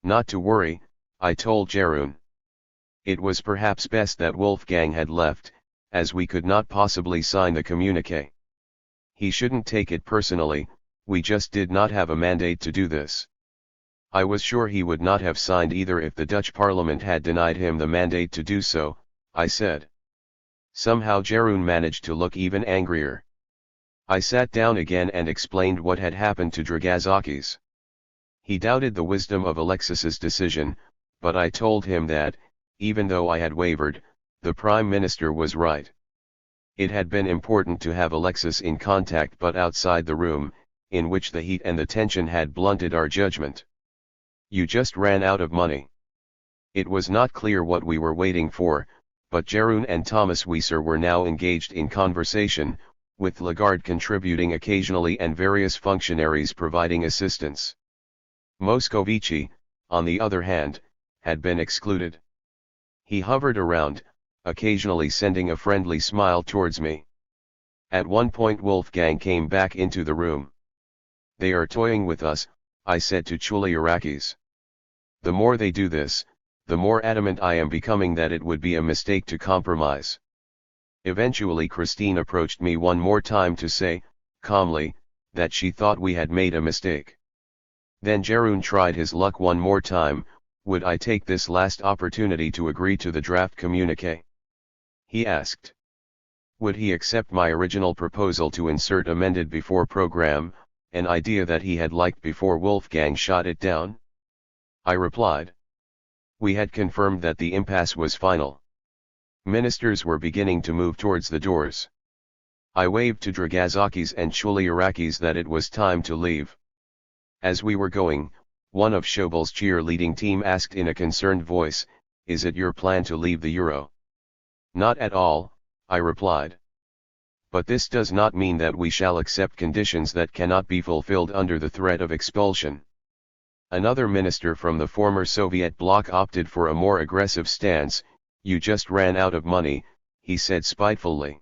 Not to worry, I told Jeroen. It was perhaps best that Wolfgang had left, as we could not possibly sign the communique. He shouldn't take it personally, we just did not have a mandate to do this. I was sure he would not have signed either if the Dutch parliament had denied him the mandate to do so, I said. Somehow Jeroen managed to look even angrier. I sat down again and explained what had happened to Varoufakis. He doubted the wisdom of Alexis's decision, but I told him that, even though I had wavered, the Prime Minister was right. It had been important to have Alexis in contact but outside the room, in which the heat and the tension had blunted our judgment. You just ran out of money. It was not clear what we were waiting for, but Jeroen and Thomas Wieser were now engaged in conversation, with Lagarde contributing occasionally and various functionaries providing assistance. Moscovici, on the other hand, had been excluded. He hovered around, occasionally sending a friendly smile towards me. At one point Wolfgang came back into the room. "They are toying with us," I said to Varoufakis. "The more they do this, the more adamant I am becoming that it would be a mistake to compromise." Eventually Christine approached me one more time to say, calmly, that she thought we had made a mistake. Then Jeroen tried his luck one more time. Would I take this last opportunity to agree to the draft communique? He asked. Would he accept my original proposal to insert amended before program, an idea that he had liked before Wolfgang shot it down? I replied. We had confirmed that the impasse was final. Ministers were beginning to move towards the doors. I waved to Varoufakis and Varoufakis that it was time to leave. As we were going, one of Schaubil's cheerleading team asked in a concerned voice, "Is it your plan to leave the euro?" "Not at all," I replied. "But this does not mean that we shall accept conditions that cannot be fulfilled under the threat of expulsion." Another minister from the former Soviet bloc opted for a more aggressive stance. "You just ran out of money," he said spitefully.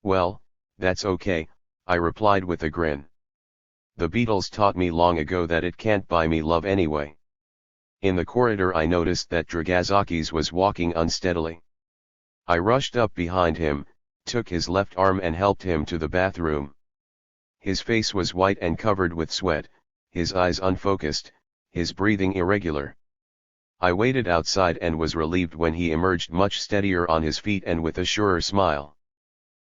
"Well, that's okay," I replied with a grin. "The Beatles taught me long ago that it can't buy me love anyway." In the corridor I noticed that Varoufakis was walking unsteadily. I rushed up behind him, took his left arm and helped him to the bathroom. His face was white and covered with sweat, his eyes unfocused, his breathing irregular. I waited outside and was relieved when he emerged much steadier on his feet and with a surer smile.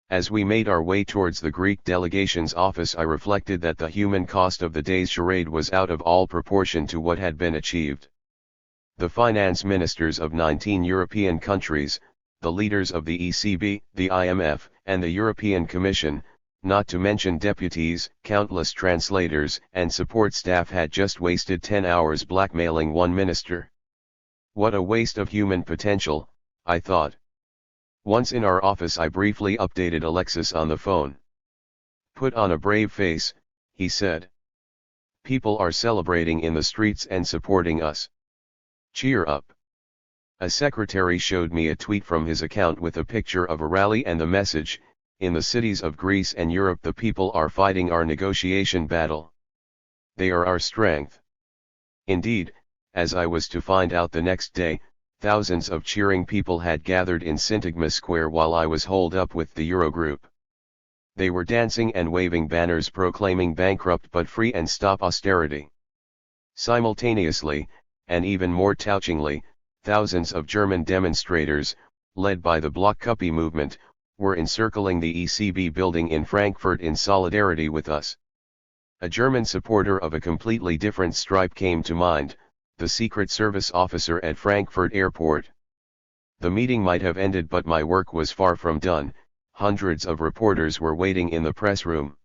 As we made our way towards the Greek delegation's office, I reflected that the human cost of the day's charade was out of all proportion to what had been achieved. The finance ministers of 19 European countries, the leaders of the ECB, the IMF, and the European Commission, not to mention deputies, countless translators, and support staff had just wasted 10 hours blackmailing one minister. What a waste of human potential, I thought. Once in our office I briefly updated Alexis on the phone. "Put on a brave face," he said. "People are celebrating in the streets and supporting us. Cheer up." A secretary showed me a tweet from his account with a picture of a rally and the message, "In the cities of Greece and Europe the people are fighting our negotiation battle. They are our strength." Indeed, as I was to find out the next day, thousands of cheering people had gathered in Syntagma Square while I was holed up with the Eurogroup. They were dancing and waving banners proclaiming bankrupt but free and stop austerity. Simultaneously, and even more touchingly, thousands of German demonstrators, led by the Blockupy movement, were encircling the ECB building in Frankfurt in solidarity with us. A German supporter of a completely different stripe came to mind, the Secret Service officer at Frankfurt Airport. The meeting might have ended, but my work was far from done. Hundreds of reporters were waiting in the press room.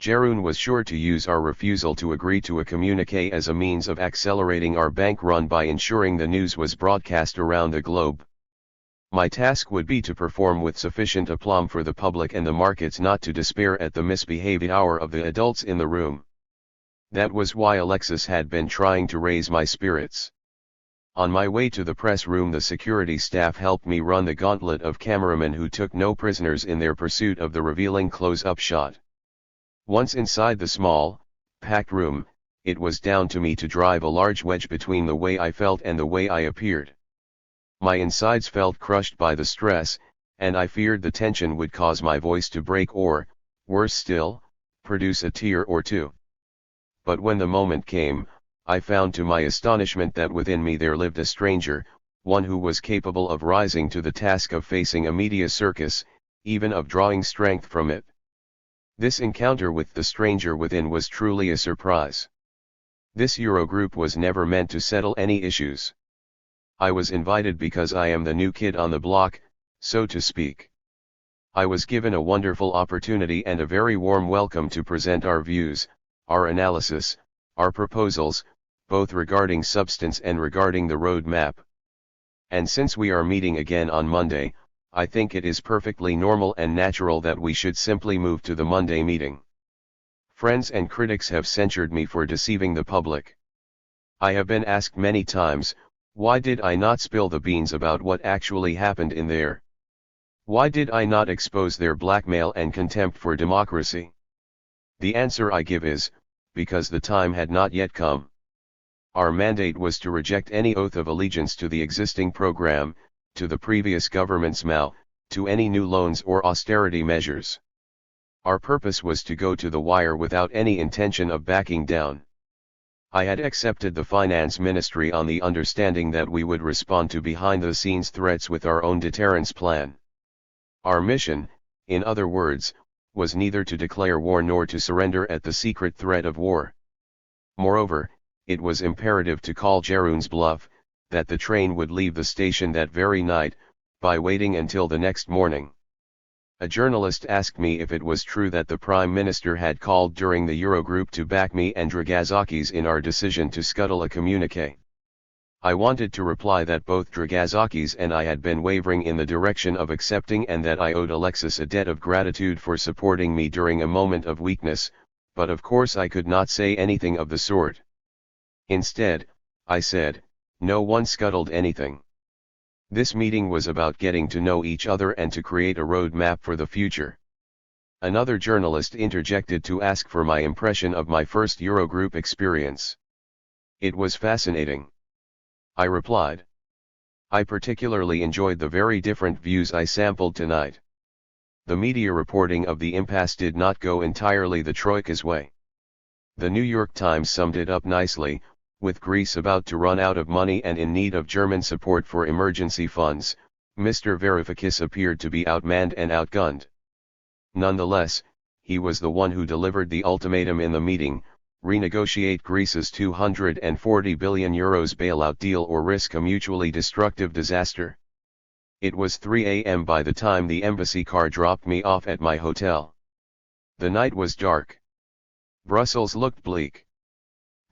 Jeroen was sure to use our refusal to agree to a communique as a means of accelerating our bank run by ensuring the news was broadcast around the globe. My task would be to perform with sufficient aplomb for the public and the markets not to despair at the misbehavior of the adults in the room. That was why Alexis had been trying to raise my spirits. On my way to the press room, the security staff helped me run the gauntlet of cameramen who took no prisoners in their pursuit of the revealing close-up shot. Once inside the small, packed room, it was down to me to drive a large wedge between the way I felt and the way I appeared. My insides felt crushed by the stress, and I feared the tension would cause my voice to break or, worse still, produce a tear or two. But when the moment came, I found to my astonishment that within me there lived a stranger, one who was capable of rising to the task of facing a media circus, even of drawing strength from it. This encounter with the stranger within was truly a surprise. This Eurogroup was never meant to settle any issues. I was invited because I am the new kid on the block, so to speak. I was given a wonderful opportunity and a very warm welcome to present our views, our analysis, our proposals, both regarding substance and regarding the road map. And since we are meeting again on Monday, I think it is perfectly normal and natural that we should simply move to the Monday meeting. Friends and critics have censured me for deceiving the public. I have been asked many times, why did I not spill the beans about what actually happened in there? Why did I not expose their blackmail and contempt for democracy? The answer I give is, because the time had not yet come. Our mandate was to reject any oath of allegiance to the existing program, to the previous government's MAU, to any new loans or austerity measures. Our purpose was to go to the wire without any intention of backing down. I had accepted the finance ministry on the understanding that we would respond to behind-the-scenes threats with our own deterrence plan. Our mission, in other words, was neither to declare war nor to surrender at the secret threat of war. Moreover, it was imperative to call Jeroen's bluff, that the train would leave the station that very night, by waiting until the next morning. A journalist asked me if it was true that the Prime Minister had called during the Eurogroup to back me and Varoufakis in our decision to scuttle a communiqué. I wanted to reply that both Varoufakis and I had been wavering in the direction of accepting and that I owed Alexis a debt of gratitude for supporting me during a moment of weakness, but of course I could not say anything of the sort. Instead, I said, no one scuttled anything. This meeting was about getting to know each other and to create a road map for the future. Another journalist interjected to ask for my impression of my first Eurogroup experience. It was fascinating. I replied. I particularly enjoyed the very different views I sampled tonight. The media reporting of the impasse did not go entirely the Troika's way. The New York Times summed it up nicely, with Greece about to run out of money and in need of German support for emergency funds, Mr. Varoufakis appeared to be outmanned and outgunned. Nonetheless, he was the one who delivered the ultimatum in the meeting: renegotiate Greece's €240 billion bailout deal or risk a mutually destructive disaster. It was 3 a.m. by the time the embassy car dropped me off at my hotel. The night was dark. Brussels looked bleak.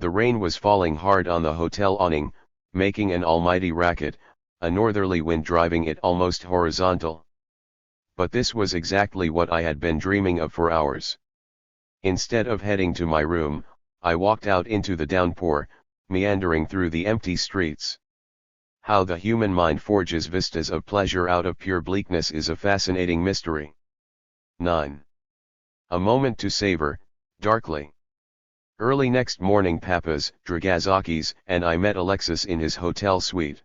The rain was falling hard on the hotel awning, making an almighty racket, a northerly wind driving it almost horizontal. But this was exactly what I had been dreaming of for hours. Instead of heading to my room, I walked out into the downpour, meandering through the empty streets. How the human mind forges vistas of pleasure out of pure bleakness is a fascinating mystery. 9. A moment to savor, darkly. Early next morning Papas, Varoufakis, and I met Alexis in his hotel suite.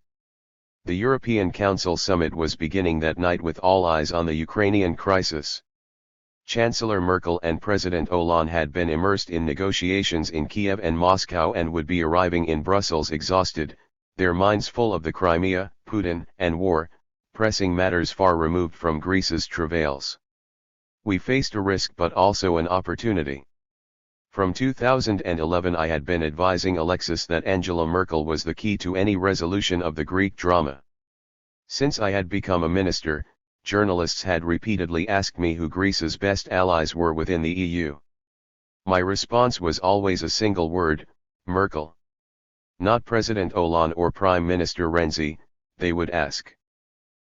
The European Council summit was beginning that night with all eyes on the Ukrainian crisis. Chancellor Merkel and President Hollande had been immersed in negotiations in Kiev and Moscow and would be arriving in Brussels exhausted, their minds full of the Crimea, Putin, and war, pressing matters far removed from Greece's travails. We faced a risk but also an opportunity. From 2011 I had been advising Alexis that Angela Merkel was the key to any resolution of the Greek drama. Since I had become a minister, journalists had repeatedly asked me who Greece's best allies were within the EU. My response was always a single word: Merkel. Not President Hollande or Prime Minister Renzi, they would ask.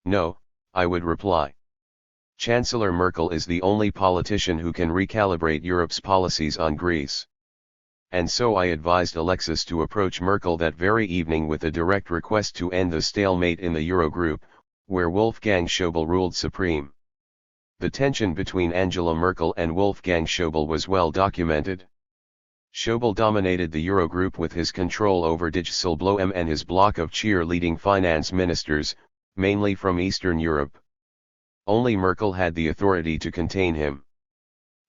No, I would reply. Chancellor Merkel is the only politician who can recalibrate Europe's policies on Greece. And so I advised Alexis to approach Merkel that very evening with a direct request to end the stalemate in the Eurogroup, where Wolfgang Schäuble ruled supreme. The tension between Angela Merkel and Wolfgang Schäuble was well documented. Schäuble dominated the Eurogroup with his control over Dijsselbloem and his bloc of cheerleading finance ministers, mainly from Eastern Europe. Only Merkel had the authority to contain him.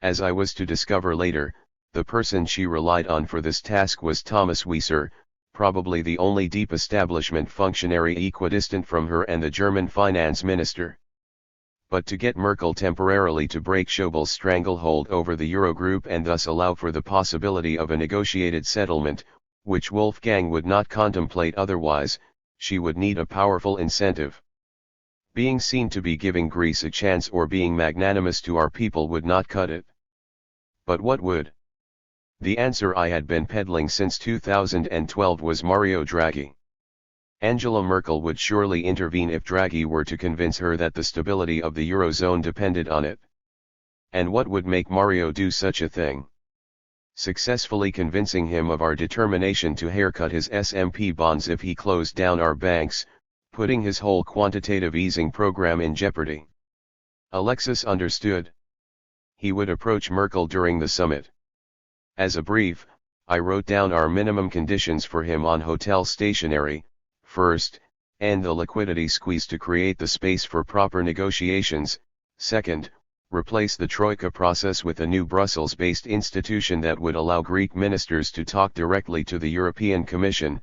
As I was to discover later, the person she relied on for this task was Thomas Wieser, probably the only deep establishment functionary equidistant from her and the German finance minister. But to get Merkel temporarily to break Schäuble's stranglehold over the Eurogroup and thus allow for the possibility of a negotiated settlement, which Wolfgang would not contemplate otherwise, she would need a powerful incentive. Being seen to be giving Greece a chance or being magnanimous to our people would not cut it. But what would? The answer I had been peddling since 2012 was Mario Draghi. Angela Merkel would surely intervene if Draghi were to convince her that the stability of the Eurozone depended on it. And what would make Mario do such a thing? Successfully convincing him of our determination to haircut his SMP bonds if he closed down our banks, putting his whole quantitative easing program in jeopardy. Alexis understood. He would approach Merkel during the summit. As a brief, I wrote down our minimum conditions for him on hotel stationery. First, end the liquidity squeeze to create the space for proper negotiations. Second, replace the Troika process with a new Brussels-based institution that would allow Greek ministers to talk directly to the European Commission.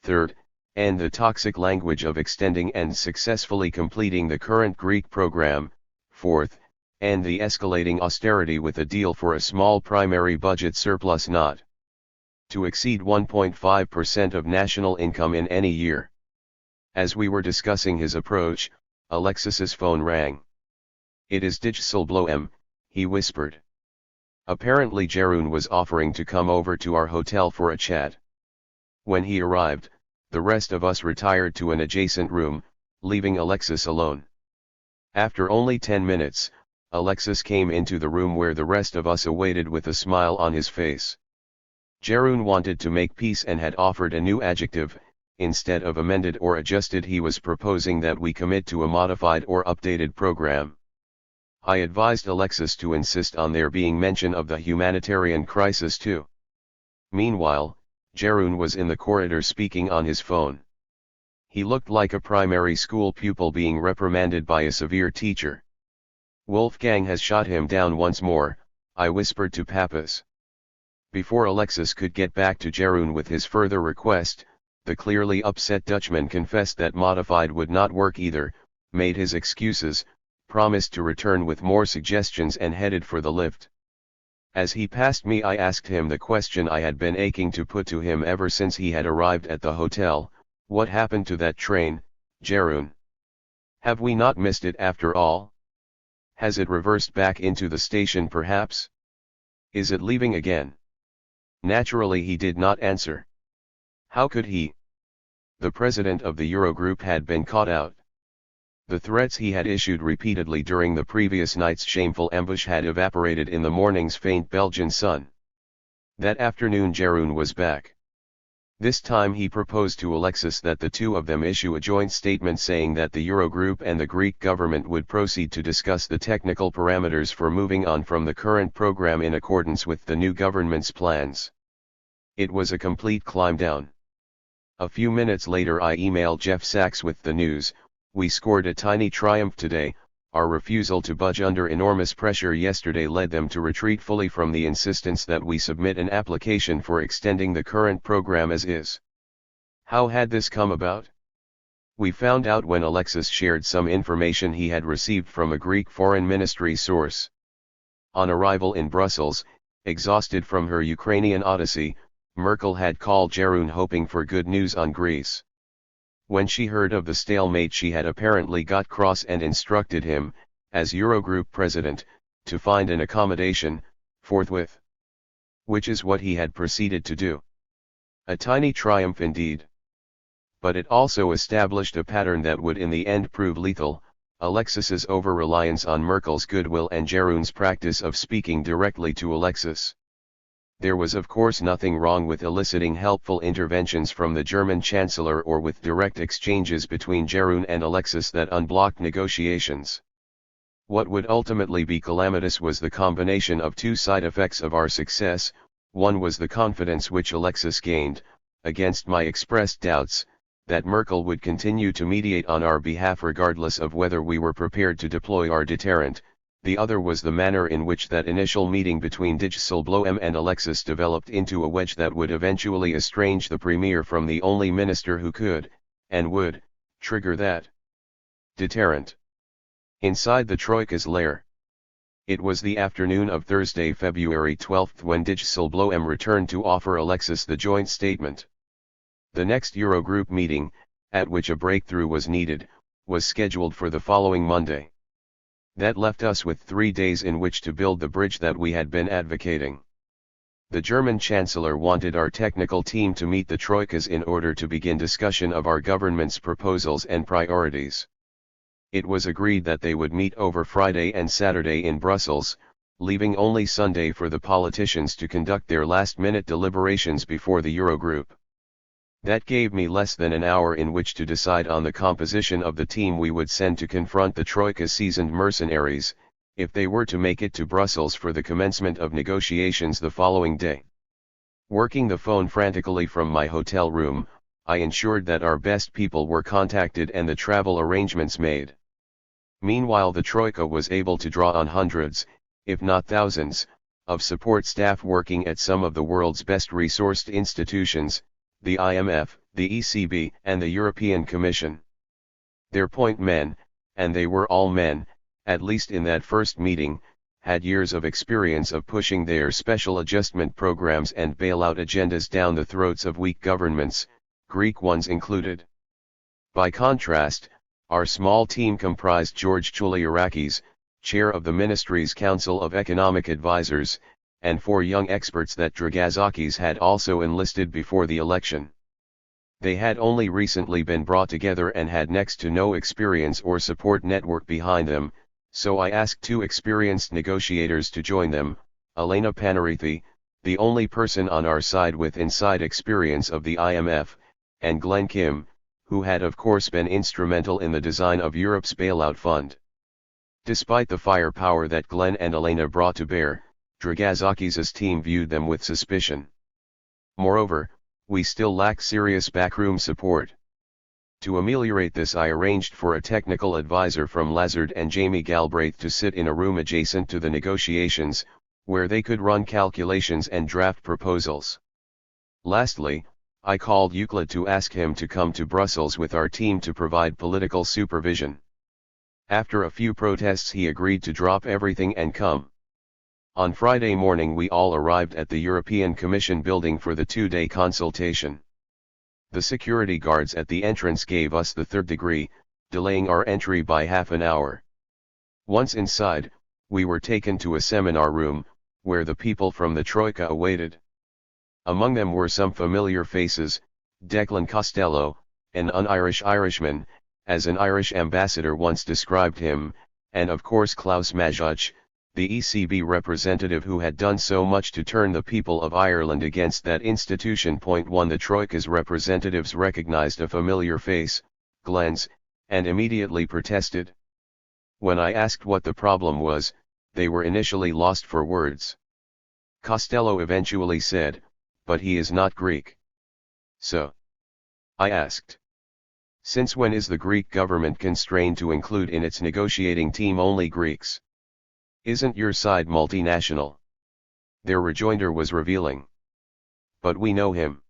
Third, end the toxic language of extending and successfully completing the current Greek program. Fourth, end the escalating austerity with a deal for a small primary budget surplus not to exceed 1.5% of national income in any year. As we were discussing his approach, Alexis's phone rang. "It is Dijsselbloem," he whispered. Apparently Jeroen was offering to come over to our hotel for a chat. When he arrived, the rest of us retired to an adjacent room, leaving Alexis alone. After only 10 minutes, Alexis came into the room where the rest of us awaited with a smile on his face. Jeroen wanted to make peace and had offered a new adjective. Instead of amended or adjusted, he was proposing that we commit to a modified or updated program. I advised Alexis to insist on there being mention of the humanitarian crisis too. Meanwhile, Jeroen was in the corridor speaking on his phone. He looked like a primary school pupil being reprimanded by a severe teacher. "Wolfgang has shot him down once more," I whispered to Pappas. Before Alexis could get back to Jeroen with his further request, the clearly upset Dutchman confessed that modified would not work either, made his excuses, promised to return with more suggestions and headed for the lift. As he passed me, I asked him the question I had been aching to put to him ever since he had arrived at the hotel: "What happened to that train, Jeroen? Have we not missed it after all? Has it reversed back into the station perhaps? Is it leaving again?" Naturally he did not answer. How could he? The president of the Eurogroup had been caught out. The threats he had issued repeatedly during the previous night's shameful ambush had evaporated in the morning's faint Belgian sun. That afternoon Jeroen was back. This time he proposed to Alexis that the two of them issue a joint statement saying that the Eurogroup and the Greek government would proceed to discuss the technical parameters for moving on from the current program in accordance with the new government's plans. It was a complete climb down. A few minutes later I emailed Jeff Sachs with the news: "We scored a tiny triumph today. Our refusal to budge under enormous pressure yesterday led them to retreat fully from the insistence that we submit an application for extending the current program as is." How had this come about? We found out when Alexis shared some information he had received from a Greek foreign ministry source. On arrival in Brussels, exhausted from her Ukrainian odyssey, Merkel had called Jeroen hoping for good news on Greece. When she heard of the stalemate, she had apparently got cross and instructed him, as Eurogroup president, to find an accommodation, forthwith. Which is what he had proceeded to do. A tiny triumph indeed. But it also established a pattern that would in the end prove lethal: Alexis's over-reliance on Merkel's goodwill and Jeroen's practice of speaking directly to Alexis. There was of course nothing wrong with eliciting helpful interventions from the German Chancellor or with direct exchanges between Jeroen and Alexis that unblocked negotiations. What would ultimately be calamitous was the combination of two side effects of our success: One was the confidence which Alexis gained, against my expressed doubts, that Merkel would continue to mediate on our behalf regardless of whether we were prepared to deploy our deterrent. The other was the manner in which that initial meeting between Dijsselbloem and Alexis developed into a wedge that would eventually estrange the Premier from the only minister who could, and would, trigger that deterrent. Inside the Troika's lair. It was the afternoon of Thursday, February 12 when Dijsselbloem returned to offer Alexis the joint statement. The next Eurogroup meeting, at which a breakthrough was needed, was scheduled for the following Monday. That left us with 3 days in which to build the bridge that we had been advocating. The German Chancellor wanted our technical team to meet the Troikas in order to begin discussion of our government's proposals and priorities. It was agreed that they would meet over Friday and Saturday in Brussels, leaving only Sunday for the politicians to conduct their last-minute deliberations before the Eurogroup. That gave me less than an hour in which to decide on the composition of the team we would send to confront the Troika's seasoned mercenaries, if they were to make it to Brussels for the commencement of negotiations the following day. Working the phone frantically from my hotel room, I ensured that our best people were contacted and the travel arrangements made. Meanwhile, the Troika was able to draw on hundreds, if not thousands, of support staff working at some of the world's best resourced institutions, the IMF, the ECB, and the European Commission. Their point men, and they were all men, at least in that first meeting, had years of experience of pushing their special adjustment programs and bailout agendas down the throats of weak governments, Greek ones included. By contrast, our small team comprised George Chouliarakis, chair of the Ministry's Council of Economic Advisers, and 4 young experts that Dragazakis had also enlisted before the election. They had only recently been brought together and had next to no experience or support network behind them, so I asked 2 experienced negotiators to join them, Elena Panarithi, the only person on our side with inside experience of the IMF, and Glenn Kim, who had of course been instrumental in the design of Europe's bailout fund. Despite the firepower that Glenn and Elena brought to bear, Dragazakis' team viewed them with suspicion. Moreover, we still lacked serious backroom support. To ameliorate this, I arranged for a technical advisor from Lazard and Jamie Galbraith to sit in a room adjacent to the negotiations, where they could run calculations and draft proposals. Lastly, I called Euclid to ask him to come to Brussels with our team to provide political supervision. After a few protests, he agreed to drop everything and come. On Friday morning we all arrived at the European Commission building for the 2-day consultation. The security guards at the entrance gave us the 3rd degree, delaying our entry by half an hour. Once inside, we were taken to a seminar room, where the people from the Troika awaited. Among them were some familiar faces: Declan Costello, an un-Irish Irishman, as an Irish ambassador once described him, and of course Klaus Mažuch, the ECB representative who had done so much to turn the people of Ireland against that institution. 1. The Troika's representatives recognized a familiar face, Glenn's, and immediately protested. When I asked what the problem was, they were initially lost for words. Costello eventually said, "But he is not Greek." So? I asked. Since when is the Greek government constrained to include in its negotiating team only Greeks? Isn't your side multinational? Their rejoinder was revealing. But we know him.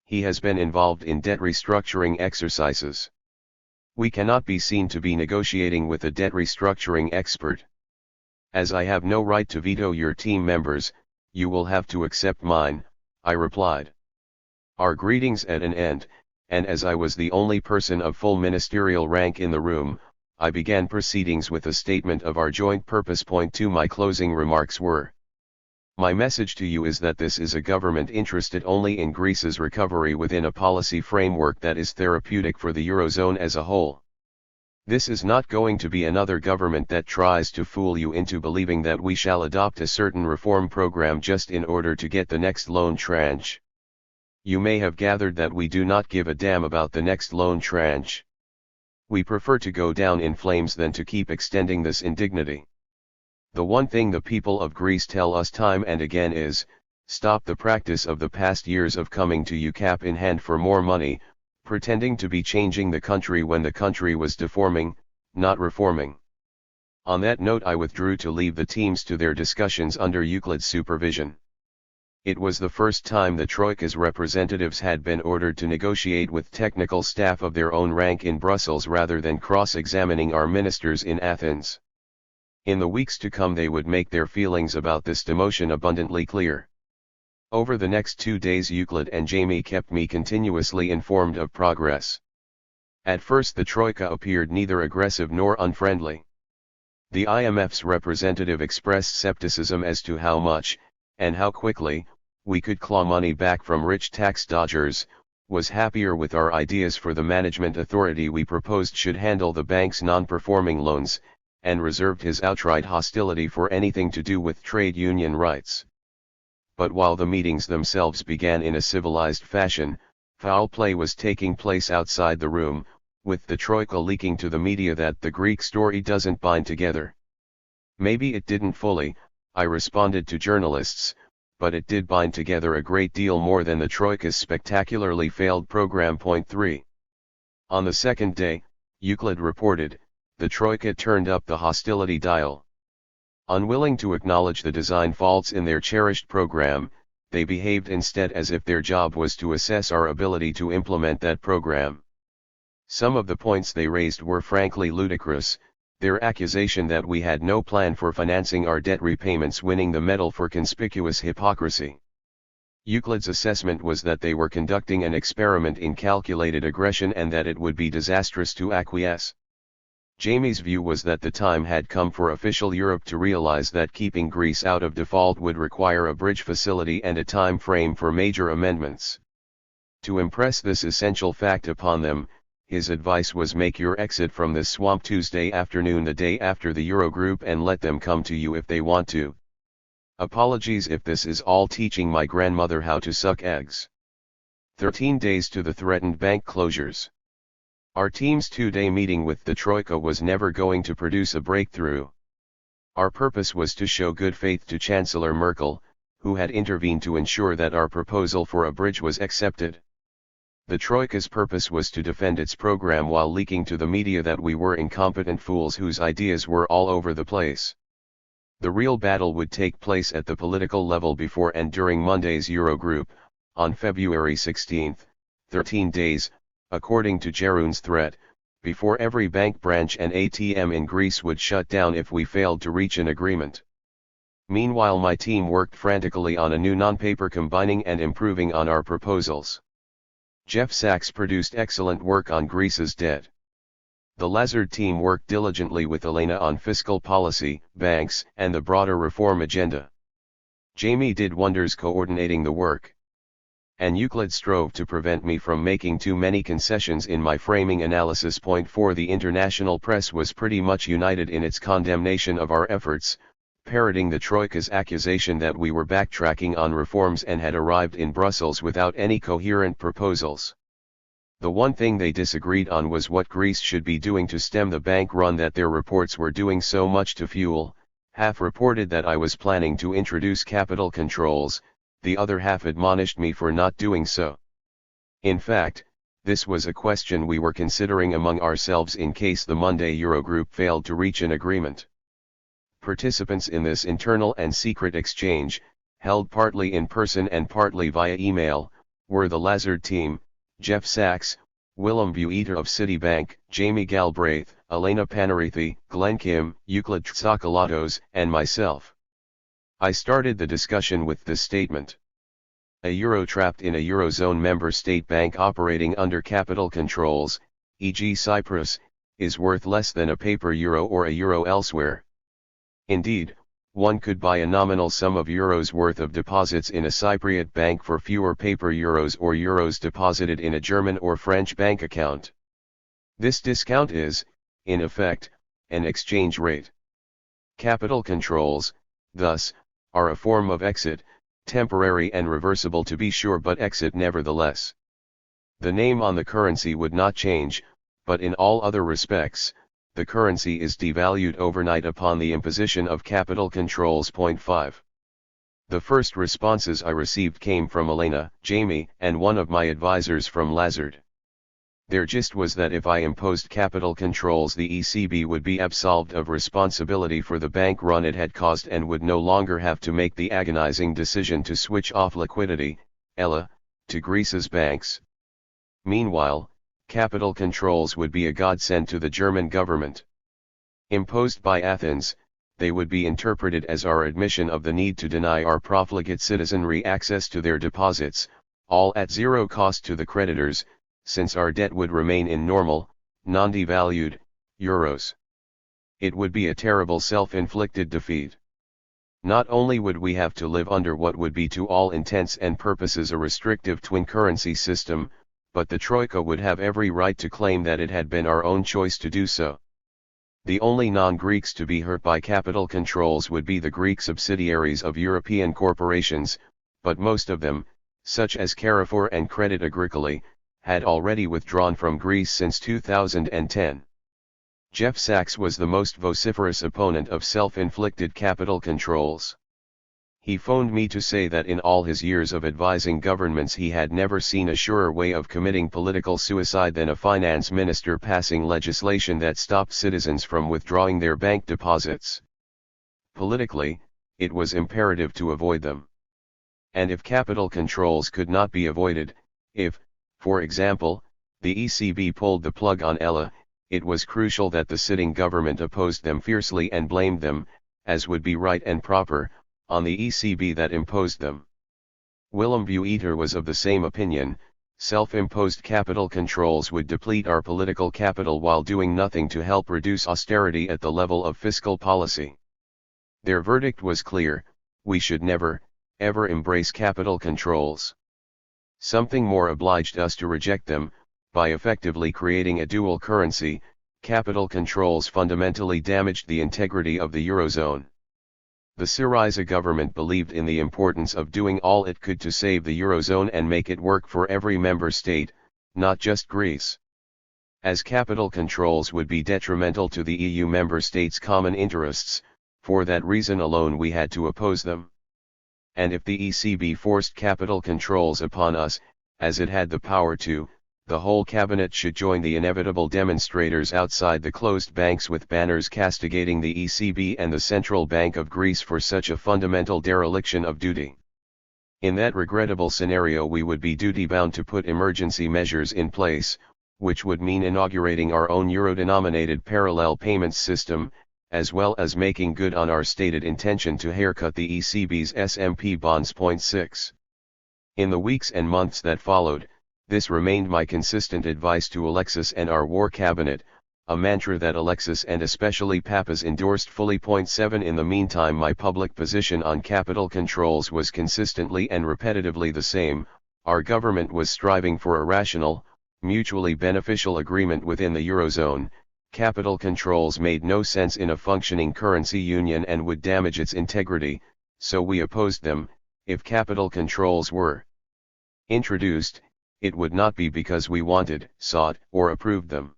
He has been involved in debt restructuring exercises. We cannot be seen to be negotiating with a debt restructuring expert. As I have no right to veto your team members, you will have to accept mine, I replied. Our greetings at an end, and as I was the only person of full ministerial rank in the room, I began proceedings with a statement of our joint purpose. 2. My closing remarks were: my message to you is that this is a government interested only in Greece's recovery within a policy framework that is therapeutic for the Eurozone as a whole. This is not going to be another government that tries to fool you into believing that we shall adopt a certain reform program just in order to get the next loan tranche. You may have gathered that we do not give a damn about the next loan tranche. We prefer to go down in flames than to keep extending this indignity. The one thing the people of Greece tell us time and again is, Stop the practice of the past years of coming to you cap in hand for more money, pretending to be changing the country when the country was deforming, not reforming. On that note I withdrew to leave the teams to their discussions under Euclid's supervision. It was the first time the Troika's representatives had been ordered to negotiate with technical staff of their own rank in Brussels rather than cross-examining our ministers in Athens. In the weeks to come they would make their feelings about this demotion abundantly clear. Over the next 2 days Euclid and Jamie kept me continuously informed of progress. At first the Troika appeared neither aggressive nor unfriendly. The IMF's representative expressed skepticism as to how much, and how quickly, we could claw money back from rich tax dodgers, was happier with our ideas for the management authority we proposed should handle the bank's non-performing loans, and reserved his outright hostility for anything to do with trade union rights. But while the meetings themselves began in a civilized fashion, foul play was taking place outside the room, with the Troika leaking to the media that the Greek story doesn't bind together. Maybe it didn't fully, I responded to journalists, but it did bind together a great deal more than the Troika's spectacularly failed program. Point 3. On the second day, Euclid reported, the Troika turned up the hostility dial. Unwilling to acknowledge the design faults in their cherished program, they behaved instead as if their job was to assess our ability to implement that program. Some of the points they raised were frankly ludicrous, their accusation that we had no plan for financing our debt repayments winning the medal for conspicuous hypocrisy. Euclid's assessment was that they were conducting an experiment in calculated aggression and that it would be disastrous to acquiesce. Jamie's view was that the time had come for official Europe to realize that keeping Greece out of default would require a bridge facility and a time frame for major amendments. To impress this essential fact upon them, his advice was make your exit from this swamp Tuesday afternoon the day after the Eurogroup and let them come to you if they want to. Apologies if this is all teaching my grandmother how to suck eggs. 13 days to the threatened bank closures. Our team's 2-day meeting with the Troika was never going to produce a breakthrough. Our purpose was to show good faith to Chancellor Merkel, who had intervened to ensure that our proposal for a bridge was accepted. The Troika's purpose was to defend its program while leaking to the media that we were incompetent fools whose ideas were all over the place. The real battle would take place at the political level before and during Monday's Eurogroup, on February 16, 13 days, according to Jeroen's threat, before every bank branch and ATM in Greece would shut down if we failed to reach an agreement. Meanwhile my team worked frantically on a new non-paper combining and improving on our proposals. Jeff Sachs produced excellent work on Greece's debt. The Lazard team worked diligently with Elena on fiscal policy, banks, and the broader reform agenda. Jamie did wonders coordinating the work. And Euclid strove to prevent me from making too many concessions in my framing analysis. Point 4. The international press was pretty much united in its condemnation of our efforts, parroting the Troika's accusation that we were backtracking on reforms and had arrived in Brussels without any coherent proposals. The one thing they disagreed on was what Greece should be doing to stem the bank run that their reports were doing so much to fuel. Half reported that I was planning to introduce capital controls, the other half admonished me for not doing so. In fact, this was a question we were considering among ourselves in case the Monday Eurogroup failed to reach an agreement. Participants in this internal and secret exchange, held partly in person and partly via email, were the Lazard team, Jeff Sachs, Willem Bueter of Citibank, Jamie Galbraith, Elena Panarithi, Glenn Kim, Euclid Tsakalatos, and myself. I started the discussion with this statement. A euro trapped in a Eurozone member state bank operating under capital controls, e.g. Cyprus, is worth less than a paper euro or a euro elsewhere. Indeed, one could buy a nominal sum of euros worth of deposits in a Cypriot bank for fewer paper euros or euros deposited in a German or French bank account. This discount is, in effect, an exchange rate. Capital controls, thus, are a form of exit, temporary and reversible to be sure, but exit nevertheless. The name on the currency would not change, but in all other respects, the currency is devalued overnight upon the imposition of capital controls. Point 5. The first responses I received came from Elena, Jamie, and one of my advisors from Lazard. Their gist was that if I imposed capital controls, the ECB would be absolved of responsibility for the bank run it had caused and would no longer have to make the agonizing decision to switch off liquidity, ELA, to Greece's banks. Meanwhile, capital controls would be a godsend to the German government. Imposed by Athens, they would be interpreted as our admission of the need to deny our profligate citizenry access to their deposits, all at zero cost to the creditors, since our debt would remain in normal, non-devalued, euros. It would be a terrible self-inflicted defeat. Not only would we have to live under what would be to all intents and purposes a restrictive twin currency system, but the Troika would have every right to claim that it had been our own choice to do so. The only non-Greeks to be hurt by capital controls would be the Greek subsidiaries of European corporations, but most of them, such as Carrefour and Crédit Agricole, had already withdrawn from Greece since 2010. Jeff Sachs was the most vociferous opponent of self-inflicted capital controls. He phoned me to say that in all his years of advising governments he had never seen a surer way of committing political suicide than a finance minister passing legislation that stopped citizens from withdrawing their bank deposits. Politically, it was imperative to avoid them. And if capital controls could not be avoided, if, for example, the ECB pulled the plug on ELA, it was crucial that the sitting government opposed them fiercely and blamed them, as would be right and proper, on the ECB that imposed them. Willem Buiter was of the same opinion. Self-imposed capital controls would deplete our political capital while doing nothing to help reduce austerity at the level of fiscal policy. Their verdict was clear: we should never, ever embrace capital controls. Something more obliged us to reject them. By effectively creating a dual currency, capital controls fundamentally damaged the integrity of the Eurozone. The Syriza government believed in the importance of doing all it could to save the Eurozone and make it work for every member state, not just Greece. As capital controls would be detrimental to the EU member states' common interests, for that reason alone we had to oppose them. And if the ECB forced capital controls upon us, as it had the power to, the whole cabinet should join the inevitable demonstrators outside the closed banks with banners castigating the ECB and the Central Bank of Greece for such a fundamental dereliction of duty. In that regrettable scenario we would be duty-bound to put emergency measures in place, which would mean inaugurating our own euro-denominated parallel payments system, as well as making good on our stated intention to haircut the ECB's SMP bonds. 6. In the weeks and months that followed, this remained my consistent advice to Alexis and our war cabinet, a mantra that Alexis and especially Papas endorsed fully. 7. In the meantime my public position on capital controls was consistently and repetitively the same: our government was striving for a rational, mutually beneficial agreement within the Eurozone. Capital controls made no sense in a functioning currency union and would damage its integrity, so we opposed them. If capital controls were introduced, it would not be because we wanted, sought, or approved them.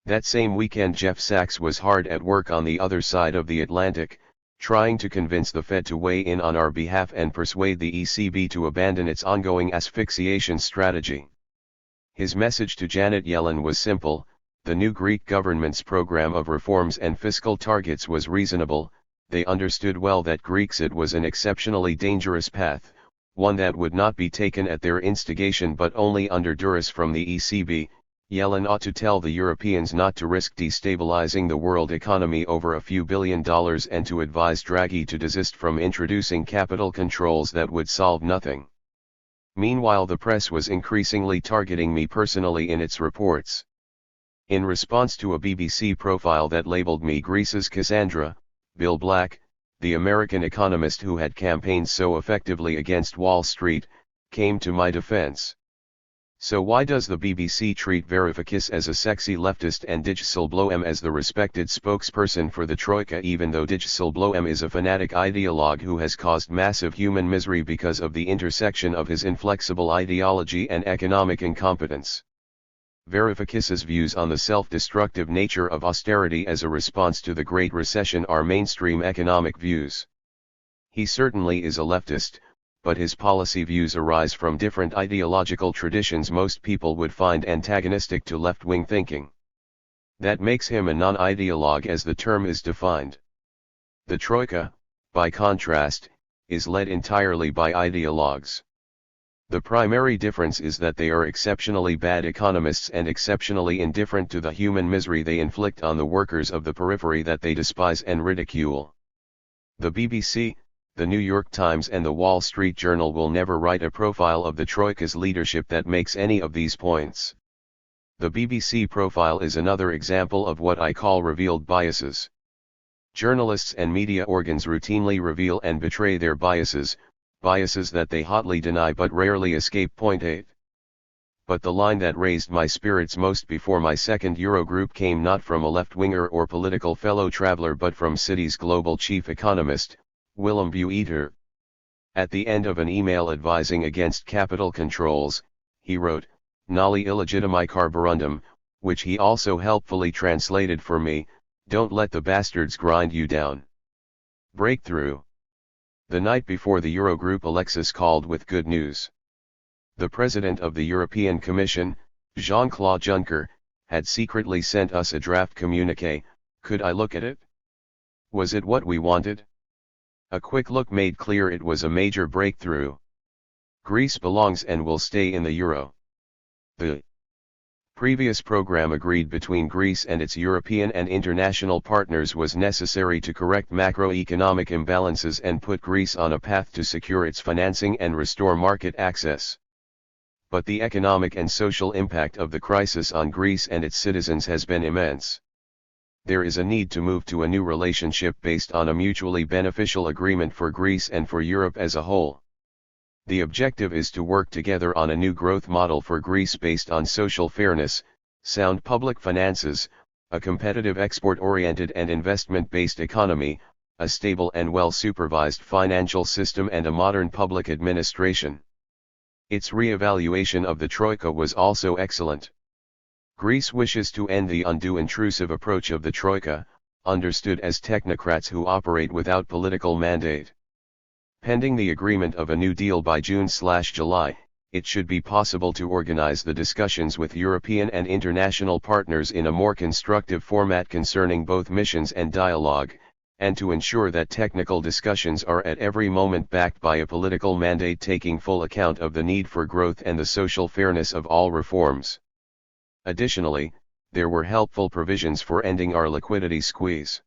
That same weekend Jeff Sachs was hard at work on the other side of the Atlantic, trying to convince the Fed to weigh in on our behalf and persuade the ECB to abandon its ongoing asphyxiation strategy. His message to Janet Yellen was simple: the new Greek government's program of reforms and fiscal targets was reasonable. They understood well that Grexit was an exceptionally dangerous path, one that would not be taken at their instigation but only under duress from the ECB. Yellen ought to tell the Europeans not to risk destabilizing the world economy over a few $1 billion and to advise Draghi to desist from introducing capital controls that would solve nothing. Meanwhile the press was increasingly targeting me personally in its reports. In response to a BBC profile that labeled me Greece's Cassandra, Bill Black, the American economist who had campaigned so effectively against Wall Street, came to my defense. So why does the BBC treat Varoufakis as a sexy leftist and Dijsselbloem as the respected spokesperson for the Troika, even though Dijsselbloem is a fanatic ideologue who has caused massive human misery because of the intersection of his inflexible ideology and economic incompetence? Varoufakis's views on the self-destructive nature of austerity as a response to the Great Recession are mainstream economic views. He certainly is a leftist, but his policy views arise from different ideological traditions most people would find antagonistic to left-wing thinking. That makes him a non-ideologue as the term is defined. The Troika, by contrast, is led entirely by ideologues. The primary difference is that they are exceptionally bad economists and exceptionally indifferent to the human misery they inflict on the workers of the periphery that they despise and ridicule. The BBC, the New York Times and the Wall Street Journal will never write a profile of the Troika's leadership that makes any of these points. The BBC profile is another example of what I call revealed biases. Journalists and media organs routinely reveal and betray their biases that they hotly deny but rarely escape. Point 8. But the line that raised my spirits most before my second Eurogroup came not from a left-winger or political fellow traveler but from Citi's global chief economist, Willem Buiter. At the end of an email advising against capital controls, he wrote, "Noli illegitimi carborundum," which he also helpfully translated for me, "Don't let the bastards grind you down." Breakthrough. The night before the Eurogroup, Alexis called with good news. The President of the European Commission, Jean-Claude Juncker, had secretly sent us a draft communiqué. Could I look at it? Was it what we wanted? A quick look made clear it was a major breakthrough. Greece belongs and will stay in the euro. The previous program agreed between Greece and its European and international partners was necessary to correct macroeconomic imbalances and put Greece on a path to secure its financing and restore market access. But the economic and social impact of the crisis on Greece and its citizens has been immense. There is a need to move to a new relationship based on a mutually beneficial agreement for Greece and for Europe as a whole. The objective is to work together on a new growth model for Greece based on social fairness, sound public finances, a competitive export-oriented and investment-based economy, a stable and well-supervised financial system and a modern public administration. Its re-evaluation of the Troika was also excellent. Greece wishes to end the undue intrusive approach of the Troika, understood as technocrats who operate without political mandate. Pending the agreement of a new deal by June/July, it should be possible to organize the discussions with European and international partners in a more constructive format concerning both missions and dialogue, and to ensure that technical discussions are at every moment backed by a political mandate taking full account of the need for growth and the social fairness of all reforms. Additionally, there were helpful provisions for ending our liquidity squeeze.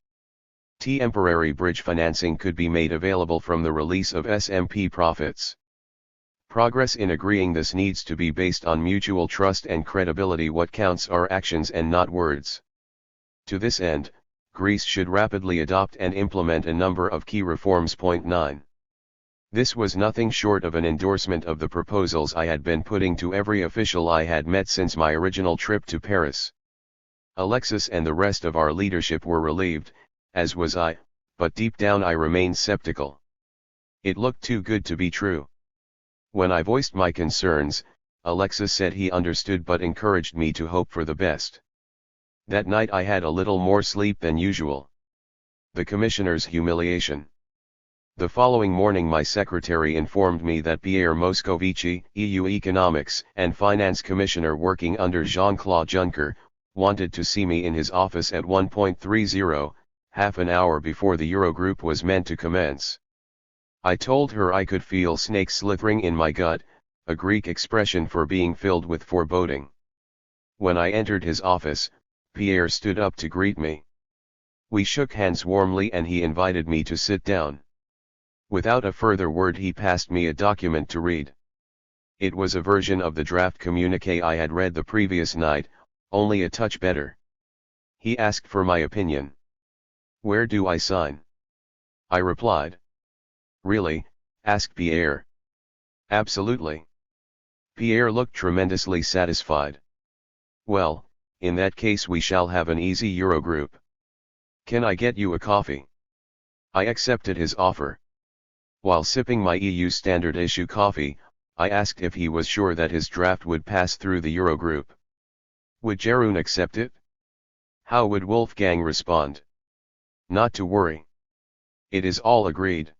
Temporary bridge financing could be made available from the release of SMP profits. Progress in agreeing this needs to be based on mutual trust and credibility. What counts are actions and not words. To this end, Greece should rapidly adopt and implement a number of key reforms. Point 9. This was nothing short of an endorsement of the proposals I had been putting to every official I had met since my original trip to Paris. Alexis and the rest of our leadership were relieved, as was I, but deep down I remained skeptical. It looked too good to be true. When I voiced my concerns, Alexis said he understood but encouraged me to hope for the best. That night I had a little more sleep than usual. The Commissioner's humiliation. The following morning my secretary informed me that Pierre Moscovici, EU Economics and Finance Commissioner working under Jean-Claude Juncker, wanted to see me in his office at 1:30, half an hour before the Eurogroup was meant to commence. I told her I could feel snakes slithering in my gut, a Greek expression for being filled with foreboding. When I entered his office, Pierre stood up to greet me. We shook hands warmly and he invited me to sit down. Without a further word he passed me a document to read. It was a version of the draft communiqué I had read the previous night, only a touch better. He asked for my opinion. "Where do I sign?" I replied. "Really?" asked Pierre. "Absolutely." Pierre looked tremendously satisfied. "Well, in that case we shall have an easy Eurogroup. Can I get you a coffee?" I accepted his offer. While sipping my EU standard issue coffee, I asked if he was sure that his draft would pass through the Eurogroup. Would Jeroen accept it? How would Wolfgang respond? Not to worry. It is all agreed.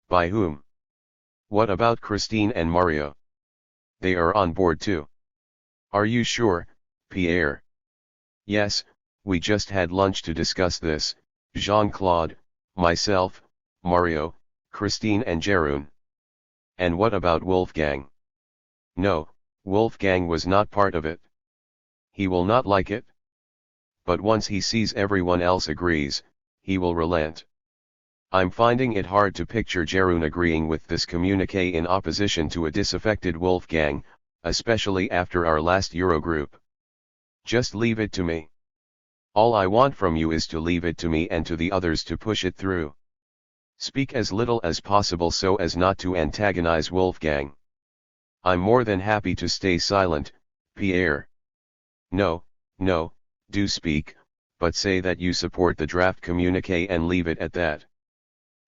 By whom? What about Christine and Mario? They are on board too. Are you sure, Pierre? Yes, we just had lunch to discuss this, Jean-Claude, myself, Mario, Christine and Jeroen. And what about Wolfgang? No, Wolfgang was not part of it. He will not like it. But once he sees everyone else agrees, he will relent. I'm finding it hard to picture Jeroen agreeing with this communiqué in opposition to a disaffected Wolfgang, especially after our last Eurogroup. Just leave it to me. All I want from you is to leave it to me and to the others to push it through. Speak as little as possible so as not to antagonize Wolfgang. I'm more than happy to stay silent, Pierre. No, do speak, but say that you support the draft communiqué and leave it at that.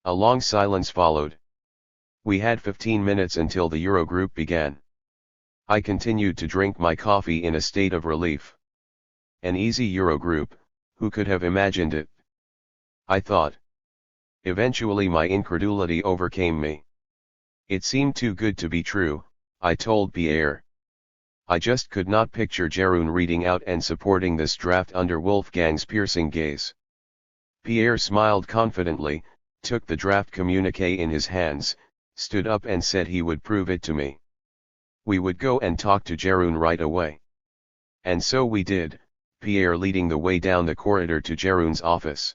A long silence followed. We had 15 minutes until the Eurogroup began. I continued to drink my coffee in a state of relief. An easy Eurogroup, who could have imagined it? I thought. Eventually my incredulity overcame me. It seemed too good to be true, I told Pierre. I just could not picture Jeroen reading out and supporting this draft under Wolfgang's piercing gaze. Pierre smiled confidently, took the draft communiqué in his hands, stood up and said he would prove it to me. We would go and talk to Jeroen right away. And so we did, Pierre leading the way down the corridor to Jeroen's office.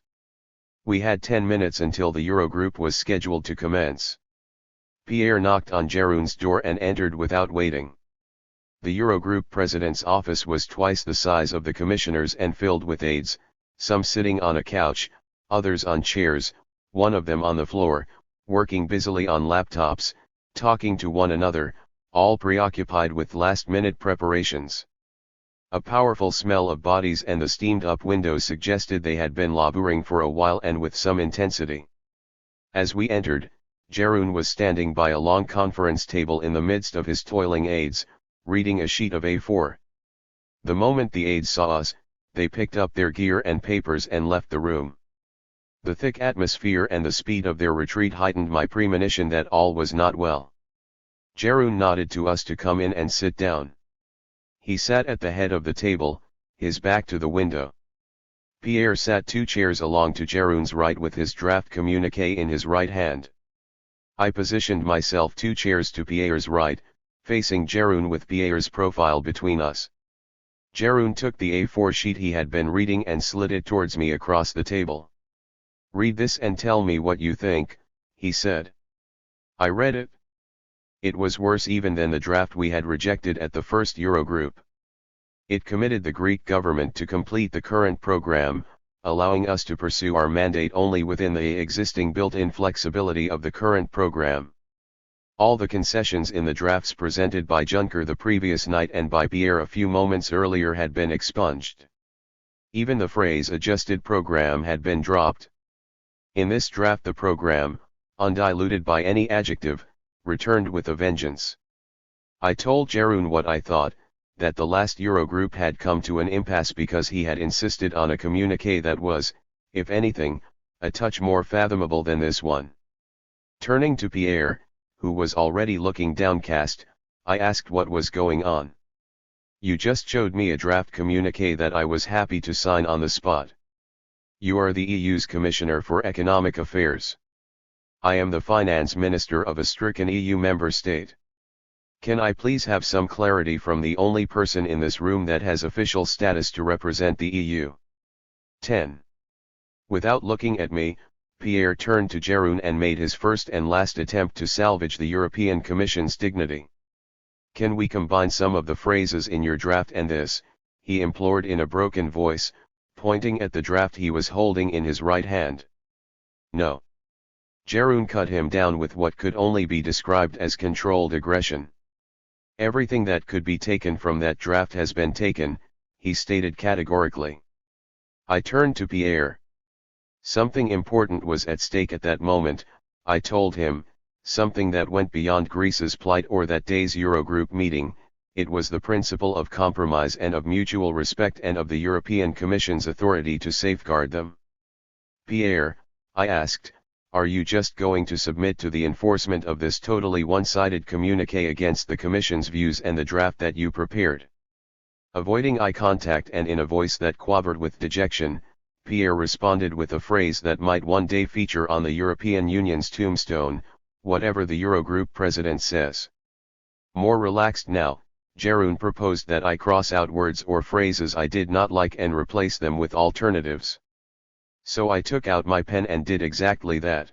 We had 10 minutes until the Eurogroup was scheduled to commence. Pierre knocked on Jeroen's door and entered without waiting. The Eurogroup president's office was twice the size of the commissioners and filled with aides, some sitting on a couch, others on chairs, one of them on the floor, working busily on laptops, talking to one another, all preoccupied with last-minute preparations. A powerful smell of bodies and the steamed-up windows suggested they had been laboring for a while and with some intensity. As we entered, Jeroen was standing by a long conference table in the midst of his toiling aides, reading a sheet of A4. The moment the aides saw us, they picked up their gear and papers and left the room. The thick atmosphere and the speed of their retreat heightened my premonition that all was not well. Jeroen nodded to us to come in and sit down. He sat at the head of the table, his back to the window. Pierre sat 2 chairs along to Jeroen's right with his draft communiqué in his right hand. I positioned myself 2 chairs to Pierre's right, facing Jeroen with Pierre's profile between us. Jeroen took the A4 sheet he had been reading and slid it towards me across the table. "Read this and tell me what you think," he said. I read it. It was worse even than the draft we had rejected at the first Eurogroup. It committed the Greek government to complete the current program, allowing us to pursue our mandate only within the existing built-in flexibility of the current program. All the concessions in the drafts presented by Juncker the previous night and by Pierre a few moments earlier had been expunged. Even the phrase "adjusted program" had been dropped. In this draft the program, undiluted by any adjective, returned with a vengeance. I told Jeroen what I thought, that the last Eurogroup had come to an impasse because he had insisted on a communiqué that was, if anything, a touch more fathomable than this one. Turning to Pierre, who was already looking downcast, I asked what was going on. "You just showed me a draft communiqué that I was happy to sign on the spot. You are the EU's Commissioner for Economic Affairs. I am the finance minister of a stricken EU member state. Can I please have some clarity from the only person in this room that has official status to represent the EU? 10. Without looking at me, Pierre turned to Jeroen and made his first and last attempt to salvage the European Commission's dignity. "Can we combine some of the phrases in your draft and this?" he implored in a broken voice, pointing at the draft he was holding in his right hand. "No." Jeroen cut him down with what could only be described as controlled aggression. "Everything that could be taken from that draft has been taken," he stated categorically. I turned to Pierre. Something important was at stake at that moment, I told him, something that went beyond Greece's plight or that day's Eurogroup meeting. It was the principle of compromise and of mutual respect and of the European Commission's authority to safeguard them. "Pierre," I asked, Are you just going to submit to the enforcement of this totally one-sided communiqué against the Commission's views and the draft that you prepared? Avoiding eye contact and in a voice that quavered with dejection, Pierre responded with a phrase that might one day feature on the European Union's tombstone: whatever the Eurogroup president says. More relaxed now, Jeroen proposed that I cross out words or phrases I did not like and replace them with alternatives. So I took out my pen and did exactly that.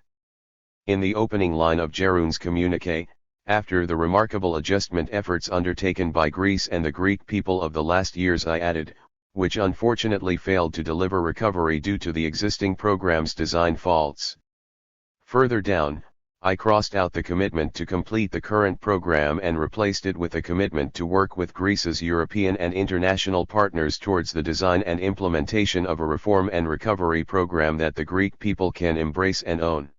In the opening line of Jeroen's communiqué, after the remarkable adjustment efforts undertaken by Greece and the Greek people of the last years, I added, which unfortunately failed to deliver recovery due to the existing program's design faults. Further down, I crossed out the commitment to complete the current program and replaced it with a commitment to work with Greece's European and international partners towards the design and implementation of a reform and recovery program that the Greek people can embrace and own.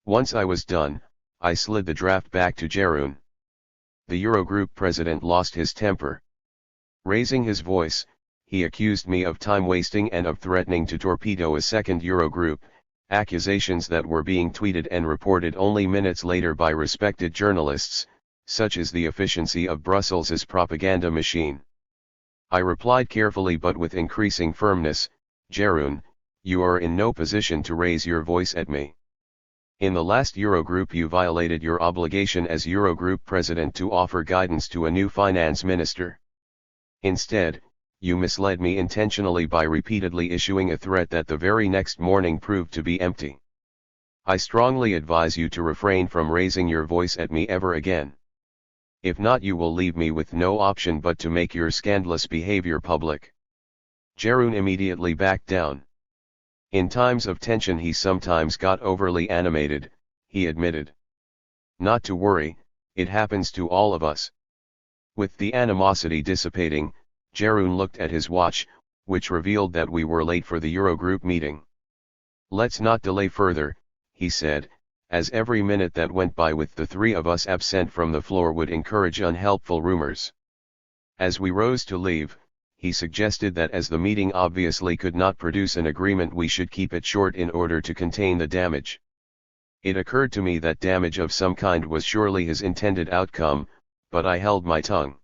Once I was done, I slid the draft back to Jeroen. The Eurogroup president lost his temper. Raising his voice, he accused me of time wasting and of threatening to torpedo a second Eurogroup, accusations that were being tweeted and reported only minutes later by respected journalists, such as the efficiency of Brussels's propaganda machine. I replied carefully but with increasing firmness, Jeroen, you are in no position to raise your voice at me. In the last Eurogroup you violated your obligation as Eurogroup president to offer guidance to a new finance minister. Instead, you misled me intentionally by repeatedly issuing a threat that the very next morning proved to be empty. I strongly advise you to refrain from raising your voice at me ever again. If not, you will leave me with no option but to make your scandalous behavior public. Jeroen immediately backed down. In times of tension he sometimes got overly animated, he admitted. Not to worry, it happens to all of us. With the animosity dissipating, Jeroen looked at his watch, which revealed that we were late for the Eurogroup meeting. Let's not delay further, he said, as every minute that went by with the three of us absent from the floor would encourage unhelpful rumors. As we rose to leave, he suggested that as the meeting obviously could not produce an agreement, we should keep it short in order to contain the damage. It occurred to me that damage of some kind was surely his intended outcome, but I held my tongue.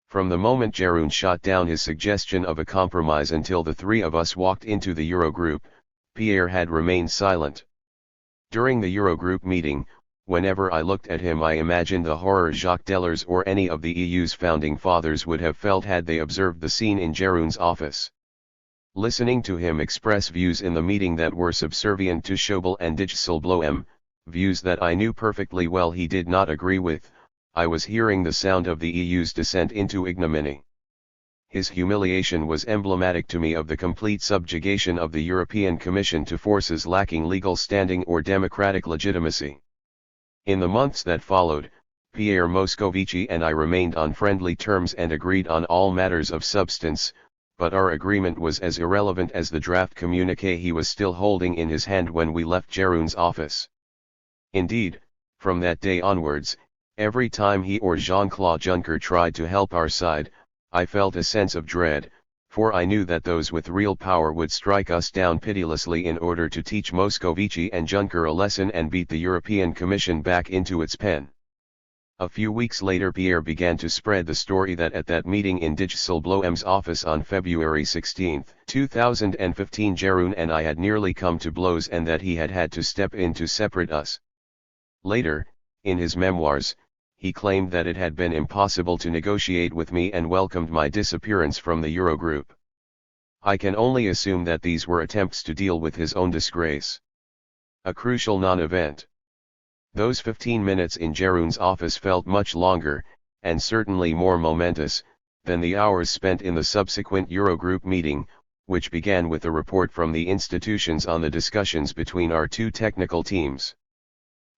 From the moment Jeroen shot down his suggestion of a compromise until the three of us walked into the Eurogroup, Pierre had remained silent. During the Eurogroup meeting, whenever I looked at him I imagined the horror Jacques Delors or any of the EU's founding fathers would have felt had they observed the scene in Jeroen's office. Listening to him express views in the meeting that were subservient to Schäuble and Dijsselbloem, views that I knew perfectly well he did not agree with, I was hearing the sound of the EU's descent into ignominy. His humiliation was emblematic to me of the complete subjugation of the European Commission to forces lacking legal standing or democratic legitimacy. In the months that followed, Pierre Moscovici and I remained on friendly terms and agreed on all matters of substance, but our agreement was as irrelevant as the draft communiqué he was still holding in his hand when we left Jeroen's office. Indeed, from that day onwards, every time he or Jean-Claude Juncker tried to help our side, I felt a sense of dread, for I knew that those with real power would strike us down pitilessly in order to teach Moscovici and Juncker a lesson and beat the European Commission back into its pen. A few weeks later Pierre began to spread the story that at that meeting in Dijsselbloem's office on February 16, 2015 Jeroen and I had nearly come to blows and that he had had to step in to separate us. Later, in his memoirs, he claimed that it had been impossible to negotiate with me and welcomed my disappearance from the Eurogroup. I can only assume that these were attempts to deal with his own disgrace. A crucial non-event. Those 15 minutes in Jeroen's office felt much longer, and certainly more momentous, than the hours spent in the subsequent Eurogroup meeting, which began with a report from the institutions on the discussions between our two technical teams.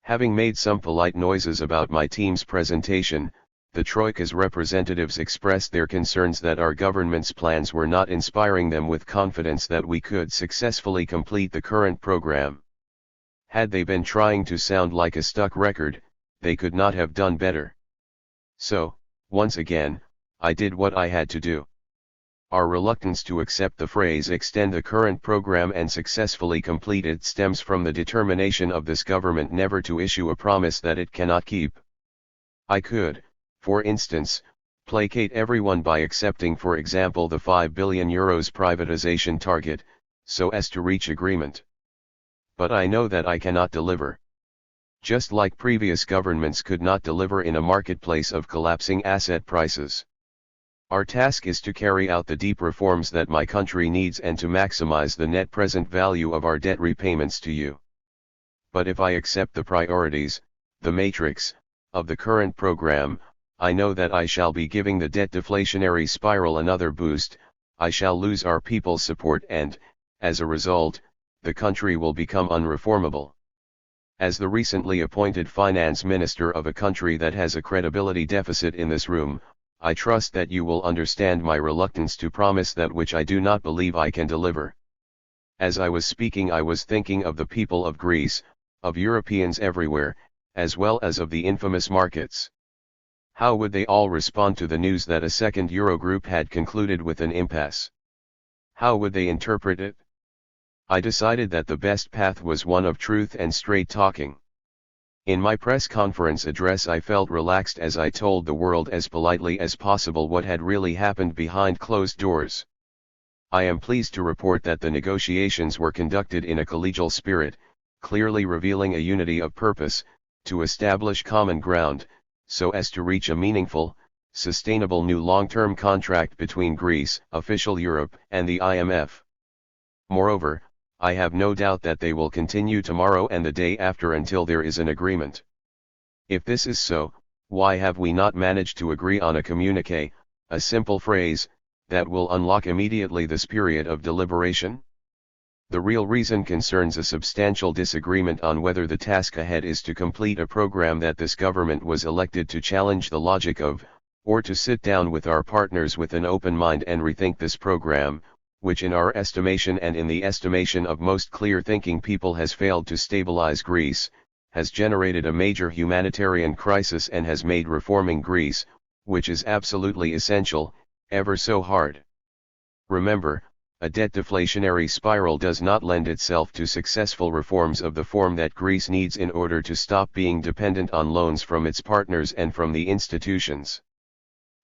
Having made some polite noises about my team's presentation, the Troika's representatives expressed their concerns that our government's plans were not inspiring them with confidence that we could successfully complete the current program. Had they been trying to sound like a stuck record, they could not have done better. So, once again, I did what I had to do. Our reluctance to accept the phrase extend the current program and successfully complete it stems from the determination of this government never to issue a promise that it cannot keep. I could, for instance, placate everyone by accepting for example the €5 billion privatization target, so as to reach agreement. But I know that I cannot deliver. Just like previous governments could not deliver in a marketplace of collapsing asset prices. Our task is to carry out the deep reforms that my country needs and to maximize the net present value of our debt repayments to you. But if I accept the priorities, the matrix, of the current program, I know that I shall be giving the debt deflationary spiral another boost, I shall lose our people's support and, as a result, the country will become unreformable. As the recently appointed finance minister of a country that has a credibility deficit in this room, I trust that you will understand my reluctance to promise that which I do not believe I can deliver. As I was speaking, I was thinking of the people of Greece, of Europeans everywhere, as well as of the infamous markets. How would they all respond to the news that a second Eurogroup had concluded with an impasse? How would they interpret it? I decided that the best path was one of truth and straight talking. In my press conference address I felt relaxed as I told the world as politely as possible what had really happened behind closed doors. I am pleased to report that the negotiations were conducted in a collegial spirit, clearly revealing a unity of purpose, to establish common ground, so as to reach a meaningful, sustainable new long-term contract between Greece, official Europe, and the IMF. Moreover, I have no doubt that they will continue tomorrow and the day after until there is an agreement. If this is so, why have we not managed to agree on a communiqué, a simple phrase, that will unlock immediately this period of deliberation? The real reason concerns a substantial disagreement on whether the task ahead is to complete a program that this government was elected to challenge the logic of, or to sit down with our partners with an open mind and rethink this program, which in our estimation and in the estimation of most clear-thinking people has failed to stabilize Greece, has generated a major humanitarian crisis and has made reforming Greece, which is absolutely essential, ever so hard. Remember, a debt deflationary spiral does not lend itself to successful reforms of the form that Greece needs in order to stop being dependent on loans from its partners and from the institutions.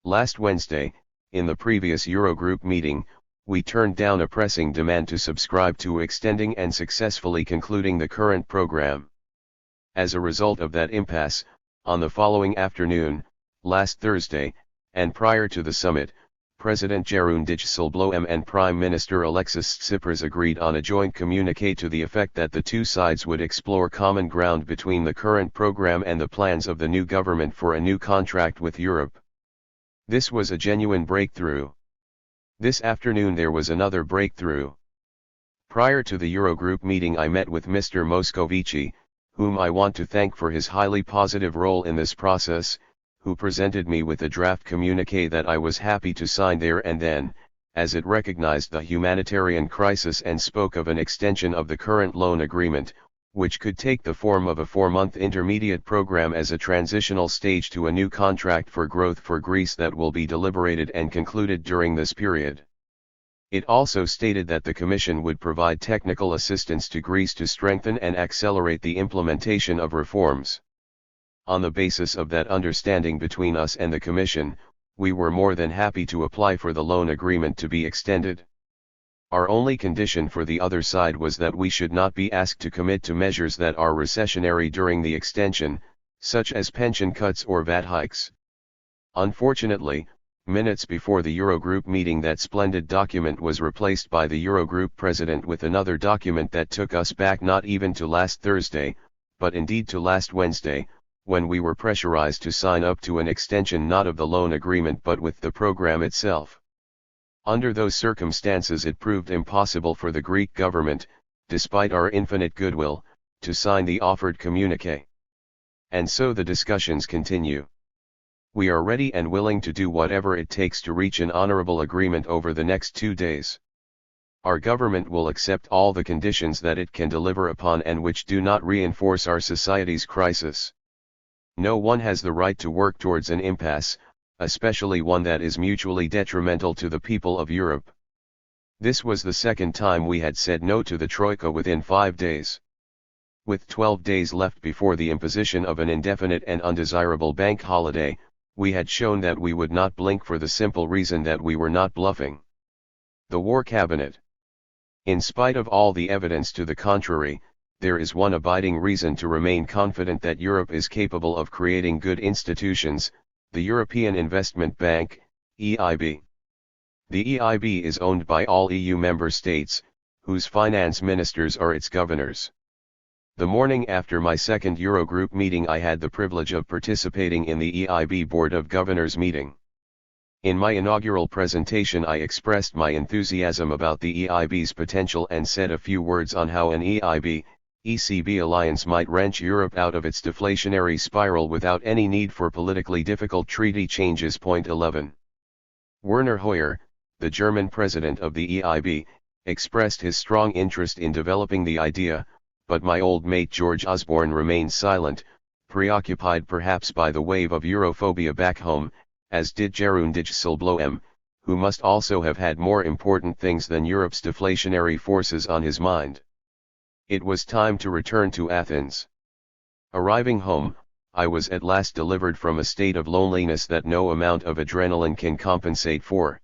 Last Wednesday, in the previous Eurogroup meeting, we turned down a pressing demand to subscribe to extending and successfully concluding the current program. As a result of that impasse, on the following afternoon, last Thursday, and prior to the summit, President Jeroen Dijsselbloem and Prime Minister Alexis Tsipras agreed on a joint communiqué to the effect that the two sides would explore common ground between the current program and the plans of the new government for a new contract with Europe. This was a genuine breakthrough. This afternoon there was another breakthrough. Prior to the Eurogroup meeting I met with Mr. Moscovici, whom I want to thank for his highly positive role in this process, who presented me with a draft communiqué that I was happy to sign there and then, as it recognized the humanitarian crisis and spoke of an extension of the current loan agreement, which could take the form of a 4-month intermediate program as a transitional stage to a new contract for growth for Greece that will be deliberated and concluded during this period. It also stated that the Commission would provide technical assistance to Greece to strengthen and accelerate the implementation of reforms. On the basis of that understanding between us and the Commission, we were more than happy to apply for the loan agreement to be extended. Our only condition for the other side was that we should not be asked to commit to measures that are recessionary during the extension, such as pension cuts or VAT hikes. Unfortunately, minutes before the Eurogroup meeting that splendid document was replaced by the Eurogroup president with another document that took us back not even to last Thursday, but indeed to last Wednesday, when we were pressurized to sign up to an extension not of the loan agreement but with the program itself. Under those circumstances it proved impossible for the Greek government, despite our infinite goodwill, to sign the offered communiqué. And so the discussions continue. We are ready and willing to do whatever it takes to reach an honorable agreement over the next 2 days. Our government will accept all the conditions that it can deliver upon and which do not reinforce our society's crisis. No one has the right to work towards an impasse, especially one that is mutually detrimental to the people of Europe. This was the second time we had said no to the Troika within 5 days. With 12 days left before the imposition of an indefinite and undesirable bank holiday, we had shown that we would not blink for the simple reason that we were not bluffing. The War Cabinet. In spite of all the evidence to the contrary, there is one abiding reason to remain confident that Europe is capable of creating good institutions: the European Investment Bank, EIB. The EIB is owned by all EU member states, whose finance ministers are its governors. The morning after my second Eurogroup meeting, I had the privilege of participating in the EIB Board of Governors meeting. In my inaugural presentation, I expressed my enthusiasm about the EIB's potential and said a few words on how an EIB-ECB alliance might wrench Europe out of its deflationary spiral without any need for politically difficult treaty changes. Point 11. Werner Hoyer, the German president of the EIB, expressed his strong interest in developing the idea, but my old mate George Osborne remained silent, preoccupied perhaps by the wave of Europhobia back home, as did Jeroen Dijsselbloem, who must also have had more important things than Europe's deflationary forces on his mind. It was time to return to Athens. Arriving home, I was at last delivered from a state of loneliness that no amount of adrenaline can compensate for.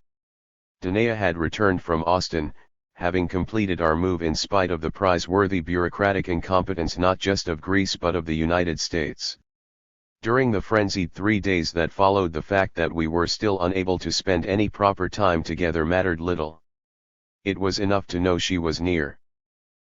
Danae had returned from Austin, having completed our move in spite of the prize-worthy bureaucratic incompetence not just of Greece but of the United States. During the frenzied 3 days that followed, the fact that we were still unable to spend any proper time together mattered little. It was enough to know she was near.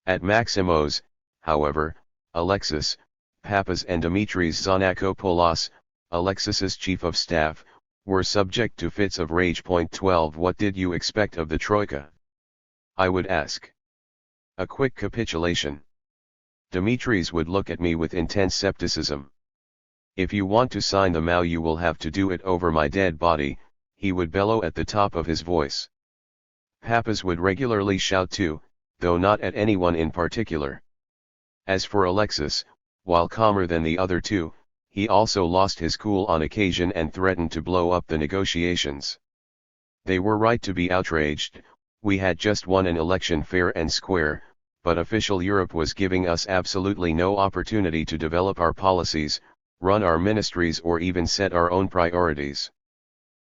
At Maximo's, however, Alexis, Papas and Dimitris Zanakopoulos, Alexis's chief of staff, were subject to fits of rage. 12. What did you expect of the Troika? I would ask. A quick capitulation. Dimitris would look at me with intense skepticism. If you want to sign the MOU, you will have to do it over my dead body, he would bellow at the top of his voice. Papas would regularly shout too, though not at anyone in particular. As for Alexis, while calmer than the other two, he also lost his cool on occasion and threatened to blow up the negotiations. They were right to be outraged. We had just won an election fair and square, but official Europe was giving us absolutely no opportunity to develop our policies, run our ministries, or even set our own priorities.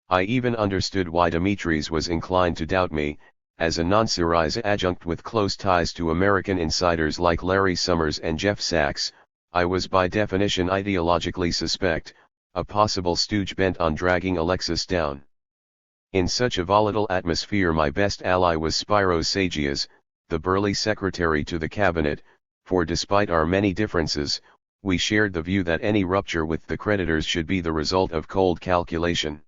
I even understood why Dimitris was inclined to doubt me. As a non-Syriza adjunct with close ties to American insiders like Larry Summers and Jeff Sachs, I was by definition ideologically suspect, a possible stooge bent on dragging Alexis down. In such a volatile atmosphere, my best ally was Spiros Sagias, the burly secretary to the cabinet, for despite our many differences, we shared the view that any rupture with the creditors should be the result of cold calculation.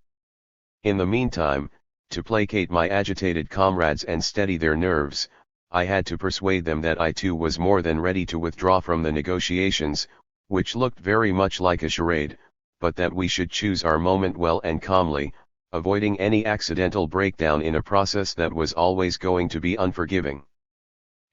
In the meantime, to placate my agitated comrades and steady their nerves, I had to persuade them that I too was more than ready to withdraw from the negotiations, which looked very much like a charade, but that we should choose our moment well and calmly, avoiding any accidental breakdown in a process that was always going to be unforgiving.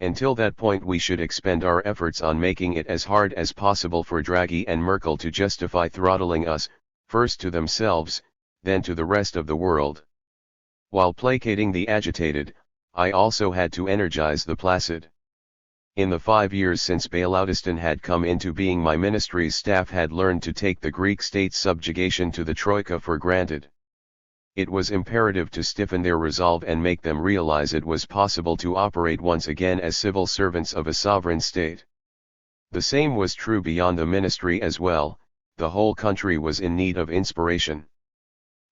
Until that point, we should expend our efforts on making it as hard as possible for Draghi and Merkel to justify throttling us, first to themselves, then to the rest of the world. While placating the agitated, I also had to energize the placid. In the 5 years since Bailoutistan had come into being, my ministry's staff had learned to take the Greek state's subjugation to the Troika for granted. It was imperative to stiffen their resolve and make them realize it was possible to operate once again as civil servants of a sovereign state. The same was true beyond the ministry as well. The whole country was in need of inspiration.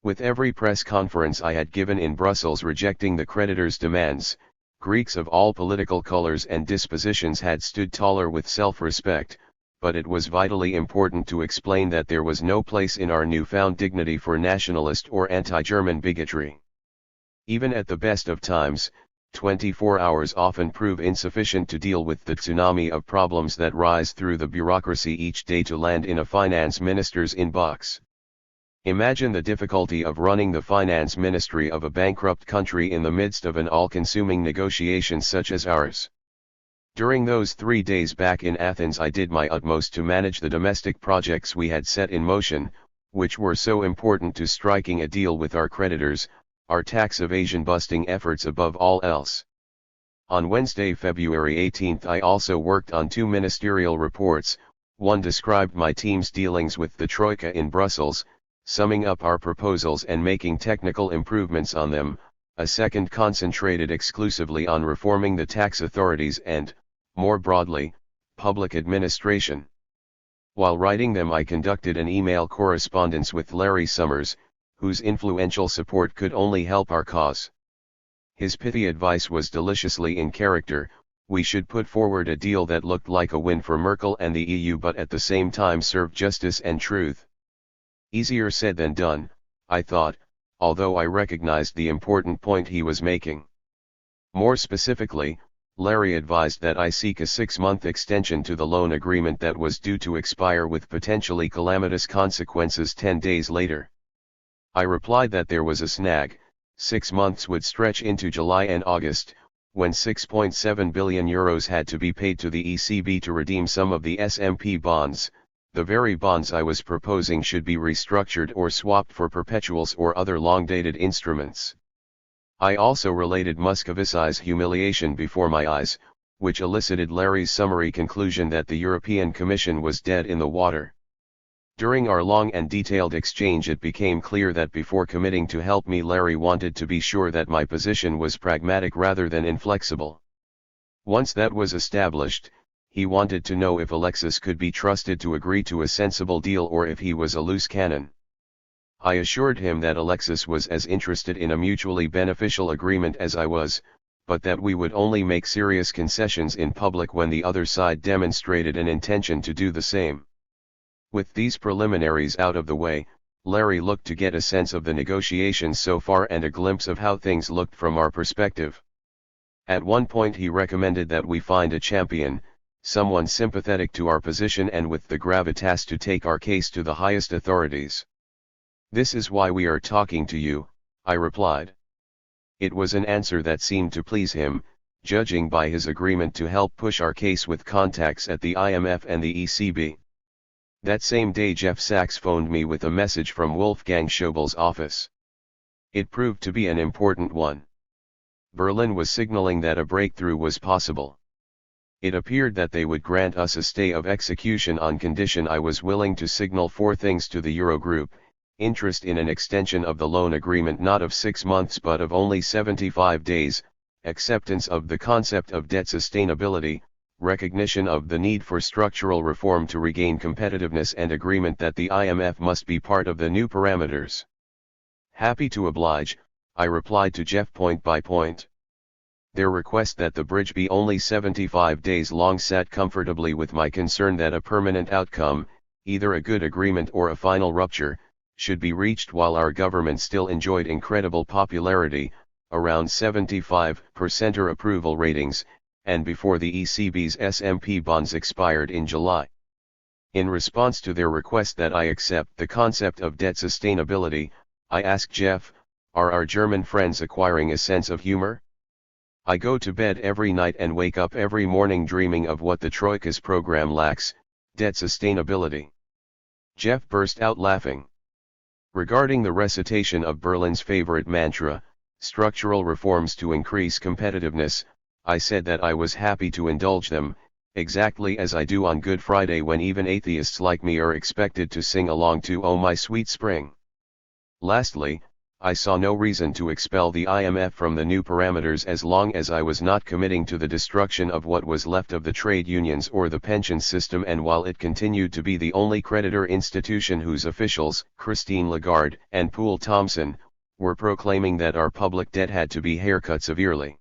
With every press conference I had given in Brussels rejecting the creditors' demands, Greeks of all political colors and dispositions had stood taller with self-respect, but it was vitally important to explain that there was no place in our newfound dignity for nationalist or anti-German bigotry. Even at the best of times, 24 hours often prove insufficient to deal with the tsunami of problems that rise through the bureaucracy each day to land in a finance minister's inbox. Imagine the difficulty of running the finance ministry of a bankrupt country in the midst of an all-consuming negotiation such as ours. During those 3 days back in Athens, I did my utmost to manage the domestic projects we had set in motion, which were so important to striking a deal with our creditors, our tax evasion busting efforts above all else. On Wednesday, February 18, I also worked on 2 ministerial reports. One described my team's dealings with the Troika in Brussels, summing up our proposals and making technical improvements on them. A second concentrated exclusively on reforming the tax authorities and, more broadly, public administration. While writing them, I conducted an email correspondence with Larry Summers, whose influential support could only help our cause. His pithy advice was deliciously in character: we should put forward a deal that looked like a win for Merkel and the EU but at the same time served justice and truth. Easier said than done, I thought, although I recognized the important point he was making. More specifically, Larry advised that I seek a 6-month extension to the loan agreement that was due to expire with potentially calamitous consequences 10 days later. I replied that there was a snag: 6 months would stretch into July and August, when €6.7 billion had to be paid to the ECB to redeem some of the SMP bonds. The very bonds I was proposing should be restructured or swapped for perpetuals or other long-dated instruments. I also related Moscovici's humiliation before my eyes, which elicited Larry's summary conclusion that the European Commission was dead in the water. During our long and detailed exchange, it became clear that before committing to help me, Larry wanted to be sure that my position was pragmatic rather than inflexible. Once that was established, he wanted to know if Alexis could be trusted to agree to a sensible deal or if he was a loose cannon. I assured him that Alexis was as interested in a mutually beneficial agreement as I was, but that we would only make serious concessions in public when the other side demonstrated an intention to do the same. With these preliminaries out of the way, Larry looked to get a sense of the negotiations so far and a glimpse of how things looked from our perspective. At one point he recommended that we find a champion, someone sympathetic to our position and with the gravitas to take our case to the highest authorities. "This is why we are talking to you," I replied. It was an answer that seemed to please him, judging by his agreement to help push our case with contacts at the IMF and the ECB. That same day Jeff Sachs phoned me with a message from Wolfgang Schäuble's office. It proved to be an important one. Berlin was signaling that a breakthrough was possible. It appeared that they would grant us a stay of execution on condition I was willing to signal 4 things to the Eurogroup: interest in an extension of the loan agreement not of 6 months but of only 75 days, acceptance of the concept of debt sustainability, recognition of the need for structural reform to regain competitiveness, and agreement that the IMF must be part of the new parameters. Happy to oblige, I replied to Jeff point by point. Their request that the bridge be only 75 days long sat comfortably with my concern that a permanent outcome, either a good agreement or a final rupture, should be reached while our government still enjoyed incredible popularity, around 75% approval ratings, and before the ECB's SMP bonds expired in July. In response to their request that I accept the concept of debt sustainability, I asked Jeff, "Are our German friends acquiring a sense of humor? I go to bed every night and wake up every morning dreaming of what the Troika's program lacks: debt sustainability." Jeff burst out laughing. Regarding the recitation of Berlin's favorite mantra, structural reforms to increase competitiveness, I said that I was happy to indulge them, exactly as I do on Good Friday when even atheists like me are expected to sing along to "Oh My Sweet Spring." Lastly, I saw no reason to expel the IMF from the new parameters as long as I was not committing to the destruction of what was left of the trade unions or the pension system, and while it continued to be the only creditor institution whose officials, Christine Lagarde and Poul Thomsen, were proclaiming that our public debt had to be haircut severely.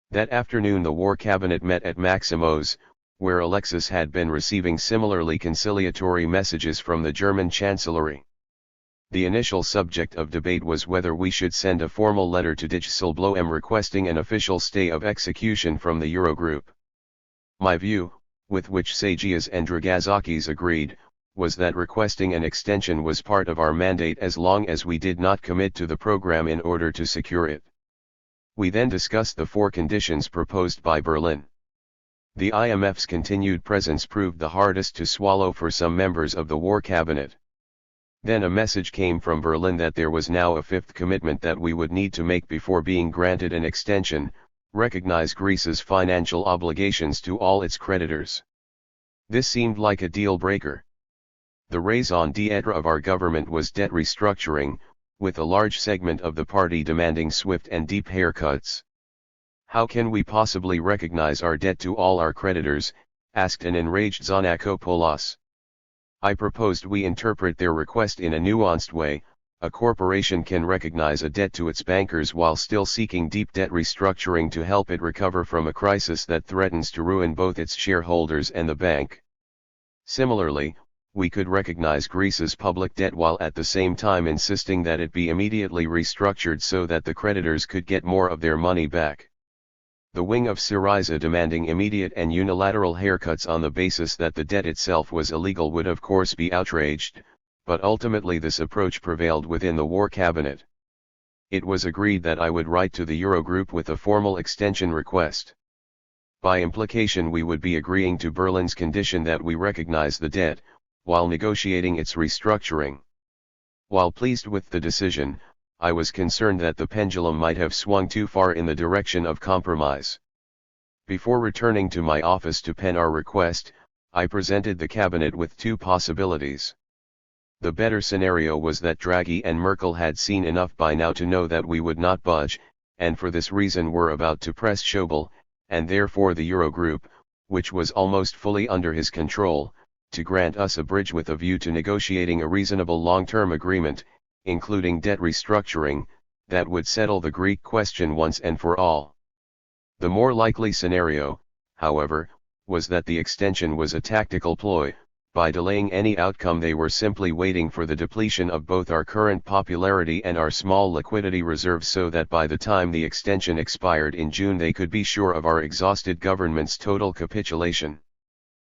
That afternoon the War Cabinet met at Maximo's, where Alexis had been receiving similarly conciliatory messages from the German Chancellery. The initial subject of debate was whether we should send a formal letter to Dijsselbloem requesting an official stay of execution from the Eurogroup. My view, with which Sagias and Dragazakis agreed, was that requesting an extension was part of our mandate as long as we did not commit to the program in order to secure it. We then discussed the 4 conditions proposed by Berlin. The IMF's continued presence proved the hardest to swallow for some members of the War Cabinet. Then a message came from Berlin that there was now a fifth commitment that we would need to make before being granted an extension: recognize Greece's financial obligations to all its creditors. This seemed like a deal breaker. The raison d'etre of our government was debt restructuring, with a large segment of the party demanding swift and deep haircuts. "How can we possibly recognize our debt to all our creditors?" asked an enraged Zanakopoulos. I proposed we interpret their request in a nuanced way. A corporation can recognize a debt to its bankers while still seeking deep debt restructuring to help it recover from a crisis that threatens to ruin both its shareholders and the bank. Similarly, we could recognize Greece's public debt while at the same time insisting that it be immediately restructured so that the creditors could get more of their money back. The wing of Syriza demanding immediate and unilateral haircuts on the basis that the debt itself was illegal would of course be outraged, but ultimately this approach prevailed within the War Cabinet. It was agreed that I would write to the Eurogroup with a formal extension request. By implication we would be agreeing to Berlin's condition that we recognize the debt, while negotiating its restructuring. While pleased with the decision, I was concerned that the pendulum might have swung too far in the direction of compromise. Before returning to my office to pen our request, I presented the cabinet with two possibilities. The better scenario was that Draghi and Merkel had seen enough by now to know that we would not budge, and for this reason were about to press Schäuble, and therefore the Eurogroup, which was almost fully under his control, to grant us a bridge with a view to negotiating a reasonable long-term agreement, including debt restructuring, that would settle the Greek question once and for all. The more likely scenario, however, was that the extension was a tactical ploy. By delaying any outcome they were simply waiting for the depletion of both our current popularity and our small liquidity reserves so that by the time the extension expired in June they could be sure of our exhausted government's total capitulation.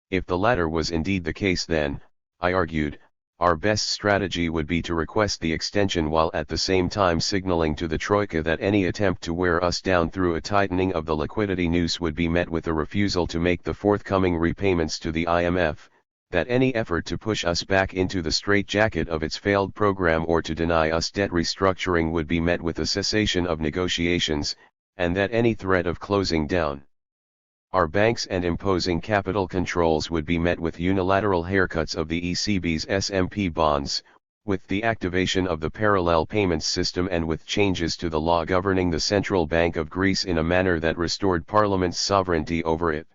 If the latter was indeed the case, then, I argued, our best strategy would be to request the extension while at the same time signaling to the Troika that any attempt to wear us down through a tightening of the liquidity noose would be met with a refusal to make the forthcoming repayments to the IMF, that any effort to push us back into the straitjacket of its failed program or to deny us debt restructuring would be met with a cessation of negotiations, and that any threat of closing down our banks and imposing capital controls would be met with unilateral haircuts of the ECB's SMP bonds, with the activation of the parallel payments system and with changes to the law governing the Central Bank of Greece in a manner that restored Parliament's sovereignty over it.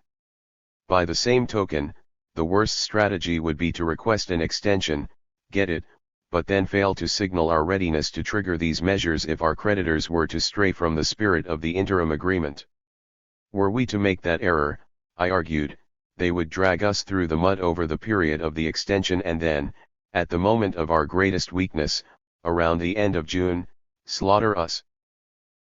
By the same token, the worst strategy would be to request an extension, get it, but then fail to signal our readiness to trigger these measures if our creditors were to stray from the spirit of the interim agreement. Were we to make that error, I argued, they would drag us through the mud over the period of the extension and then, at the moment of our greatest weakness, around the end of June, slaughter us.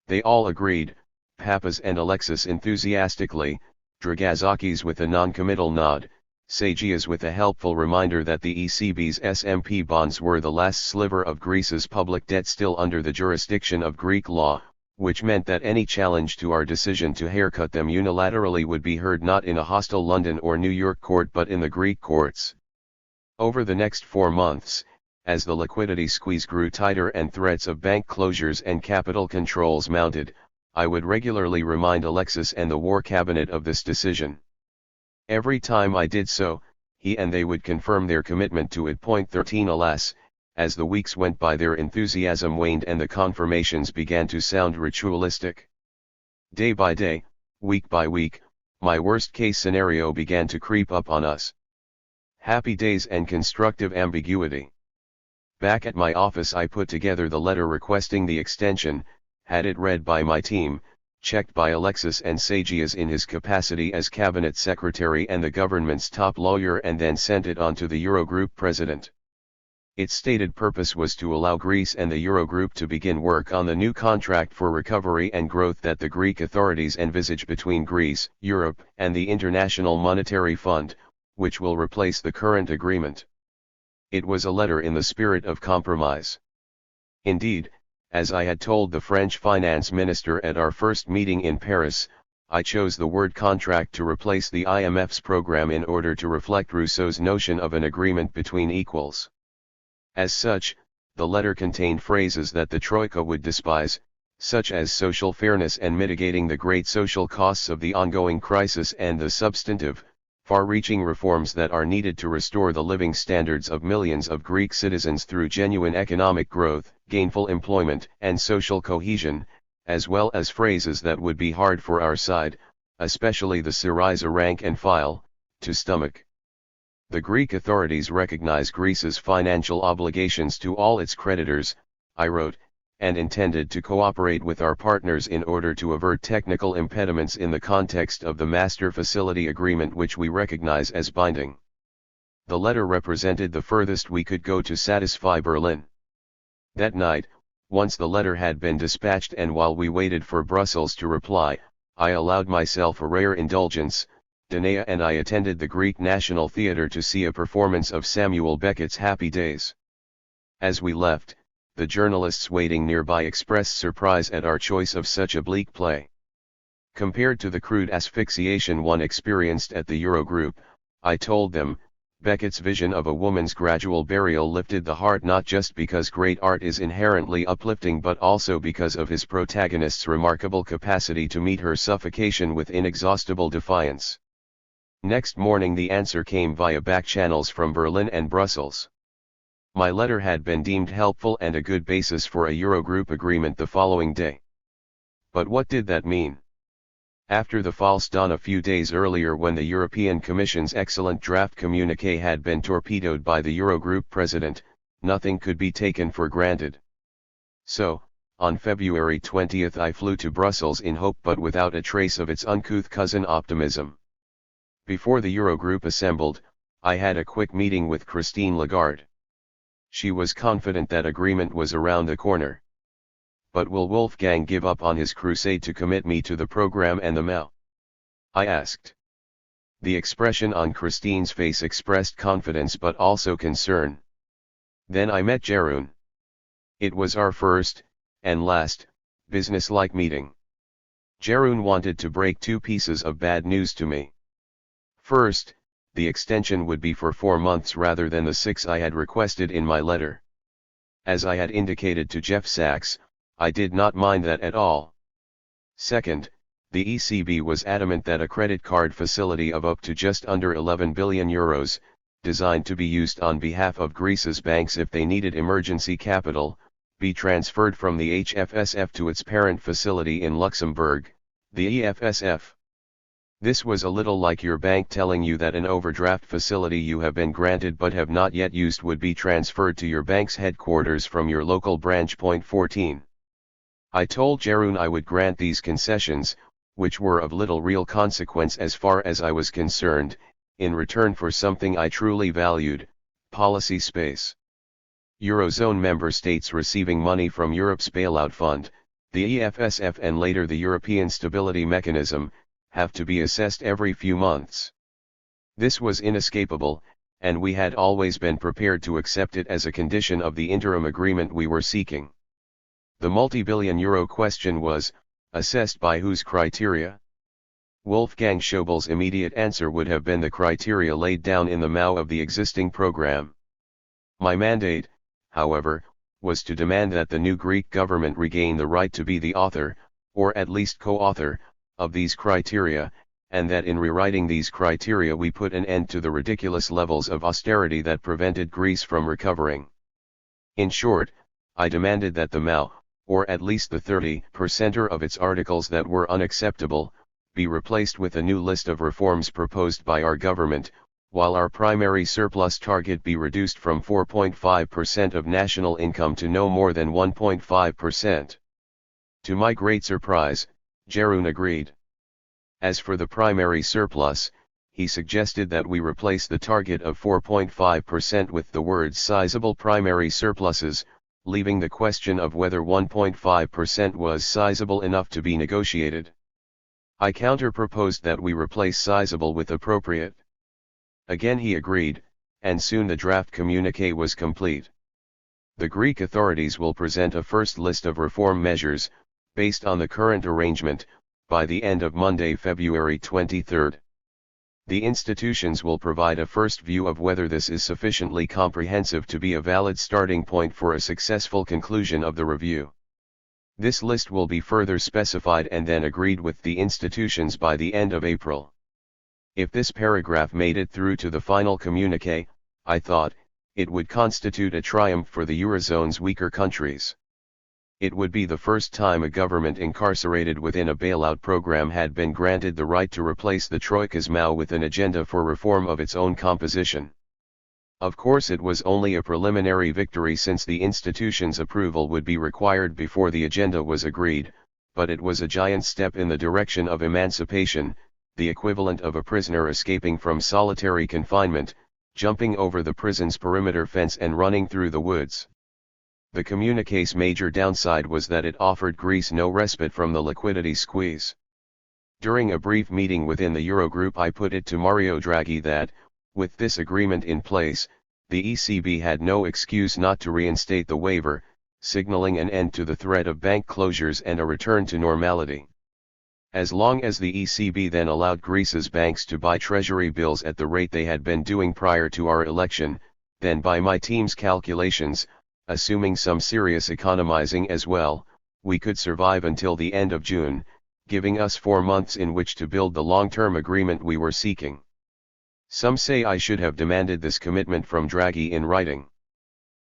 They all agreed, Papas and Alexis enthusiastically, Dragazakis with a non-committal nod, Sagias with a helpful reminder that the ECB's SMP bonds were the last sliver of Greece's public debt still under the jurisdiction of Greek law, which meant that any challenge to our decision to haircut them unilaterally would be heard not in a hostile London or New York court but in the Greek courts. Over the next 4 months, as the liquidity squeeze grew tighter and threats of bank closures and capital controls mounted, I would regularly remind Alexis and the War Cabinet of this decision. Every time I did so, he and they would confirm their commitment to it. 13 Alas, as the weeks went by their enthusiasm waned and the confirmations began to sound ritualistic. Day by day, week by week, my worst-case scenario began to creep up on us. Happy days and constructive ambiguity. Back at my office I put together the letter requesting the extension, had it read by my team, checked by Alexis and Sagias in his capacity as cabinet secretary and the government's top lawyer, and then sent it on to the Eurogroup president. Its stated purpose was to allow Greece and the Eurogroup to begin work on the new contract for recovery and growth that the Greek authorities envisage between Greece, Europe, and the International Monetary Fund, which will replace the current agreement. It was a letter in the spirit of compromise. Indeed, as I had told the French finance minister at our first meeting in Paris, I chose the word contract to replace the IMF's program in order to reflect Rousseau's notion of an agreement between equals. As such, the letter contained phrases that the Troika would despise, such as social fairness and mitigating the great social costs of the ongoing crisis and the substantive, far-reaching reforms that are needed to restore the living standards of millions of Greek citizens through genuine economic growth, gainful employment, and social cohesion, as well as phrases that would be hard for our side, especially the Syriza rank and file, to stomach. The Greek authorities recognize Greece's financial obligations to all its creditors, I wrote, and intended to cooperate with our partners in order to avert technical impediments in the context of the Master Facility Agreement, which we recognize as binding. The letter represented the furthest we could go to satisfy Berlin. That night, once the letter had been dispatched and while we waited for Brussels to reply, I allowed myself a rare indulgence. Danae and I attended the Greek National Theatre to see a performance of Samuel Beckett's Happy Days. As we left, the journalists waiting nearby expressed surprise at our choice of such a bleak play. Compared to the crude asphyxiation one experienced at the Eurogroup, I told them, Beckett's vision of a woman's gradual burial lifted the heart not just because great art is inherently uplifting but also because of his protagonist's remarkable capacity to meet her suffocation with inexhaustible defiance. Next morning the answer came via back channels from Berlin and Brussels. My letter had been deemed helpful and a good basis for a Eurogroup agreement the following day. But what did that mean? After the false dawn a few days earlier, when the European Commission's excellent draft communiqué had been torpedoed by the Eurogroup president, nothing could be taken for granted. So, on February 20 I flew to Brussels in hope but without a trace of its uncouth cousin optimism. Before the Eurogroup assembled, I had a quick meeting with Christine Lagarde. She was confident that agreement was around the corner. But will Wolfgang give up on his crusade to commit me to the program and the MAO? I asked. The expression on Christine's face expressed confidence but also concern. Then I met Jeroen. It was our first, and last, business-like meeting. Jeroen wanted to break two pieces of bad news to me. First, the extension would be for 4 months rather than the 6 I had requested in my letter. As I had indicated to Jeff Sachs, I did not mind that at all. Second, the ECB was adamant that a credit card facility of up to just under 11 billion euros, designed to be used on behalf of Greece's banks if they needed emergency capital, be transferred from the HFSF to its parent facility in Luxembourg, the EFSF. This was a little like your bank telling you that an overdraft facility you have been granted but have not yet used would be transferred to your bank's headquarters from your local branch. 14. I told Jeroen I would grant these concessions, which were of little real consequence as far as I was concerned, in return for something I truly valued, policy space. Eurozone member states receiving money from Europe's bailout fund, the EFSF and later the European Stability Mechanism, have to be assessed every few months. This was inescapable, and we had always been prepared to accept it as a condition of the interim agreement we were seeking. The multi-billion euro question was, assessed by whose criteria? Wolfgang Schäuble's immediate answer would have been the criteria laid down in the MAO of the existing program. My mandate, however, was to demand that the new Greek government regain the right to be the author, or at least co-author, of these criteria, and that in rewriting these criteria we put an end to the ridiculous levels of austerity that prevented Greece from recovering. In short, I demanded that the MAO, or at least the 30% of its articles that were unacceptable, be replaced with a new list of reforms proposed by our government, while our primary surplus target be reduced from 4.5% of national income to no more than 1.5%. To my great surprise, Jeroen agreed. As for the primary surplus, he suggested that we replace the target of 4.5% with the words sizable primary surpluses, leaving the question of whether 1.5% was sizable enough to be negotiated. I counter-proposed that we replace sizable with appropriate. Again he agreed, and soon the draft communiqué was complete. The Greek authorities will present a first list of reform measures, based on the current arrangement, by the end of Monday, February 23. The institutions will provide a first view of whether this is sufficiently comprehensive to be a valid starting point for a successful conclusion of the review. This list will be further specified and then agreed with the institutions by the end of April. If this paragraph made it through to the final communiqué, I thought, it would constitute a triumph for the Eurozone's weaker countries. It would be the first time a government incarcerated within a bailout program had been granted the right to replace the Troika's Mao with an agenda for reform of its own composition. Of course, it was only a preliminary victory since the institutions' approval would be required before the agenda was agreed, but it was a giant step in the direction of emancipation, the equivalent of a prisoner escaping from solitary confinement, jumping over the prison's perimeter fence and running through the woods. The communiqué's major downside was that it offered Greece no respite from the liquidity squeeze. During a brief meeting within the Eurogroup, I put it to Mario Draghi that, with this agreement in place, the ECB had no excuse not to reinstate the waiver, signaling an end to the threat of bank closures and a return to normality. As long as the ECB then allowed Greece's banks to buy treasury bills at the rate they had been doing prior to our election, then by my team's calculations, assuming some serious economizing as well, we could survive until the end of June, giving us 4 months in which to build the long-term agreement we were seeking. Some say I should have demanded this commitment from Draghi in writing.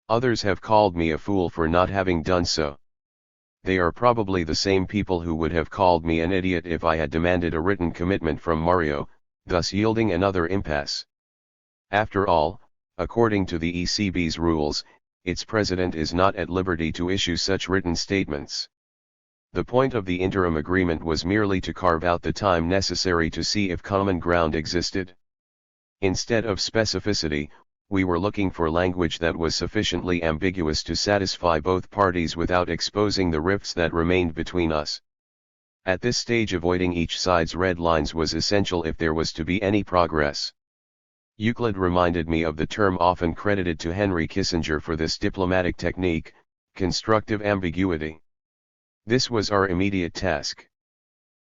Others have called me a fool for not having done so. They are probably the same people who would have called me an idiot if I had demanded a written commitment from Mario, thus yielding another impasse. After all, according to the ECB's rules, its president is not at liberty to issue such written statements. The point of the interim agreement was merely to carve out the time necessary to see if common ground existed. Instead of specificity, we were looking for language that was sufficiently ambiguous to satisfy both parties without exposing the rifts that remained between us. At this stage, avoiding each side's red lines was essential if there was to be any progress. Euclid reminded me of the term often credited to Henry Kissinger for this diplomatic technique, constructive ambiguity. This was our immediate task.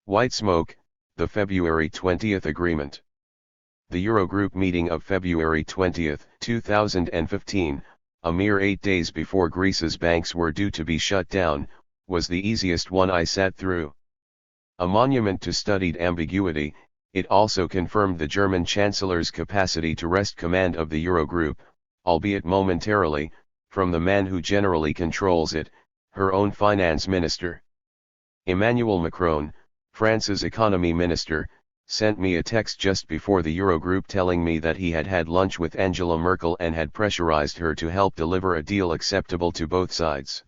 White smoke, the February 20 agreement. The Eurogroup meeting of February 20, 2015, a mere 8 days before Greece's banks were due to be shut down, was the easiest one I sat through. A monument to studied ambiguity, it also confirmed the German Chancellor's capacity to wrest command of the Eurogroup, albeit momentarily, from the man who generally controls it, her own finance minister. Emmanuel Macron, France's economy minister, sent me a text just before the Eurogroup telling me that he had had lunch with Angela Merkel and had pressurized her to help deliver a deal acceptable to both sides.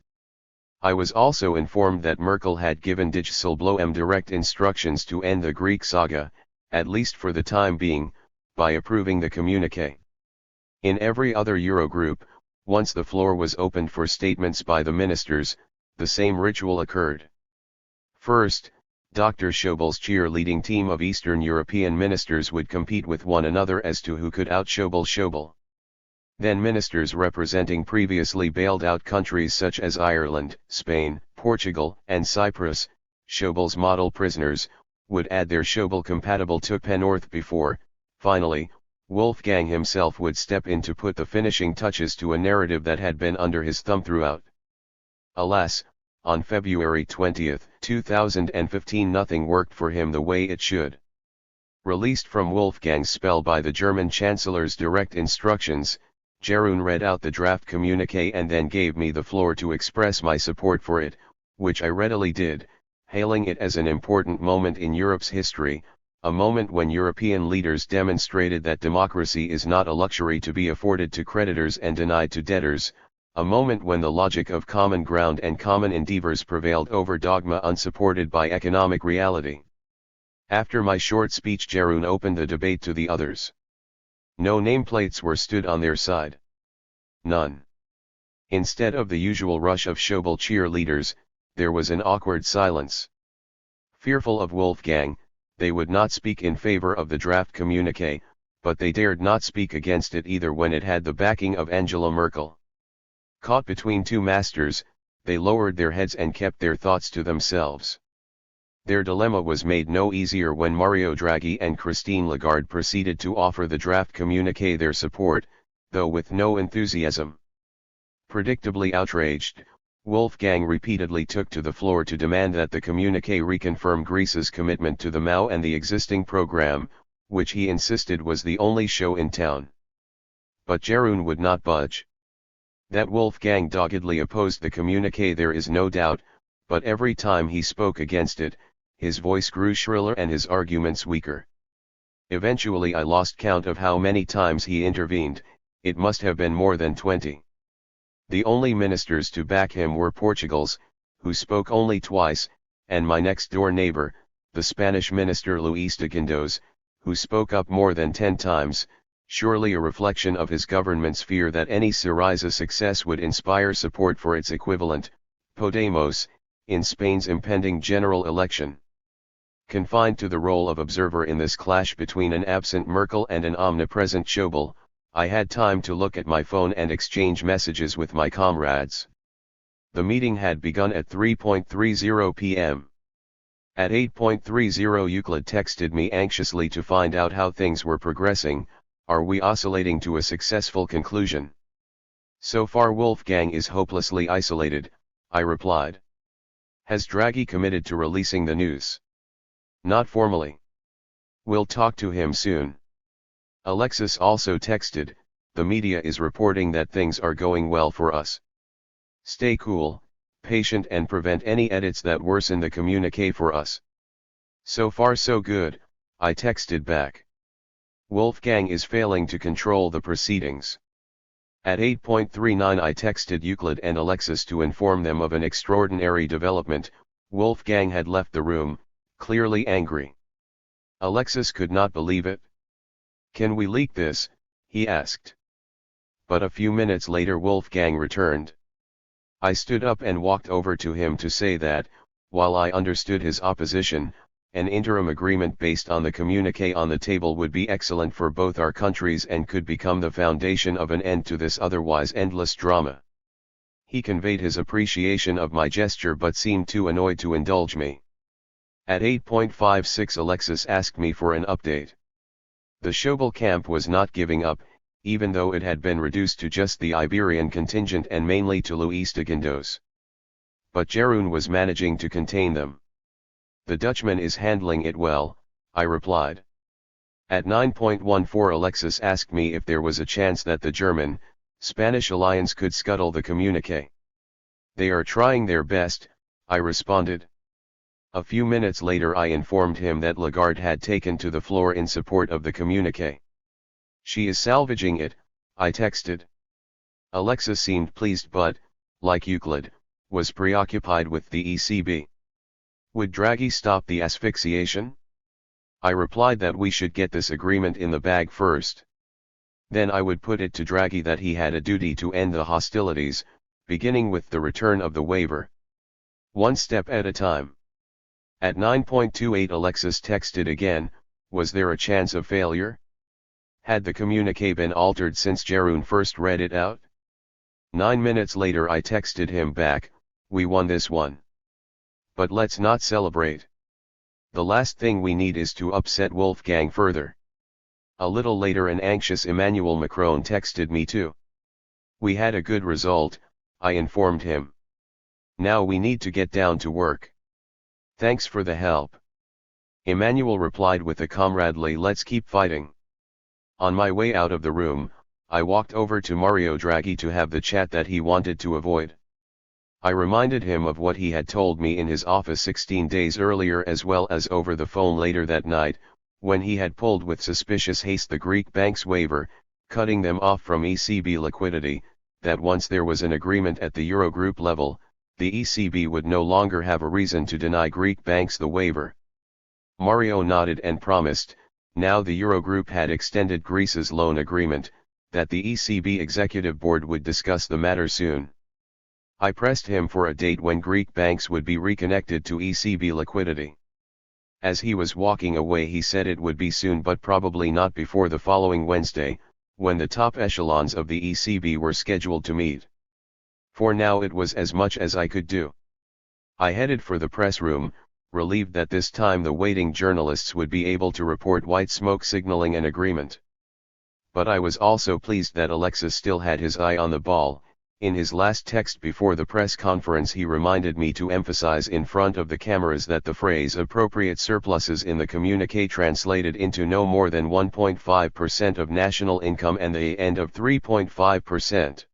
I was also informed that Merkel had given Dijsselbloem direct instructions to end the Greek saga, at least for the time being, by approving the communiqué. In every other Eurogroup, once the floor was opened for statements by the ministers, the same ritual occurred. First, Dr. Schäuble's cheerleading team of Eastern European ministers would compete with one another as to who could out-Schäuble Schäuble. Then ministers representing previously bailed-out countries such as Ireland, Spain, Portugal, and Cyprus, Schäuble's model prisoners, would add their Schäuble-compatible Tuppenorth before, finally, Wolfgang himself would step in to put the finishing touches to a narrative that had been under his thumb throughout. Alas, on February 20, 2015 nothing worked for him the way it should. Released from Wolfgang's spell by the German Chancellor's direct instructions, Jeroen read out the draft communiqué and then gave me the floor to express my support for it, which I readily did, hailing it as an important moment in Europe's history, a moment when European leaders demonstrated that democracy is not a luxury to be afforded to creditors and denied to debtors, a moment when the logic of common ground and common endeavors prevailed over dogma unsupported by economic reality. After my short speech, Jeroen opened the debate to the others. No nameplates were stood on their side. None. Instead of the usual rush of Schäuble cheerleaders, there was an awkward silence. Fearful of Wolfgang, they would not speak in favor of the draft communiqué, but they dared not speak against it either when it had the backing of Angela Merkel. Caught between two masters, they lowered their heads and kept their thoughts to themselves. Their dilemma was made no easier when Mario Draghi and Christine Lagarde proceeded to offer the draft communiqué their support, though with no enthusiasm. Predictably outraged, Wolfgang repeatedly took to the floor to demand that the communiqué reconfirm Greece's commitment to the MAO and the existing program, which he insisted was the only show in town. But Jeroen would not budge. That Wolfgang doggedly opposed the communiqué there is no doubt, but every time he spoke against it, his voice grew shriller and his arguments weaker. Eventually I lost count of how many times he intervened, it must have been more than 20. The only ministers to back him were Portugal's, who spoke only twice, and my next-door neighbor, the Spanish minister Luis de Guindos, who spoke up more than 10 times, surely a reflection of his government's fear that any Syriza success would inspire support for its equivalent, Podemos, in Spain's impending general election. Confined to the role of observer in this clash between an absent Merkel and an omnipresent Schäuble, I had time to look at my phone and exchange messages with my comrades. The meeting had begun at 3:30 p.m. At 8:30 Euclid texted me anxiously to find out how things were progressing. Are we oscillating to a successful conclusion? So far Wolfgang is hopelessly isolated, I replied. Has Draghi committed to releasing the news? Not formally. We'll talk to him soon. Alexis also texted, the media is reporting that things are going well for us. Stay cool, patient and prevent any edits that worsen the communiqué for us. So far so good, I texted back. Wolfgang is failing to control the proceedings. At 8:39 I texted Euclid and Alexis to inform them of an extraordinary development. Wolfgang had left the room, clearly angry. Alexis could not believe it. Can we leak this? He asked. But a few minutes later Wolfgang returned. I stood up and walked over to him to say that, while I understood his opposition, an interim agreement based on the communiqué on the table would be excellent for both our countries and could become the foundation of an end to this otherwise endless drama. He conveyed his appreciation of my gesture but seemed too annoyed to indulge me. At 8:56 Alexis asked me for an update. The Schäuble camp was not giving up, even though it had been reduced to just the Iberian contingent and mainly to Luis de Guindos. But Jeroen was managing to contain them. The Dutchman is handling it well, I replied. At 9:14 Alexis asked me if there was a chance that the German-Spanish alliance could scuttle the communiqué. They are trying their best, I responded. A few minutes later I informed him that Lagarde had taken to the floor in support of the communiqué. She is salvaging it, I texted. Alexis seemed pleased but, like Euclid, was preoccupied with the ECB. Would Draghi stop the asphyxiation? I replied that we should get this agreement in the bag first. Then I would put it to Draghi that he had a duty to end the hostilities, beginning with the return of the waiver. One step at a time. At 9:28 Alexis texted again, was there a chance of failure? Had the communiqué been altered since Jeroen first read it out? 9 minutes later I texted him back, we won this one. But let's not celebrate. The last thing we need is to upset Wolfgang further. A little later an anxious Emmanuel Macron texted me too. We had a good result, I informed him. Now we need to get down to work. Thanks for the help. Emmanuel replied with a comradely let's keep fighting. On my way out of the room, I walked over to Mario Draghi to have the chat that he wanted to avoid. I reminded him of what he had told me in his office 16 days earlier as well as over the phone later that night, when he had pulled with suspicious haste the Greek banks' waiver, cutting them off from ECB liquidity, that once there was an agreement at the Eurogroup level, the ECB would no longer have a reason to deny Greek banks the waiver. Mario nodded and promised, now the Eurogroup had extended Greece's loan agreement, that the ECB Executive Board would discuss the matter soon. I pressed him for a date when Greek banks would be reconnected to ECB liquidity. As he was walking away he said it would be soon but probably not before the following Wednesday, when the top echelons of the ECB were scheduled to meet. For now it was as much as I could do. I headed for the press room, relieved that this time the waiting journalists would be able to report white smoke signaling an agreement. But I was also pleased that Alexis still had his eye on the ball. In his last text before the press conference he reminded me to emphasize in front of the cameras that the phrase appropriate surpluses in the communiqué translated into no more than 1.5% of national income and the end of 3.5%.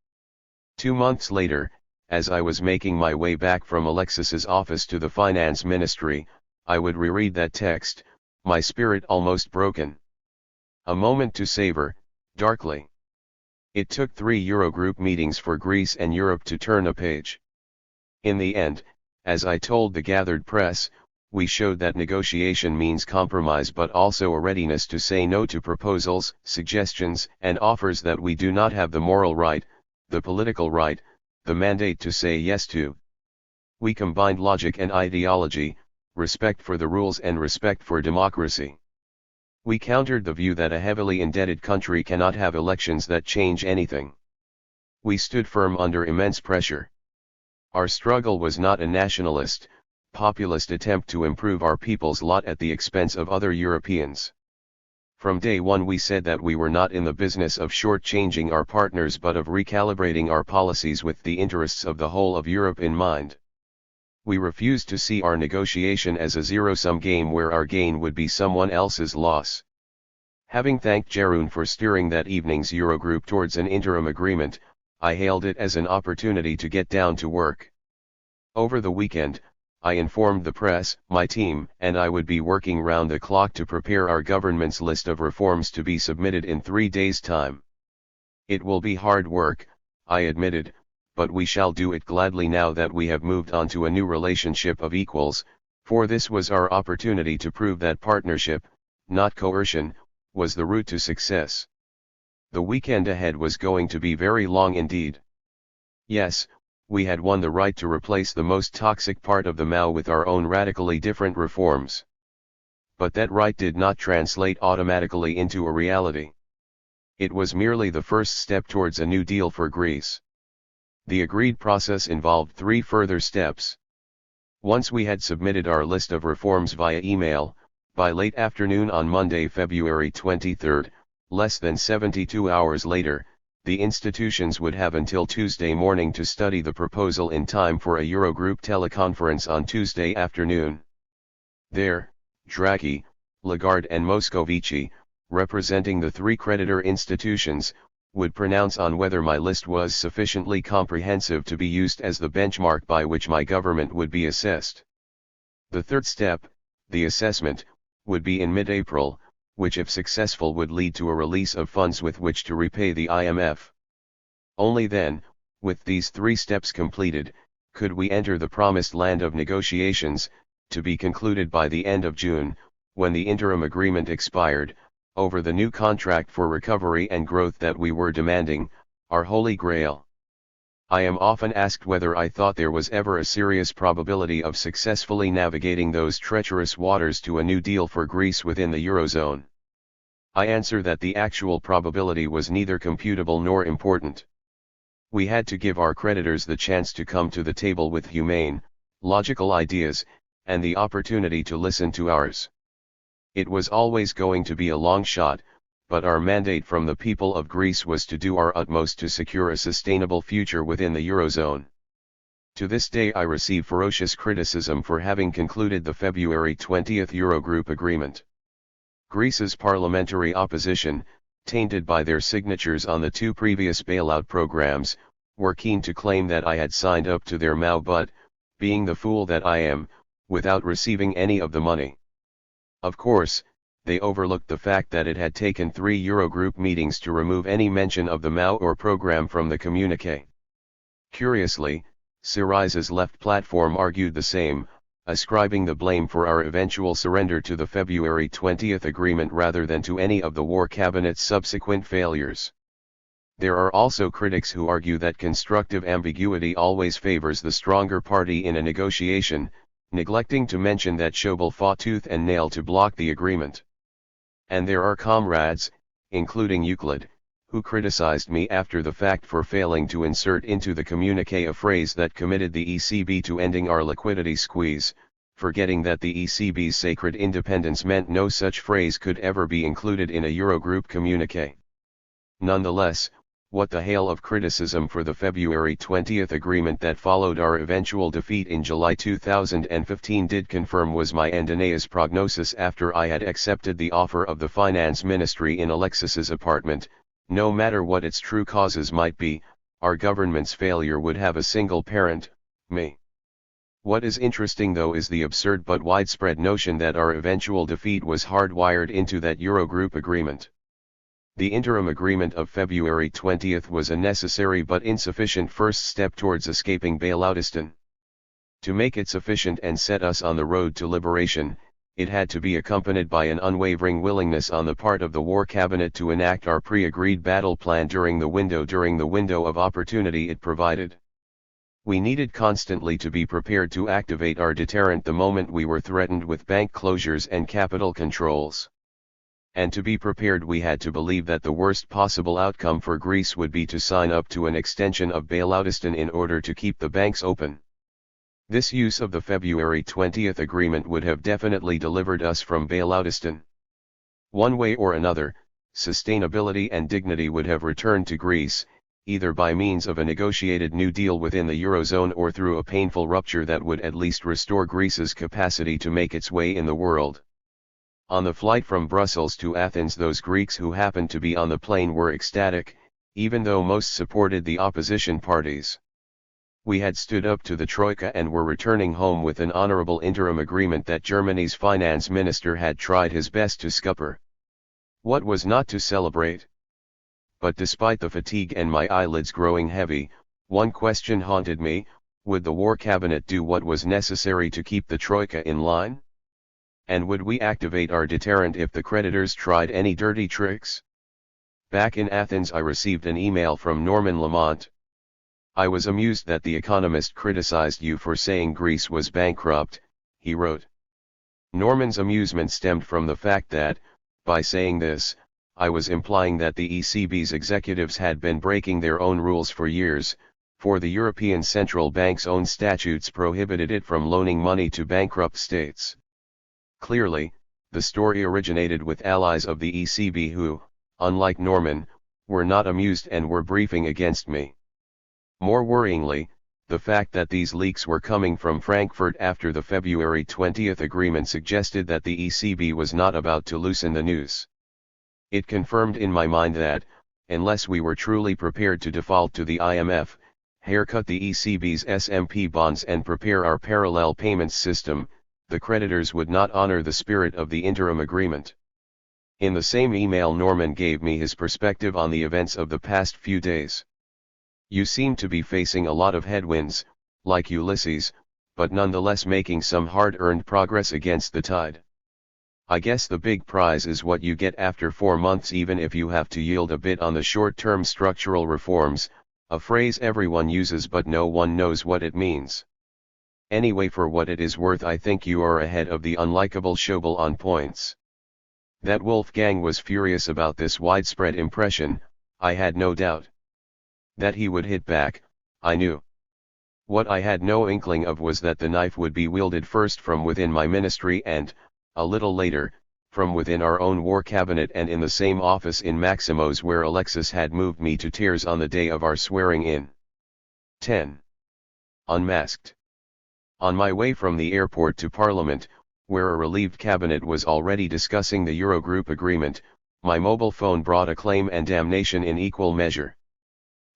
2 months later, as I was making my way back from Alexis's office to the finance ministry, I would reread that text, my spirit almost broken. A moment to savor, darkly. It took 3 Eurogroup meetings for Greece and Europe to turn a page. In the end, as I told the gathered press, we showed that negotiation means compromise but also a readiness to say no to proposals, suggestions, and offers that we do not have the moral right, the political right, the mandate to say yes to. We combined logic and ideology, respect for the rules and respect for democracy. We countered the view that a heavily indebted country cannot have elections that change anything. We stood firm under immense pressure. Our struggle was not a nationalist, populist attempt to improve our people's lot at the expense of other Europeans. From day one we said that we were not in the business of shortchanging our partners but of recalibrating our policies with the interests of the whole of Europe in mind. We refused to see our negotiation as a zero-sum game where our gain would be someone else's loss. Having thanked Jeroen for steering that evening's Eurogroup towards an interim agreement, I hailed it as an opportunity to get down to work. Over the weekend, I informed the press, my team and I would be working round the clock to prepare our government's list of reforms to be submitted in 3 days' time. It will be hard work, I admitted, but we shall do it gladly now that we have moved on to a new relationship of equals, for this was our opportunity to prove that partnership, not coercion, was the route to success. The weekend ahead was going to be very long indeed. Yes, we had won the right to replace the most toxic part of the Mao with our own radically different reforms. But that right did not translate automatically into a reality. It was merely the first step towards a new deal for Greece. The agreed process involved 3 further steps. Once we had submitted our list of reforms via email, by late afternoon on Monday, February 23, less than 72 hours later, the institutions would have until Tuesday morning to study the proposal in time for a Eurogroup teleconference on Tuesday afternoon. There, Draghi, Lagarde and Moscovici, representing the 3 creditor institutions, would pronounce on whether my list was sufficiently comprehensive to be used as the benchmark by which my government would be assessed. The third step, the assessment, would be in mid-April, which if successful would lead to a release of funds with which to repay the IMF. Only then, with these 3 steps completed, could we enter the promised land of negotiations, to be concluded by the end of June, when the interim agreement expired, over the new contract for recovery and growth that we were demanding, our holy grail. I am often asked whether I thought there was ever a serious probability of successfully navigating those treacherous waters to a new deal for Greece within the Eurozone. I answer that the actual probability was neither computable nor important. We had to give our creditors the chance to come to the table with humane, logical ideas, and the opportunity to listen to ours. It was always going to be a long shot, but our mandate from the people of Greece was to do our utmost to secure a sustainable future within the Eurozone. To this day I receive ferocious criticism for having concluded the February 20 Eurogroup agreement. Greece's parliamentary opposition, tainted by their signatures on the 2 previous bailout programs, were keen to claim that I had signed up to their Mao but, being the fool that I am, without receiving any of the money. Of course, they overlooked the fact that it had taken 3 Eurogroup meetings to remove any mention of the Mao or program from the communiqué. Curiously, Syriza's left platform argued the same, ascribing the blame for our eventual surrender to the February 20 agreement rather than to any of the war cabinet's subsequent failures. There are also critics who argue that constructive ambiguity always favors the stronger party in a negotiation, neglecting to mention that Schäuble fought tooth and nail to block the agreement. And there are comrades, including Euclid, who criticized me after the fact for failing to insert into the communiqué a phrase that committed the ECB to ending our liquidity squeeze, forgetting that the ECB's sacred independence meant no such phrase could ever be included in a Eurogroup communiqué. Nonetheless, what the hail of criticism for the February 20 agreement that followed our eventual defeat in July 2015 did confirm was my and Aenea's prognosis after I had accepted the offer of the finance ministry in Alexis's apartment. No matter what its true causes might be, our government's failure would have a single parent, me. What is interesting though is the absurd but widespread notion that our eventual defeat was hardwired into that Eurogroup agreement. The interim agreement of February 20 was a necessary but insufficient first step towards escaping bailoutism. To make it sufficient and set us on the road to liberation, it had to be accompanied by an unwavering willingness on the part of the War Cabinet to enact our pre-agreed battle plan during the window of opportunity it provided. We needed constantly to be prepared to activate our deterrent the moment we were threatened with bank closures and capital controls. And to be prepared we had to believe that the worst possible outcome for Greece would be to sign up to an extension of bailoutism in order to keep the banks open. This use of the February 20 agreement would have definitely delivered us from bailoutism. One way or another, sustainability and dignity would have returned to Greece, either by means of a negotiated new deal within the Eurozone or through a painful rupture that would at least restore Greece's capacity to make its way in the world. On the flight from Brussels to Athens, those Greeks who happened to be on the plane were ecstatic, even though most supported the opposition parties. We had stood up to the Troika and were returning home with an honorable interim agreement that Germany's finance minister had tried his best to scupper. What was not to celebrate? But despite the fatigue and my eyelids growing heavy, one question haunted me: would the War Cabinet do what was necessary to keep the Troika in line? And would we activate our deterrent if the creditors tried any dirty tricks? Back in Athens I received an email from Norman Lamont. I was amused that The Economist criticized you for saying Greece was bankrupt, he wrote. Norman's amusement stemmed from the fact that, by saying this, I was implying that the ECB's executives had been breaking their own rules for years, for the European Central Bank's own statutes prohibited it from loaning money to bankrupt states. Clearly, the story originated with allies of the ECB who, unlike Norman, were not amused and were briefing against me. More worryingly, the fact that these leaks were coming from Frankfurt after the February 20 agreement suggested that the ECB was not about to loosen the noose. It confirmed in my mind that, unless we were truly prepared to default to the IMF, haircut the ECB's SMP bonds and prepare our parallel payments system, the creditors would not honor the spirit of the interim agreement. In the same email Norman gave me his perspective on the events of the past few days. You seem to be facing a lot of headwinds, like Ulysses, but nonetheless making some hard-earned progress against the tide. I guess the big prize is what you get after 4 months, even if you have to yield a bit on the short-term structural reforms, a phrase everyone uses but no one knows what it means. Anyway, for what it is worth, I think you are ahead of the unlikable Schauble on points. That Wolfgang was furious about this widespread impression, I had no doubt. That he would hit back, I knew. What I had no inkling of was that the knife would be wielded first from within my ministry and, a little later, from within our own War Cabinet and in the same office in Maximo's where Alexis had moved me to tears on the day of our swearing in. 10. Unmasked. On my way from the airport to Parliament, where a relieved cabinet was already discussing the Eurogroup agreement, my mobile phone brought acclaim and damnation in equal measure.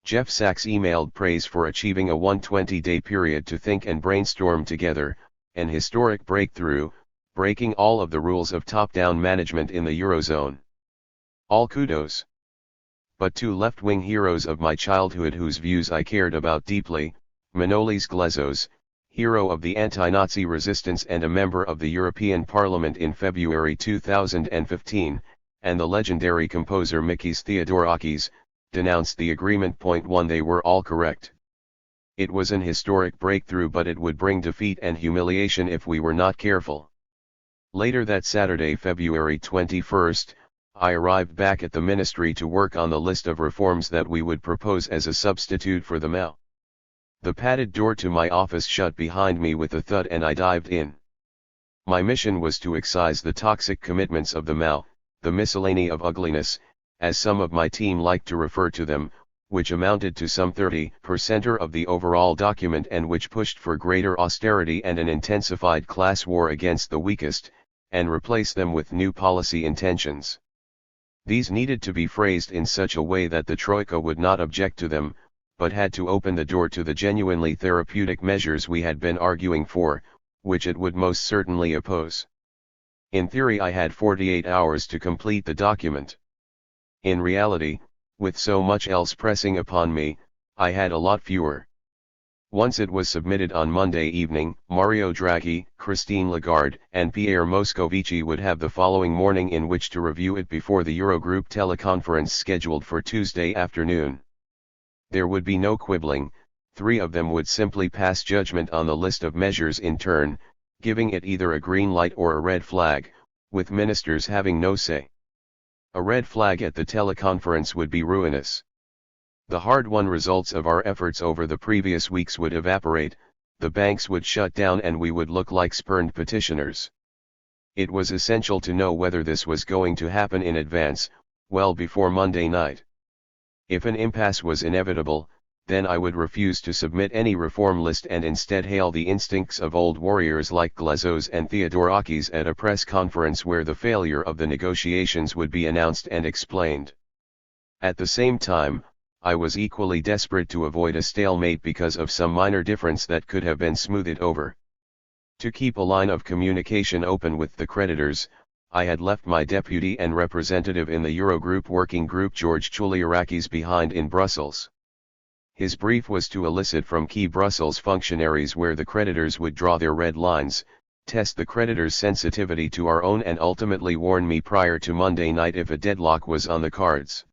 Jeff Sachs emailed praise for achieving a 120-day period to think and brainstorm together, an historic breakthrough, breaking all of the rules of top-down management in the Eurozone. All kudos. But two left-wing heroes of my childhood whose views I cared about deeply, Manolis Glezos, hero of the anti-Nazi resistance and a member of the European Parliament in February 2015, and the legendary composer Mikis Theodorakis, denounced the agreement. Point 1. They were all correct. It was an historic breakthrough, but it would bring defeat and humiliation if we were not careful. Later that Saturday, February 21, I arrived back at the ministry to work on the list of reforms that we would propose as a substitute for the MAO. The padded door to my office shut behind me with a thud and I dived in. My mission was to excise the toxic commitments of the Mao, the miscellany of ugliness, as some of my team liked to refer to them, which amounted to some 30% of the overall document and which pushed for greater austerity and an intensified class war against the weakest, and replace them with new policy intentions. These needed to be phrased in such a way that the Troika would not object to them, but had to open the door to the genuinely therapeutic measures we had been arguing for, which it would most certainly oppose. In theory I had 48 hours to complete the document. In reality, with so much else pressing upon me, I had a lot fewer. Once it was submitted on Monday evening, Mario Draghi, Christine Lagarde, and Pierre Moscovici would have the following morning in which to review it before the Eurogroup teleconference scheduled for Tuesday afternoon. There would be no quibbling, 3 of them would simply pass judgment on the list of measures in turn, giving it either a green light or a red flag, with ministers having no say. A red flag at the teleconference would be ruinous. The hard-won results of our efforts over the previous weeks would evaporate, the banks would shut down and we would look like spurned petitioners. It was essential to know whether this was going to happen in advance, well before Monday night. If an impasse was inevitable, then I would refuse to submit any reform list and instead hail the instincts of old warriors like Glazos and Theodorakis at a press conference where the failure of the negotiations would be announced and explained. At the same time, I was equally desperate to avoid a stalemate because of some minor difference that could have been smoothed over. To keep a line of communication open with the creditors, I had left my deputy and representative in the Eurogroup working group George Chouliarakis behind in Brussels. His brief was to elicit from key Brussels functionaries where the creditors would draw their red lines, test the creditors' sensitivity to our own and ultimately warn me prior to Monday night if a deadlock was on the cards.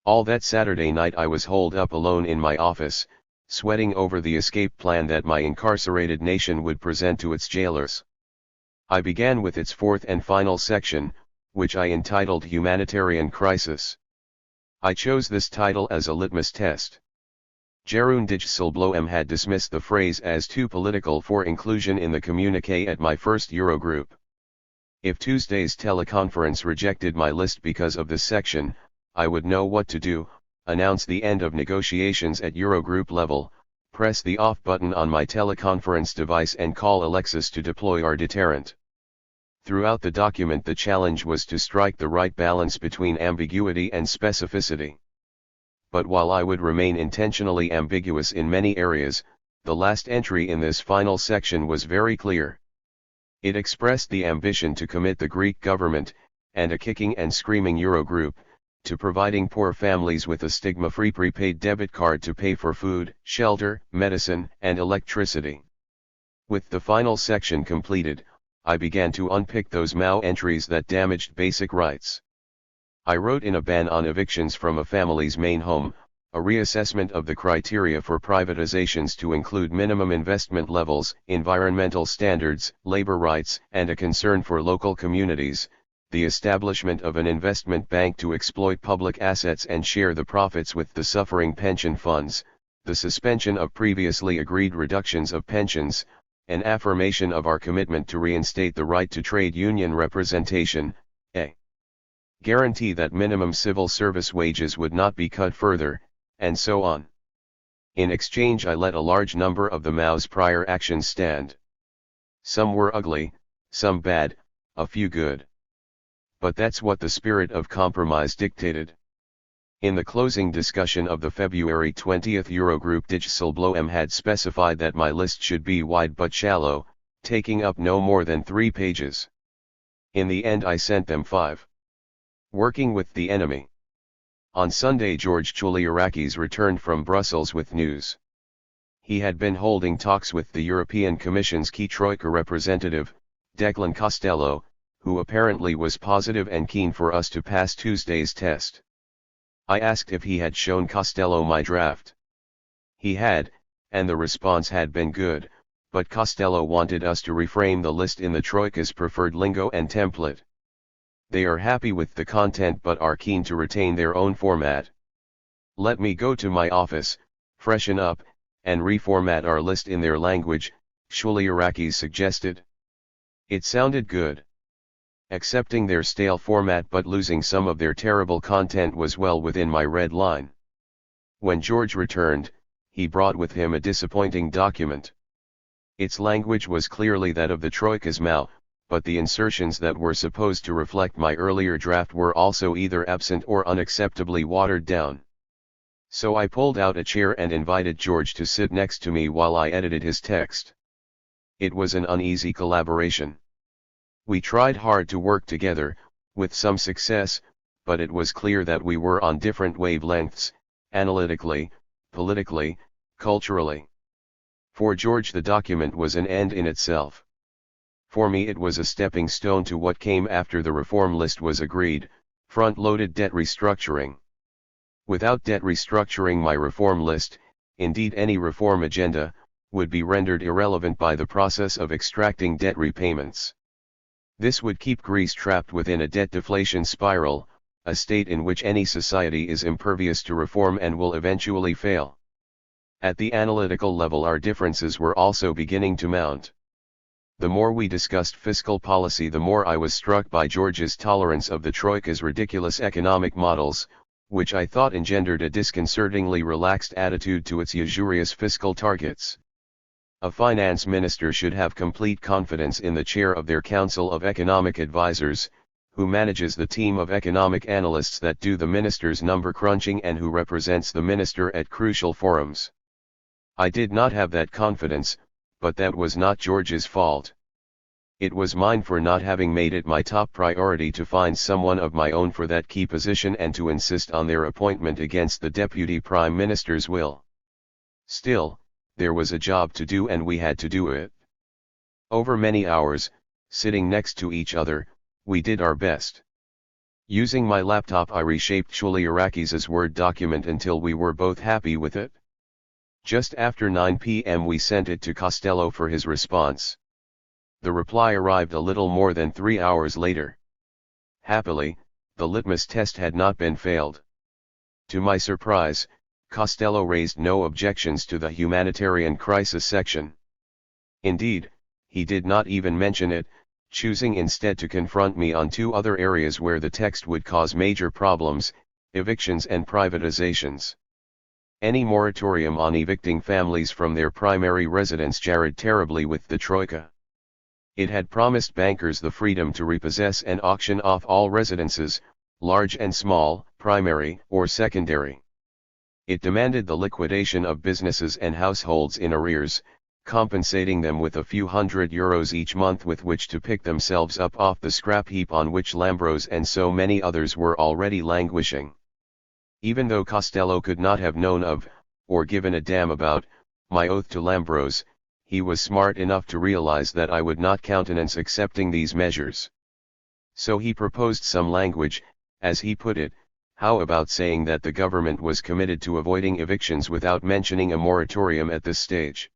All that Saturday night I was holed up alone in my office, sweating over the escape plan that my incarcerated nation would present to its jailers. I began with its 4th and final section, which I entitled Humanitarian Crisis. I chose this title as a litmus test. Jeroen Dijsselbloem had dismissed the phrase as too political for inclusion in the communiqué at my first Eurogroup. If Tuesday's teleconference rejected my list because of this section, I would know what to do: announce the end of negotiations at Eurogroup level, press the off button on my teleconference device and call Alexis to deploy our deterrent. Throughout the document the challenge was to strike the right balance between ambiguity and specificity. But while I would remain intentionally ambiguous in many areas, the last entry in this final section was very clear. It expressed the ambition to commit the Greek government, and a kicking and screaming Eurogroup, to providing poor families with a stigma-free prepaid debit card to pay for food, shelter, medicine, and electricity. With the final section completed, I began to unpick those Mao entries that damaged basic rights. I wrote in a ban on evictions from a family's main home, a reassessment of the criteria for privatizations to include minimum investment levels, environmental standards, labor rights, and a concern for local communities, the establishment of an investment bank to exploit public assets and share the profits with the suffering pension funds, the suspension of previously agreed reductions of pensions, an affirmation of our commitment to reinstate the right to trade union representation, a guarantee that minimum civil service wages would not be cut further, and so on. In exchange I let a large number of the Mao's prior actions stand. Some were ugly, some bad, a few good. But that's what the spirit of compromise dictated. In the closing discussion of the February 20th Eurogroup, Dijsselbloem had specified that my list should be wide but shallow, taking up no more than 3 pages. In the end I sent them 5. Working with the enemy. On Sunday George Chouliarakis returned from Brussels with news. He had been holding talks with the European Commission's key Troika representative, Declan Costello, who apparently was positive and keen for us to pass Tuesday's test. I asked if he had shown Costello my draft. He had, and the response had been good, but Costello wanted us to reframe the list in the Troika's preferred lingo and template. They are happy with the content but are keen to retain their own format. Let me go to my office, freshen up, and reformat our list in their language, Chouliarakis suggested. It sounded good. Accepting their stale format but losing some of their terrible content was well within my red line. When George returned, he brought with him a disappointing document. Its language was clearly that of the Troika's Mao, but the insertions that were supposed to reflect my earlier draft were also either absent or unacceptably watered down. So I pulled out a chair and invited George to sit next to me while I edited his text. It was an uneasy collaboration. We tried hard to work together, with some success, but it was clear that we were on different wavelengths, analytically, politically, culturally. For George the document was an end in itself. For me it was a stepping stone to what came after the reform list was agreed, front-loaded debt restructuring. Without debt restructuring, my reform list, indeed any reform agenda, would be rendered irrelevant by the process of extracting debt repayments. This would keep Greece trapped within a debt deflation spiral, a state in which any society is impervious to reform and will eventually fail. At the analytical level, our differences were also beginning to mount. The more we discussed fiscal policy, the more I was struck by George's tolerance of the Troika's ridiculous economic models, which I thought engendered a disconcertingly relaxed attitude to its usurious fiscal targets. A finance minister should have complete confidence in the chair of their Council of Economic Advisers, who manages the team of economic analysts that do the minister's number crunching and who represents the minister at crucial forums. I did not have that confidence, but that was not George's fault. It was mine for not having made it my top priority to find someone of my own for that key position and to insist on their appointment against the Deputy Prime Minister's will. Still, there was a job to do and we had to do it. Over many hours, sitting next to each other, we did our best. Using my laptop, I reshaped Chouliarakis' Word document until we were both happy with it. Just after 9 p.m. we sent it to Costello for his response. The reply arrived a little more than 3 hours later. Happily, the litmus test had not been failed. To my surprise, Costello raised no objections to the humanitarian crisis section. Indeed, he did not even mention it, choosing instead to confront me on two other areas where the text would cause major problems: evictions and privatizations. Any moratorium on evicting families from their primary residence jarred terribly with the Troika. It had promised bankers the freedom to repossess and auction off all residences, large and small, primary or secondary. It demanded the liquidation of businesses and households in arrears, compensating them with a few €100 each month with which to pick themselves up off the scrap heap on which Lambros and so many others were already languishing. Even though Costello could not have known of, or given a damn about, my oath to Lambros, he was smart enough to realize that I would not countenance accepting these measures. So he proposed some language, as he put it. How about saying that the government was committed to avoiding evictions without mentioning a moratorium at this stage?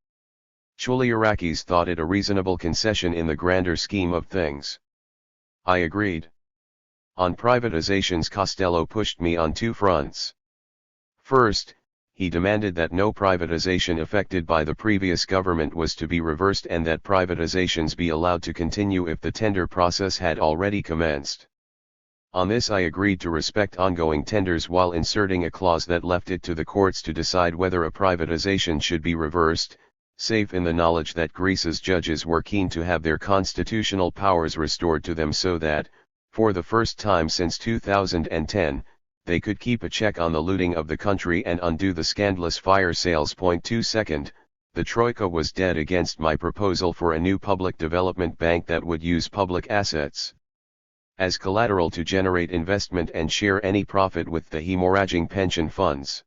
Chouliarakis thought it a reasonable concession in the grander scheme of things. I agreed. On privatizations, Costello pushed me on two fronts. First, he demanded that no privatization effected by the previous government was to be reversed and that privatizations be allowed to continue if the tender process had already commenced. On this I agreed to respect ongoing tenders while inserting a clause that left it to the courts to decide whether a privatization should be reversed, safe in the knowledge that Greece's judges were keen to have their constitutional powers restored to them so that, for the first time since 2010, they could keep a check on the looting of the country and undo the scandalous fire sales. 2 The Troika was dead against my proposal for a new public development bank that would use public assets as collateral to generate investment and share any profit with the hemorrhaging pension funds.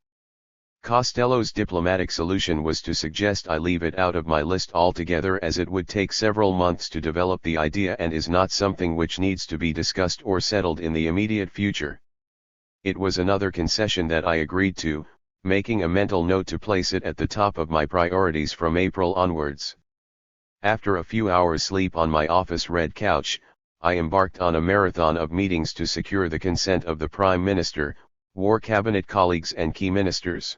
Costello's diplomatic solution was to suggest I leave it out of my list altogether, as it would take several months to develop the idea and is not something which needs to be discussed or settled in the immediate future. It was another concession that I agreed to, making a mental note to place it at the top of my priorities from April onwards. After a few hours' sleep on my office red couch, I embarked on a marathon of meetings to secure the consent of the Prime Minister, War Cabinet colleagues and key ministers.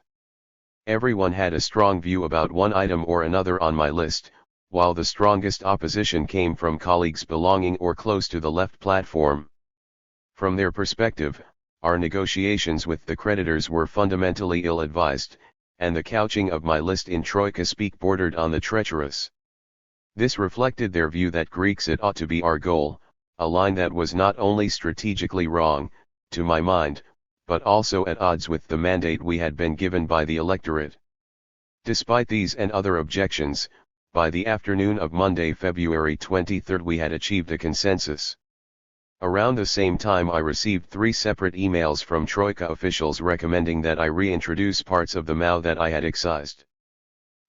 Everyone had a strong view about one item or another on my list, while the strongest opposition came from colleagues belonging or close to the left platform. From their perspective, our negotiations with the creditors were fundamentally ill-advised, and the couching of my list in Troika speak bordered on the treacherous. This reflected their view that Grexit ought to be our goal, a line that was not only strategically wrong, to my mind, but also at odds with the mandate we had been given by the electorate. Despite these and other objections, by the afternoon of Monday, February 23 we had achieved a consensus. Around the same time I received 3 separate emails from Troika officials recommending that I reintroduce parts of the MAU that I had excised.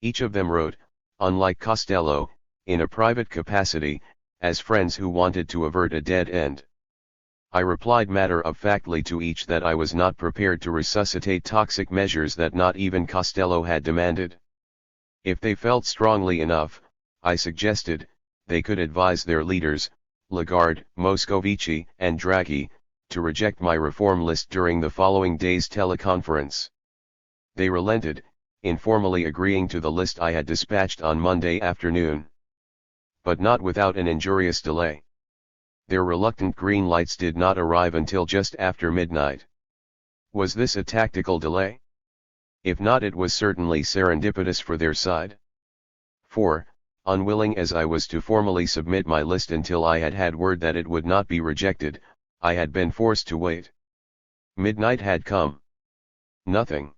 Each of them wrote, unlike Costello, in a private capacity, as friends who wanted to avert a dead end. I replied matter-of-factly to each that I was not prepared to resuscitate toxic measures that not even Costello had demanded. If they felt strongly enough, I suggested, they could advise their leaders, Lagarde, Moscovici, and Draghi, to reject my reform list during the following day's teleconference. They relented, informally agreeing to the list I had dispatched on Monday afternoon. But not without an injurious delay. Their reluctant green lights did not arrive until just after midnight. Was this a tactical delay? If not, it was certainly serendipitous for their side. For, unwilling as I was to formally submit my list until I had had word that it would not be rejected, I had been forced to wait. Midnight had come. Nothing.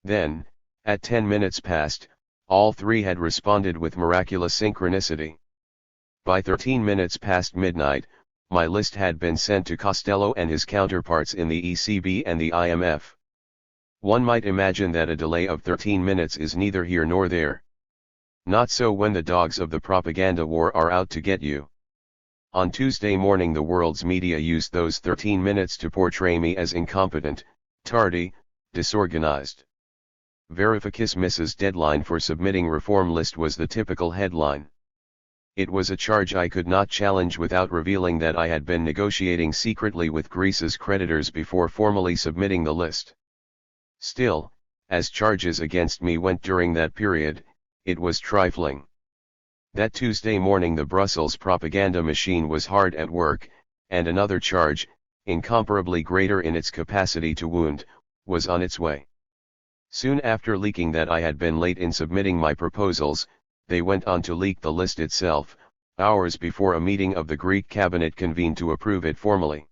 Then, at 10 minutes past, all 3 had responded with miraculous synchronicity. By 13 minutes past midnight, my list had been sent to Costello and his counterparts in the ECB and the IMF. One might imagine that a delay of 13 minutes is neither here nor there. Not so when the dogs of the propaganda war are out to get you. On Tuesday morning the world's media used those 13 minutes to portray me as incompetent, tardy, disorganized. Varoufakis misses deadline for submitting reform list was the typical headline. It was a charge I could not challenge without revealing that I had been negotiating secretly with Greece's creditors before formally submitting the list. Still, as charges against me went during that period, it was trifling. That Tuesday morning the Brussels propaganda machine was hard at work, and another charge, incomparably greater in its capacity to wound, was on its way. Soon after leaking that I had been late in submitting my proposals, they went on to leak the list itself, hours before a meeting of the Greek cabinet convened to approve it formally.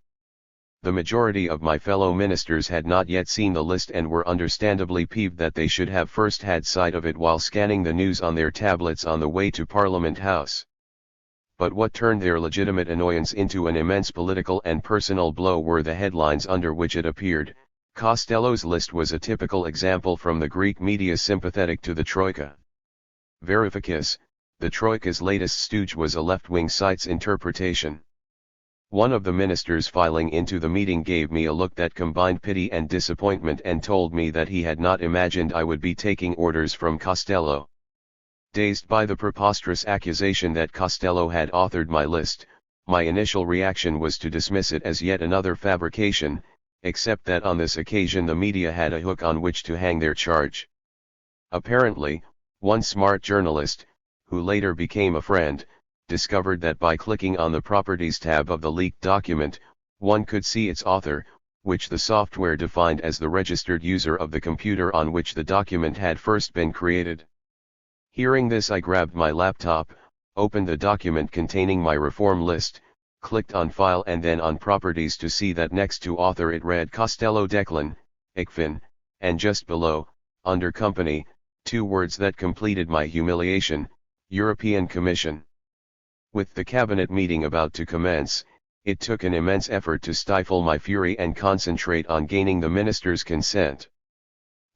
The majority of my fellow ministers had not yet seen the list and were understandably peeved that they should have first had sight of it while scanning the news on their tablets on the way to Parliament House. But what turned their legitimate annoyance into an immense political and personal blow were the headlines under which it appeared. Costello's list was a typical example from the Greek media sympathetic to the Troika. Varoufakis, the Troika's latest stooge, was a left-wing site's interpretation. One of the ministers filing into the meeting gave me a look that combined pity and disappointment and told me that he had not imagined I would be taking orders from Costello. Dazed by the preposterous accusation that Costello had authored my list, my initial reaction was to dismiss it as yet another fabrication, except that on this occasion the media had a hook on which to hang their charge. Apparently, one smart journalist, who later became a friend, discovered that by clicking on the Properties tab of the leaked document, one could see its author, which the software defined as the registered user of the computer on which the document had first been created. Hearing this, I grabbed my laptop, opened the document containing my reform list, clicked on File and then on Properties to see that next to Author it read Costello Declan, ICFIN, and just below, under Company, 2 words that completed my humiliation: European Commission. With the cabinet meeting about to commence, it took an immense effort to stifle my fury and concentrate on gaining the minister's consent.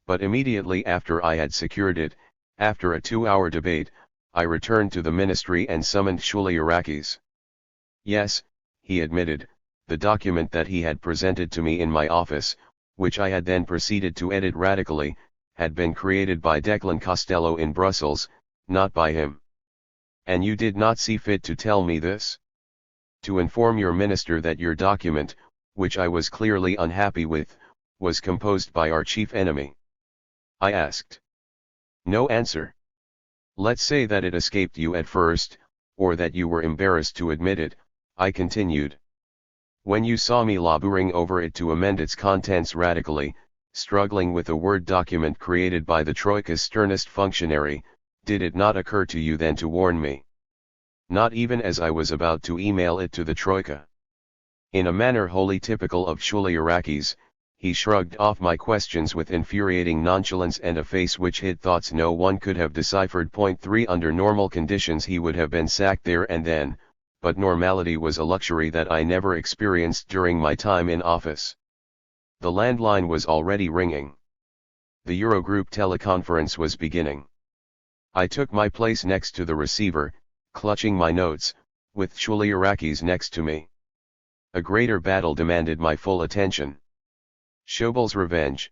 But immediately after I had secured it, after a 2-hour debate, I returned to the ministry and summoned Varoufakis. Yes, he admitted, the document that he had presented to me in my office, which I had then proceeded to edit radically, had been created by Declan Costello in Brussels, not by him. And you did not see fit to tell me this? To inform your minister that your document, which I was clearly unhappy with, was composed by our chief enemy? I asked. No answer. Let's say that it escaped you at first, or that you were embarrassed to admit it, I continued. When you saw me laboring over it to amend its contents radically, struggling with a Word document created by the Troika's sternest functionary, did it not occur to you then to warn me? Not even as I was about to email it to the Troika. In a manner wholly typical of Varoufakis, he shrugged off my questions with infuriating nonchalance and a face which hid thoughts no one could have deciphered. Point 3 Under normal conditions he would have been sacked there and then, but normality was a luxury that I never experienced during my time in office. The landline was already ringing. The Eurogroup teleconference was beginning. I took my place next to the receiver, clutching my notes, with Varoufakis next to me. A greater battle demanded my full attention. Schaubil's revenge.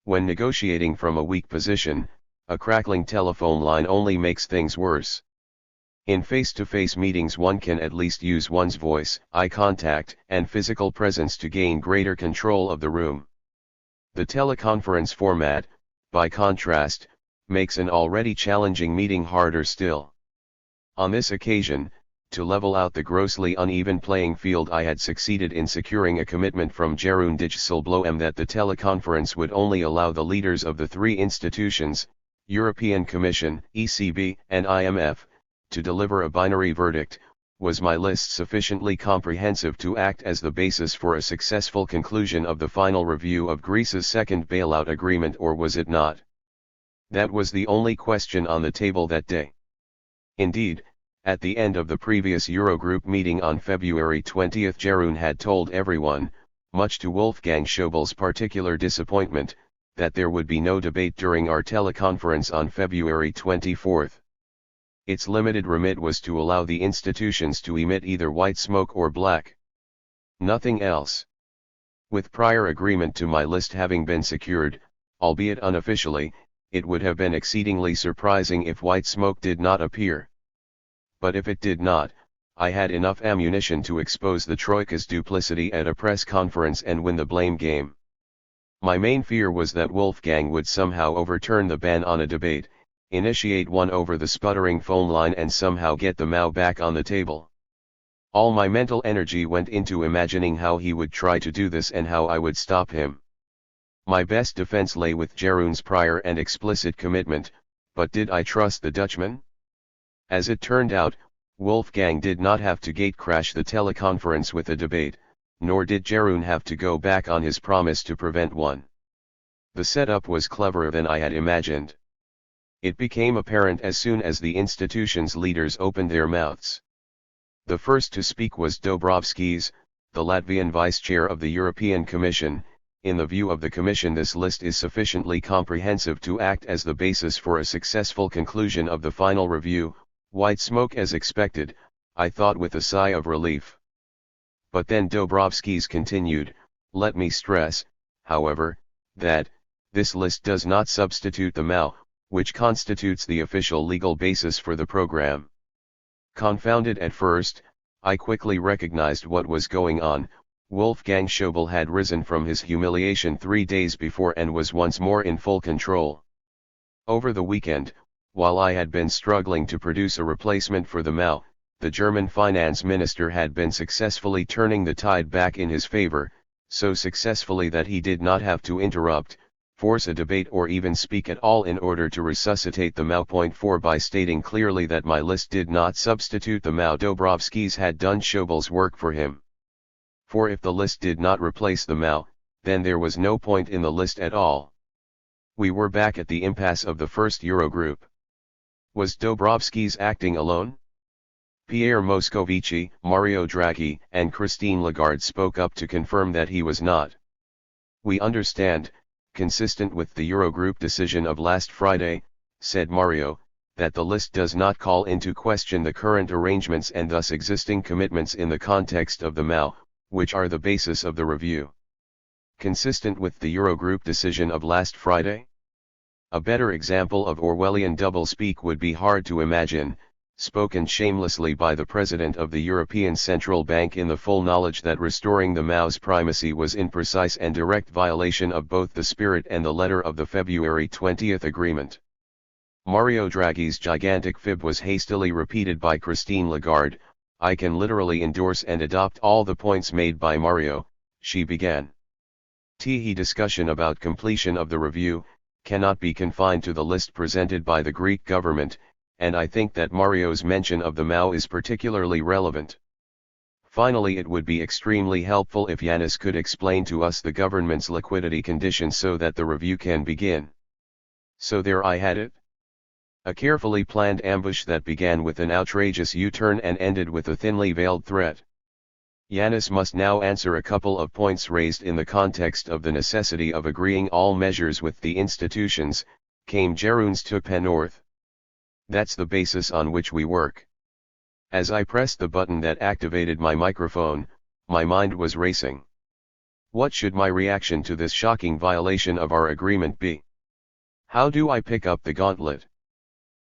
When negotiating from a weak position, a crackling telephone line only makes things worse. In face-to-face meetings one can at least use one's voice, eye contact, and physical presence to gain greater control of the room. The teleconference format, by contrast, makes an already challenging meeting harder still. On this occasion, to level out the grossly uneven playing field, I had succeeded in securing a commitment from Jeroen Dijsselbloem that the teleconference would only allow the leaders of the three institutions, European Commission, ECB, and IMF, to deliver a binary verdict. Was my list sufficiently comprehensive to act as the basis for a successful conclusion of the final review of Greece's second bailout agreement, or was it not? That was the only question on the table that day. Indeed, at the end of the previous Eurogroup meeting on February 20, Jeroen had told everyone, much to Wolfgang Schaubil's particular disappointment, that there would be no debate during our teleconference on February 24. Its limited remit was to allow the institutions to emit either white smoke or black. Nothing else. With prior agreement to my list having been secured, albeit unofficially, it would have been exceedingly surprising if white smoke did not appear. But if it did not, I had enough ammunition to expose the Troika's duplicity at a press conference and win the blame game. My main fear was that Wolfgang would somehow overturn the ban on a debate, initiate one over the sputtering phone line, and somehow get the Mao back on the table. All my mental energy went into imagining how he would try to do this and how I would stop him. My best defense lay with Jeroen's prior and explicit commitment, but did I trust the Dutchman? As it turned out, Wolfgang did not have to gatecrash the teleconference with a debate, nor did Jeroen have to go back on his promise to prevent one. The setup was cleverer than I had imagined. It became apparent as soon as the institution's leaders opened their mouths. The first to speak was Dombrovskis, the Latvian vice-chair of the European Commission. In the view of the Commission, this list is sufficiently comprehensive to act as the basis for a successful conclusion of the final review. White smoke as expected, I thought with a sigh of relief. But then Dombrovskis continued, let me stress, however, that this list does not substitute the Mao, which constitutes the official legal basis for the program. Confounded at first, I quickly recognized what was going on. Wolfgang Schaubil had risen from his humiliation 3 days before and was once more in full control. Over the weekend, while I had been struggling to produce a replacement for the Mao, the German finance minister had been successfully turning the tide back in his favor, so successfully that he did not have to interrupt, force a debate, or even speak at all in order to resuscitate the Mao. Point 4 By stating clearly that my list did not substitute the Mao, Dombrovskis had done Schaubil's work for him. For if the list did not replace the Mao, then there was no point in the list at all. We were back at the impasse of the first Eurogroup. Was Dombrovskis acting alone? Pierre Moscovici, Mario Draghi, and Christine Lagarde spoke up to confirm that he was not. We understand, consistent with the Eurogroup decision of last Friday, said Mario, that the list does not call into question the current arrangements and thus existing commitments in the context of the Mao, which are the basis of the review. Consistent with the Eurogroup decision of last Friday? A better example of Orwellian doublespeak would be hard to imagine, spoken shamelessly by the President of the European Central Bank in the full knowledge that restoring the Mao's primacy was in precise and direct violation of both the spirit and the letter of the February 20 agreement. Mario Draghi's gigantic fib was hastily repeated by Christine Lagarde. I can literally endorse and adopt all the points made by Mario, she began. The discussion about completion of the review cannot be confined to the list presented by the Greek government, and I think that Mario's mention of the Mao is particularly relevant. Finally, it would be extremely helpful if Yannis could explain to us the government's liquidity conditions so that the review can begin. So there I had it. A carefully planned ambush that began with an outrageous U-turn and ended with a thinly veiled threat. Yannis must now answer a couple of points raised in the context of the necessity of agreeing all measures with the institutions, came Jeroen's Tukpa North. That's the basis on which we work. As I pressed the button that activated my microphone, my mind was racing. What should my reaction to this shocking violation of our agreement be? How do I pick up the gauntlet?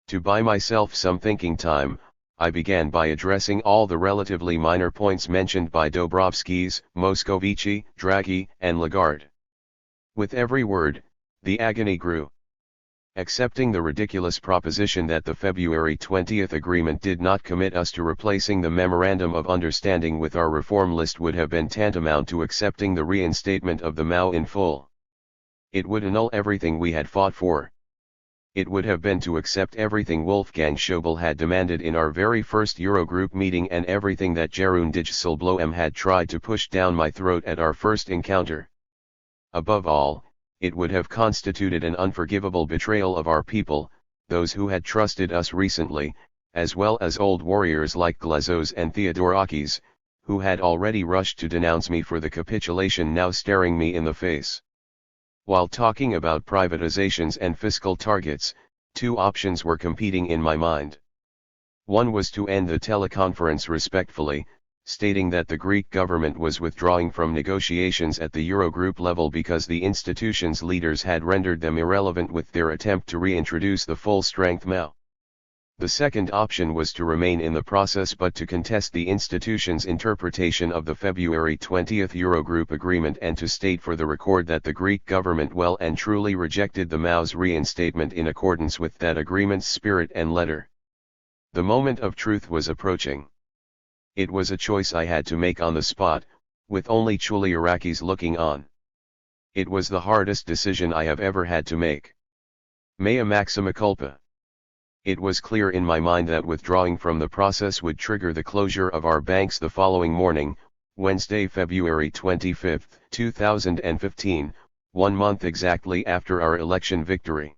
To buy myself some thinking time, I began by addressing all the relatively minor points mentioned by Dombrovskis, Moscovici, Draghi, and Lagarde. With every word, the agony grew. Accepting the ridiculous proposition that the February 20 agreement did not commit us to replacing the Memorandum of Understanding with our reform list would have been tantamount to accepting the reinstatement of the Mao in full. It would annul everything we had fought for. It would have been to accept everything Wolfgang Schäuble had demanded in our very first Eurogroup meeting and everything that Jeroen Dijsselbloem had tried to push down my throat at our first encounter. Above all, it would have constituted an unforgivable betrayal of our people, those who had trusted us recently, as well as old warriors like Glazos and Theodorakis, who had already rushed to denounce me for the capitulation now staring me in the face. While talking about privatizations and fiscal targets, two options were competing in my mind. One was to end the teleconference respectfully, stating that the Greek government was withdrawing from negotiations at the Eurogroup level because the institution's leaders had rendered them irrelevant with their attempt to reintroduce the full-strength Mao. The second option was to remain in the process but to contest the institution's interpretation of the February 20 Eurogroup agreement and to state for the record that the Greek government well and truly rejected the Mao's reinstatement in accordance with that agreement's spirit and letter. The moment of truth was approaching. It was a choice I had to make on the spot, with only Chouliarakis looking on. It was the hardest decision I have ever had to make. Mea maxima culpa. It was clear in my mind that withdrawing from the process would trigger the closure of our banks the following morning, Wednesday, February 25, 2015, 1 month exactly after our election victory.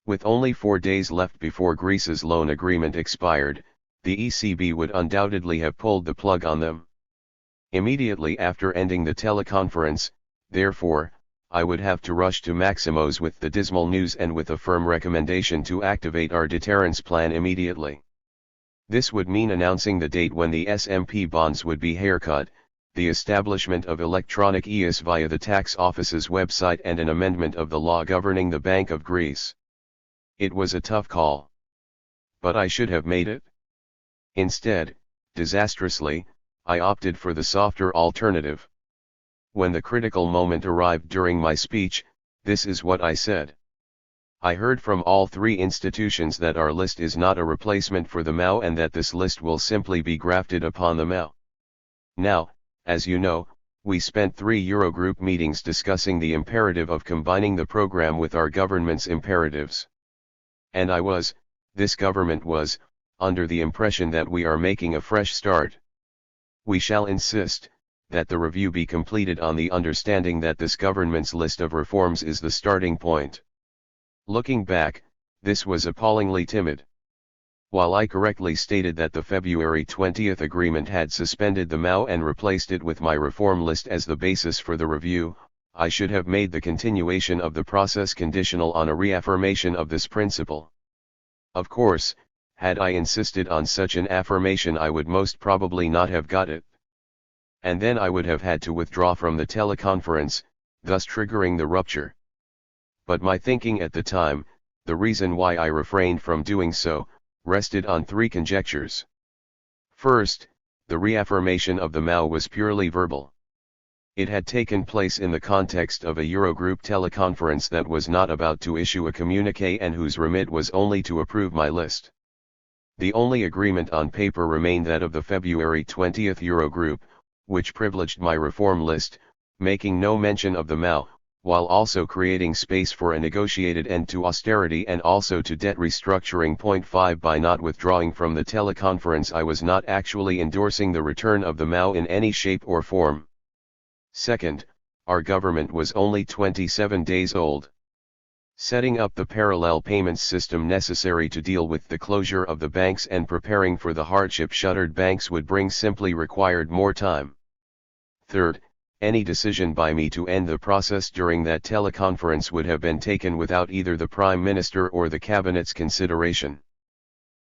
With only 4 days left before Greece's loan agreement expired, the ECB would undoubtedly have pulled the plug on them. Immediately after ending the teleconference, therefore, I would have to rush to Maximo's with the dismal news and with a firm recommendation to activate our deterrence plan immediately. This would mean announcing the date when the SMP bonds would be haircut, the establishment of electronic EIS via the tax office's website and an amendment of the law governing the Bank of Greece. It was a tough call. But I should have made it. Instead, disastrously, I opted for the softer alternative. When the critical moment arrived during my speech, this is what I said. I heard from all three institutions that our list is not a replacement for the Mao and that this list will simply be grafted upon the Mao. Now, as you know, we spent 3 Eurogroup meetings discussing the imperative of combining the program with our government's imperatives. And this government was, under the impression that we are making a fresh start. We shall insist that the review be completed on the understanding that this government's list of reforms is the starting point. Looking back, this was appallingly timid. While I correctly stated that the February 20 agreement had suspended the Mao and replaced it with my reform list as the basis for the review, I should have made the continuation of the process conditional on a reaffirmation of this principle. Of course, had I insisted on such an affirmation, I would most probably not have got it. And then I would have had to withdraw from the teleconference, thus triggering the rupture. But my thinking at the time, the reason why I refrained from doing so, rested on 3 conjectures. First, the reaffirmation of the Mao was purely verbal. It had taken place in the context of a Eurogroup teleconference that was not about to issue a communiqué and whose remit was only to approve my list. The only agreement on paper remained that of the February 20th Eurogroup, which privileged my reform list, making no mention of the MAO, while also creating space for a negotiated end to austerity and also to debt restructuring. 5 By not withdrawing from the teleconference, I was not actually endorsing the return of the MAO in any shape or form. Second, our government was only 27 days old. Setting up the parallel payments system necessary to deal with the closure of the banks and preparing for the hardship shuttered banks would bring simply required more time. Third, any decision by me to end the process during that teleconference would have been taken without either the Prime Minister or the Cabinet's consideration.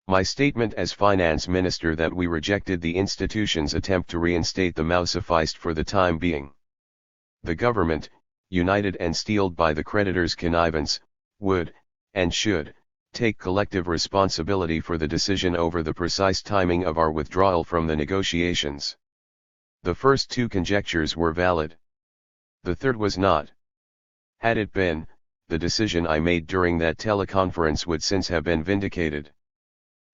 My statement as Finance Minister that we rejected the institution's attempt to reinstate the MAO sufficed for the time being. The government, united and steeled by the creditors' connivance, would, and should, take collective responsibility for the decision over the precise timing of our withdrawal from the negotiations. The first two conjectures were valid. The third was not. Had it been, the decision I made during that teleconference would since have been vindicated.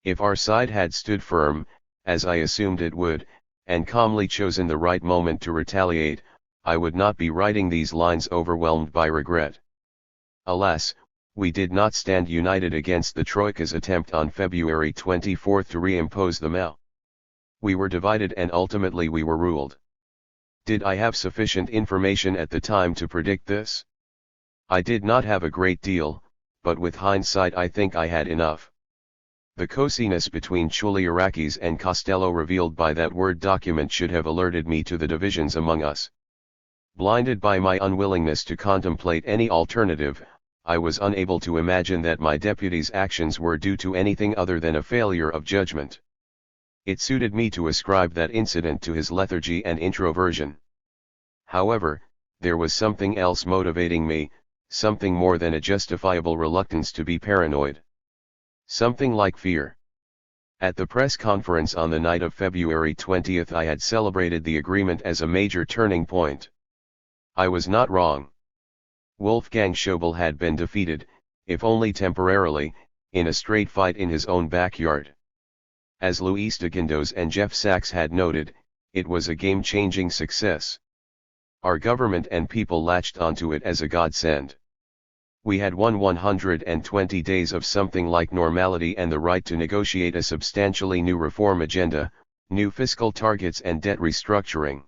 If our side had stood firm, as I assumed it would, and calmly chosen the right moment to retaliate, I would not be writing these lines overwhelmed by regret. Alas, we did not stand united against the Troika's attempt on February 24 to reimpose the MAO. We were divided and ultimately we were ruled. Did I have sufficient information at the time to predict this? I did not have a great deal, but with hindsight I think I had enough. The cosiness between Varoufakis and Costello revealed by that Word document should have alerted me to the divisions among us. Blinded by my unwillingness to contemplate any alternative, I was unable to imagine that my deputy's actions were due to anything other than a failure of judgment. It suited me to ascribe that incident to his lethargy and introversion. However, there was something else motivating me, something more than a justifiable reluctance to be paranoid. Something like fear. At the press conference on the night of February 20th I had celebrated the agreement as a major turning point. I was not wrong. Wolfgang Schäuble had been defeated, if only temporarily, in a straight fight in his own backyard. As Luis de Guindos and Jeff Sachs had noted, it was a game-changing success. Our government and people latched onto it as a godsend. We had won 120 days of something like normality and the right to negotiate a substantially new reform agenda, new fiscal targets and debt restructuring.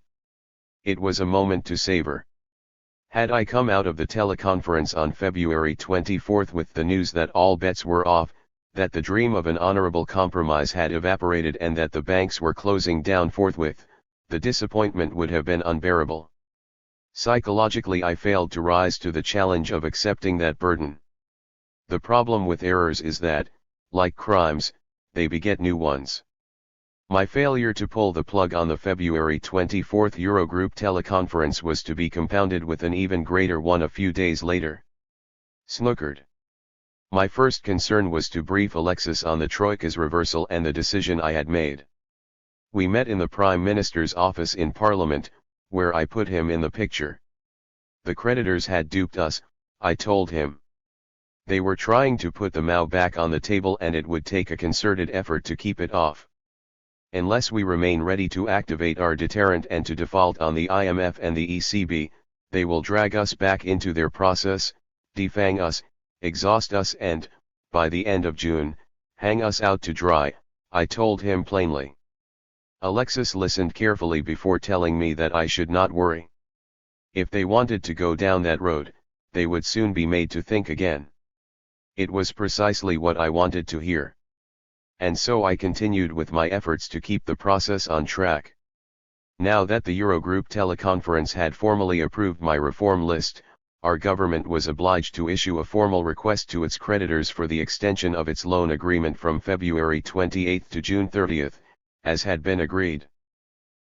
It was a moment to savor. Had I come out of the teleconference on February 24 with the news that all bets were off, that the dream of an honorable compromise had evaporated and that the banks were closing down forthwith, the disappointment would have been unbearable. Psychologically I failed to rise to the challenge of accepting that burden. The problem with errors is that, like crimes, they beget new ones. My failure to pull the plug on the February 24 Eurogroup teleconference was to be compounded with an even greater one a few days later. Snookered. My first concern was to brief Alexis on the Troika's reversal and the decision I had made. We met in the Prime Minister's office in Parliament, where I put him in the picture. The creditors had duped us, I told him. They were trying to put the MAO back on the table and it would take a concerted effort to keep it off. Unless we remain ready to activate our deterrent and to default on the IMF and the ECB, they will drag us back into their process, defang us, exhaust us and, by the end of June, hang us out to dry, I told him plainly. Alexis listened carefully before telling me that I should not worry. If they wanted to go down that road, they would soon be made to think again. It was precisely what I wanted to hear. And so I continued with my efforts to keep the process on track. Now that the Eurogroup teleconference had formally approved my reform list, our government was obliged to issue a formal request to its creditors for the extension of its loan agreement from February 28 to June 30, as had been agreed.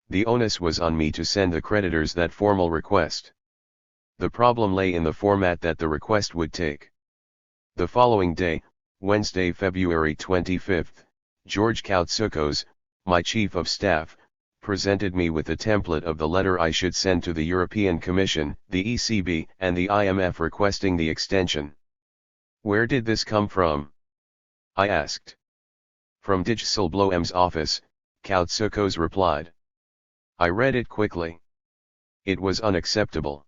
The onus was on me to send the creditors that formal request. The problem lay in the format that the request would take. The following day, Wednesday, February 25, George Koutsoukos, my chief of staff, presented me with a template of the letter I should send to the European Commission, the ECB, and the IMF requesting the extension. "Where did this come from?" I asked. "From Dijsselbloem's office," Koutsoukos replied. I read it quickly. It was unacceptable.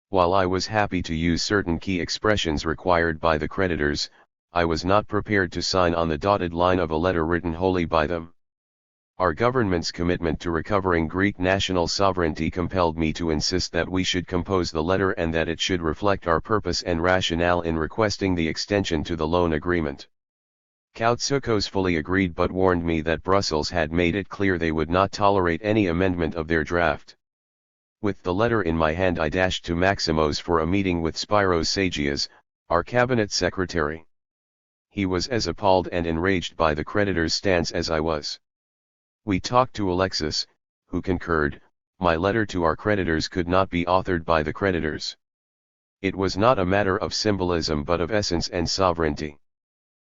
While I was happy to use certain key expressions required by the creditors, I was not prepared to sign on the dotted line of a letter written wholly by them. Our government's commitment to recovering Greek national sovereignty compelled me to insist that we should compose the letter and that it should reflect our purpose and rationale in requesting the extension to the loan agreement. Koutsoukos fully agreed but warned me that Brussels had made it clear they would not tolerate any amendment of their draft. With the letter in my hand I dashed to Maximos for a meeting with Spyros Sagias, our cabinet secretary. He was as appalled and enraged by the creditors' stance as I was. We talked to Alexis, who concurred, my letter to our creditors could not be authored by the creditors. It was not a matter of symbolism but of essence and sovereignty.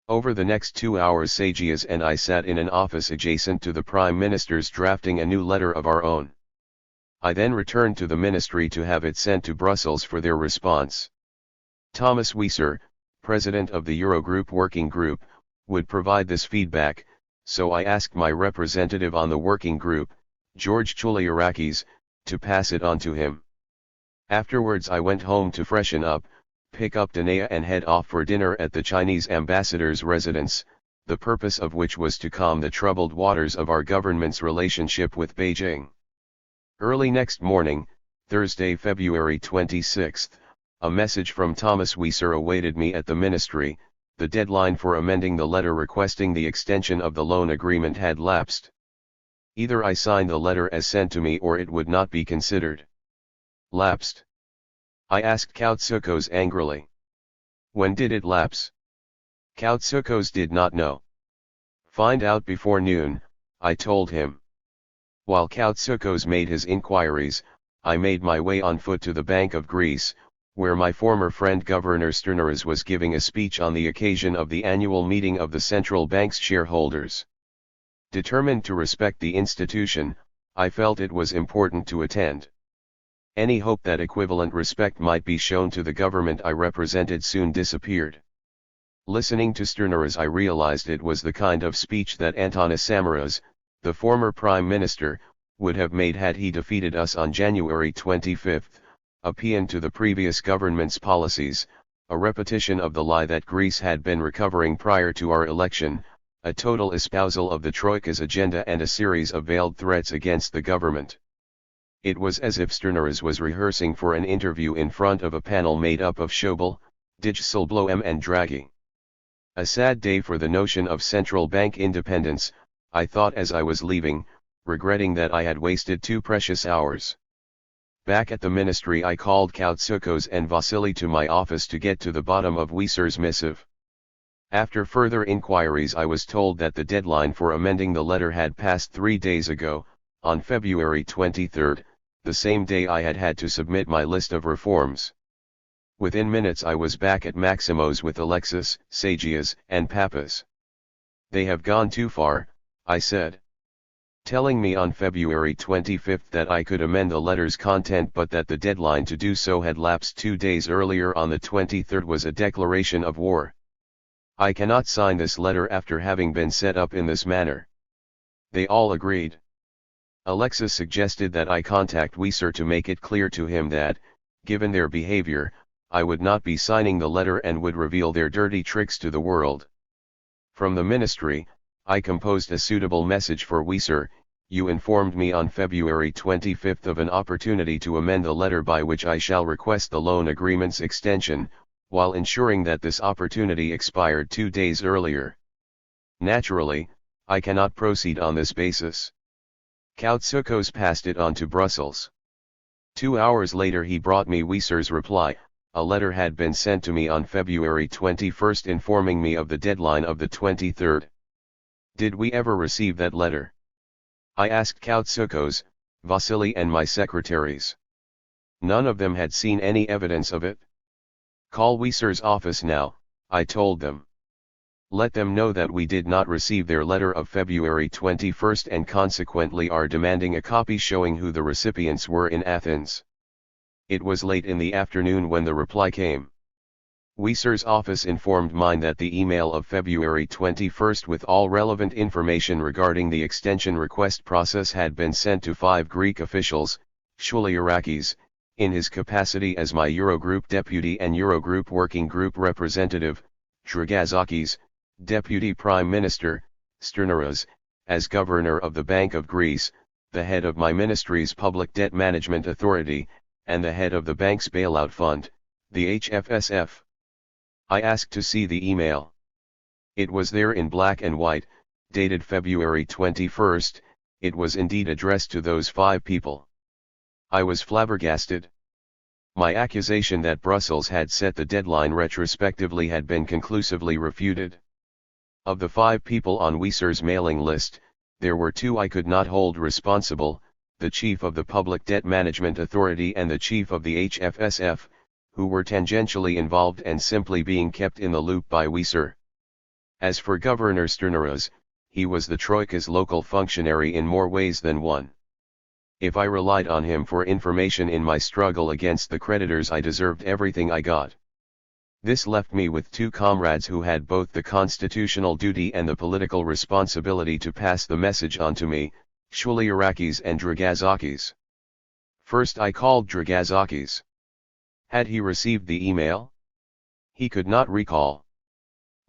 Over the next 2 hours Sagias and I sat in an office adjacent to the Prime Minister's drafting a new letter of our own. I then returned to the ministry to have it sent to Brussels for their response. Thomas Wieser, president of the Eurogroup Working Group, would provide this feedback, so I asked my representative on the working group, George Chouliarakis, to pass it on to him. Afterwards I went home to freshen up, pick up Danae and head off for dinner at the Chinese ambassador's residence, the purpose of which was to calm the troubled waters of our government's relationship with Beijing. Early next morning, Thursday, February 26, a message from Thomas Wieser awaited me at the ministry. The deadline for amending the letter requesting the extension of the loan agreement had lapsed. Either I signed the letter as sent to me or it would not be considered. Lapsed? I asked Koutsoukos angrily. When did it lapse? Koutsoukos did not know. Find out before noon, I told him. While Koutsoukos made his inquiries, I made my way on foot to the Bank of Greece, where my former friend Governor Sterneris was giving a speech on the occasion of the annual meeting of the central bank's shareholders. Determined to respect the institution, I felt it was important to attend. Any hope that equivalent respect might be shown to the government I represented soon disappeared. Listening to Sterneris I realized it was the kind of speech that Antonis Samaras, the former prime minister, would have made had he defeated us on January 25. A paean to the previous government's policies, a repetition of the lie that Greece had been recovering prior to our election, a total espousal of the Troika's agenda and a series of veiled threats against the government. It was as if Sterneris was rehearsing for an interview in front of a panel made up of Schäuble, Dijsselbloem and Draghi. A sad day for the notion of central bank independence, I thought as I was leaving, regretting that I had wasted 2 precious hours. Back at the ministry I called Koutsoukos and Vasily to my office to get to the bottom of Wieser's missive. After further inquiries I was told that the deadline for amending the letter had passed 3 days ago, on February 23, the same day I had to submit my list of reforms. Within minutes I was back at Maximos with Alexis, Sagias, and Papas. "They have gone too far," I said. Telling me on February 25 that I could amend the letter's content but that the deadline to do so had lapsed 2 days earlier on the 23rd was a declaration of war. I cannot sign this letter after having been set up in this manner. They all agreed. Alexis suggested that I contact Wieser to make it clear to him that, given their behavior, I would not be signing the letter and would reveal their dirty tricks to the world. From the ministry, I composed a suitable message for Wieser. "You informed me on February 25 of an opportunity to amend the letter by which I shall request the loan agreement's extension, while ensuring that this opportunity expired 2 days earlier. Naturally, I cannot proceed on this basis." Koutsoukos passed it on to Brussels. 2 hours later he brought me Wieser's reply. A letter had been sent to me on February 21 informing me of the deadline of the 23rd. Did we ever receive that letter? I asked Koutsoukos, Vasily and my secretaries. None of them had seen any evidence of it. "Call Wieser's office now," I told them. Let them know that we did not receive their letter of February 21 and consequently are demanding a copy showing who the recipients were in Athens. It was late in the afternoon when the reply came. Weser's office informed mine that the email of February 21 with all relevant information regarding the extension request process had been sent to 5 Greek officials, Varoufakis, in his capacity as my Eurogroup deputy and Eurogroup working group representative, Varoufakis, Deputy Prime Minister, Sternaras, as Governor of the Bank of Greece, the head of my ministry's Public Debt Management Authority, and the head of the bank's bailout fund, the HFSF. I asked to see the email. It was there in black and white, dated February 21. It was indeed addressed to those 5 people. I was flabbergasted. My accusation that Brussels had set the deadline retrospectively had been conclusively refuted. Of the 5 people on Weser's mailing list, there were 2 I could not hold responsible, the chief of the Public Debt Management Authority and the chief of the HFSF, who were tangentially involved and simply being kept in the loop by Weser. As for Governor Sternaras, he was the Troika's local functionary in more ways than one. If I relied on him for information in my struggle against the creditors, I deserved everything I got. This left me with 2 comrades who had both the constitutional duty and the political responsibility to pass the message on to me, Varoufakis and Varoufakis. First I called Varoufakis. Had he received the email? He could not recall.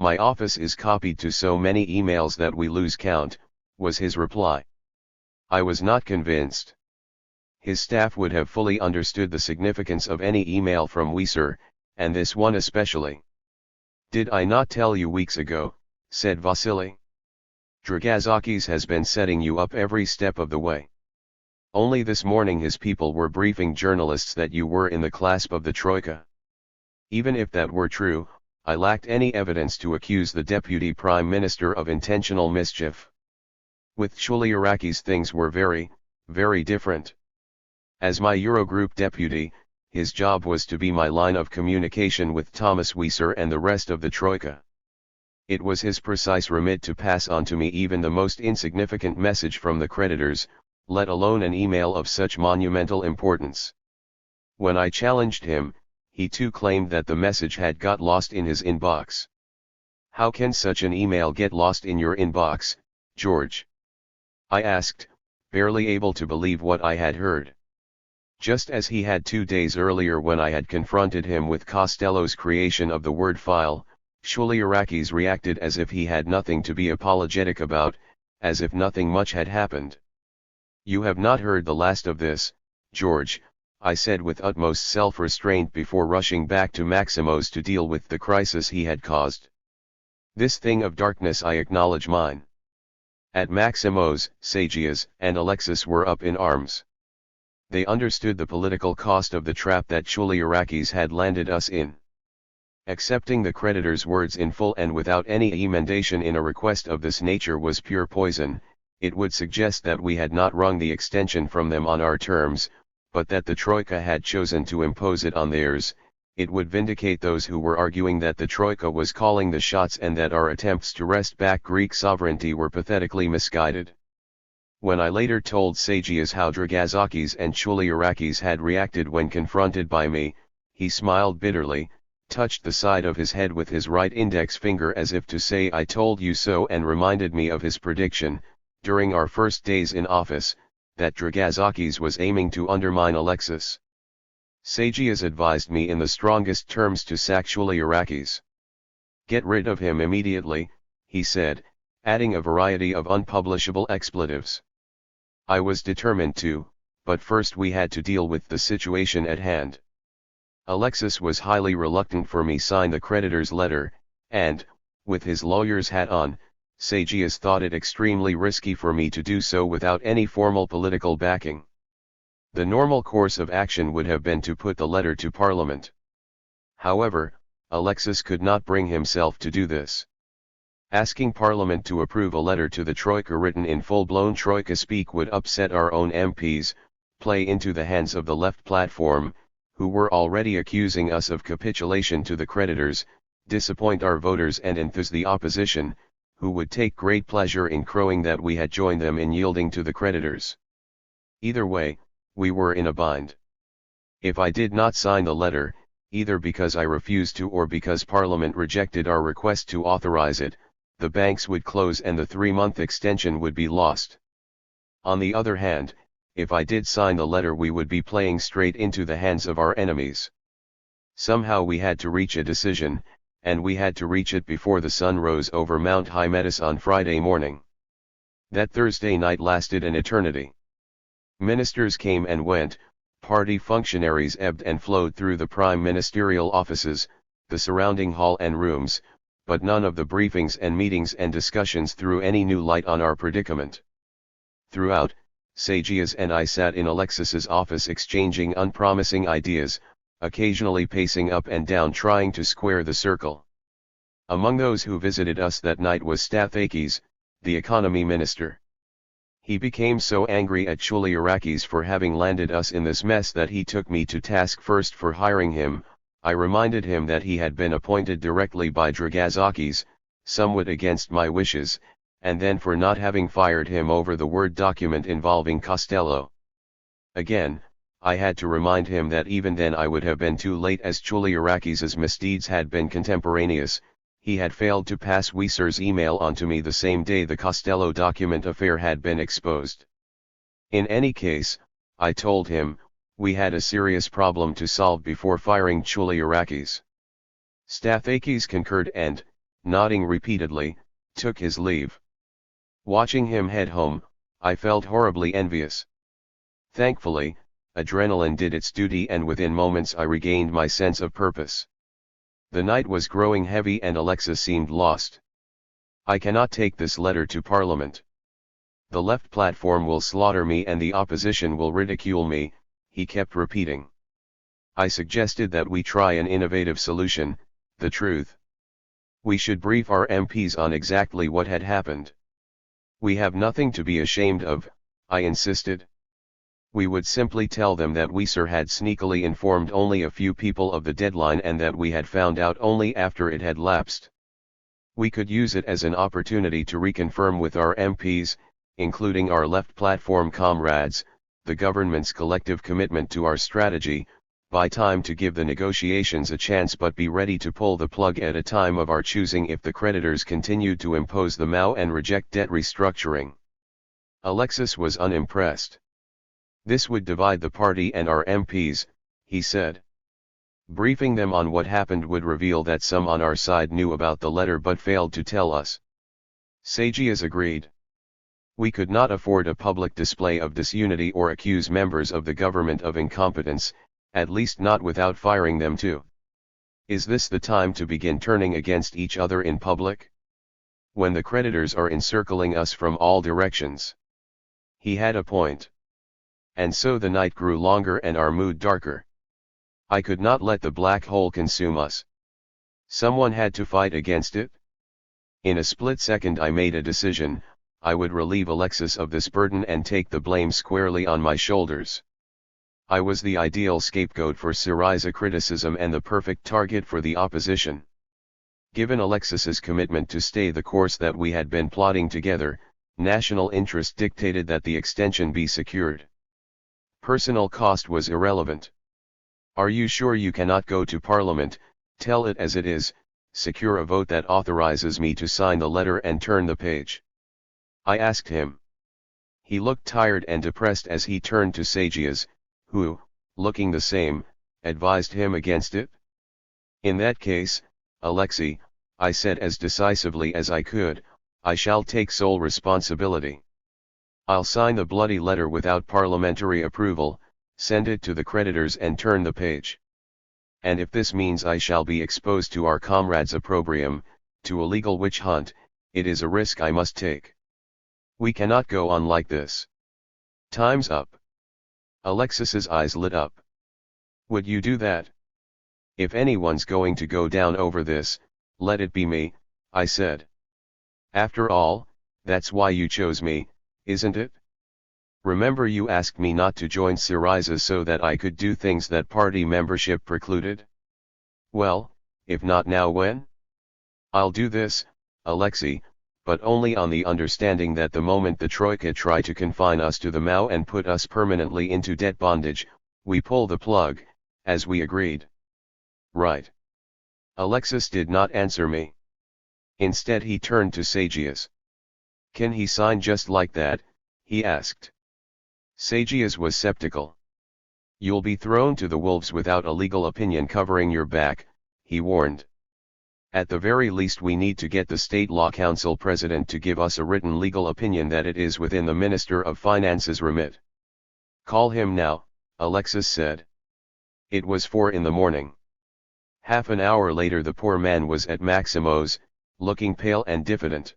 My office is copied to so many emails that we lose count, was his reply. I was not convinced. His staff would have fully understood the significance of any email from Weser, and this one especially. Did I not tell you weeks ago, said Vasily. Varoufakis has been setting you up every step of the way. Only this morning his people were briefing journalists that you were in the clasp of the Troika. Even if that were true, I lacked any evidence to accuse the Deputy Prime Minister of intentional mischief. With Varoufakis things were very, very different. As my Eurogroup deputy, his job was to be my line of communication with Thomas Weser and the rest of the Troika. It was his precise remit to pass on to me even the most insignificant message from the creditors, let alone an email of such monumental importance. When I challenged him, he too claimed that the message had got lost in his inbox. How can such an email get lost in your inbox, George? I asked, barely able to believe what I had heard. Just as he had 2 days earlier when I had confronted him with Costello's creation of the Word file, Varoufakis reacted as if he had nothing to be apologetic about, as if nothing much had happened. You have not heard the last of this, George, I said with utmost self-restraint before rushing back to Maximo's to deal with the crisis he had caused. This thing of darkness I acknowledge mine. At Maximo's, Sagias and Alexis were up in arms. They understood the political cost of the trap that Varoufakis had landed us in. Accepting the creditor's words in full and without any emendation in a request of this nature was pure poison. It would suggest that we had not wrung the extension from them on our terms, but that the Troika had chosen to impose it on theirs. It would vindicate those who were arguing that the Troika was calling the shots and that our attempts to wrest back Greek sovereignty were pathetically misguided. When I later told Sagias how Varoufakis and Varoufakis had reacted when confronted by me, he smiled bitterly, touched the side of his head with his right index finger as if to say I told you so, and reminded me of his prediction, during our first days in office, that Varoufakis was aiming to undermine Alexis. Sagias advised me in the strongest terms to sack Varoufakis. Get rid of him immediately, he said, adding a variety of unpublishable expletives. I was determined to, but first we had to deal with the situation at hand. Alexis was highly reluctant for me sign the creditor's letter, and, with his lawyer's hat on, Sagias thought it extremely risky for me to do so without any formal political backing. The normal course of action would have been to put the letter to Parliament. However, Alexis could not bring himself to do this. Asking Parliament to approve a letter to the Troika written in full-blown Troika speak would upset our own MPs, play into the hands of the left platform, who were already accusing us of capitulation to the creditors, disappoint our voters and enthuse the opposition, who would take great pleasure in crowing that we had joined them in yielding to the creditors. Either way, we were in a bind. If I did not sign the letter, either because I refused to or because Parliament rejected our request to authorize it, the banks would close and the 3-month extension would be lost. On the other hand, if I did sign the letter, we would be playing straight into the hands of our enemies. Somehow we had to reach a decision, and we had to reach it before the sun rose over Mount Hymettus on Friday morning. That Thursday night lasted an eternity. Ministers came and went, party functionaries ebbed and flowed through the prime ministerial offices, the surrounding hall and rooms, but none of the briefings and meetings and discussions threw any new light on our predicament. Throughout, Sagias and I sat in Alexis's office exchanging unpromising ideas, occasionally pacing up and down trying to square the circle. Among those who visited us that night was Varoufakis, the economy minister. He became so angry at Varoufakis for having landed us in this mess that he took me to task first for hiring him. I reminded him that he had been appointed directly by Varoufakis, somewhat against my wishes, and then for not having fired him over the Word document involving Costello. Again, I had to remind him that even then I would have been too late, as Varoufakis's misdeeds had been contemporaneous. He had failed to pass Wieser's email on to me the same day the Costello document affair had been exposed. In any case, I told him, we had a serious problem to solve before firing Varoufakis. Varoufakis concurred and, nodding repeatedly, took his leave. Watching him head home, I felt horribly envious. Thankfully, adrenaline did its duty and within moments I regained my sense of purpose. The night was growing heavy and Alexis seemed lost. I cannot take this letter to Parliament. The left platform will slaughter me and the opposition will ridicule me, he kept repeating. I suggested that we try an innovative solution, the truth. We should brief our MPs on exactly what had happened. We have nothing to be ashamed of, I insisted. We would simply tell them that Wieser had sneakily informed only a few people of the deadline and that we had found out only after it had lapsed. We could use it as an opportunity to reconfirm with our MPs, including our left platform comrades, the government's collective commitment to our strategy, buy time to give the negotiations a chance but be ready to pull the plug at a time of our choosing if the creditors continued to impose the MAU and reject debt restructuring. Alexis was unimpressed. This would divide the party and our MPs, he said. Briefing them on what happened would reveal that some on our side knew about the letter but failed to tell us. Sagias agreed. We could not afford a public display of disunity or accuse members of the government of incompetence, at least not without firing them too. Is this the time to begin turning against each other in public? When the creditors are encircling us from all directions. He had a point. And so the night grew longer and our mood darker. I could not let the black hole consume us. Someone had to fight against it. In a split second I made a decision. I would relieve Alexis of this burden and take the blame squarely on my shoulders. I was the ideal scapegoat for Syriza criticism and the perfect target for the opposition. Given Alexis's commitment to stay the course that we had been plotting together, national interest dictated that the extension be secured. Personal cost was irrelevant. Are you sure you cannot go to Parliament, tell it as it is, secure a vote that authorizes me to sign the letter and turn the page? I asked him. He looked tired and depressed as he turned to Sagias, who, looking the same, advised him against it. In that case, Alexei, I said as decisively as I could, I shall take sole responsibility. I'll sign the bloody letter without parliamentary approval, send it to the creditors and turn the page. And if this means I shall be exposed to our comrades' opprobrium, to a legal witch hunt, it is a risk I must take. We cannot go on like this. Time's up. Alexis's eyes lit up. Would you do that? If anyone's going to go down over this, let it be me, I said. After all, that's why you chose me, isn't it? Remember you asked me not to join Syriza so that I could do things that party membership precluded? Well, if not now when? I'll do this, Alexei, but only on the understanding that the moment the Troika try to confine us to the Mao and put us permanently into debt bondage, we pull the plug, as we agreed. Right. Alexis did not answer me. Instead he turned to Sagias. Can he sign just like that, he asked. Sagias was skeptical. You'll be thrown to the wolves without a legal opinion covering your back, he warned. At the very least we need to get the State Law Council president to give us a written legal opinion that it is within the Minister of Finance's remit. Call him now, Alexis said. It was 4 in the morning. Half an hour later the poor man was at Maximo's, looking pale and diffident.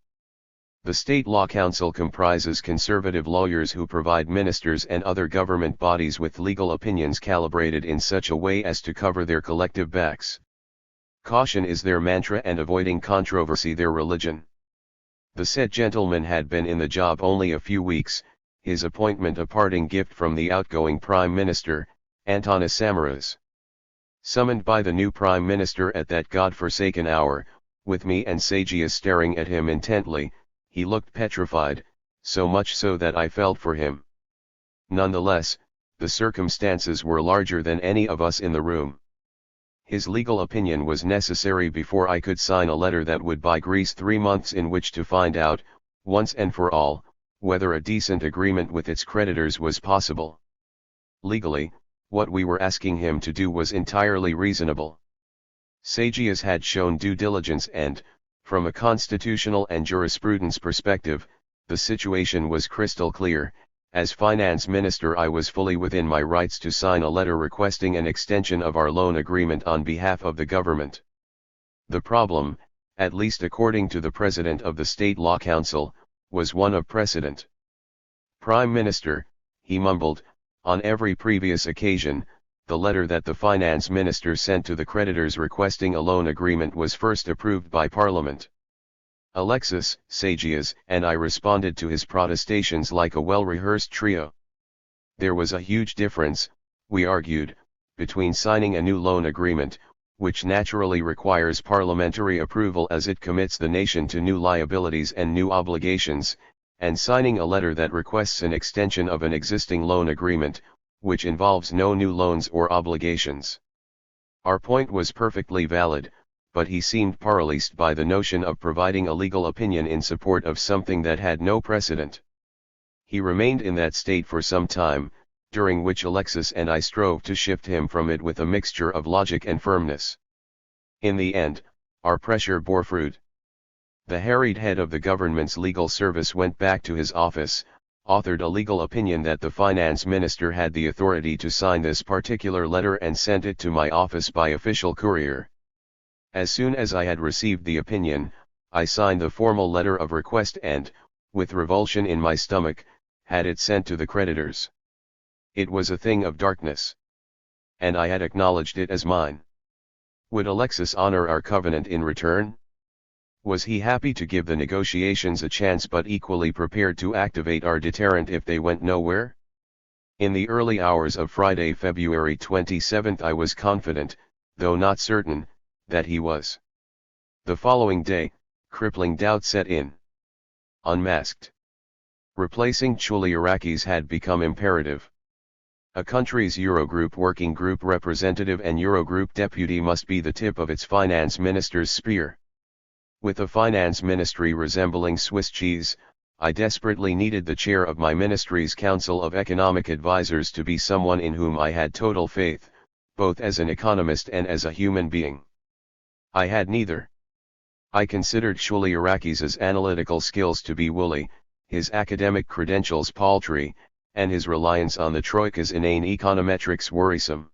The State Law Council comprises conservative lawyers who provide ministers and other government bodies with legal opinions calibrated in such a way as to cover their collective backs. Caution is their mantra and avoiding controversy their religion. The said gentleman had been in the job only a few weeks, his appointment a parting gift from the outgoing Prime Minister, Antonis Samaras. Summoned by the new Prime Minister at that God-forsaken hour, with me and Sagias staring at him intently, he looked petrified, so much so that I felt for him. Nonetheless, the circumstances were larger than any of us in the room. His legal opinion was necessary before I could sign a letter that would buy Greece 3 months in which to find out, once and for all, whether a decent agreement with its creditors was possible. Legally, what we were asking him to do was entirely reasonable. Sagias had shown due diligence and, from a constitutional and jurisprudence perspective, the situation was crystal clear. As finance minister I was fully within my rights to sign a letter requesting an extension of our loan agreement on behalf of the government. The problem, at least according to the president of the State Law Council, was one of precedent. Prime Minister, he mumbled, on every previous occasion, the letter that the finance minister sent to the creditors requesting a loan agreement was first approved by Parliament. Alexis, Sagias, and I responded to his protestations like a well-rehearsed trio. There was a huge difference, we argued, between signing a new loan agreement, which naturally requires parliamentary approval as it commits the nation to new liabilities and new obligations, and signing a letter that requests an extension of an existing loan agreement, which involves no new loans or obligations. Our point was perfectly valid, but he seemed paralyzed by the notion of providing a legal opinion in support of something that had no precedent. He remained in that state for some time, during which Alexis and I strove to shift him from it with a mixture of logic and firmness. In the end, our pressure bore fruit. The harried head of the government's legal service went back to his office, authored a legal opinion that the finance minister had the authority to sign this particular letter and sent it to my office by official courier. As soon as I had received the opinion, I signed the formal letter of request and, with revulsion in my stomach, had it sent to the creditors. It was a thing of darkness. And I had acknowledged it as mine. Would Alexis honor our covenant in return? Was he happy to give the negotiations a chance but equally prepared to activate our deterrent if they went nowhere? In the early hours of Friday, February 27 I was confident, though not certain, that he was. The following day, crippling doubt set in. Unmasked. Replacing Chouliarakis had become imperative. A country's Eurogroup working group representative and Eurogroup deputy must be the tip of its finance minister's spear. With a finance ministry resembling Swiss cheese, I desperately needed the chair of my ministry's Council of Economic Advisers to be someone in whom I had total faith, both as an economist and as a human being. I had neither. I considered Chouliarakis' analytical skills to be woolly, his academic credentials paltry, and his reliance on the Troika's inane econometrics worrisome.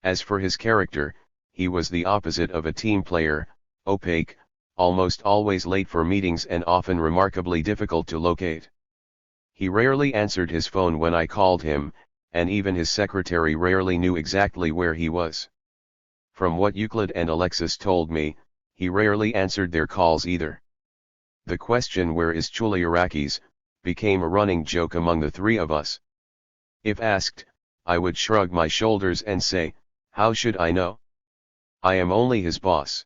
As for his character, he was the opposite of a team player, opaque, almost always late for meetings and often remarkably difficult to locate. He rarely answered his phone when I called him, and even his secretary rarely knew exactly where he was. From what Euclid and Alexis told me, he rarely answered their calls either. The question "where is Chouliarakis?" became a running joke among the three of us. If asked, I would shrug my shoulders and say, how should I know? I am only his boss.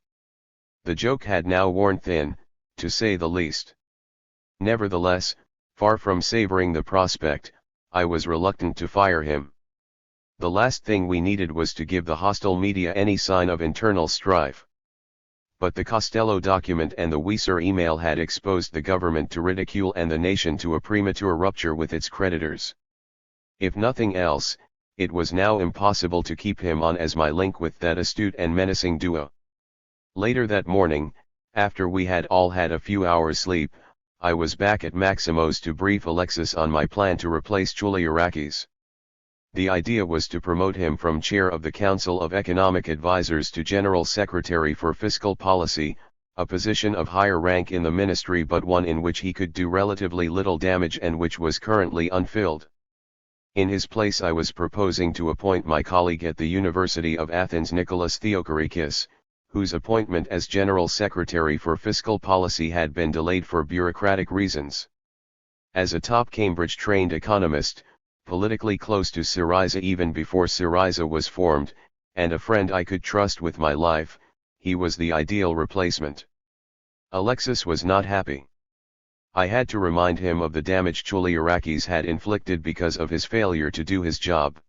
The joke had now worn thin, to say the least. Nevertheless, far from savoring the prospect, I was reluctant to fire him. The last thing we needed was to give the hostile media any sign of internal strife. But the Costello document and the Weiser email had exposed the government to ridicule and the nation to a premature rupture with its creditors. If nothing else, it was now impossible to keep him on as my link with that astute and menacing duo. Later that morning, after we had all had a few hours' sleep, I was back at Maximo's to brief Alexis on my plan to replace Chouliarakis. The idea was to promote him from chair of the Council of Economic Advisers to General Secretary for Fiscal Policy, a position of higher rank in the ministry but one in which he could do relatively little damage and which was currently unfilled. In his place I was proposing to appoint my colleague at the University of Athens Nicholas Theochorikis, whose appointment as General Secretary for Fiscal Policy had been delayed for bureaucratic reasons. As a top Cambridge-trained economist, politically close to Syriza even before Syriza was formed, and a friend I could trust with my life, he was the ideal replacement. Alexis was not happy. I had to remind him of the damage Chouliarakis had inflicted because of his failure to do his job.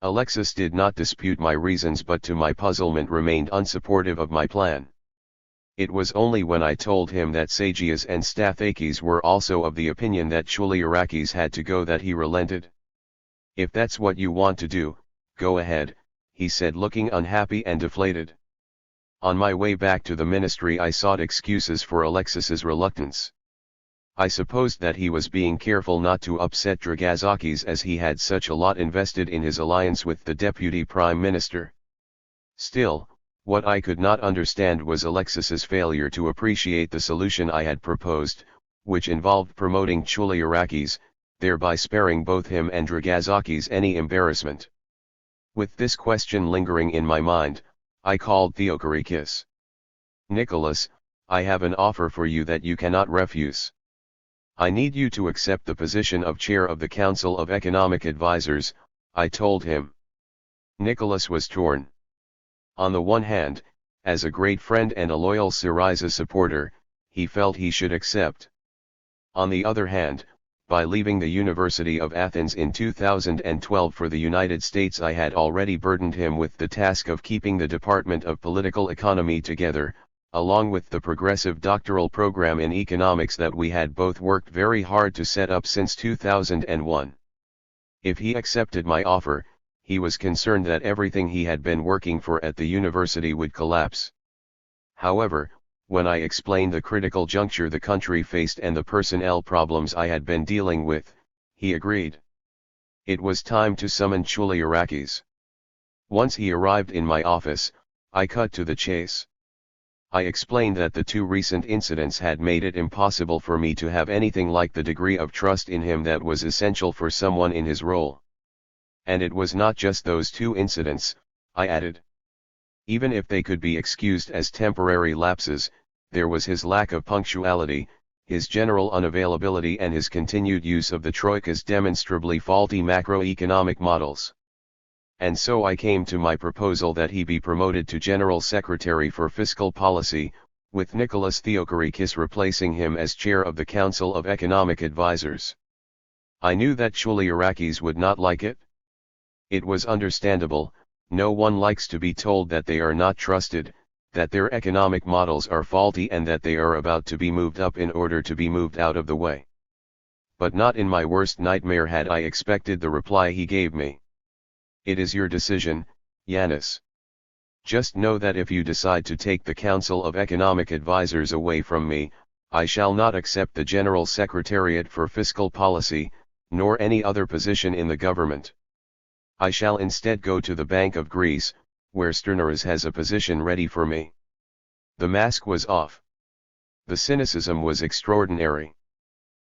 Alexis did not dispute my reasons but to my puzzlement remained unsupportive of my plan. It was only when I told him that Sagias and Stathakis were also of the opinion that Chouliarakis had to go that he relented. "If that's what you want to do, go ahead," he said, looking unhappy and deflated. On my way back to the ministry I sought excuses for Alexis's reluctance. I supposed that he was being careful not to upset Dragazakis as he had such a lot invested in his alliance with the Deputy Prime Minister. Still, what I could not understand was Alexis's failure to appreciate the solution I had proposed, which involved promoting Chouliarakis, thereby sparing both him and Dragazakis any embarrassment. With this question lingering in my mind, I called Theochorikis. "Nicholas, I have an offer for you that you cannot refuse. I need you to accept the position of chair of the Council of Economic Advisers," I told him. Nicholas was torn. On the one hand, as a great friend and a loyal Syriza supporter, he felt he should accept. On the other hand, by leaving the University of Athens in 2012 for the United States, I had already burdened him with the task of keeping the Department of Political Economy together, along with the progressive doctoral program in economics that we had both worked very hard to set up since 2001. If he accepted my offer, he was concerned that everything he had been working for at the university would collapse. However, when I explained the critical juncture the country faced and the personnel problems I had been dealing with, he agreed. It was time to summon Chouliarakis. Once he arrived in my office, I cut to the chase. I explained that the two recent incidents had made it impossible for me to have anything like the degree of trust in him that was essential for someone in his role. And it was not just those two incidents, I added. Even if they could be excused as temporary lapses, there was his lack of punctuality, his general unavailability and his continued use of the Troika's demonstrably faulty macroeconomic models. And so I came to my proposal that he be promoted to General Secretary for Fiscal Policy, with Nicholas Theochorikis replacing him as chair of the Council of Economic Advisers. I knew that Chouliarakis would not like it. It was understandable. No one likes to be told that they are not trusted, that their economic models are faulty and that they are about to be moved up in order to be moved out of the way. But not in my worst nightmare had I expected the reply he gave me. "It is your decision, Yannis. Just know that if you decide to take the Council of Economic Advisers away from me, I shall not accept the General Secretariat for Fiscal Policy, nor any other position in the government. I shall instead go to the Bank of Greece, where Sternaras has a position ready for me." The mask was off. The cynicism was extraordinary.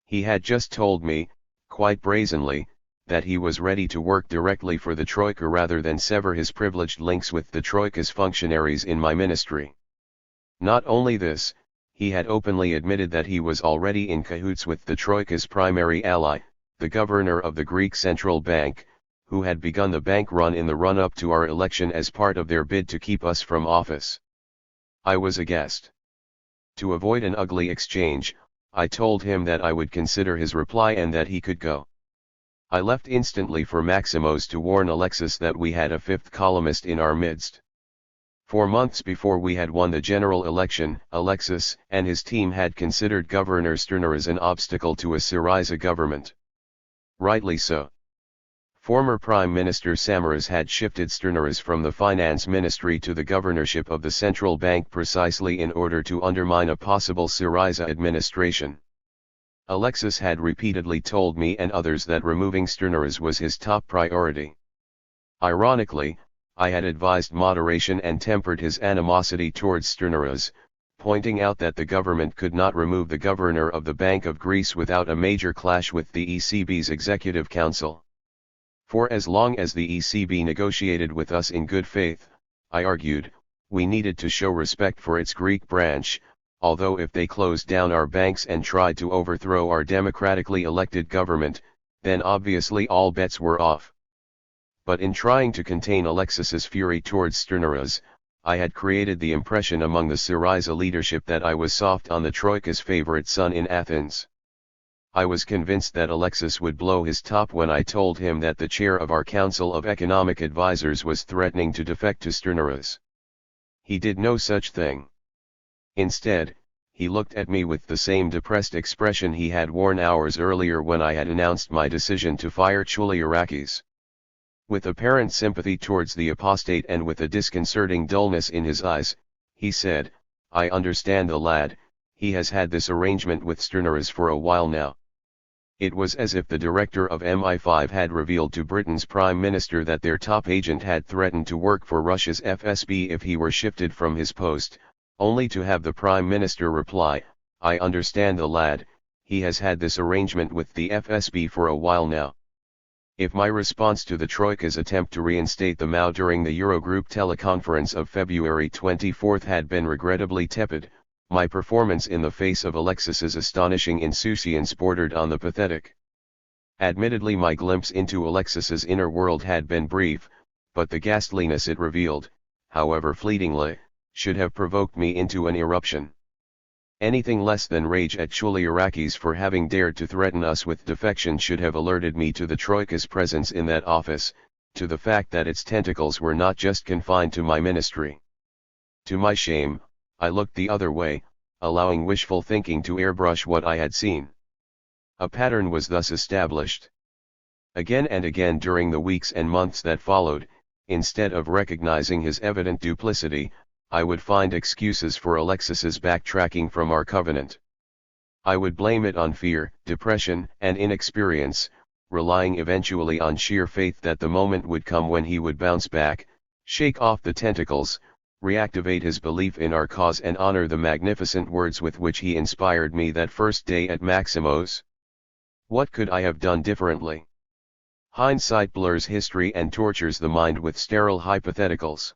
He had just told me, quite brazenly, that he was ready to work directly for the Troika rather than sever his privileged links with the Troika's functionaries in my ministry. Not only this, he had openly admitted that he was already in cahoots with the Troika's primary ally, the governor of the Greek Central Bank, who had begun the bank run in the run-up to our election as part of their bid to keep us from office. I was aghast. To avoid an ugly exchange, I told him that I would consider his reply and that he could go. I left instantly for Maximo's to warn Alexis that we had a fifth columnist in our midst. 4 months before we had won the general election, Alexis and his team had considered Governor Stirner an obstacle to a Syriza government. Rightly so. Former Prime Minister Samaras had shifted Stirner from the finance ministry to the governorship of the central bank precisely in order to undermine a possible Syriza administration. Alexis had repeatedly told me and others that removing Stirner was his top priority. Ironically, I had advised moderation and tempered his animosity towards Stirner, pointing out that the government could not remove the governor of the Bank of Greece without a major clash with the ECB's Executive Council. For as long as the ECB negotiated with us in good faith, I argued, we needed to show respect for its Greek branch, although if they closed down our banks and tried to overthrow our democratically elected government, then obviously all bets were off. But in trying to contain Alexis's fury towards Stirner, I had created the impression among the Syriza leadership that I was soft on the Troika's favorite son in Athens. I was convinced that Alexis would blow his top when I told him that the chair of our Council of Economic Advisers was threatening to defect to Stirner. He did no such thing. Instead, he looked at me with the same depressed expression he had worn hours earlier when I had announced my decision to fire Varoufakis. With apparent sympathy towards the apostate and with a disconcerting dullness in his eyes, he said, I understand the lad, he has had this arrangement with Stirner for a while now. It was as if the director of MI5 had revealed to Britain's Prime Minister that their top agent had threatened to work for Russia's FSB if he were shifted from his post, only to have the Prime Minister reply, I understand the lad, he has had this arrangement with the FSB for a while now. If my response to the Troika's attempt to reinstate the Mao during the Eurogroup teleconference of February 24 had been regrettably tepid, my performance in the face of Alexis's astonishing insouciance bordered on the pathetic. Admittedly, my glimpse into Alexis's inner world had been brief, but the ghastliness it revealed, however fleetingly, should have provoked me into an eruption. Anything less than rage at Varoufakis for having dared to threaten us with defection should have alerted me to the Troika's presence in that office, to the fact that its tentacles were not just confined to my ministry. To my shame, I looked the other way, allowing wishful thinking to airbrush what I had seen. A pattern was thus established. Again and again during the weeks and months that followed, instead of recognizing his evident duplicity, I would find excuses for Alexis's backtracking from our covenant. I would blame it on fear, depression, and inexperience, relying eventually on sheer faith that the moment would come when he would bounce back, shake off the tentacles, reactivate his belief in our cause and honor the magnificent words with which he inspired me that first day at Maximo's. What could I have done differently? Hindsight blurs history and tortures the mind with sterile hypotheticals.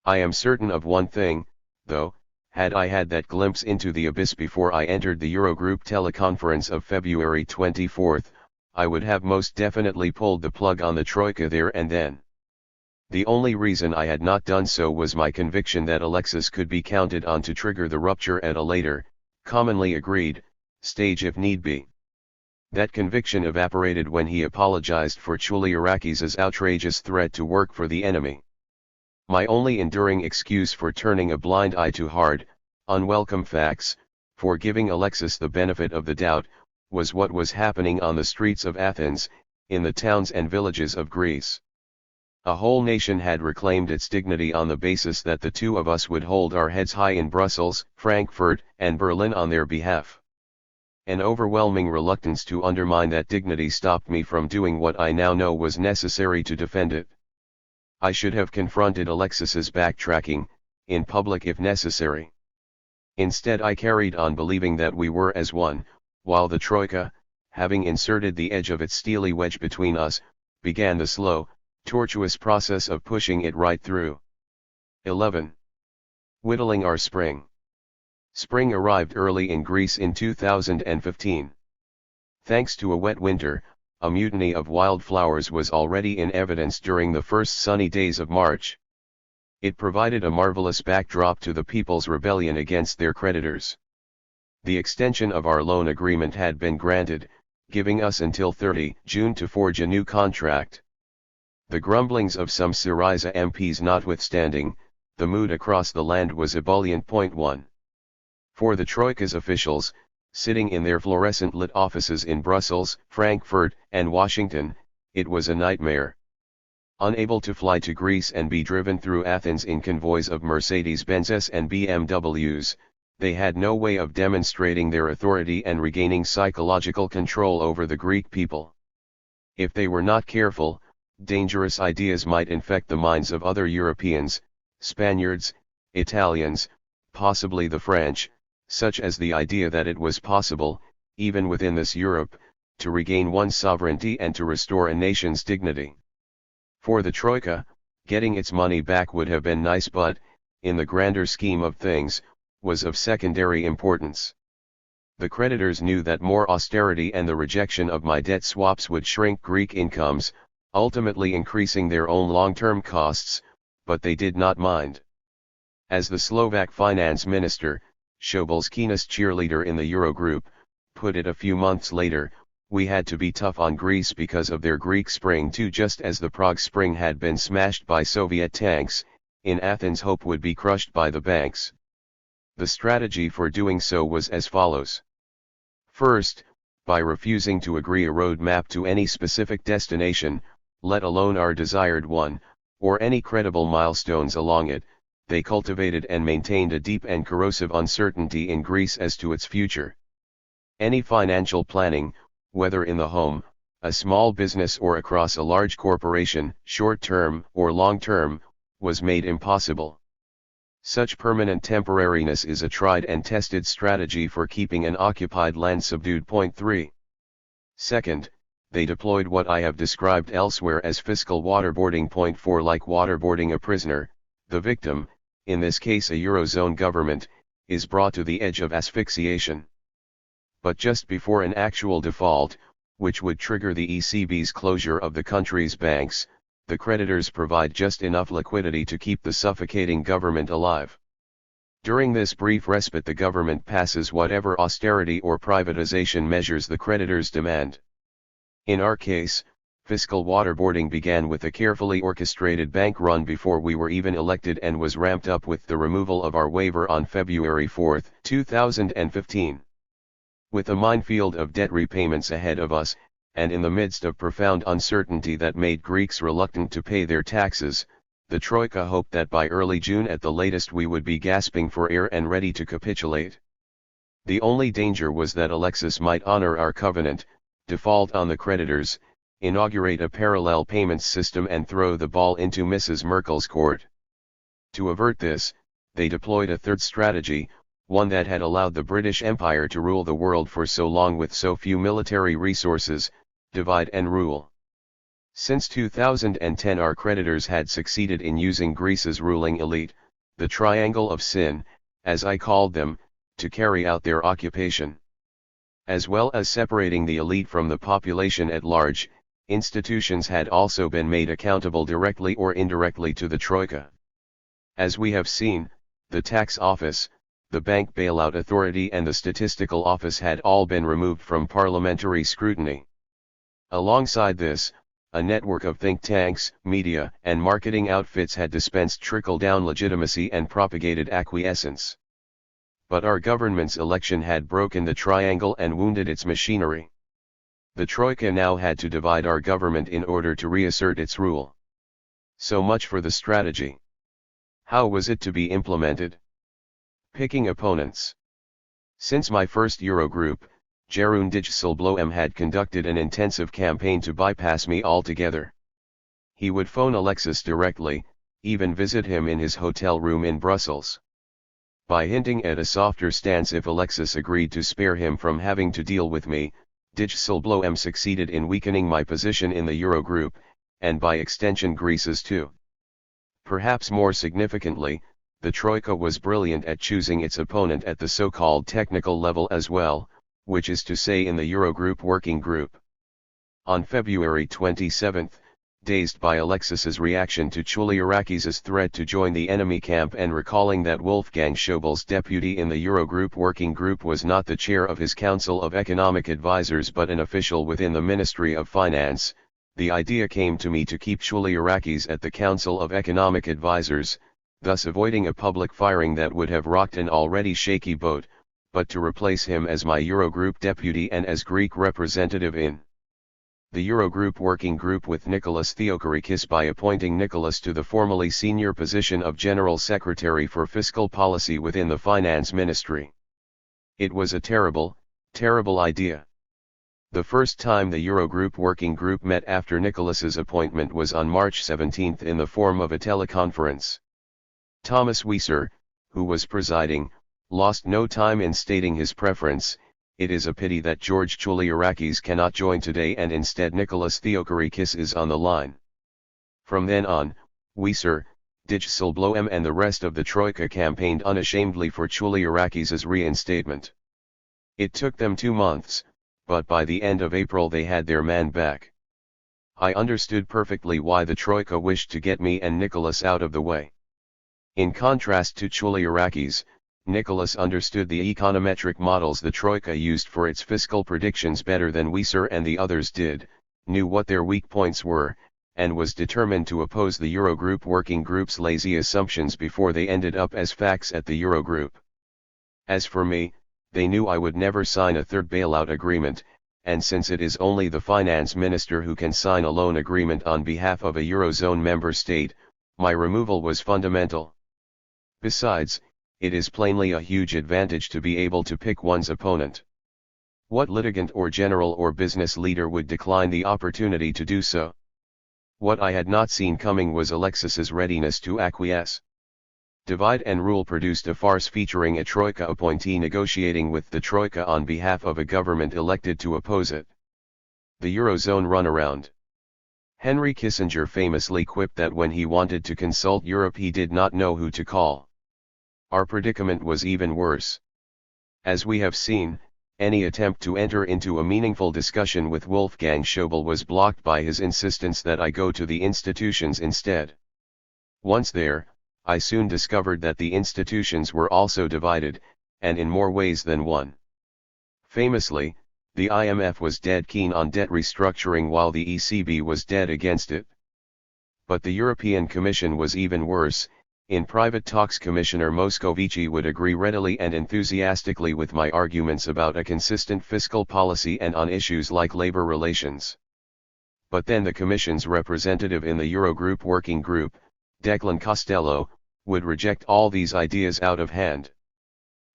I am certain of one thing, though, had I had that glimpse into the abyss before I entered the Eurogroup teleconference of February 24, I would have most definitely pulled the plug on the Troika there and then. The only reason I had not done so was my conviction that Alexis could be counted on to trigger the rupture at a later, commonly agreed, stage if need be. That conviction evaporated when he apologized for Varoufakis' outrageous threat to work for the enemy. My only enduring excuse for turning a blind eye to hard, unwelcome facts, for giving Alexis the benefit of the doubt, was what was happening on the streets of Athens, in the towns and villages of Greece. A whole nation had reclaimed its dignity on the basis that the two of us would hold our heads high in Brussels, Frankfurt, and Berlin on their behalf. An overwhelming reluctance to undermine that dignity stopped me from doing what I now know was necessary to defend it. I should have confronted Alexis's backtracking, in public if necessary. Instead I carried on believing that we were as one, while the Troika, having inserted the edge of its steely wedge between us, began the slow, tortuous process of pushing it right through. 11. Whittling our spring. Spring arrived early in Greece in 2015. Thanks to a wet winter, a mutiny of wildflowers was already in evidence during the first sunny days of March. It provided a marvelous backdrop to the people's rebellion against their creditors. The extension of our loan agreement had been granted, giving us until 30 June to forge a new contract. The grumblings of some Syriza MPs notwithstanding, the mood across the land was ebullient. 1. For the Troika's officials, sitting in their fluorescent-lit offices in Brussels, Frankfurt, and Washington, it was a nightmare. Unable to fly to Greece and be driven through Athens in convoys of Mercedes-Benzes and BMWs, they had no way of demonstrating their authority and regaining psychological control over the Greek people. If they were not careful, dangerous ideas might infect the minds of other Europeans, Spaniards, Italians, possibly the French, such as the idea that it was possible, even within this Europe, to regain one's sovereignty and to restore a nation's dignity. For the Troika, getting its money back would have been nice, but, in the grander scheme of things, was of secondary importance. The creditors knew that more austerity and the rejection of my debt swaps would shrink Greek incomes, ultimately increasing their own long-term costs, but they did not mind. As the Slovak finance minister, Schaubil's keenest cheerleader in the Eurogroup, put it a few months later, we had to be tough on Greece because of their Greek Spring too. Just as the Prague Spring had been smashed by Soviet tanks, in Athens hope would be crushed by the banks. The strategy for doing so was as follows. First, by refusing to agree a road map to any specific destination, let alone our desired one, or any credible milestones along it, they cultivated and maintained a deep and corrosive uncertainty in Greece as to its future. Any financial planning, whether in the home, a small business or across a large corporation, short-term or long-term, was made impossible. Such permanent temporariness is a tried and tested strategy for keeping an occupied land subdued. 3. Second, they deployed what I have described elsewhere as fiscal waterboarding. 4. Like waterboarding a prisoner, the victim, in this case a Eurozone government, is brought to the edge of asphyxiation. But just before an actual default, which would trigger the ECB's closure of the country's banks, the creditors provide just enough liquidity to keep the suffocating government alive. During this brief respite, the government passes whatever austerity or privatization measures the creditors demand. In our case, fiscal waterboarding began with a carefully orchestrated bank run before we were even elected and was ramped up with the removal of our waiver on February 4, 2015. With a minefield of debt repayments ahead of us, and in the midst of profound uncertainty that made Greeks reluctant to pay their taxes, the Troika hoped that by early June at the latest we would be gasping for air and ready to capitulate. The only danger was that Alexis might honor our covenant, default on the creditors, inaugurate a parallel payments system and throw the ball into Mrs. Merkel's court. To avert this, they deployed a third strategy, one that had allowed the British Empire to rule the world for so long with so few military resources: divide and rule. Since 2010 our creditors had succeeded in using Greece's ruling elite, the triangle of sin, as I called them, to carry out their occupation. As well as separating the elite from the population at large, institutions had also been made accountable directly or indirectly to the Troika. As we have seen, the tax office, the bank bailout authority and the statistical office had all been removed from parliamentary scrutiny. Alongside this, a network of think tanks, media, and marketing outfits had dispensed trickle-down legitimacy and propagated acquiescence. But our government's election had broken the triangle and wounded its machinery. The Troika now had to divide our government in order to reassert its rule. So much for the strategy. How was it to be implemented? Picking opponents. Since my first Eurogroup, Jeroen Dijsselbloem had conducted an intensive campaign to bypass me altogether. He would phone Alexis directly, even visit him in his hotel room in Brussels. By hinting at a softer stance if Alexis agreed to spare him from having to deal with me, Dijsselbloem succeeded in weakening my position in the Eurogroup, and by extension Greece's too. Perhaps more significantly, the Troika was brilliant at choosing its opponent at the so-called technical level as well, which is to say in the Eurogroup Working Group. On February 27, dazed by Alexis's reaction to Chouliarakis' threat to join the enemy camp and recalling that Wolfgang Schäuble's deputy in the Eurogroup working group was not the chair of his Council of Economic Advisers but an official within the Ministry of Finance, the idea came to me to keep Chouliarakis at the Council of Economic Advisers, thus avoiding a public firing that would have rocked an already shaky boat, but to replace him as my Eurogroup deputy and as Greek representative in the Eurogroup working group with Nicholas Theocharitis by appointing Nicholas to the formerly senior position of General Secretary for Fiscal Policy within the Finance Ministry. It was a terrible, terrible idea. The first time the Eurogroup working group met after Nicholas's appointment was on March 17 in the form of a teleconference. Thomas Wieser, who was presiding, lost no time in stating his preference: "It is a pity that George Chouliarakis cannot join today and instead Nicholas Theocharitis is on the line." From then on, Wieser, Dijsselbloem and the rest of the Troika campaigned unashamedly for Chouliarakis' reinstatement. It took them 2 months, but by the end of April they had their man back. I understood perfectly why the Troika wished to get me and Nicholas out of the way. In contrast to Chouliarakis, Nicholas understood the econometric models the Troika used for its fiscal predictions better than Wieser and the others did, knew what their weak points were, and was determined to oppose the Eurogroup working group's lazy assumptions before they ended up as facts at the Eurogroup. As for me, they knew I would never sign a third bailout agreement, and since it is only the finance minister who can sign a loan agreement on behalf of a Eurozone member state, my removal was fundamental. Besides, it is plainly a huge advantage to be able to pick one's opponent. What litigant or general or business leader would decline the opportunity to do so? What I had not seen coming was Alexis's readiness to acquiesce. Divide and Rule produced a farce featuring a Troika appointee negotiating with the Troika on behalf of a government elected to oppose it. The Eurozone runaround. Henry Kissinger famously quipped that when he wanted to consult Europe he did not know who to call. Our predicament was even worse. As we have seen, any attempt to enter into a meaningful discussion with Wolfgang Schäuble was blocked by his insistence that I go to the institutions instead. Once there, I soon discovered that the institutions were also divided, and in more ways than one. Famously, the IMF was dead keen on debt restructuring while the ECB was dead against it. But the European Commission was even worse. In private talks Commissioner Moscovici would agree readily and enthusiastically with my arguments about a consistent fiscal policy and on issues like labor relations. But then the Commission's representative in the Eurogroup working group, Declan Costello, would reject all these ideas out of hand.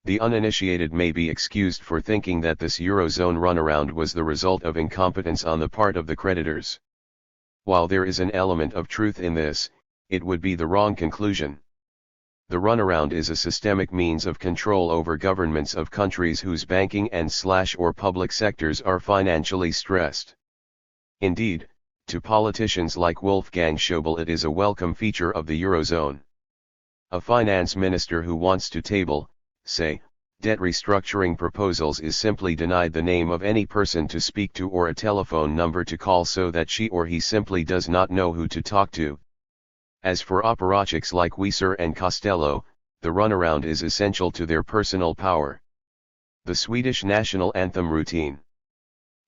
The uninitiated may be excused for thinking that this Eurozone runaround was the result of incompetence on the part of the creditors. While there is an element of truth in this, it would be the wrong conclusion. The runaround is a systemic means of control over governments of countries whose banking and/or public sectors are financially stressed. Indeed, to politicians like Wolfgang Schäuble it is a welcome feature of the Eurozone. A finance minister who wants to table, say, debt restructuring proposals is simply denied the name of any person to speak to or a telephone number to call so that she or he simply does not know who to talk to. As for apparatchiks like Wieser and Costello, the runaround is essential to their personal power. The Swedish national anthem routine.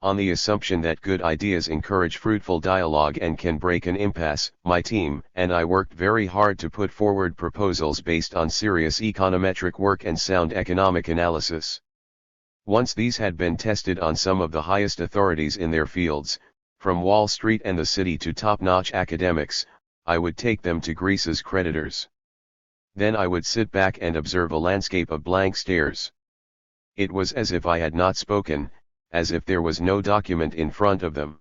On the assumption that good ideas encourage fruitful dialogue and can break an impasse, my team and I worked very hard to put forward proposals based on serious econometric work and sound economic analysis. Once these had been tested on some of the highest authorities in their fields, from Wall Street and the city to top-notch academics, I would take them to Greece's creditors. Then I would sit back and observe a landscape of blank stares. It was as if I had not spoken, as if there was no document in front of them.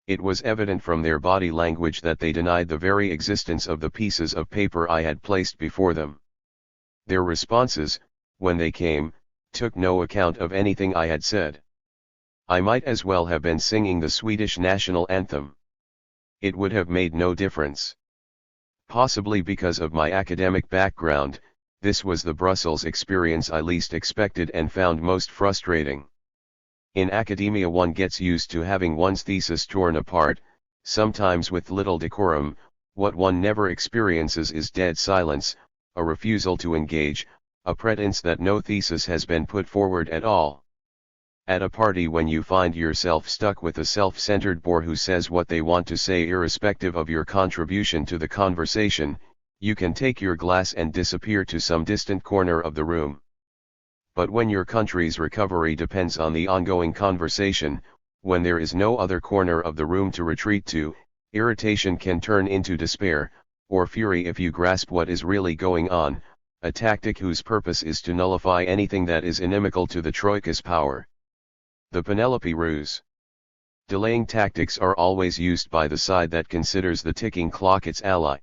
It was evident from their body language that they denied the very existence of the pieces of paper I had placed before them. Their responses, when they came, took no account of anything I had said. I might as well have been singing the Swedish national anthem. It would have made no difference. Possibly because of my academic background, this was the Brussels experience I least expected and found most frustrating. In academia one gets used to having one's thesis torn apart, sometimes with little decorum. What one never experiences is dead silence, a refusal to engage, a pretense that no thesis has been put forward at all. At a party, when you find yourself stuck with a self-centered bore who says what they want to say irrespective of your contribution to the conversation, you can take your glass and disappear to some distant corner of the room. But when your country's recovery depends on the ongoing conversation, when there is no other corner of the room to retreat to, irritation can turn into despair, or fury if you grasp what is really going on, a tactic whose purpose is to nullify anything that is inimical to the Troika's power. The Penelope ruse. Delaying tactics are always used by the side that considers the ticking clock its ally.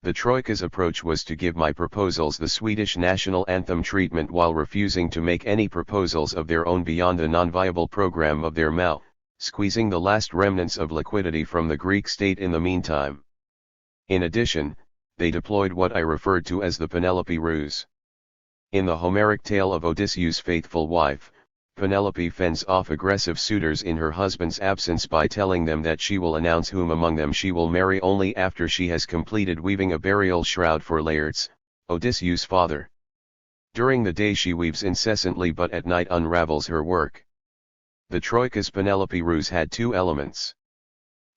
The Troika's approach was to give my proposals the Swedish national anthem treatment while refusing to make any proposals of their own beyond a non-viable program of their Mao, squeezing the last remnants of liquidity from the Greek state in the meantime. In addition, they deployed what I referred to as the Penelope ruse. In the Homeric tale of Odysseus' faithful wife, Penelope fends off aggressive suitors in her husband's absence by telling them that she will announce whom among them she will marry only after she has completed weaving a burial shroud for Laertes, Odysseus' father. During the day she weaves incessantly, but at night unravels her work. The Troika's Penelope ruse had two elements.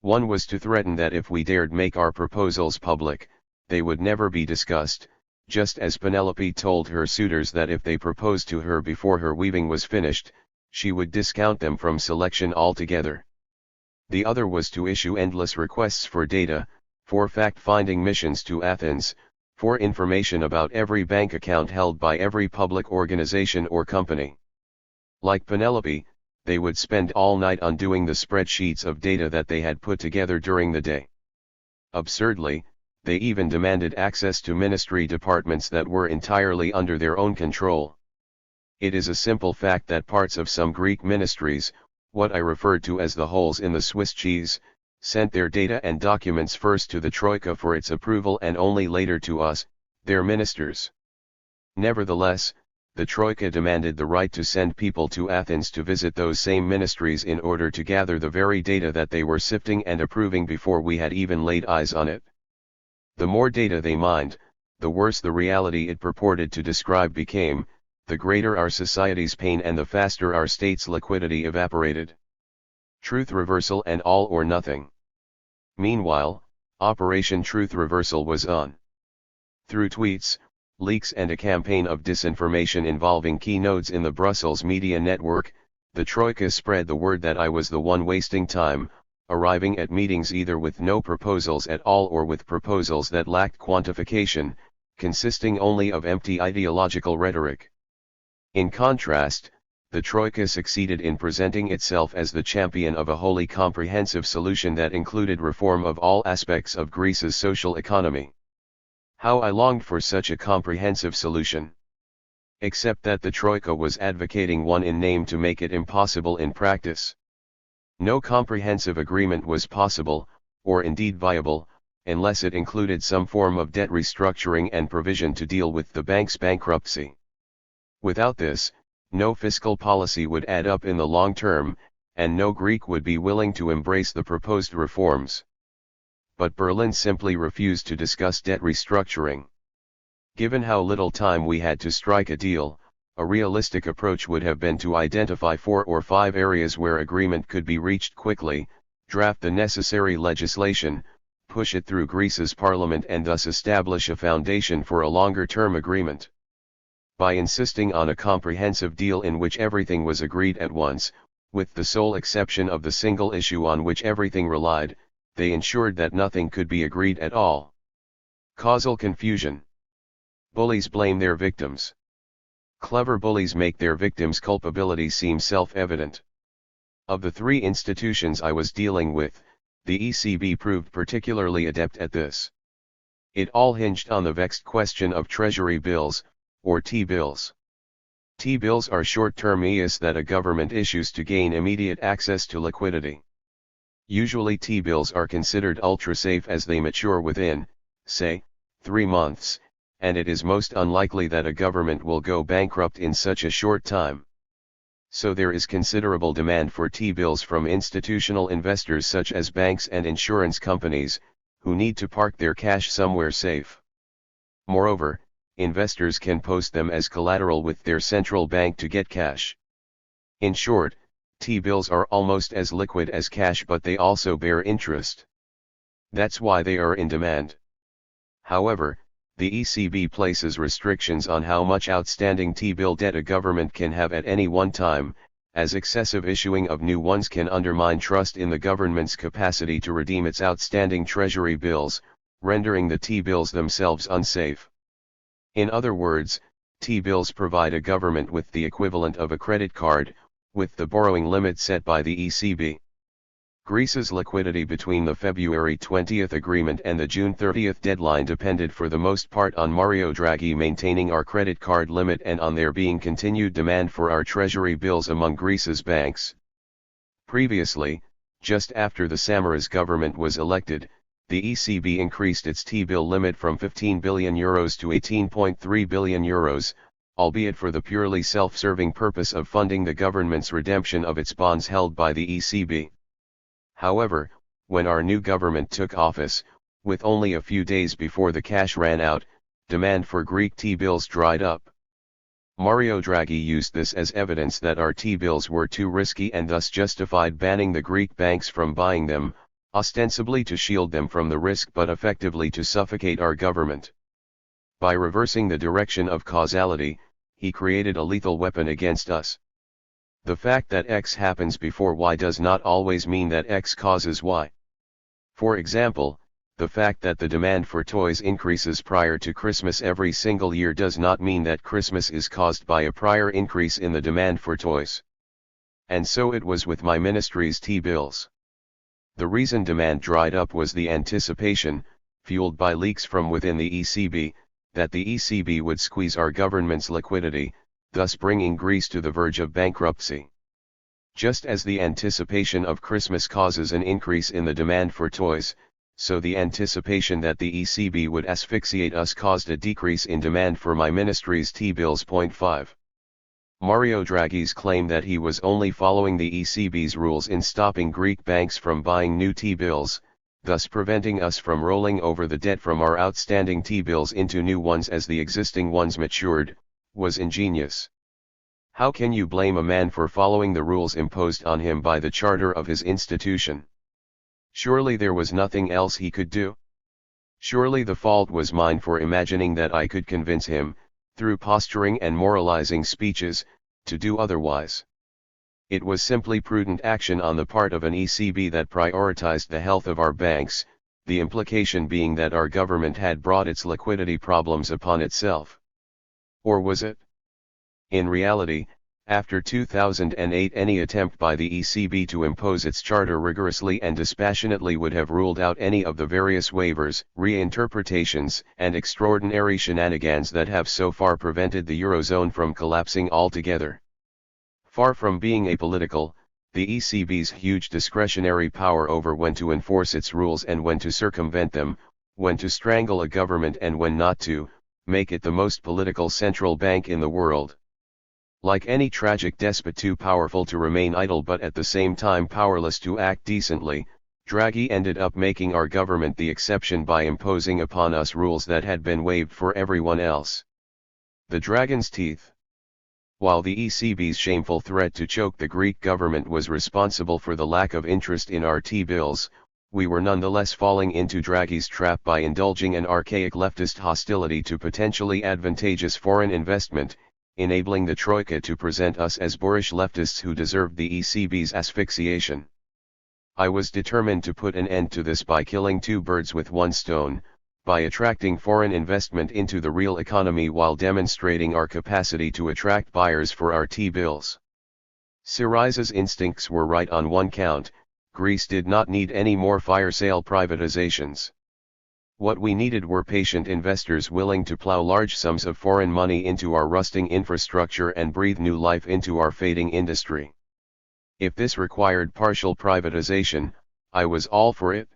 One was to threaten that if we dared make our proposals public, they would never be discussed, just as Penelope told her suitors that if they proposed to her before her weaving was finished, she would discount them from selection altogether. The other was to issue endless requests for data, for fact-finding missions to Athens, for information about every bank account held by every public organization or company. Like Penelope, they would spend all night undoing the spreadsheets of data that they had put together during the day. Absurdly, they even demanded access to ministry departments that were entirely under their own control. It is a simple fact that parts of some Greek ministries, what I referred to as the holes in the Swiss cheese, sent their data and documents first to the Troika for its approval and only later to us, their ministers. Nevertheless, the Troika demanded the right to send people to Athens to visit those same ministries in order to gather the very data that they were sifting and approving before we had even laid eyes on it. The more data they mined, the worse the reality it purported to describe became, the greater our society's pain and the faster our state's liquidity evaporated. Truth reversal and all or nothing. Meanwhile, Operation Truth Reversal was on. Through tweets, leaks and a campaign of disinformation involving key nodes in the Brussels media network, the Troika spread the word that I was the one wasting time, arriving at meetings either with no proposals at all or with proposals that lacked quantification, consisting only of empty ideological rhetoric. In contrast, the Troika succeeded in presenting itself as the champion of a wholly comprehensive solution that included reform of all aspects of Greece's social economy. How I longed for such a comprehensive solution! Except that the Troika was advocating one in name to make it impossible in practice. No comprehensive agreement was possible, or indeed viable, unless it included some form of debt restructuring and provision to deal with the bank's bankruptcy. Without this, no fiscal policy would add up in the long term, and no Greek would be willing to embrace the proposed reforms. But Berlin simply refused to discuss debt restructuring. Given how little time we had to strike a deal, a realistic approach would have been to identify 4 or 5 areas where agreement could be reached quickly, draft the necessary legislation, push it through Greece's parliament and thus establish a foundation for a longer-term agreement. By insisting on a comprehensive deal in which everything was agreed at once, with the sole exception of the single issue on which everything relied, they ensured that nothing could be agreed at all. Causal confusion. Bullies blame their victims. Clever bullies make their victims' culpability seem self-evident. Of the 3 institutions I was dealing with, the ECB proved particularly adept at this. It all hinged on the vexed question of treasury bills, or T-bills. T-bills are short-term EIS that a government issues to gain immediate access to liquidity. Usually T-bills are considered ultra-safe as they mature within, say, 3 months, and it is most unlikely that a government will go bankrupt in such a short time. So there is considerable demand for T-bills from institutional investors such as banks and insurance companies, who need to park their cash somewhere safe. Moreover, investors can post them as collateral with their central bank to get cash. In short, T-bills are almost as liquid as cash, but they also bear interest. That's why they are in demand. However, the ECB places restrictions on how much outstanding T-bill debt a government can have at any one time, as excessive issuing of new ones can undermine trust in the government's capacity to redeem its outstanding treasury bills, rendering the T-bills themselves unsafe. In other words, T-bills provide a government with the equivalent of a credit card, with the borrowing limit set by the ECB. Greece's liquidity between the February 20 agreement and the June 30 deadline depended for the most part on Mario Draghi maintaining our credit card limit and on there being continued demand for our treasury bills among Greece's banks. Previously, just after the Samaras government was elected, the ECB increased its T-bill limit from €15 billion to €18.3 billion, albeit for the purely self-serving purpose of funding the government's redemption of its bonds held by the ECB. However, when our new government took office, with only a few days before the cash ran out, demand for Greek T-bills dried up. Mario Draghi used this as evidence that our T-bills were too risky and thus justified banning the Greek banks from buying them, ostensibly to shield them from the risk but effectively to suffocate our government. By reversing the direction of causality, he created a lethal weapon against us. The fact that X happens before Y does not always mean that X causes Y. For example, the fact that the demand for toys increases prior to Christmas every single year does not mean that Christmas is caused by a prior increase in the demand for toys. And so it was with my ministry's T-bills. The reason demand dried up was the anticipation, fueled by leaks from within the ECB, that the ECB would squeeze our government's liquidity, thus bringing Greece to the verge of bankruptcy. Just as the anticipation of Christmas causes an increase in the demand for toys, so the anticipation that the ECB would asphyxiate us caused a decrease in demand for my ministry's T-bills. 5. Mario Draghi's claim that he was only following the ECB's rules in stopping Greek banks from buying new T-bills, thus preventing us from rolling over the debt from our outstanding T-bills into new ones as the existing ones matured, was ingenious. How can you blame a man for following the rules imposed on him by the charter of his institution? Surely there was nothing else he could do? Surely the fault was mine for imagining that I could convince him, through posturing and moralizing speeches, to do otherwise. It was simply prudent action on the part of an ECB that prioritized the health of our banks, the implication being that our government had brought its liquidity problems upon itself. Or was it? In reality, after 2008 any attempt by the ECB to impose its charter rigorously and dispassionately would have ruled out any of the various waivers, reinterpretations, and extraordinary shenanigans that have so far prevented the Eurozone from collapsing altogether. Far from being apolitical, the ECB's huge discretionary power over when to enforce its rules and when to circumvent them, when to strangle a government and when not to, make it the most political central bank in the world. Like any tragic despot too powerful to remain idle but at the same time powerless to act decently, Draghi ended up making our government the exception by imposing upon us rules that had been waived for everyone else. The dragon's teeth. While the ECB's shameful threat to choke the Greek government was responsible for the lack of interest in our T-bills, we were nonetheless falling into Draghi's trap by indulging an archaic leftist hostility to potentially advantageous foreign investment, enabling the Troika to present us as boorish leftists who deserved the ECB's asphyxiation. I was determined to put an end to this by killing two birds with one stone, by attracting foreign investment into the real economy while demonstrating our capacity to attract buyers for our T-bills. Syriza's instincts were right on one count: Greece did not need any more fire sale privatizations. What we needed were patient investors willing to plow large sums of foreign money into our rusting infrastructure and breathe new life into our fading industry. If this required partial privatization, I was all for it.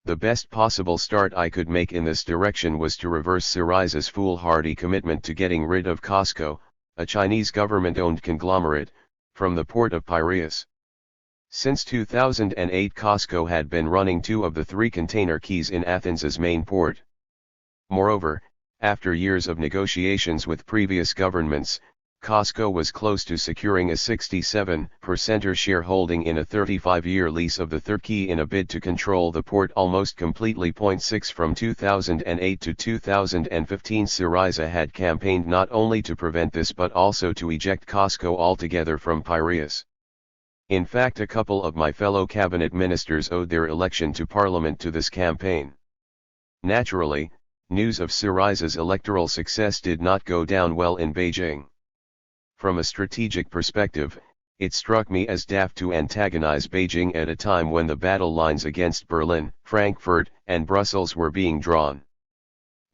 The best possible start I could make in this direction was to reverse Syriza's foolhardy commitment to getting rid of Costco, a Chinese government-owned conglomerate, from the port of Piraeus. Since 2008, COSCO had been running 2 of the 3 container quays in Athens' main port. Moreover, after years of negotiations with previous governments, COSCO was close to securing a 67% shareholding in a 35-year lease of the 3rd quay in a bid to control the port almost completely. 6 From 2008 to 2015, Syriza had campaigned not only to prevent this but also to eject COSCO altogether from Piraeus. In fact, a couple of my fellow cabinet ministers owed their election to parliament to this campaign. Naturally, news of Syriza's electoral success did not go down well in Beijing. From a strategic perspective, it struck me as daft to antagonize Beijing at a time when the battle lines against Berlin, Frankfurt, and Brussels were being drawn.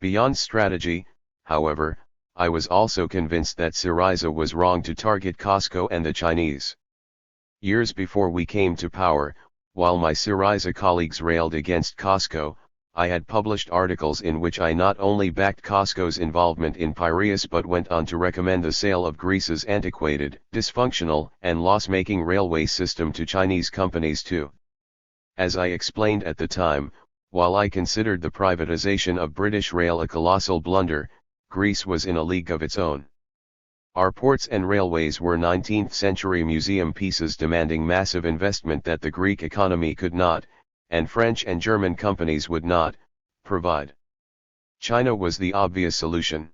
Beyond strategy, however, I was also convinced that Syriza was wrong to target COSCO and the Chinese. Years before we came to power, while my Syriza colleagues railed against COSCO, I had published articles in which I not only backed COSCO's involvement in Piraeus but went on to recommend the sale of Greece's antiquated, dysfunctional, and loss-making railway system to Chinese companies too. As I explained at the time, while I considered the privatization of British Rail a colossal blunder, Greece was in a league of its own. Our ports and railways were 19th-century museum pieces demanding massive investment that the Greek economy could not, and French and German companies would not, provide. China was the obvious solution.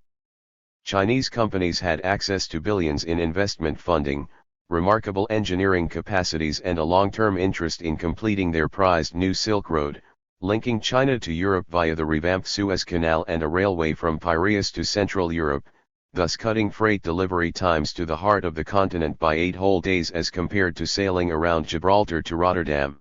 Chinese companies had access to billions in investment funding, remarkable engineering capacities and a long-term interest in completing their prized new Silk Road, linking China to Europe via the revamped Suez Canal and a railway from Piraeus to Central Europe, thus cutting freight delivery times to the heart of the continent by 8 whole days as compared to sailing around Gibraltar to Rotterdam.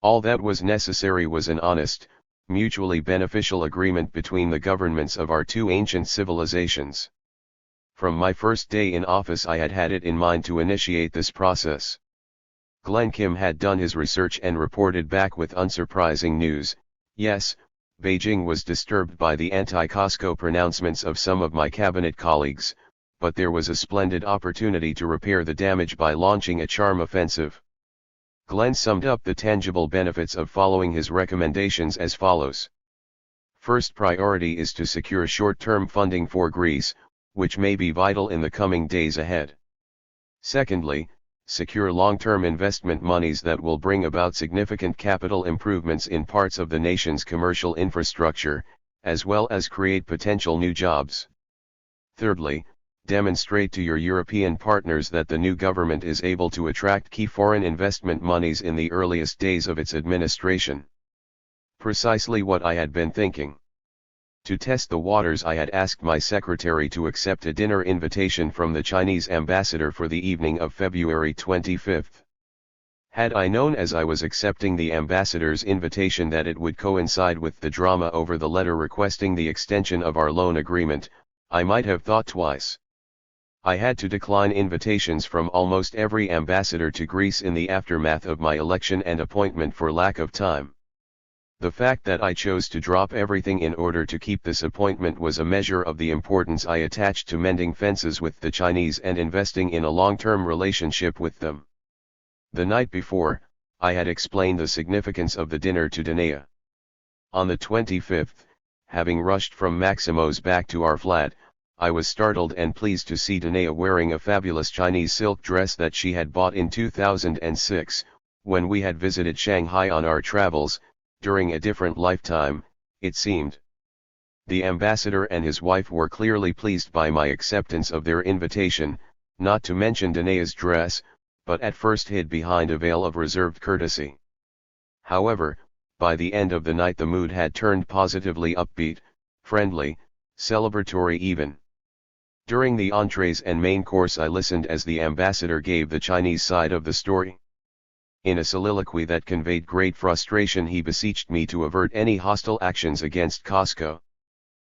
All that was necessary was an honest, mutually beneficial agreement between the governments of our 2 ancient civilizations. From my first day in office I had had it in mind to initiate this process. Glenn Kim had done his research and reported back with unsurprising news. Yes, Beijing was disturbed by the anti-COSCO pronouncements of some of my cabinet colleagues, but there was a splendid opportunity to repair the damage by launching a charm offensive. Glenn summed up the tangible benefits of following his recommendations as follows. First priority is to secure short-term funding for Greece, which may be vital in the coming days ahead. Secondly, secure long-term investment monies that will bring about significant capital improvements in parts of the nation's commercial infrastructure, as well as create potential new jobs. Thirdly, demonstrate to your European partners that the new government is able to attract key foreign investment monies in the earliest days of its administration. Precisely what I had been thinking. To test the waters, I had asked my secretary to accept a dinner invitation from the Chinese ambassador for the evening of February 25. Had I known as I was accepting the ambassador's invitation that it would coincide with the drama over the letter requesting the extension of our loan agreement, I might have thought twice. I had to decline invitations from almost every ambassador to Greece in the aftermath of my election and appointment for lack of time. The fact that I chose to drop everything in order to keep this appointment was a measure of the importance I attached to mending fences with the Chinese and investing in a long-term relationship with them. The night before, I had explained the significance of the dinner to Danae. On the 25th, having rushed from Maximo's back to our flat, I was startled and pleased to see Danae wearing a fabulous Chinese silk dress that she had bought in 2006, when we had visited Shanghai on our travels, during a different lifetime, it seemed. The ambassador and his wife were clearly pleased by my acceptance of their invitation, not to mention Danae's dress, but at first hid behind a veil of reserved courtesy. However, by the end of the night the mood had turned positively upbeat, friendly, celebratory even. During the entrees and main course I listened as the ambassador gave the Chinese side of the story. In a soliloquy that conveyed great frustration he beseeched me to avert any hostile actions against COSCO.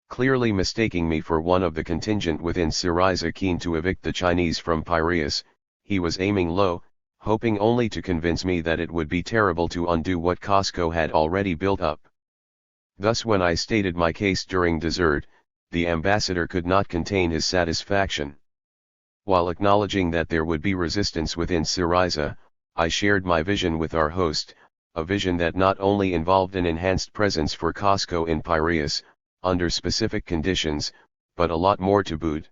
Clearly mistaking me for one of the contingent within Syriza keen to evict the Chinese from Piraeus, he was aiming low, hoping only to convince me that it would be terrible to undo what COSCO had already built up. Thus when I stated my case during dessert, the ambassador could not contain his satisfaction. While acknowledging that there would be resistance within Syriza, I shared my vision with our host, a vision that not only involved an enhanced presence for COSCO in Piraeus, under specific conditions, but a lot more to boot.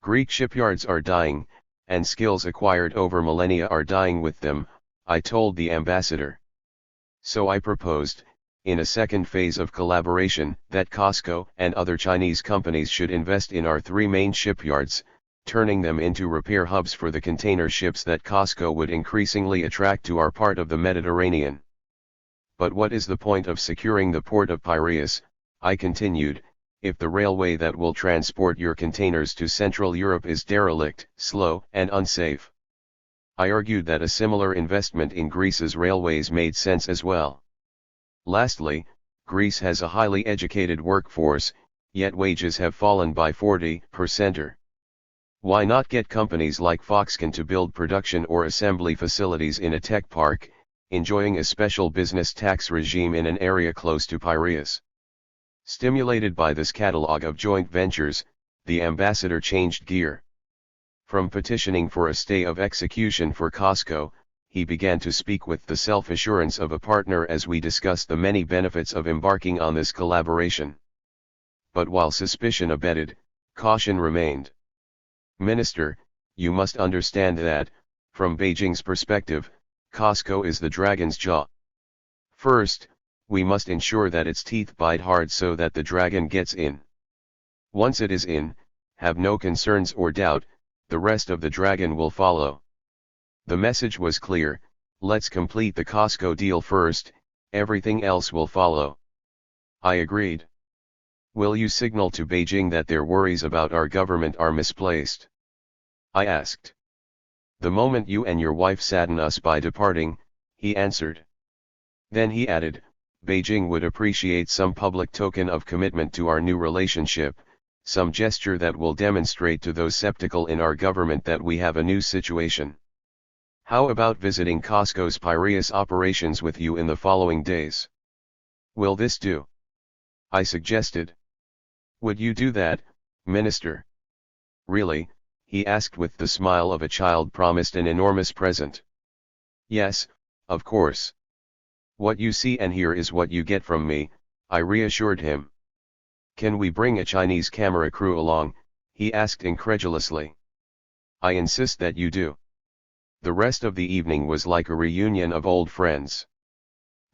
Greek shipyards are dying, and skills acquired over millennia are dying with them, I told the ambassador. So I proposed, in a second phase of collaboration, that COSCO and other Chinese companies should invest in our three main shipyards, turning them into repair hubs for the container ships that COSCO would increasingly attract to our part of the Mediterranean. But what is the point of securing the port of Piraeus, I continued, if the railway that will transport your containers to Central Europe is derelict, slow, and unsafe? I argued that a similar investment in Greece's railways made sense as well. Lastly, Greece has a highly educated workforce, yet wages have fallen by 40%. Why not get companies like Foxconn to build production or assembly facilities in a tech park, enjoying a special business tax regime in an area close to Piraeus? Stimulated by this catalog of joint ventures, the ambassador changed gear. From petitioning for a stay of execution for COSCO, he began to speak with the self-assurance of a partner as we discussed the many benefits of embarking on this collaboration. But while suspicion abated, caution remained. Minister, you must understand that, from Beijing's perspective, COSCO is the dragon's jaw. First, we must ensure that its teeth bite hard so that the dragon gets in. Once it is in, have no concerns or doubt, the rest of the dragon will follow. The message was clear: let's complete the COSCO deal first, everything else will follow. I agreed. Will you signal to Beijing that their worries about our government are misplaced? I asked. The moment you and your wife sadden us by departing, he answered. Then he added, Beijing would appreciate some public token of commitment to our new relationship, some gesture that will demonstrate to those skeptical in our government that we have a new situation. How about visiting COSCO's Piraeus operations with you in the following days? Will this do? I suggested. Would you do that, Minister? Really? He asked with the smile of a child promised an enormous present. Yes, of course. What you see and hear is what you get from me, I reassured him. Can we bring a Chinese camera crew along? He asked incredulously. I insist that you do. The rest of the evening was like a reunion of old friends.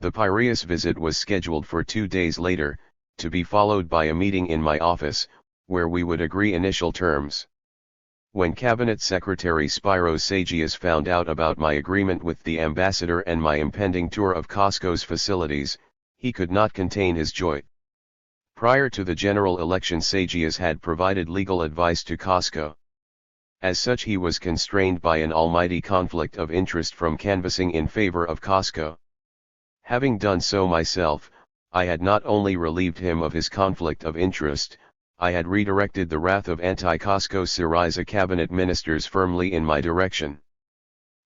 The Piraeus visit was scheduled for 2 days later, to be followed by a meeting in my office, where we would agree initial terms. When Cabinet Secretary Spyros Sagias found out about my agreement with the ambassador and my impending tour of COSCO's facilities, he could not contain his joy. Prior to the general election, Sagias had provided legal advice to COSCO. As such, he was constrained by an almighty conflict of interest from canvassing in favor of COSCO. Having done so myself, I had not only relieved him of his conflict of interest, I had redirected the wrath of anti-COSCO Syriza cabinet ministers firmly in my direction.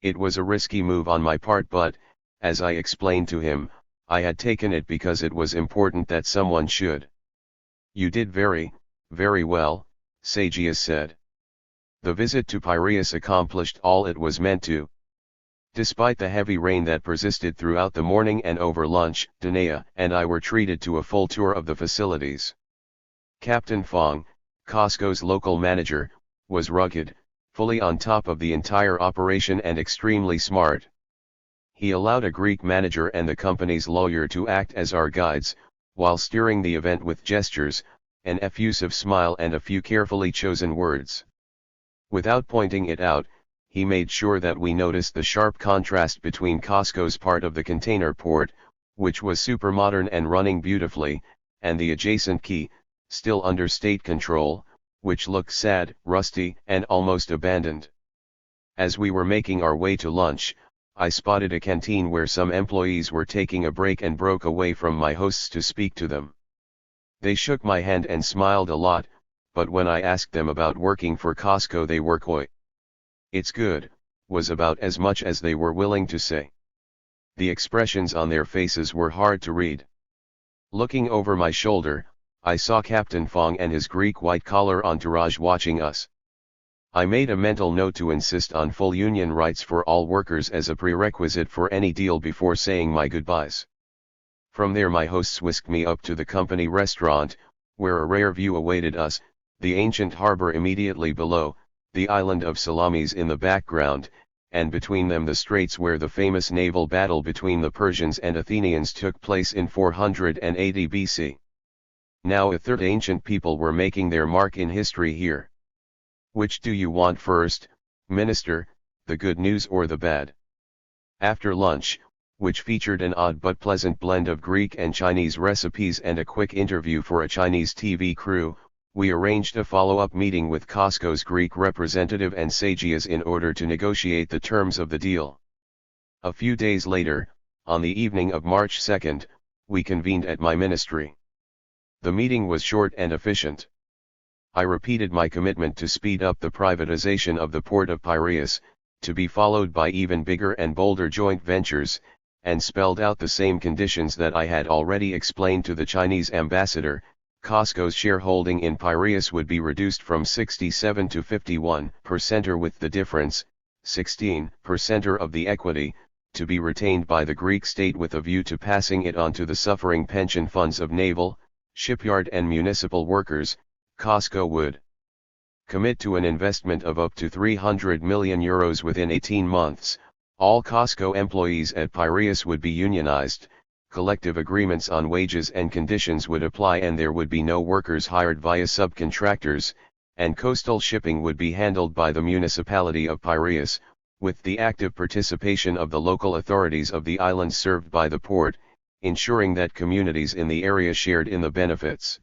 It was a risky move on my part, but, as I explained to him, I had taken it because it was important that someone should. You did very, very well, Sagias said. The visit to Piraeus accomplished all it was meant to. Despite the heavy rain that persisted throughout the morning and over lunch, Danae and I were treated to a full tour of the facilities. Captain Fong, COSCO's local manager, was rugged, fully on top of the entire operation and extremely smart. He allowed a Greek manager and the company's lawyer to act as our guides, while steering the event with gestures, an effusive smile and a few carefully chosen words. Without pointing it out, he made sure that we noticed the sharp contrast between COSCO's part of the container port, which was super modern and running beautifully, and the adjacent quay, still under state control, which looked sad, rusty, and almost abandoned. As we were making our way to lunch, I spotted a canteen where some employees were taking a break and broke away from my hosts to speak to them. They shook my hand and smiled a lot, but when I asked them about working for COSCO, they were coy. It's good, was about as much as they were willing to say. The expressions on their faces were hard to read. Looking over my shoulder, I saw Captain Fong and his Greek white-collar entourage watching us. I made a mental note to insist on full union rights for all workers as a prerequisite for any deal before saying my goodbyes. From there my hosts whisked me up to the company restaurant, where a rare view awaited us, the ancient harbor immediately below, the island of Salamis in the background, and between them the straits where the famous naval battle between the Persians and Athenians took place in 480 BC. Now a third ancient people were making their mark in history here. Which do you want first, Minister, the good news or the bad? After lunch, which featured an odd but pleasant blend of Greek and Chinese recipes and a quick interview for a Chinese TV crew, we arranged a follow-up meeting with Costco's Greek representative and Sagias in order to negotiate the terms of the deal. A few days later, on the evening of March 2nd, we convened at my ministry. The meeting was short and efficient. I repeated my commitment to speed up the privatization of the port of Piraeus, to be followed by even bigger and bolder joint ventures, and spelled out the same conditions that I had already explained to the Chinese ambassador. Costco's shareholding in Piraeus would be reduced from 67 to 51%, or with the difference, 16% of the equity, to be retained by the Greek state with a view to passing it on to the suffering pension funds of naval, shipyard and municipal workers. Costco would commit to an investment of up to €300 million within 18 months, all Costco employees at Piraeus would be unionized, collective agreements on wages and conditions would apply and there would be no workers hired via subcontractors, and coastal shipping would be handled by the municipality of Piraeus, with the active participation of the local authorities of the islands served by the port, ensuring that communities in the area shared in the benefits.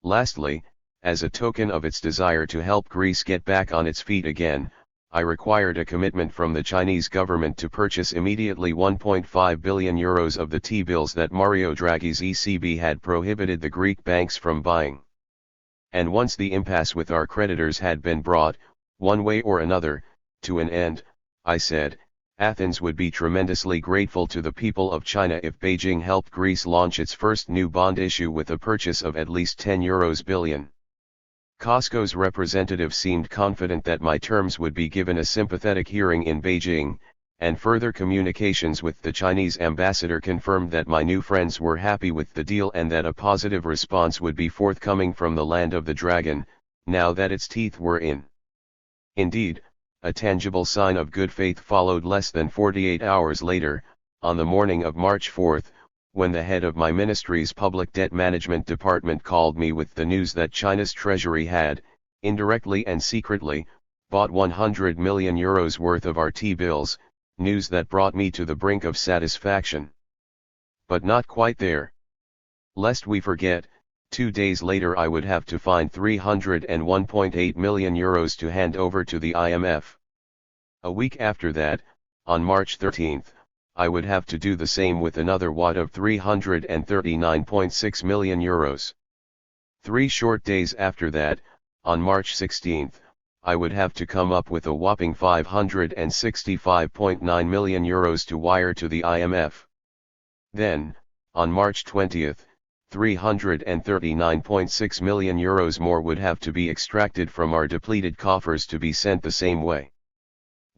Lastly, as a token of its desire to help Greece get back on its feet again, I required a commitment from the Chinese government to purchase immediately €1.5 billion of the T-bills that Mario Draghi's ECB had prohibited the Greek banks from buying. And once the impasse with our creditors had been brought, one way or another, to an end, I said, Athens would be tremendously grateful to the people of China if Beijing helped Greece launch its first new bond issue with a purchase of at least €10 billion. Costco's representative seemed confident that my terms would be given a sympathetic hearing in Beijing, and further communications with the Chinese ambassador confirmed that my new friends were happy with the deal and that a positive response would be forthcoming from the land of the dragon, now that its teeth were in. Indeed, a tangible sign of good faith followed less than 48 hours later, on the morning of March 4, when the head of my ministry's public debt management department called me with the news that China's treasury had, indirectly and secretly, bought €100 million worth of our T-bills, news that brought me to the brink of satisfaction. But not quite there. Lest we forget, 2 days later I would have to find €301.8 million to hand over to the IMF. A week after that, on March 13, I would have to do the same with another wad of €339.6 million. 3 short days after that, on March 16, I would have to come up with a whopping €565.9 million to wire to the IMF. Then, on March 20, €339.6 million more would have to be extracted from our depleted coffers to be sent the same way.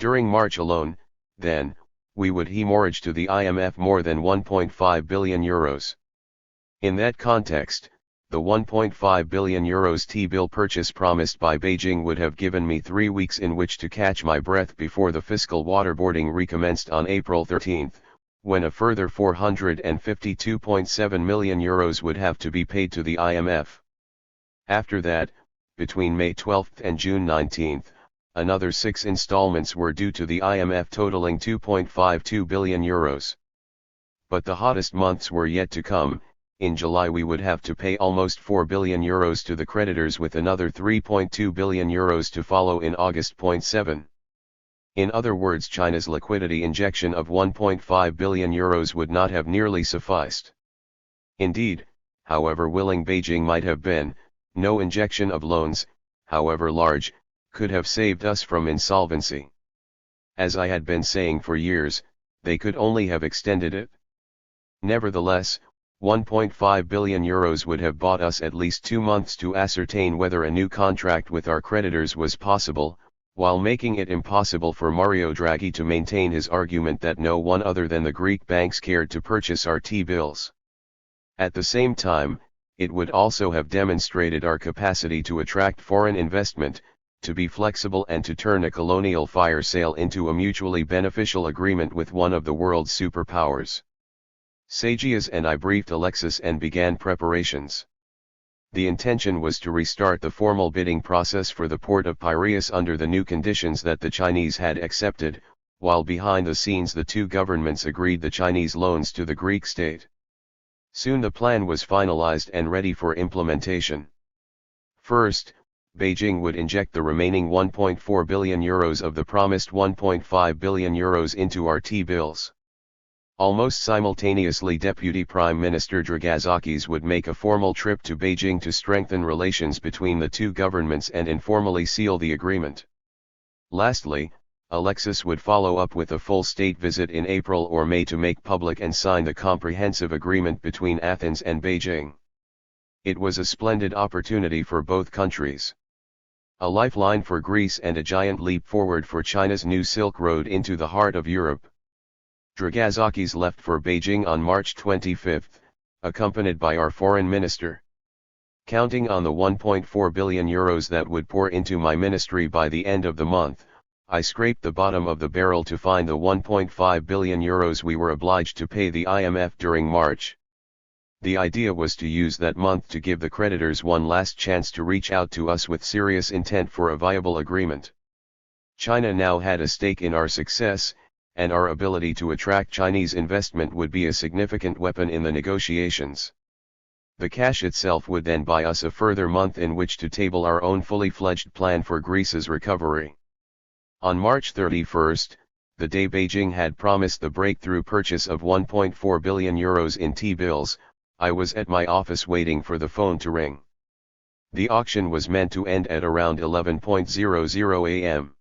During March alone, then, we would hemorrhage to the IMF more than €1.5 billion. In that context, the €1.5 billion T-bill purchase promised by Beijing would have given me 3 weeks in which to catch my breath before the fiscal waterboarding recommenced on April 13, when a further €452.7 million would have to be paid to the IMF. After that, between May 12 and June 19, another 6 installments were due to the IMF totaling €2.52 billion. But the hottest months were yet to come. In July we would have to pay almost €4 billion to the creditors with another €3.2 billion to follow in August. 7. In other words, China's liquidity injection of €1.5 billion would not have nearly sufficed. Indeed, however willing Beijing might have been, no injection of loans, however large, could have saved us from insolvency. As I had been saying for years, they could only have extended it. Nevertheless, €1.5 billion would have bought us at least 2 months to ascertain whether a new contract with our creditors was possible, while making it impossible for Mario Draghi to maintain his argument that no one other than the Greek banks cared to purchase our T-bills. At the same time, it would also have demonstrated our capacity to attract foreign investment, to be flexible and to turn a colonial fire sale into a mutually beneficial agreement with one of the world's superpowers. Sagias and I briefed Alexis and began preparations. The intention was to restart the formal bidding process for the port of Piraeus under the new conditions that the Chinese had accepted, while behind the scenes the two governments agreed the Chinese loans to the Greek state. Soon the plan was finalized and ready for implementation. First, Beijing would inject the remaining 1.4 billion euros of the promised 1.5 billion euros into our T-bills. Almost simultaneously, Deputy Prime Minister Varoufakis would make a formal trip to Beijing to strengthen relations between the two governments and informally seal the agreement. Lastly, Alexis would follow up with a full state visit in April or May to make public and sign the comprehensive agreement between Athens and Beijing. It was a splendid opportunity for both countries. A lifeline for Greece and a giant leap forward for China's new Silk Road into the heart of Europe. Varoufakis left for Beijing on March 25, accompanied by our foreign minister. Counting on the 1.4 billion euros that would pour into my ministry by the end of the month, I scraped the bottom of the barrel to find the 1.5 billion euros we were obliged to pay the IMF during March. The idea was to use that month to give the creditors one last chance to reach out to us with serious intent for a viable agreement. China now had a stake in our success, and our ability to attract Chinese investment would be a significant weapon in the negotiations. The cash itself would then buy us a further month in which to table our own fully fledged plan for Greece's recovery. On March 31, the day Beijing had promised the breakthrough purchase of 1.4 billion euros in T-bills, I was at my office waiting for the phone to ring. The auction was meant to end at around 11:00 a.m.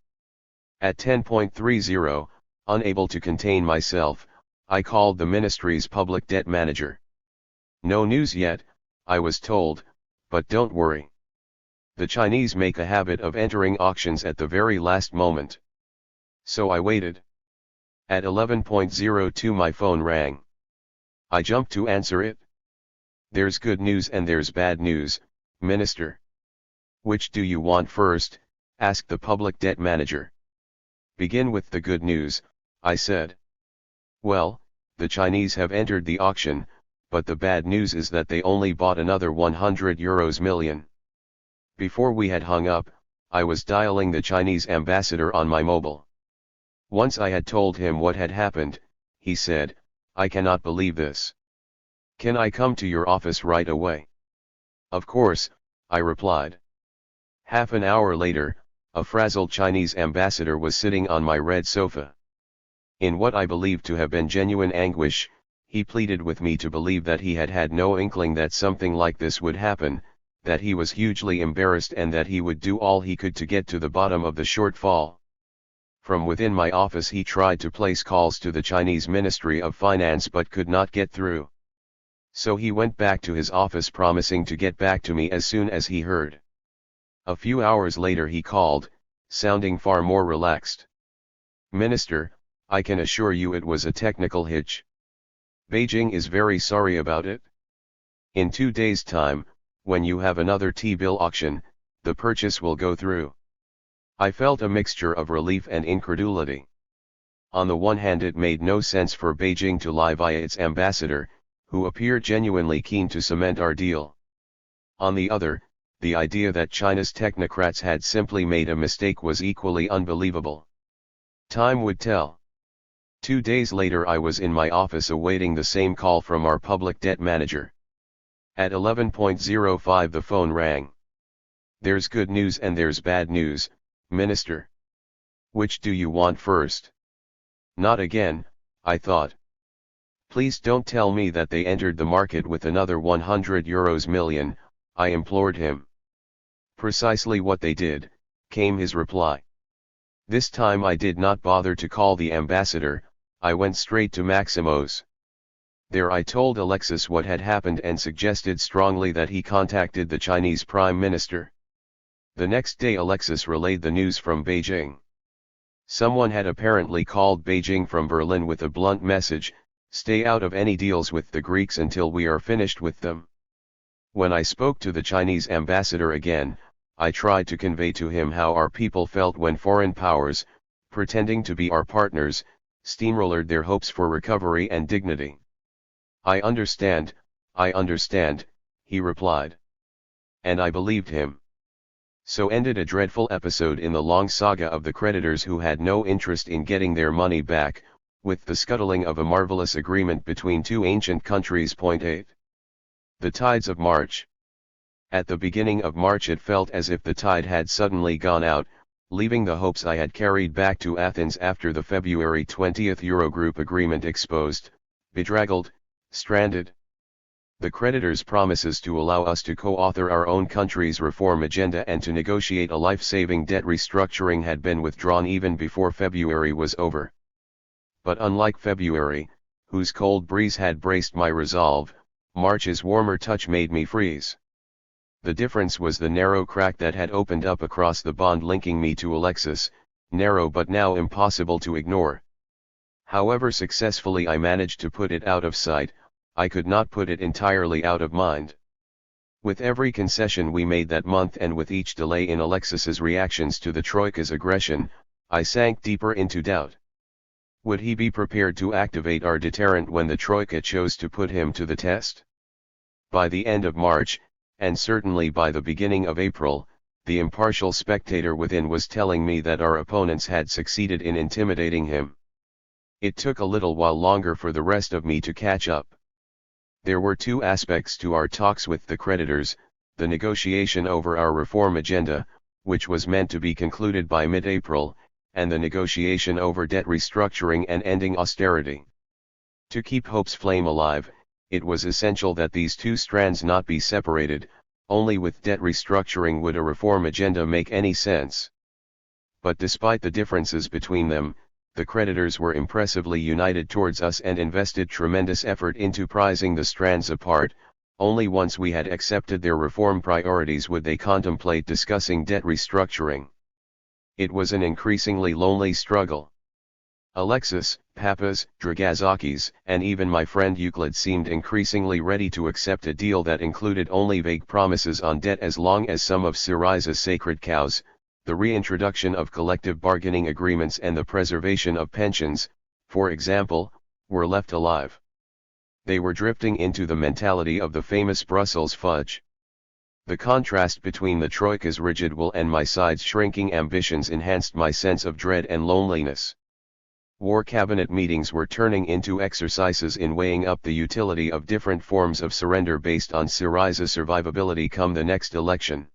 At 10:30, unable to contain myself, I called the ministry's public debt manager. No news yet, I was told, but don't worry. The Chinese make a habit of entering auctions at the very last moment. So I waited. At 11:02 my phone rang. I jumped to answer it. There's good news and there's bad news, Minister. Which do you want first? Asked the public debt manager. Begin with the good news, I said. Well, the Chinese have entered the auction, but the bad news is that they only bought another 100 million. Before we had hung up, I was dialing the Chinese ambassador on my mobile. Once I had told him what had happened, he said, I cannot believe this. Can I come to your office right away? Of course, I replied. Half an hour later, a frazzled Chinese ambassador was sitting on my red sofa. In what I believed to have been genuine anguish, he pleaded with me to believe that he had had no inkling that something like this would happen, that he was hugely embarrassed and that he would do all he could to get to the bottom of the shortfall. From within my office he tried to place calls to the Chinese Ministry of Finance but could not get through. So he went back to his office promising to get back to me as soon as he heard. A few hours later he called, sounding far more relaxed. Minister, I can assure you it was a technical hitch. Beijing is very sorry about it. In 2 days' time, when you have another T-bill auction, the purchase will go through. I felt a mixture of relief and incredulity. On the one hand, it made no sense for Beijing to lie via its ambassador, who appeared genuinely keen to cement our deal. On the other, the idea that China's technocrats had simply made a mistake was equally unbelievable. Time would tell. 2 days later I was in my office awaiting the same call from our public debt manager. At 11:05 the phone rang. There's good news and there's bad news, Minister. Which do you want first? Not again, I thought. Please don't tell me that they entered the market with another 100 million, I implored him. Precisely what they did, came his reply. This time I did not bother to call the ambassador, I went straight to Maximo's. There I told Alexis what had happened and suggested strongly that he contacted the Chinese Prime Minister. The next day Alexis relayed the news from Beijing. Someone had apparently called Beijing from Berlin with a blunt message: "Stay out of any deals with the Greeks until we are finished with them." When I spoke to the Chinese ambassador again, I tried to convey to him how our people felt when foreign powers, pretending to be our partners, steamrollered their hopes for recovery and dignity. I understand," he replied. And I believed him. So ended a dreadful episode in the long saga of the creditors who had no interest in getting their money back, with the scuttling of a marvelous agreement between two ancient countries. 8. The tides of March. At the beginning of March it felt as if the tide had suddenly gone out, leaving the hopes I had carried back to Athens after the February 20th Eurogroup agreement exposed, bedraggled, stranded. The creditors' promises to allow us to co-author our own country's reform agenda and to negotiate a life-saving debt restructuring had been withdrawn even before February was over. But unlike February, whose cold breeze had braced my resolve, March's warmer touch made me freeze. The difference was the narrow crack that had opened up across the bond linking me to Alexis, narrow but now impossible to ignore. However successfully I managed to put it out of sight, I could not put it entirely out of mind. With every concession we made that month and with each delay in Alexis's reactions to the Troika's aggression, I sank deeper into doubt. Would he be prepared to activate our deterrent when the Troika chose to put him to the test? By the end of March, and certainly by the beginning of April, the impartial spectator within was telling me that our opponents had succeeded in intimidating him. It took a little while longer for the rest of me to catch up. There were two aspects to our talks with the creditors: the negotiation over our reform agenda, which was meant to be concluded by mid-April, and the negotiation over debt restructuring and ending austerity. To keep hope's flame alive, it was essential that these two strands not be separated. Only with debt restructuring would a reform agenda make any sense. But despite the differences between them, the creditors were impressively united towards us and invested tremendous effort into prizing the strands apart. Only once we had accepted their reform priorities would they contemplate discussing debt restructuring. It was an increasingly lonely struggle. Alexis, Papas, Varoufakis, and even my friend Euclid seemed increasingly ready to accept a deal that included only vague promises on debt as long as some of Syriza's sacred cows, the reintroduction of collective bargaining agreements and the preservation of pensions, for example, were left alive. They were drifting into the mentality of the famous Brussels fudge. The contrast between the Troika's rigid will and my side's shrinking ambitions enhanced my sense of dread and loneliness. War cabinet meetings were turning into exercises in weighing up the utility of different forms of surrender based on Syriza's survivability come the next election.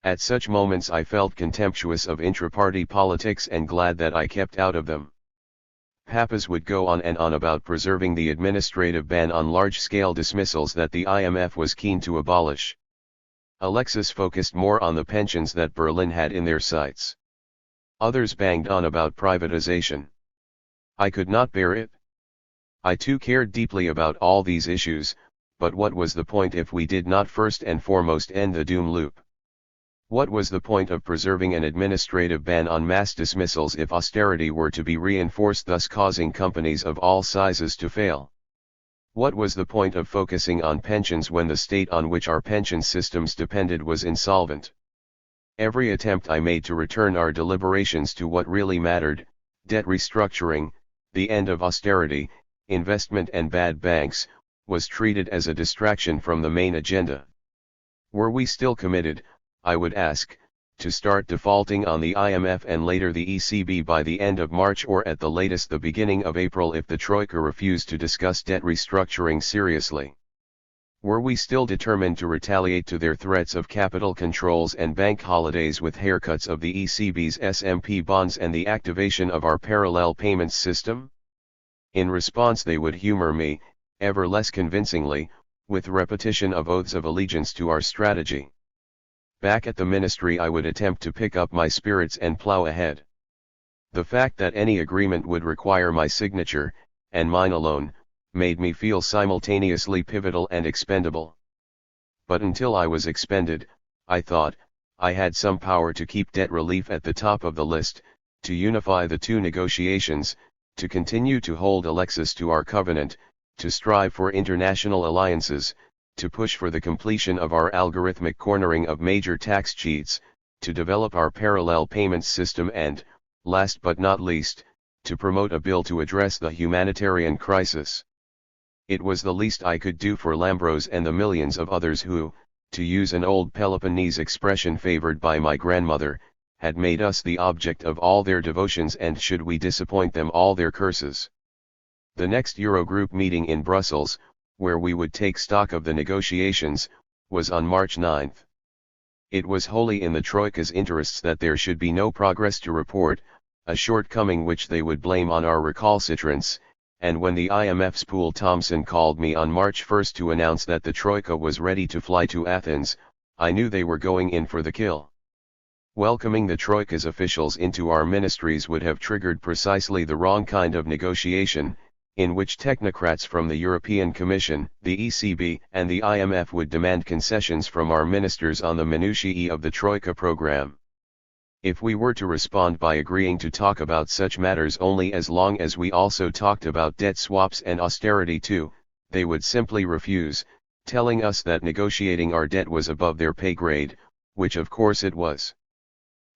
At such moments I felt contemptuous of intra-party politics and glad that I kept out of them. Papas would go on and on about preserving the administrative ban on large-scale dismissals that the IMF was keen to abolish. Alexis focused more on the pensions that Berlin had in their sights. Others banged on about privatization. I could not bear it. I too cared deeply about all these issues, but what was the point if we did not first and foremost end the doom loop? What was the point of preserving an administrative ban on mass dismissals if austerity were to be reinforced, thus causing companies of all sizes to fail? What was the point of focusing on pensions when the state on which our pension systems depended was insolvent? Every attempt I made to return our deliberations to what really mattered, debt restructuring, the end of austerity, investment and bad banks, was treated as a distraction from the main agenda. Were we still committed, I would ask, to start defaulting on the IMF and later the ECB by the end of March or at the latest the beginning of April if the Troika refused to discuss debt restructuring seriously? Were we still determined to retaliate to their threats of capital controls and bank holidays with haircuts of the ECB's SMP bonds and the activation of our parallel payments system? In response they would humor me, ever less convincingly, with repetition of oaths of allegiance to our strategy. Back at the ministry I would attempt to pick up my spirits and plow ahead. The fact that any agreement would require my signature, and mine alone, made me feel simultaneously pivotal and expendable. But until I was expended, I thought, I had some power to keep debt relief at the top of the list, to unify the two negotiations, to continue to hold Alexis to our covenant, to strive for international alliances, to push for the completion of our algorithmic cornering of major tax cheats, to develop our parallel payments system and, last but not least, to promote a bill to address the humanitarian crisis. It was the least I could do for Lambros and the millions of others who, to use an old Peloponnese expression favored by my grandmother, had made us the object of all their devotions, and should we disappoint them, all their curses. The next Eurogroup meeting in Brussels, where we would take stock of the negotiations, was on March 9. It was wholly in the Troika's interests that there should be no progress to report, a shortcoming which they would blame on our recalcitrance, and when the IMF's Poul Thomson called me on March 1 to announce that the Troika was ready to fly to Athens, I knew they were going in for the kill. Welcoming the Troika's officials into our ministries would have triggered precisely the wrong kind of negotiation, in which technocrats from the European Commission, the ECB, and the IMF would demand concessions from our ministers on the minutiae of the Troika program. If we were to respond by agreeing to talk about such matters only as long as we also talked about debt swaps and austerity too, they would simply refuse, telling us that negotiating our debt was above their pay grade, which of course it was.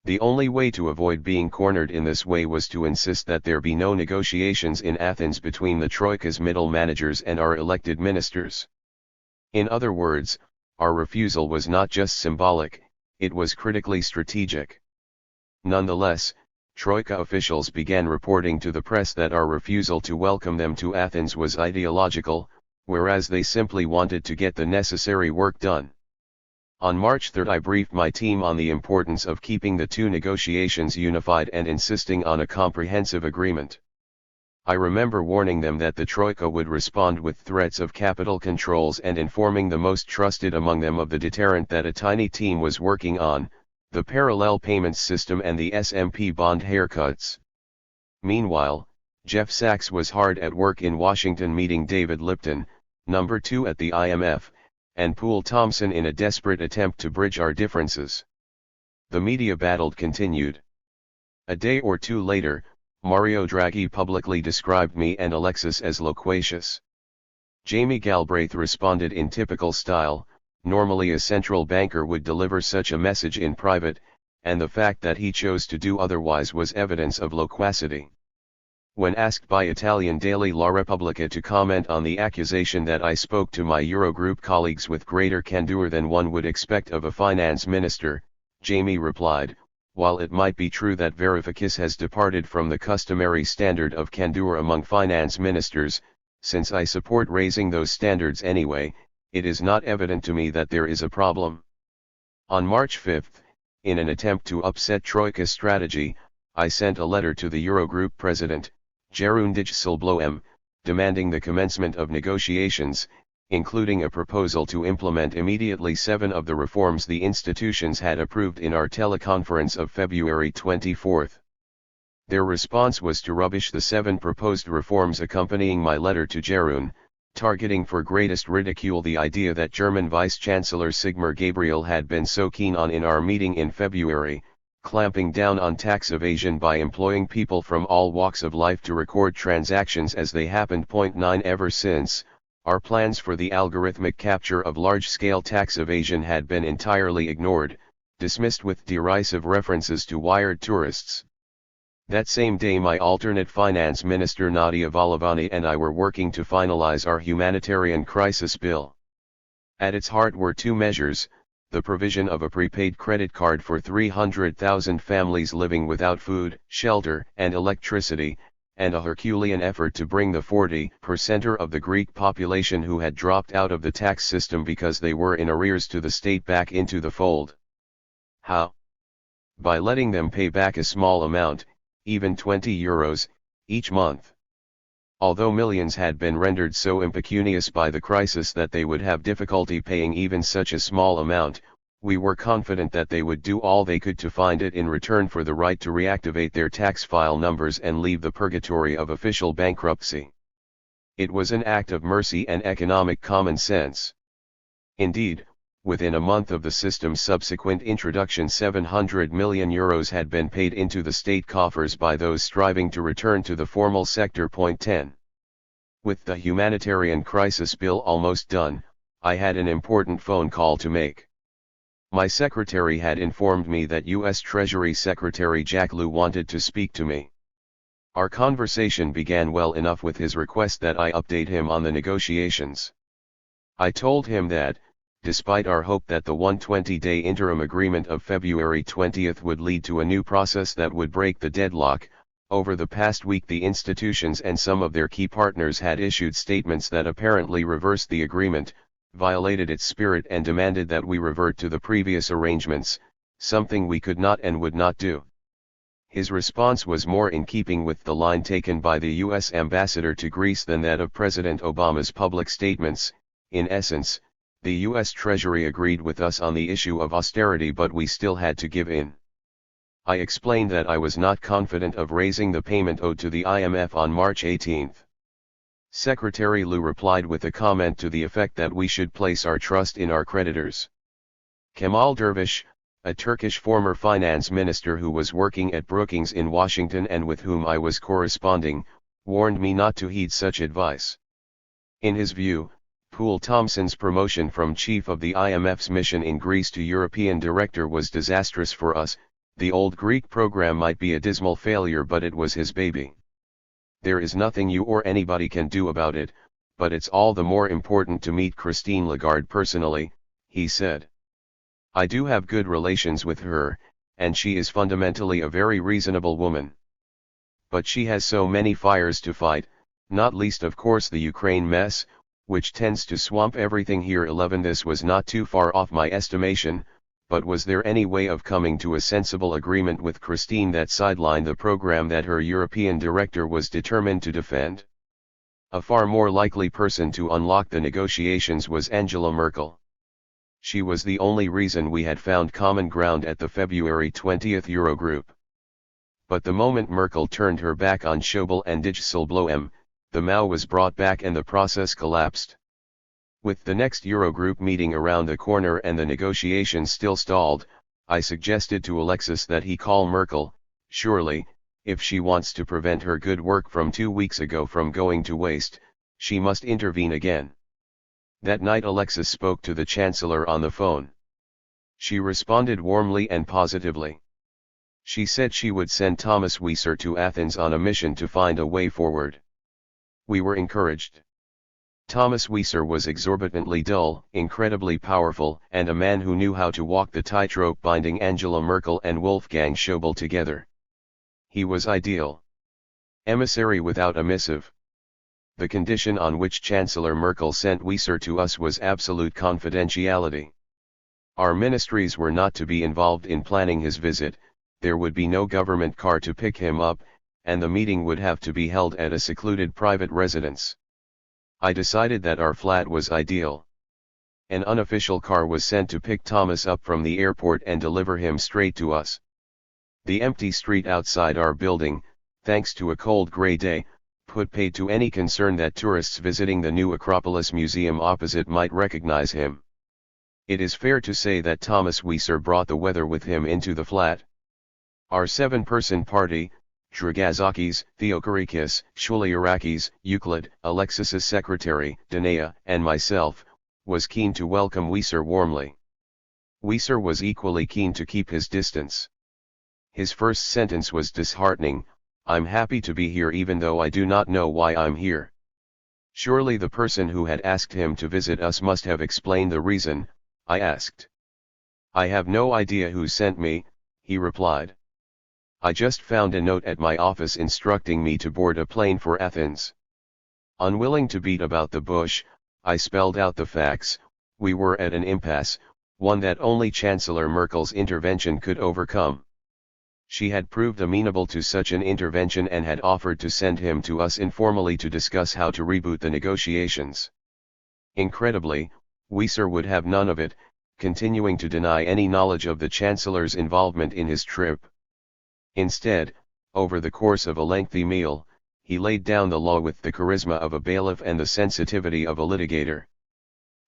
The only way to avoid being cornered in this way was to insist that there be no negotiations in Athens between the Troika's middle managers and our elected ministers. In other words, our refusal was not just symbolic, it was critically strategic. Nonetheless, Troika officials began reporting to the press that our refusal to welcome them to Athens was ideological, whereas they simply wanted to get the necessary work done. On March 3 I briefed my team on the importance of keeping the two negotiations unified and insisting on a comprehensive agreement. I remember warning them that the Troika would respond with threats of capital controls and informing the most trusted among them of the deterrent that a tiny team was working on, the parallel payments system and the SMP bond haircuts. Meanwhile, Jeff Sachs was hard at work in Washington meeting David Lipton, number 2 at the IMF, and Poul Thomson in a desperate attempt to bridge our differences. The media battle continued. A day or two later, Mario Draghi publicly described me and Alexis as loquacious. Jamie Galbraith responded in typical style, normally a central banker would deliver such a message in private, and the fact that he chose to do otherwise was evidence of loquacity. When asked by Italian daily La Repubblica to comment on the accusation that I spoke to my Eurogroup colleagues with greater candor than one would expect of a finance minister, Jamie replied, while it might be true that Varoufakis has departed from the customary standard of candor among finance ministers, since I support raising those standards anyway, it is not evident to me that there is a problem. On March 5, in an attempt to upset Troika's strategy, I sent a letter to the Eurogroup president, Jeroen Dijsselbloem, demanding the commencement of negotiations, including a proposal to implement immediately 7 of the reforms the institutions had approved in our teleconference of February 24. Their response was to rubbish the 7 proposed reforms accompanying my letter to Jeroen, targeting for greatest ridicule the idea that German Vice-Chancellor Sigmar Gabriel had been so keen on in our meeting in February, clamping down on tax evasion by employing people from all walks of life to record transactions as they happened. 9 Ever since, our plans for the algorithmic capture of large-scale tax evasion had been entirely ignored, dismissed with derisive references to wired tourists. That same day my alternate finance minister Nadia Valovani and I were working to finalize our humanitarian crisis bill. At its heart were 2 measures, the provision of a prepaid credit card for 300,000 families living without food, shelter, and electricity, and a Herculean effort to bring the 40% of the Greek population who had dropped out of the tax system because they were in arrears to the state back into the fold. How? By letting them pay back a small amount, even €20, each month. Although millions had been rendered so impecunious by the crisis that they would have difficulty paying even such a small amount, we were confident that they would do all they could to find it in return for the right to reactivate their tax file numbers and leave the purgatory of official bankruptcy. It was an act of mercy and economic common sense. Indeed, Within a month of the system's subsequent introduction, €700 million had been paid into the state coffers by those striving to return to the formal sector. Point 10. With the humanitarian crisis bill almost done, I had an important phone call to make. My secretary had informed me that U.S. Treasury Secretary Jack Lew wanted to speak to me. Our conversation began well enough with his request that I update him on the negotiations. I told him that, despite our hope that the 120-day interim agreement of February 20 would lead to a new process that would break the deadlock, over the past week the institutions and some of their key partners had issued statements that apparently reversed the agreement, violated its spirit and demanded that we revert to the previous arrangements, something we could not and would not do. His response was more in keeping with the line taken by the U.S. ambassador to Greece than that of President Obama's public statements. In essence, the U.S. Treasury agreed with us on the issue of austerity, but we still had to give in. I explained that I was not confident of raising the payment owed to the IMF on March 18. Secretary Lew replied with a comment to the effect that we should place our trust in our creditors. Kemal Dervish, a Turkish former finance minister who was working at Brookings in Washington and with whom I was corresponding, warned me not to heed such advice. In his view, Poul Thomson's promotion from chief of the IMF's mission in Greece to European director was disastrous for us. The old Greek program might be a dismal failure, but it was his baby. There is nothing you or anybody can do about it, but it's all the more important to meet Christine Lagarde personally, he said. I do have good relations with her, and she is fundamentally a very reasonable woman. But she has so many fires to fight, not least of course the Ukraine mess, which tends to swamp everything here. 11 This was not too far off my estimation, but was there any way of coming to a sensible agreement with Christine that sidelined the program that her European director was determined to defend? A far more likely person to unlock the negotiations was Angela Merkel. She was the only reason we had found common ground at the February 20 Eurogroup. But the moment Merkel turned her back on Schäuble and Dijsselbloem, the Mao was brought back and the process collapsed. With the next Eurogroup meeting around the corner and the negotiations still stalled, I suggested to Alexis that he call Merkel. Surely, if she wants to prevent her good work from 2 weeks ago from going to waste, she must intervene again. That night Alexis spoke to the Chancellor on the phone. She responded warmly and positively. She said she would send Thomas Wieser to Athens on a mission to find a way forward. We were encouraged. Thomas Wieser was exorbitantly dull, incredibly powerful, and a man who knew how to walk the tightrope binding Angela Merkel and Wolfgang Schäuble together. He was ideal. Emissary without a missive. The condition on which Chancellor Merkel sent Wieser to us was absolute confidentiality. Our ministries were not to be involved in planning his visit, there would be no government car to pick him up, and the meeting would have to be held at a secluded private residence. I decided that our flat was ideal. An unofficial car was sent to pick Thomas up from the airport and deliver him straight to us. The empty street outside our building, thanks to a cold gray day, put paid to any concern that tourists visiting the new Acropolis Museum opposite might recognize him. It is fair to say that Thomas Wieser brought the weather with him into the flat. Our 7-person party, Dragazakis, Theokarikis, Shulyarakis, Euclid, Alexis's secretary, Danea, and myself, was keen to welcome Wieser warmly. Wieser was equally keen to keep his distance. His first sentence was disheartening: "I'm happy to be here even though I do not know why I'm here." Surely the person who had asked him to visit us must have explained the reason, I asked. "I have no idea who sent me," he replied. "I just found a note at my office instructing me to board a plane for Athens." Unwilling to beat about the bush, I spelled out the facts. We were at an impasse, one that only Chancellor Merkel's intervention could overcome. She had proved amenable to such an intervention and had offered to send him to us informally to discuss how to reboot the negotiations. Incredibly, Wieser would have none of it, continuing to deny any knowledge of the Chancellor's involvement in his trip. Instead, over the course of a lengthy meal, he laid down the law with the charisma of a bailiff and the sensitivity of a litigator.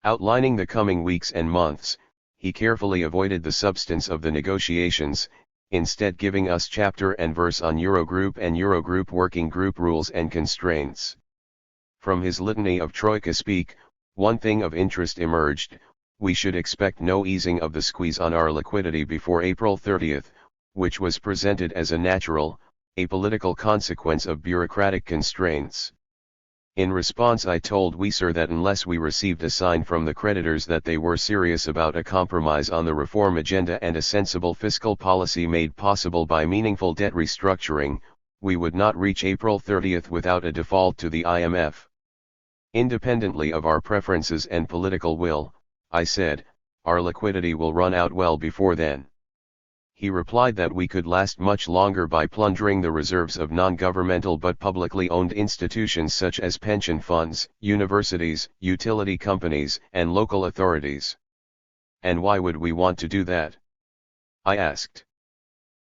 Outlining the coming weeks and months, he carefully avoided the substance of the negotiations, instead giving us chapter and verse on Eurogroup and Eurogroup working group rules and constraints. From his litany of Troika speak, one thing of interest emerged: we should expect no easing of the squeeze on our liquidity before April 30th, which was presented as a natural, apolitical consequence of bureaucratic constraints. In response, I told Weiser that unless we received a sign from the creditors that they were serious about a compromise on the reform agenda and a sensible fiscal policy made possible by meaningful debt restructuring, we would not reach April 30th without a default to the IMF. Independently of our preferences and political will, I said, our liquidity will run out well before then. He replied that we could last much longer by plundering the reserves of non-governmental but publicly owned institutions such as pension funds, universities, utility companies, and local authorities. And why would we want to do that? I asked.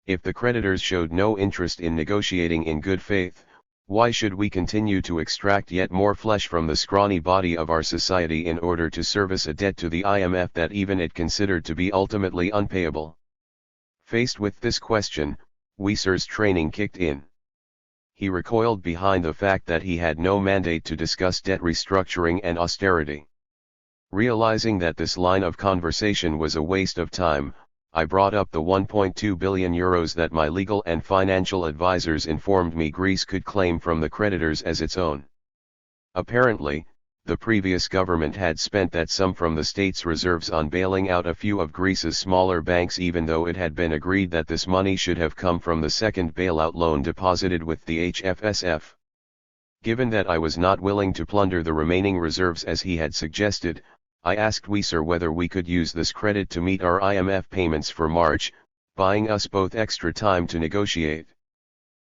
If the creditors showed no interest in negotiating in good faith, why should we continue to extract yet more flesh from the scrawny body of our society in order to service a debt to the IMF that even it considered to be ultimately unpayable? Faced with this question, Weiser's training kicked in. He recoiled behind the fact that he had no mandate to discuss debt restructuring and austerity. Realizing that this line of conversation was a waste of time, I brought up the 1.2 billion euros that my legal and financial advisors informed me Greece could claim from the creditors as its own. Apparently, the previous government had spent that sum from the state's reserves on bailing out a few of Greece's smaller banks, even though it had been agreed that this money should have come from the second bailout loan deposited with the HFSF. Given that I was not willing to plunder the remaining reserves as he had suggested, I asked Weiser whether we could use this credit to meet our IMF payments for March, buying us both extra time to negotiate.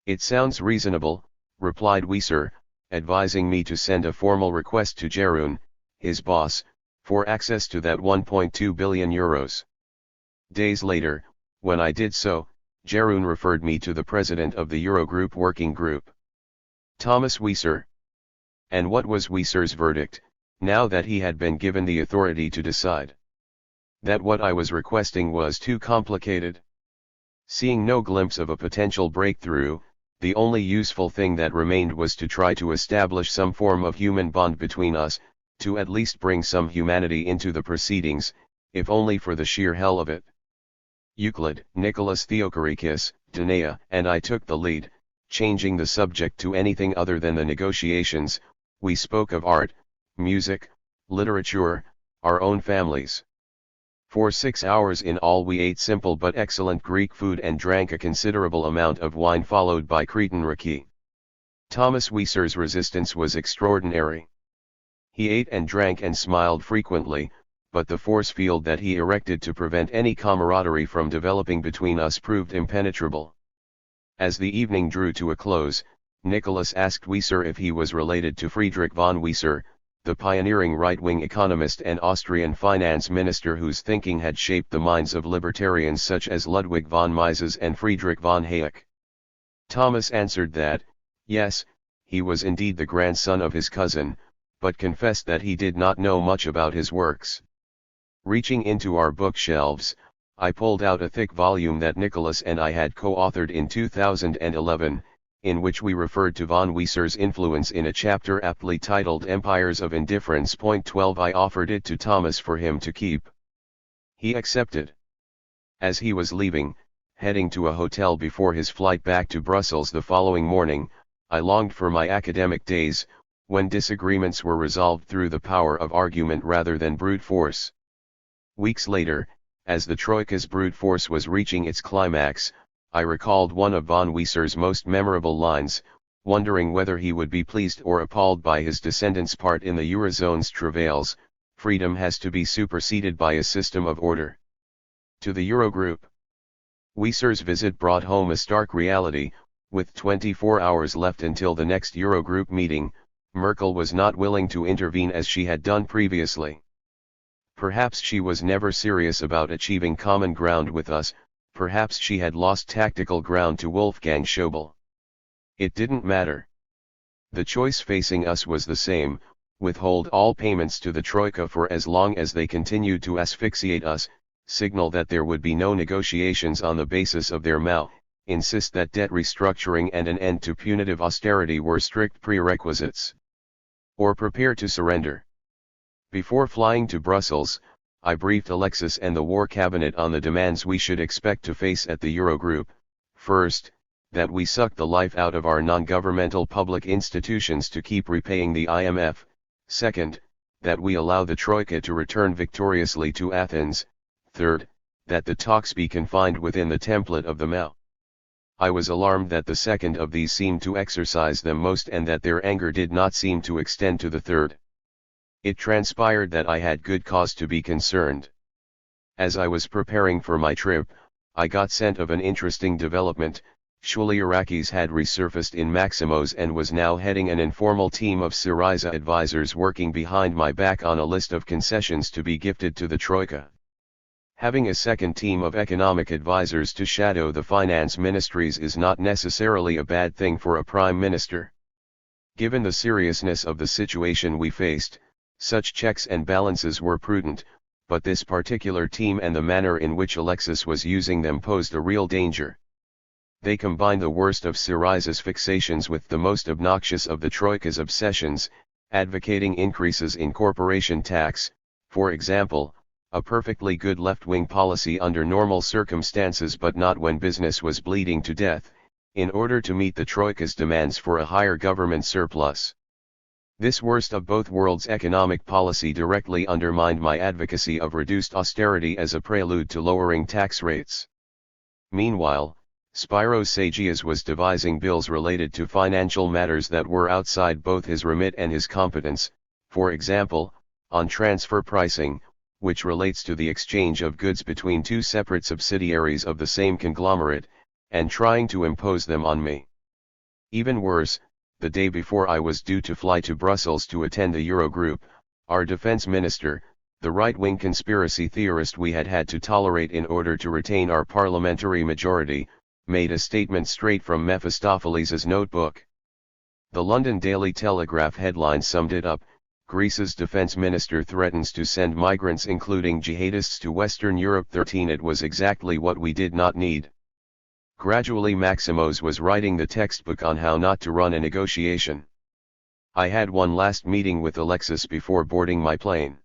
It sounds reasonable, replied Weiser, advising me to send a formal request to Jeroen, his boss, for access to that 1.2 billion euros. Days later, when I did so, Jeroen referred me to the president of the Eurogroup working group, Thomas Weiser. And what was Weiser's verdict, now that he had been given the authority to decide? That what I was requesting was too complicated. Seeing no glimpse of a potential breakthrough, the only useful thing that remained was to try to establish some form of human bond between us, to at least bring some humanity into the proceedings, if only for the sheer hell of it. Euclid, Nicholas Theochorikis, Danae, and I took the lead, changing the subject to anything other than the negotiations. We spoke of art, music, literature, our own families. For 6 hours in all we ate simple but excellent Greek food and drank a considerable amount of wine, followed by Cretan raki. Thomas Weiser's resistance was extraordinary. He ate and drank and smiled frequently, but the force field that he erected to prevent any camaraderie from developing between us proved impenetrable. As the evening drew to a close, Nicholas asked Weiser if he was related to Friedrich von Weiser, the pioneering right-wing economist and Austrian finance minister whose thinking had shaped the minds of libertarians such as Ludwig von Mises and Friedrich von Hayek. Thomas answered that, yes, he was indeed the grandson of his cousin, but confessed that he did not know much about his works. Reaching into our bookshelves, I pulled out a thick volume that Nicholas and I had co-authored in 2011, in which we referred to von Weiser's influence in a chapter aptly titled Empires of Indifference. 12 I offered it to Thomas for him to keep. He accepted. As he was leaving, heading to a hotel before his flight back to Brussels the following morning, I longed for my academic days, when disagreements were resolved through the power of argument rather than brute force. Weeks later, as the Troika's brute force was reaching its climax, I recalled one of von Weiser's most memorable lines, wondering whether he would be pleased or appalled by his descendants' part in the Eurozone's travails. Freedom has to be superseded by a system of order. To the Eurogroup. Weiser's visit brought home a stark reality. With 24 hours left until the next Eurogroup meeting, Merkel was not willing to intervene as she had done previously. Perhaps she was never serious about achieving common ground with us. Perhaps she had lost tactical ground to Wolfgang Schäuble. It didn't matter. The choice facing us was the same: withhold all payments to the Troika for as long as they continued to asphyxiate us, signal that there would be no negotiations on the basis of their MAO, insist that debt restructuring and an end to punitive austerity were strict prerequisites, or prepare to surrender. Before flying to Brussels, I briefed Alexis and the War Cabinet on the demands we should expect to face at the Eurogroup. First, that we suck the life out of our non-governmental public institutions to keep repaying the IMF. Second, that we allow the Troika to return victoriously to Athens. Third, that the talks be confined within the template of the MAO. I was alarmed that the second of these seemed to exercise them most and that their anger did not seem to extend to the third. It transpired that I had good cause to be concerned. As I was preparing for my trip, I got scent of an interesting development. Varoufakis had resurfaced in Maximo's and was now heading an informal team of Syriza advisors working behind my back on a list of concessions to be gifted to the Troika. Having a second team of economic advisors to shadow the finance ministries is not necessarily a bad thing for a prime minister. Given the seriousness of the situation we faced, such checks and balances were prudent, but this particular team and the manner in which Alexis was using them posed a real danger. They combined the worst of Syriza's fixations with the most obnoxious of the Troika's obsessions, advocating increases in corporation tax, for example, a perfectly good left-wing policy under normal circumstances but not when business was bleeding to death, in order to meet the Troika's demands for a higher government surplus. This worst of both worlds economic policy directly undermined my advocacy of reduced austerity as a prelude to lowering tax rates. Meanwhile, Spyros Sagias was devising bills related to financial matters that were outside both his remit and his competence, for example, on transfer pricing, which relates to the exchange of goods between two separate subsidiaries of the same conglomerate, and trying to impose them on me. Even worse, the day before I was due to fly to Brussels to attend the Eurogroup, our defense minister, the right-wing conspiracy theorist we had had to tolerate in order to retain our parliamentary majority, made a statement straight from Mephistopheles' notebook. The London Daily Telegraph headline summed it up: Greece's defense minister threatens to send migrants including jihadists to Western Europe. 13 It was exactly what we did not need. Gradually Maximos was writing the textbook on how not to run a negotiation. I had one last meeting with Alexis before boarding my plane.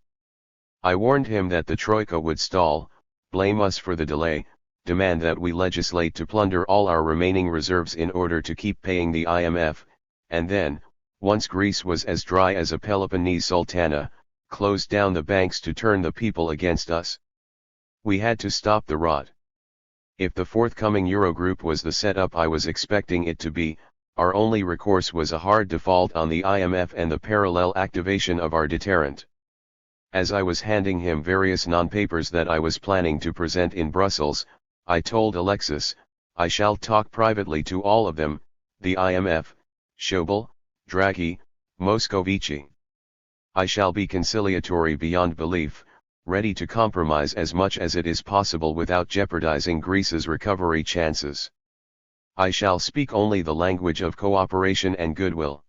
I warned him that the Troika would stall, blame us for the delay, demand that we legislate to plunder all our remaining reserves in order to keep paying the IMF, and then, once Greece was as dry as a Peloponnese sultana, close down the banks to turn the people against us. We had to stop the rot. If the forthcoming Eurogroup was the setup I was expecting it to be, our only recourse was a hard default on the IMF and the parallel activation of our deterrent. As I was handing him various non-papers that I was planning to present in Brussels, I told Alexis, I shall talk privately to all of them, the IMF, Schäuble, Draghi, Moscovici. I shall be conciliatory beyond belief, ready to compromise as much as it is possible without jeopardizing Greece's recovery chances. I shall speak only the language of cooperation and goodwill.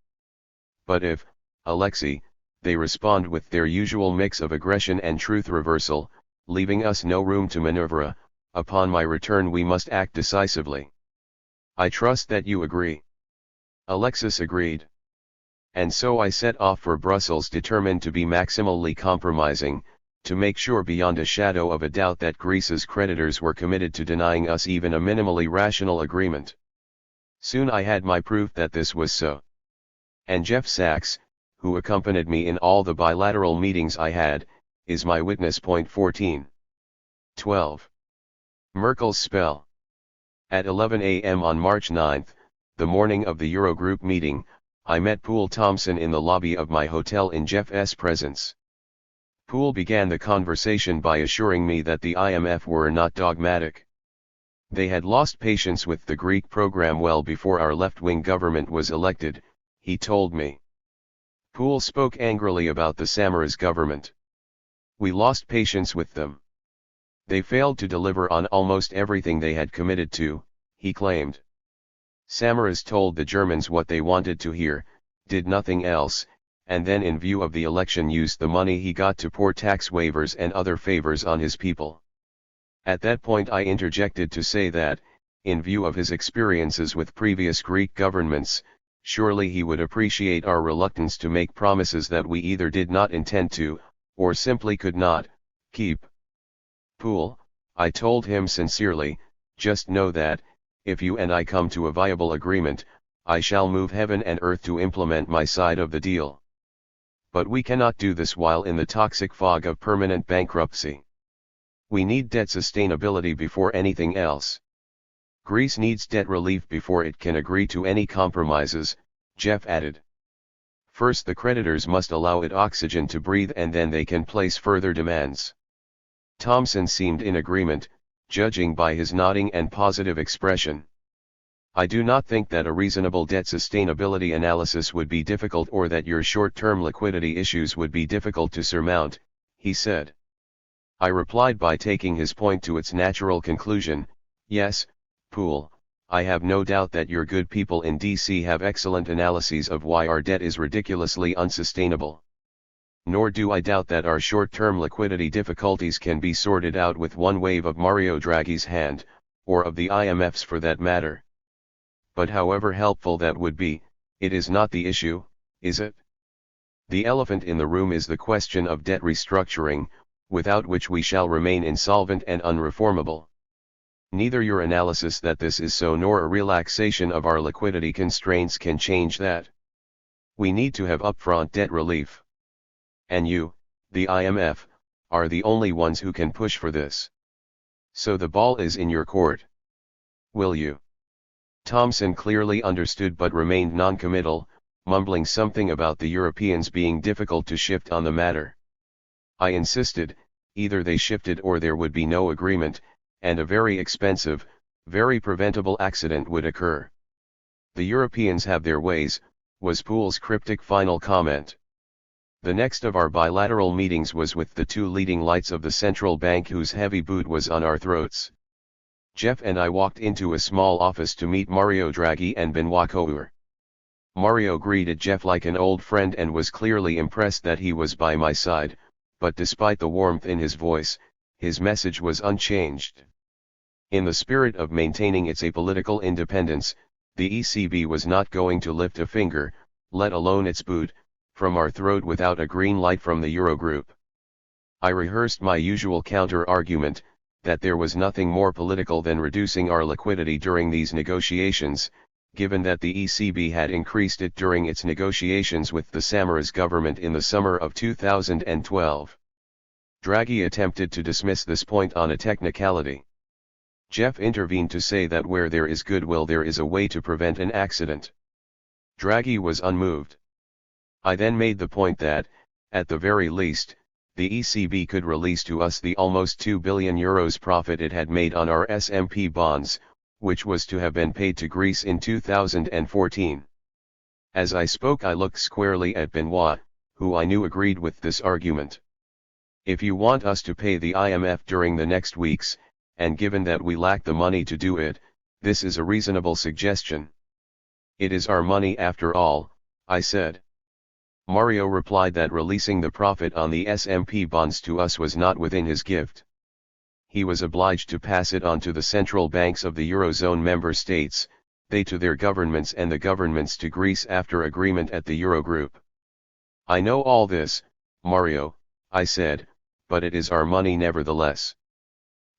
But if, Alexei, they respond with their usual mix of aggression and truth reversal, leaving us no room to maneuver, upon my return we must act decisively. I trust that you agree. Alexis agreed. And so I set off for Brussels determined to be maximally compromising, to make sure beyond a shadow of a doubt that Greece's creditors were committed to denying us even a minimally rational agreement. Soon I had my proof that this was so. And Jeff Sachs, who accompanied me in all the bilateral meetings I had, is my witness. 14. 12. Merkel's spell. At 11 a.m. on March 9, the morning of the Eurogroup meeting, I met Poul Thomson in the lobby of my hotel in Jeff's presence. Poul began the conversation by assuring me that the IMF were not dogmatic. They had lost patience with the Greek program well before our left-wing government was elected, he told me. Poul spoke angrily about the Samaras government. We lost patience with them. They failed to deliver on almost everything they had committed to, he claimed. Samaras told the Germans what they wanted to hear, did nothing else, and then in view of the election used the money he got to pour tax waivers and other favors on his people. At that point I interjected to say that, in view of his experiences with previous Greek governments, surely he would appreciate our reluctance to make promises that we either did not intend to, or simply could not, keep. Pool, I told him sincerely, just know that, if you and I come to a viable agreement, I shall move heaven and earth to implement my side of the deal. But we cannot do this while in the toxic fog of permanent bankruptcy. We need debt sustainability before anything else. Greece needs debt relief before it can agree to any compromises, Jeff added. First the creditors must allow it oxygen to breathe and then they can place further demands. Thompson seemed in agreement, judging by his nodding and positive expression. I do not think that a reasonable debt sustainability analysis would be difficult or that your short-term liquidity issues would be difficult to surmount, he said. I replied by taking his point to its natural conclusion, yes, Pool, I have no doubt that your good people in DC have excellent analyses of why our debt is ridiculously unsustainable. Nor do I doubt that our short-term liquidity difficulties can be sorted out with one wave of Mario Draghi's hand, or of the IMF's for that matter. But however helpful that would be, it is not the issue, is it? The elephant in the room is the question of debt restructuring, without which we shall remain insolvent and unreformable. Neither your analysis that this is so nor a relaxation of our liquidity constraints can change that. We need to have upfront debt relief. And you, the IMF, are the only ones who can push for this. So the ball is in your court. Will you? Thompson clearly understood but remained non-committal, mumbling something about the Europeans being difficult to shift on the matter. I insisted, either they shifted or there would be no agreement, and a very expensive, very preventable accident would occur. The Europeans have their ways, was Pool's cryptic final comment. The next of our bilateral meetings was with the two leading lights of the central bank whose heavy boot was on our throats. Jeff and I walked into a small office to meet Mario Draghi and Benoit Coeur. Mario greeted Jeff like an old friend and was clearly impressed that he was by my side, but despite the warmth in his voice, his message was unchanged. In the spirit of maintaining its apolitical independence, the ECB was not going to lift a finger, let alone its boot, from our throat without a green light from the Eurogroup. I rehearsed my usual counter-argument, that there was nothing more political than reducing our liquidity during these negotiations, given that the ECB had increased it during its negotiations with the Samaras government in the summer of 2012. Draghi attempted to dismiss this point on a technicality. Jeff intervened to say that where there is goodwill there is a way to prevent an accident. Draghi was unmoved. I then made the point that, at the very least, the ECB could release to us the almost €2 billion profit it had made on our SMP bonds, which was to have been paid to Greece in 2014. As I spoke I looked squarely at Benoit, who I knew agreed with this argument. If you want us to pay the IMF during the next weeks, and given that we lack the money to do it, this is a reasonable suggestion. It is our money after all, I said. Mario replied that releasing the profit on the SMP bonds to us was not within his gift. He was obliged to pass it on to the central banks of the Eurozone member states, they to their governments and the governments to Greece after agreement at the Eurogroup. I know all this, Mario, I said, but it is our money nevertheless.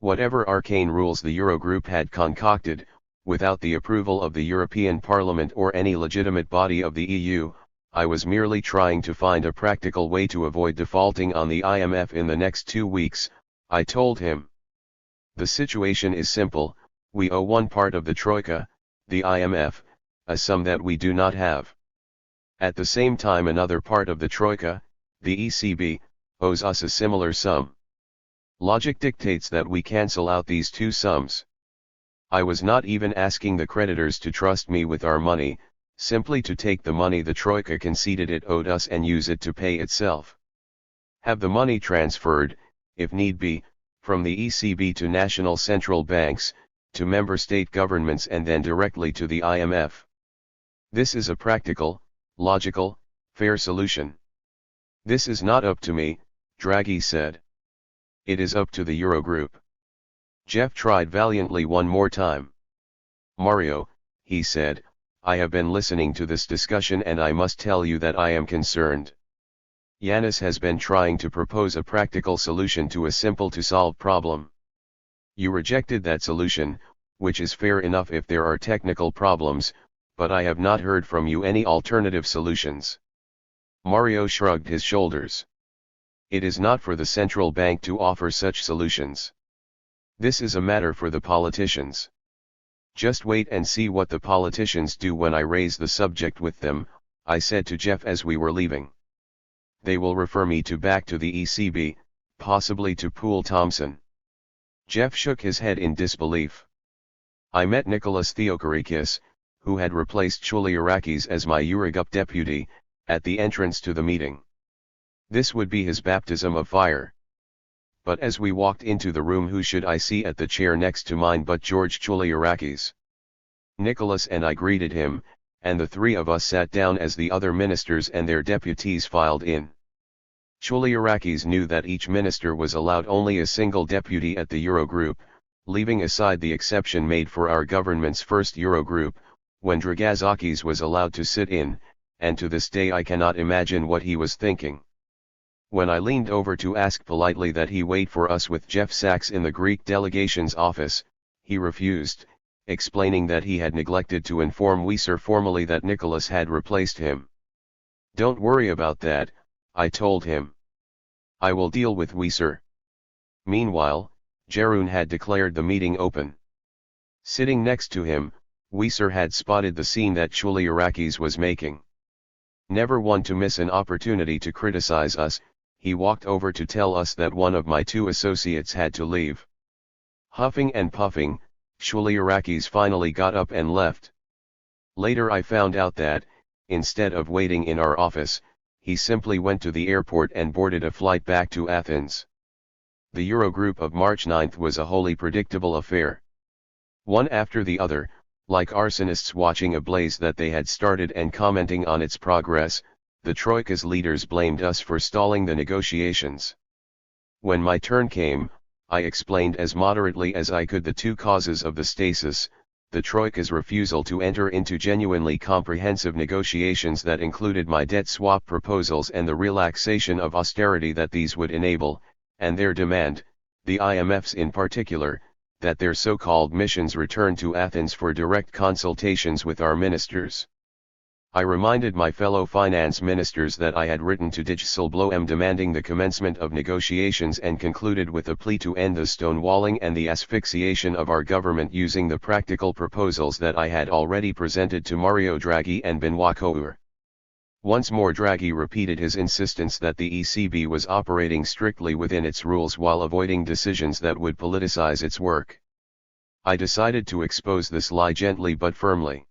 Whatever arcane rules the Eurogroup had concocted, without the approval of the European Parliament or any legitimate body of the EU, I was merely trying to find a practical way to avoid defaulting on the IMF in the next 2 weeks, I told him. The situation is simple, we owe one part of the Troika, the IMF, a sum that we do not have. At the same time another part of the Troika, the ECB, owes us a similar sum. Logic dictates that we cancel out these two sums. I was not even asking the creditors to trust me with our money, simply to take the money the Troika conceded it owed us and use it to pay itself. Have the money transferred, if need be, from the ECB to national central banks, to member state governments and then directly to the IMF. This is a practical, logical, fair solution. This is not up to me, Draghi said. It is up to the Eurogroup. Jeff tried valiantly one more time. Mario, he said, I have been listening to this discussion and I must tell you that I am concerned. Yannis has been trying to propose a practical solution to a simple-to-solve problem. You rejected that solution, which is fair enough if there are technical problems, but I have not heard from you any alternative solutions. Mario shrugged his shoulders. It is not for the central bank to offer such solutions. This is a matter for the politicians. Just wait and see what the politicians do when I raise the subject with them, I said to Jeff as we were leaving. They will refer me back to the ECB, possibly to Poole Thomson. Jeff shook his head in disbelief. I met Nicholas Theocharitis, who had replaced Chouliarakis as my Eurogroup deputy, at the entrance to the meeting. This would be his baptism of fire. But as we walked into the room, who should I see at the chair next to mine but George Chouliarakis. Nicholas and I greeted him, and the three of us sat down as the other ministers and their deputies filed in. Chouliarakis knew that each minister was allowed only a single deputy at the Eurogroup, leaving aside the exception made for our government's first Eurogroup, when Dragazakis was allowed to sit in, and to this day I cannot imagine what he was thinking. When I leaned over to ask politely that he wait for us with Jeff Sachs in the Greek delegation's office, he refused, explaining that he had neglected to inform Wieser formally that Nicholas had replaced him. Don't worry about that, I told him. I will deal with Wieser. Meanwhile, Jeroen had declared the meeting open. Sitting next to him, Wieser had spotted the scene that Chouliarakis was making. Never one to miss an opportunity to criticize us, he walked over to tell us that one of my two associates had to leave. Huffing and puffing, Chouliarakis finally got up and left. Later I found out that, instead of waiting in our office, he simply went to the airport and boarded a flight back to Athens. The Eurogroup of March 9 was a wholly predictable affair. One after the other, like arsonists watching a blaze that they had started and commenting on its progress, the Troika's leaders blamed us for stalling the negotiations. When my turn came, I explained as moderately as I could the two causes of the stasis: the Troika's refusal to enter into genuinely comprehensive negotiations that included my debt swap proposals and the relaxation of austerity that these would enable, and their demand, the IMF's in particular, that their so-called missions return to Athens for direct consultations with our ministers. I reminded my fellow finance ministers that I had written to Dijsselbloem demanding the commencement of negotiations and concluded with a plea to end the stonewalling and the asphyxiation of our government using the practical proposals that I had already presented to Mario Draghi and Benoît Cœur. Once more Draghi repeated his insistence that the ECB was operating strictly within its rules while avoiding decisions that would politicize its work. I decided to expose this lie gently but firmly.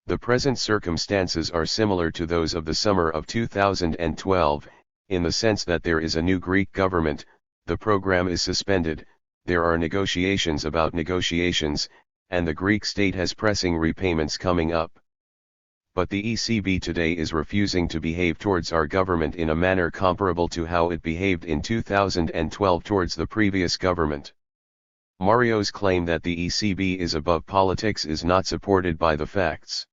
The present circumstances are similar to those of the summer of 2012, in the sense that there is a new Greek government, the program is suspended, there are negotiations about negotiations, and the Greek state has pressing repayments coming up. But the ECB today is refusing to behave towards our government in a manner comparable to how it behaved in 2012 towards the previous government. Mario's claim that the ECB is above politics is not supported by the facts.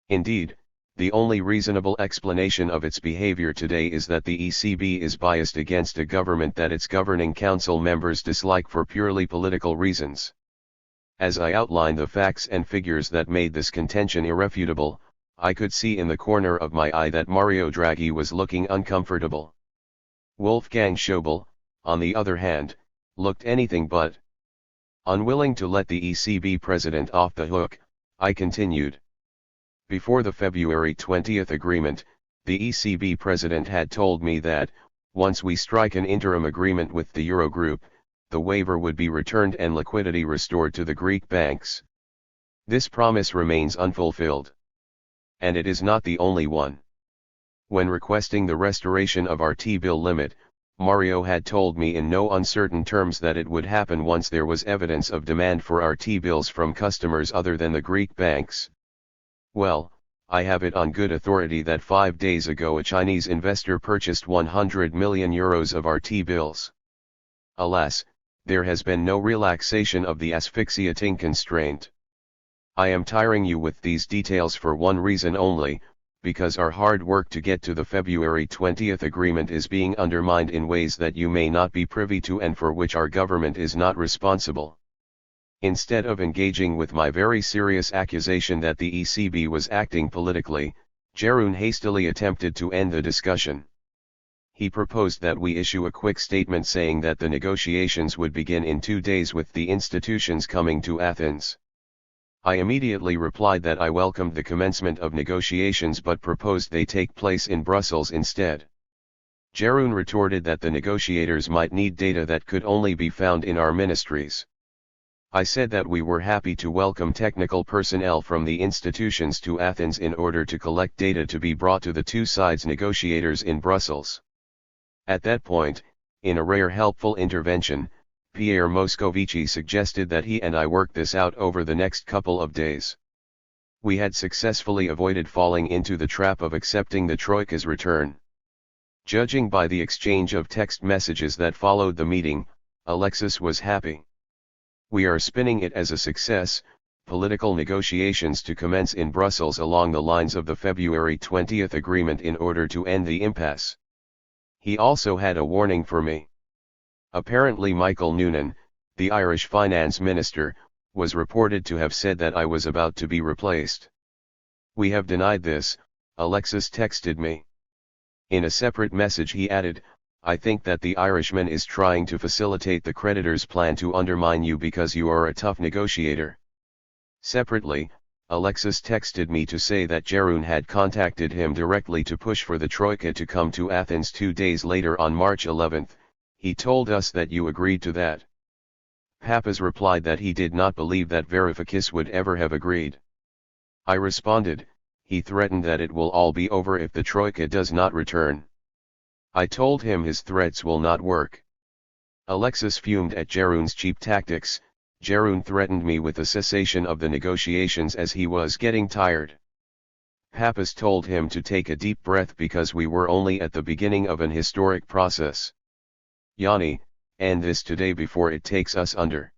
Indeed, the only reasonable explanation of its behavior today is that the ECB is biased against a government that its governing council members dislike for purely political reasons. As I outlined the facts and figures that made this contention irrefutable, I could see in the corner of my eye that Mario Draghi was looking uncomfortable. Wolfgang Schäuble, on the other hand, looked anything but. Unwilling to let the ECB president off the hook, I continued. Before the February 20 agreement, the ECB president had told me that, once we strike an interim agreement with the Eurogroup, the waiver would be returned and liquidity restored to the Greek banks. This promise remains unfulfilled. And it is not the only one. When requesting the restoration of our T-bill limit, Mario had told me in no uncertain terms that it would happen once there was evidence of demand for our T-bills from customers other than the Greek banks. Well, I have it on good authority that 5 days ago a Chinese investor purchased €100 million of our T-bills. Alas, there has been no relaxation of the asphyxiating constraint. I am tiring you with these details for one reason only, because our hard work to get to the February 20th agreement is being undermined in ways that you may not be privy to and for which our government is not responsible. Instead of engaging with my very serious accusation that the ECB was acting politically, Jeroen hastily attempted to end the discussion. He proposed that we issue a quick statement saying that the negotiations would begin in 2 days with the institutions coming to Athens. I immediately replied that I welcomed the commencement of negotiations but proposed they take place in Brussels instead. Jeroen retorted that the negotiators might need data that could only be found in our ministries. I said that we were happy to welcome technical personnel from the institutions to Athens in order to collect data to be brought to the two sides' negotiators in Brussels. At that point, in a rare helpful intervention, Pierre Moscovici suggested that he and I work this out over the next couple of days. We had successfully avoided falling into the trap of accepting the Troika's return. Judging by the exchange of text messages that followed the meeting, Alexis was happy. We are spinning it as a success, political negotiations to commence in Brussels along the lines of the February 20th agreement in order to end the impasse. He also had a warning for me. Apparently Michael Noonan, the Irish finance minister, was reported to have said that I was about to be replaced. We have denied this, Alexis texted me. In a separate message he added, I think that the Irishman is trying to facilitate the creditors' plan to undermine you because you are a tough negotiator. Separately, Alexis texted me to say that Jeroen had contacted him directly to push for the Troika to come to Athens 2 days later on March 11. He told us that you agreed to that. Papas replied that he did not believe that Varoufakis would ever have agreed. I responded, he threatened that it will all be over if the Troika does not return. I told him his threats will not work. Alexis fumed at Jeroen's cheap tactics. Jeroen threatened me with a cessation of the negotiations as he was getting tired. Papas told him to take a deep breath because we were only at the beginning of an historic process. Yannis, end this today before it takes us under.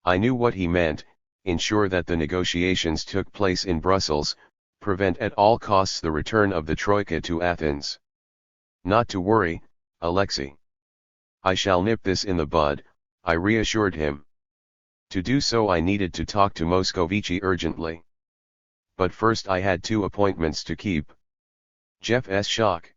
I knew what he meant, ensure that the negotiations took place in Brussels, prevent at all costs the return of the Troika to Athens. Not to worry, Alexei. I shall nip this in the bud, I reassured him. To do so I needed to talk to Moscovici urgently. But first I had 2 appointments to keep. Jeff's shock.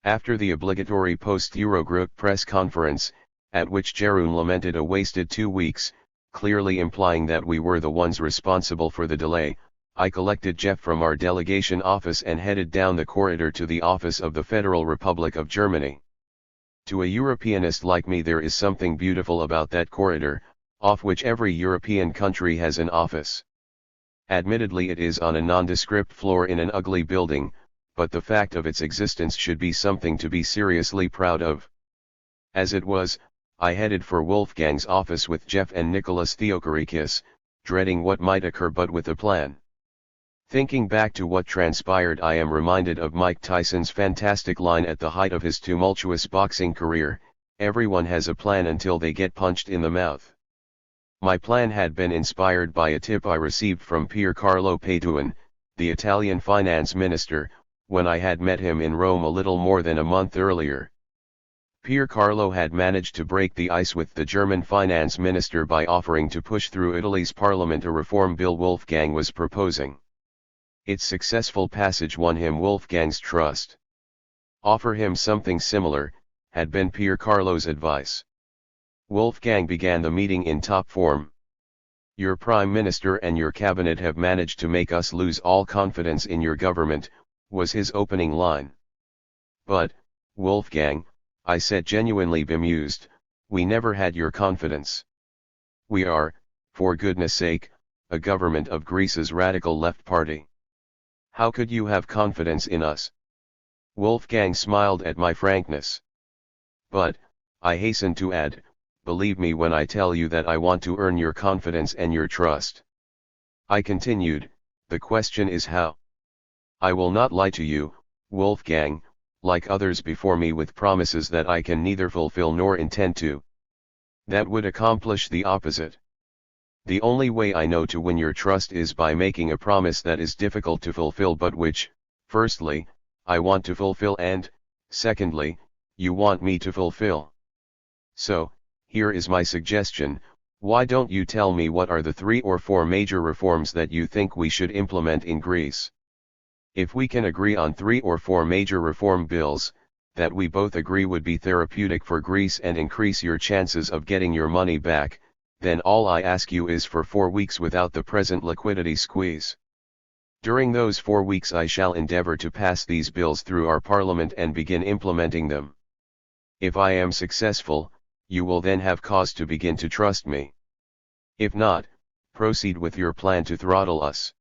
After the obligatory post-Eurogroup press conference, at which Jeroen lamented a wasted 2 weeks, clearly implying that we were the ones responsible for the delay, I collected Jeff from our delegation office and headed down the corridor to the office of the Federal Republic of Germany. To a Europeanist like me there is something beautiful about that corridor, off which every European country has an office. Admittedly it is on a nondescript floor in an ugly building, but the fact of its existence should be something to be seriously proud of. As it was, I headed for Wolfgang's office with Jeff and Nicholas Theochorikis, dreading what might occur but with a plan. Thinking back to what transpired I am reminded of Mike Tyson's fantastic line at the height of his tumultuous boxing career, everyone has a plan until they get punched in the mouth. My plan had been inspired by a tip I received from Pier Carlo Padoan, the Italian finance minister, when I had met him in Rome a little more than a month earlier. Pier Carlo had managed to break the ice with the German finance minister by offering to push through Italy's parliament a reform bill Wolfgang was proposing. Its successful passage won him Wolfgang's trust. Offer him something similar, had been Pier Carlo's advice. Wolfgang began the meeting in top form. Your Prime Minister and your cabinet have managed to make us lose all confidence in your government, was his opening line. But, Wolfgang, I said genuinely bemused, we never had your confidence. We are, for goodness sake, a government of Greece's radical left party. How could you have confidence in us? Wolfgang smiled at my frankness. But, I hasten to add, believe me when I tell you that I want to earn your confidence and your trust. I continued, the question is how? I will not lie to you, Wolfgang, like others before me with promises that I can neither fulfill nor intend to. That would accomplish the opposite. The only way I know to win your trust is by making a promise that is difficult to fulfill but which, firstly, I want to fulfill and, secondly, you want me to fulfill. So, here is my suggestion: why don't you tell me what are the 3 or 4 major reforms that you think we should implement in Greece? If we can agree on 3 or 4 major reform bills, that we both agree would be therapeutic for Greece and increase your chances of getting your money back, then all I ask you is for 4 weeks without the present liquidity squeeze. During those 4 weeks I shall endeavor to pass these bills through our parliament and begin implementing them. If I am successful, you will then have cause to begin to trust me. If not, proceed with your plan to throttle us.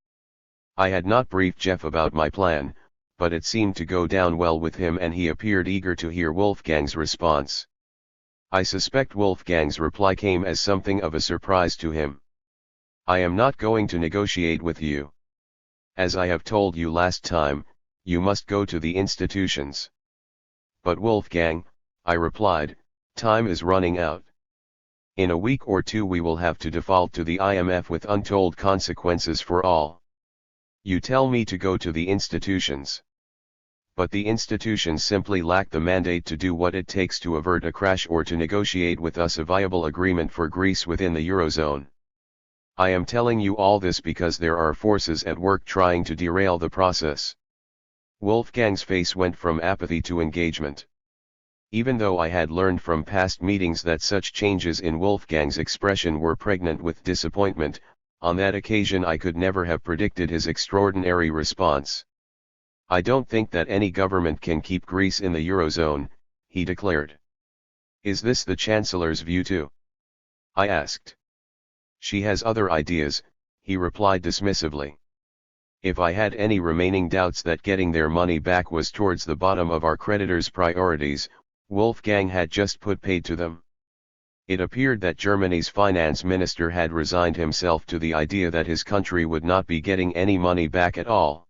I had not briefed Jeff about my plan, but it seemed to go down well with him and he appeared eager to hear Wolfgang's response. I suspect Wolfgang's reply came as something of a surprise to him. I am not going to negotiate with you. As I have told you last time, you must go to the institutions. But Wolfgang, I replied, time is running out. In a week or 2 we will have to default to the IMF with untold consequences for all. You tell me to go to the institutions. But the institutions simply lack the mandate to do what it takes to avert a crash or to negotiate with us a viable agreement for Greece within the Eurozone. I am telling you all this because there are forces at work trying to derail the process. Wolfgang's face went from apathy to engagement. Even though I had learned from past meetings that such changes in Wolfgang's expression were pregnant with disappointment, on that occasion I could never have predicted his extraordinary response. I don't think that any government can keep Greece in the Eurozone, he declared. Is this the Chancellor's view too? I asked. She has other ideas, he replied dismissively. If I had any remaining doubts that getting their money back was towards the bottom of our creditors' priorities, Wolfgang had just put paid to them. It appeared that Germany's finance minister had resigned himself to the idea that his country would not be getting any money back at all.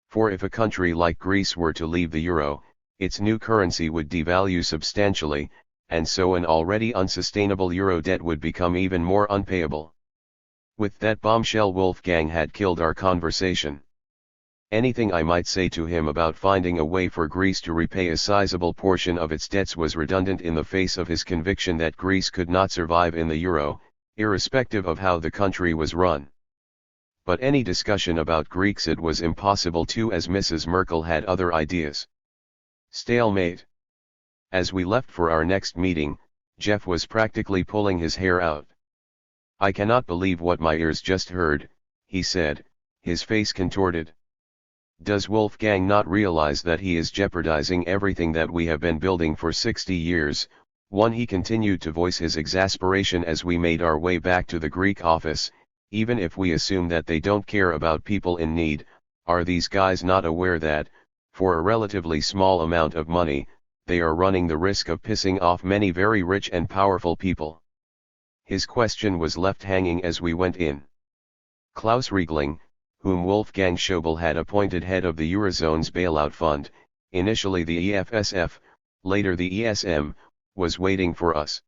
For if a country like Greece were to leave the euro, its new currency would devalue substantially, and so an already unsustainable euro debt would become even more unpayable. With that bombshell Wolfgang had killed our conversation. Anything I might say to him about finding a way for Greece to repay a sizable portion of its debts was redundant in the face of his conviction that Greece could not survive in the euro, irrespective of how the country was run. But any discussion about Grexit was impossible too, as Mrs. Merkel had other ideas. Stalemate. As we left for our next meeting, Jeff was practically pulling his hair out. I cannot believe what my ears just heard, he said, his face contorted. Does Wolfgang not realize that he is jeopardizing everything that we have been building for 60 years? He continued to voice his exasperation as we made our way back to the Greek office. Even if we assume that they don't care about people in need, are these guys not aware that, for a relatively small amount of money, they are running the risk of pissing off many very rich and powerful people? His question was left hanging as we went in. Klaus Riegling, whom Wolfgang Schäuble had appointed head of the Eurozone's bailout fund, initially the EFSF, later the ESM, was waiting for us.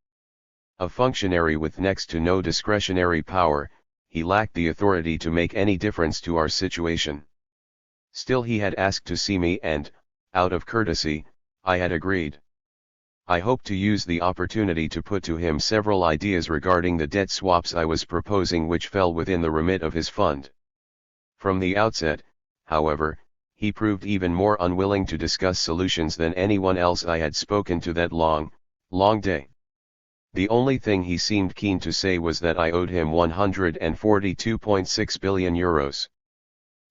A functionary with next to no discretionary power, he lacked the authority to make any difference to our situation. Still he had asked to see me and, out of courtesy, I had agreed. I hoped to use the opportunity to put to him several ideas regarding the debt swaps I was proposing, which fell within the remit of his fund. From the outset, however, he proved even more unwilling to discuss solutions than anyone else I had spoken to that long day. The only thing he seemed keen to say was that I owed him 142.6 billion euros.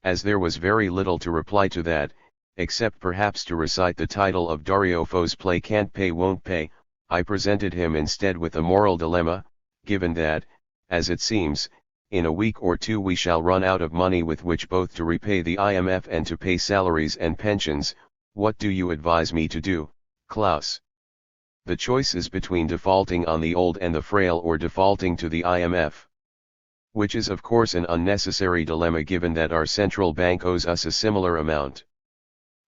As there was very little to reply to that, except perhaps to recite the title of Dario Fo's play Can't Pay Won't Pay, I presented him instead with a moral dilemma: given that, as it seems, in a week or 2 we shall run out of money with which both to repay the IMF and to pay salaries and pensions, what do you advise me to do, Klaus? The choice is between defaulting on the old and the frail or defaulting to the IMF. Which is of course an unnecessary dilemma given that our central bank owes us a similar amount.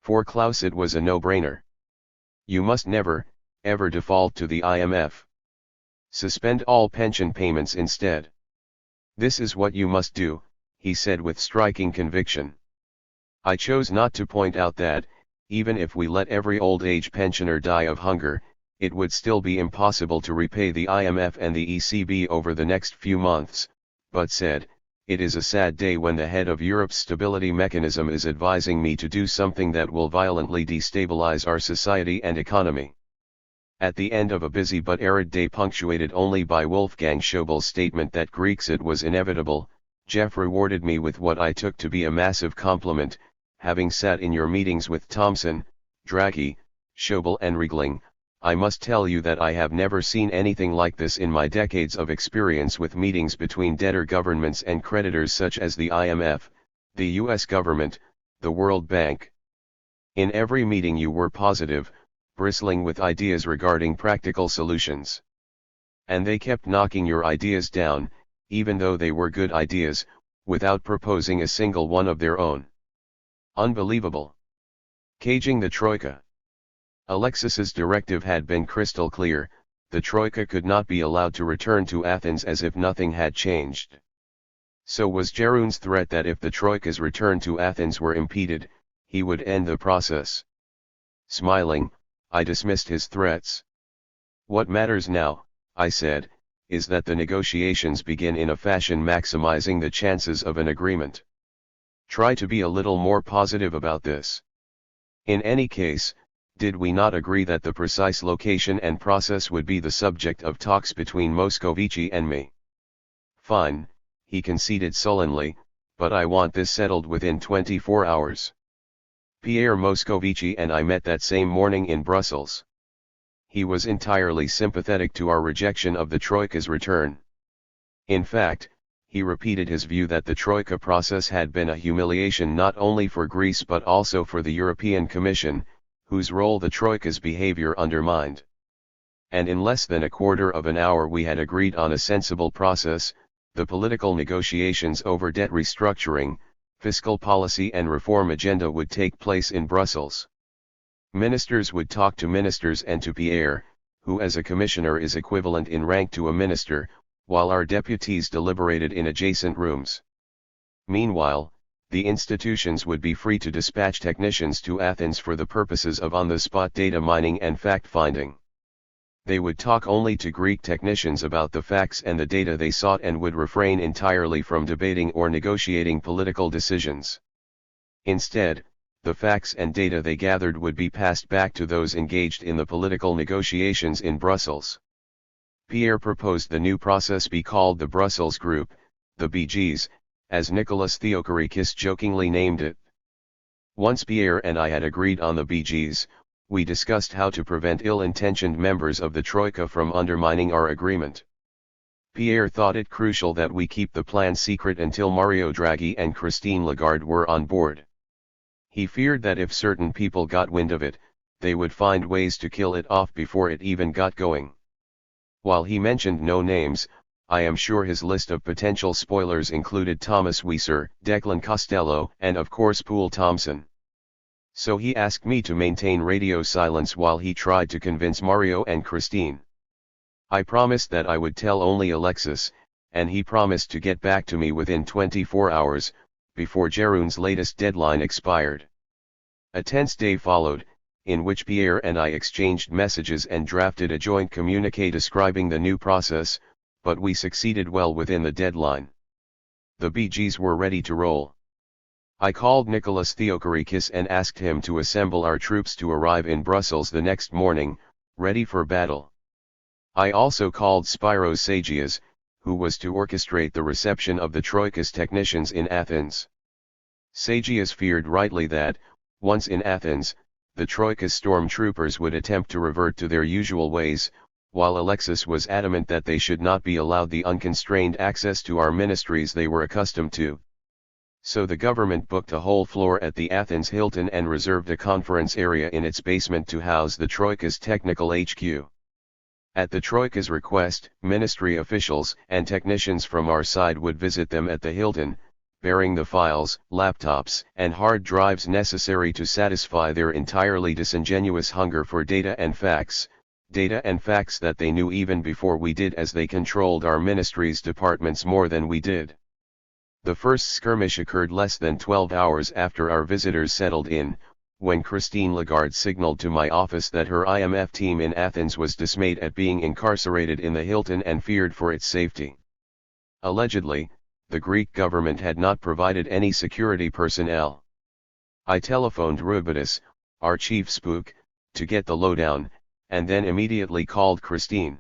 For Klaus it was a no-brainer. You must never, ever default to the IMF. Suspend all pension payments instead. This is what you must do, he said with striking conviction. I chose not to point out that, even if we let every old age pensioner die of hunger, it would still be impossible to repay the IMF and the ECB over the next few months, but said, it is a sad day when the head of Europe's stability mechanism is advising me to do something that will violently destabilize our society and economy. At the end of a busy but arid day punctuated only by Wolfgang Schäuble's statement that Grexit was inevitable, Jeff rewarded me with what I took to be a massive compliment. Having sat in your meetings with Thomson, Draghi, Schäuble and Riegling, I must tell you that I have never seen anything like this in my decades of experience with meetings between debtor governments and creditors such as the IMF, the US government, the World Bank. In every meeting you were positive, bristling with ideas regarding practical solutions. And they kept knocking your ideas down, even though they were good ideas, without proposing a single one of their own. Unbelievable. Caging the Troika. Alexis's directive had been crystal clear, the Troika could not be allowed to return to Athens as if nothing had changed. So was Jeroen's threat that if the Troika's return to Athens were impeded, he would end the process. Smiling, I dismissed his threats. What matters now, I said, is that the negotiations begin in a fashion maximizing the chances of an agreement. Try to be a little more positive about this. In any case, did we not agree that the precise location and process would be the subject of talks between Moscovici and me? Fine, he conceded sullenly, but I want this settled within 24 hours. Pierre Moscovici and I met that same morning in Brussels. He was entirely sympathetic to our rejection of the Troika's return. In fact, he repeated his view that the Troika process had been a humiliation not only for Greece but also for the European Commission, whose role the Troika's behavior undermined. And in less than a quarter of an hour we had agreed on a sensible process. The political negotiations over debt restructuring, fiscal policy and reform agenda would take place in Brussels. Ministers would talk to ministers and to Pierre, who as a commissioner is equivalent in rank to a minister, while our deputies deliberated in adjacent rooms. Meanwhile, the institutions would be free to dispatch technicians to Athens for the purposes of on-the-spot data mining and fact-finding. They would talk only to Greek technicians about the facts and the data they sought and would refrain entirely from debating or negotiating political decisions. Instead, the facts and data they gathered would be passed back to those engaged in the political negotiations in Brussels. Pierre proposed the new process be called the Brussels Group, the BGs, as Nicholas Theochorikis jokingly named it. Once Pierre and I had agreed on the BGs, we discussed how to prevent ill-intentioned members of the Troika from undermining our agreement. Pierre thought it crucial that we keep the plan secret until Mario Draghi and Christine Lagarde were on board. He feared that if certain people got wind of it, they would find ways to kill it off before it even got going. While he mentioned no names, I am sure his list of potential spoilers included Thomas Wieser, Declan Costello, and of course Poul Thomson. So he asked me to maintain radio silence while he tried to convince Mario and Christine. I promised that I would tell only Alexis, and he promised to get back to me within 24 hours, before Jeroen's latest deadline expired. A tense day followed, in which Pierre and I exchanged messages and drafted a joint communiqué describing the new process, but we succeeded well within the deadline. The BGs were ready to roll. I called Nicholas Theochorikis and asked him to assemble our troops to arrive in Brussels the next morning, ready for battle. I also called Spyros Sagias, who was to orchestrate the reception of the Troika's technicians in Athens. Sagias feared rightly that, once in Athens, the Troika's stormtroopers would attempt to revert to their usual ways, while Alexis was adamant that they should not be allowed the unconstrained access to our ministries they were accustomed to. So the government booked a whole floor at the Athens Hilton and reserved a conference area in its basement to house the Troika's technical HQ. At the Troika's request, ministry officials and technicians from our side would visit them at the Hilton, bearing the files, laptops, and hard drives necessary to satisfy their entirely disingenuous hunger for data and facts. data and facts that they knew even before we did, as they controlled our ministry's departments more than we did. The first skirmish occurred less than 12 hours after our visitors settled in, when Christine Lagarde signaled to my office that her IMF team in Athens was dismayed at being incarcerated in the Hilton and feared for its safety. Allegedly, the Greek government had not provided any security personnel. I telephoned Rubitis, our chief spook, to get the lowdown, and then immediately called Christine.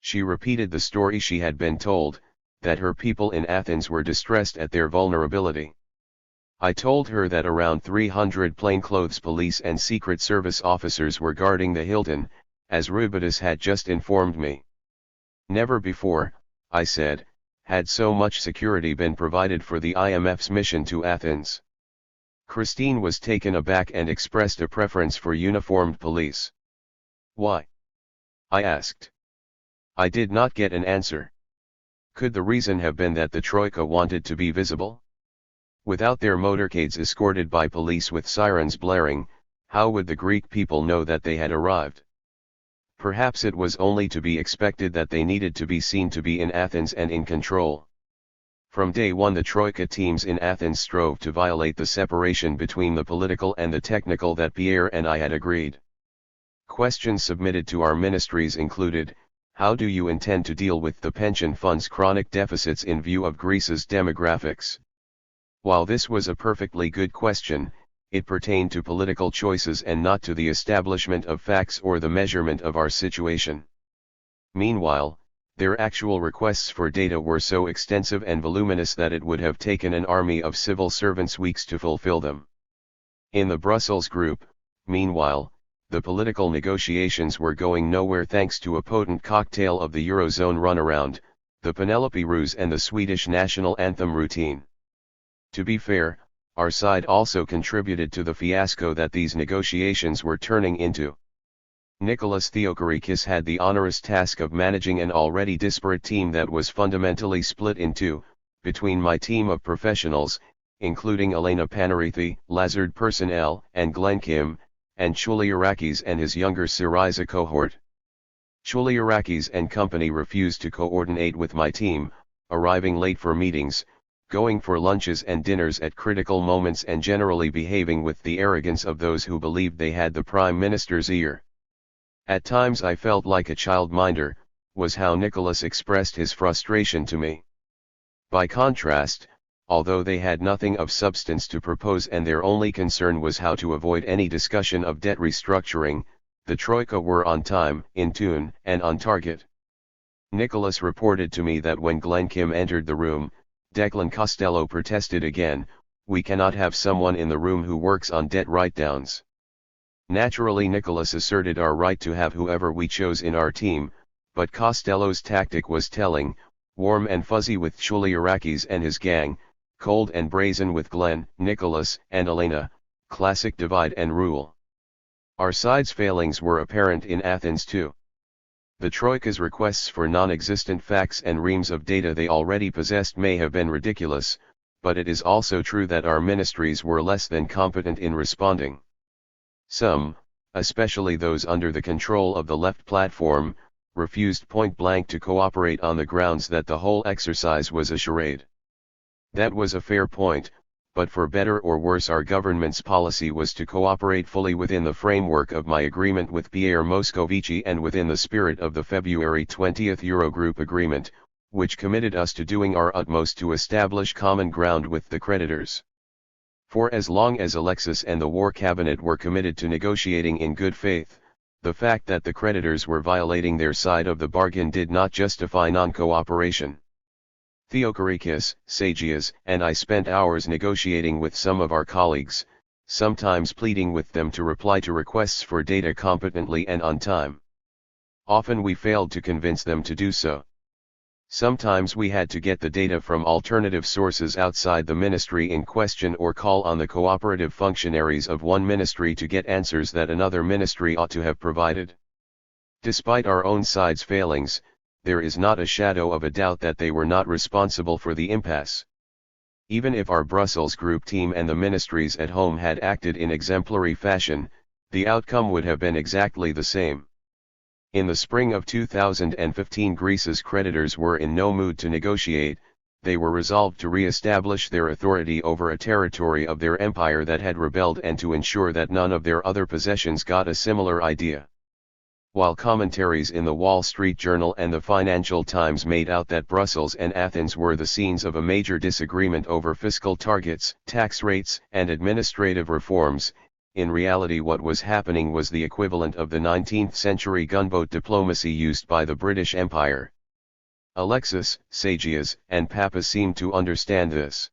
She repeated the story she had been told, that her people in Athens were distressed at their vulnerability. I told her that around 300 plainclothes police and Secret Service officers were guarding the Hilton, as Rubitis had just informed me. Never before, I said, had so much security been provided for the IMF's mission to Athens. Christine was taken aback and expressed a preference for uniformed police. Why? I asked. I did not get an answer. Could the reason have been that the Troika wanted to be visible? Without their motorcades escorted by police with sirens blaring, how would the Greek people know that they had arrived? Perhaps it was only to be expected that they needed to be seen to be in Athens and in control. From day one, the Troika teams in Athens strove to violate the separation between the political and the technical that Pierre and I had agreed. Questions submitted to our ministries included: how do you intend to deal with the pension fund's chronic deficits in view of Greece's demographics? While this was a perfectly good question, it pertained to political choices and not to the establishment of facts or the measurement of our situation. Meanwhile, their actual requests for data were so extensive and voluminous that it would have taken an army of civil servants weeks to fulfill them. In the Brussels group, meanwhile, the political negotiations were going nowhere thanks to a potent cocktail of the Eurozone runaround, the Penelope ruse and the Swedish national anthem routine. To be fair, our side also contributed to the fiasco that these negotiations were turning into. Nicholas Theochorikis had the onerous task of managing an already disparate team that was fundamentally split in two, between my team of professionals, including Elena Panarithi, Lazard personnel, and Glenn Kim, and Chouliarakis and his younger Syriza cohort. Chouliarakis and company refused to coordinate with my team, arriving late for meetings, going for lunches and dinners at critical moments, and generally behaving with the arrogance of those who believed they had the Prime Minister's ear. At times I felt like a childminder, was how Nicholas expressed his frustration to me. By contrast, although they had nothing of substance to propose and their only concern was how to avoid any discussion of debt restructuring, the Troika were on time, in tune, and on target. Nicholas reported to me that when Glenn Kim entered the room, Declan Costello protested again: "We cannot have someone in the room who works on debt write-downs." Naturally, Nicholas asserted our right to have whoever we chose in our team, but Costello's tactic was telling: warm and fuzzy with Chouliarakis and his gang, cold and brazen with Glenn, Nicholas, and Elena, classic divide and rule. Our side's failings were apparent in Athens too. The Troika's requests for non-existent facts and reams of data they already possessed may have been ridiculous, but it is also true that our ministries were less than competent in responding. Some, especially those under the control of the left platform, refused point-blank to cooperate on the grounds that the whole exercise was a charade. That was a fair point, but for better or worse our government's policy was to cooperate fully within the framework of my agreement with Pierre Moscovici and within the spirit of the February 20 Eurogroup agreement, which committed us to doing our utmost to establish common ground with the creditors. For as long as Alexis and the War Cabinet were committed to negotiating in good faith, the fact that the creditors were violating their side of the bargain did not justify non-cooperation. Theochorikis, Sagias, and I spent hours negotiating with some of our colleagues, sometimes pleading with them to reply to requests for data competently and on time. Often we failed to convince them to do so. Sometimes we had to get the data from alternative sources outside the ministry in question or call on the cooperative functionaries of one ministry to get answers that another ministry ought to have provided. Despite our own side's failings, there is not a shadow of a doubt that they were not responsible for the impasse. Even if our Brussels group team and the ministries at home had acted in exemplary fashion, the outcome would have been exactly the same. In the spring of 2015, Greece's creditors were in no mood to negotiate. They were resolved to re-establish their authority over a territory of their empire that had rebelled and to ensure that none of their other possessions got a similar idea. While commentaries in the Wall Street Journal and the Financial Times made out that Brussels and Athens were the scenes of a major disagreement over fiscal targets, tax rates, and administrative reforms, in reality what was happening was the equivalent of the 19th century gunboat diplomacy used by the British Empire. Alexis, Sagias, and Papas seemed to understand this.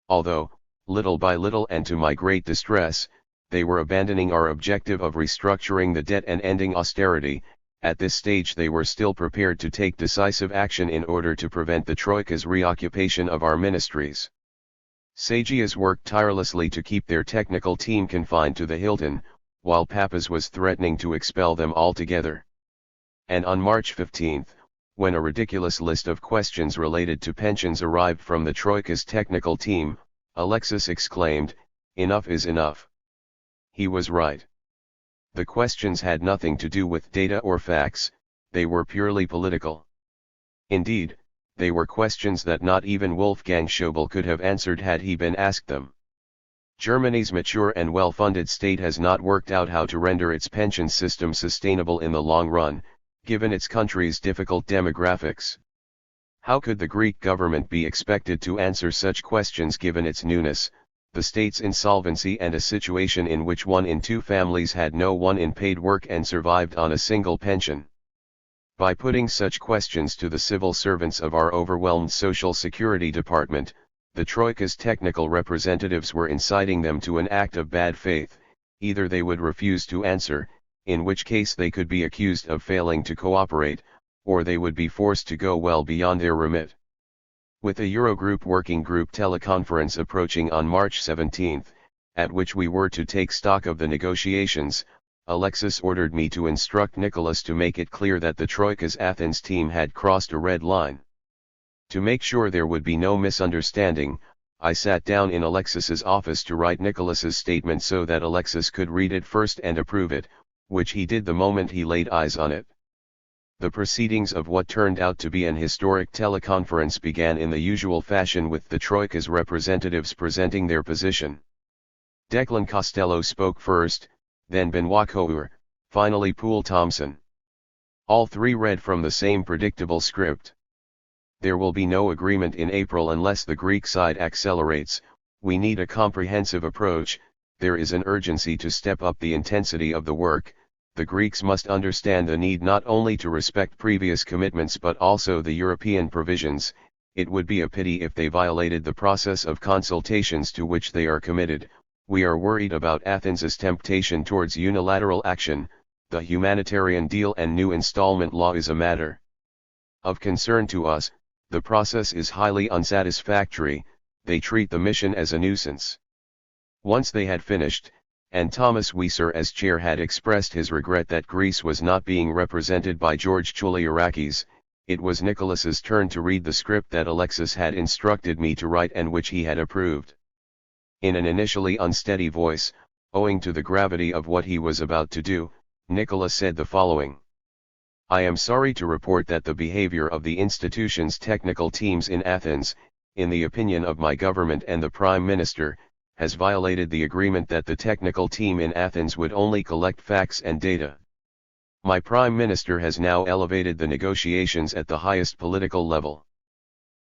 Although, little by little and to my great distress, they were abandoning our objective of restructuring the debt and ending austerity, at this stage they were still prepared to take decisive action in order to prevent the Troika's reoccupation of our ministries. Sagias worked tirelessly to keep their technical team confined to the Hilton, while Papas was threatening to expel them altogether. And on March 15, when a ridiculous list of questions related to pensions arrived from the Troika's technical team, Alexis exclaimed, "Enough is enough." He was right. The questions had nothing to do with data or facts, they were purely political. Indeed, they were questions that not even Wolfgang Schäuble could have answered had he been asked them. Germany's mature and well-funded state has not worked out how to render its pension system sustainable in the long run, given its country's difficult demographics. How could the Greek government be expected to answer such questions given its newness, the state's insolvency and a situation in which 1 in 2 families had no one in paid work and survived on a single pension? By putting such questions to the civil servants of our overwhelmed Social Security Department, the Troika's technical representatives were inciting them to an act of bad faith. Either they would refuse to answer, in which case they could be accused of failing to cooperate, or they would be forced to go well beyond their remit. With a Eurogroup working group teleconference approaching on March 17, at which we were to take stock of the negotiations, Alexis ordered me to instruct Nicholas to make it clear that the Troika's Athens team had crossed a red line. To make sure there would be no misunderstanding, I sat down in Alexis's office to write Nicholas's statement so that Alexis could read it first and approve it, which he did the moment he laid eyes on it. The proceedings of what turned out to be an historic teleconference began in the usual fashion with the Troika's representatives presenting their position. Declan Costello spoke first, then Benoit Couture, finally Poul Thomson. All three read from the same predictable script. There will be no agreement in April unless the Greek side accelerates. We need a comprehensive approach. There is an urgency to step up the intensity of the work. The Greeks must understand the need not only to respect previous commitments but also the European provisions. It would be a pity if they violated the process of consultations to which they are committed. We are worried about Athens' temptation towards unilateral action. The humanitarian deal and new installment law is a matter of concern to us. The process is highly unsatisfactory. They treat the mission as a nuisance. Once they had finished, and Thomas Wieser as chair had expressed his regret that Greece was not being represented by George Chouliarakis, it was Nicholas's turn to read the script that Alexis had instructed me to write and which he had approved. In an initially unsteady voice, owing to the gravity of what he was about to do, Nicholas said the following. I am sorry to report that the behavior of the institution's technical teams in Athens, in the opinion of my government and the Prime Minister, has violated the agreement that the technical team in Athens would only collect facts and data. My Prime Minister has now elevated the negotiations at the highest political level.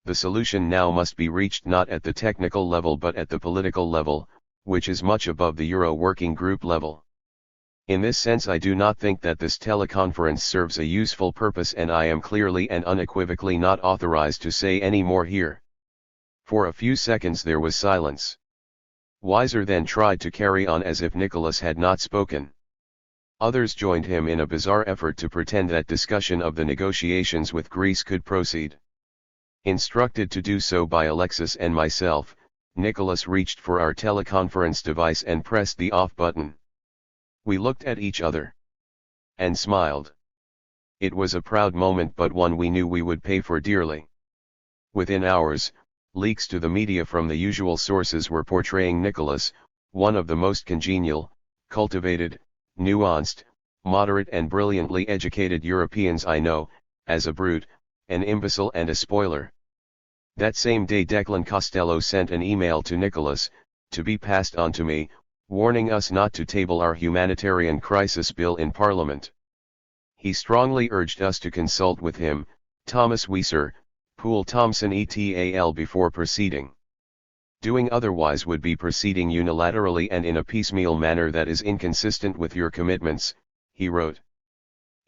The solution now must be reached not at the technical level but at the political level, which is much above the Euro Working Group level. In this sense I do not think that this teleconference serves a useful purpose and I am clearly and unequivocally not authorized to say any more here. For a few seconds there was silence. Wieser then tried to carry on as if Nicholas had not spoken. Others joined him in a bizarre effort to pretend that discussion of the negotiations with Greece could proceed. Instructed to do so by Alexis and myself, Nicholas reached for our teleconference device and pressed the off button. We looked at each other and smiled. It was a proud moment but one we knew we would pay for dearly. Within hours, leaks to the media from the usual sources were portraying Nicholas, one of the most congenial, cultivated, nuanced, moderate and brilliantly educated Europeans I know, as a brute, an imbecile and a spoiler. That same day Declan Costello sent an email to Nicholas, to be passed on to me, warning us not to table our humanitarian crisis bill in Parliament. He strongly urged us to consult with him, Thomas Weiser, Poole Thomson et al. Before proceeding. Doing otherwise would be proceeding unilaterally and in a piecemeal manner that is inconsistent with your commitments, he wrote.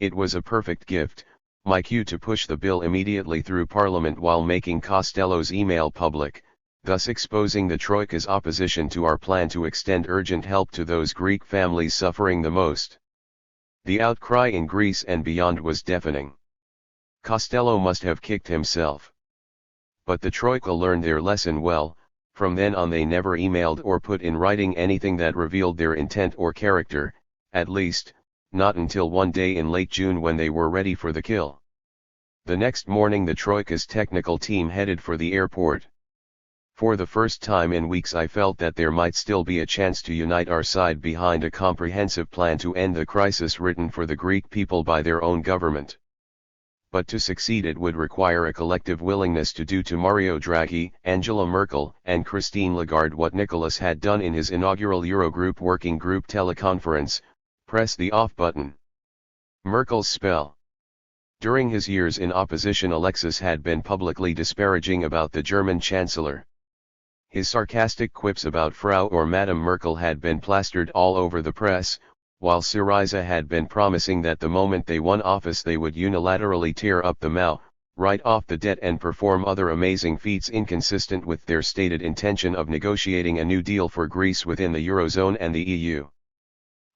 It was a perfect gift, my cue to push the bill immediately through Parliament while making Costello's email public, thus exposing the Troika's opposition to our plan to extend urgent help to those Greek families suffering the most. The outcry in Greece and beyond was deafening. Costello must have kicked himself. But the Troika learned their lesson well. From then on they never emailed or put in writing anything that revealed their intent or character, at least, not until one day in late June when they were ready for the kill. The next morning the Troika's technical team headed for the airport. For the first time in weeks I felt that there might still be a chance to unite our side behind a comprehensive plan to end the crisis written for the Greek people by their own government. But to succeed it would require a collective willingness to do to Mario Draghi, Angela Merkel and Christine Lagarde what Nicholas had done in his inaugural Eurogroup Working Group teleconference, press the off button. Merkel's spell. During his years in opposition Alexis had been publicly disparaging about the German Chancellor. His sarcastic quips about Frau or Madame Merkel had been plastered all over the press, while Syriza had been promising that the moment they won office they would unilaterally tear up the Mao, write off the debt and perform other amazing feats inconsistent with their stated intention of negotiating a new deal for Greece within the Eurozone and the EU.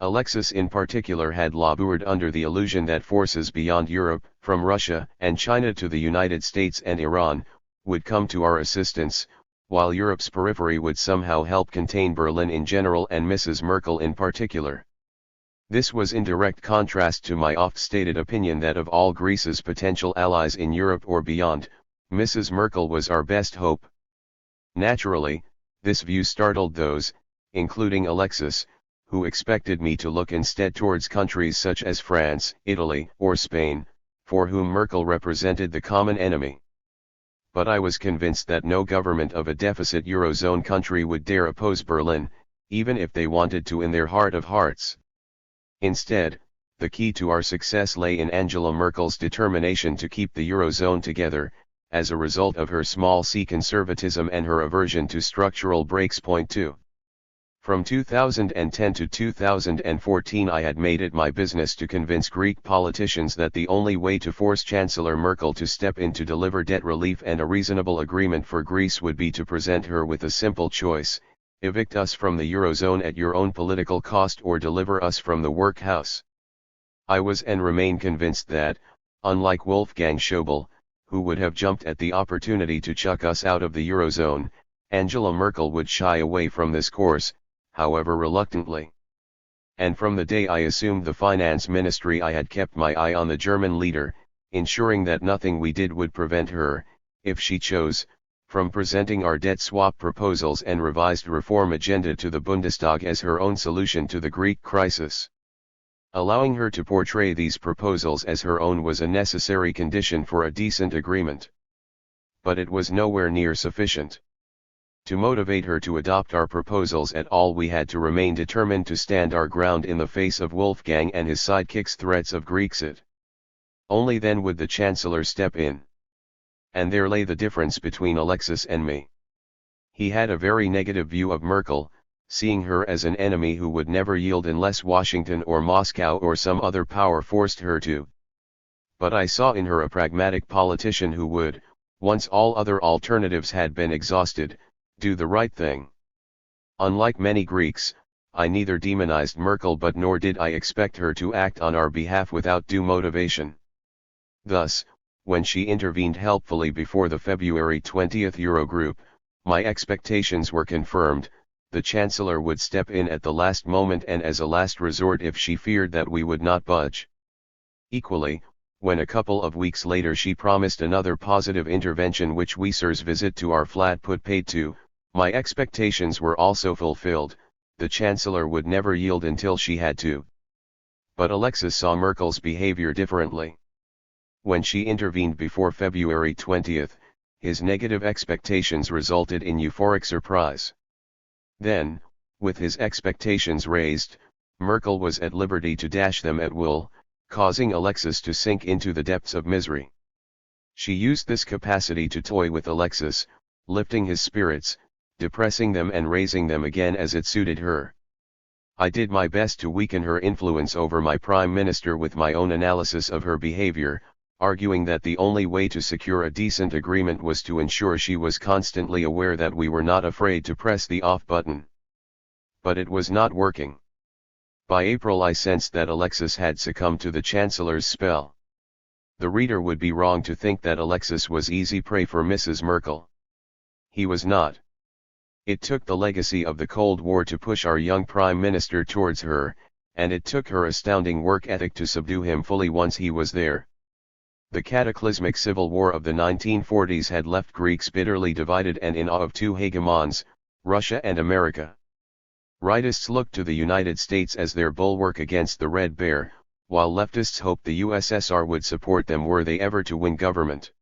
Alexis in particular had labored under the illusion that forces beyond Europe, from Russia and China to the United States and Iran, would come to our assistance, while Europe's periphery would somehow help contain Berlin in general and Mrs. Merkel in particular. This was in direct contrast to my oft-stated opinion that of all Greece's potential allies in Europe or beyond, Mrs. Merkel was our best hope. Naturally, this view startled those, including Alexis, who expected me to look instead towards countries such as France, Italy, or Spain, for whom Merkel represented the common enemy. But I was convinced that no government of a deficit Eurozone country would dare oppose Berlin, even if they wanted to in their heart of hearts. Instead, the key to our success lay in Angela Merkel's determination to keep the Eurozone together, as a result of her small c conservatism and her aversion to structural breaks. Point 2. From 2010 to 2014 I had made it my business to convince Greek politicians that the only way to force Chancellor Merkel to step in to deliver debt relief and a reasonable agreement for Greece would be to present her with a simple choice: evict us from the Eurozone at your own political cost or deliver us from the workhouse. I was and remain convinced that, unlike Wolfgang Schäuble, who would have jumped at the opportunity to chuck us out of the Eurozone, Angela Merkel would shy away from this course, however reluctantly. And from the day I assumed the finance ministry I had kept my eye on the German leader, ensuring that nothing we did would prevent her, if she chose, from presenting our debt swap proposals and revised reform agenda to the Bundestag as her own solution to the Greek crisis. Allowing her to portray these proposals as her own was a necessary condition for a decent agreement. But it was nowhere near sufficient. To motivate her to adopt our proposals at all we had to remain determined to stand our ground in the face of Wolfgang and his sidekick's threats of Grexit. Only then would the Chancellor step in. And there lay the difference between Alexis and me. He had a very negative view of Merkel, seeing her as an enemy who would never yield unless Washington or Moscow or some other power forced her to. But I saw in her a pragmatic politician who would, once all other alternatives had been exhausted, do the right thing. Unlike many Greeks, I neither demonized Merkel but nor did I expect her to act on our behalf without due motivation. Thus, when she intervened helpfully before the February 20th Eurogroup, my expectations were confirmed: the Chancellor would step in at the last moment and as a last resort if she feared that we would not budge. Equally, when a couple of weeks later she promised another positive intervention which Weiser's visit to our flat put paid to, my expectations were also fulfilled: the Chancellor would never yield until she had to. But Alexis saw Merkel's behavior differently. When she intervened before February 20, his negative expectations resulted in euphoric surprise. Then, with his expectations raised, Merkel was at liberty to dash them at will, causing Alexis to sink into the depths of misery. She used this capacity to toy with Alexis, lifting his spirits, depressing them and raising them again as it suited her. I did my best to weaken her influence over my Prime Minister with my own analysis of her behavior, arguing that the only way to secure a decent agreement was to ensure she was constantly aware that we were not afraid to press the off button. But it was not working. By April I sensed that Alexis had succumbed to the Chancellor's spell. The reader would be wrong to think that Alexis was easy prey for Mrs. Merkel. He was not. It took the legacy of the Cold War to push our young Prime Minister towards her, and it took her astounding work ethic to subdue him fully once he was there. The cataclysmic civil war of the 1940s had left Greeks bitterly divided and in awe of two hegemons, Russia and America. Rightists looked to the United States as their bulwark against the Red Bear, while leftists hoped the USSR would support them were they ever to win government.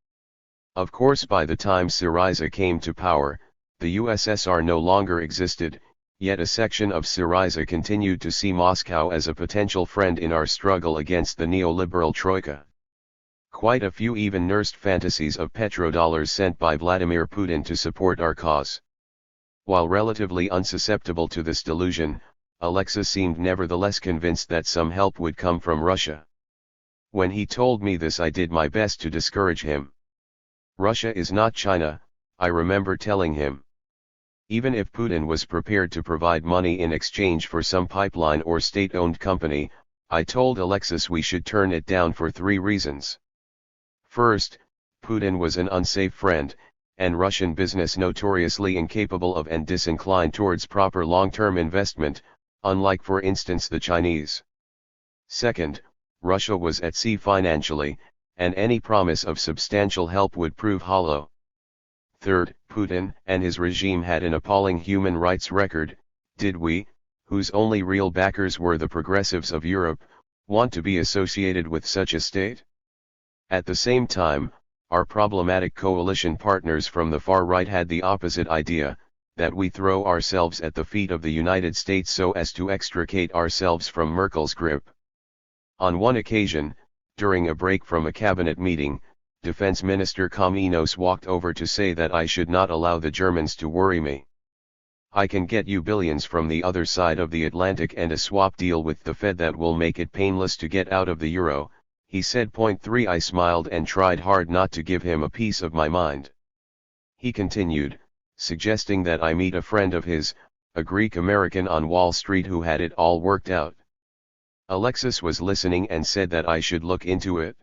Of course, by the time Syriza came to power, the USSR no longer existed, yet a section of Syriza continued to see Moscow as a potential friend in our struggle against the neoliberal troika. Quite a few even nursed fantasies of petrodollars sent by Vladimir Putin to support our cause. While relatively unsusceptible to this delusion, Alexis seemed nevertheless convinced that some help would come from Russia. When he told me this, I did my best to discourage him. Russia is not China, I remember telling him. Even if Putin was prepared to provide money in exchange for some pipeline or state-owned company, I told Alexis we should turn it down for 3 reasons. First, Putin was an unsafe friend, and Russian business notoriously incapable of and disinclined towards proper long-term investment, unlike for instance the Chinese. Second, Russia was at sea financially, and any promise of substantial help would prove hollow. Third, Putin and his regime had an appalling human rights record. Did we, whose only real backers were the progressives of Europe, want to be associated with such a state? At the same time, our problematic coalition partners from the far right had the opposite idea, that we throw ourselves at the feet of the United States so as to extricate ourselves from Merkel's grip. On one occasion, during a break from a cabinet meeting, Defense Minister Kaminos walked over to say that I should not allow the Germans to worry me. I can get you billions from the other side of the Atlantic and a swap deal with the Fed that will make it painless to get out of the euro, he said. 3 I smiled and tried hard not to give him a piece of my mind. He continued, suggesting that I meet a friend of his, a Greek-American on Wall Street who had it all worked out. Alexis was listening and said that I should look into it.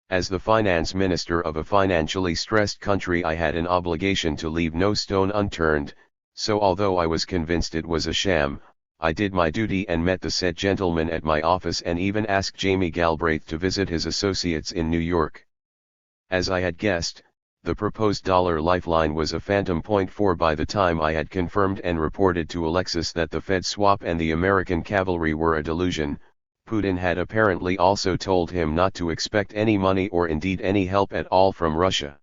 As the finance minister of a financially stressed country, I had an obligation to leave no stone unturned, so although I was convinced it was a sham, I did my duty and met the said gentleman at my office and even asked Jamie Galbraith to visit his associates in New York. As I had guessed, the proposed dollar lifeline was a phantom. 4 By the time I had confirmed and reported to Alexis that the Fed swap and the American cavalry were a delusion, Putin had apparently also told him not to expect any money or indeed any help at all from Russia.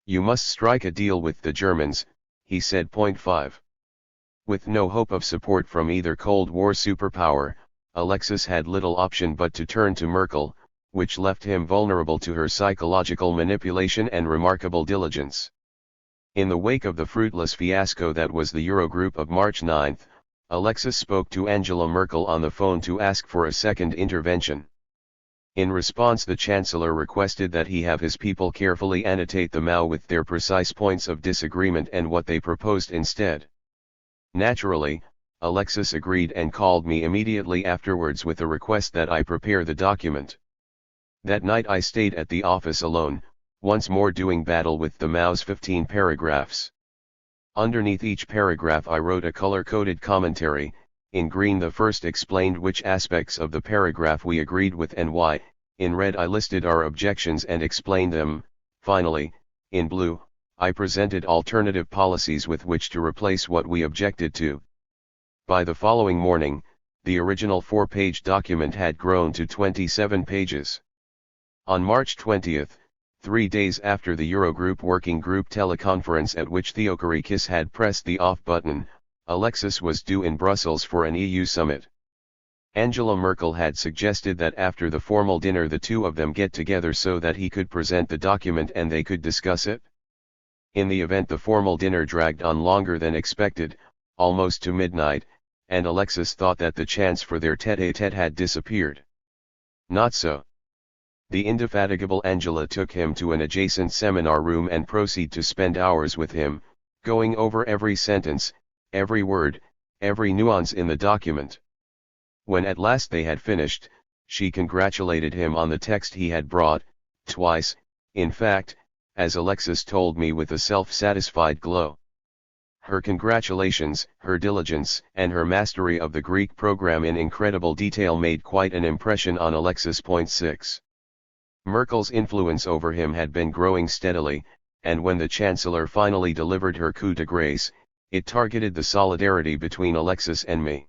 You must strike a deal with the Germans, he said. 5. With no hope of support from either Cold War superpower, Alexis had little option but to turn to Merkel, which left him vulnerable to her psychological manipulation and remarkable diligence. In the wake of the fruitless fiasco that was the Eurogroup of March 9, Alexis spoke to Angela Merkel on the phone to ask for a second intervention. In response, the Chancellor requested that he have his people carefully annotate the Mao with their precise points of disagreement and what they proposed instead. Naturally, Alexis agreed and called me immediately afterwards with a request that I prepare the document. That night I stayed at the office alone, once more doing battle with the Mao's 15 paragraphs. Underneath each paragraph I wrote a color-coded commentary. In green the first explained which aspects of the paragraph we agreed with and why, in red I listed our objections and explained them, finally, in blue, I presented alternative policies with which to replace what we objected to. By the following morning, The original 4-page document had grown to 27 pages. On March 20, 3 days after the Eurogroup Working Group teleconference at which Varoufakis had pressed the off button, Alexis was due in Brussels for an EU summit. Angela Merkel had suggested that after the formal dinner the two of them get together so that he could present the document and they could discuss it. In the event, the formal dinner dragged on longer than expected, almost to midnight, and Alexis thought that the chance for their tête-à-tête had disappeared. Not so. The indefatigable Angela took him to an adjacent seminar room and proceeded to spend hours with him, going over every sentence, every word, every nuance in the document. When at last they had finished, she congratulated him on the text he had brought, twice, in fact, as Alexis told me with a self-satisfied glow. Her congratulations, her diligence, and her mastery of the Greek program in incredible detail made quite an impression on Alexis. 6. Merkel's influence over him had been growing steadily, and when the Chancellor finally delivered her coup de grâce, it targeted the solidarity between Alexis and me.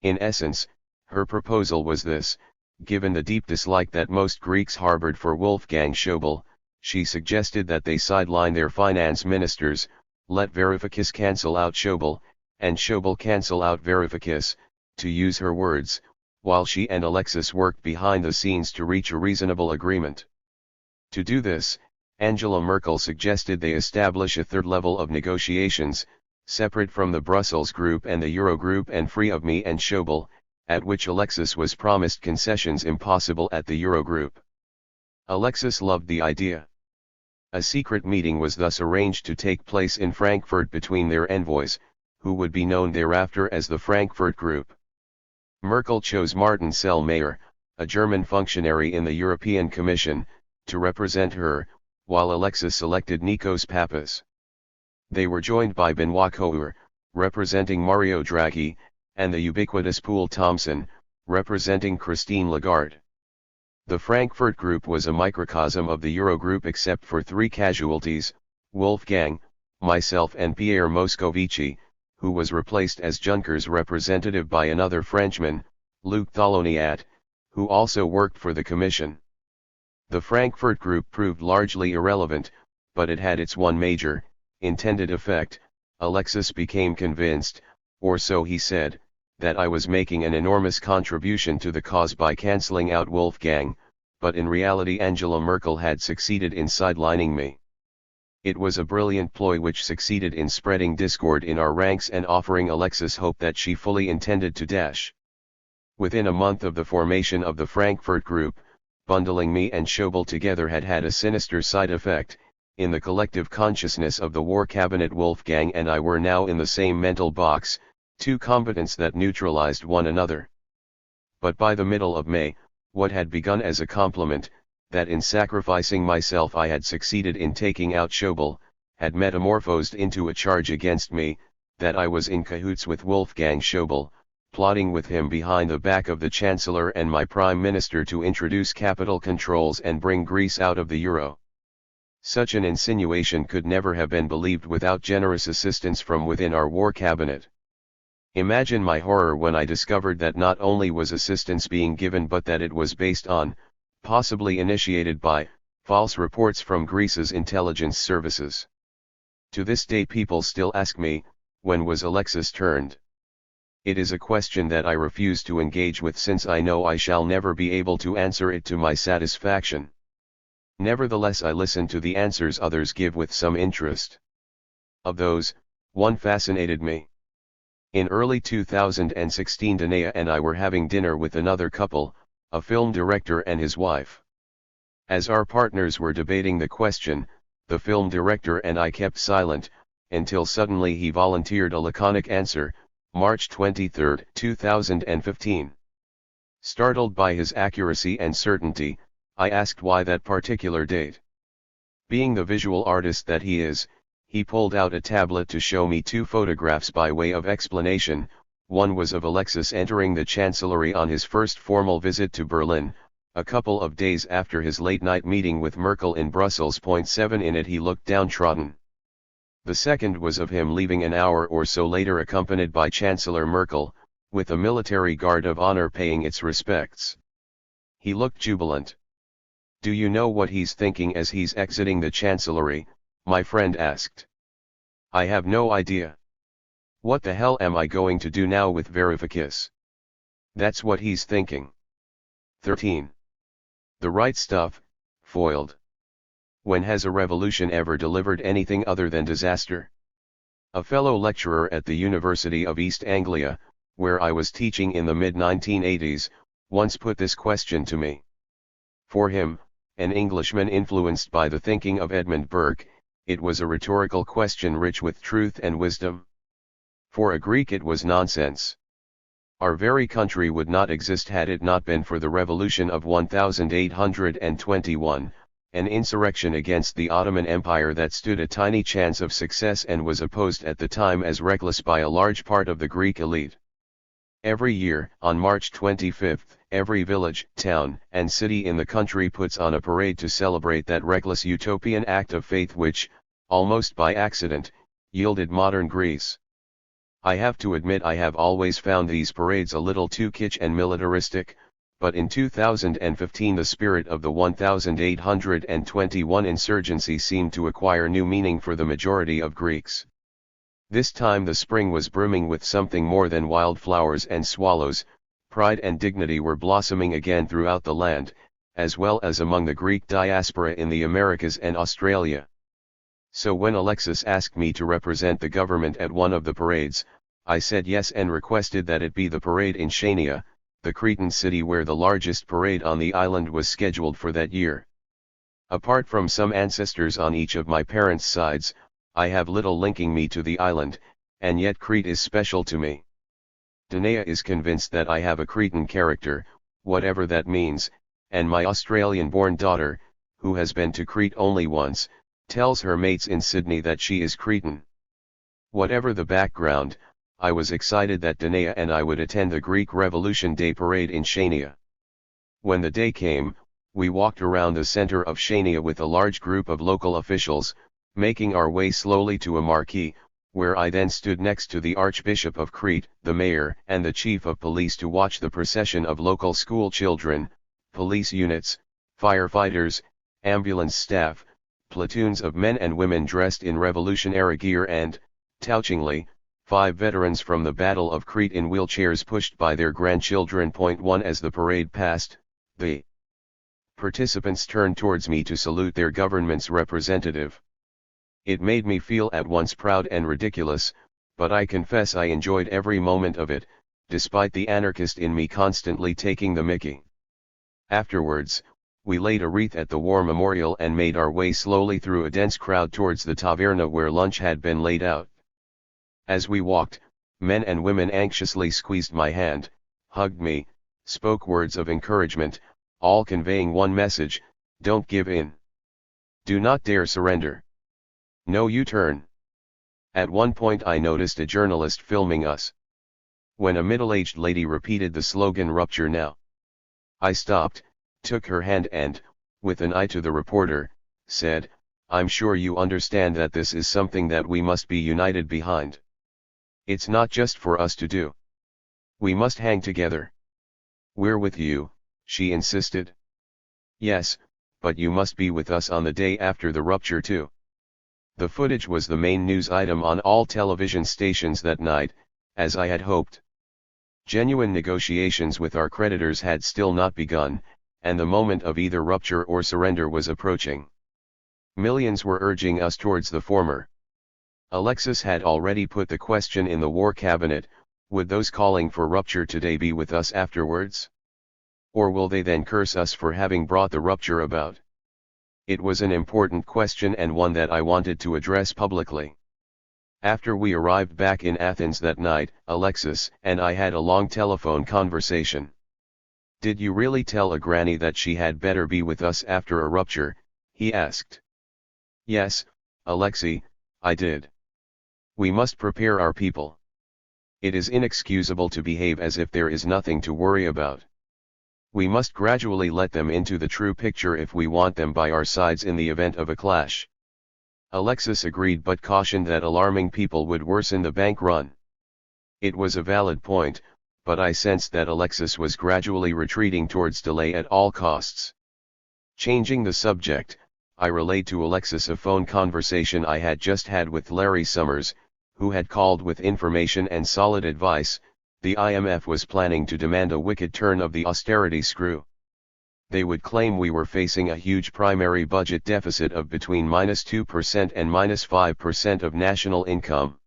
In essence, her proposal was this: given the deep dislike that most Greeks harbored for Wolfgang Schäuble, she suggested that they sideline their finance ministers, let Varoufakis cancel out Schäuble, and Schäuble cancel out Varoufakis, to use her words, while she and Alexis worked behind the scenes to reach a reasonable agreement. To do this, Angela Merkel suggested they establish a third level of negotiations, separate from the Brussels group and the Eurogroup and free of me and Schäuble, at which Alexis was promised concessions impossible at the Eurogroup. Alexis loved the idea. A secret meeting was thus arranged to take place in Frankfurt between their envoys, who would be known thereafter as the Frankfurt Group. Merkel chose Martin Selmayr, a German functionary in the European Commission, to represent her, while Alexis selected Nikos Pappas. They were joined by Benoît Cœur, representing Mario Draghi, and the ubiquitous Poul Thomsen, representing Christine Lagarde. The Frankfurt Group was a microcosm of the Eurogroup except for 3 casualties: Wolfgang, myself and Pierre Moscovici, who was replaced as Juncker's representative by another Frenchman, Luc Tholoniat, who also worked for the Commission. The Frankfurt Group proved largely irrelevant, but it had its one major, intended effect. Alexis became convinced, or so he said, that I was making an enormous contribution to the cause by cancelling out Wolfgang, but in reality Angela Merkel had succeeded in sidelining me. It was a brilliant ploy which succeeded in spreading discord in our ranks and offering Alexis hope that she fully intended to dash. Within a month of the formation of the Frankfurt Group, bundling me and Schäuble together had had a sinister side effect. In the collective consciousness of the war cabinet, Wolfgang and I were now in the same mental box, 2 combatants that neutralized one another. But by the middle of May, what had begun as a compliment, that in sacrificing myself I had succeeded in taking out Schäuble, had metamorphosed into a charge against me, that I was in cahoots with Wolfgang Schäuble, plotting with him behind the back of the Chancellor and my Prime Minister to introduce capital controls and bring Greece out of the euro. Such an insinuation could never have been believed without generous assistance from within our war cabinet. Imagine my horror when I discovered that not only was assistance being given but that it was based on, possibly initiated by, false reports from Greece's intelligence services. To this day people still ask me, when was Alexis turned? It is a question that I refuse to engage with since I know I shall never be able to answer it to my satisfaction. Nevertheless, I listen to the answers others give with some interest. Of those, one fascinated me. In early 2016 Danae and I were having dinner with another couple, a film director and his wife. As our partners were debating the question, the film director and I kept silent, until suddenly he volunteered a laconic answer: March 23, 2015. Startled by his accuracy and certainty, I asked why that particular date. Being the visual artist that he is, he pulled out a tablet to show me 2 photographs by way of explanation. One was of Alexis entering the Chancellery on his first formal visit to Berlin, a couple of days after his late-night meeting with Merkel in Brussels. 7 In it he looked downtrodden. The second was of him leaving an hour or so later accompanied by Chancellor Merkel, with a military guard of honor paying its respects. He looked jubilant. "Do you know what he's thinking as he's exiting the chancellery?" my friend asked. "I have no idea. What the hell am I going to do now with Varoufakis? That's what he's thinking." 13. The right stuff, foiled. When has a revolution ever delivered anything other than disaster? A fellow lecturer at the University of East Anglia, where I was teaching in the mid-1980s, once put this question to me. For him, an Englishman influenced by the thinking of Edmund Burke, it was a rhetorical question rich with truth and wisdom. For a Greek it was nonsense. Our very country would not exist had it not been for the revolution of 1821, an insurrection against the Ottoman Empire that stood a tiny chance of success and was opposed at the time as reckless by a large part of the Greek elite. Every year, on March 25, every village, town, and city in the country puts on a parade to celebrate that reckless utopian act of faith which, almost by accident, yielded modern Greece. I have to admit I have always found these parades a little too kitsch and militaristic, but in 2015 the spirit of the 1821 insurgency seemed to acquire new meaning for the majority of Greeks. This time the spring was brimming with something more than wildflowers and swallows. Pride and dignity were blossoming again throughout the land, as well as among the Greek diaspora in the Americas and Australia. So when Alexis asked me to represent the government at one of the parades, I said yes and requested that it be the parade in Chania, the Cretan city where the largest parade on the island was scheduled for that year. Apart from some ancestors on each of my parents' sides, I have little linking me to the island, and yet Crete is special to me. Danae is convinced that I have a Cretan character, whatever that means, and my Australian-born daughter, who has been to Crete only once, tells her mates in Sydney that she is Cretan. Whatever the background, I was excited that Danae and I would attend the Greek Revolution Day parade in Chania. When the day came, we walked around the center of Chania with a large group of local officials, making our way slowly to a marquee, where I then stood next to the Archbishop of Crete, the mayor, and the chief of police to watch the procession of local school children, police units, firefighters, ambulance staff, platoons of men and women dressed in revolutionary gear and, touchingly, 5 veterans from the Battle of Crete in wheelchairs pushed by their grandchildren. 1 As the parade passed, the participants turned towards me to salute their government's representative. It made me feel at once proud and ridiculous, but I confess I enjoyed every moment of it, despite the anarchist in me constantly taking the mickey. Afterwards, we laid a wreath at the war memorial and made our way slowly through a dense crowd towards the taverna where lunch had been laid out. As we walked, men and women anxiously squeezed my hand, hugged me, spoke words of encouragement, all conveying one message: don't give in. Do not dare surrender. No U-turn. At one point I noticed a journalist filming us. When a middle-aged lady repeated the slogan "Rupture now," I stopped, took her hand and, with an eye to the reporter, said, "I'm sure you understand that this is something that we must be united behind. It's not just for us to do. We must hang together." "We're with you," she insisted. "Yes, but you must be with us on the day after the rupture too." The footage was the main news item on all television stations that night, as I had hoped. Genuine negotiations with our creditors had still not begun, and the moment of either rupture or surrender was approaching. Millions were urging us towards the former. Alexis had already put the question in the War Cabinet: would those calling for rupture today be with us afterwards? Or will they then curse us for having brought the rupture about? It was an important question and one that I wanted to address publicly. After we arrived back in Athens that night, Alexis and I had a long telephone conversation. "Did you really tell a granny that she had better be with us after a rupture?" he asked. "Yes, Alexei, I did. We must prepare our people. It is inexcusable to behave as if there is nothing to worry about. We must gradually let them into the true picture if we want them by our sides in the event of a clash." Alexis agreed but cautioned that alarming people would worsen the bank run. It was a valid point, but I sensed that Alexis was gradually retreating towards delay at all costs. Changing the subject, I relayed to Alexis a phone conversation I had just had with Larry Summers, who had called with information and solid advice. The IMF was planning to demand a wicked turn of the austerity screw. They would claim we were facing a huge primary budget deficit of between -2% and -5% of national income.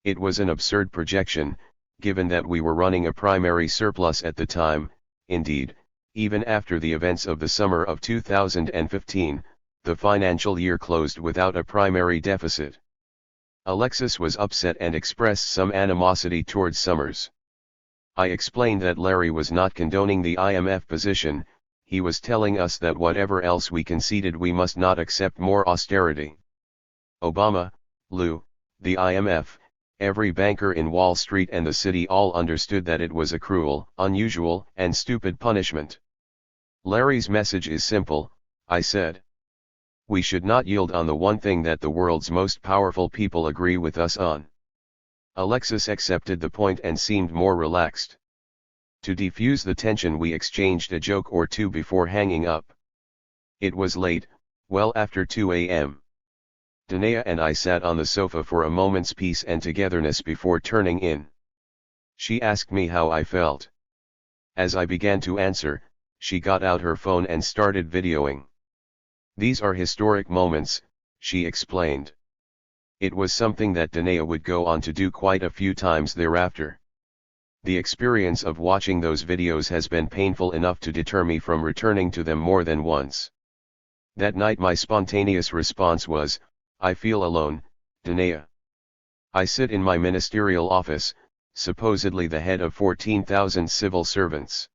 It was an absurd projection, given that we were running a primary surplus at the time. Indeed, even after the events of the summer of 2015, the financial year closed without a primary deficit. Alexis was upset and expressed some animosity towards Summers. I explained that Larry was not condoning the IMF position. He was telling us that whatever else we conceded, we must not accept more austerity. Obama, Lou, the IMF, every banker in Wall Street and the city all understood that it was a cruel, unusual, and stupid punishment. Larry's message is simple, I said. We should not yield on the one thing that the world's most powerful people agree with us on. Alexis accepted the point and seemed more relaxed. To defuse the tension, we exchanged a joke or two before hanging up. It was late, well after 2 a.m. Danae and I sat on the sofa for a moment's peace and togetherness before turning in. She asked me how I felt. As I began to answer, she got out her phone and started videoing. These are historic moments, she explained. It was something that Danae would go on to do quite a few times thereafter. The experience of watching those videos has been painful enough to deter me from returning to them more than once. That night my spontaneous response was, I feel alone, Danae. I sit in my ministerial office, supposedly the head of 14,000 civil servants.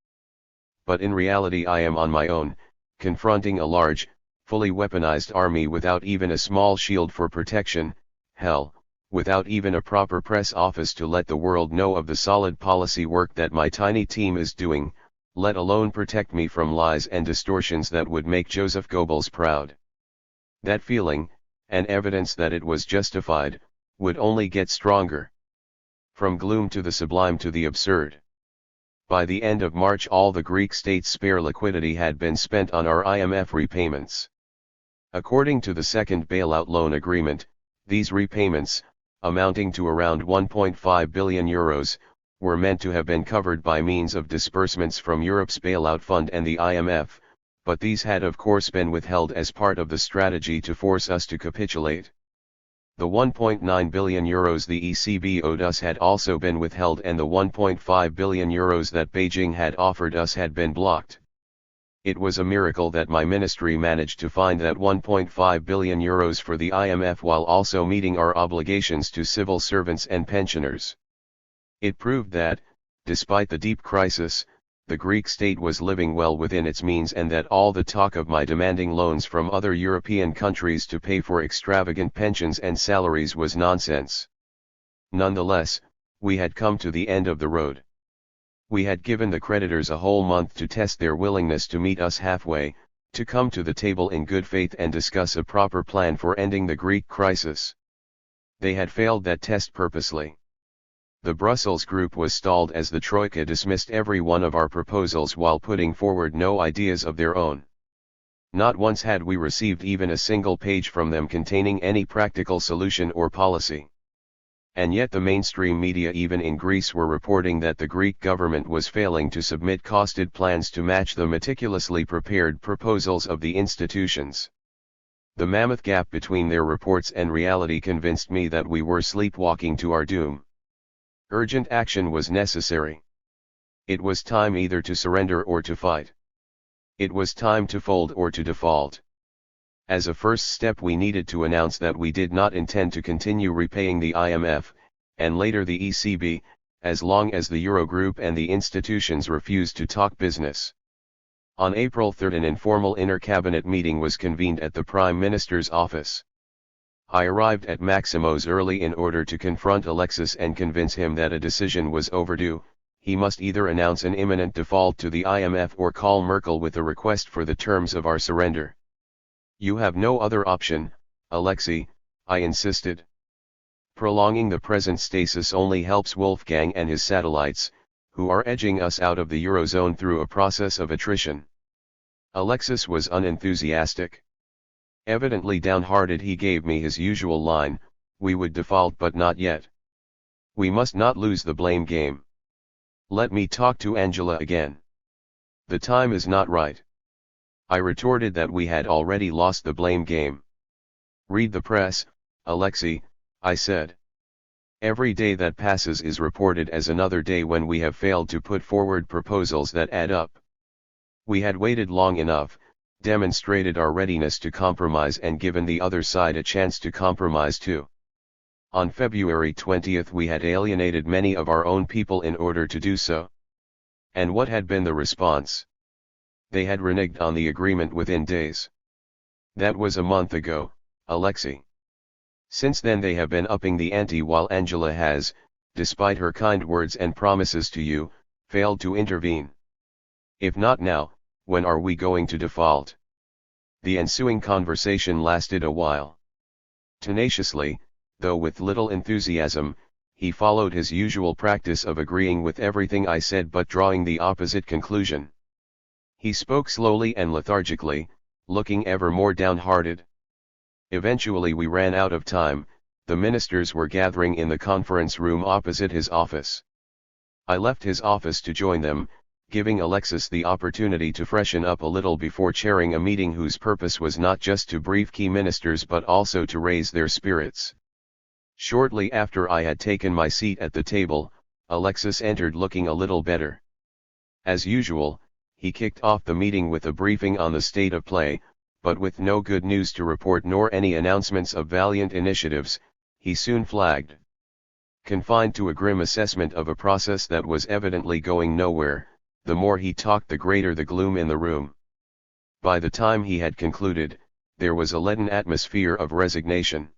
But in reality I am on my own, confronting a large, fully weaponized army without even a small shield for protection, hell, without even a proper press office to let the world know of the solid policy work that my tiny team is doing, let alone protect me from lies and distortions that would make Joseph Goebbels proud. That feeling, and evidence that it was justified, would only get stronger. From gloom to the sublime to the absurd. By the end of March all the Greek state's spare liquidity had been spent on our IMF repayments. According to the second bailout loan agreement, these repayments, amounting to around 1.5 billion euros, were meant to have been covered by means of disbursements from Europe's bailout fund and the IMF, but these had of course been withheld as part of the strategy to force us to capitulate. The 1.9 billion euros the ECB owed us had also been withheld, and the 1.5 billion euros that Beijing had offered us had been blocked. It was a miracle that my ministry managed to find that 1.5 billion euros for the IMF while also meeting our obligations to civil servants and pensioners. It proved that, despite the deep crisis, the Greek state was living well within its means, and that all the talk of my demanding loans from other European countries to pay for extravagant pensions and salaries was nonsense. Nonetheless, we had come to the end of the road. We had given the creditors a whole month to test their willingness to meet us halfway, to come to the table in good faith and discuss a proper plan for ending the Greek crisis. They had failed that test purposely. The Brussels group was stalled as the Troika dismissed every one of our proposals while putting forward no ideas of their own. Not once had we received even a single page from them containing any practical solution or policy. And yet the mainstream media even in Greece were reporting that the Greek government was failing to submit costed plans to match the meticulously prepared proposals of the institutions. The mammoth gap between their reports and reality convinced me that we were sleepwalking to our doom. Urgent action was necessary. It was time either to surrender or to fight. It was time to fold or to default. As a first step we needed to announce that we did not intend to continue repaying the IMF, and later the ECB, as long as the Eurogroup and the institutions refused to talk business. On April 3 an informal inter-cabinet meeting was convened at the Prime Minister's office. I arrived at Maximo's early in order to confront Alexis and convince him that a decision was overdue. He must either announce an imminent default to the IMF or call Merkel with a request for the terms of our surrender. You have no other option, Alexei, I insisted. Prolonging the present stasis only helps Wolfgang and his satellites. who are edging us out of the Eurozone through a process of attrition. Alexis was unenthusiastic. Evidently downhearted, he gave me his usual line, "We would default but not yet. We must not lose the blame game. Let me talk to Angela again. The time is not right." I retorted that we had already lost the blame game. "Read the press, Alexei," I said. "Every day that passes is reported as another day when we have failed to put forward proposals that add up. We had waited long enough, demonstrated our readiness to compromise and given the other side a chance to compromise too. On February 20th we had alienated many of our own people in order to do so. And what had been the response? They had reneged on the agreement within days. That was a month ago, Alexei. Since then they have been upping the ante while Angela has, despite her kind words and promises to you, failed to intervene. If not now, when are we going to default?" The ensuing conversation lasted a while. Tenaciously, though with little enthusiasm, he followed his usual practice of agreeing with everything I said but drawing the opposite conclusion. He spoke slowly and lethargically, looking ever more downhearted. Eventually we ran out of time. The ministers were gathering in the conference room opposite his office. I left his office to join them, giving Alexis the opportunity to freshen up a little before chairing a meeting whose purpose was not just to brief key ministers but also to raise their spirits. Shortly after I had taken my seat at the table, Alexis entered looking a little better. As usual, he kicked off the meeting with a briefing on the state of play, but with no good news to report nor any announcements of valiant initiatives, he soon flagged. Confined to a grim assessment of a process that was evidently going nowhere, the more he talked the greater the gloom in the room. By the time he had concluded, there was a leaden atmosphere of resignation.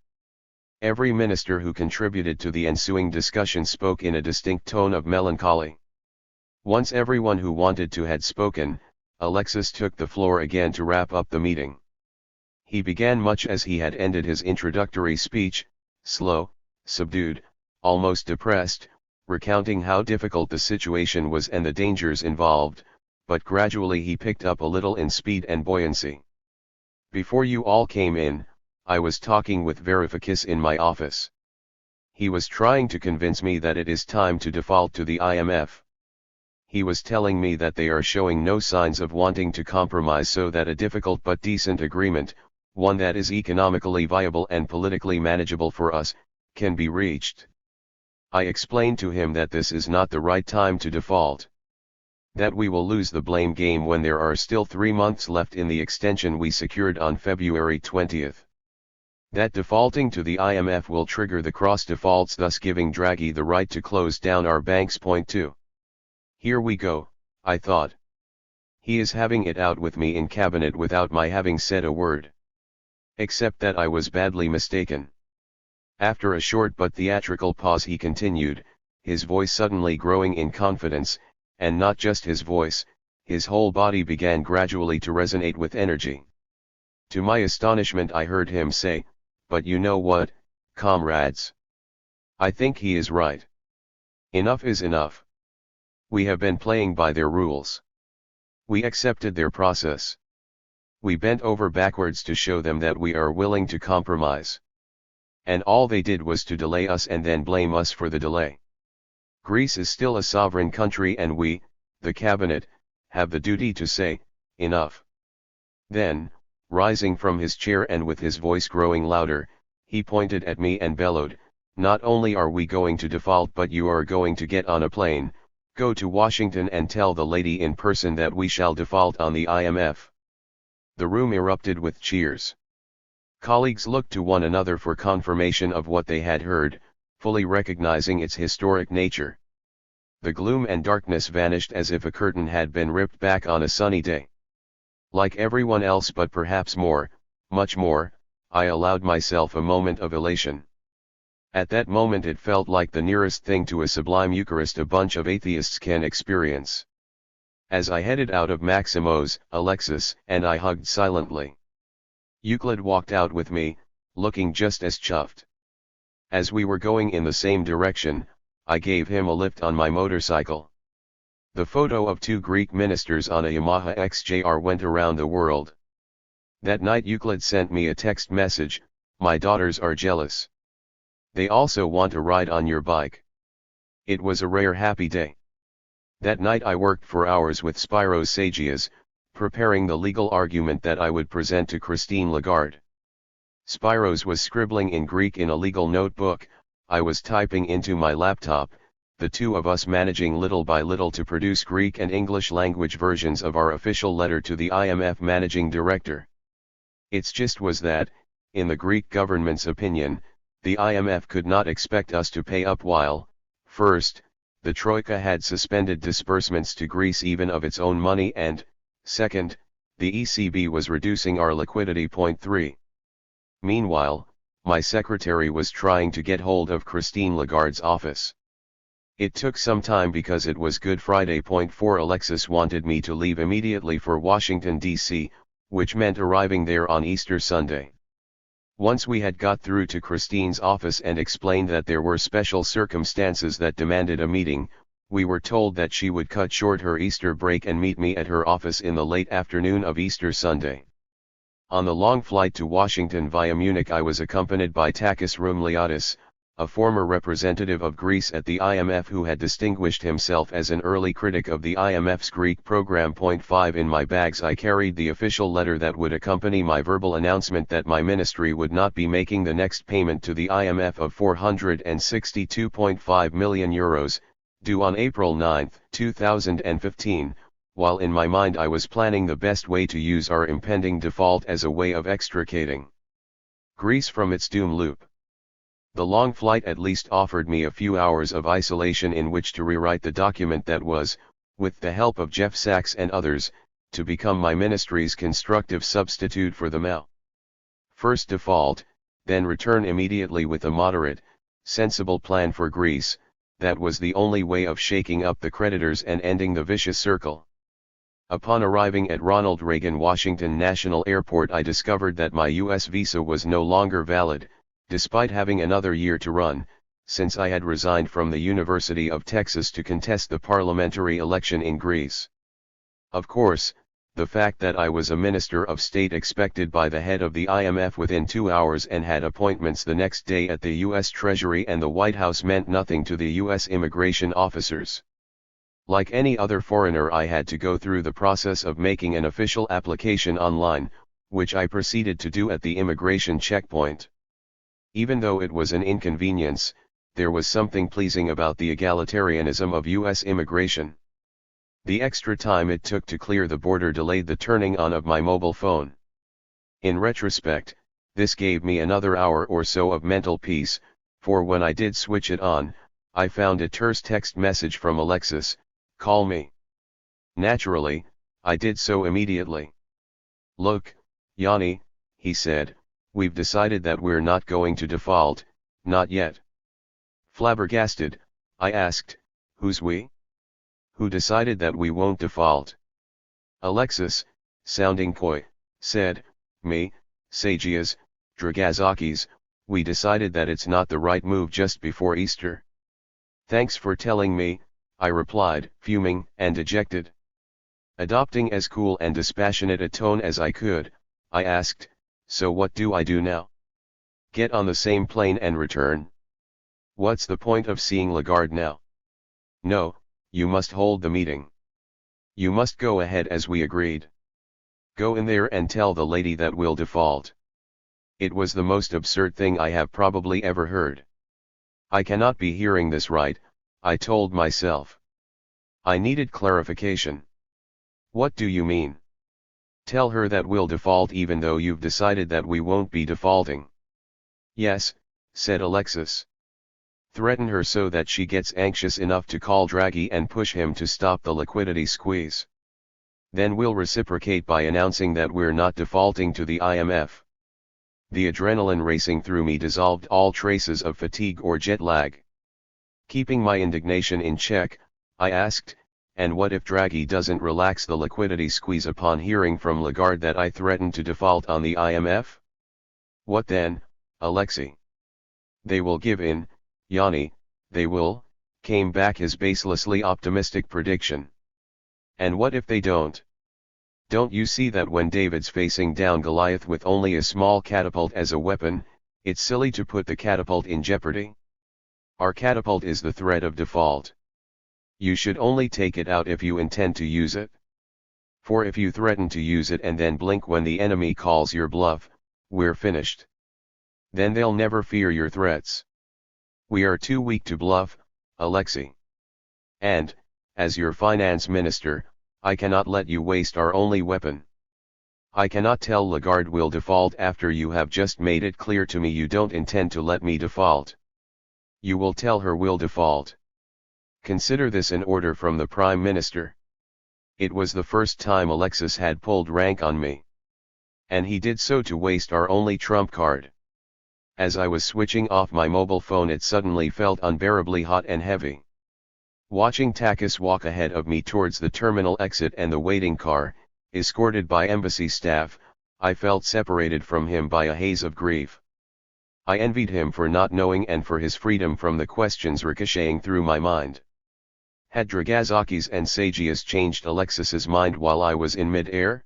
Every minister who contributed to the ensuing discussion spoke in a distinct tone of melancholy. Once everyone who wanted to had spoken, Alexis took the floor again to wrap up the meeting. He began much as he had ended his introductory speech, slow, subdued, almost depressed, recounting how difficult the situation was and the dangers involved, but gradually he picked up a little in speed and buoyancy. "Before you all came in, I was talking with Varoufakis in my office. He was trying to convince me that it is time to default to the IMF. He was telling me that they are showing no signs of wanting to compromise so that a difficult but decent agreement, one that is economically viable and politically manageable for us, can be reached. I explained to him that this is not the right time to default. That we will lose the blame game when there are still 3 months left in the extension we secured on February 20th. That defaulting to the IMF will trigger the cross defaults, thus giving Draghi the right to close down our banks. Point 2. Here we go, I thought. He is having it out with me in cabinet without my having said a word. Except that I was badly mistaken. After a short but theatrical pause he continued, his voice suddenly growing in confidence, and not just his voice, his whole body began gradually to resonate with energy. To my astonishment I heard him say, "But you know what, comrades? I think he is right. Enough is enough. We have been playing by their rules. We accepted their process. We bent over backwards to show them that we are willing to compromise. And all they did was to delay us and then blame us for the delay. Greece is still a sovereign country and we, the cabinet, have the duty to say, enough." Then, rising from his chair and with his voice growing louder, he pointed at me and bellowed, "Not only are we going to default but you are going to get on a plane, go to Washington and tell the lady in person that we shall default on the IMF." The room erupted with cheers. Colleagues looked to one another for confirmation of what they had heard, fully recognizing its historic nature. The gloom and darkness vanished as if a curtain had been ripped back on a sunny day. Like everyone else but perhaps more, much more, I allowed myself a moment of elation. At that moment it felt like the nearest thing to a sublime Eucharist a bunch of atheists can experience. As I headed out of Maximo's, Alexis and I hugged silently. Euclid walked out with me, looking just as chuffed. As we were going in the same direction, I gave him a lift on my motorcycle. The photo of two Greek ministers on a Yamaha XJR went around the world. That night Euclid sent me a text message, "My daughters are jealous. They also want a ride on your bike." It was a rare happy day. That night I worked for hours with Spyros Sagias, preparing the legal argument that I would present to Christine Lagarde. Spyros was scribbling in Greek in a legal notebook, I was typing into my laptop, the two of us managing little by little to produce Greek and English language versions of our official letter to the IMF managing director. Its gist was that, in the Greek government's opinion, the IMF could not expect us to pay up while, first, the Troika had suspended disbursements to Greece even of its own money and, second, the ECB was reducing our liquidity. 3. Meanwhile, my secretary was trying to get hold of Christine Lagarde's office. It took some time because it was Good Friday. 4. Alexis wanted me to leave immediately for Washington, D.C., which meant arriving there on Easter Sunday. Once we had got through to Christine's office and explained that there were special circumstances that demanded a meeting, we were told that she would cut short her Easter break and meet me at her office in the late afternoon of Easter Sunday. On the long flight to Washington via Munich I was accompanied by Takis Roumliadis, a former representative of Greece at the IMF who had distinguished himself as an early critic of the IMF's Greek program. 5. In my bags I carried the official letter that would accompany my verbal announcement that my ministry would not be making the next payment to the IMF of €462.5 million, due on April 9, 2015, while in my mind I was planning the best way to use our impending default as a way of extricating Greece from its doom loop. The long flight at least offered me a few hours of isolation in which to rewrite the document that was, with the help of Jeff Sachs and others, to become my ministry's constructive substitute for the Mao. First default, then return immediately with a moderate, sensible plan for Greece. That was the only way of shaking up the creditors and ending the vicious circle. Upon arriving at Ronald Reagan Washington National Airport I discovered that my U.S. visa was no longer valid, despite having another year to run, since I had resigned from the University of Texas to contest the parliamentary election in Greece. Of course, the fact that I was a minister of state expected by the head of the IMF within 2 hours and had appointments the next day at the U.S. Treasury and the White House meant nothing to the U.S. immigration officers. Like any other foreigner I had to go through the process of making an official application online, which I proceeded to do at the immigration checkpoint. Even though it was an inconvenience, there was something pleasing about the egalitarianism of U.S. immigration. The extra time it took to clear the border delayed the turning on of my mobile phone. In retrospect, this gave me another hour or so of mental peace, for when I did switch it on, I found a terse text message from Alexis, "Call me." Naturally, I did so immediately. "Look, Yanni," he said, "we've decided that we're not going to default, not yet." Flabbergasted, I asked, "Who's we? Who decided that we won't default?" Alexis, sounding coy, said, "Me, Sagias, Dragazakis, we decided that it's not the right move just before Easter." "Thanks for telling me," I replied, fuming and dejected. Adopting as cool and dispassionate a tone as I could, I asked, "So what do I do now? Get on the same plane and return? What's the point of seeing Lagarde now?" "No, you must hold the meeting. You must go ahead as we agreed. Go in there and tell the lady that we'll default." It was the most absurd thing I have probably ever heard. I cannot be hearing this right, I told myself. I needed clarification. "What do you mean? Tell her that we'll default even though you've decided that we won't be defaulting?" "Yes," said Alexis. "Threaten her so that she gets anxious enough to call Draghi and push him to stop the liquidity squeeze. Then we'll reciprocate by announcing that we're not defaulting to the IMF." The adrenaline racing through me dissolved all traces of fatigue or jet lag. Keeping my indignation in check, I asked, "And what if Draghi doesn't relax the liquidity squeeze upon hearing from Lagarde that I threatened to default on the IMF? What then, Alexei?" "They will give in, Yanni, they will," came back his baselessly optimistic prediction. And what if they don't? Don't you see that when David's facing down Goliath with only a small catapult as a weapon, it's silly to put the catapult in jeopardy? Our catapult is the threat of default. You should only take it out if you intend to use it. For if you threaten to use it and then blink when the enemy calls your bluff, we're finished. Then they'll never fear your threats. We are too weak to bluff, Alexei. And, as your finance minister, I cannot let you waste our only weapon. I cannot tell Lagarde will default after you have just made it clear to me you don't intend to let me default. You will tell her we'll default. Consider this an order from the Prime Minister. It was the first time Alexis had pulled rank on me. And he did so to waste our only trump card. As I was switching off my mobile phone, it suddenly felt unbearably hot and heavy. Watching Takis walk ahead of me towards the terminal exit and the waiting car, escorted by embassy staff, I felt separated from him by a haze of grief. I envied him for not knowing and for his freedom from the questions ricocheting through my mind. Had Dragazakis and Sagias changed Alexis's mind while I was in mid-air?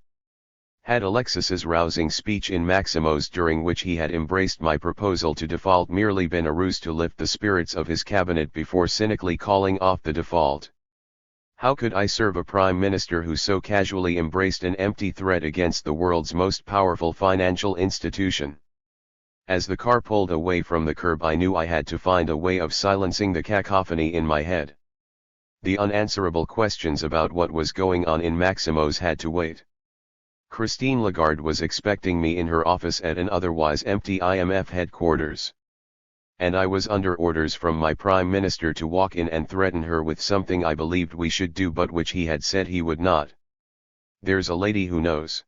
Had Alexis's rousing speech in Maximo's, during which he had embraced my proposal to default, merely been a ruse to lift the spirits of his cabinet before cynically calling off the default? How could I serve a prime minister who so casually embraced an empty threat against the world's most powerful financial institution? As the car pulled away from the curb, I knew I had to find a way of silencing the cacophony in my head. The unanswerable questions about what was going on in Maximo's had to wait. Christine Lagarde was expecting me in her office at an otherwise empty IMF headquarters. And I was under orders from my Prime Minister to walk in and threaten her with something I believed we should do but which he had said he would not. There's a lady who knows.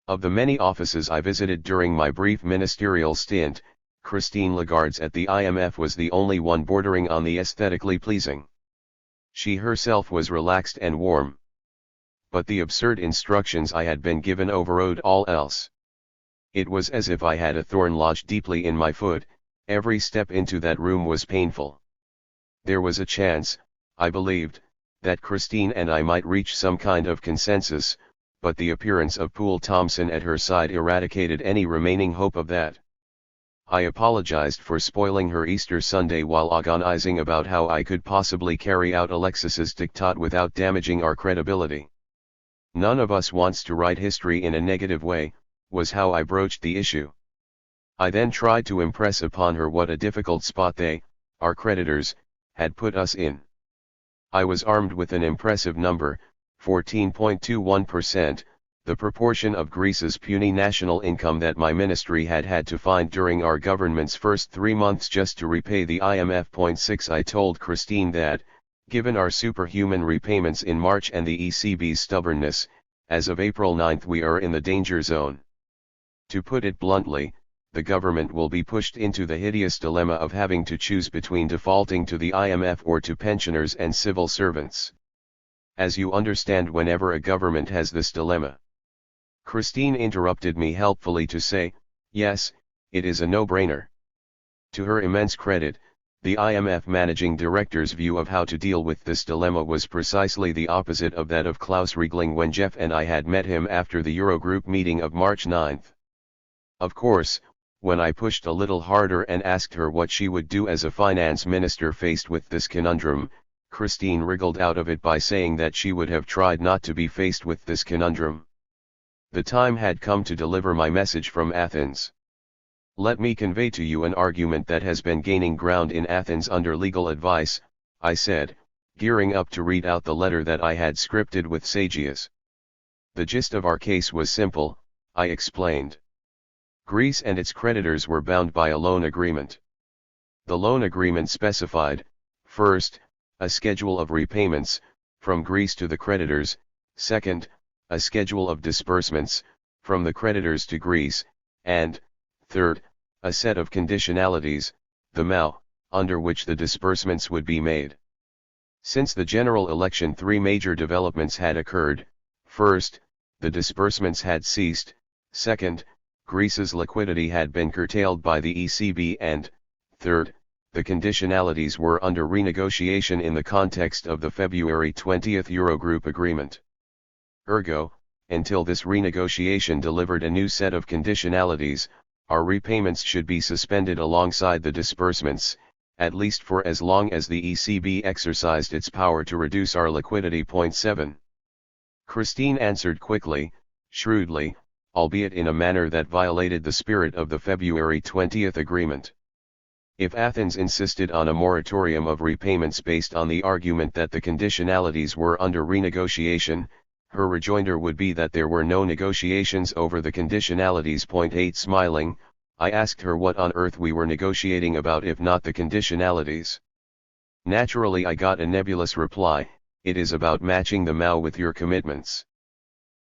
Of the many offices I visited during my brief ministerial stint, Christine Lagarde's at the IMF was the only one bordering on the aesthetically pleasing. She herself was relaxed and warm. But the absurd instructions I had been given overrode all else. It was as if I had a thorn lodged deeply in my foot. Every step into that room was painful. There was a chance, I believed, that Christine and I might reach some kind of consensus, but the appearance of Poole Thompson at her side eradicated any remaining hope of that. I apologized for spoiling her Easter Sunday while agonizing about how I could possibly carry out Alexis's diktat without damaging our credibility. None of us wants to write history in a negative way, was how I broached the issue. I then tried to impress upon her what a difficult spot they, our creditors, had put us in. I was armed with an impressive number, 14.21%, the proportion of Greece's puny national income that my ministry had had to find during our government's first 3 months just to repay the IMF. 6. I told Christine that, given our superhuman repayments in March and the ECB's stubbornness, as of April 9 we are in the danger zone. To put it bluntly, the government will be pushed into the hideous dilemma of having to choose between defaulting to the IMF or to pensioners and civil servants. As you understand, whenever a government has this dilemma. Christine interrupted me helpfully to say, yes, it is a no-brainer. To her immense credit, the IMF managing director's view of how to deal with this dilemma was precisely the opposite of that of Klaus Regling when Jeff and I had met him after the Eurogroup meeting of March 9. Of course, when I pushed a little harder and asked her what she would do as a finance minister faced with this conundrum, Christine wriggled out of it by saying that she would have tried not to be faced with this conundrum. The time had come to deliver my message from Athens. Let me convey to you an argument that has been gaining ground in Athens under legal advice, I said, gearing up to read out the letter that I had scripted with Sagias. The gist of our case was simple, I explained. Greece and its creditors were bound by a loan agreement. The loan agreement specified, first, a schedule of repayments, from Greece to the creditors, second, a schedule of disbursements, from the creditors to Greece, and, third, a set of conditionalities, the MAU, under which the disbursements would be made. Since the general election, 3 major developments had occurred. First, the disbursements had ceased, second, Greece's liquidity had been curtailed by the ECB, and, third, the conditionalities were under renegotiation in the context of the February 20 Eurogroup agreement. Ergo, until this renegotiation delivered a new set of conditionalities, our repayments should be suspended alongside the disbursements, at least for as long as the ECB exercised its power to reduce our liquidity. 7. Christine answered quickly, shrewdly, albeit in a manner that violated the spirit of the February 20 agreement. If Athens insisted on a moratorium of repayments based on the argument that the conditionalities were under renegotiation, her rejoinder would be that there were no negotiations over the conditionalities. 8. Smiling, I asked her what on earth we were negotiating about if not the conditionalities. Naturally I got a nebulous reply, it is about matching the MAU with your commitments.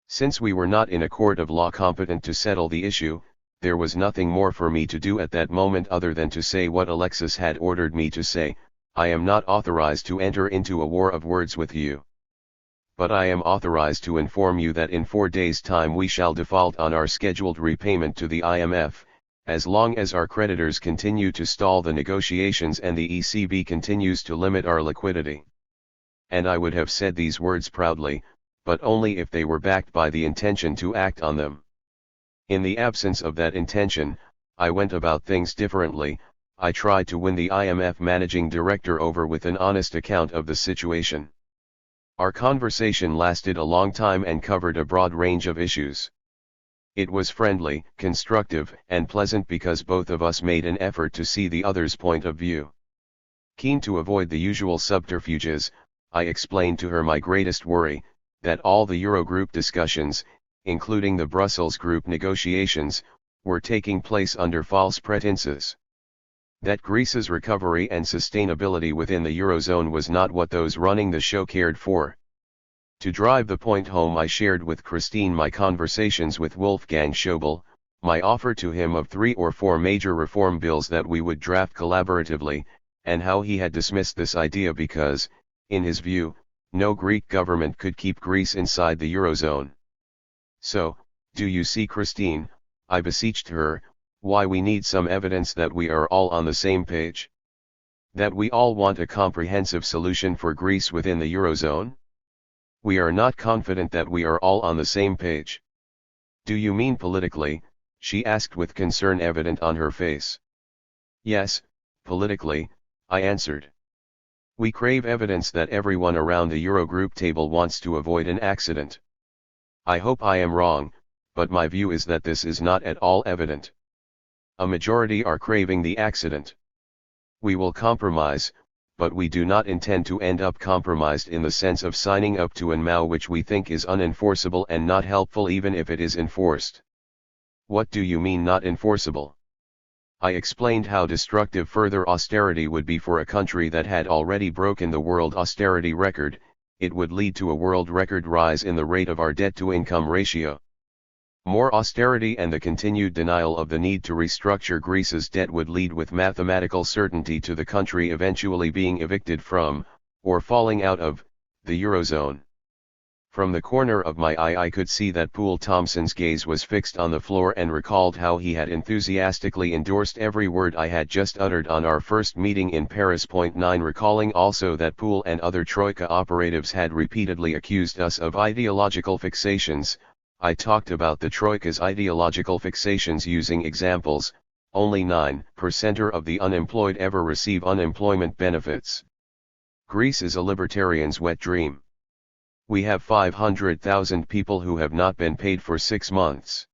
Since we were not in a court of law competent to settle the issue, there was nothing more for me to do at that moment other than to say what Alexis had ordered me to say, I am not authorized to enter into a war of words with you. But I am authorized to inform you that in 4 days' time we shall default on our scheduled repayment to the IMF, as long as our creditors continue to stall the negotiations and the ECB continues to limit our liquidity. And I would have said these words proudly, but only if they were backed by the intention to act on them. In the absence of that intention, I went about things differently. I tried to win the IMF managing director over with an honest account of the situation. Our conversation lasted a long time and covered a broad range of issues. It was friendly, constructive, and pleasant because both of us made an effort to see the other's point of view. Keen to avoid the usual subterfuges, I explained to her my greatest worry, that all the Eurogroup discussions, including the Brussels group negotiations, were taking place under false pretenses. That Greece's recovery and sustainability within the Eurozone was not what those running the show cared for. To drive the point home, I shared with Christine my conversations with Wolfgang Schäuble, my offer to him of 3 or 4 major reform bills that we would draft collaboratively, and how he had dismissed this idea because, in his view, no Greek government could keep Greece inside the Eurozone. So, do you see, Christine, I beseeched her, why we need some evidence that we are all on the same page? That we all want a comprehensive solution for Greece within the Eurozone? We are not confident that we are all on the same page. Do you mean politically? She asked with concern evident on her face. Yes, politically, I answered. We crave evidence that everyone around the Eurogroup table wants to avoid an accident. I hope I am wrong, but my view is that this is not at all evident. A majority are craving the accident. We will compromise, but we do not intend to end up compromised in the sense of signing up to an MAU which we think is unenforceable and not helpful even if it is enforced. What do you mean not enforceable? I explained how destructive further austerity would be for a country that had already broken the world austerity record. It would lead to a world record rise in the rate of our debt-to-income ratio. More austerity and the continued denial of the need to restructure Greece's debt would lead with mathematical certainty to the country eventually being evicted from, or falling out of, the Eurozone. From the corner of my eye I could see that Poole Thompson's gaze was fixed on the floor and recalled how he had enthusiastically endorsed every word I had just uttered on our first meeting in Paris. 9. Recalling also that Poole and other Troika operatives had repeatedly accused us of ideological fixations, I talked about the Troika's ideological fixations using examples. Only 9% of the unemployed ever receive unemployment benefits. Greece is a libertarian's wet dream. We have 500,000 people who have not been paid for 6 months.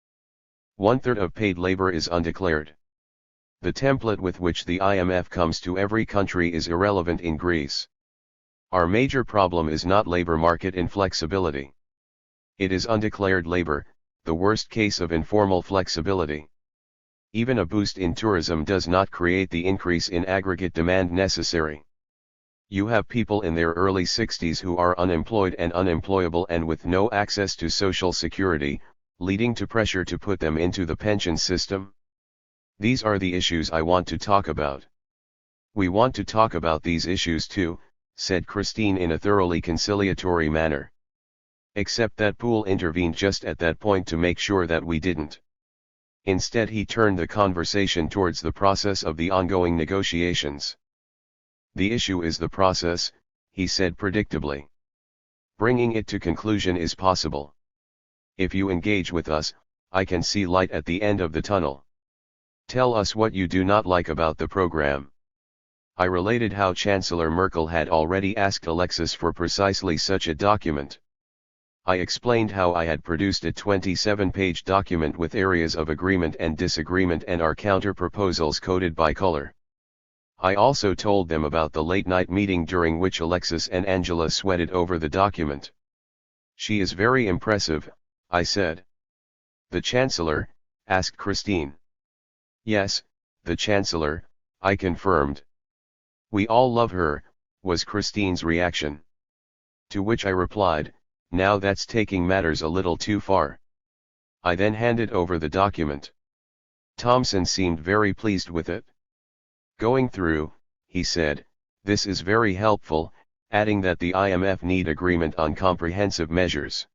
1/3 of paid labor is undeclared. The template with which the IMF comes to every country is irrelevant in Greece. Our major problem is not labor market inflexibility. It is undeclared labor, the worst case of informal flexibility. Even a boost in tourism does not create the increase in aggregate demand necessary. You have people in their early 60s who are unemployed and unemployable and with no access to social security, leading to pressure to put them into the pension system. These are the issues I want to talk about. We want to talk about these issues too, said Christine in a thoroughly conciliatory manner. Except that Poole intervened just at that point to make sure that we didn't. Instead he turned the conversation towards the process of the ongoing negotiations. The issue is the process, he said predictably. Bringing it to conclusion is possible. If you engage with us, I can see light at the end of the tunnel. Tell us what you do not like about the program. I related how Chancellor Merkel had already asked Alexis for precisely such a document. I explained how I had produced a 27-page document with areas of agreement and disagreement and our counter-proposals coded by color. I also told them about the late-night meeting during which Alexis and Angela sweated over the document. She is very impressive, I said. The Chancellor? Asked Christine. Yes, the Chancellor, I confirmed. We all love her, was Christine's reaction. To which I replied, now that's taking matters a little too far. I then handed over the document. Thomson seemed very pleased with it. Going through, he said, this is very helpful, adding that the IMF need agreement on comprehensive measures.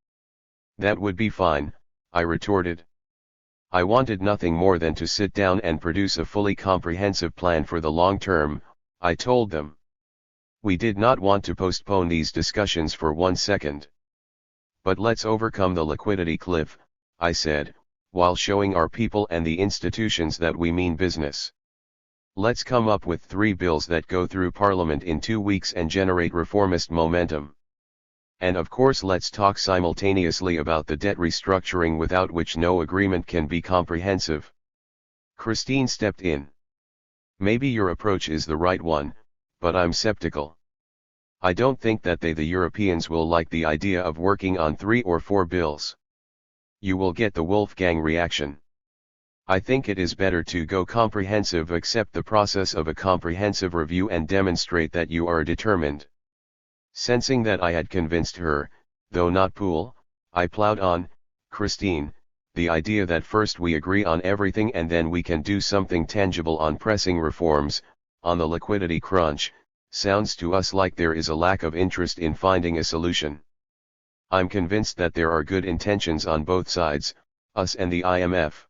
That would be fine, I retorted. I wanted nothing more than to sit down and produce a fully comprehensive plan for the long term, I told them. We did not want to postpone these discussions for 1 second. But let's overcome the liquidity cliff, I said, while showing our people and the institutions that we mean business. Let's come up with 3 bills that go through Parliament in 2 weeks and generate reformist momentum. And of course let's talk simultaneously about the debt restructuring without which no agreement can be comprehensive. Christine stepped in. Maybe your approach is the right one, but I'm skeptical. I don't think that the Europeans will like the idea of working on 3 or 4 bills. You will get the Wolfgang reaction. I think it is better to go comprehensive, accept the process of a comprehensive review and demonstrate that you are determined. Sensing that I had convinced her, though not Poole, I plowed on, Christine, the idea that first we agree on everything and then we can do something tangible on pressing reforms, on the liquidity crunch, sounds to us like there is a lack of interest in finding a solution. I'm convinced that there are good intentions on both sides, us and the IMF.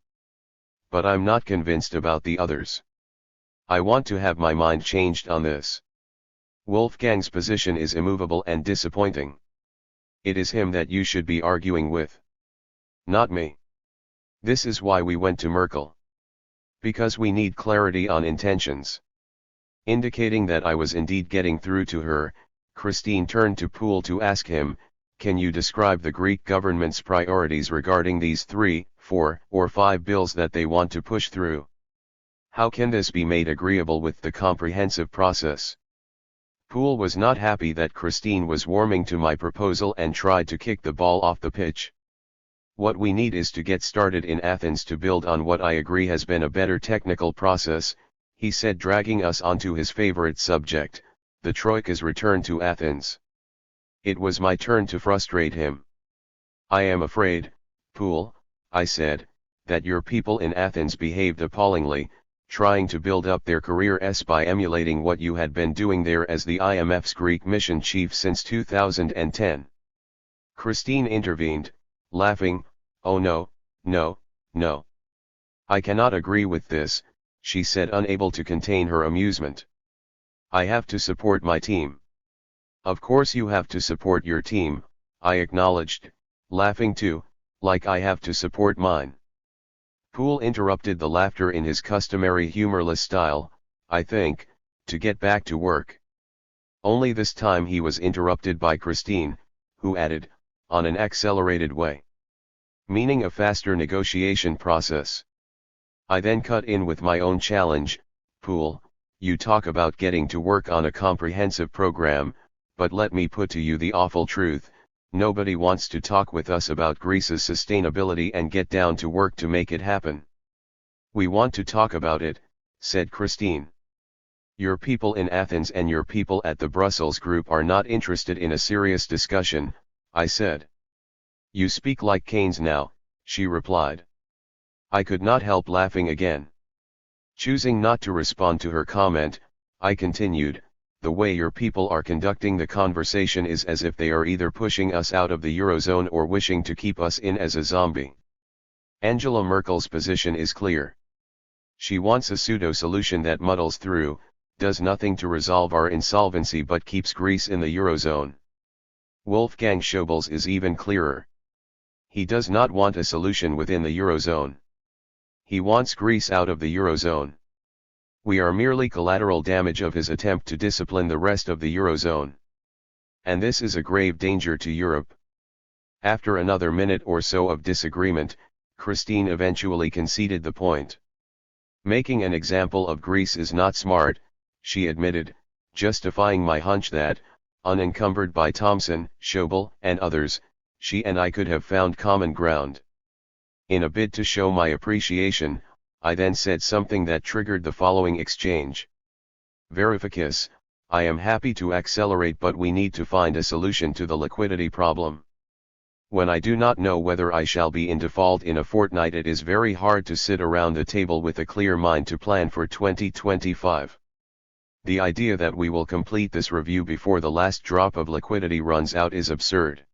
But I'm not convinced about the others. I want to have my mind changed on this. Wolfgang's position is immovable and disappointing. It is him that you should be arguing with. Not me. This is why we went to Merkel. Because we need clarity on intentions. Indicating that I was indeed getting through to her, Christine turned to Poole to ask him, can you describe the Greek government's priorities regarding these 3, 4, or 5 bills that they want to push through? How can this be made agreeable with the comprehensive process? Poole was not happy that Christine was warming to my proposal and tried to kick the ball off the pitch. What we need is to get started in Athens to build on what I agree has been a better technical process, he said, dragging us onto his favorite subject, the Troika's return to Athens. It was my turn to frustrate him. I am afraid, Poole, I said, that your people in Athens behaved appallingly, trying to build up their careers by emulating what you had been doing there as the IMF's Greek mission chief since 2010. Christine intervened, laughing, oh no, no, no. I cannot agree with this, she said, unable to contain her amusement. I have to support my team. Of course you have to support your team, I acknowledged, laughing too, like I have to support mine. Poole interrupted the laughter in his customary humorless style, I think, to get back to work. Only this time he was interrupted by Christine, who added, on an accelerated way. Meaning a faster negotiation process. I then cut in with my own challenge, Poole, you talk about getting to work on a comprehensive program, but let me put to you the awful truth. Nobody wants to talk with us about Greece's sustainability and get down to work to make it happen. We want to talk about it, said Christine. Your people in Athens and your people at the Brussels group are not interested in a serious discussion, I said. You speak like Keynes now, she replied. I could not help laughing again. Choosing not to respond to her comment, I continued, the way your people are conducting the conversation is as if they are either pushing us out of the Eurozone or wishing to keep us in as a zombie. Angela Merkel's position is clear. She wants a pseudo-solution that muddles through, does nothing to resolve our insolvency but keeps Greece in the Eurozone. Wolfgang Schäuble is even clearer. He does not want a solution within the Eurozone. He wants Greece out of the Eurozone. We are merely collateral damage of his attempt to discipline the rest of the Eurozone. And this is a grave danger to Europe. After another minute or so of disagreement, Christine eventually conceded the point. Making an example of Greece is not smart, she admitted, justifying my hunch that, unencumbered by Thomson, Schäuble, and others, she and I could have found common ground. In a bid to show my appreciation, I then said something that triggered the following exchange. Varoufakis, I am happy to accelerate, but we need to find a solution to the liquidity problem. When I do not know whether I shall be in default in a fortnight, it is very hard to sit around the table with a clear mind to plan for 2025. The idea that we will complete this review before the last drop of liquidity runs out is absurd.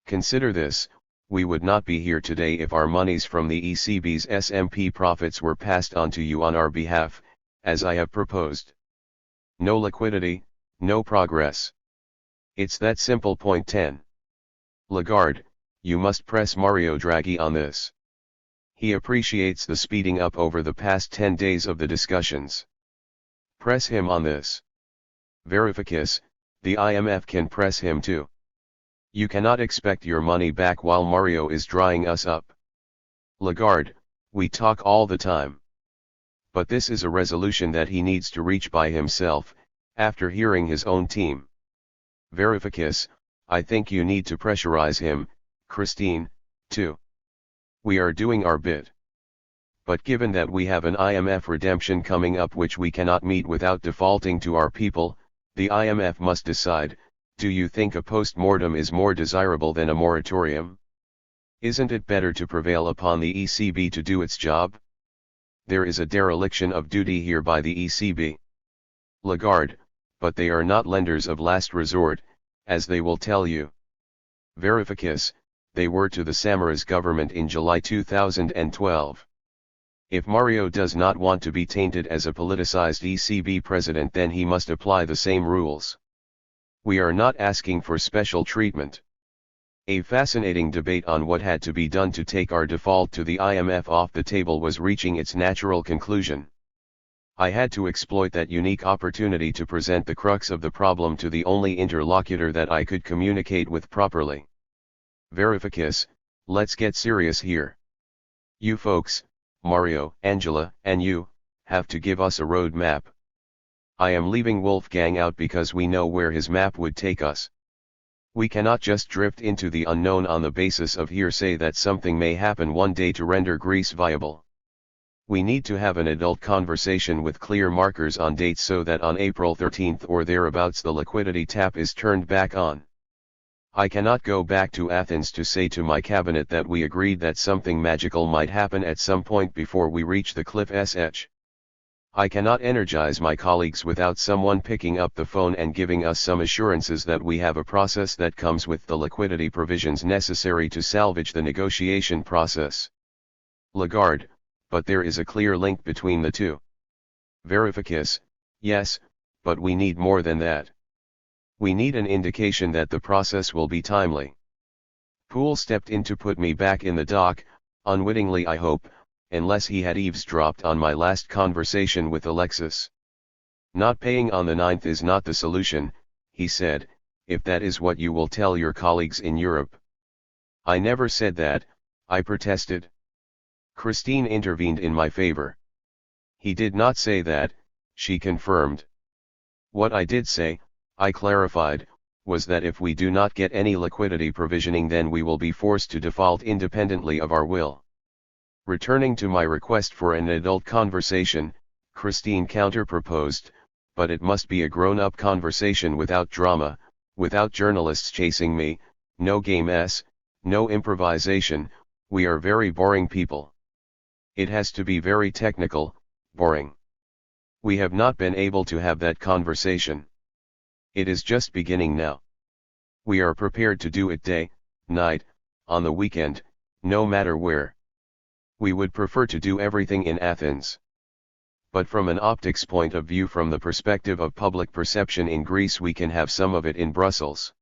Consider this, we would not be here today if our monies from the ECB's SMP profits were passed on to you on our behalf, as I have proposed. No liquidity, no progress. It's that simple. Point 10. Lagarde, you must press Mario Draghi on this. He appreciates the speeding up over the past 10 days of the discussions. Press him on this. Varoufakis, the IMF can press him too. You cannot expect your money back while Mario is drying us up. Lagarde, we talk all the time. But this is a resolution that he needs to reach by himself, after hearing his own team. Varoufakis, I think you need to pressurize him, Christine, too. We are doing our bit. But given that we have an IMF redemption coming up which we cannot meet without defaulting to our people, the IMF must decide, do you think a post-mortem is more desirable than a moratorium? Isn't it better to prevail upon the ECB to do its job? There is a dereliction of duty here by the ECB. Lagarde, but they are not lenders of last resort, as they will tell you. Varoufakis, they were to the Samaras government in July 2012. If Mario does not want to be tainted as a politicized ECB president, then he must apply the same rules. We are not asking for special treatment. A fascinating debate on what had to be done to take our default to the IMF off the table was reaching its natural conclusion. I had to exploit that unique opportunity to present the crux of the problem to the only interlocutor that I could communicate with properly. Varoufakis, let's get serious here. You folks, Mario, Angela, and you, have to give us a road map. I am leaving Wolfgang out because we know where his map would take us. We cannot just drift into the unknown on the basis of hearsay that something may happen one day to render Greece viable. We need to have an adult conversation with clear markers on dates so that on April 13th or thereabouts the liquidity tap is turned back on. I cannot go back to Athens to say to my cabinet that we agreed that something magical might happen at some point before we reach the cliff's edge. I cannot energize my colleagues without someone picking up the phone and giving us some assurances that we have a process that comes with the liquidity provisions necessary to salvage the negotiation process. Lagarde, but there is a clear link between the two. Varoufakis, yes, but we need more than that. We need an indication that the process will be timely. Poole stepped in to put me back in the dock, unwittingly I hope, unless he had eavesdropped on my last conversation with Alexis. Not paying on the 9th is not the solution, he said, if that is what you will tell your colleagues in Europe. I never said that, I protested. Christine intervened in my favor. He did not say that, she confirmed. What I did say, I clarified, was that if we do not get any liquidity provisioning then we will be forced to default independently of our will. Returning to my request for an adult conversation, Christine counter-proposed, but it must be a grown-up conversation without drama, without journalists chasing me, no games, no improvisation, we are very boring people. It has to be very technical, boring. We have not been able to have that conversation. It is just beginning now. We are prepared to do it day, night, on the weekend, no matter where. We would prefer to do everything in Athens. But from an optics point of view, from the perspective of public perception in Greece, we can have some of it in Brussels.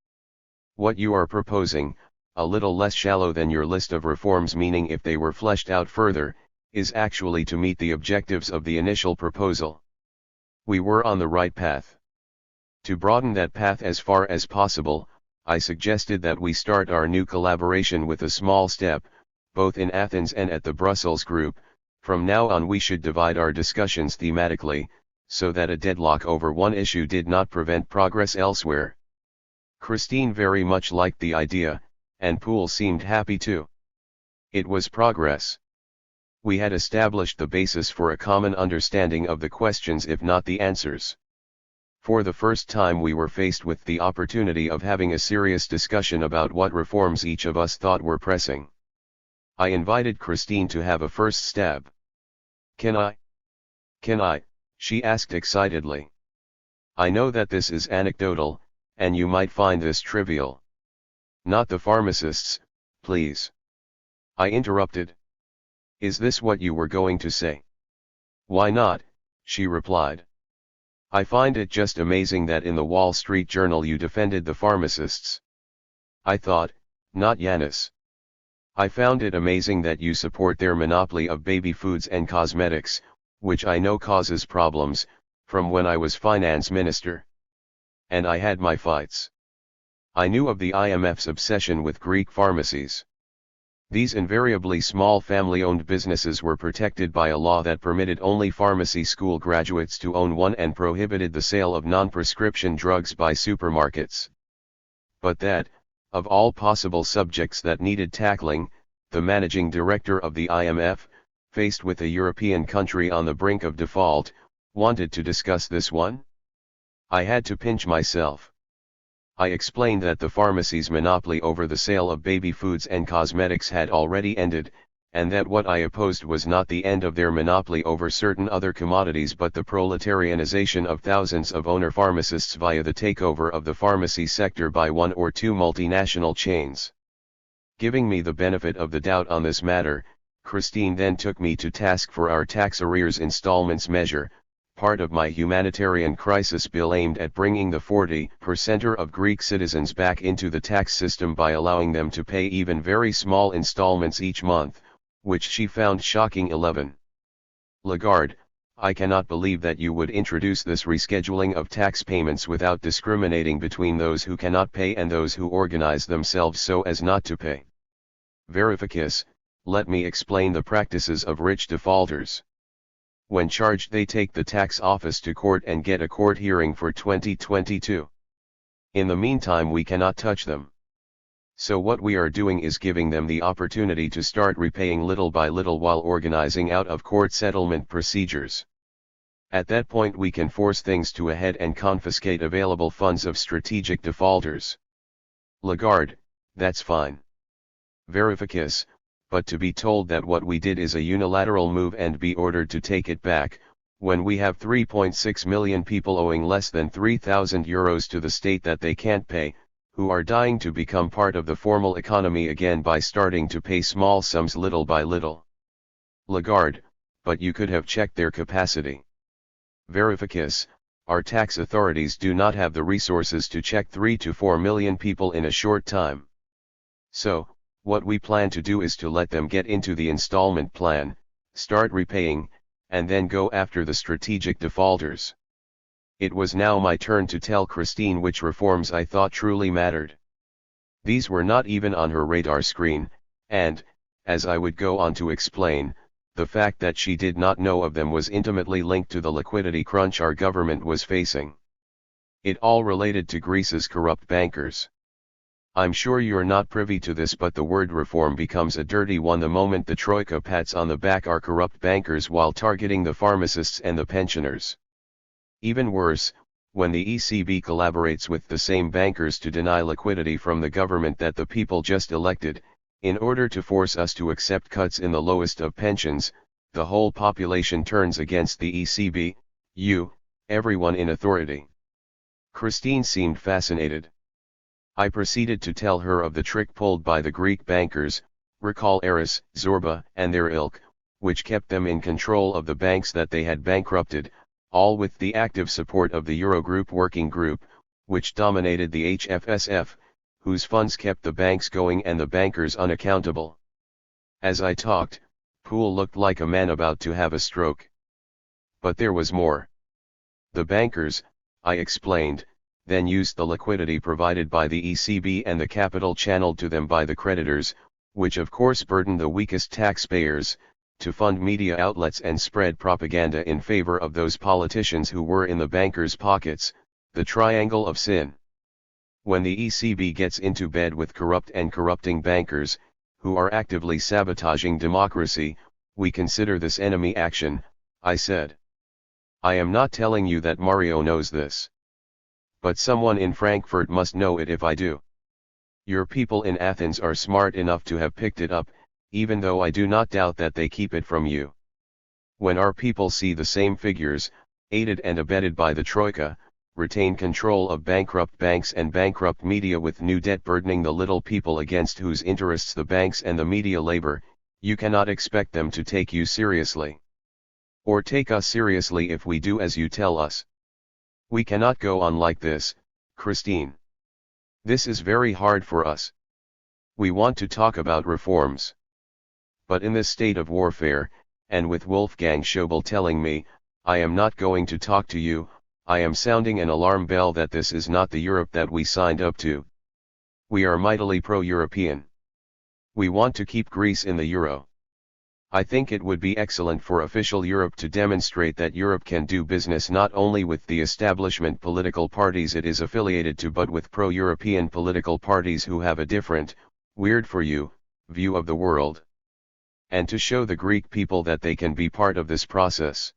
What you are proposing, a little less shallow than your list of reforms, meaning if they were fleshed out further, is actually to meet the objectives of the initial proposal. We were on the right path. To broaden that path as far as possible, I suggested that we start our new collaboration with a small step, both in Athens and at the Brussels group. From now on we should divide our discussions thematically, so that a deadlock over one issue did not prevent progress elsewhere. Christine very much liked the idea, and Poole seemed happy too. It was progress. We had established the basis for a common understanding of the questions, if not the answers. For the first time we were faced with the opportunity of having a serious discussion about what reforms each of us thought were pressing. I invited Christine to have a first stab. Can I? Can I? She asked excitedly. I know that this is anecdotal, and you might find this trivial. Not the pharmacists, please. I interrupted. Is this what you were going to say? Why not? She replied. I find it just amazing that in the Wall Street Journal you defended the pharmacists. I thought, not Yannis. I found it amazing that you support their monopoly of baby foods and cosmetics, which I know causes problems, from when I was finance minister. And I had my fights. I knew of the IMF's obsession with Greek pharmacies. These invariably small family-owned businesses were protected by a law that permitted only pharmacy school graduates to own one and prohibited the sale of non-prescription drugs by supermarkets. But that, of all possible subjects that needed tackling, the managing director of the IMF, faced with a European country on the brink of default, wanted to discuss this one? I had to pinch myself. I explained that the pharmacy's monopoly over the sale of baby foods and cosmetics had already ended, and that what I opposed was not the end of their monopoly over certain other commodities but the proletarianization of thousands of owner pharmacists via the takeover of the pharmacy sector by one or two multinational chains. Giving me the benefit of the doubt on this matter, Christine then took me to task for our tax arrears installments measure, part of my humanitarian crisis bill aimed at bringing the 40% of Greek citizens back into the tax system by allowing them to pay even very small installments each month, which she found shocking. 11. Lagarde, I cannot believe that you would introduce this rescheduling of tax payments without discriminating between those who cannot pay and those who organize themselves so as not to pay. Varoufakis, let me explain the practices of rich defaulters. When charged, they take the tax office to court and get a court hearing for 2022. In the meantime we cannot touch them. So what we are doing is giving them the opportunity to start repaying little by little while organizing out of court settlement procedures. At that point we can force things to a head and confiscate available funds of strategic defaulters. Lagarde, that's fine. Varoufakis, but to be told that what we did is a unilateral move and be ordered to take it back, when we have 3.6 million people owing less than €3,000 to the state that they can't pay, who are dying to become part of the formal economy again by starting to pay small sums little by little. Lagarde, but you could have checked their capacity. Varoufakis, our tax authorities do not have the resources to check 3 to 4 million people in a short time. So, what we plan to do is to let them get into the installment plan, start repaying, and then go after the strategic defaulters. It was now my turn to tell Christine which reforms I thought truly mattered. These were not even on her radar screen, and, as I would go on to explain, the fact that she did not know of them was intimately linked to the liquidity crunch our government was facing. It all related to Greece's corrupt bankers. I'm sure you're not privy to this, but the word reform becomes a dirty one the moment the Troika pats on the back our corrupt bankers while targeting the pharmacists and the pensioners. Even worse, when the ECB collaborates with the same bankers to deny liquidity from the government that the people just elected, in order to force us to accept cuts in the lowest of pensions, the whole population turns against the ECB, everyone in authority. Christine seemed fascinated. I proceeded to tell her of the trick pulled by the Greek bankers, recall Eris, Zorba, and their ilk, which kept them in control of the banks that they had bankrupted, all with the active support of the Eurogroup working group, which dominated the HFSF, whose funds kept the banks going and the bankers unaccountable. As I talked, Poole looked like a man about to have a stroke. But there was more. The bankers, I explained, then used the liquidity provided by the ECB and the capital channeled to them by the creditors, which of course burdened the weakest taxpayers, to fund media outlets and spread propaganda in favor of those politicians who were in the bankers' pockets, the triangle of sin. When the ECB gets into bed with corrupt and corrupting bankers, who are actively sabotaging democracy, we consider this enemy action, I said. I am not telling you that Mario knows this. But someone in Frankfurt must know it if I do. Your people in Athens are smart enough to have picked it up, even though I do not doubt that they keep it from you. When our people see the same figures, aided and abetted by the Troika, retain control of bankrupt banks and bankrupt media with new debt burdening the little people against whose interests the banks and the media labor, you cannot expect them to take you seriously. Or take us seriously if we do as you tell us. We cannot go on like this, Christine. This is very hard for us. We want to talk about reforms. But in this state of warfare, and with Wolfgang Schäuble telling me, I am not going to talk to you, I am sounding an alarm bell that this is not the Europe that we signed up to. We are mightily pro-European. We want to keep Greece in the euro. I think it would be excellent for official Europe to demonstrate that Europe can do business not only with the establishment political parties it is affiliated to but with pro-European political parties who have a different, weird for you, view of the world. And to show the Greek people that they can be part of this process.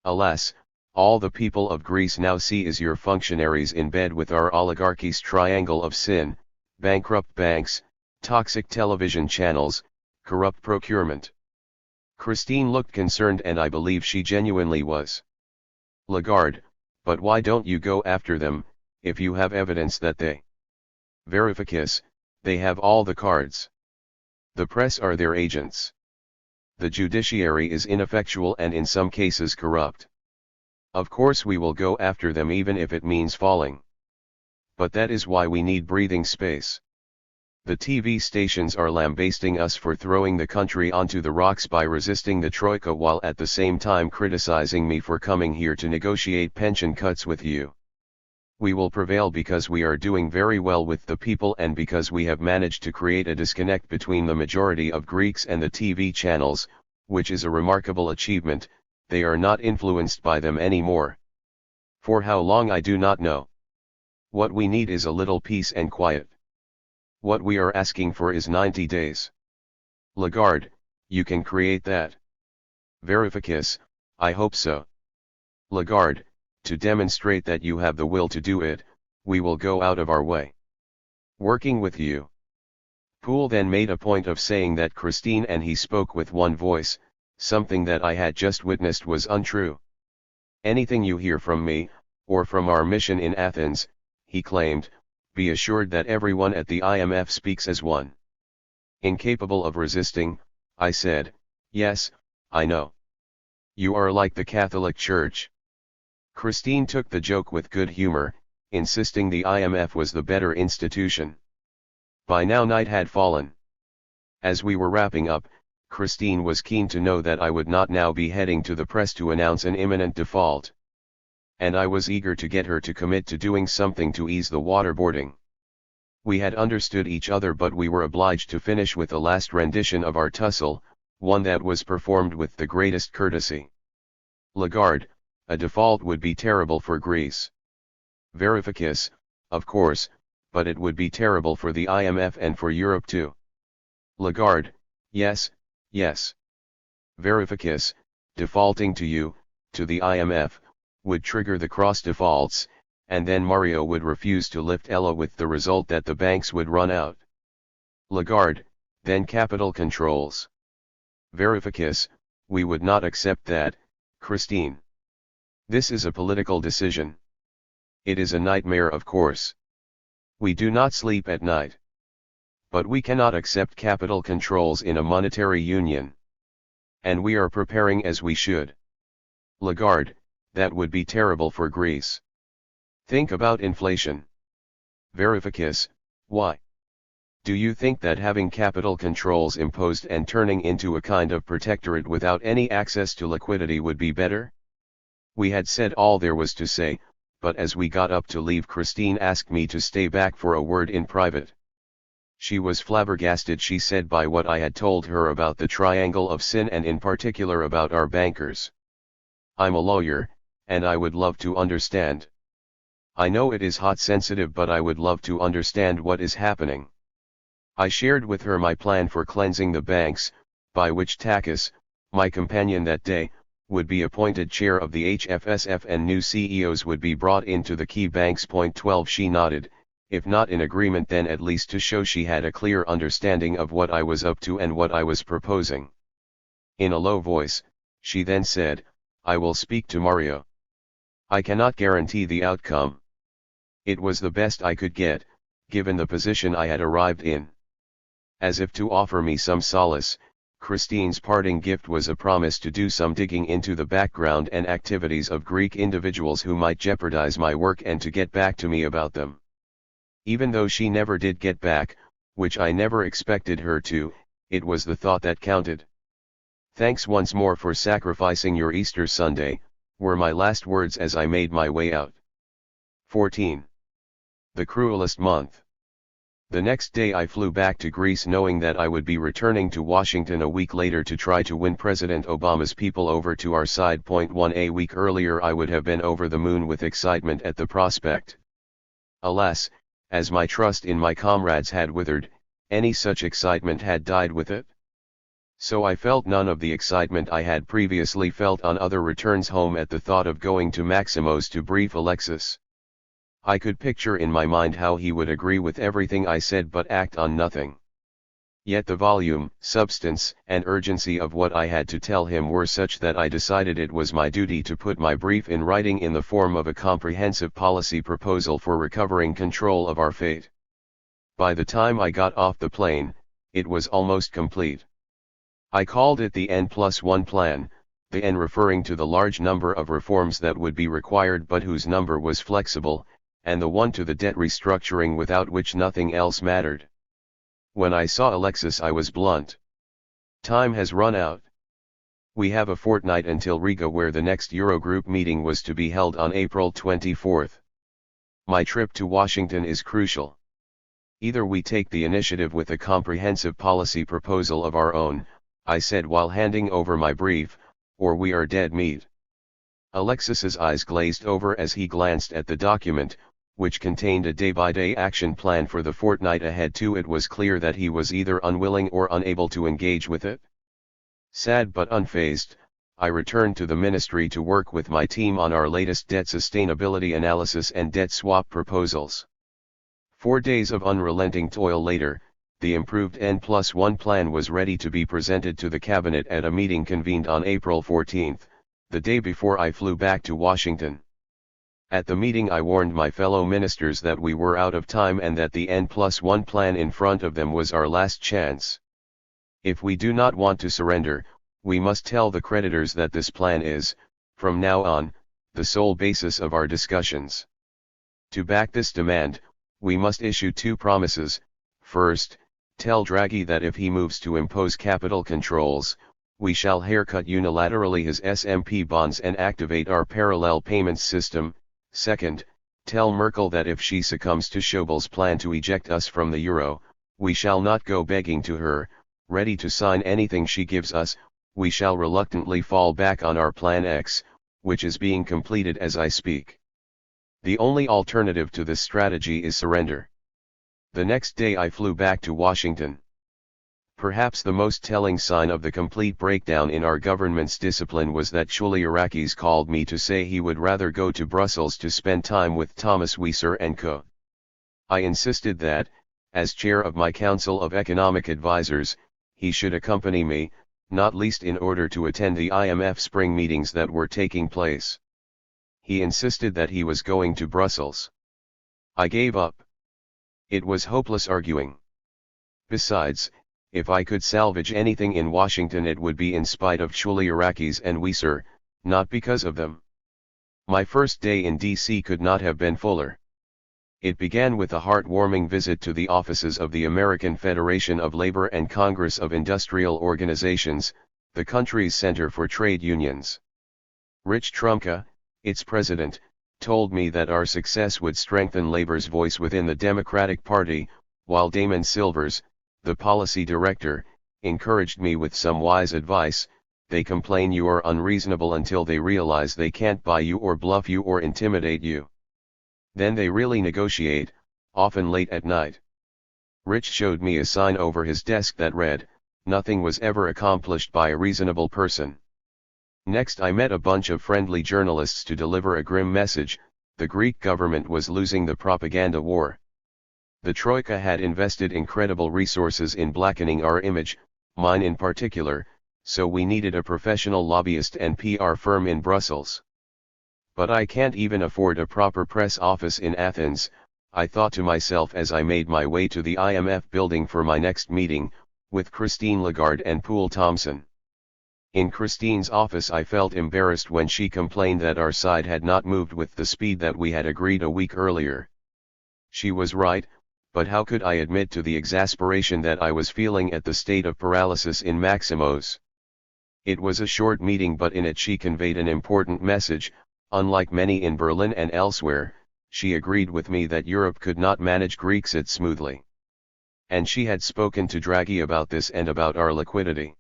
Alas, all the people of Greece now see is your functionaries in bed with our oligarchy's triangle of sin, bankrupt banks, toxic television channels, corrupt procurement. Christine looked concerned and I believe she genuinely was. Lagarde, but why don't you go after them, if you have evidence that they... Varoufakis, they have all the cards. The press are their agents. The judiciary is ineffectual and in some cases corrupt. Of course we will go after them even if it means falling. But that is why we need breathing space. The TV stations are lambasting us for throwing the country onto the rocks by resisting the Troika while at the same time criticizing me for coming here to negotiate pension cuts with you. We will prevail because we are doing very well with the people and because we have managed to create a disconnect between the majority of Greeks and the TV channels, which is a remarkable achievement. They are not influenced by them anymore. For how long I do not know. What we need is a little peace and quiet. What we are asking for is 90 days. Lagarde, you can create that. Varoufakis, I hope so. Lagarde, to demonstrate that you have the will to do it, we will go out of our way. Working with you. Poole then made a point of saying that Christine and he spoke with one voice, something that I had just witnessed was untrue. Anything you hear from me, or from our mission in Athens, he claimed, be assured that everyone at the IMF speaks as one. Incapable of resisting, I said, yes, I know. You are like the Catholic Church. Christine took the joke with good humor, insisting the IMF was the better institution. By now night had fallen. As we were wrapping up, Christine was keen to know that I would not now be heading to the press to announce an imminent default. And I was eager to get her to commit to doing something to ease the waterboarding. We had understood each other but we were obliged to finish with a last rendition of our tussle, one that was performed with the greatest courtesy. Lagarde, a default would be terrible for Greece. Varoufakis, of course, but it would be terrible for the IMF and for Europe too. Lagarde, yes, yes. Varoufakis, defaulting to you, to the IMF, would trigger the cross defaults, and then Mario would refuse to lift Ella with the result that the banks would run out. Lagarde, then capital controls. Varoufakis, we would not accept that, Christine. This is a political decision. It is a nightmare of course. We do not sleep at night. But we cannot accept capital controls in a monetary union. And we are preparing as we should. Lagarde, that would be terrible for Greece. Think about inflation. Varoufakis, why? Do you think that having capital controls imposed and turning into a kind of protectorate without any access to liquidity would be better? We had said all there was to say, but as we got up to leave, Christine asked me to stay back for a word in private. She was flabbergasted, she said, by what I had told her about the triangle of sin and in particular about our bankers. I'm a lawyer, and I would love to understand. I know it is hot sensitive, but I would love to understand what is happening. I shared with her my plan for cleansing the banks, by which Takis, my companion that day, would be appointed chair of the HFSF and new CEOs would be brought into the key banks. Point 12. She nodded, if not in agreement then at least to show she had a clear understanding of what I was up to and what I was proposing. In a low voice, she then said, I will speak to Mario. I cannot guarantee the outcome. It was the best I could get, given the position I had arrived in. As if to offer me some solace, Christine's parting gift was a promise to do some digging into the background and activities of Greek individuals who might jeopardize my work and to get back to me about them. Even though she never did get back, which I never expected her to, it was the thought that counted. Thanks once more for sacrificing your Easter Sunday, were my last words as I made my way out. 14. The cruelest month. The next day I flew back to Greece knowing that I would be returning to Washington a week later to try to win President Obama's people over to our side. Point 1. A week earlier I would have been over the moon with excitement at the prospect. Alas, as my trust in my comrades had withered, any such excitement had died with it. So I felt none of the excitement I had previously felt on other returns home at the thought of going to Maximo's to brief Alexis. I could picture in my mind how he would agree with everything I said but act on nothing. Yet the volume, substance, and urgency of what I had to tell him were such that I decided it was my duty to put my brief in writing in the form of a comprehensive policy proposal for recovering control of our fate. By the time I got off the plane, it was almost complete. I called it the N+1 plan, the N referring to the large number of reforms that would be required but whose number was flexible, and the 1 to the debt restructuring without which nothing else mattered. When I saw Alexis I was blunt. Time has run out. We have a fortnight until Riga, where the next Eurogroup meeting was to be held on April 24. My trip to Washington is crucial. Either we take the initiative with a comprehensive policy proposal of our own, I said while handing over my brief, or we are dead meat. Alexis's eyes glazed over as he glanced at the document, which contained a day-by-day action plan for the fortnight ahead. Too, it was clear that he was either unwilling or unable to engage with it. Sad but unfazed, I returned to the ministry to work with my team on our latest debt sustainability analysis and debt swap proposals. 4 days of unrelenting toil later, the improved N+1 plan was ready to be presented to the cabinet at a meeting convened on April 14, the day before I flew back to Washington. At the meeting I warned my fellow ministers that we were out of time and that the N+1 plan in front of them was our last chance. If we do not want to surrender, we must tell the creditors that this plan is, from now on, the sole basis of our discussions. To back this demand, we must issue 2 promises. First, tell Draghi that if he moves to impose capital controls, we shall haircut unilaterally his SMP bonds and activate our parallel payments system. Second, tell Merkel that if she succumbs to Schäuble's plan to eject us from the euro, we shall not go begging to her, ready to sign anything she gives us. We shall reluctantly fall back on our Plan X, which is being completed as I speak. The only alternative to this strategy is surrender. The next day I flew back to Washington. Perhaps the most telling sign of the complete breakdown in our government's discipline was that Chouliarakis called me to say he would rather go to Brussels to spend time with Thomas Wieser and co. I insisted that, as chair of my Council of Economic Advisers, he should accompany me, not least in order to attend the IMF spring meetings that were taking place. He insisted that he was going to Brussels. I gave up. It was hopeless arguing. Besides, If I could salvage anything in Washington, it would be in spite of Varoufakis and we, sir, not because of them. My first day in D.C. could not have been fuller. It began with a heartwarming visit to the offices of the American Federation of Labor and Congress of Industrial Organizations, the country's center for trade unions. Rich Trumka, its president, told me that our success would strengthen labor's voice within the Democratic Party, while Damon Silvers, the policy director, encouraged me with some wise advice. They complain you are unreasonable until they realize they can't buy you or bluff you or intimidate you. Then they really negotiate, often late at night. Rich showed me a sign over his desk that read, "Nothing was ever accomplished by a reasonable person." Next I met a bunch of friendly journalists to deliver a grim message: the Greek government was losing the propaganda war. The Troika had invested incredible resources in blackening our image, mine in particular, so we needed a professional lobbyist and PR firm in Brussels. But I can't even afford a proper press office in Athens, I thought to myself as I made my way to the IMF building for my next meeting, with Christine Lagarde and Poul Thomson. In Christine's office I felt embarrassed when she complained that our side had not moved with the speed that we had agreed a week earlier. She was right, but how could I admit to the exasperation that I was feeling at the state of paralysis in Maximo's? It was a short meeting, but in it she conveyed an important message. Unlike many in Berlin and elsewhere, she agreed with me that Europe could not manage Grexit smoothly. And she had spoken to Draghi about this and about our liquidity.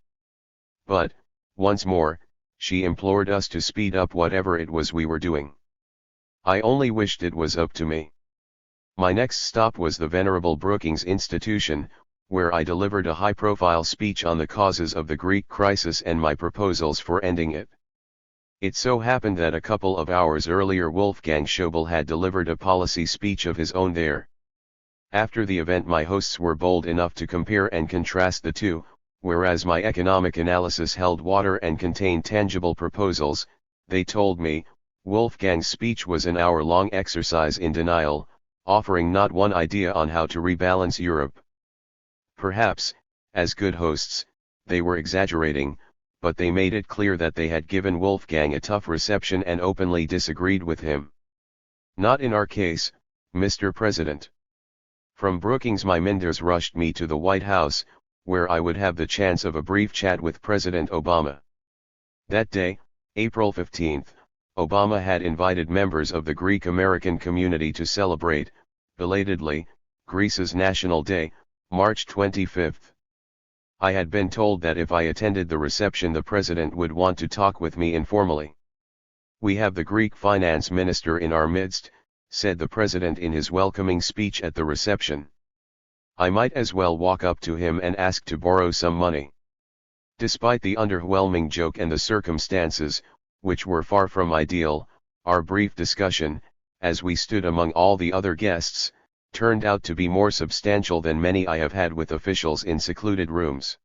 But, once more, she implored us to speed up whatever it was we were doing. I only wished it was up to me. My next stop was the venerable Brookings Institution, where I delivered a high-profile speech on the causes of the Greek crisis and my proposals for ending it. It so happened that a couple of hours earlier Wolfgang Schäuble had delivered a policy speech of his own there. After the event my hosts were bold enough to compare and contrast the two, whereas my economic analysis held water and contained tangible proposals. They told me, Wolfgang's speech was an hour-long exercise in denial, offering not one idea on how to rebalance Europe. Perhaps, as good hosts, they were exaggerating, but they made it clear that they had given Wolfgang a tough reception and openly disagreed with him. Not in our case, Mr. President. From Brookings my minders rushed me to the White House, where I would have the chance of a brief chat with President Obama. That day, April 15th, Obama had invited members of the Greek-American community to celebrate, belatedly, Greece's National Day, March 25th. I had been told that if I attended the reception the president would want to talk with me informally. "We have the Greek finance minister in our midst," said the president in his welcoming speech at the reception. I might as well walk up to him and ask to borrow some money. Despite the underwhelming joke and the circumstances, which were far from ideal, our brief discussion, as we stood among all the other guests, turned out to be more substantial than many I have had with officials in secluded rooms.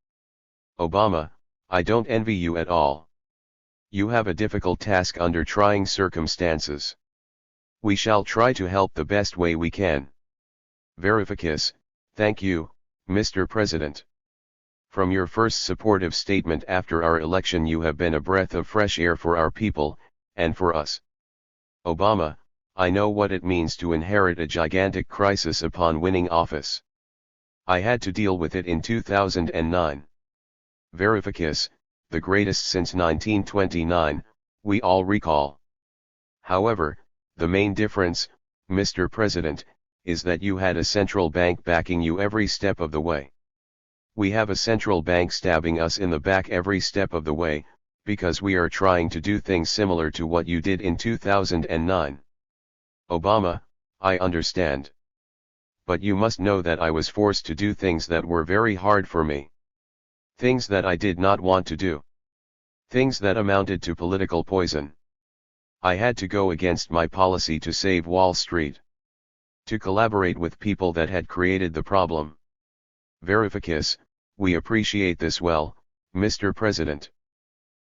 "Obama, I don't envy you at all. You have a difficult task under trying circumstances. We shall try to help the best way we can. Varoufakis, thank you, Mr. President. From your first supportive statement after our election you have been a breath of fresh air for our people, and for us. Obama, I know what it means to inherit a gigantic crisis upon winning office. I had to deal with it in 2009. Varoufakis, the greatest since 1929, we all recall. However, the main difference, Mr. President, is that you had a central bank backing you every step of the way. We have a central bank stabbing us in the back every step of the way, because we are trying to do things similar to what you did in 2009. Obama, I understand. But you must know that I was forced to do things that were very hard for me. Things that I did not want to do. Things that amounted to political poison. I had to go against my policy to save Wall Street. To collaborate with people that had created the problem. Varoufakis, we appreciate this well, Mr. President.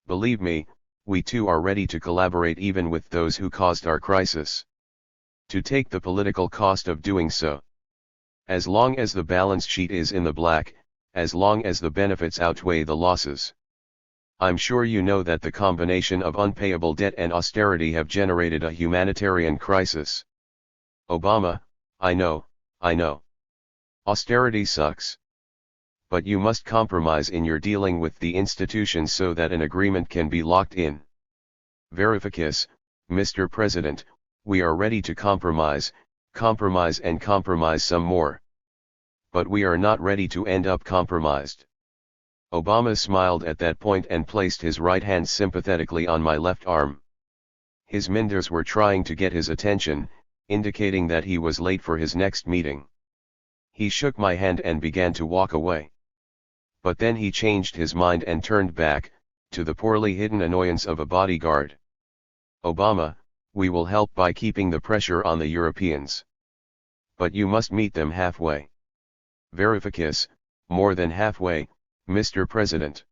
Believe me, we too are ready to collaborate even with those who caused our crisis. To take the political cost of doing so. As long as the balance sheet is in the black, as long as the benefits outweigh the losses. I'm sure you know that the combination of unpayable debt and austerity have generated a humanitarian crisis. Obama, I know. Austerity sucks. But you must compromise in your dealing with the institutions so that an agreement can be locked in. Varoufakis, Mr. President, we are ready to compromise and compromise some more. But we are not ready to end up compromised. Obama smiled at that point and placed his right hand sympathetically on my left arm. His minders were trying to get his attention, indicating that he was late for his next meeting. He shook my hand and began to walk away. But then he changed his mind and turned back, to the poorly hidden annoyance of a bodyguard. Obama, we will help by keeping the pressure on the Europeans. But you must meet them halfway. Varoufakis, more than halfway, Mr. President.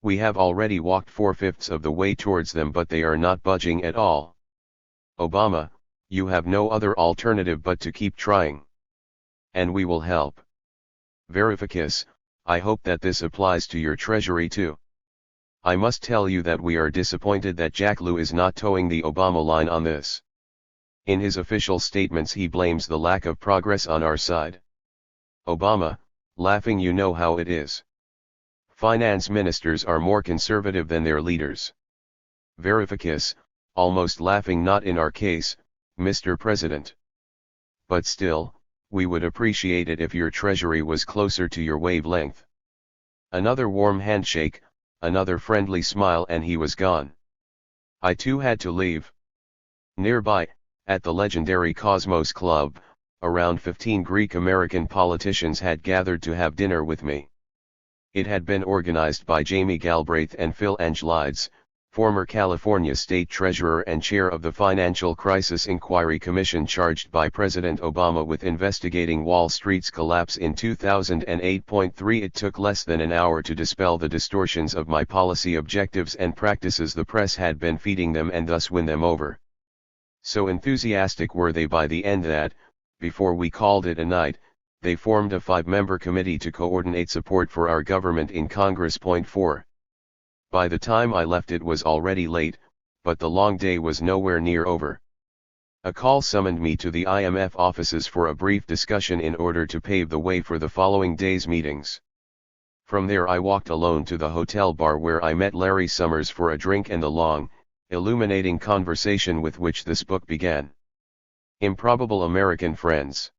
We have already walked 4/5 of the way towards them, but they are not budging at all. Obama, you have no other alternative but to keep trying. And we will help. Varoufakis, I hope that this applies to your treasury too. I must tell you that we are disappointed that Jack Lew is not towing the Obama line on this. In his official statements he blames the lack of progress on our side. Obama, laughing, you know how it is. Finance ministers are more conservative than their leaders. Varoufakis, almost laughing, not in our case, Mr. President. But still, we would appreciate it if your treasury was closer to your wavelength. Another warm handshake, another friendly smile, and he was gone. I too had to leave. Nearby, at the legendary Cosmos Club, around 15 Greek-American politicians had gathered to have dinner with me. It had been organized by Jamie Galbraith and Phil Angelides, former California State Treasurer and chair of the Financial Crisis Inquiry Commission charged by President Obama with investigating Wall Street's collapse in 2008.3. It took less than an hour to dispel the distortions of my policy objectives and practices the press had been feeding them and thus win them over. So enthusiastic were they by the end that, before we called it a night, they formed a 5-member committee to coordinate support for our government in Congress. 4. By the time I left it was already late, but the long day was nowhere near over. A call summoned me to the IMF offices for a brief discussion in order to pave the way for the following day's meetings. From there I walked alone to the hotel bar where I met Larry Summers for a drink and the long, illuminating conversation with which this book began. Improbable American Friends.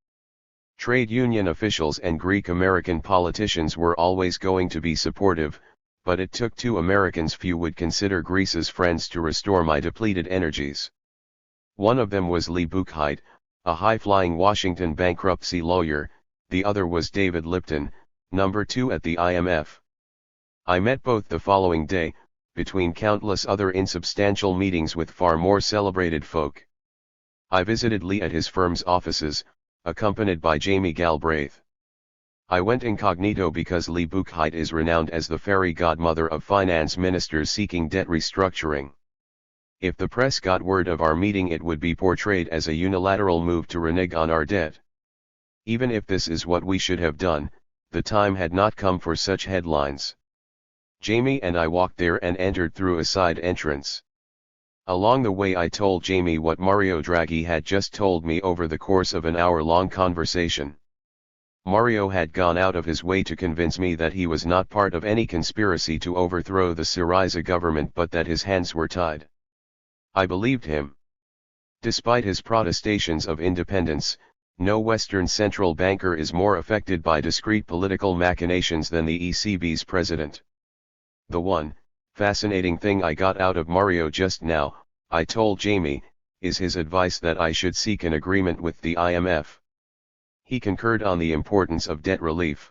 Trade union officials and Greek-American politicians were always going to be supportive, but it took 2 Americans few would consider Greece's friends to restore my depleted energies. One of them was Lee Buchheit, a high-flying Washington bankruptcy lawyer, the other was David Lipton, number 2 at the IMF. I met both the following day, between countless other insubstantial meetings with far more celebrated folk. I visited Lee at his firm's offices, accompanied by Jamie Galbraith. I went incognito because Lee Buchheit is renowned as the fairy godmother of finance ministers seeking debt restructuring. If the press got word of our meeting, it would be portrayed as a unilateral move to renege on our debt. Even if this is what we should have done, the time had not come for such headlines. Jamie and I walked there and entered through a side entrance. Along the way I told Jamie what Mario Draghi had just told me over the course of an hour-long conversation. Mario had gone out of his way to convince me that he was not part of any conspiracy to overthrow the Syriza government, but that his hands were tied. I believed him. Despite his protestations of independence, no Western central banker is more affected by discrete political machinations than the ECB's president. The one fascinating thing I got out of Mario just now, I told Jamie, is his advice that I should seek an agreement with the IMF. He concurred on the importance of debt relief.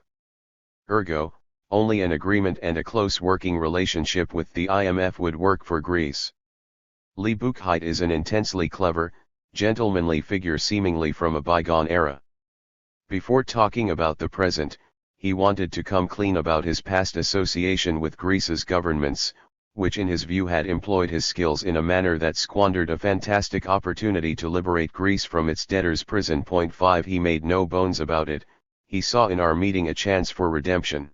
Ergo, only an agreement and a close working relationship with the IMF would work for Greece. Lee Buchheit is an intensely clever, gentlemanly figure seemingly from a bygone era. Before talking about the present, he wanted to come clean about his past association with Greece's governments, which in his view had employed his skills in a manner that squandered a fantastic opportunity to liberate Greece from its debtor's prison. 5 He made no bones about it, He saw in our meeting a chance for redemption.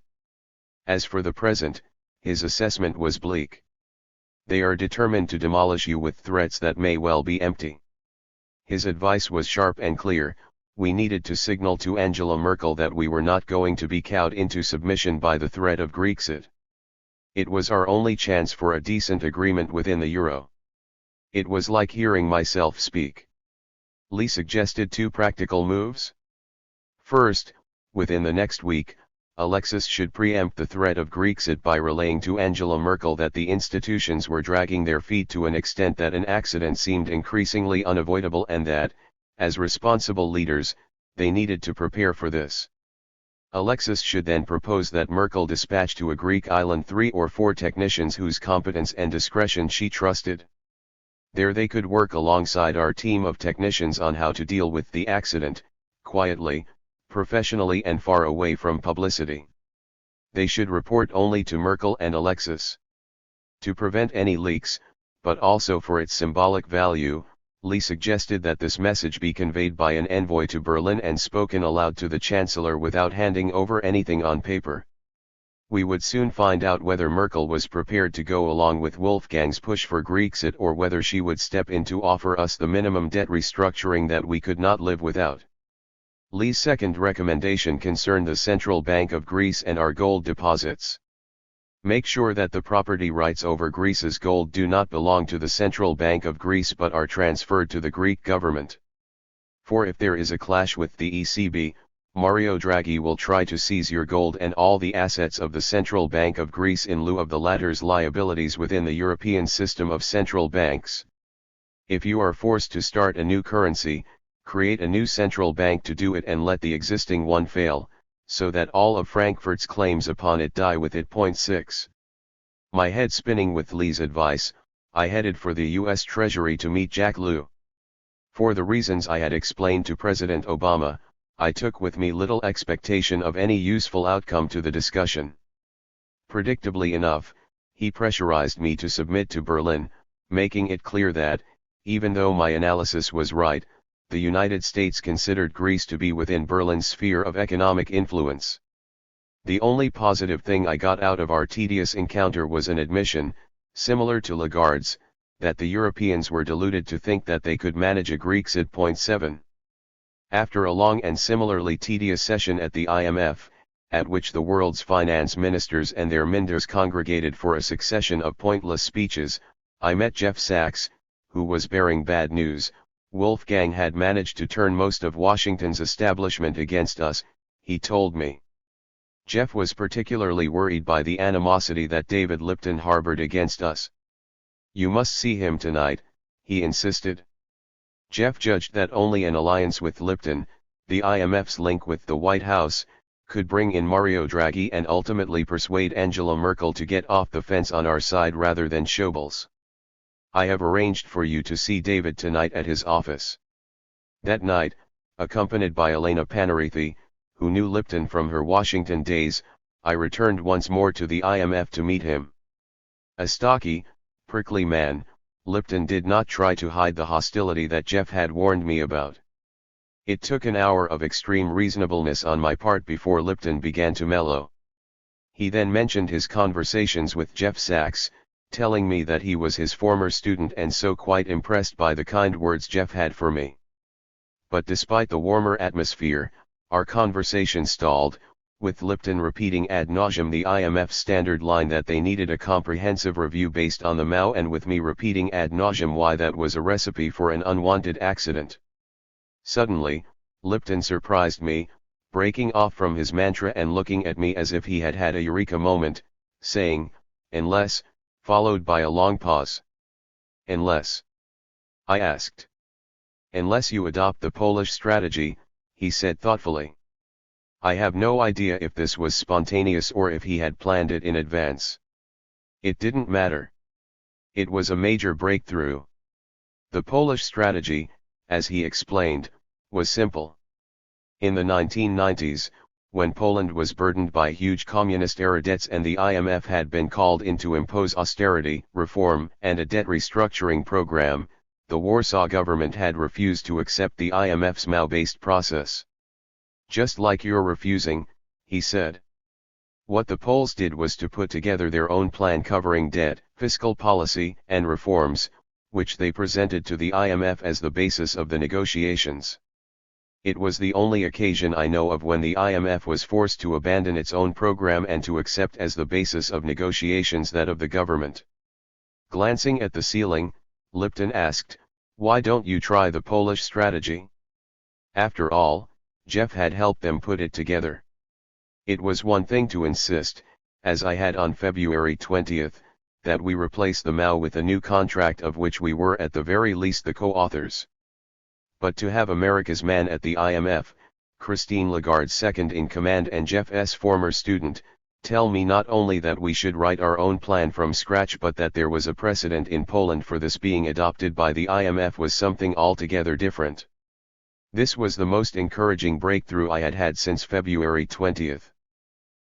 As for the present, his assessment was bleak. They are determined to demolish you with threats that may well be empty. His advice was sharp and clear: we needed to signal to Angela Merkel that we were not going to be cowed into submission by the threat of Grexit. It was our only chance for a decent agreement within the euro. It was like hearing myself speak. Lee suggested 2 practical moves. First, within the next week, Alexis should preempt the threat of Grexit by relaying to Angela Merkel that the institutions were dragging their feet to an extent that an accident seemed increasingly unavoidable, and that, as responsible leaders, they needed to prepare for this. Alexis should then propose that Merkel dispatch to a Greek island 3 or 4 technicians whose competence and discretion she trusted. There they could work alongside our team of technicians on how to deal with the accident, quietly, professionally, and far away from publicity. They should report only to Merkel and Alexis. To prevent any leaks, but also for its symbolic value, Lee suggested that this message be conveyed by an envoy to Berlin and spoken aloud to the Chancellor without handing over anything on paper. We would soon find out whether Merkel was prepared to go along with Wolfgang's push for Grexit, or whether she would step in to offer us the minimum debt restructuring that we could not live without. Lee's second recommendation concerned the Central Bank of Greece and our gold deposits. Make sure that the property rights over Greece's gold do not belong to the Central Bank of Greece but are transferred to the Greek government. For if there is a clash with the ECB, Mario Draghi will try to seize your gold and all the assets of the Central Bank of Greece in lieu of the latter's liabilities within the European system of central banks. If you are forced to start a new currency, create a new central bank to do it and let the existing one fail, so that all of Frankfurt's claims upon it die with it. 6. My head spinning with Lee's advice, I headed for the U.S. Treasury to meet Jack Lew. For the reasons I had explained to President Obama, I took with me little expectation of any useful outcome to the discussion. Predictably enough, he pressurized me to submit to Berlin, making it clear that, even though my analysis was right, the United States considered Greece to be within Berlin's sphere of economic influence. The only positive thing I got out of our tedious encounter was an admission, similar to Lagarde's, that the Europeans were deluded to think that they could manage a Grexit. 7. After a long and similarly tedious session at the IMF, at which the world's finance ministers and their minders congregated for a succession of pointless speeches, I met Jeff Sachs, who was bearing bad news. Wolfgang had managed to turn most of Washington's establishment against us, he told me. Jeff was particularly worried by the animosity that David Lipton harbored against us. You must see him tonight, he insisted. Jeff judged that only an alliance with Lipton, the IMF's link with the White House, could bring in Mario Draghi and ultimately persuade Angela Merkel to get off the fence on our side rather than Schaubles. I have arranged for you to see David tonight at his office. That night, accompanied by Elena Panarithi, who knew Lipton from her Washington days, I returned once more to the IMF to meet him. A stocky, prickly man, Lipton did not try to hide the hostility that Jeff had warned me about. It took an hour of extreme reasonableness on my part before Lipton began to mellow. He then mentioned his conversations with Jeff Sachs, telling me that he was his former student and so quite impressed by the kind words Jeff had for me. But despite the warmer atmosphere, our conversation stalled, with Lipton repeating ad nauseum the IMF standard line that they needed a comprehensive review based on the Mao, and with me repeating ad nauseum why that was a recipe for an unwanted accident. Suddenly, Lipton surprised me, breaking off from his mantra and looking at me as if he had had a eureka moment, saying, "Unless," followed by a long pause. "Unless?" I asked. "Unless you adopt the Polish strategy," he said thoughtfully. I have no idea if this was spontaneous or if he had planned it in advance. It didn't matter. It was a major breakthrough. The Polish strategy, as he explained, was simple. In the 1990s, when Poland was burdened by huge communist-era debts and the IMF had been called in to impose austerity, reform, and a debt restructuring program, the Warsaw government had refused to accept the IMF's Mao-based process. Just like you're refusing, he said. What the Poles did was to put together their own plan covering debt, fiscal policy, and reforms, which they presented to the IMF as the basis of the negotiations. It was the only occasion I know of when the IMF was forced to abandon its own program and to accept as the basis of negotiations that of the government. Glancing at the ceiling, Lipton asked, "Why don't you try the Polish strategy?" After all, Jeff had helped them put it together. It was one thing to insist, as I had on February 20th, that we replace the Mao with a new contract of which we were at the very least the co-authors. But to have America's man at the IMF, Christine Lagarde's second in command and Jeff's former student, tell me not only that we should write our own plan from scratch but that there was a precedent in Poland for this being adopted by the IMF was something altogether different. This was the most encouraging breakthrough I had had since February 20th.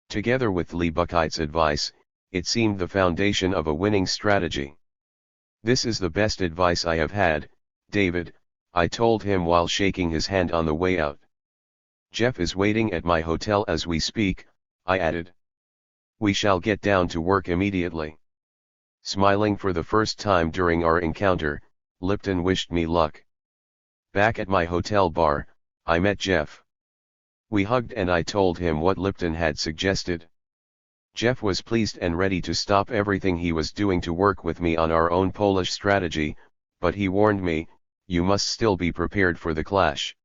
Together with Lee Buckheit's advice, it seemed the foundation of a winning strategy. "This is the best advice I have had, David," I told him while shaking his hand on the way out. "Jeff is waiting at my hotel as we speak," I added. "We shall get down to work immediately." Smiling for the first time during our encounter, Lipton wished me luck. Back at my hotel bar, I met Jeff. We hugged and I told him what Lipton had suggested. Jeff was pleased and ready to stop everything he was doing to work with me on our own Polish strategy, but he warned me, "You must still be prepared for the clash.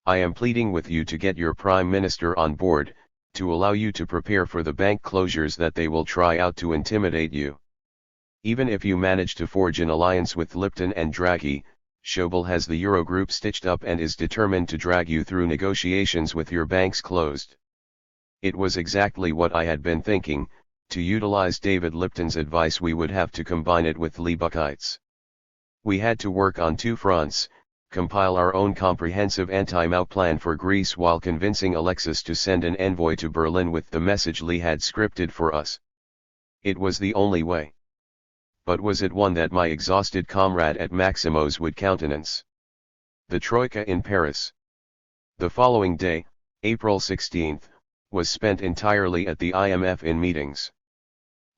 I am pleading with you to get your Prime Minister on board, to allow you to prepare for the bank closures that they will try out to intimidate you. Even if you manage to forge an alliance with Lipton and Draghi, Schäuble has the Eurogroup stitched up and is determined to drag you through negotiations with your banks closed." It was exactly what I had been thinking. To utilize David Lipton's advice we would have to combine it with Lee Buckheit's. We had to work on two fronts, compile our own comprehensive anti-Mao plan for Greece while convincing Alexis to send an envoy to Berlin with the message Lee had scripted for us. It was the only way. But was it one that my exhausted comrade at Maximo's would countenance? The Troika in Paris. The following day, April 16th, was spent entirely at the IMF in meetings.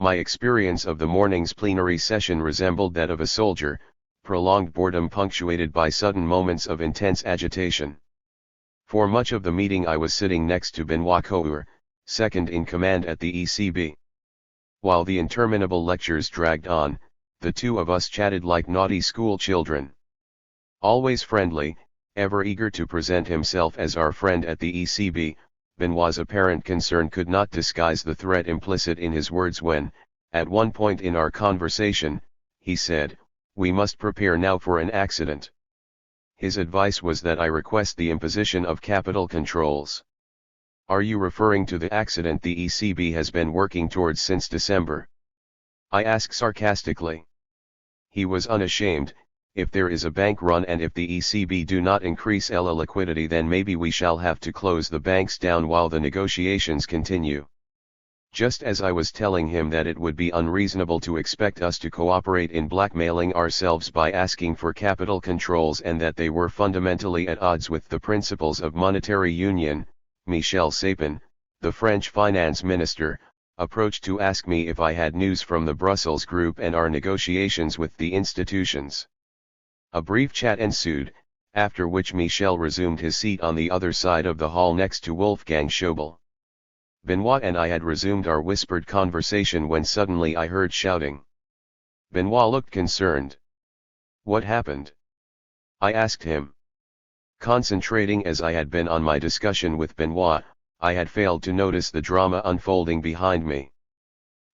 My experience of the morning's plenary session resembled that of a soldier, prolonged boredom punctuated by sudden moments of intense agitation. For much of the meeting I was sitting next to Benoît Couture, second in command at the ECB. While the interminable lectures dragged on, the two of us chatted like naughty school children. Always friendly, ever eager to present himself as our friend at the ECB, Benoît's apparent concern could not disguise the threat implicit in his words when, at one point in our conversation, he said, "We must prepare now for an accident." His advice was that I request the imposition of capital controls. "Are you referring to the accident the ECB has been working towards since December?" I asked sarcastically. He was unashamed. "If there is a bank run and if the ECB do not increase ELA liquidity then maybe we shall have to close the banks down while the negotiations continue." Just as I was telling him that it would be unreasonable to expect us to cooperate in blackmailing ourselves by asking for capital controls and that they were fundamentally at odds with the principles of monetary union, Michel Sapin, the French finance minister, approached to ask me if I had news from the Brussels group and our negotiations with the institutions. A brief chat ensued, after which Michel resumed his seat on the other side of the hall next to Wolfgang Schäuble. Benoît and I had resumed our whispered conversation when suddenly I heard shouting. Benoît looked concerned. "What happened?" I asked him. Concentrating as I had been on my discussion with Benoît, I had failed to notice the drama unfolding behind me.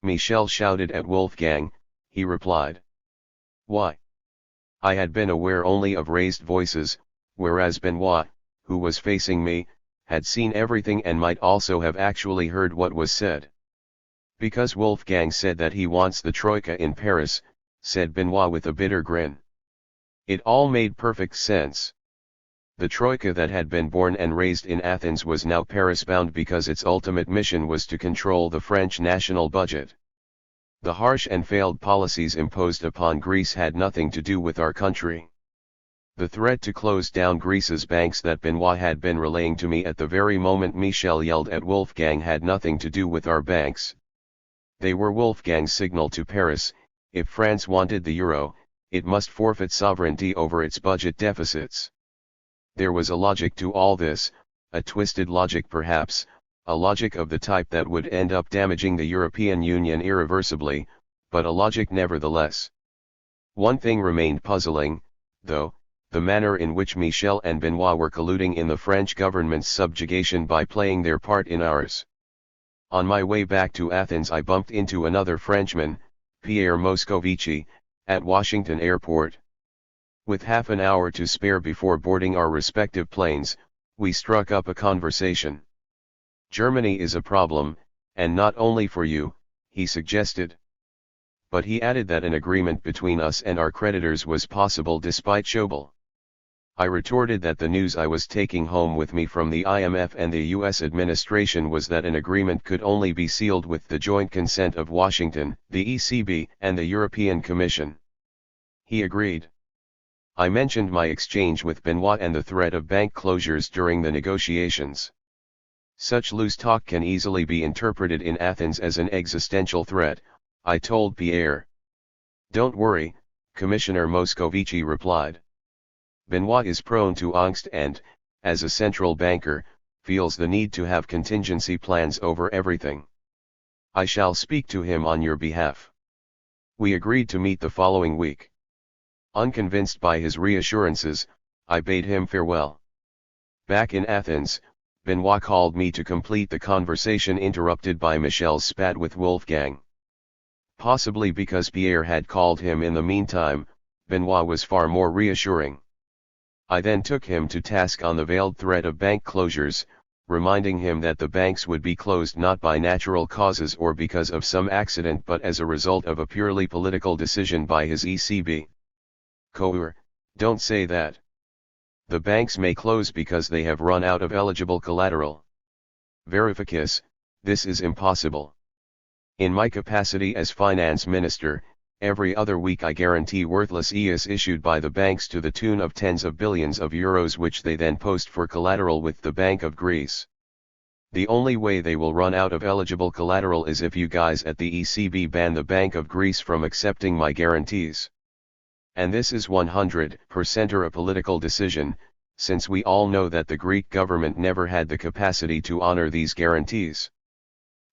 "Michel shouted at Wolfgang," he replied. "Why?" I had been aware only of raised voices, whereas Benoît, who was facing me, had seen everything and might also have actually heard what was said. "Because Wolfgang said that he wants the Troika in Paris," said Benoît with a bitter grin. It all made perfect sense. The Troika that had been born and raised in Athens was now Paris-bound because its ultimate mission was to control the French national budget. The harsh and failed policies imposed upon Greece had nothing to do with our country. The threat to close down Greece's banks that Benoit had been relaying to me at the very moment Michel yelled at Wolfgang had nothing to do with our banks. They were Wolfgang's signal to Paris: if France wanted the euro, it must forfeit sovereignty over its budget deficits. There was a logic to all this, a twisted logic perhaps, a logic of the type that would end up damaging the European Union irreversibly, but a logic nevertheless. One thing remained puzzling, though: the manner in which Michel and Benoit were colluding in the French government's subjugation by playing their part in ours. On my way back to Athens I bumped into another Frenchman, Pierre Moscovici, at Washington Airport. With half an hour to spare before boarding our respective planes, we struck up a conversation. Germany is a problem, and not only for you, he suggested. But he added that an agreement between us and our creditors was possible despite Schauble. I retorted that the news I was taking home with me from the IMF and the US administration was that an agreement could only be sealed with the joint consent of Washington, the ECB, and the European Commission. He agreed. I mentioned my exchange with Benoit and the threat of bank closures during the negotiations. Such loose talk can easily be interpreted in Athens as an existential threat, I told Pierre. Don't worry, Commissioner Moscovici replied. Benoit is prone to angst and, as a central banker, feels the need to have contingency plans over everything. I shall speak to him on your behalf. We agreed to meet the following week. Unconvinced by his reassurances, I bade him farewell. Back in Athens, Benoit called me to complete the conversation interrupted by Michel's spat with Wolfgang. Possibly because Pierre had called him in the meantime, Benoit was far more reassuring. I then took him to task on the veiled threat of bank closures, reminding him that the banks would be closed not by natural causes or because of some accident but as a result of a purely political decision by his ECB. Coeur, don't say that. The banks may close because they have run out of eligible collateral. Varoufakis, this is impossible. In my capacity as finance minister, every other week I guarantee worthless EIS issued by the banks to the tune of tens of billions of euros which they then post for collateral with the Bank of Greece. The only way they will run out of eligible collateral is if you guys at the ECB ban the Bank of Greece from accepting my guarantees. And this is 100% a political decision, since we all know that the Greek government never had the capacity to honor these guarantees.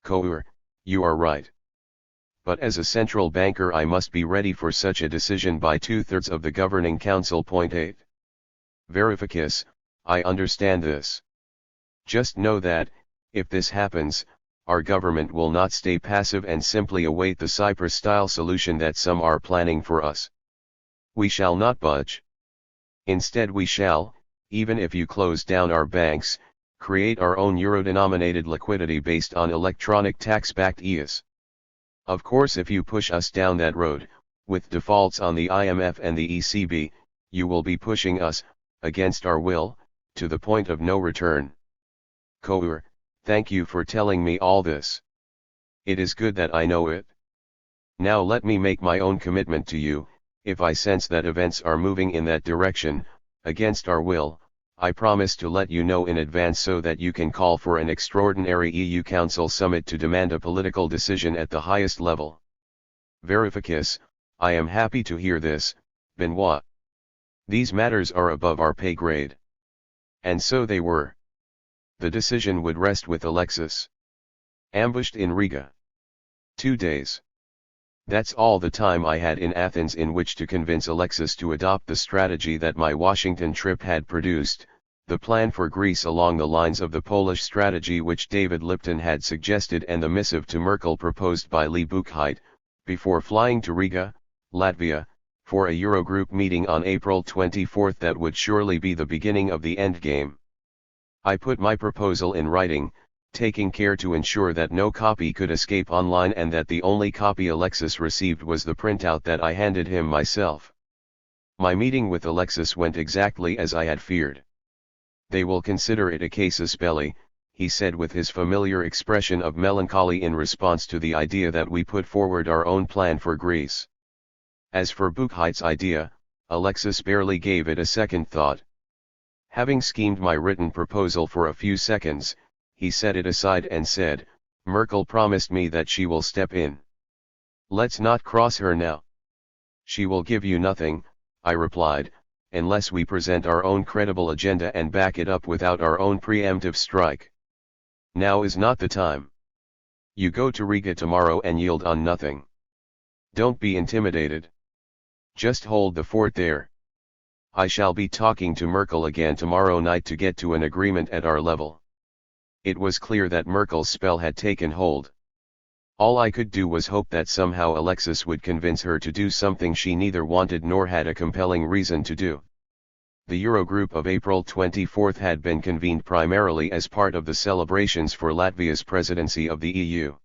Coeur, you are right. But as a central banker I must be ready for such a decision by 2/3 of the governing council. 8. Varoufakis, I understand this. Just know that, if this happens, our government will not stay passive and simply await the Cyprus-style solution that some are planning for us. We shall not budge. Instead we shall, even if you close down our banks, create our own euro-denominated liquidity based on electronic tax-backed EIS. Of course if you push us down that road, with defaults on the IMF and the ECB, you will be pushing us, against our will, to the point of no return. Coeur, thank you for telling me all this. It is good that I know it. Now let me make my own commitment to you: if I sense that events are moving in that direction, against our will, I promise to let you know in advance so that you can call for an extraordinary EU Council summit to demand a political decision at the highest level. Varoufakis, I am happy to hear this, Benoit. These matters are above our pay grade. And so they were. The decision would rest with Alexis. Ambushed in Riga. 2 days. That's all the time I had in Athens in which to convince Alexis to adopt the strategy that my Washington trip had produced, the plan for Greece along the lines of the Polish strategy which David Lipton had suggested and the missive to Merkel proposed by Lee Buchheit, before flying to Riga, Latvia, for a Eurogroup meeting on April 24 that would surely be the beginning of the endgame. I put my proposal in writing, taking care to ensure that no copy could escape online and that the only copy Alexis received was the printout that I handed him myself. My meeting with Alexis went exactly as I had feared. They will consider it a casus belli, he said with his familiar expression of melancholy in response to the idea that we put forward our own plan for Greece. As for Buchheit's idea, Alexis barely gave it a second thought. Having schemed my written proposal for a few seconds, he set it aside and said, "Merkel promised me that she will step in. Let's not cross her now." "She will give you nothing," I replied, "unless we present our own credible agenda and back it up without our own preemptive strike. Now is not the time. You go to Riga tomorrow and yield on nothing. Don't be intimidated. Just hold the fort there. I shall be talking to Merkel again tomorrow night to get to an agreement at our level." It was clear that Merkel's spell had taken hold. All I could do was hope that somehow Alexis would convince her to do something she neither wanted nor had a compelling reason to do. The Eurogroup of April 24 had been convened primarily as part of the celebrations for Latvia's presidency of the EU.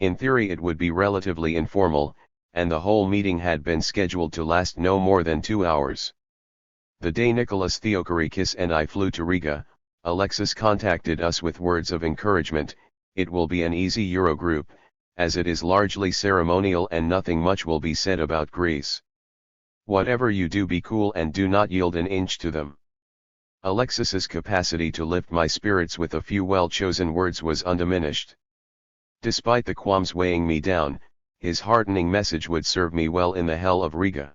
In theory it would be relatively informal, and the whole meeting had been scheduled to last no more than 2 hours. The day Nicholas Theodorakis and I flew to Riga, Alexis contacted us with words of encouragement. "It will be an easy Eurogroup, as it is largely ceremonial and nothing much will be said about Greece. Whatever you do, be cool and do not yield an inch to them." Alexis's capacity to lift my spirits with a few well-chosen words was undiminished. Despite the qualms weighing me down, his heartening message would serve me well in the hell of Riga.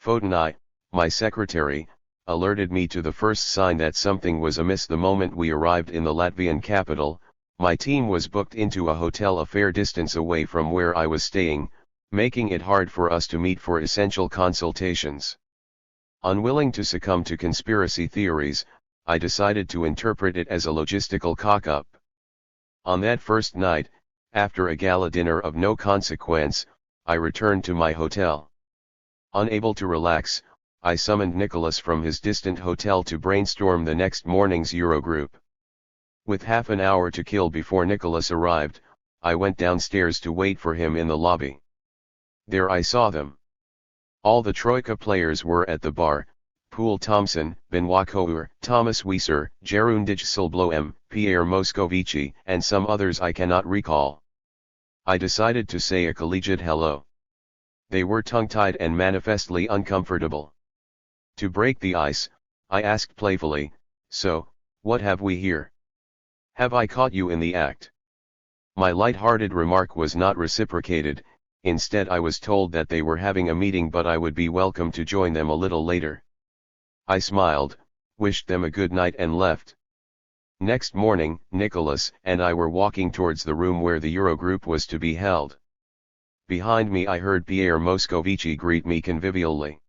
Fodenai, my secretary, alerted me to the first sign that something was amiss the moment we arrived in the Latvian capital. My team was booked into a hotel a fair distance away from where I was staying, making it hard for us to meet for essential consultations. Unwilling to succumb to conspiracy theories, I decided to interpret it as a logistical cock-up. On that first night, after a gala dinner of no consequence, I returned to my hotel. Unable to relax, I summoned Nicholas from his distant hotel to brainstorm the next morning's Eurogroup. With half an hour to kill before Nicholas arrived, I went downstairs to wait for him in the lobby. There I saw them. All the Troika players were at the bar: Poul Thompson, Benoit Couture, Thomas Wieser, Jeroen Dijsselbloem, Pierre Moscovici, and some others I cannot recall. I decided to say a collegiate hello. They were tongue-tied and manifestly uncomfortable. To break the ice, I asked playfully, "So, what have we here? Have I caught you in the act?" My light-hearted remark was not reciprocated. Instead I was told that they were having a meeting but I would be welcome to join them a little later. I smiled, wished them a good night and left. Next morning, Nicholas and I were walking towards the room where the Eurogroup was to be held. Behind me I heard Pierre Moscovici greet me convivially.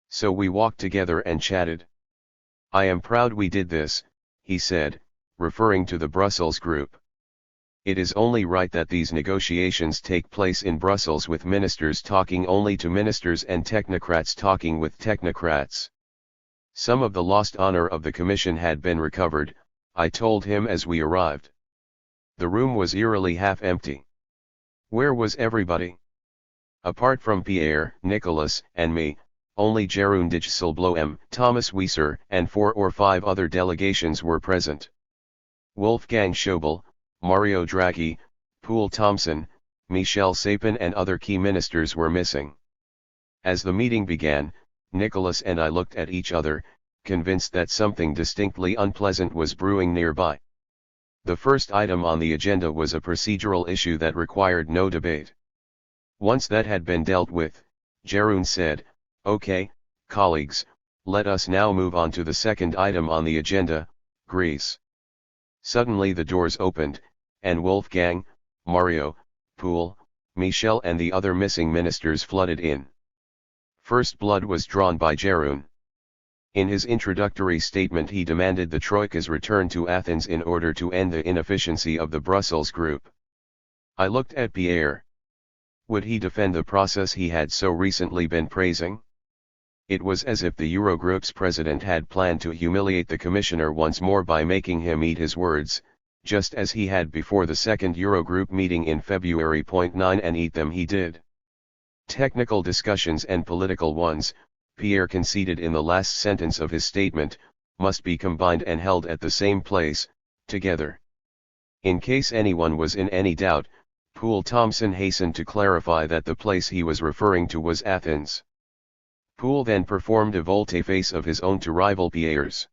So we walked together and chatted. "I am proud we did this," he said, referring to the Brussels group. "It is only right that these negotiations take place in Brussels with ministers talking only to ministers and technocrats talking with technocrats." Some of the lost honor of the Commission had been recovered, I told him as we arrived. The room was eerily half empty. Where was everybody? Apart from Pierre, Nicholas, and me, only Jeroen Dijsselbloem, Thomas Wieser, and 4 or 5 other delegations were present. Wolfgang Schäuble, Mario Draghi, Poul Thompson, Michel Sapin and other key ministers were missing. As the meeting began, Nicholas and I looked at each other, convinced that something distinctly unpleasant was brewing nearby. The first item on the agenda was a procedural issue that required no debate. Once that had been dealt with, Jeroen said, "Okay, colleagues, let us now move on to the second item on the agenda, Greece." Suddenly the doors opened, and Wolfgang, Mario, Poul, Michel and the other missing ministers flooded in. First blood was drawn by Jeroen. In his introductory statement he demanded the Troika's return to Athens in order to end the inefficiency of the Brussels group. I looked at Pierre. Would he defend the process he had so recently been praising? It was as if the Eurogroup's president had planned to humiliate the commissioner once more by making him eat his words, just as he had before the second Eurogroup meeting in February. 9 And eat them he did. Technical discussions and political ones, Pierre conceded in the last sentence of his statement, must be combined and held at the same place, together. In case anyone was in any doubt, Poul Thompson hastened to clarify that the place he was referring to was Athens. Poole then performed a volte-face of his own to rival Pierre's.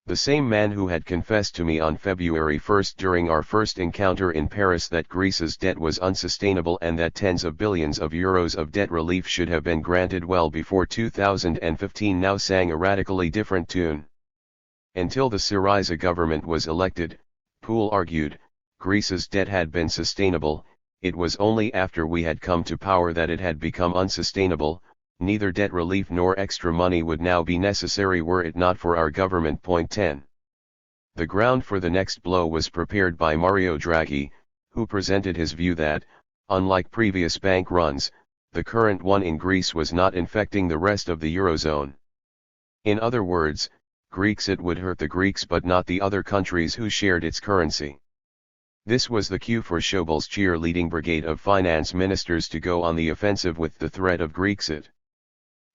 The same man who had confessed to me on February 1 during our first encounter in Paris that Greece's debt was unsustainable and that tens of billions of euros of debt relief should have been granted well before 2015 now sang a radically different tune. Until the Syriza government was elected, Poole argued, Greece's debt had been sustainable. It was only after we had come to power that it had become unsustainable. Neither debt relief nor extra money would now be necessary were it not for our government. 10. The ground for the next blow was prepared by Mario Draghi, who presented his view that, unlike previous bank runs, the current one in Greece was not infecting the rest of the Eurozone. In other words, Grexit would hurt the Greeks but not the other countries who shared its currency. This was the cue for Schäuble's cheerleading brigade of finance ministers to go on the offensive with the threat of Grexit.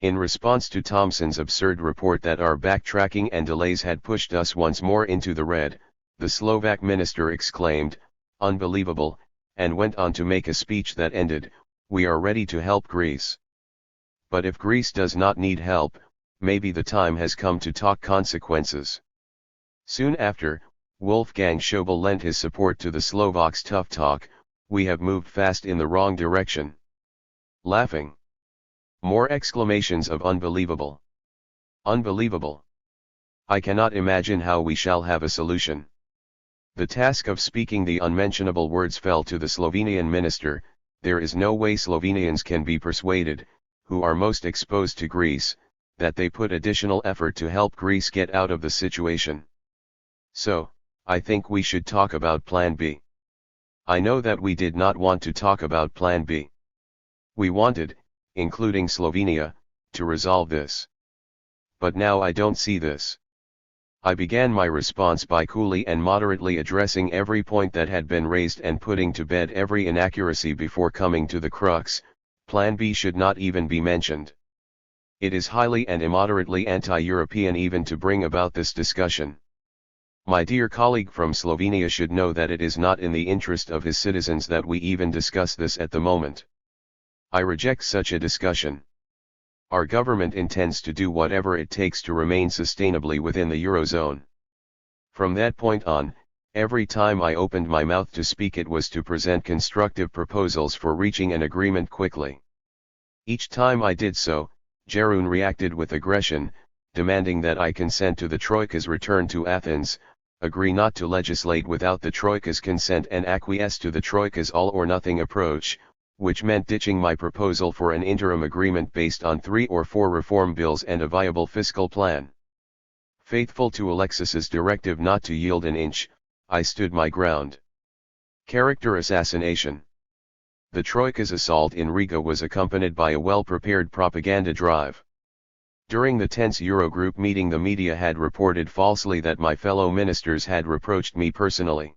In response to Thomson's absurd report that our backtracking and delays had pushed us once more into the red, the Slovak minister exclaimed, "Unbelievable," and went on to make a speech that ended, "We are ready to help Greece. But if Greece does not need help, maybe the time has come to talk consequences." Soon after, Wolfgang Schäuble lent his support to the Slovaks' tough talk, "We have moved fast in the wrong direction." Laughing. More exclamations of "Unbelievable! Unbelievable! I cannot imagine how we shall have a solution." The task of speaking the unmentionable words fell to the Slovenian minister. There is no way Slovenians can be persuaded, who are most exposed to Greece, that they put additional effort to help Greece get out of the situation. So, I think we should talk about Plan B. I know that we did not want to talk about Plan B. We wanted, including Slovenia, to resolve this. But now I don't see this. I began my response by coolly and moderately addressing every point that had been raised and putting to bed every inaccuracy before coming to the crux. Plan B should not even be mentioned. It is highly and immoderately anti-European even to bring about this discussion. My dear colleague from Slovenia should know that it is not in the interest of his citizens that we even discuss this at the moment. I reject such a discussion. Our government intends to do whatever it takes to remain sustainably within the Eurozone. From that point on, every time I opened my mouth to speak it was to present constructive proposals for reaching an agreement quickly. Each time I did so, Jeroen reacted with aggression, demanding that I consent to the Troika's return to Athens, agree not to legislate without the Troika's consent and acquiesce to the Troika's all-or-nothing approach, which meant ditching my proposal for an interim agreement based on 3 or 4 reform bills and a viable fiscal plan. Faithful to Alexis's directive not to yield an inch, I stood my ground. Character assassination. The Troika's assault in Riga was accompanied by a well-prepared propaganda drive. During the tense Eurogroup meeting, the media had reported falsely that my fellow ministers had reproached me personally.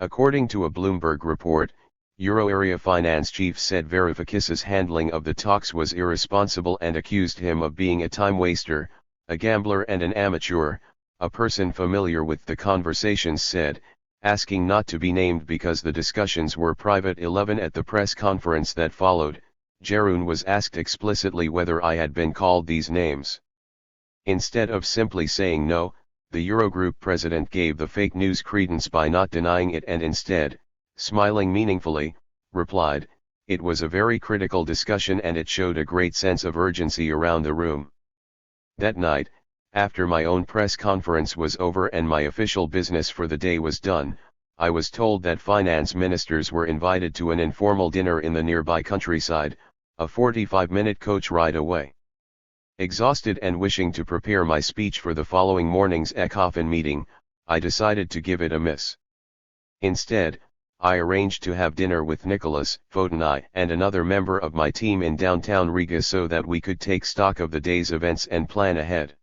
According to a Bloomberg report, Euro area finance chief said Varoufakis' handling of the talks was irresponsible and accused him of being a time waster, a gambler and an amateur. A person familiar with the conversations said, asking not to be named because the discussions were private. 11 At the press conference that followed, Jeroen was asked explicitly whether I had been called these names. Instead of simply saying no, the Eurogroup president gave the fake news credence by not denying it and instead, smiling meaningfully, replied, "It was a very critical discussion and it showed a great sense of urgency around the room." That night, after my own press conference was over and my official business for the day was done, I was told that finance ministers were invited to an informal dinner in the nearby countryside, a 45-minute coach ride away. Exhausted and wishing to prepare my speech for the following morning's ECOFIN meeting, I decided to give it a miss. Instead, I arranged to have dinner with Nicholas Fotenai and another member of my team in downtown Riga so that we could take stock of the day's events and plan ahead.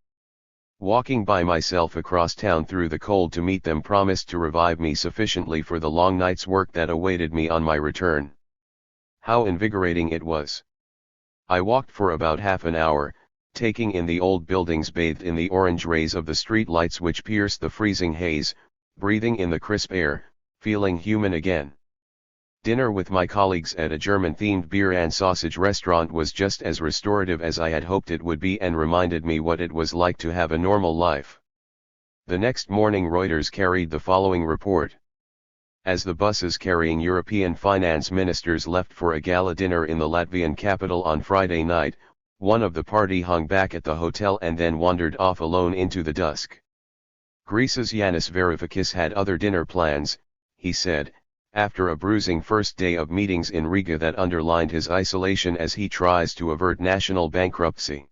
Walking by myself across town through the cold to meet them promised to revive me sufficiently for the long night's work that awaited me on my return. How invigorating it was! I walked for about half an hour, taking in the old buildings bathed in the orange rays of the street lights which pierced the freezing haze, breathing in the crisp air, feeling human again. Dinner with my colleagues at a German-themed beer and sausage restaurant was just as restorative as I had hoped it would be and reminded me what it was like to have a normal life. The next morning Reuters carried the following report. As the buses carrying European finance ministers left for a gala dinner in the Latvian capital on Friday night, one of the party hung back at the hotel and then wandered off alone into the dusk. Greece's Yannis Varoufakis had other dinner plans, he said, after a bruising first day of meetings in Riga that underlined his isolation as he tries to avert national bankruptcy.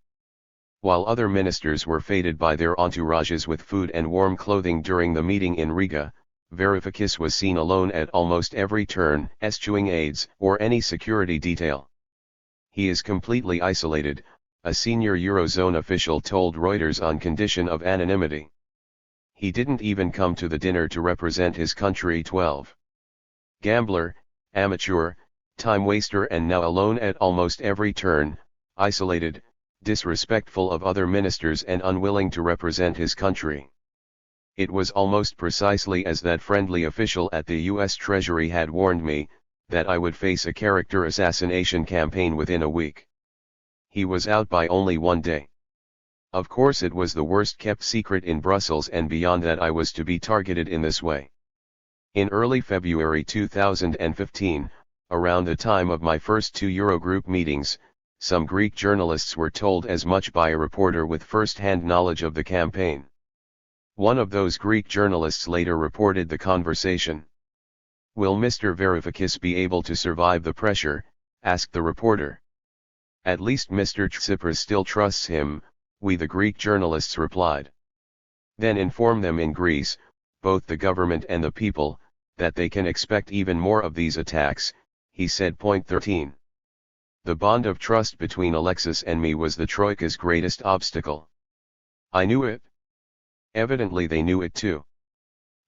While other ministers were feted by their entourages with food and warm clothing during the meeting in Riga, Varoufakis was seen alone at almost every turn, eschewing aides or any security detail. He is completely isolated, a senior Eurozone official told Reuters on condition of anonymity. He didn't even come to the dinner to represent his country. 12. Gambler, amateur, time waster and now alone at almost every turn, isolated, disrespectful of other ministers and unwilling to represent his country. It was almost precisely as that friendly official at the U.S. Treasury had warned me, that I would face a character assassination campaign within a week. He was out by only one day. Of course it was the worst kept secret in Brussels and beyond that I was to be targeted in this way. In early February 2015, around the time of my first two Eurogroup meetings, some Greek journalists were told as much by a reporter with first-hand knowledge of the campaign. One of those Greek journalists later reported the conversation. "Will Mr. Varoufakis be able to survive the pressure?" asked the reporter. "At least Mr. Tsipras still trusts him," we the Greek journalists replied. "Then inform them in Greece, both the government and the people, that they can expect even more of these attacks," he said. 13. The bond of trust between Alexis and me was the Troika's greatest obstacle. I knew it. Evidently they knew it too.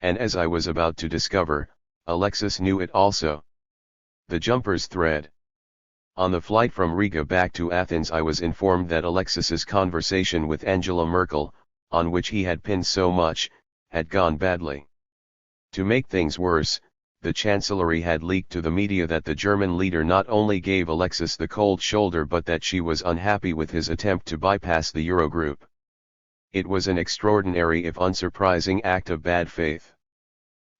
And as I was about to discover, Alexis knew it also. The jumper's thread. On the flight from Riga back to Athens I was informed that Alexis's conversation with Angela Merkel, on which he had pinned so much, had gone badly. To make things worse, the Chancellery had leaked to the media that the German leader not only gave Alexis the cold shoulder but that she was unhappy with his attempt to bypass the Eurogroup. It was an extraordinary if unsurprising act of bad faith.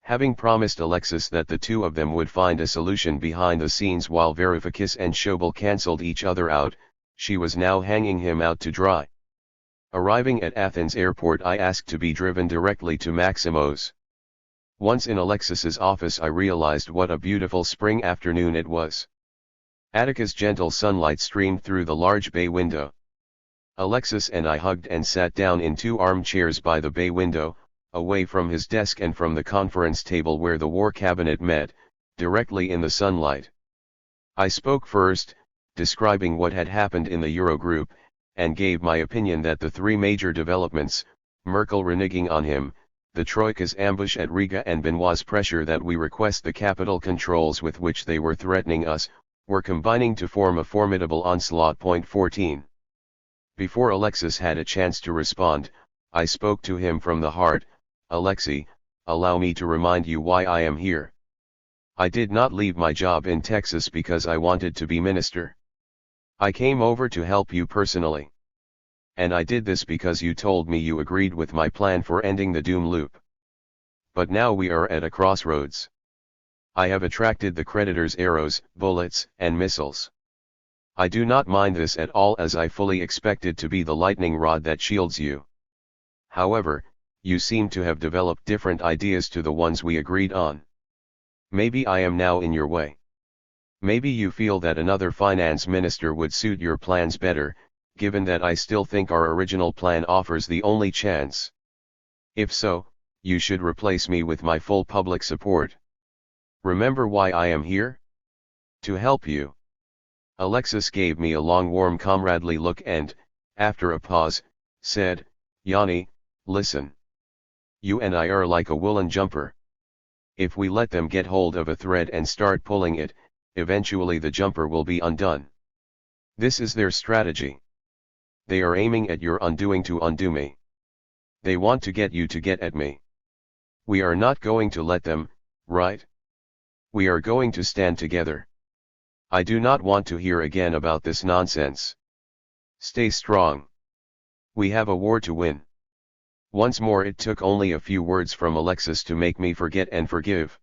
Having promised Alexis that the two of them would find a solution behind the scenes while Varoufakis and Schäuble cancelled each other out, she was now hanging him out to dry. Arriving at Athens airport I asked to be driven directly to Maximo's. Once in Alexis's office I realized what a beautiful spring afternoon it was. Attica's gentle sunlight streamed through the large bay window. Alexis and I hugged and sat down in two armchairs by the bay window, away from his desk and from the conference table where the War Cabinet met, directly in the sunlight. I spoke first, describing what had happened in the Eurogroup, and gave my opinion that the three major developments, Merkel reneging on him, the Troika's ambush at Riga and Benoit's pressure that we request the capital controls with which they were threatening us, were combining to form a formidable onslaught. 14. Before Alexis had a chance to respond, I spoke to him from the heart. "Alexei, allow me to remind you why I am here. I did not leave my job in Texas because I wanted to be minister. I came over to help you personally. And I did this because you told me you agreed with my plan for ending the doom loop. But now we are at a crossroads. I have attracted the creditors' arrows, bullets, and missiles. I do not mind this at all as I fully expected to be the lightning rod that shields you. However, you seem to have developed different ideas to the ones we agreed on. Maybe I am now in your way. Maybe you feel that another finance minister would suit your plans better, given that I still think our original plan offers the only chance. If so, you should replace me with my full public support. Remember why I am here? To help you." Alexis gave me a long warm comradely look and, after a pause, said, "Yanni, listen. You and I are like a woolen jumper. If we let them get hold of a thread and start pulling it, eventually the jumper will be undone. This is their strategy. They are aiming at your undoing to undo me. They want to get you to get at me. We are not going to let them, right? We are going to stand together. I do not want to hear again about this nonsense. Stay strong. We have a war to win. Once more it took only a few words from Alexis to make me forget and forgive.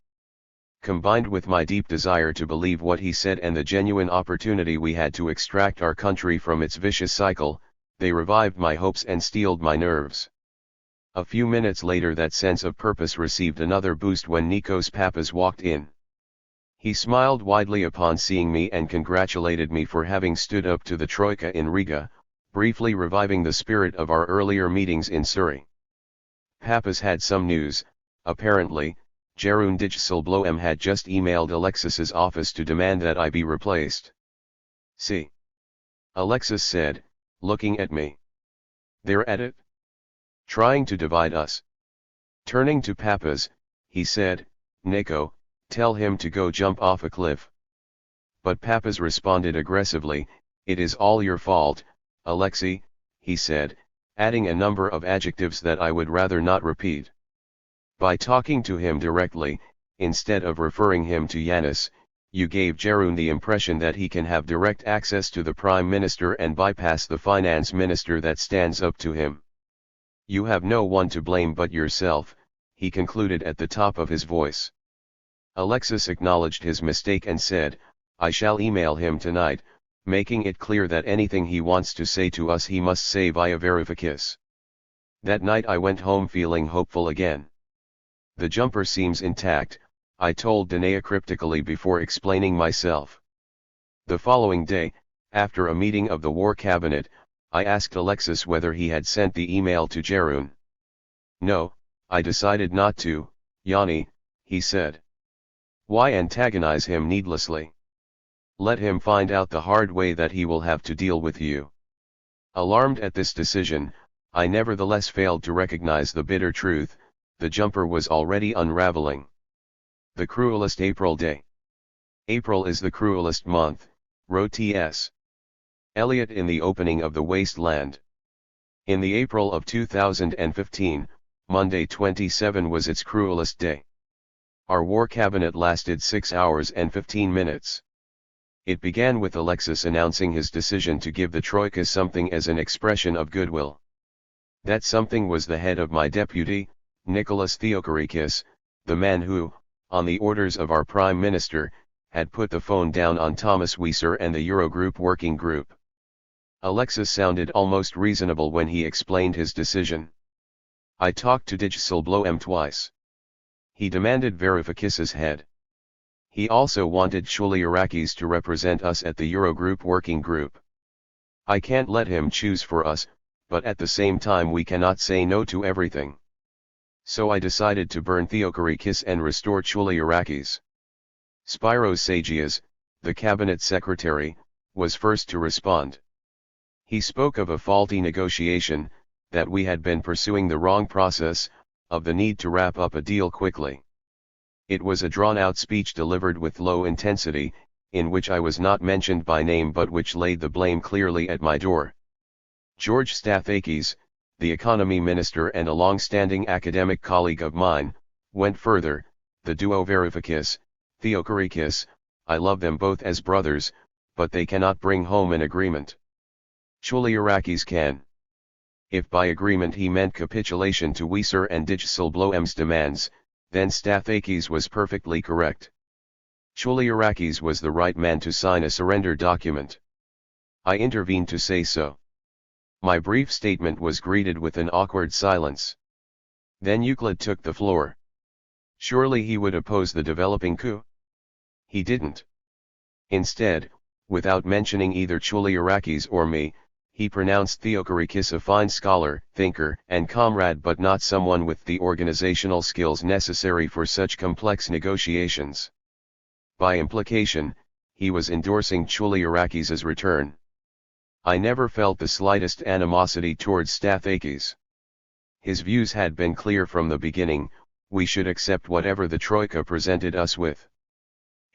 Combined with my deep desire to believe what he said and the genuine opportunity we had to extract our country from its vicious cycle, they revived my hopes and steeled my nerves. A few minutes later that sense of purpose received another boost when Nikos Pappas walked in. He smiled widely upon seeing me and congratulated me for having stood up to the Troika in Riga, briefly reviving the spirit of our earlier meetings in Surrey. Pappas had some news. Apparently, Jeroen Dijsselbloem had just emailed Alexis's office to demand that I be replaced. See? Alexis said, looking at me. They're at it? Trying to divide us. Turning to Pappas, he said, Nico, tell him to go jump off a cliff. But Pappas responded aggressively, it is all your fault, Alexei, he said, adding a number of adjectives that I would rather not repeat. By talking to him directly, instead of referring him to Yannis, you gave Jeroen the impression that he can have direct access to the Prime Minister and bypass the Finance Minister that stands up to him. You have no one to blame but yourself, he concluded at the top of his voice. Alexis acknowledged his mistake and said, I shall email him tonight, making it clear that anything he wants to say to us he must say via Varoufakis. That night I went home feeling hopeful again. The jumper seems intact, I told Danea cryptically before explaining myself. The following day, after a meeting of the War Cabinet, I asked Alexis whether he had sent the email to Jeroen. No, I decided not to, Yanni, he said. Why antagonize him needlessly? Let him find out the hard way that he will have to deal with you. Alarmed at this decision, I nevertheless failed to recognize the bitter truth, the jumper was already unraveling. The cruelest April day. April is the cruelest month, wrote T.S. Eliot in The Opening of the Wasteland. In the April of 2015, Monday 27 was its cruelest day. Our war cabinet lasted 6 hours and 15 minutes. It began with Alexis announcing his decision to give the Troika something as an expression of goodwill. That something was the head of my deputy, Nicholas Theocharichis, the man who, on the orders of our Prime Minister, had put the phone down on Thomas Wieser and the Eurogroup working group. Alexis sounded almost reasonable when he explained his decision. I talked to Dijsselbloem twice. He demanded Varoufakis's head. He also wanted Chouliarakis to represent us at the Eurogroup working group. I can't let him choose for us, but at the same time we cannot say no to everything. So I decided to burn Theocharichis and restore Chouliarakis. Spiros Sagias, the cabinet secretary, was first to respond. He spoke of a faulty negotiation, that we had been pursuing the wrong process, of the need to wrap up a deal quickly. It was a drawn-out speech delivered with low intensity, in which I was not mentioned by name but which laid the blame clearly at my door. George Stathakis, the economy minister and a long-standing academic colleague of mine, went further, the duo Varoufakis, Theocharichis, I love them both as brothers, but they cannot bring home an agreement. Chouliarakis can. If by agreement he meant capitulation to Wieser and Dijsselbloem's demands, then Stathakis was perfectly correct. Chouliarakis was the right man to sign a surrender document. I intervened to say so. My brief statement was greeted with an awkward silence. Then Euclid took the floor. Surely he would oppose the developing coup? He didn't. Instead, without mentioning either Chouliarakis or me, he pronounced Theocharichis a fine scholar, thinker, and comrade but not someone with the organizational skills necessary for such complex negotiations. By implication, he was endorsing Chouliarakis' return. I never felt the slightest animosity towards Stathakis. His views had been clear from the beginning, we should accept whatever the Troika presented us with.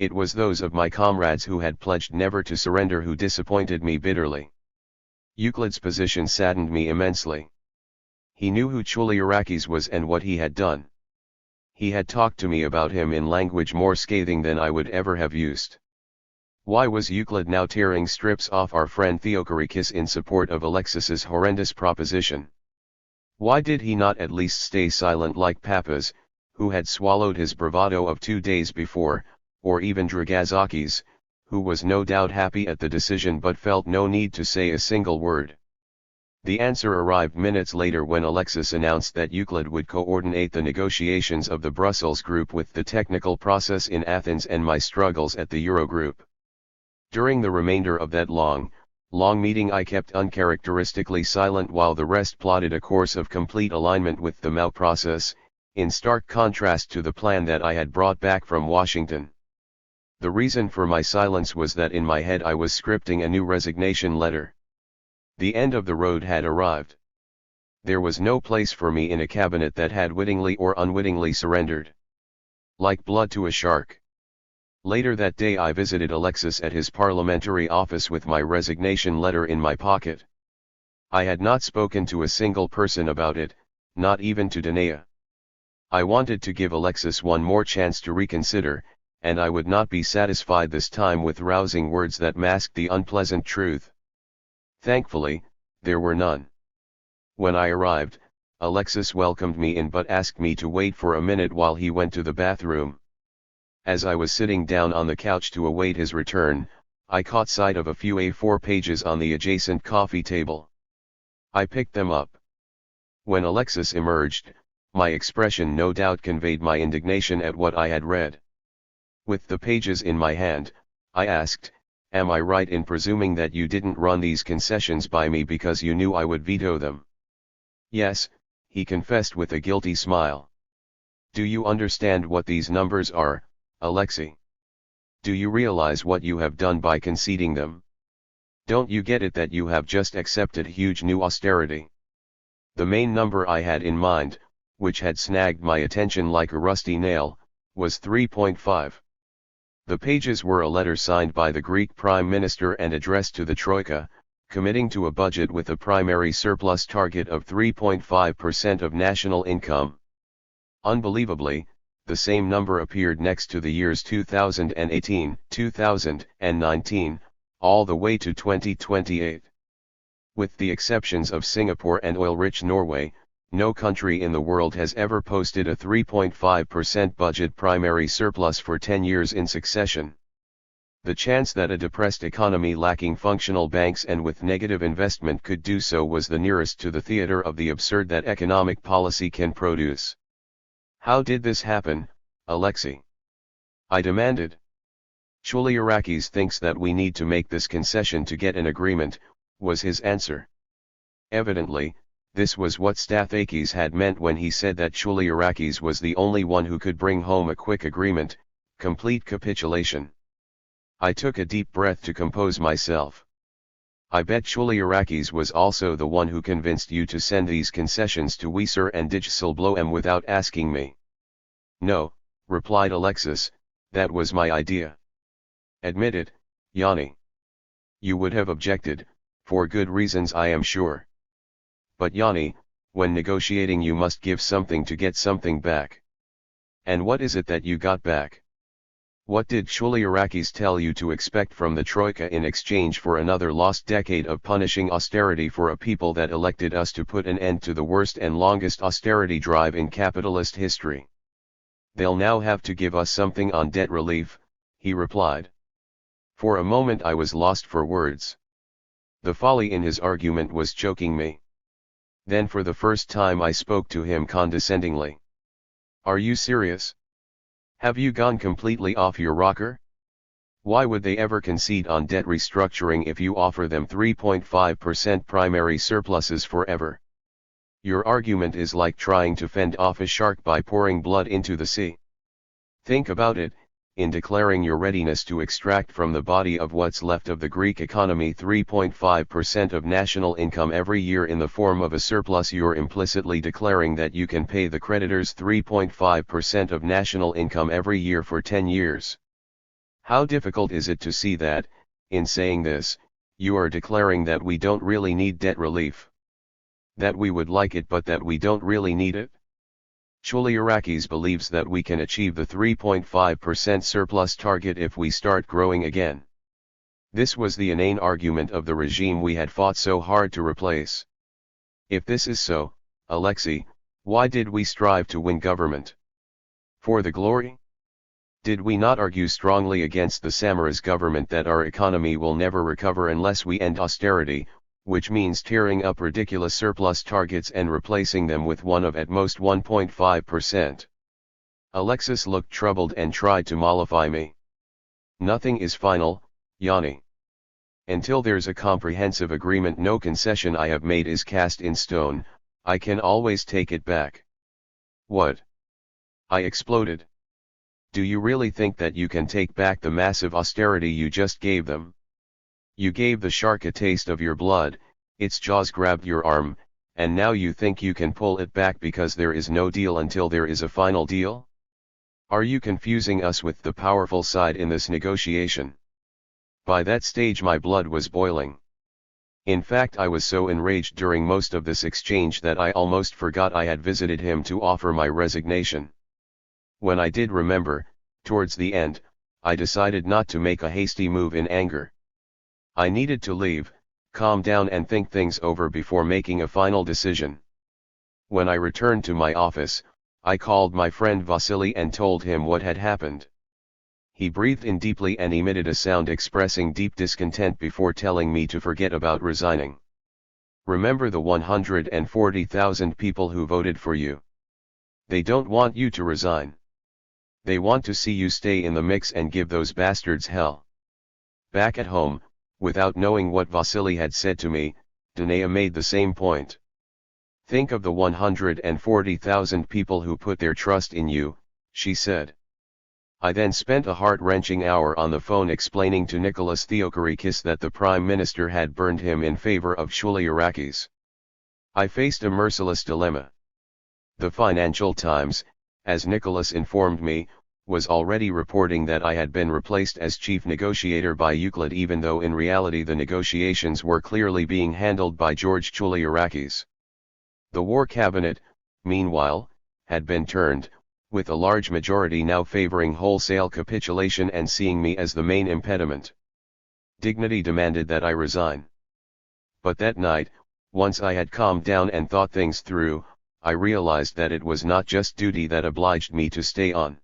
It was those of my comrades who had pledged never to surrender who disappointed me bitterly. Euclid's position saddened me immensely. He knew who Chouliarakis was and what he had done. He had talked to me about him in language more scathing than I would ever have used. Why was Euclid now tearing strips off our friend Theochorikis in support of Alexis's horrendous proposition? Why did he not at least stay silent like Papas, who had swallowed his bravado of 2 days before, or even Dragazakis, who was no doubt happy at the decision but felt no need to say a single word? The answer arrived minutes later when Alexis announced that Euclid would coordinate the negotiations of the Brussels group with the technical process in Athens and my struggles at the Eurogroup. During the remainder of that long meeting I kept uncharacteristically silent while the rest plotted a course of complete alignment with the Mao process, in stark contrast to the plan that I had brought back from Washington. The reason for my silence was that in my head I was scripting a new resignation letter. The end of the road had arrived. There was no place for me in a cabinet that had wittingly or unwittingly surrendered. Like blood to a shark. Later that day I visited Alexis at his parliamentary office with my resignation letter in my pocket. I had not spoken to a single person about it, not even to Danae. I wanted to give Alexis one more chance to reconsider, and I would not be satisfied this time with rousing words that masked the unpleasant truth. Thankfully, there were none. When I arrived, Alexis welcomed me in but asked me to wait for a minute while he went to the bathroom. As I was sitting down on the couch to await his return, I caught sight of a few A4 pages on the adjacent coffee table. I picked them up. When Alexis emerged, my expression no doubt conveyed my indignation at what I had read. With the pages in my hand, I asked, "Am I right in presuming that you didn't run these concessions by me because you knew I would veto them?" "Yes," he confessed with a guilty smile. "Do you understand what these numbers are, Alexei? Do you realize what you have done by conceding them? Don't you get it that you have just accepted huge new austerity?" The main number I had in mind, which had snagged my attention like a rusty nail, was 3.5. The pages were a letter signed by the Greek Prime Minister and addressed to the Troika, committing to a budget with a primary surplus target of 3.5% of national income. Unbelievably, the same number appeared next to the years 2018, 2019, all the way to 2028. With the exceptions of Singapore and oil-rich Norway, no country in the world has ever posted a 3.5% budget primary surplus for 10 years in succession. The chance that a depressed economy lacking functional banks and with negative investment could do so was the nearest to the theater of the absurd that economic policy can produce. "How did this happen, Alexei?" I demanded. "Chouliarakis thinks that we need to make this concession to get an agreement," was his answer. Evidently, this was what Stathakis had meant when he said that Chouliarakis was the only one who could bring home a quick agreement, complete capitulation. I took a deep breath to compose myself. "I bet Chouliarakis was also the one who convinced you to send these concessions to Weser and Dijsselbloem without asking me." "No," replied Alexis, "that was my idea." "Admit it, Yanni. You would have objected, for good reasons I am sure. But Yanni, when negotiating you must give something to get something back. And what is it that you got back? What did Chouliarakis tell you to expect from the Troika in exchange for another lost decade of punishing austerity for a people that elected us to put an end to the worst and longest austerity drive in capitalist history? They'll now have to give us something on debt relief," he replied. For a moment I was lost for words. The folly in his argument was choking me. Then for the first time I spoke to him condescendingly. "Are you serious? Have you gone completely off your rocker? Why would they ever concede on debt restructuring if you offer them 3.5% primary surpluses forever? Your argument is like trying to fend off a shark by pouring blood into the sea. Think about it, in declaring your readiness to extract from the body of what's left of the Greek economy 3.5% of national income every year in the form of a surplus, you're implicitly declaring that you can pay the creditors 3.5% of national income every year for 10 years. How difficult is it to see that, in saying this, you are declaring that we don't really need debt relief? That we would like it but that we don't really need it? Varoufakis believes that we can achieve the 3.5% surplus target if we start growing again. This was the inane argument of the regime we had fought so hard to replace. If this is so, Alexei, why did we strive to win government? For the glory? Did we not argue strongly against the Samaras government that our economy will never recover unless we end austerity, which means tearing up ridiculous surplus targets and replacing them with one of at most 1.5%? Alexis looked troubled and tried to mollify me. Nothing is final, Yanni. Until there's a comprehensive agreement, no concession I have made is cast in stone. I can always take it back. What? I exploded. Do you really think that you can take back the massive austerity you just gave them? You gave the shark a taste of your blood, its jaws grabbed your arm, and now you think you can pull it back because there is no deal until there is a final deal? Are you confusing us with the powerful side in this negotiation? By that stage my blood was boiling. In fact, I was so enraged during most of this exchange that I almost forgot I had visited him to offer my resignation. When I did remember, towards the end, I decided not to make a hasty move in anger. I needed to leave, calm down and think things over before making a final decision. When I returned to my office, I called my friend Vasily and told him what had happened. He breathed in deeply and emitted a sound expressing deep discontent before telling me to forget about resigning. Remember the 140,000 people who voted for you. They don't want you to resign. They want to see you stay in the mix and give those bastards hell. Back at home, without knowing what Vasily had said to me, Danea made the same point. Think of the 140,000 people who put their trust in you, she said. I then spent a heart-wrenching hour on the phone explaining to Nicholas Theodorakis that the Prime Minister had burned him in favor of Varoufakis. I faced a merciless dilemma. The Financial Times, as Nicholas informed me, was already reporting that I had been replaced as chief negotiator by Euclid, even though in reality the negotiations were clearly being handled by George Varoufakis. The War Cabinet, meanwhile, had been turned, with a large majority now favoring wholesale capitulation and seeing me as the main impediment. Dignity demanded that I resign. But that night, once I had calmed down and thought things through, I realized that it was not just duty that obliged me to stay on.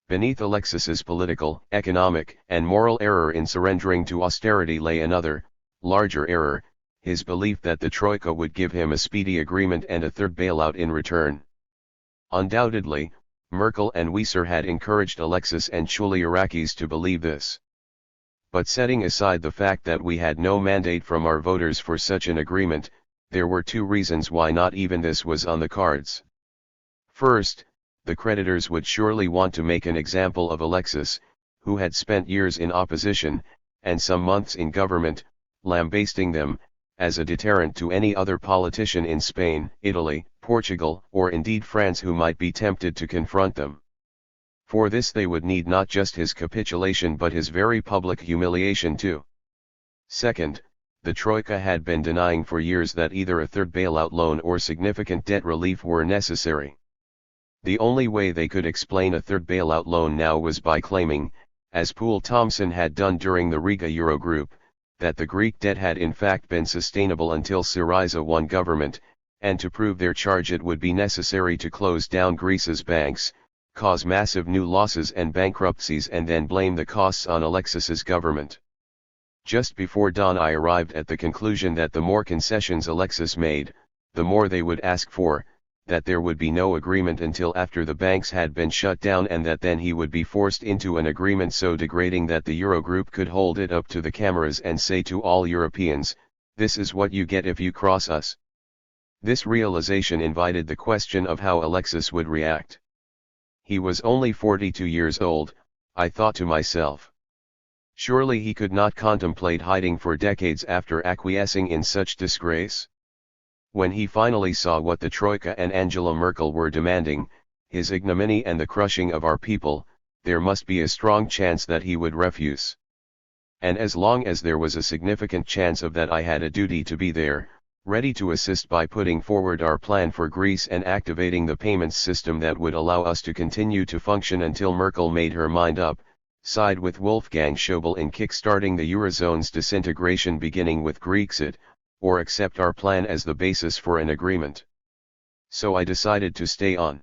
Beneath Alexis's political, economic, and moral error in surrendering to austerity lay another, larger error, his belief that the Troika would give him a speedy agreement and a third bailout in return. Undoubtedly, Merkel and Wieser had encouraged Alexis and Varoufakis to believe this. But setting aside the fact that we had no mandate from our voters for such an agreement, there were two reasons why not even this was on the cards. First, the creditors would surely want to make an example of Alexis, who had spent years in opposition, and some months in government, lambasting them, as a deterrent to any other politician in Spain, Italy, Portugal, or indeed France who might be tempted to confront them. For this they would need not just his capitulation but his very public humiliation too. Second, the Troika had been denying for years that either a third bailout loan or significant debt relief were necessary. The only way they could explain a third bailout loan now was by claiming, as Poul Thomson had done during the Riga Eurogroup, that the Greek debt had in fact been sustainable until Syriza won government, and to prove their charge it would be necessary to close down Greece's banks, cause massive new losses and bankruptcies, and then blame the costs on Alexis's government. Just before dawn I arrived at the conclusion that the more concessions Alexis made, the more they would ask for, that there would be no agreement until after the banks had been shut down, and that then he would be forced into an agreement so degrading that the Eurogroup could hold it up to the cameras and say to all Europeans, "This is what you get if you cross us." This realization invited the question of how Alexis would react. He was only 42 years old, I thought to myself. Surely he could not contemplate hiding for decades after acquiescing in such disgrace? When he finally saw what the Troika and Angela Merkel were demanding, his ignominy and the crushing of our people, there must be a strong chance that he would refuse. And as long as there was a significant chance of that I had a duty to be there, ready to assist by putting forward our plan for Greece and activating the payments system that would allow us to continue to function until Merkel made her mind up, side with Wolfgang Schäuble in kickstarting the Eurozone's disintegration beginning with Grexit, or accept our plan as the basis for an agreement. So I decided to stay on.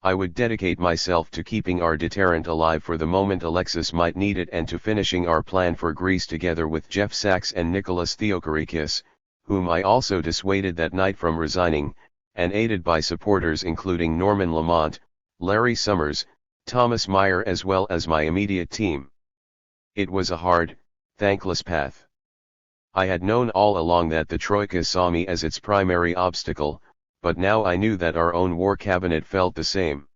I would dedicate myself to keeping our deterrent alive for the moment Alexis might need it and to finishing our plan for Greece together with Jeff Sachs and Nicholas Theodorakis, whom I also dissuaded that night from resigning, and aided by supporters including Norman Lamont, Larry Summers, Thomas Meyer as well as my immediate team. It was a hard, thankless path. I had known all along that the Troika saw me as its primary obstacle, but now I knew that our own war cabinet felt the same.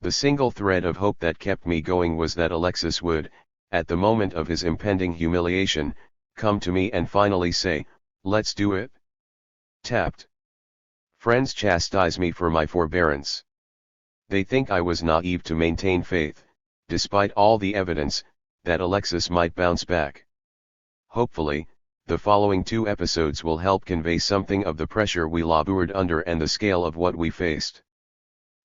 The single thread of hope that kept me going was that Alexis would, at the moment of his impending humiliation, come to me and finally say, "Let's do it." Tapped. Friends chastise me for my forbearance. They think I was naive to maintain faith, despite all the evidence, that Alexis might bounce back. Hopefully, the following 2 episodes will help convey something of the pressure we labored under and the scale of what we faced.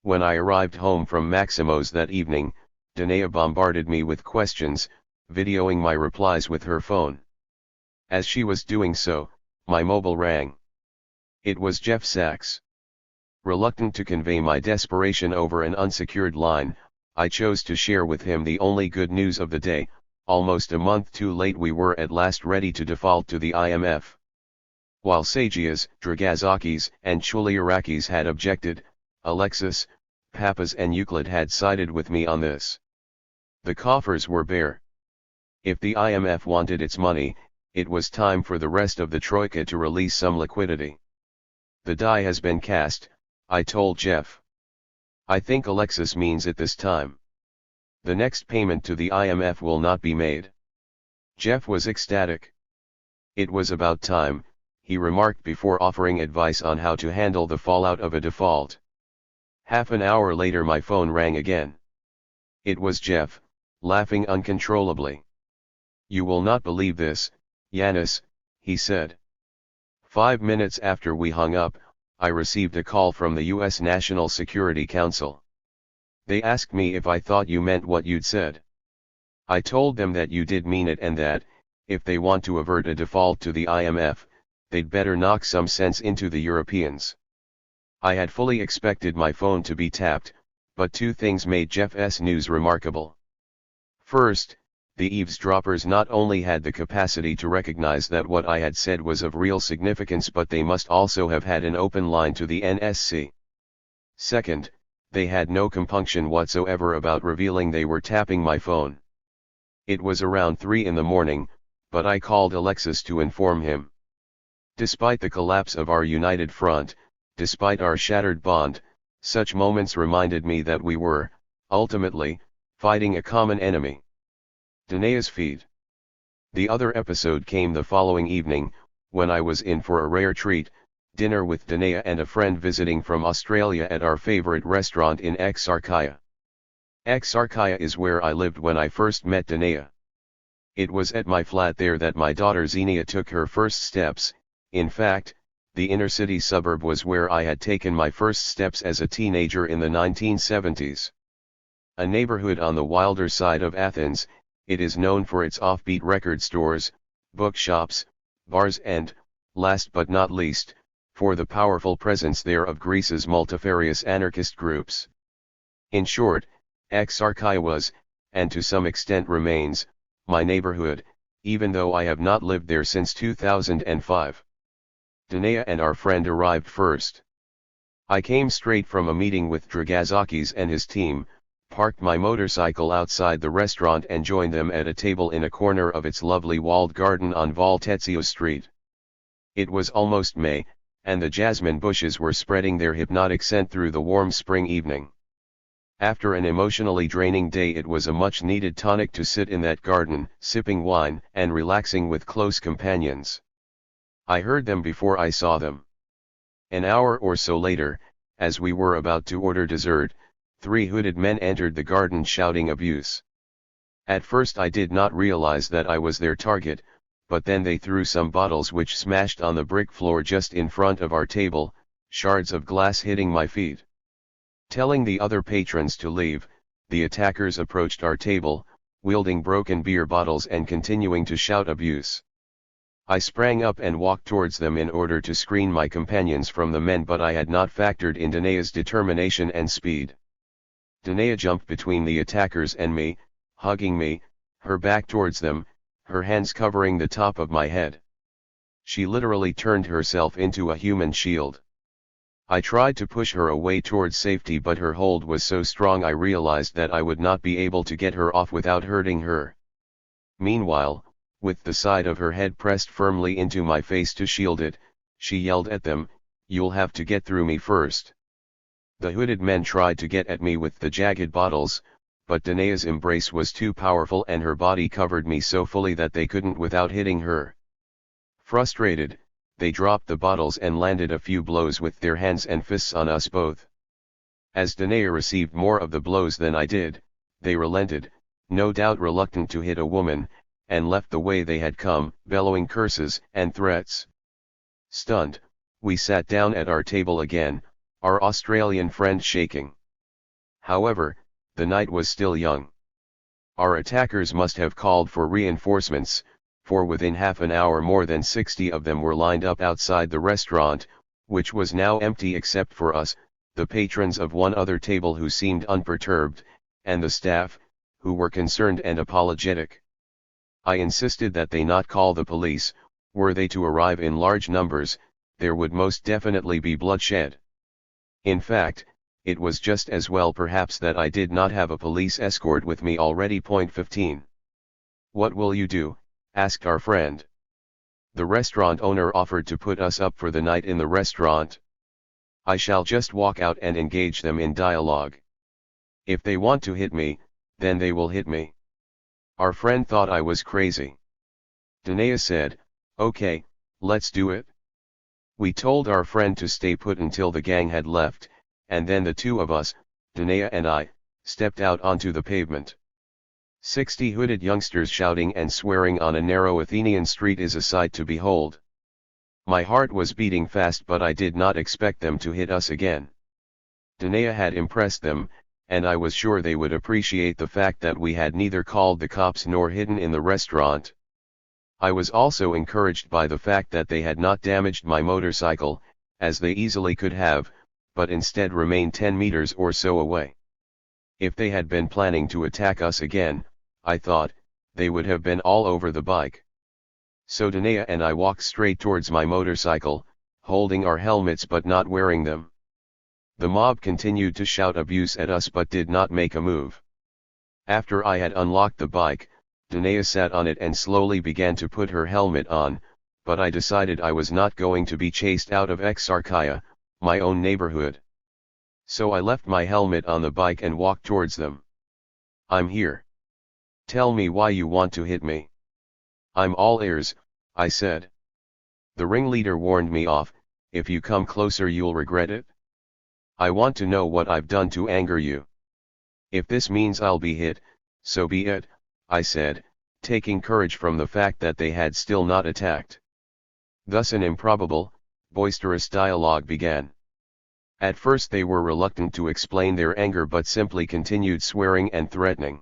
When I arrived home from Maximo's that evening, Danae bombarded me with questions, videoing my replies with her phone. As she was doing so, my mobile rang. It was Jeff Sachs. Reluctant to convey my desperation over an unsecured line, I chose to share with him the only good news of the day. Almost a month too late we were at last ready to default to the IMF. While Sagias, Dragazakis and Chuliarakis had objected, Alexis, Papas and Euclid had sided with me on this. The coffers were bare. If the IMF wanted its money, it was time for the rest of the Troika to release some liquidity. The die has been cast, I told Jeff. I think Alexis means it this time. The next payment to the IMF will not be made. Jeff was ecstatic. It was about time, he remarked before offering advice on how to handle the fallout of a default. Half an hour later my phone rang again. It was Jeff, laughing uncontrollably. "You will not believe this, Yannis," he said. 5 minutes after we hung up, I received a call from the U.S. National Security Council. They asked me if I thought you meant what you'd said. I told them that you did mean it and that, if they want to avert a default to the IMF, they'd better knock some sense into the Europeans. I had fully expected my phone to be tapped, but 2 things made Jeff's news remarkable. First, the eavesdroppers not only had the capacity to recognize that what I had said was of real significance, but they must also have had an open line to the NSC. Second, they had no compunction whatsoever about revealing they were tapping my phone. It was around 3 in the morning, but I called Alexis to inform him. Despite the collapse of our united front, despite our shattered bond, such moments reminded me that we were, ultimately, fighting a common enemy. Danae's feed. The other episode came the following evening, when I was in for a rare treat, dinner with Danae and a friend visiting from Australia at our favorite restaurant in Exarchia. Exarchia is where I lived when I first met Danae. It was at my flat there that my daughter Xenia took her first steps. In fact, the inner city suburb was where I had taken my first steps as a teenager in the 1970s. A neighborhood on the wilder side of Athens, it is known for its offbeat record stores, bookshops, bars and, last but not least, for the powerful presence there of Greece's multifarious anarchist groups. In short, Exarchia was, and to some extent remains, my neighborhood, even though I have not lived there since 2005. Danae and our friend arrived first. I came straight from a meeting with Dragazakis and his team, parked my motorcycle outside the restaurant and joined them at a table in a corner of its lovely walled garden on Valtetsio Street. It was almost May, and the jasmine bushes were spreading their hypnotic scent through the warm spring evening. After an emotionally draining day, it was a much-needed tonic to sit in that garden, sipping wine and relaxing with close companions. I heard them before I saw them. An hour or so later, as we were about to order dessert, 3 hooded men entered the garden shouting abuse. At first I did not realize that I was their target, but then they threw some bottles which smashed on the brick floor just in front of our table, shards of glass hitting my feet. Telling the other patrons to leave, the attackers approached our table, wielding broken beer bottles and continuing to shout abuse. I sprang up and walked towards them in order to screen my companions from the men, but I had not factored in Danae's determination and speed. Danae jumped between the attackers and me, hugging me, her back towards them, her hands covering the top of my head. She literally turned herself into a human shield. I tried to push her away towards safety, but her hold was so strong I realized that I would not be able to get her off without hurting her. Meanwhile, with the side of her head pressed firmly into my face to shield it, she yelled at them, "You'll have to get through me first." The hooded men tried to get at me with the jagged bottles, but Danae's embrace was too powerful and her body covered me so fully that they couldn't without hitting her. Frustrated, they dropped the bottles and landed a few blows with their hands and fists on us both. As Danae received more of the blows than I did, they relented, no doubt reluctant to hit a woman, and left the way they had come, bellowing curses and threats. Stunned, we sat down at our table again, our Australian friend shaking. However, the night was still young. Our attackers must have called for reinforcements, for within half an hour more than 60 of them were lined up outside the restaurant, which was now empty except for us, the patrons of one other table who seemed unperturbed, and the staff, who were concerned and apologetic. I insisted that they not call the police. Were they to arrive in large numbers, there would most definitely be bloodshed. In fact, it was just as well perhaps that I did not have a police escort with me already. 15. "What will you do?" asked our friend. The restaurant owner offered to put us up for the night in the restaurant. "I shall just walk out and engage them in dialogue. If they want to hit me, then they will hit me." Our friend thought I was crazy. Danae said, "Okay, let's do it." We told our friend to stay put until the gang had left, and then the two of us, Danae and I, stepped out onto the pavement. 60 hooded youngsters shouting and swearing on a narrow Athenian street is a sight to behold. My heart was beating fast, but I did not expect them to hit us again. Danae had impressed them, and I was sure they would appreciate the fact that we had neither called the cops nor hidden in the restaurant. I was also encouraged by the fact that they had not damaged my motorcycle, as they easily could have, but instead remained 10 meters or so away. If they had been planning to attack us again, I thought, they would have been all over the bike. So Danae and I walked straight towards my motorcycle, holding our helmets but not wearing them. The mob continued to shout abuse at us but did not make a move. After I had unlocked the bike, Danae sat on it and slowly began to put her helmet on, but I decided I was not going to be chased out of Exarchia, my own neighborhood. So I left my helmet on the bike and walked towards them. "I'm here. Tell me why you want to hit me." "I'm all ears," I said. "The ringleader warned me off. If you come closer you'll regret it. I want to know what I've done to anger you. If this means I'll be hit, so be it," I said, taking courage from the fact that they had still not attacked. Thus an improbable, boisterous dialogue began. At first they were reluctant to explain their anger but simply continued swearing and threatening.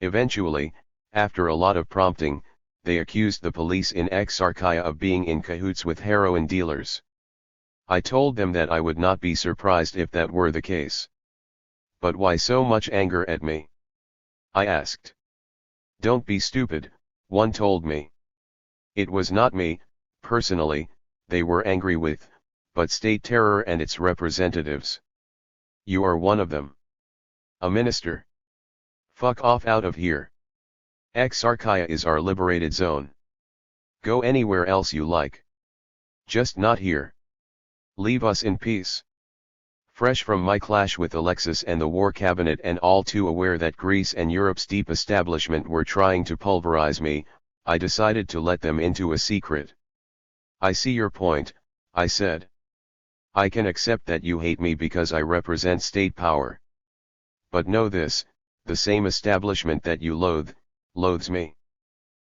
Eventually, after a lot of prompting, they accused the police in Exarchia of being in cahoots with heroin dealers. I told them that I would not be surprised if that were the case. "But why so much anger at me?" I asked. "Don't be stupid," one told me. It was not me, personally, they were angry with, but state terror and its representatives. You are one of them. A minister. Fuck off out of here. Exarchia is our liberated zone. Go anywhere else you like. Just not here. Leave us in peace. Fresh from my clash with Alexis and the War Cabinet and all too aware that Greece and Europe's deep establishment were trying to pulverize me, I decided to let them into a secret. "I see your point," I said. "I can accept that you hate me because I represent state power. But know this, the same establishment that you loathe, loathes me.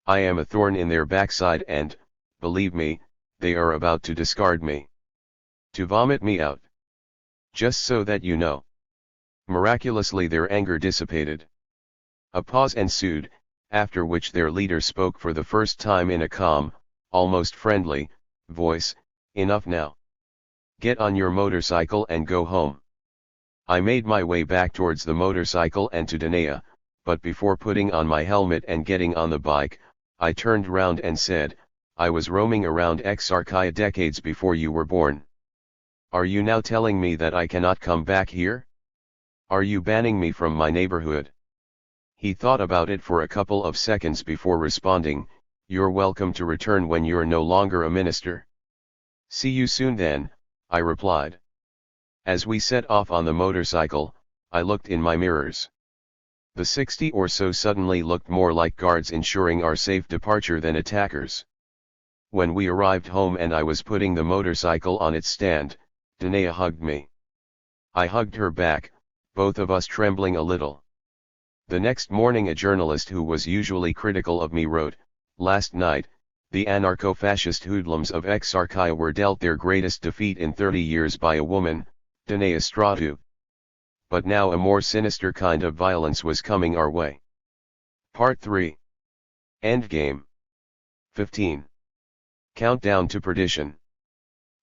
I am a thorn in their backside and, believe me, they are about to discard me. To vomit me out. Just so that you know. Miraculously their anger dissipated. A pause ensued, after which their leader spoke for the first time in a calm, almost friendly, voice, "Enough now. Get on your motorcycle and go home." I made my way back towards the motorcycle and to Danae, but before putting on my helmet and getting on the bike, I turned round and said, "I was roaming around Exarchia decades before you were born. Are you now telling me that I cannot come back here? Are you banning me from my neighborhood?" He thought about it for a couple of seconds before responding, "You're welcome to return when you're no longer a minister." "See you soon then," I replied. As we set off on the motorcycle, I looked in my mirrors. The 60 or so suddenly looked more like guards ensuring our safe departure than attackers. When we arrived home and I was putting the motorcycle on its stand, Danae hugged me. I hugged her back, both of us trembling a little. The next morning a journalist who was usually critical of me wrote, "Last night, the anarcho-fascist hoodlums of Exarchia were dealt their greatest defeat in 30 years by a woman, Danae Stratou. But now a more sinister kind of violence was coming our way." Part 3. Endgame. 15. Countdown to perdition.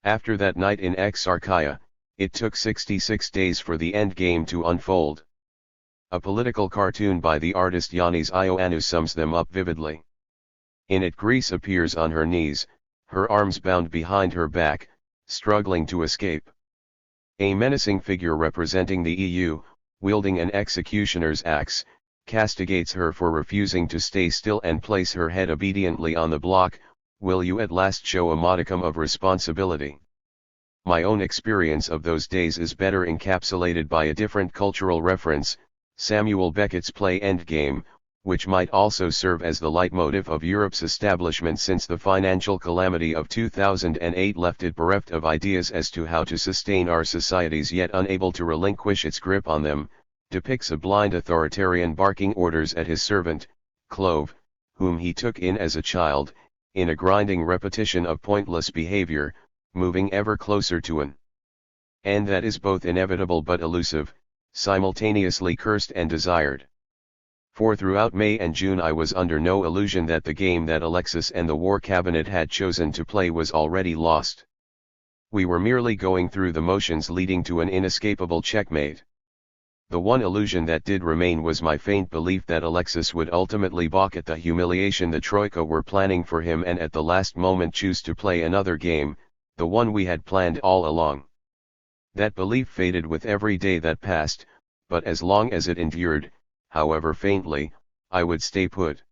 After that night in Exarchia, it took 66 days for the endgame to unfold. A political cartoon by the artist Yannis Ioannou sums them up vividly. In it Greece appears on her knees, her arms bound behind her back, struggling to escape. A menacing figure representing the EU, wielding an executioner's axe, castigates her for refusing to stay still and place her head obediently on the block. Will you at last show a modicum of responsibility? My own experience of those days is better encapsulated by a different cultural reference, Samuel Beckett's play Endgame, which might also serve as the leitmotif of Europe's establishment since the financial calamity of 2008 left it bereft of ideas as to how to sustain our societies yet unable to relinquish its grip on them, depicts a blind authoritarian barking orders at his servant, Clove, whom he took in as a child, in a grinding repetition of pointless behavior, moving ever closer to an end that is both inevitable but elusive, simultaneously cursed and desired. For throughout May and June I was under no illusion that the game that Alexis and the War Cabinet had chosen to play was already lost. We were merely going through the motions leading to an inescapable checkmate. The one illusion that did remain was my faint belief that Alexis would ultimately balk at the humiliation the Troika were planning for him and at the last moment choose to play another game, the one we had planned all along. That belief faded with every day that passed, but as long as it endured, however faintly, I would stay put.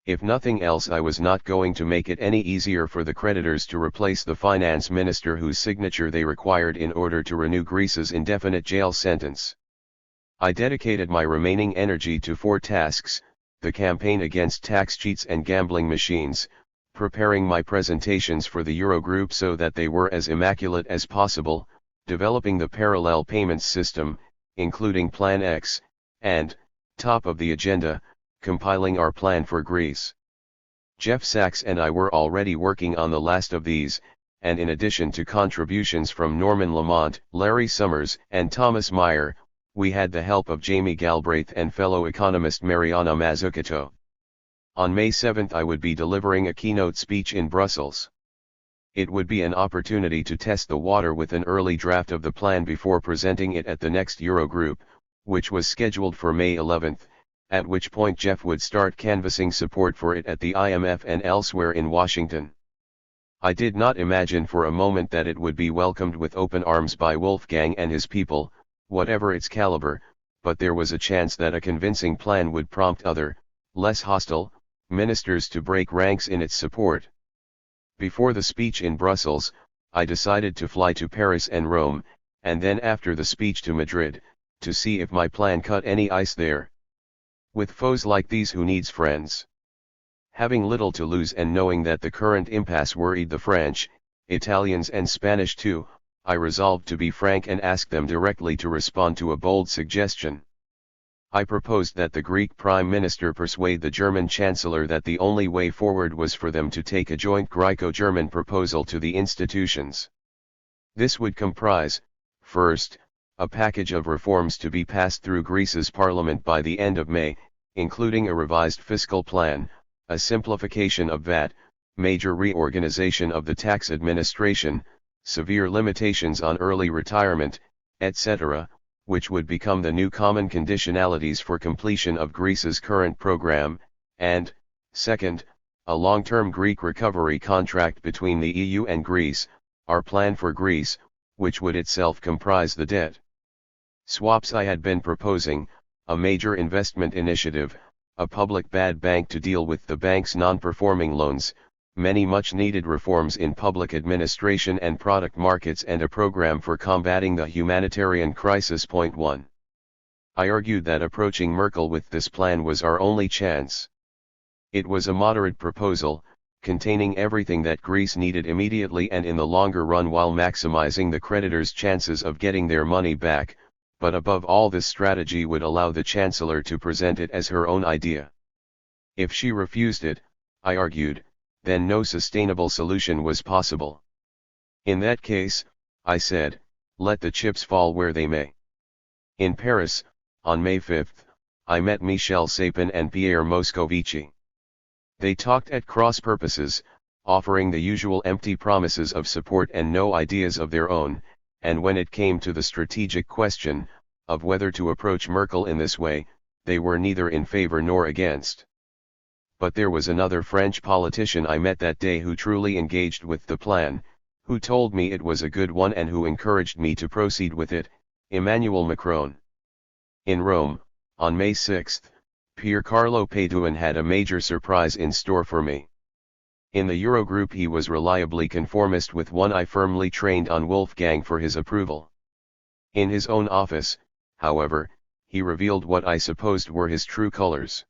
If nothing else, I was not going to make it any easier for the creditors to replace the finance minister whose signature they required in order to renew Greece's indefinite jail sentence. I dedicated my remaining energy to 4 tasks: the campaign against tax cheats and gambling machines, preparing my presentations for the Eurogroup so that they were as immaculate as possible, developing the parallel payments system, including Plan X, and, top of the agenda, compiling our plan for Greece. Jeff Sachs and I were already working on the last of these, and in addition to contributions from Norman Lamont, Larry Summers, and Thomas Meyer, we had the help of Jamie Galbraith and fellow economist Mariana Mazzucato. On May 7 I would be delivering a keynote speech in Brussels. It would be an opportunity to test the water with an early draft of the plan before presenting it at the next Eurogroup, which was scheduled for May 11, at which point Jeff would start canvassing support for it at the IMF and elsewhere in Washington. I did not imagine for a moment that it would be welcomed with open arms by Wolfgang and his people, whatever its caliber, but there was a chance that a convincing plan would prompt other, less hostile, ministers to break ranks in its support. Before the speech in Brussels, I decided to fly to Paris and Rome, and then after the speech to Madrid, to see if my plan cut any ice there. With foes like these, who needs friends? Having little to lose and knowing that the current impasse worried the French, Italians and Spanish too, I resolved to be frank and ask them directly to respond to a bold suggestion. I proposed that the Greek Prime Minister persuade the German Chancellor that the only way forward was for them to take a joint Greco-German proposal to the institutions. This would comprise, first, a package of reforms to be passed through Greece's parliament by the end of May, including a revised fiscal plan, a simplification of VAT, major reorganization of the tax administration, severe limitations on early retirement, etc., which would become the new common conditionalities for completion of Greece's current program, and, second, a long-term Greek recovery contract between the EU and Greece, our plan for Greece, which would itself comprise the debt swaps I had been proposing, a major investment initiative, a public bad bank to deal with the bank's non-performing loans, many much-needed reforms in public administration and product markets, and a program for combating the humanitarian crisis. 1. I argued that approaching Merkel with this plan was our only chance. It was a moderate proposal, containing everything that Greece needed immediately and in the longer run while maximizing the creditors' chances of getting their money back, but above all this strategy would allow the Chancellor to present it as her own idea. If she refused it, I argued, then no sustainable solution was possible. In that case, I said, let the chips fall where they may. In Paris, on May 5, I met Michel Sapin and Pierre Moscovici. They talked at cross purposes, offering the usual empty promises of support and no ideas of their own, and when it came to the strategic question, of whether to approach Merkel in this way, they were neither in favor nor against. But there was another French politician I met that day who truly engaged with the plan, who told me it was a good one and who encouraged me to proceed with it, Emmanuel Macron. In Rome, on May 6, Pier Carlo Padoan had a major surprise in store for me. In the Eurogroup he was reliably conformist with one eye firmly trained on Wolfgang for his approval. In his own office, however, he revealed what I supposed were his true colors.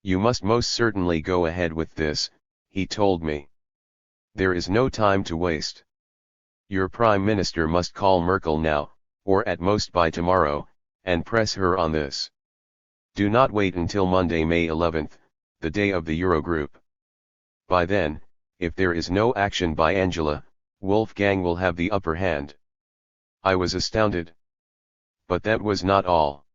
You must most certainly go ahead with this, he told me. There is no time to waste. Your Prime Minister must call Merkel now, or at most by tomorrow, and press her on this. Do not wait until Monday, May 11, the day of the Eurogroup. By then, if there is no action by Angela, Wolfgang will have the upper hand. I was astounded. But that was not all.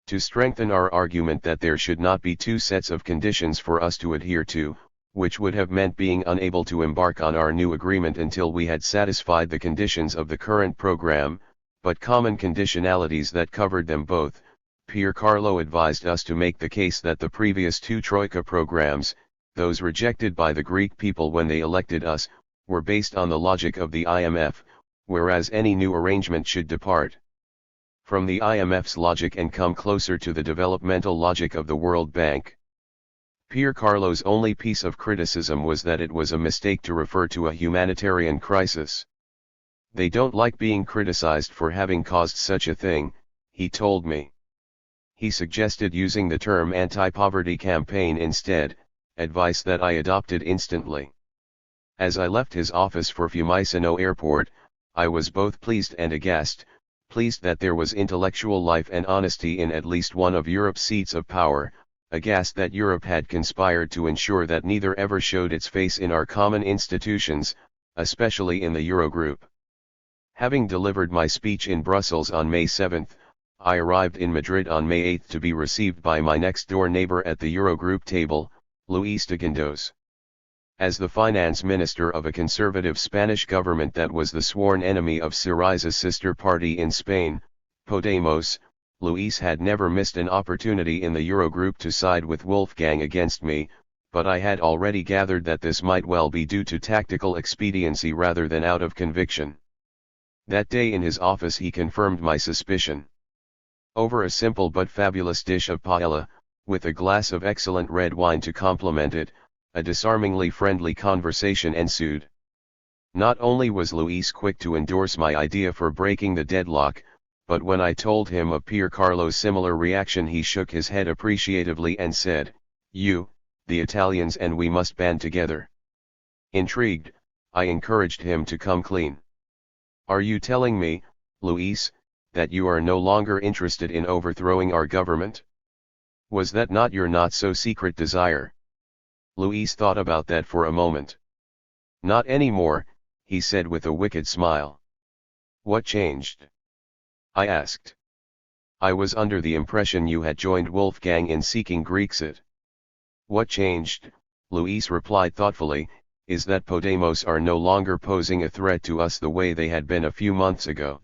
To strengthen our argument that there should not be two sets of conditions for us to adhere to, which would have meant being unable to embark on our new agreement until we had satisfied the conditions of the current program, but common conditionalities that covered them both, Pier Carlo advised us to make the case that the previous two Troika programs, those rejected by the Greek people when they elected us, were based on the logic of the IMF, whereas any new arrangement should depart from the IMF's logic and come closer to the developmental logic of the World Bank. Pier Carlo's only piece of criticism was that it was a mistake to refer to a humanitarian crisis. They don't like being criticized for having caused such a thing, he told me. He suggested using the term anti-poverty campaign instead, advice that I adopted instantly. As I left his office for Fiumicino Airport, I was both pleased and aghast, pleased that there was intellectual life and honesty in at least one of Europe's seats of power, aghast that Europe had conspired to ensure that neither ever showed its face in our common institutions, especially in the Eurogroup. Having delivered my speech in Brussels on May 7, I arrived in Madrid on May 8 to be received by my next-door neighbor at the Eurogroup table, Luis de Guindos. As the finance minister of a conservative Spanish government that was the sworn enemy of Syriza's sister party in Spain, Podemos, Luis had never missed an opportunity in the Eurogroup to side with Wolfgang against me, but I had already gathered that this might well be due to tactical expediency rather than out of conviction. That day in his office he confirmed my suspicion. Over a simple but fabulous dish of paella, with a glass of excellent red wine to complement it, a disarmingly friendly conversation ensued. Not only was Luis quick to endorse my idea for breaking the deadlock, but when I told him of Pier Carlo's similar reaction he shook his head appreciatively and said, "You, the Italians and we must band together." Intrigued, I encouraged him to come clean. "Are you telling me, Luis, that you are no longer interested in overthrowing our government? Was that not your not-so-secret desire? Luis thought about that for a moment. Not anymore, he said with a wicked smile. What changed? I asked. I was under the impression you had joined Wolfgang in seeking Grexit. What changed, Luis replied thoughtfully, is that Podemos are no longer posing a threat to us the way they had been a few months ago.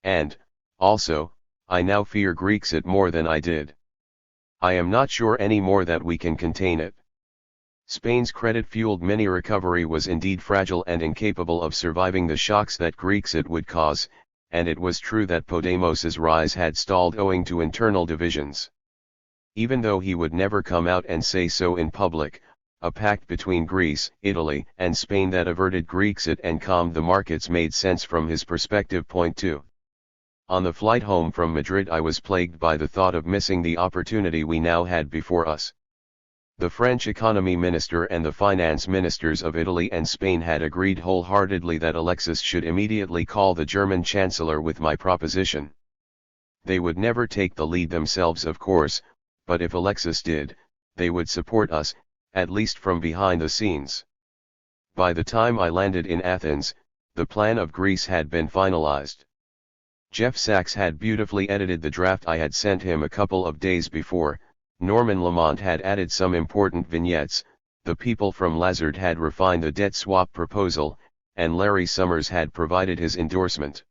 And, also, I now fear Grexit more than I did. I am not sure anymore that we can contain it. Spain's credit-fueled mini-recovery was indeed fragile and incapable of surviving the shocks that Grexit would cause, and it was true that Podemos's rise had stalled owing to internal divisions. Even though he would never come out and say so in public, a pact between Greece, Italy, and Spain that averted Grexit and calmed the markets made sense from his perspective. Point 2. On the flight home from Madrid I was plagued by the thought of missing the opportunity we now had before us. The French economy minister and the finance ministers of Italy and Spain had agreed wholeheartedly that Alexis should immediately call the German chancellor with my proposition. They would never take the lead themselves, of course, but if Alexis did, they would support us, at least from behind the scenes. By the time I landed in Athens, the plan of Greece had been finalized. Jeff Sachs had beautifully edited the draft I had sent him a couple of days before, Norman Lamont had added some important vignettes, the people from Lazard had refined the debt swap proposal, and Larry Summers had provided his endorsement.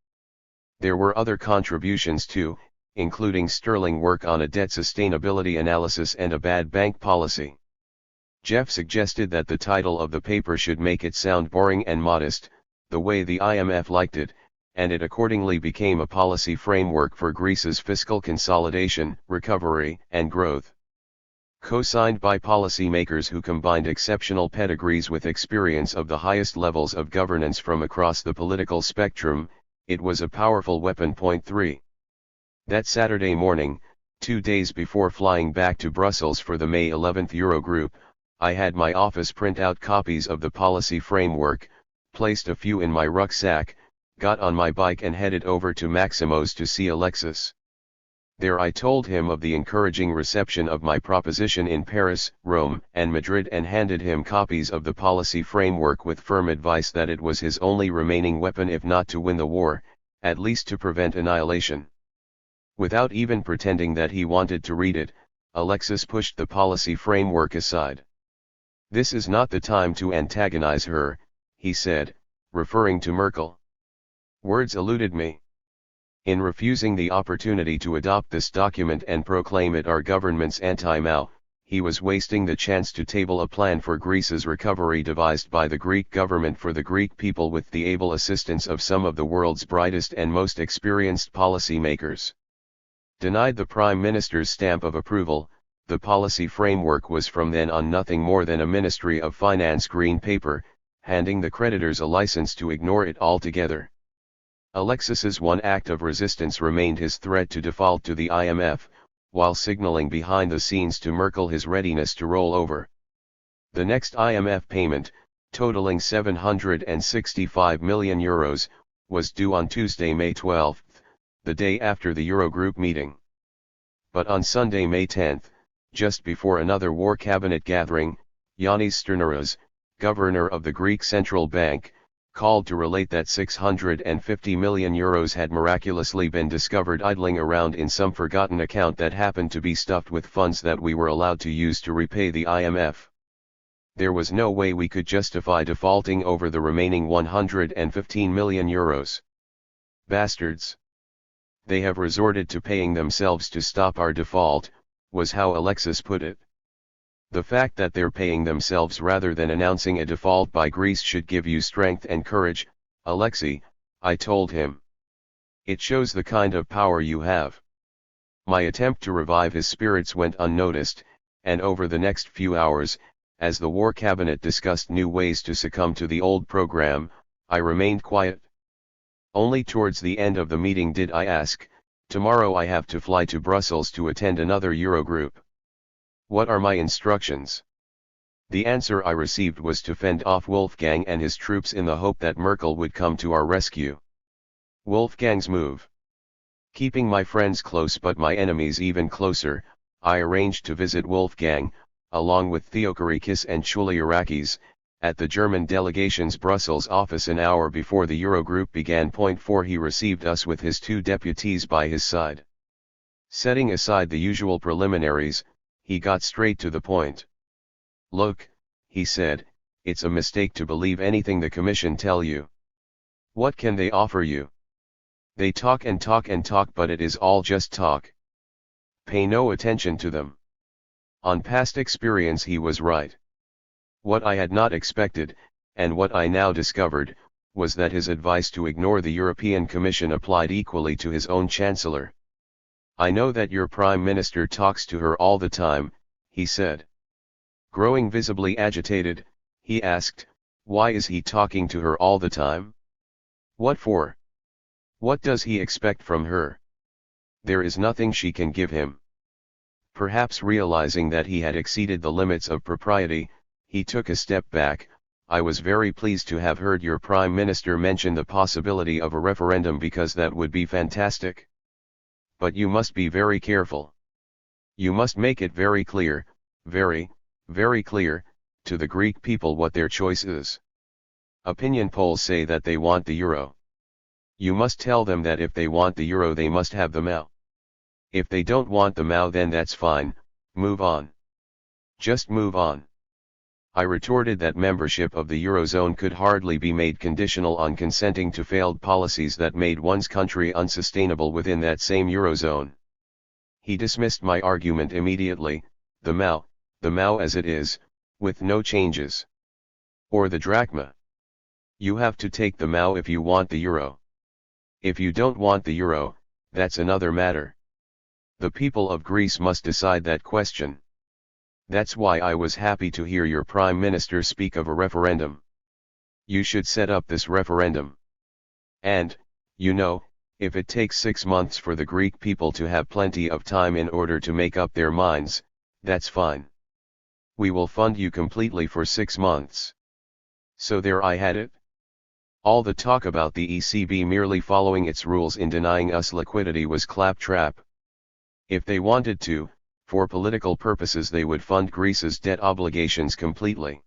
There were other contributions too, including sterling work on a debt sustainability analysis and a bad bank policy. Jeff suggested that the title of the paper should make it sound boring and modest, the way the IMF liked it, and it accordingly became a policy framework for Greece's fiscal consolidation, recovery, and growth. Co-signed by policymakers who combined exceptional pedigrees with experience of the highest levels of governance from across the political spectrum, it was a powerful weapon. Point 3. That Saturday morning, 2 days before flying back to Brussels for the May 11th Eurogroup, I had my office print out copies of the policy framework, placed a few in my rucksack, got on my bike and headed over to Maximo's to see Alexis. There I told him of the encouraging reception of my proposition in Paris, Rome, and Madrid, and handed him copies of the policy framework with firm advice that it was his only remaining weapon, if not to win the war, at least to prevent annihilation. Without even pretending that he wanted to read it, Alexis pushed the policy framework aside. "This is not the time to antagonize her," he said, referring to Merkel. Words eluded me. In refusing the opportunity to adopt this document and proclaim it our government's anti-Mao, he was wasting the chance to table a plan for Greece's recovery devised by the Greek government for the Greek people with the able assistance of some of the world's brightest and most experienced policymakers. Denied the Prime Minister's stamp of approval, the policy framework was from then on nothing more than a Ministry of Finance green paper, handing the creditors a license to ignore it altogether. Alexis's one act of resistance remained his threat to default to the IMF, while signaling behind the scenes to Merkel his readiness to roll over. The next IMF payment, totaling €765 million, was due on Tuesday, May 12, the day after the Eurogroup meeting. But on Sunday, May 10, just before another war cabinet gathering, Yannis Sterneras, governor of the Greek Central Bank, called to relate that €650 million had miraculously been discovered idling around in some forgotten account that happened to be stuffed with funds that we were allowed to use to repay the IMF. There was no way we could justify defaulting over the remaining €115 million. Bastards. They have resorted to paying themselves to stop our default, was how Alexis put it. The fact that they're paying themselves rather than announcing a default by Greece should give you strength and courage, Alexei, I told him. It shows the kind of power you have. My attempt to revive his spirits went unnoticed, and over the next few hours, as the war cabinet discussed new ways to succumb to the old program, I remained quiet. Only towards the end of the meeting did I ask, "Tomorrow I have to fly to Brussels to attend another Eurogroup. What are my instructions?" The answer I received was to fend off Wolfgang and his troops in the hope that Merkel would come to our rescue. Wolfgang's move. Keeping my friends close but my enemies even closer, I arranged to visit Wolfgang, along with Varoufakis and Varoufakis, at the German delegation's Brussels office an hour before the Eurogroup began. 4 He received us with his 2 deputies by his side. Setting aside the usual preliminaries, he got straight to the point. "Look," he said, "it's a mistake to believe anything the Commission tell you. What can they offer you? They talk and talk and talk, but it is all just talk. Pay no attention to them." On past experience he was right. What I had not expected, and what I now discovered, was that his advice to ignore the European Commission applied equally to his own Chancellor. "I know that your Prime Minister talks to her all the time," he said. Growing visibly agitated, he asked, "Why is he talking to her all the time? What for? What does he expect from her? There is nothing she can give him." Perhaps realizing that he had exceeded the limits of propriety, he took a step back. "I was very pleased to have heard your Prime Minister mention the possibility of a referendum because that would be fantastic. But you must be very careful. You must make it very clear, very, very clear, to the Greek people what their choice is. Opinion polls say that they want the euro. You must tell them that if they want the euro they must have the MAO. If they don't want the MAO then that's fine, move on. Just move on." I retorted that membership of the Eurozone could hardly be made conditional on consenting to failed policies that made one's country unsustainable within that same Eurozone. He dismissed my argument immediately. The MAO as it is, with no changes. Or the drachma. You have to take the MAO if you want the euro. If you don't want the euro, that's another matter. The people of Greece must decide that question. That's why I was happy to hear your Prime Minister speak of a referendum. You should set up this referendum. And, you know, if it takes 6 months for the Greek people to have plenty of time in order to make up their minds, that's fine. We will fund you completely for 6 months. So there I had it. All the talk about the ECB merely following its rules in denying us liquidity was claptrap. If they wanted to, for political purposes they would fund Greece's debt obligations completely.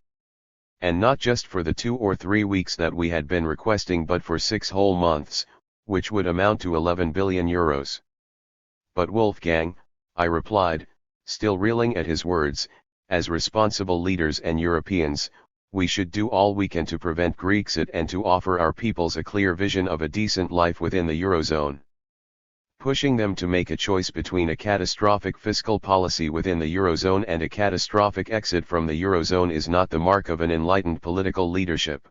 And not just for the 2 or 3 weeks that we had been requesting but for 6 whole months, which would amount to 11 billion euros. "But Wolfgang," I replied, still reeling at his words, "as responsible leaders and Europeans, we should do all we can to prevent Grexit and to offer our peoples a clear vision of a decent life within the Eurozone. Pushing them to make a choice between a catastrophic fiscal policy within the Eurozone and a catastrophic exit from the Eurozone is not the mark of an enlightened political leadership.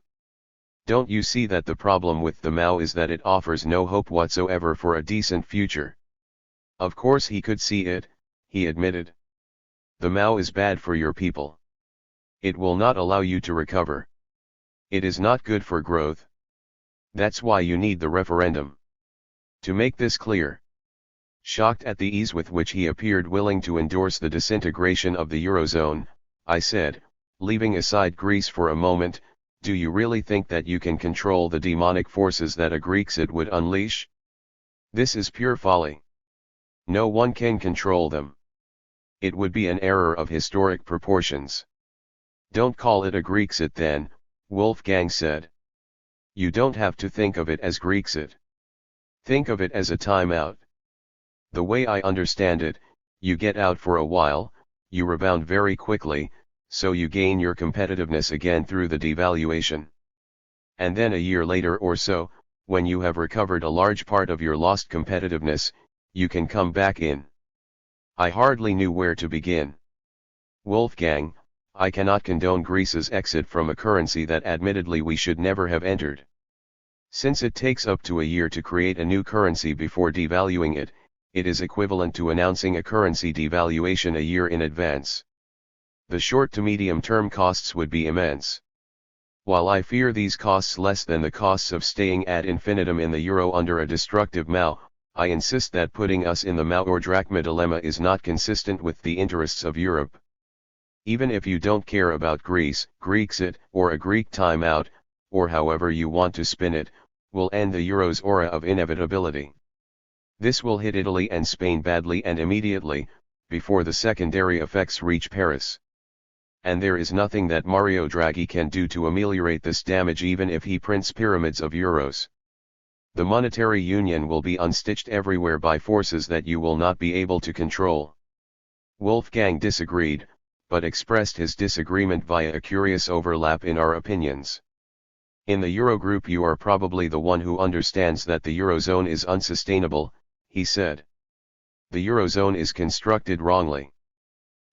Don't you see that the problem with the MAO is that it offers no hope whatsoever for a decent future?" Of course he could see it, he admitted. "The MAO is bad for your people. It will not allow you to recover. It is not good for growth. That's why you need the referendum." To make this clear. Shocked at the ease with which he appeared willing to endorse the disintegration of the Eurozone, I said, leaving aside Greece for a moment, "Do you really think that you can control the demonic forces that a Grexit would unleash? This is pure folly. No one can control them. It would be an error of historic proportions." "Don't call it a Grexit then," Wolfgang said. "You don't have to think of it as Grexit. Think of it as a timeout. The way I understand it, you get out for a while, you rebound very quickly, so you gain your competitiveness again through the devaluation. And then a year later or so, when you have recovered a large part of your lost competitiveness, you can come back in." I hardly knew where to begin. "Wolfgang, I cannot condone Greece's exit from a currency that admittedly we should never have entered. Since it takes up to a year to create a new currency before devaluing it, it is equivalent to announcing a currency devaluation a year in advance. The short to medium term costs would be immense. While I fear these costs less than the costs of staying ad infinitum in the euro under a destructive MAO, I insist that putting us in the MAO or drachma dilemma is not consistent with the interests of Europe. Even if you don't care about Greece, Grexit, or a Greek timeout, or however you want to spin it, will end the euro's aura of inevitability. This will hit Italy and Spain badly and immediately, before the secondary effects reach Paris. And there is nothing that Mario Draghi can do to ameliorate this damage even if he prints pyramids of euros. The monetary union will be unstitched everywhere by forces that you will not be able to control. Wolfgang disagreed, but expressed his disagreement via a curious overlap in our opinions. In the Eurogroup you are probably the one who understands that the Eurozone is unsustainable, he said. The Eurozone is constructed wrongly.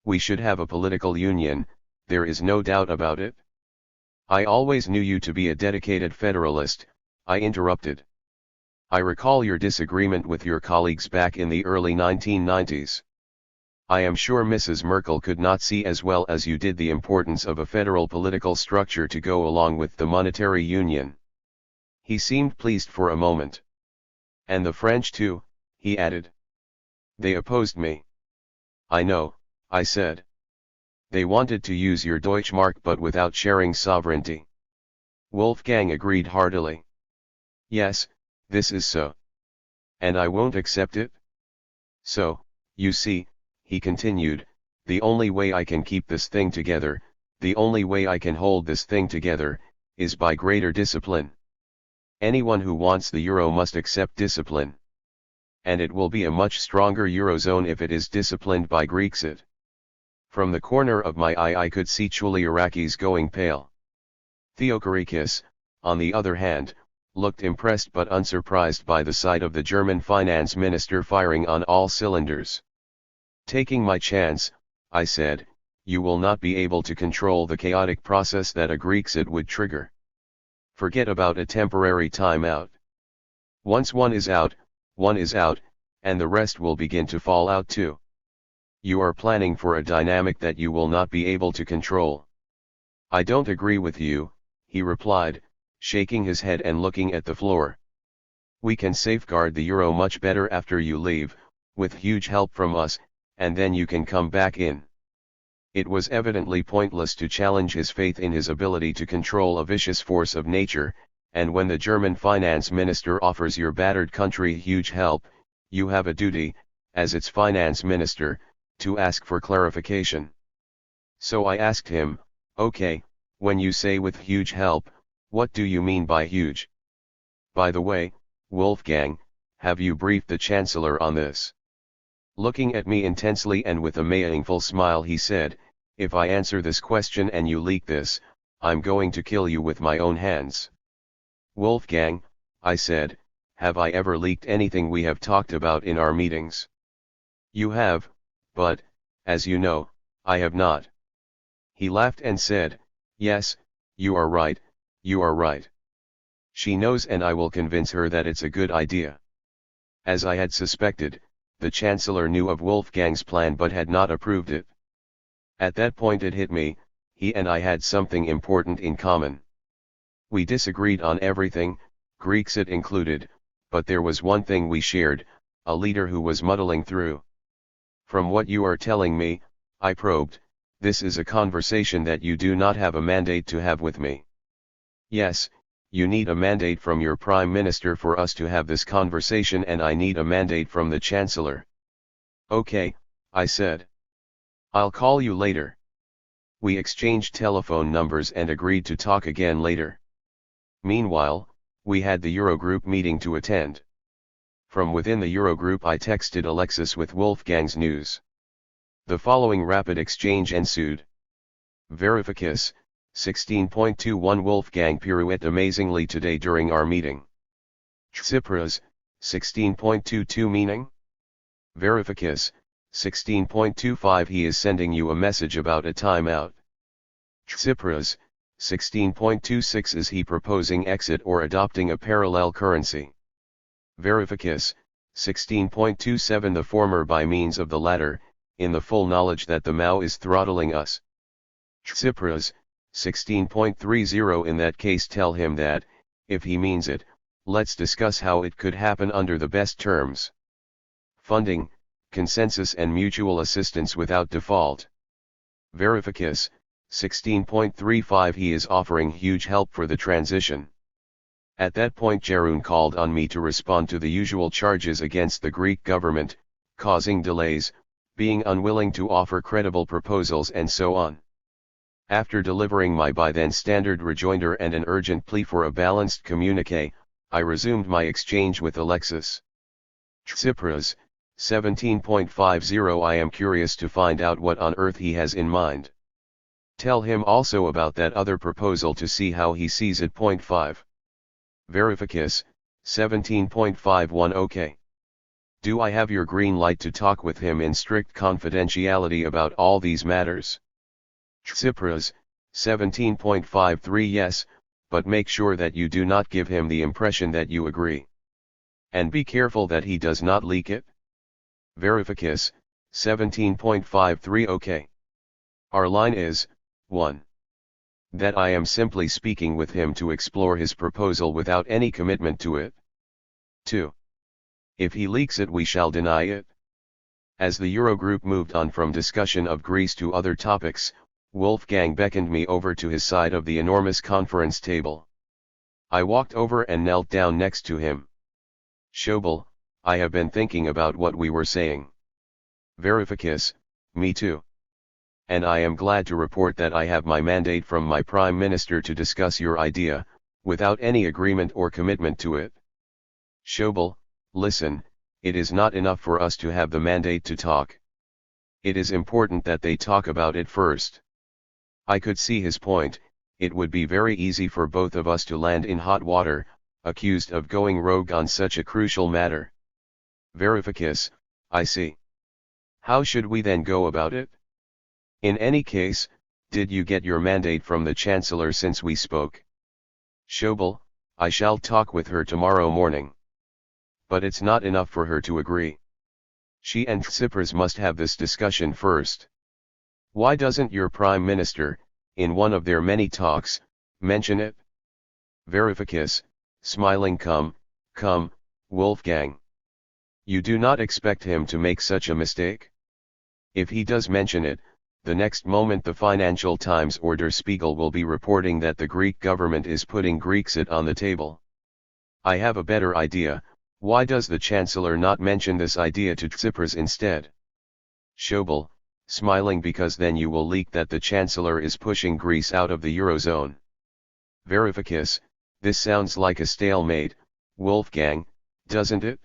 We should have a political union, there is no doubt about it. I always knew you to be a dedicated federalist, I interrupted. I recall your disagreement with your colleagues back in the early 1990s. I am sure Mrs. Merkel could not see as well as you did the importance of a federal political structure to go along with the monetary union. He seemed pleased for a moment. And the French too, he added. They opposed me. I know, I said. They wanted to use your Deutschmark but without sharing sovereignty. Wolfgang agreed heartily. Yes, this is so. And I won't accept it. So, you see, he continued, the only way I can keep this thing together, the only way I can hold this thing together, is by greater discipline. Anyone who wants the euro must accept discipline. And it will be a much stronger eurozone if it is disciplined by Grexit. From the corner of my eye I could see Chouliarakis going pale. Theodorakis, on the other hand, looked impressed but unsurprised by the sight of the German finance minister firing on all cylinders. Taking my chance, I said, you will not be able to control the chaotic process that a Grexit would trigger. Forget about a temporary timeout. Once one is out, and the rest will begin to fall out too. You are planning for a dynamic that you will not be able to control. I don't agree with you, he replied, shaking his head and looking at the floor. We can safeguard the euro much better after you leave, with huge help from us, and then you can come back in. It was evidently pointless to challenge his faith in his ability to control a vicious force of nature, and when the German finance minister offers your battered country huge help, you have a duty, as its finance minister, to ask for clarification. So I asked him, okay, when you say with huge help, what do you mean by huge? By the way, Wolfgang, have you briefed the Chancellor on this? Looking at me intensely and with a meaningful smile he said, if I answer this question and you leak this, I'm going to kill you with my own hands. Wolfgang, I said, have I ever leaked anything we have talked about in our meetings? You have, but, as you know, I have not. He laughed and said, yes, you are right, you are right. She knows and I will convince her that it's a good idea. As I had suspected, the Chancellor knew of Wolfgang's plan but had not approved it. At that point it hit me, he and I had something important in common. We disagreed on everything, Grexit included, but there was one thing we shared, a leader who was muddling through. From what you are telling me, I probed, this is a conversation that you do not have a mandate to have with me. Yes, you need a mandate from your Prime Minister for us to have this conversation and I need a mandate from the Chancellor. Okay, I said. I'll call you later. We exchanged telephone numbers and agreed to talk again later. Meanwhile, we had the Eurogroup meeting to attend. From within the Eurogroup I texted Alexis with Wolfgang's news. The following rapid exchange ensued. Varoufakis, 16.21 Wolfgang pirouette amazingly today during our meeting. Tsipras, 16.22 meaning? Varoufakis, 16.25 he is sending you a message about a timeout. Tsipras, 16.26 is he proposing exit or adopting a parallel currency? Varoufakis, 16.27 the former by means of the latter, in the full knowledge that the Mao is throttling us. Tsipras, 16.30 in that case tell him that, if he means it, let's discuss how it could happen under the best terms. Funding, consensus and mutual assistance without default. Varoufakis, 16.35 he is offering huge help for the transition. At that point Jeroen called on me to respond to the usual charges against the Greek government, causing delays, being unwilling to offer credible proposals and so on. After delivering my by then standard rejoinder and an urgent plea for a balanced communique, I resumed my exchange with Alexis Tsipras, 17.50. I am curious to find out what on earth he has in mind. Tell him also about that other proposal to see how he sees it. 5. Varoufakis, 17.51. OK. Do I have your green light to talk with him in strict confidentiality about all these matters? Tsipras, 17.53. Yes, but make sure that you do not give him the impression that you agree. And be careful that he does not leak it. Varoufakis, 17.53. OK. Our line is, 1. That I am simply speaking with him to explore his proposal without any commitment to it. 2. If he leaks it we shall deny it. As the Eurogroup moved on from discussion of Greece to other topics, Wolfgang beckoned me over to his side of the enormous conference table. I walked over and knelt down next to him. Schobel, I have been thinking about what we were saying. Varoufakis, me too. And I am glad to report that I have my mandate from my Prime Minister to discuss your idea, without any agreement or commitment to it. Schobel, listen, it is not enough for us to have the mandate to talk. It is important that they talk about it first. I could see his point. It would be very easy for both of us to land in hot water, accused of going rogue on such a crucial matter. Varoufakis, I see. How should we then go about it? In any case, did you get your mandate from the Chancellor since we spoke? Schobel, I shall talk with her tomorrow morning. But it's not enough for her to agree. She and Tsipras must have this discussion first. Why doesn't your Prime Minister, in one of their many talks, mention it? Varoufakis, smiling, come, Wolfgang. You do not expect him to make such a mistake? If he does mention it, the next moment the Financial Times or Der Spiegel will be reporting that the Greek government is putting Grexit on the table. I have a better idea. Why does the Chancellor not mention this idea to Tsipras instead? Schobel, smiling, because then you will leak that the Chancellor is pushing Greece out of the Eurozone. Varoufakis, this sounds like a stalemate, Wolfgang, doesn't it?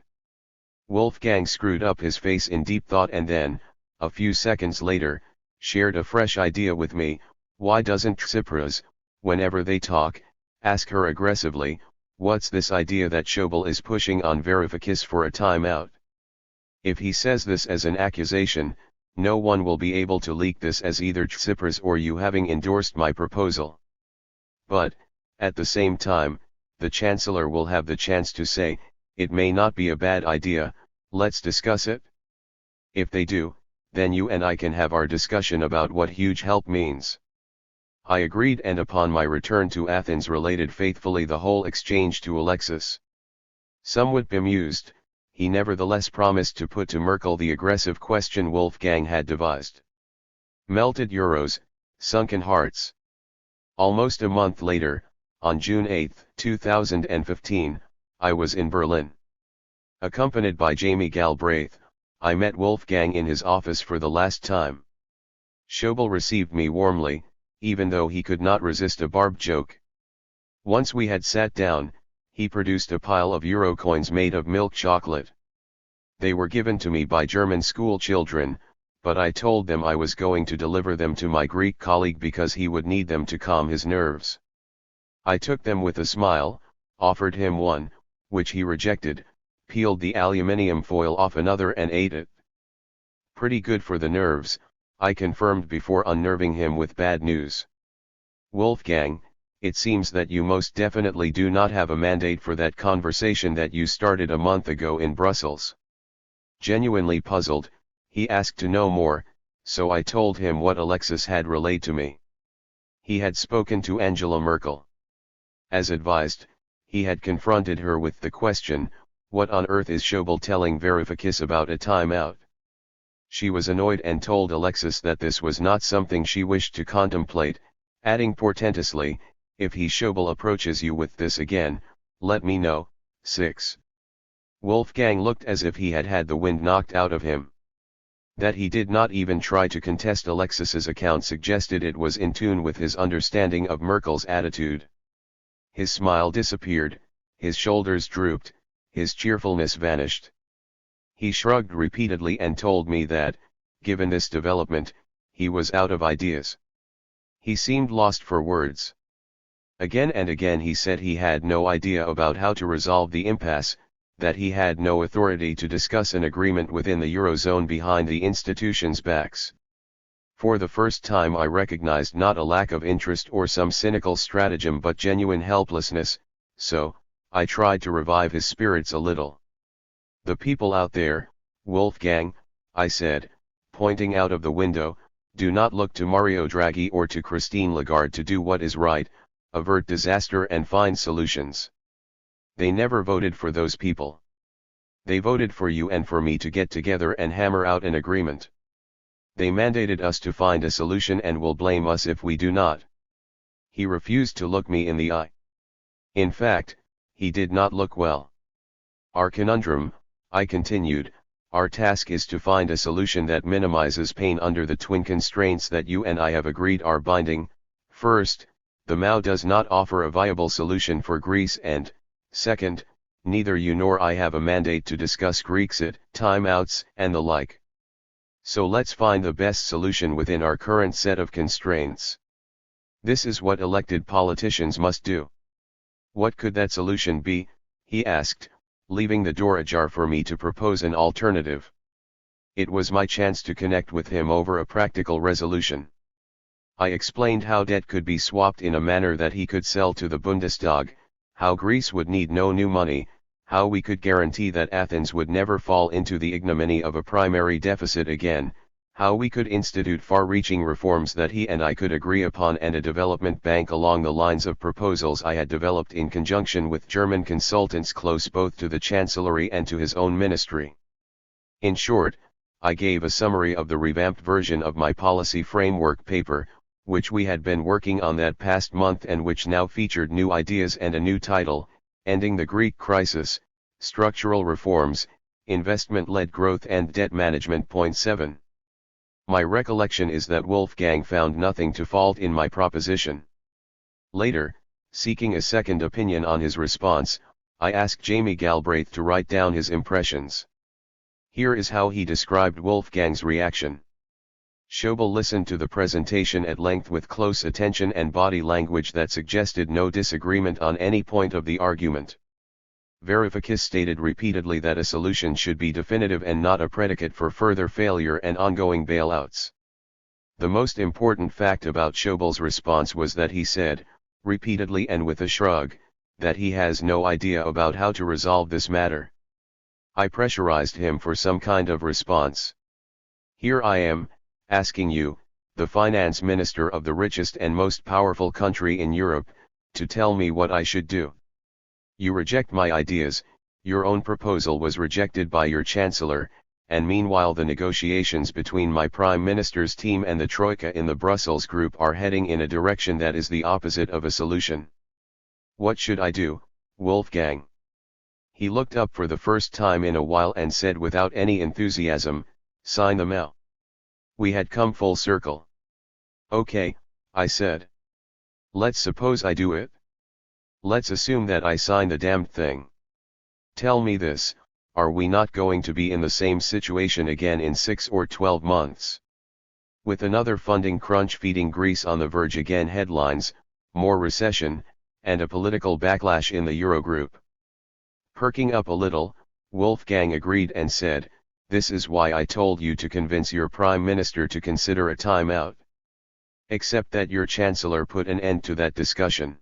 Wolfgang screwed up his face in deep thought and then, a few seconds later, shared a fresh idea with me. Why doesn't Tsipras, whenever they talk, ask her aggressively, what's this idea that Schobel is pushing on Varoufakis for a timeout? If he says this as an accusation, no one will be able to leak this as either Tsipras or you having endorsed my proposal. But, at the same time, the Chancellor will have the chance to say, it may not be a bad idea, let's discuss it. If they do, then you and I can have our discussion about what huge help means. I agreed, and upon my return to Athens related faithfully the whole exchange to Alexis. Somewhat bemused, he nevertheless promised to put to Merkel the aggressive question Wolfgang had devised. Melted euros, sunken hearts. Almost a month later, on June 8, 2015, I was in Berlin. Accompanied by Jamie Galbraith, I met Wolfgang in his office for the last time. Schobel received me warmly, even though he could not resist a barbed joke. Once we had sat down, he produced a pile of euro coins made of milk chocolate. They were given to me by German school children, but I told them I was going to deliver them to my Greek colleague because he would need them to calm his nerves. I took them with a smile, offered him one, which he rejected, peeled the aluminium foil off another and ate it. Pretty good for the nerves, I confirmed before unnerving him with bad news. Wolfgang, it seems that you most definitely do not have a mandate for that conversation that you started a month ago in Brussels. Genuinely puzzled, he asked to know more, so I told him what Alexis had relayed to me. He had spoken to Angela Merkel. As advised, he had confronted her with the question, what on earth is Schobel telling Varoufakis about a timeout? She was annoyed and told Alexis that this was not something she wished to contemplate, adding portentously, if he Schobel approaches you with this again, Let me know. 6. Wolfgang looked as if he had had the wind knocked out of him. That he did not even try to contest Alexis's account suggested it was in tune with his understanding of Merkel's attitude. His smile disappeared, his shoulders drooped, his cheerfulness vanished. He shrugged repeatedly and told me that, given this development, he was out of ideas. He seemed lost for words. Again and again he said he had no idea about how to resolve the impasse, that he had no authority to discuss an agreement within the Eurozone behind the institutions' backs. For the first time I recognized not a lack of interest or some cynical stratagem but genuine helplessness, so, I tried to revive his spirits a little. The people out there, Wolfgang, I said, pointing out of the window, do not look to Mario Draghi or to Christine Lagarde to do what is right, avert disaster and find solutions. They never voted for those people. They voted for you and for me to get together and hammer out an agreement. They mandated us to find a solution and will blame us if we do not. He refused to look me in the eye. In fact, he did not look well. Our conundrum, I continued, our task is to find a solution that minimizes pain under the twin constraints that you and I have agreed are binding. First, the MAO does not offer a viable solution for Greece and, second, neither you nor I have a mandate to discuss Grexit, timeouts, and the like. So let's find the best solution within our current set of constraints. This is what elected politicians must do. What could that solution be? He asked, leaving the door ajar for me to propose an alternative. It was my chance to connect with him over a practical resolution. I explained how debt could be swapped in a manner that he could sell to the Bundestag, how Greece would need no new money, how we could guarantee that Athens would never fall into the ignominy of a primary deficit again, how we could institute far-reaching reforms that he and I could agree upon and a development bank along the lines of proposals I had developed in conjunction with German consultants close both to the Chancellery and to his own ministry. In short, I gave a summary of the revamped version of my policy framework paper, which we had been working on that past month and which now featured new ideas and a new title, Ending the Greek Crisis, Structural Reforms, Investment-Led Growth and Debt Management. 7. My recollection is that Wolfgang found nothing to fault in my proposition. Later, seeking a second opinion on his response, I asked Jamie Galbraith to write down his impressions. Here is how he described Wolfgang's reaction. Schobel listened to the presentation at length with close attention and body language that suggested no disagreement on any point of the argument. Varoufakis stated repeatedly that a solution should be definitive and not a predicate for further failure and ongoing bailouts. The most important fact about Schobel's response was that he said, repeatedly and with a shrug, that he has no idea about how to resolve this matter. I pressurized him for some kind of response. Here I am, asking you, the finance minister of the richest and most powerful country in Europe, to tell me what I should do. You reject my ideas, your own proposal was rejected by your chancellor, and meanwhile the negotiations between my prime minister's team and the Troika in the Brussels group are heading in a direction that is the opposite of a solution. What should I do, Wolfgang? He looked up for the first time in a while and said without any enthusiasm, sign the MAO. We had come full circle. Okay, I said. Let's suppose I do it. Let's assume that I sign the damned thing. Tell me this, are we not going to be in the same situation again in 6 or 12 months? With another funding crunch feeding Greece on the verge again, headlines, more recession, and a political backlash in the Eurogroup. Perking up a little, Wolfgang agreed and said, this is why I told you to convince your prime minister to consider a timeout. Except that your chancellor put an end to that discussion.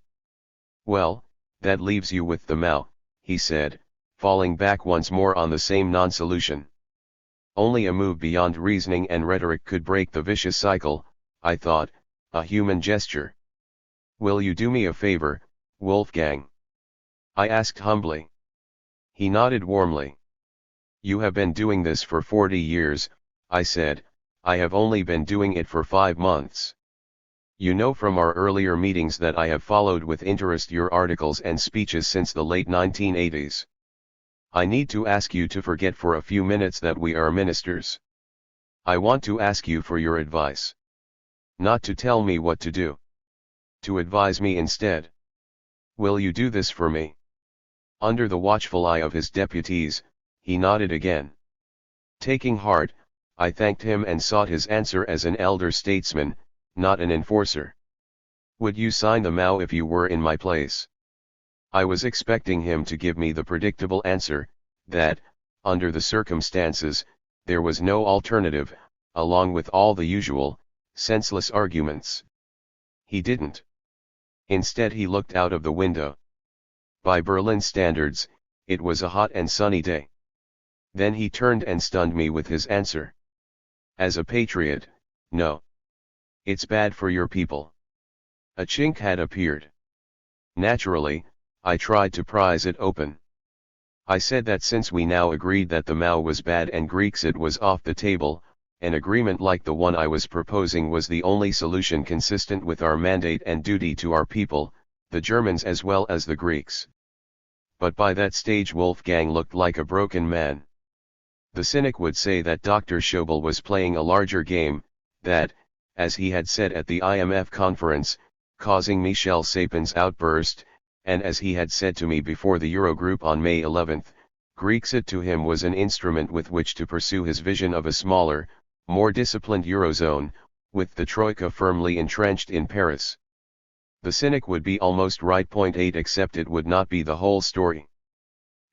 Well, that leaves you with the MAO, he said, falling back once more on the same non-solution. Only a move beyond reasoning and rhetoric could break the vicious cycle, I thought, a human gesture. Will you do me a favor, Wolfgang? I asked humbly. He nodded warmly. You have been doing this for 40 years, I said, I have only been doing it for 5 months. You know from our earlier meetings that I have followed with interest your articles and speeches since the late 1980s. I need to ask you to forget for a few minutes that we are ministers. I want to ask you for your advice. Not to tell me what to do. To advise me instead. Will you do this for me? Under the watchful eye of his deputies, he nodded again. Taking heart, I thanked him and sought his answer as an elder statesman, not an enforcer. Would you sign the Mao if you were in my place? I was expecting him to give me the predictable answer, that, under the circumstances, there was no alternative, along with all the usual, senseless arguments. He didn't. Instead he looked out of the window. By Berlin standards, it was a hot and sunny day. Then he turned and stunned me with his answer. As a patriot, no. It's bad for your people. A chink had appeared. Naturally, I tried to prise it open. I said that since we now agreed that the Mao was bad and Grexit was off the table, an agreement like the one I was proposing was the only solution consistent with our mandate and duty to our people, the Germans as well as the Greeks. But by that stage Wolfgang looked like a broken man. The cynic would say that Dr. Schobel was playing a larger game, that, as he had said at the IMF conference, causing Michel Sapin's outburst, and as he had said to me before the Eurogroup on May 11, Grexit to him was an instrument with which to pursue his vision of a smaller, more disciplined Eurozone, with the Troika firmly entrenched in Paris. The cynic would be almost right. 8 Except it would not be the whole story.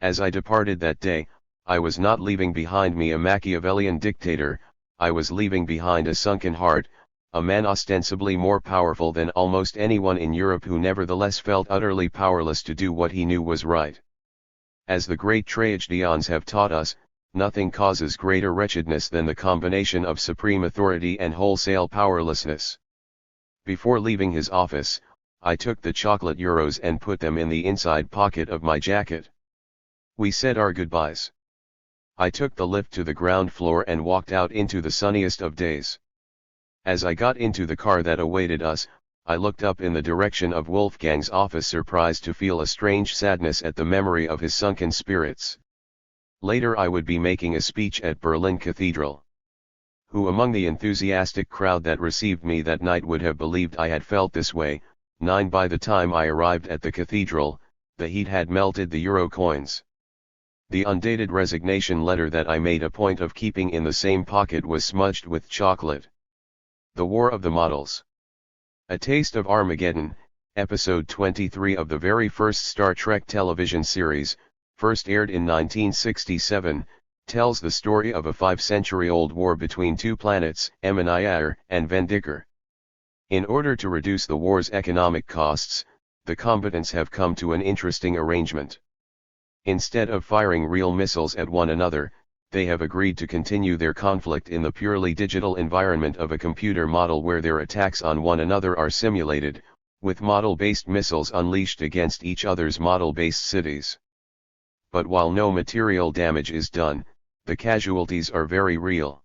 As I departed that day, I was not leaving behind me a Machiavellian dictator, I was leaving behind a sunken heart, a man ostensibly more powerful than almost anyone in Europe who nevertheless felt utterly powerless to do what he knew was right. As the great tragedians have taught us, nothing causes greater wretchedness than the combination of supreme authority and wholesale powerlessness. Before leaving his office, I took the chocolate euros and put them in the inside pocket of my jacket. We said our goodbyes. I took the lift to the ground floor and walked out into the sunniest of days. As I got into the car that awaited us, I looked up in the direction of Wolfgang's office, surprised to feel a strange sadness at the memory of his sunken spirits. Later I would be making a speech at Berlin Cathedral. Who among the enthusiastic crowd that received me that night would have believed I had felt this way? 9 By the time I arrived at the cathedral, the heat had melted the euro coins. The undated resignation letter that I made a point of keeping in the same pocket was smudged with chocolate. The War of the Models. A Taste of Armageddon, episode 23 of the very first Star Trek television series, first aired in 1967, tells the story of a 5-century-old war between two planets, Emanayer and Vendicker. In order to reduce the war's economic costs, the combatants have come to an interesting arrangement. Instead of firing real missiles at one another, they have agreed to continue their conflict in the purely digital environment of a computer model where their attacks on one another are simulated, with model-based missiles unleashed against each other's model-based cities. But while no material damage is done, the casualties are very real.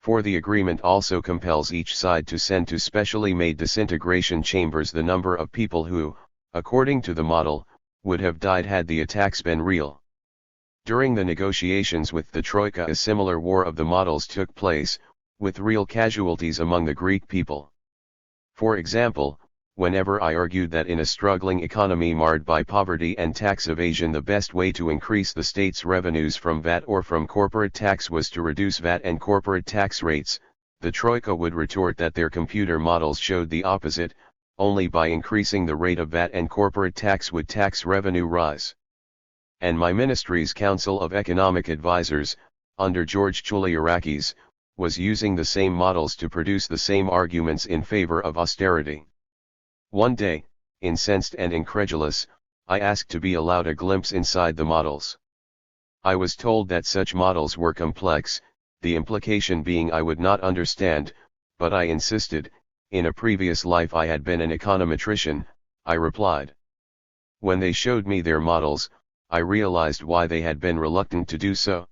For the agreement also compels each side to send to specially made disintegration chambers the number of people who, according to the model, would have died had the attacks been real. During the negotiations with the Troika, a similar war of the models took place, with real casualties among the Greek people. For example, whenever I argued that in a struggling economy marred by poverty and tax evasion the best way to increase the state's revenues from VAT or from corporate tax was to reduce VAT and corporate tax rates, the Troika would retort that their computer models showed the opposite, only by increasing the rate of VAT and corporate tax would tax revenue rise. And my ministry's Council of Economic Advisers, under George Chouliarakis, was using the same models to produce the same arguments in favor of austerity. One day, incensed and incredulous, I asked to be allowed a glimpse inside the models. I was told that such models were complex, the implication being I would not understand, but I insisted. In a previous life I had been an econometrician, I replied. When they showed me their models, I realized why they had been reluctant to do so.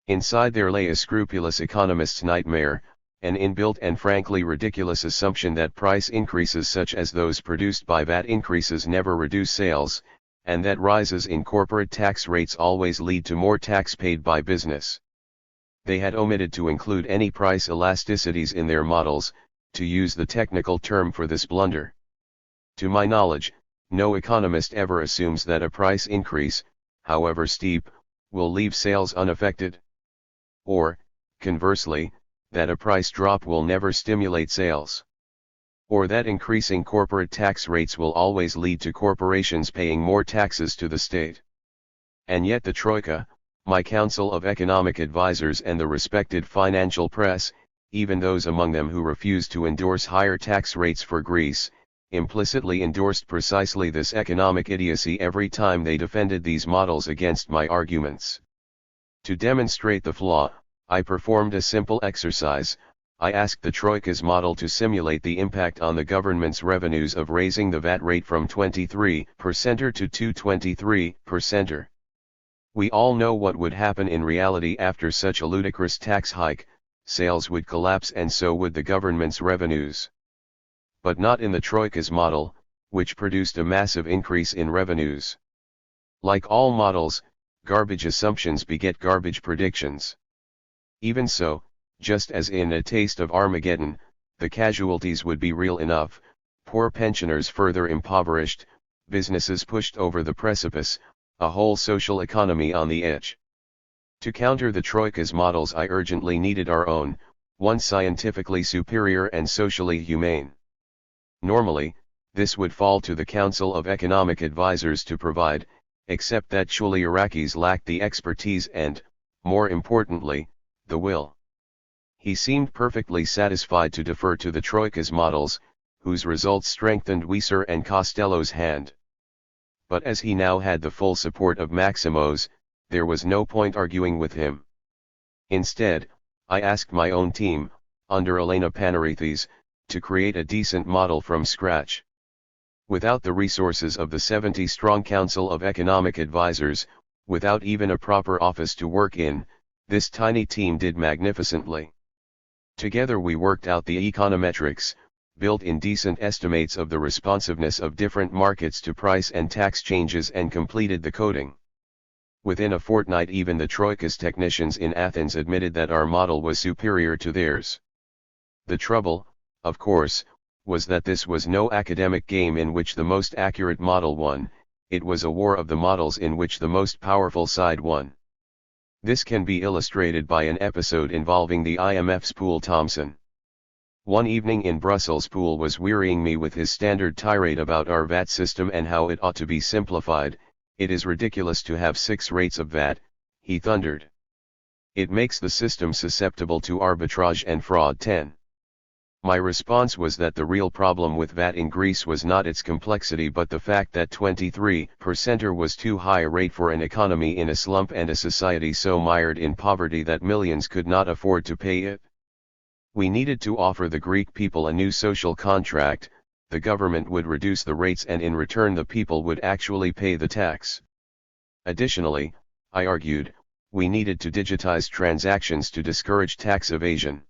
Inside there lay a scrupulous economist's nightmare, an inbuilt and frankly ridiculous assumption that price increases such as those produced by VAT increases never reduce sales, and that rises in corporate tax rates always lead to more tax paid by business. They had omitted to include any price elasticities in their models, to use the technical term for this blunder. To my knowledge, no economist ever assumes that a price increase, however steep, will leave sales unaffected. Or, conversely, that a price drop will never stimulate sales. Or that increasing corporate tax rates will always lead to corporations paying more taxes to the state. And yet the Troika, my Council of Economic Advisers and the respected financial press, even those among them who refused to endorse higher tax rates for Greece, implicitly endorsed precisely this economic idiocy every time they defended these models against my arguments. To demonstrate the flaw, I performed a simple exercise. I asked the Troika's model to simulate the impact on the government's revenues of raising the VAT rate from 23% to 223%. We all know what would happen in reality after such a ludicrous tax hike: sales would collapse and so would the government's revenues. But not in the Troika's model, which produced a massive increase in revenues. Like all models, garbage assumptions beget garbage predictions. Even so, just as in A Taste of Armageddon, the casualties would be real enough: poor pensioners further impoverished, businesses pushed over the precipice, a whole social economy on the edge. To counter the Troika's models I urgently needed our own, one scientifically superior and socially humane. Normally, this would fall to the Council of Economic Advisers to provide, except that Varoufakis lacked the expertise and, more importantly, the will. He seemed perfectly satisfied to defer to the Troika's models, whose results strengthened Wieser and Costello's hand. But as he now had the full support of Maximo's, there was no point arguing with him. Instead, I asked my own team, under Elena Panarithis, to create a decent model from scratch. Without the resources of the 70-strong Council of Economic Advisers, without even a proper office to work in, this tiny team did magnificently. Together we worked out the econometrics, built in decent estimates of the responsiveness of different markets to price and tax changes, and completed the coding. Within a fortnight even the Troika's technicians in Athens admitted that our model was superior to theirs. The trouble, of course, was that this was no academic game in which the most accurate model won. It was a war of the models in which the most powerful side won. This can be illustrated by an episode involving the IMF's Poul Thomson. One evening in Brussels, Poul was wearying me with his standard tirade about our VAT system and how it ought to be simplified. "It is ridiculous to have 6 rates of VAT," he thundered. "It makes the system susceptible to arbitrage and fraud." 10. My response was that the real problem with VAT in Greece was not its complexity but the fact that 23% was too high a rate for an economy in a slump and a society so mired in poverty that millions could not afford to pay it. We needed to offer the Greek people a new social contract: the government would reduce the rates and in return the people would actually pay the tax. Additionally, I argued, we needed to digitize transactions to discourage tax evasion.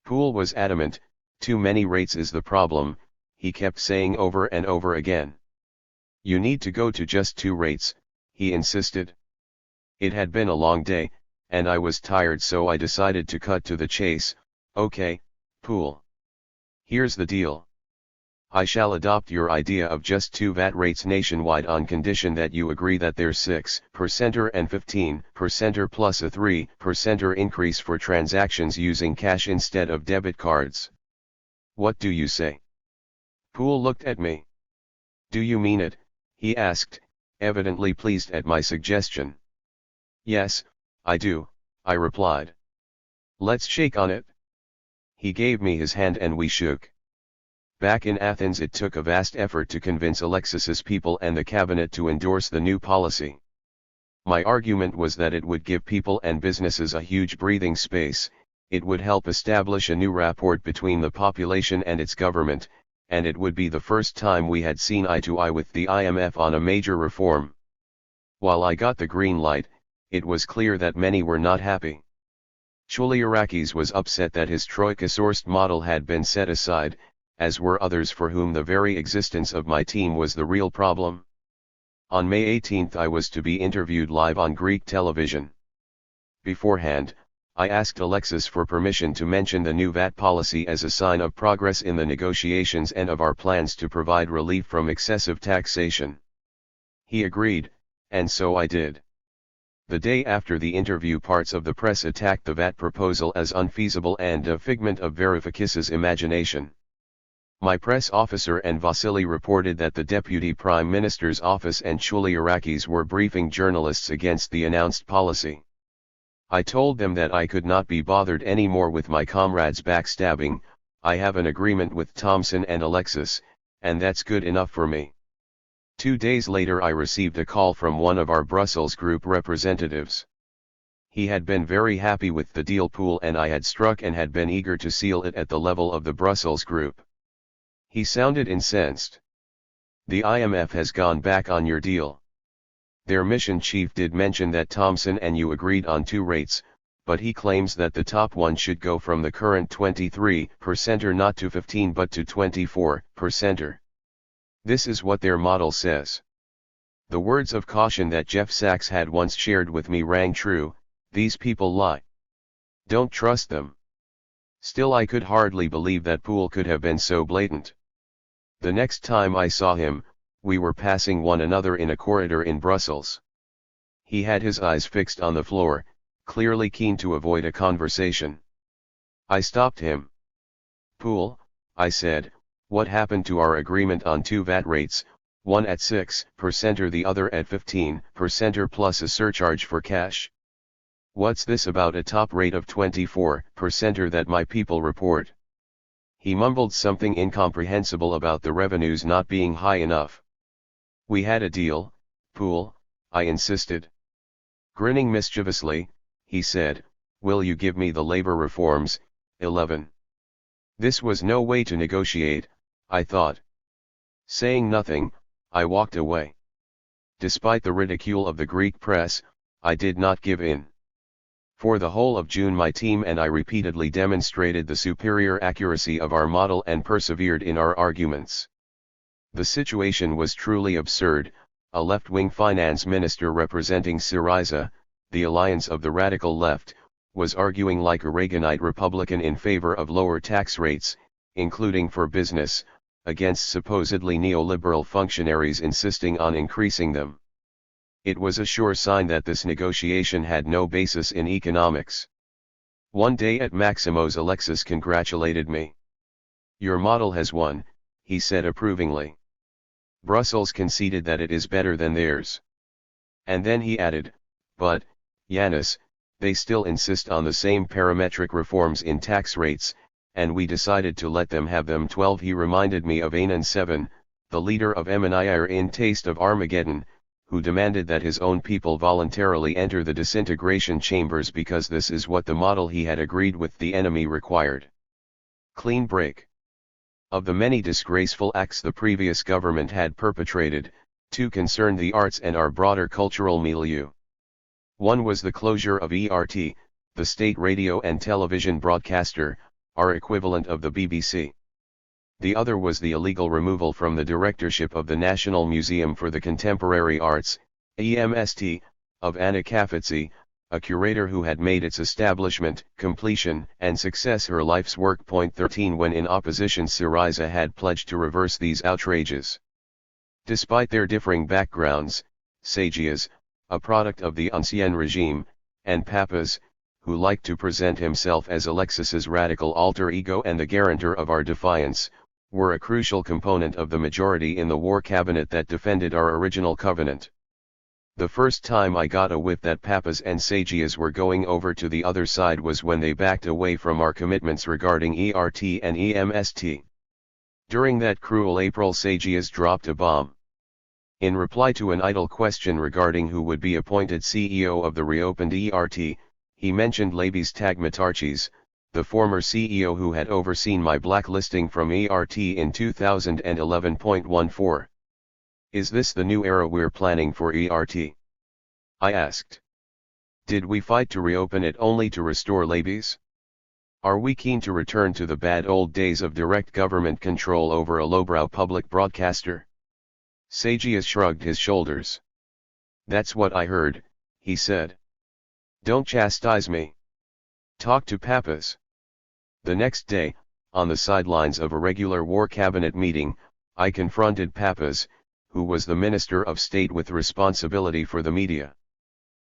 Poul was adamant. "Too many rates is the problem," he kept saying over and over again. "You need to go to just 2 rates, he insisted. It had been a long day, and I was tired, so I decided to cut to the chase. "Okay, Poul. Here's the deal. I shall adopt your idea of just 2 VAT rates nationwide on condition that you agree that there's 6% and 15% plus a 3% increase for transactions using cash instead of debit cards. What do you say?" Poul looked at me. "Do you mean it?" he asked, evidently pleased at my suggestion. "Yes, I do," I replied. "Let's shake on it." He gave me his hand and we shook. Back in Athens it took a vast effort to convince Alexis's people and the cabinet to endorse the new policy. My argument was that it would give people and businesses a huge breathing space, it would help establish a new rapport between the population and its government, and it would be the first time we had seen eye to eye with the IMF on a major reform. While I got the green light, it was clear that many were not happy. Varoufakis was upset that his Troika-sourced model had been set aside, as were others for whom the very existence of my team was the real problem. On May 18 I was to be interviewed live on Greek television. Beforehand, I asked Alexis for permission to mention the new VAT policy as a sign of progress in the negotiations and of our plans to provide relief from excessive taxation. He agreed, and so I did. The day after the interview, parts of the press attacked the VAT proposal as unfeasible and a figment of Varoufakis's imagination. My press officer and Vasily reported that the Deputy Prime Minister's office and Varoufakis were briefing journalists against the announced policy. I told them that I could not be bothered anymore with my comrades' backstabbing. I have an agreement with Thompson and Alexis, and that's good enough for me. 2 days later I received a call from one of our Brussels group representatives. He had been very happy with the deal pool and I had struck and had been eager to seal it at the level of the Brussels group. He sounded incensed. The IMF has gone back on your deal. Their mission chief did mention that Thompson and you agreed on 2 rates, but he claims that the top one should go from the current 23% not to 15 but to 24%. This is what their model says. The words of caution that Jeff Sachs had once shared with me rang true: these people lie. Don't trust them. Still, I could hardly believe that pool could have been so blatant. The next time I saw him, we were passing one another in a corridor in Brussels. He had his eyes fixed on the floor, clearly keen to avoid a conversation. I stopped him. "Pool," I said, "what happened to our agreement on 2 VAT rates, one at 6% or the other at 15% plus a surcharge for cash? What's this about a top rate of 24% that my people report?" He mumbled something incomprehensible about the revenues not being high enough. "We had a deal, Pool," I insisted. Grinning mischievously, he said, "Will you give me the labor reforms, 11? This was no way to negotiate, I thought. Saying nothing, I walked away. Despite the ridicule of the Greek press, I did not give in. For the whole of June my team and I repeatedly demonstrated the superior accuracy of our model and persevered in our arguments. The situation was truly absurd. A left-wing finance minister representing Syriza, the alliance of the radical left, was arguing like a Reaganite Republican in favor of lower tax rates, including for business, against supposedly neoliberal functionaries insisting on increasing them. It was a sure sign that this negotiation had no basis in economics. One day at Maximo's, Alexis congratulated me. "Your model has won," he said approvingly. "Brussels conceded that it is better than theirs." And then he added, "But, Yannis, they still insist on the same parametric reforms in tax rates, and we decided to let them have them 12. He reminded me of Anan 7, the leader of Emaniyar in Taste of Armageddon, who demanded that his own people voluntarily enter the disintegration chambers because this is what the model he had agreed with the enemy required. Clean break. Of the many disgraceful acts the previous government had perpetrated, 2 concerned the arts and our broader cultural milieu. One was the closure of ERT, the state radio and television broadcaster, our equivalent of the BBC. The other was the illegal removal from the directorship of the National Museum for the Contemporary Arts, EMST, of Anna Kafitzi, a curator who had made its establishment, completion, and success her life's work. 13 When in opposition, Syriza had pledged to reverse these outrages. Despite their differing backgrounds, Sagias, a product of the Ancien regime, and Papas, who liked to present himself as Alexis's radical alter ego and the guarantor of our defiance, were a crucial component of the majority in the war cabinet that defended our original covenant. The first time I got a whiff that Papas and Sagias were going over to the other side was when they backed away from our commitments regarding ERT and EMST. During that cruel April, Sagias dropped a bomb. In reply to an idle question regarding who would be appointed CEO of the reopened ERT, he mentioned Labis Tagmatarchis, the former CEO who had overseen my blacklisting from ERT in 2011.14. "Is this the new era we're planning for ERT?" I asked. Did we fight to reopen it only to restore ladies? Are we keen to return to the bad old days of direct government control over a lowbrow public broadcaster? Sagias shrugged his shoulders. That's what I heard, he said. Don't chastise me. Talk to Papas. The next day, on the sidelines of a regular war cabinet meeting, I confronted Papas, who was the Minister of State with responsibility for the media.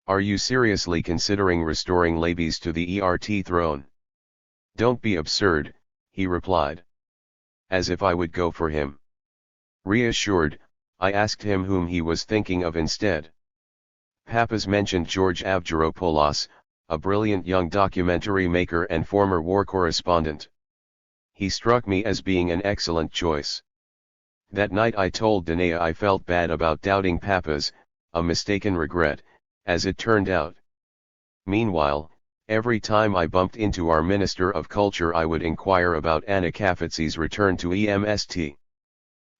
Are you seriously considering restoring Labies to the ERT throne? Don't be absurd, he replied. As if I would go for him. Reassured, I asked him whom he was thinking of instead. Papas mentioned George Avgeropoulos, a brilliant young documentary maker and former war correspondent. He struck me as being an excellent choice. That night I told Danae I felt bad about doubting Papas, a mistaken regret, as it turned out. Meanwhile, every time I bumped into our Minister of Culture I would inquire about Anna Kafatsi's return to EMST.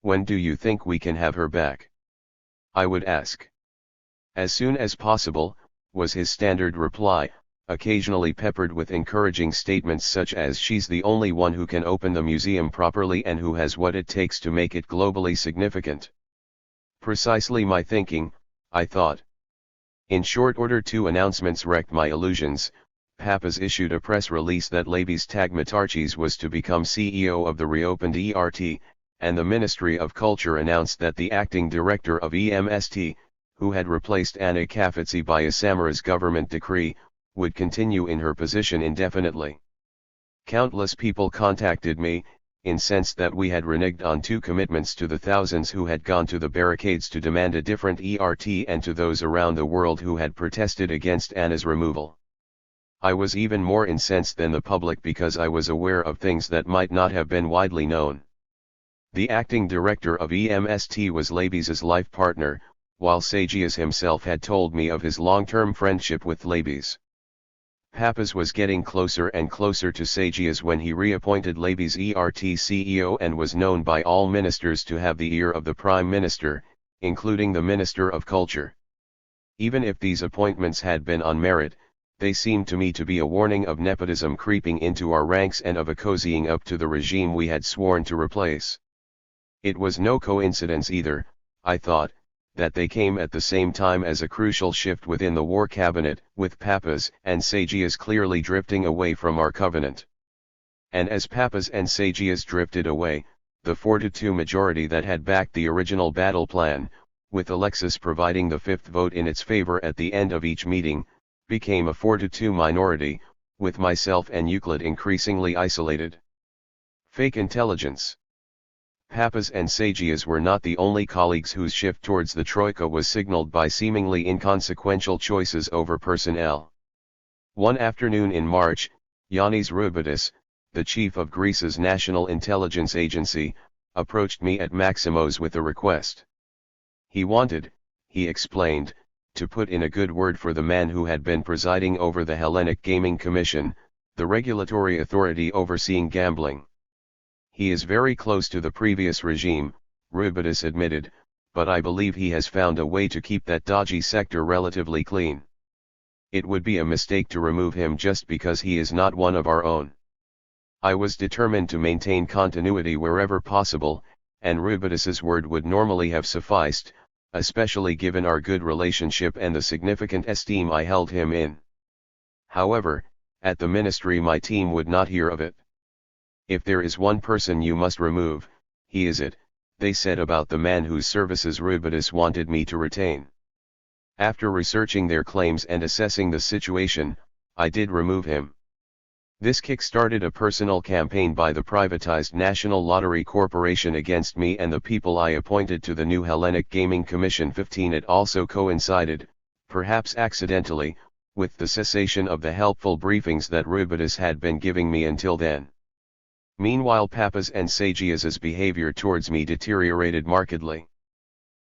When do you think we can have her back? I would ask. As soon as possible, was his standard reply, occasionally peppered with encouraging statements such as she's the only one who can open the museum properly and who has what it takes to make it globally significant. Precisely my thinking, I thought. In short order, two announcements wrecked my illusions. Papas issued a press release that Labis Tagmatarchis was to become CEO of the reopened ERT, and the Ministry of Culture announced that the acting director of EMST, who had replaced Anna Kafatsi by a Samaras government decree, would continue in her position indefinitely. Countless people contacted me, incensed that we had reneged on two commitments to the thousands who had gone to the barricades to demand a different ERT and to those around the world who had protested against Anna's removal. I was even more incensed than the public because I was aware of things that might not have been widely known. The acting director of EMST was Labis's life partner, while Sagias himself had told me of his long-term friendship with Labis. Papas was getting closer and closer to Sagias when he reappointed Labis ERT CEO and was known by all ministers to have the ear of the Prime Minister, including the Minister of Culture. Even if these appointments had been on merit, they seemed to me to be a warning of nepotism creeping into our ranks and of a cozying up to the regime we had sworn to replace. It was no coincidence either, I thought, that they came at the same time as a crucial shift within the war cabinet, with Papas and Sagias clearly drifting away from our covenant. And as Papas and Sagias drifted away, the 4-2 majority that had backed the original battle plan, with Alexis providing the fifth vote in its favor at the end of each meeting, became a 4-2 minority, with myself and Euclid increasingly isolated. Fake intelligence. Papas and Sagias were not the only colleagues whose shift towards the Troika was signaled by seemingly inconsequential choices over personnel. One afternoon in March, Yannis Roubidis, the chief of Greece's National Intelligence Agency, approached me at Maximo's with a request. He wanted, he explained, to put in a good word for the man who had been presiding over the Hellenic Gaming Commission, the regulatory authority overseeing gambling. He is very close to the previous regime, Roubidis admitted, but I believe he has found a way to keep that dodgy sector relatively clean. It would be a mistake to remove him just because he is not one of our own. I was determined to maintain continuity wherever possible, and Roubidis's word would normally have sufficed, especially given our good relationship and the significant esteem I held him in. However, at the ministry my team would not hear of it. If there is one person you must remove, he is it, they said about the man whose services Roubidis wanted me to retain. After researching their claims and assessing the situation, I did remove him. This kick-started a personal campaign by the privatized National Lottery Corporation against me and the people I appointed to the new Hellenic Gaming Commission 15. It also coincided, perhaps accidentally, with the cessation of the helpful briefings that Roubidis had been giving me until then. Meanwhile, Papas and Sagias's behavior towards me deteriorated markedly.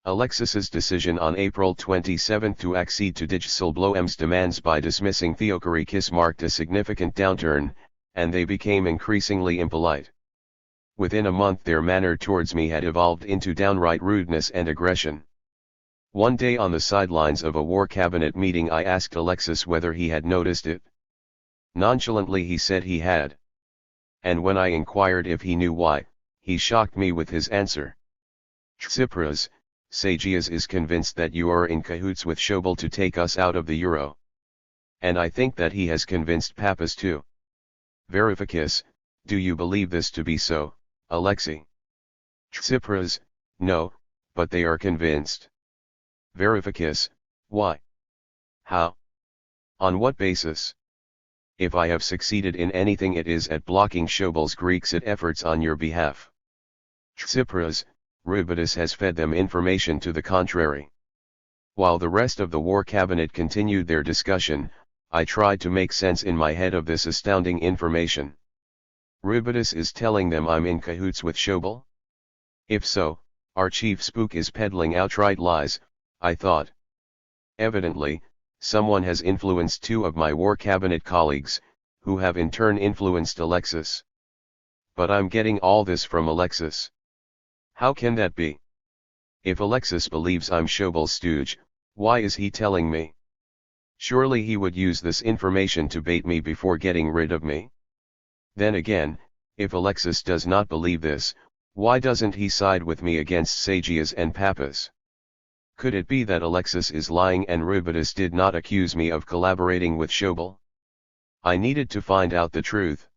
Alexis's decision on April 27 to accede to Digitalblom's demands by dismissing Theokorikis marked a significant downturn, and they became increasingly impolite. Within a month their manner towards me had evolved into downright rudeness and aggression. One day on the sidelines of a war cabinet meeting I asked Alexis whether he had noticed it. Nonchalantly he said he had. And when I inquired if he knew why, he shocked me with his answer. Tsipras, Sagias is convinced that you are in cahoots with Schobel to take us out of the euro. And I think that he has convinced Papas too. Varoufakis, do you believe this to be so, Alexei? Tsipras, no, but they are convinced. Varoufakis, why? How? On what basis? If I have succeeded in anything, it is at blocking Schobel's Grexit efforts on your behalf. Tsipras, Rubitis has fed them information to the contrary. While the rest of the war cabinet continued their discussion, I tried to make sense in my head of this astounding information. Rubitis is telling them I'm in cahoots with Schobel? If so, our chief spook is peddling outright lies, I thought. Evidently, someone has influenced two of my war cabinet colleagues, who have in turn influenced Alexis. But I'm getting all this from Alexis. How can that be? If Alexis believes I'm Schobel's stooge, why is he telling me? Surely he would use this information to bait me before getting rid of me. Then again, if Alexis does not believe this, why doesn't he side with me against Sagias and Papas? Could it be that Alexis is lying and Rubitis did not accuse me of collaborating with Schobel? I needed to find out the truth.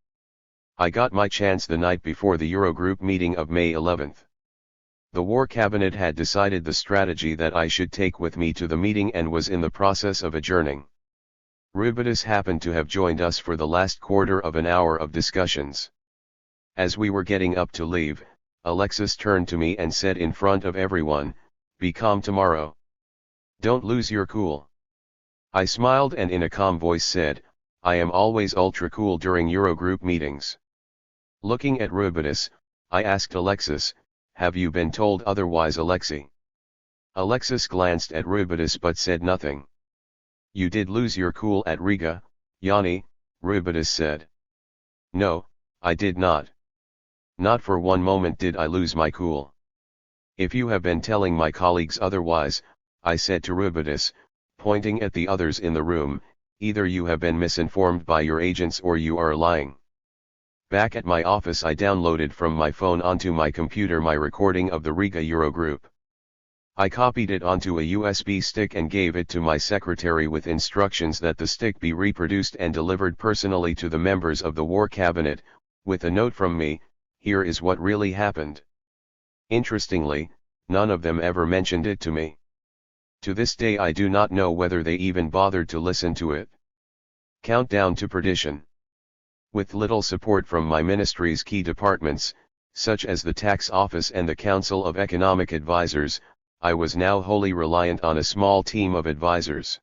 I got my chance the night before the Eurogroup meeting of May 11th. The war cabinet had decided the strategy that I should take with me to the meeting and was in the process of adjourning. Rubitis happened to have joined us for the last quarter of an hour of discussions. As we were getting up to leave, Alexis turned to me and said in front of everyone, "Be calm tomorrow. Don't lose your cool." I smiled and in a calm voice said, "I am always ultra cool during Eurogroup meetings." Looking at Rubitis, I asked Alexis, "Have you been told otherwise, Alexei?" Alexis glanced at Rubitis but said nothing. "You did lose your cool at Riga, Yanni," Rubitis said. "No, I did not. Not for one moment did I lose my cool. If you have been telling my colleagues otherwise," I said to Rubitis, pointing at the others in the room, "either you have been misinformed by your agents or you are lying." Back at my office I downloaded from my phone onto my computer my recording of the Riga Eurogroup. I copied it onto a USB stick and gave it to my secretary with instructions that the stick be reproduced and delivered personally to the members of the war cabinet, with a note from me, "Here is what really happened." Interestingly, none of them ever mentioned it to me. To this day I do not know whether they even bothered to listen to it. Countdown to perdition. With little support from my ministry's key departments, such as the Tax Office and the Council of Economic Advisors, I was now wholly reliant on a small team of advisors.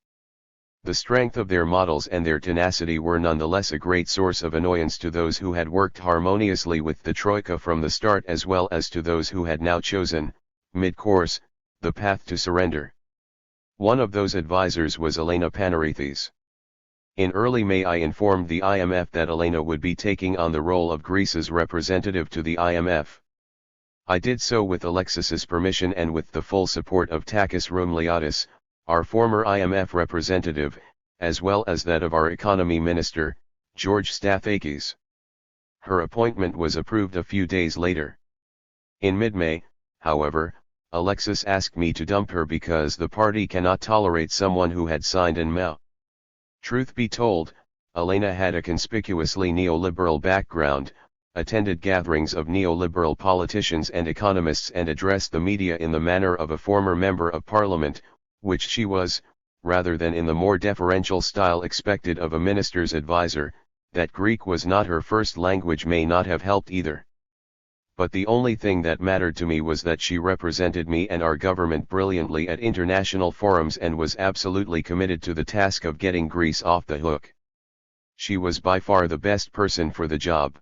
The strength of their models and their tenacity were nonetheless a great source of annoyance to those who had worked harmoniously with the Troika from the start as well as to those who had now chosen, mid-course, the path to surrender. One of those advisors was Elena Panarithis. In early May I informed the IMF that Elena would be taking on the role of Greece's representative to the IMF. I did so with Alexis's permission and with the full support of Takis Roumliadis, our former IMF representative, as well as that of our economy minister, George Stathakis. Her appointment was approved a few days later. In mid-May, however, Alexis asked me to dump her because the party cannot tolerate someone who had signed an MOU. Truth be told, Elena had a conspicuously neoliberal background, attended gatherings of neoliberal politicians and economists and addressed the media in the manner of a former member of parliament, which she was, rather than in the more deferential style expected of a minister's advisor. That Greek was not her first language may not have helped either. But the only thing that mattered to me was that she represented me and our government brilliantly at international forums and was absolutely committed to the task of getting Greece off the hook. She was by far the best person for the job.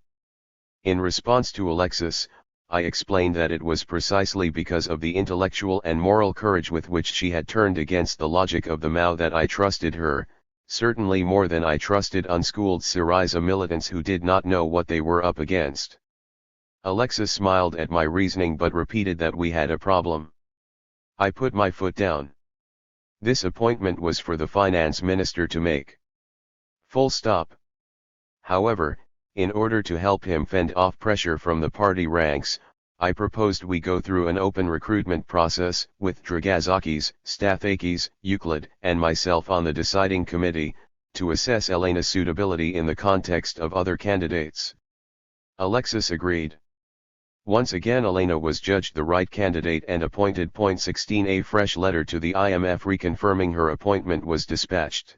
In response to Alexis, I explained that it was precisely because of the intellectual and moral courage with which she had turned against the logic of the MOU that I trusted her, certainly more than I trusted unschooled Syriza militants who did not know what they were up against. Alexis smiled at my reasoning but repeated that we had a problem. I put my foot down. This appointment was for the finance minister to make. Full stop. However, in order to help him fend off pressure from the party ranks, I proposed we go through an open recruitment process, with Varoufakis, Varoufakis, Euclid, and myself on the deciding committee, to assess Elena's suitability in the context of other candidates. Alexis agreed. Once again Elena was judged the right candidate and appointed. 16. A fresh letter to the IMF reconfirming her appointment was dispatched.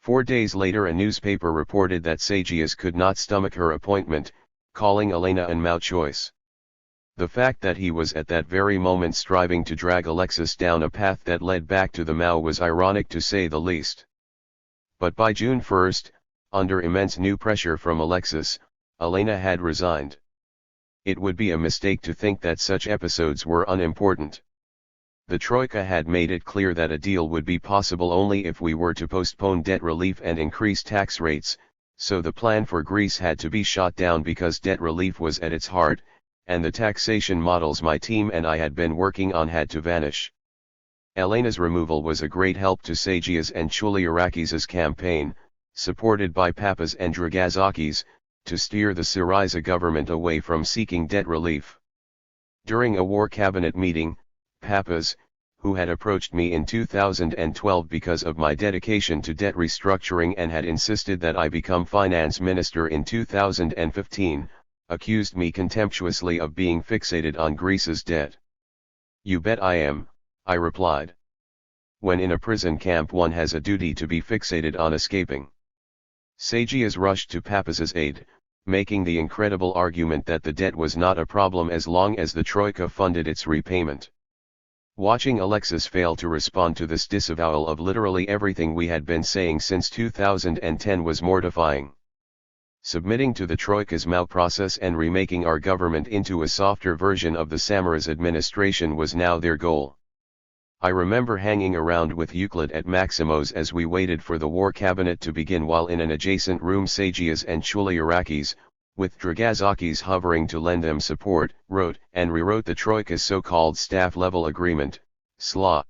4 days later a newspaper reported that Sagias could not stomach her appointment, calling Elena an Mao choice. The fact that he was at that very moment striving to drag Alexis down a path that led back to the Mao was ironic to say the least. But by June 1, under immense new pressure from Alexis, Elena had resigned. It would be a mistake to think that such episodes were unimportant. The Troika had made it clear that a deal would be possible only if we were to postpone debt relief and increase tax rates, so the plan for Greece had to be shot down because debt relief was at its heart, and the taxation models my team and I had been working on had to vanish. Elena's removal was a great help to Sagias and Chouliarakis' campaign, supported by Papas and Varoufakis, to steer the Syriza government away from seeking debt relief. During a war cabinet meeting, Papas, who had approached me in 2012 because of my dedication to debt restructuring and had insisted that I become finance minister in 2015, accused me contemptuously of being fixated on Greece's debt. "You bet I am," I replied. "When in a prison camp one has a duty to be fixated on escaping." Sagias rushed to Papas's aid, making the incredible argument that the debt was not a problem as long as the Troika funded its repayment. Watching Alexis fail to respond to this disavowal of literally everything we had been saying since 2010 was mortifying. Submitting to the Troika's Mao process and remaking our government into a softer version of the Samaras administration was now their goal. I remember hanging around with Euclid at Maximo's as we waited for the war cabinet to begin, while in an adjacent room Sagias and Chouliarakis, with Varoufakis hovering to lend them support, wrote and rewrote the Troika's so-called staff-level agreement, SLA.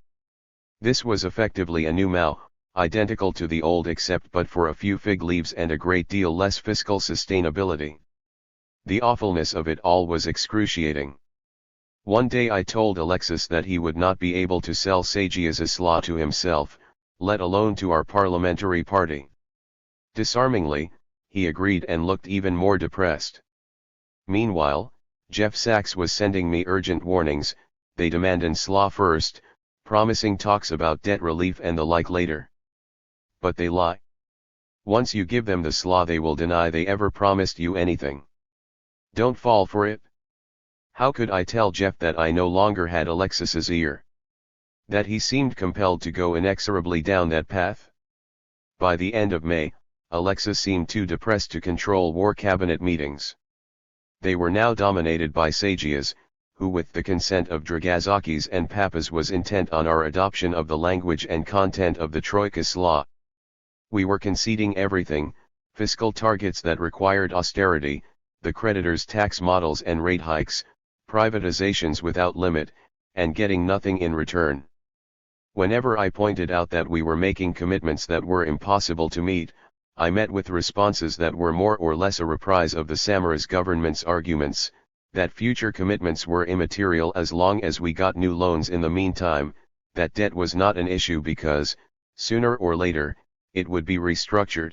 This was effectively a new Mao, identical to the old except but for a few fig leaves and a great deal less fiscal sustainability. The awfulness of it all was excruciating. One day I told Alexis that he would not be able to sell Sagias SLA to himself, let alone to our parliamentary party. Disarmingly, he agreed and looked even more depressed. Meanwhile, Jeff Sachs was sending me urgent warnings, they demand an SLA first, promising talks about debt relief and the like later. But they lie. Once you give them the SLA they will deny they ever promised you anything. Don't fall for it. How could I tell Jeff that I no longer had Alexis's ear? That he seemed compelled to go inexorably down that path? By the end of May, Alexis seemed too depressed to control war cabinet meetings. They were now dominated by Sagias, who with the consent of Varoufakis and Papas was intent on our adoption of the language and content of the Troika's law. We were conceding everything, fiscal targets that required austerity, the creditors' tax models and rate hikes, privatizations without limit, and getting nothing in return. Whenever I pointed out that we were making commitments that were impossible to meet, I met with responses that were more or less a reprise of the Samaras government's arguments, that future commitments were immaterial as long as we got new loans in the meantime, that debt was not an issue because, sooner or later, it would be restructured.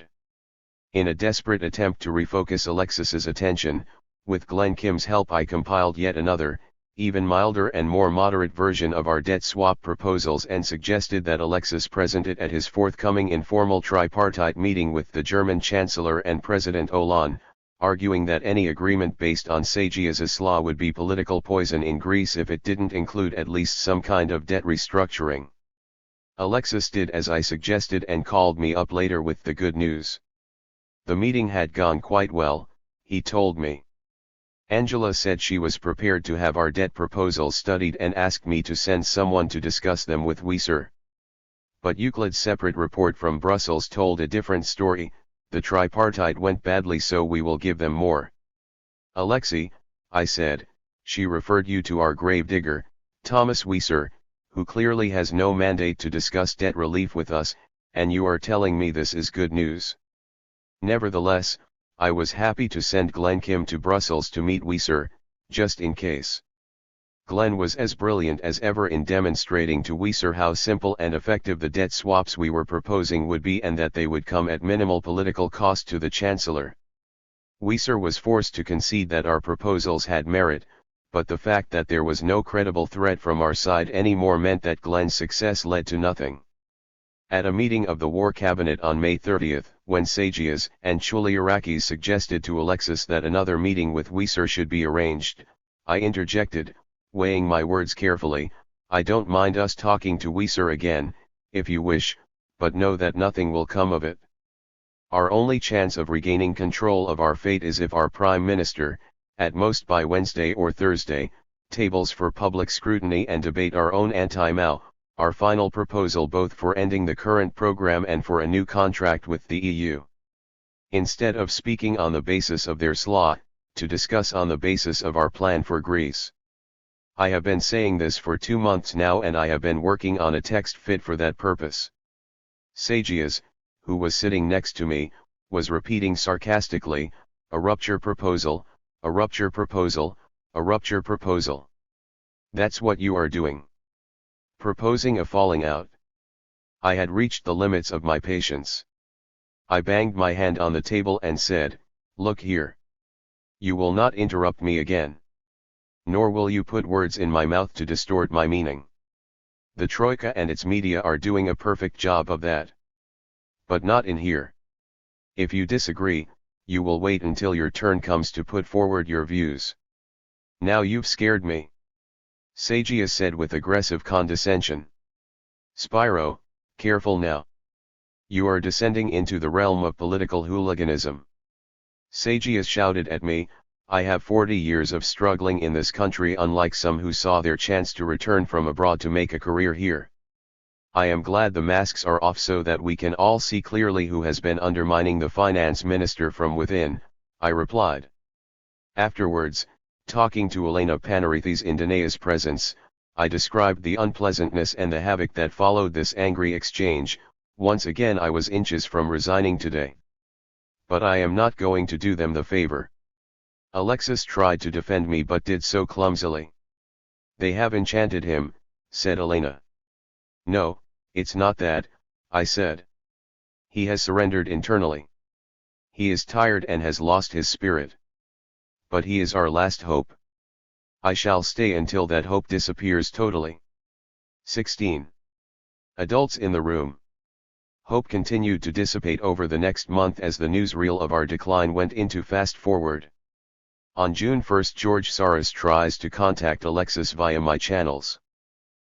In a desperate attempt to refocus Alexis's attention, with Glenn Kim's help I compiled yet another, even milder and more moderate version of our debt swap proposals and suggested that Alexis present it at his forthcoming informal tripartite meeting with the German Chancellor and President Hollande, arguing that any agreement based on Sagias SLA would be political poison in Greece if it didn't include at least some kind of debt restructuring. Alexis did as I suggested and called me up later with the good news. The meeting had gone quite well, he told me. Angela said she was prepared to have our debt proposals studied and asked me to send someone to discuss them with Sir. But Euclid's separate report from Brussels told a different story. The tripartite went badly, so we will give them more. Alexei, I said, she referred you to our gravedigger, Thomas Sir, who clearly has no mandate to discuss debt relief with us, and you are telling me this is good news. Nevertheless, I was happy to send Glenn Kim to Brussels to meet Weser, just in case. Glenn was as brilliant as ever in demonstrating to Weser how simple and effective the debt swaps we were proposing would be and that they would come at minimal political cost to the Chancellor. Weser was forced to concede that our proposals had merit, but the fact that there was no credible threat from our side anymore meant that Glenn's success led to nothing. At a meeting of the War Cabinet on May 30, when Sagias and Chouliarakis suggested to Alexis that another meeting with Weser should be arranged, I interjected, weighing my words carefully, "I don't mind us talking to Weser again, if you wish, but know that nothing will come of it. Our only chance of regaining control of our fate is if our Prime Minister, at most by Wednesday or Thursday, tables for public scrutiny and debate our own anti-Mao, our final proposal both for ending the current program and for a new contract with the EU. Instead of speaking on the basis of their slaw, to discuss on the basis of our plan for Greece. I have been saying this for 2 months now and I have been working on a text fit for that purpose." Sagias, who was sitting next to me, was repeating sarcastically, "A rupture proposal, a rupture proposal, a rupture proposal. That's what you are doing. Proposing a falling out." I had reached the limits of my patience. I banged my hand on the table and said, "Look here. You will not interrupt me again. Nor will you put words in my mouth to distort my meaning. The Troika and its media are doing a perfect job of that. But not in here. If you disagree, you will wait until your turn comes to put forward your views. Now you've scared me," Sagias said with aggressive condescension. "Spyro, careful now. You are descending into the realm of political hooliganism." Sagias shouted at me, "I have 40 years of struggling in this country unlike some who saw their chance to return from abroad to make a career here. I am glad the masks are off so that we can all see clearly who has been undermining the finance minister from within," I replied. Afterwards, talking to Elena Panarithis in Danae's presence, I described the unpleasantness and the havoc that followed this angry exchange. Once again I was inches from resigning today. But I am not going to do them the favor. Alexis tried to defend me but did so clumsily. "They have enchanted him," said Elena. "No, it's not that," I said. "He has surrendered internally. He is tired and has lost his spirit. But he is our last hope. I shall stay until that hope disappears totally." 16. Adults in the room. Hope continued to dissipate over the next month as the newsreel of our decline went into fast forward. On June 1 George Soros tries to contact Alexis via my channels.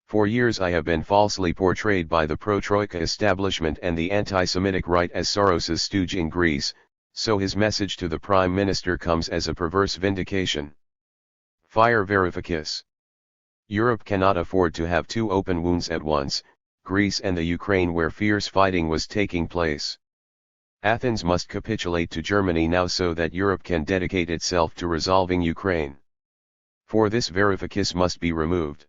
For years I have been falsely portrayed by the pro-Troika establishment and the anti-Semitic right as Soros's stooge in Greece, so his message to the Prime Minister comes as a perverse vindication. Fire Varoufakis. Europe cannot afford to have 2 open wounds at once, Greece and the Ukraine where fierce fighting was taking place. Athens must capitulate to Germany now so that Europe can dedicate itself to resolving Ukraine. For this Varoufakis must be removed.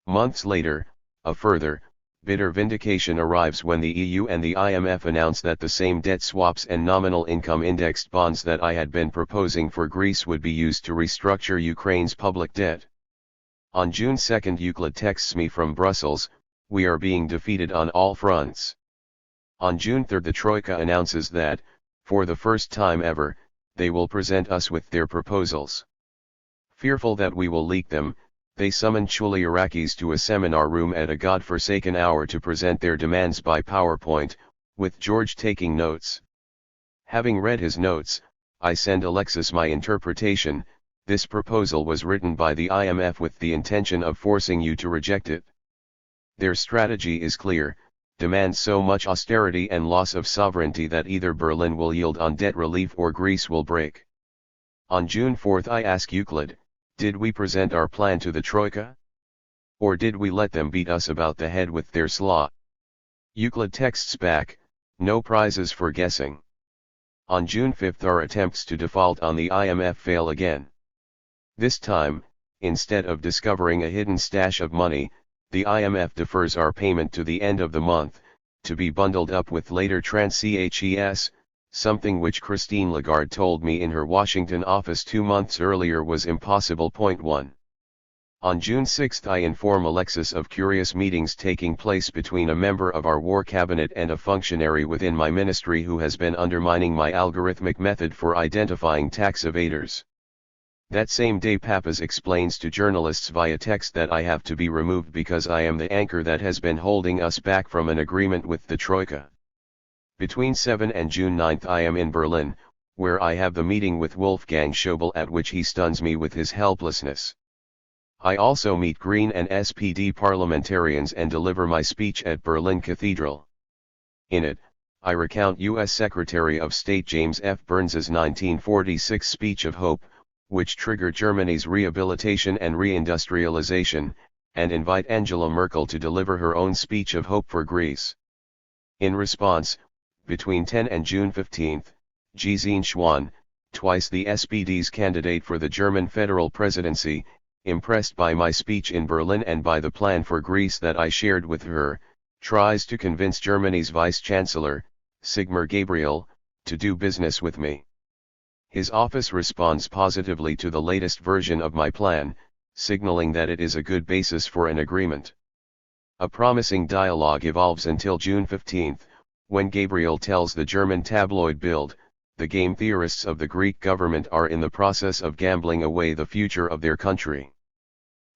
Months later, a further, bitter vindication arrives when the EU and the IMF announce that the same debt swaps and nominal income indexed bonds that I had been proposing for Greece would be used to restructure Ukraine's public debt. On June 2 Euclid texts me from Brussels, "We are being defeated on all fronts." On June 3 the Troika announces that, for the first time ever, they will present us with their proposals. Fearful that we will leak them, they summon Chouliarakis to a seminar room at a god-forsaken hour to present their demands by PowerPoint, with George taking notes. Having read his notes, I send Alexis my interpretation. "This proposal was written by the IMF with the intention of forcing you to reject it. Their strategy is clear, demand so much austerity and loss of sovereignty that either Berlin will yield on debt relief or Greece will break." On June 4 I ask Euclid, "Did we present our plan to the Troika? Or did we let them beat us about the head with their slaw?" Euclid texts back, "No prizes for guessing." On June 5 our attempts to default on the IMF fail again. This time, instead of discovering a hidden stash of money, The IMF defers our payment to the end of the month, to be bundled up with later CHES, something which Christine Lagarde told me in her Washington office 2 months earlier was impossible. 1. On June 6 I inform Alexis of curious meetings taking place between a member of our war cabinet and a functionary within my ministry who has been undermining my algorithmic method for identifying tax evaders. That same day Pappas explains to journalists via text that I have to be removed because I am the anchor that has been holding us back from an agreement with the Troika. Between 7 and June 9 I am in Berlin, where I have the meeting with Wolfgang Schäuble at which he stuns me with his helplessness. I also meet Green and SPD parliamentarians and deliver my speech at Berlin Cathedral. In it, I recount U.S. Secretary of State James F. Burns's 1946 speech of hope, which triggered Germany's rehabilitation and reindustrialization, and invite Angela Merkel to deliver her own speech of hope for Greece. In response, between 10 and June 15, Gesine Schwan, twice the SPD's candidate for the German federal presidency, impressed by my speech in Berlin and by the plan for Greece that I shared with her, tries to convince Germany's Vice-Chancellor, Sigmar Gabriel, to do business with me. His office responds positively to the latest version of my plan, signaling that it is a good basis for an agreement. A promising dialogue evolves until June 15, when Gabriel tells the German tabloid Bild, the game theorists of the Greek government are in the process of gambling away the future of their country.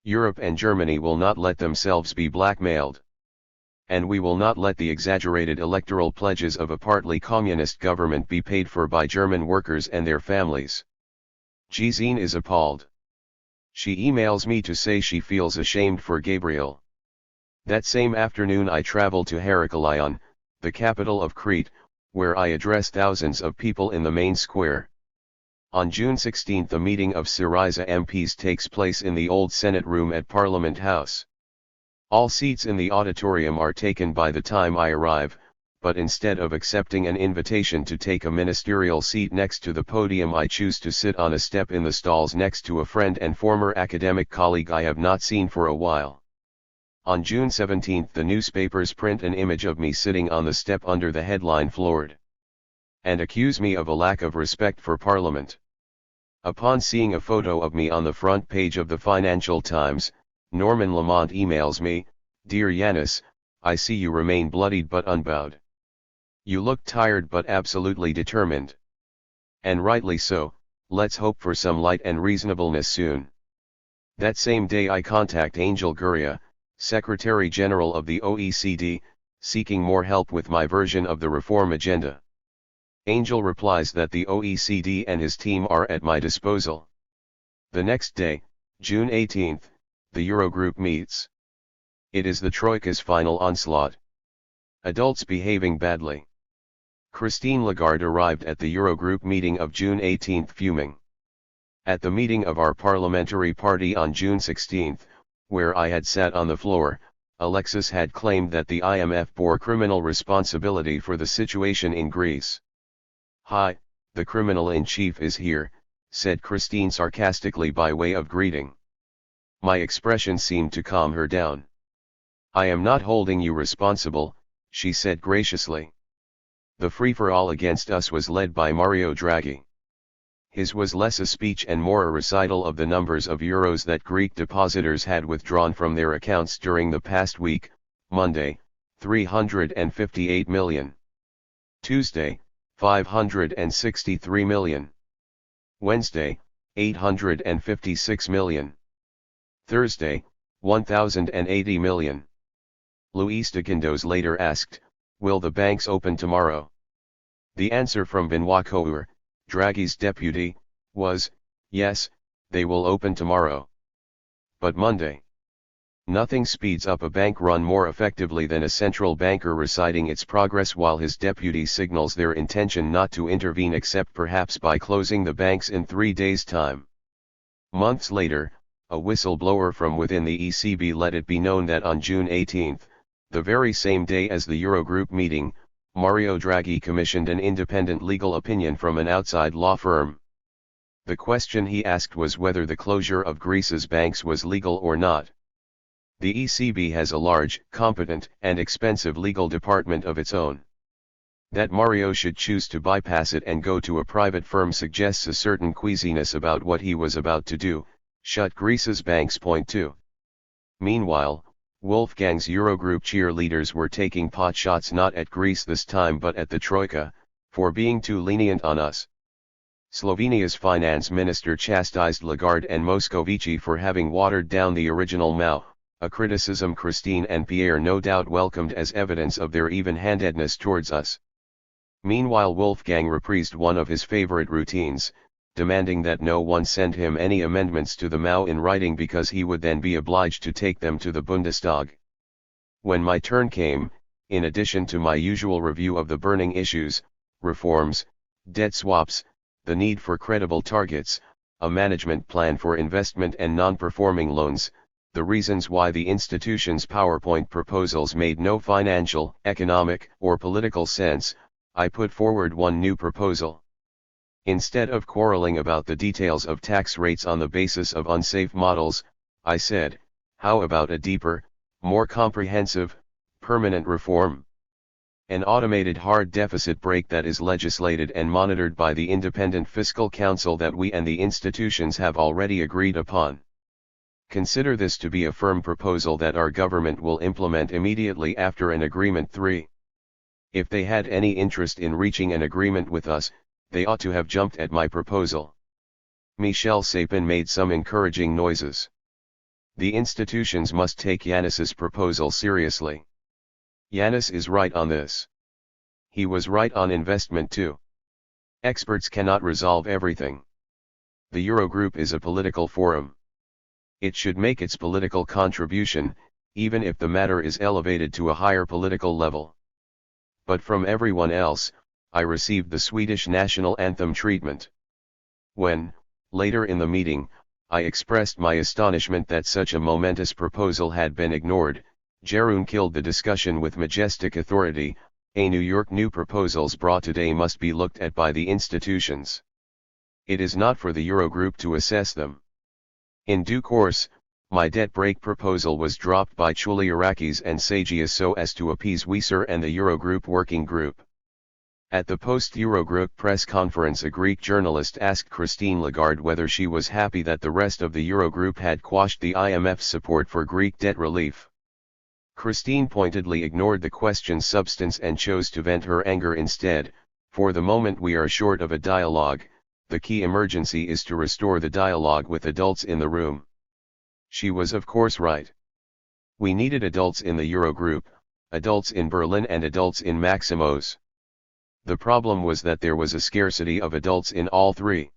Europe and Germany will not let themselves be blackmailed. And we will not let the exaggerated electoral pledges of a partly communist government be paid for by German workers and their families. Gesine is appalled. She emails me to say she feels ashamed for Gabriel. That same afternoon I travel to Heraklion, the capital of Crete, where I address thousands of people in the main square. On June 16 a meeting of Syriza MPs takes place in the old Senate room at Parliament House. All seats in the auditorium are taken by the time I arrive, but instead of accepting an invitation to take a ministerial seat next to the podium I choose to sit on a step in the stalls next to a friend and former academic colleague I have not seen for a while. On June 17 the newspapers print an image of me sitting on the step under the headline "Floored," and accuse me of a lack of respect for Parliament. Upon seeing a photo of me on the front page of the Financial Times, Norman Lamont emails me, "Dear Yannis, I see you remain bloodied but unbowed. You look tired but absolutely determined. And rightly so, let's hope for some light and reasonableness soon." That same day I contact Angel Gurria, Secretary General of the OECD, seeking more help with my version of the reform agenda. Angel replies that the OECD and his team are at my disposal. The next day, June 18, the Eurogroup meets. It is the Troika's final onslaught. Adults behaving badly. Christine Lagarde arrived at the Eurogroup meeting of June 18 fuming. At the meeting of our parliamentary party on June 16, where I had sat on the floor, Alexis had claimed that the IMF bore criminal responsibility for the situation in Greece. "Hi, the criminal-in-chief is here," said Christine sarcastically by way of greeting. My expression seemed to calm her down. "I am not holding you responsible," she said graciously. The free-for-all against us was led by Mario Draghi. His was less a speech and more a recital of the numbers of euros that Greek depositors had withdrawn from their accounts during the past week. Monday, 358 million. Tuesday, 563 million. Wednesday, 856 million. Thursday, 1,080 million. Luis de Guindos later asked, "Will the banks open tomorrow?" The answer from Benoit Coeur, Draghi's deputy, was, "Yes, they will open tomorrow." But Monday? Nothing speeds up a bank run more effectively than a central banker reciting its progress while his deputy signals their intention not to intervene except perhaps by closing the banks in 3 days' time. Months later, a whistleblower from within the ECB let it be known that on June 18, the very same day as the Eurogroup meeting, Mario Draghi commissioned an independent legal opinion from an outside law firm. The question he asked was whether the closure of Greece's banks was legal or not. The ECB has a large, competent, and expensive legal department of its own. That Mario should choose to bypass it and go to a private firm suggests a certain queasiness about what he was about to do. Shut Greece's banks. Point 2. Meanwhile, Wolfgang's Eurogroup cheerleaders were taking pot shots not at Greece this time but at the Troika, for being too lenient on us. Slovenia's finance minister chastised Lagarde and Moscovici for having watered down the original MAU, a criticism Christine and Pierre no doubt welcomed as evidence of their even-handedness towards us. Meanwhile Wolfgang reprised one of his favorite routines, demanding that no one send him any amendments to the MAU in writing because he would then be obliged to take them to the Bundestag. When my turn came, in addition to my usual review of the burning issues, reforms, debt swaps, the need for credible targets, a management plan for investment and non-performing loans, the reasons why the institution's PowerPoint proposals made no financial, economic, or political sense, I put forward one new proposal. Instead of quarreling about the details of tax rates on the basis of unsafe models, I said, how about a deeper, more comprehensive, permanent reform? An automated hard deficit brake that is legislated and monitored by the Independent Fiscal Council that we and the institutions have already agreed upon. Consider this to be a firm proposal that our government will implement immediately after an agreement. 3. If they had any interest in reaching an agreement with us, they ought to have jumped at my proposal. Michel Sapin made some encouraging noises. The institutions must take Yannis's proposal seriously. Yannis is right on this. He was right on investment too. Experts cannot resolve everything. The Eurogroup is a political forum. It should make its political contribution, even if the matter is elevated to a higher political level. But from everyone else, I received the Swedish national anthem treatment. When, later in the meeting, I expressed my astonishment that such a momentous proposal had been ignored, Jeroen killed the discussion with majestic authority. New York new proposals brought today must be looked at by the institutions. It is not for the Eurogroup to assess them. In due course, my debt brake proposal was dropped by Chouliarakis and Sagias so as to appease Wieser and the Eurogroup working group. At the post-Eurogroup press conference a Greek journalist asked Christine Lagarde whether she was happy that the rest of the Eurogroup had quashed the IMF's support for Greek debt relief. Christine pointedly ignored the question's substance and chose to vent her anger instead. For the moment we are short of a dialogue, the key emergency is to restore the dialogue with adults in the room. She was of course right. We needed adults in the Eurogroup, adults in Berlin and adults in Maximo's. The problem was that there was a scarcity of adults in all three.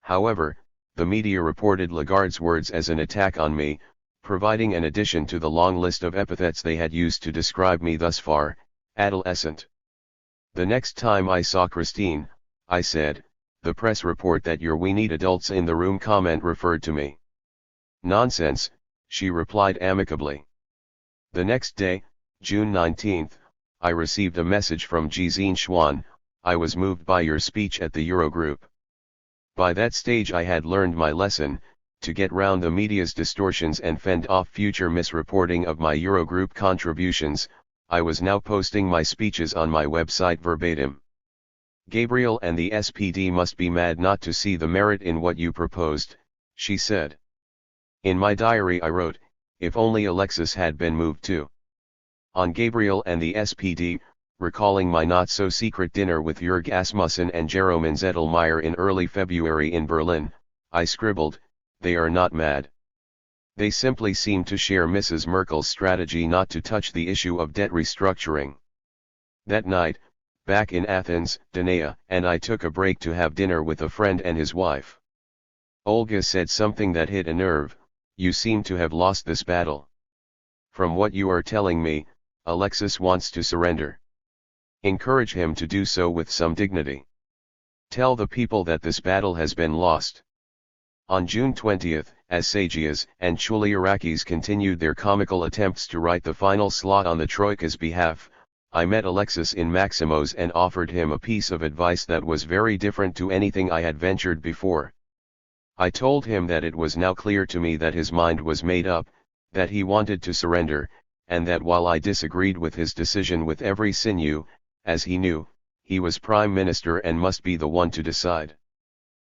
However, the media reported Lagarde's words as an attack on me, providing an addition to the long list of epithets they had used to describe me thus far: adolescent. The next time I saw Christine, I said, the press report that your "we need adults in the room" comment referred to me. Nonsense, she replied amicably. The next day, June 19, I received a message from Gesine Schwan: I was moved by your speech at the Eurogroup. By that stage I had learned my lesson: to get round the media's distortions and fend off future misreporting of my Eurogroup contributions, I was now posting my speeches on my website verbatim. Gabriel and the SPD must be mad not to see the merit in what you proposed, she said. In my diary I wrote, if only Alexis had been moved too. On Gabriel and the SPD, recalling my not-so-secret dinner with Jörg Asmussen and Jeroen Zettelmeier in early February in Berlin, I scribbled, they are not mad. They simply seem to share Mrs. Merkel's strategy not to touch the issue of debt restructuring. That night, back in Athens, Danae and I took a break to have dinner with a friend and his wife. Olga said something that hit a nerve: you seem to have lost this battle. From what you are telling me, Alexis wants to surrender. Encourage him to do so with some dignity. Tell the people that this battle has been lost. On June 20, as Sagias and Chouliarakis continued their comical attempts to write the final slot on the Troika's behalf, I met Alexis in Maximo's and offered him a piece of advice that was very different to anything I had ventured before. I told him that it was now clear to me that his mind was made up, that he wanted to surrender, and that while I disagreed with his decision with every sinew, as he knew, he was Prime Minister and must be the one to decide.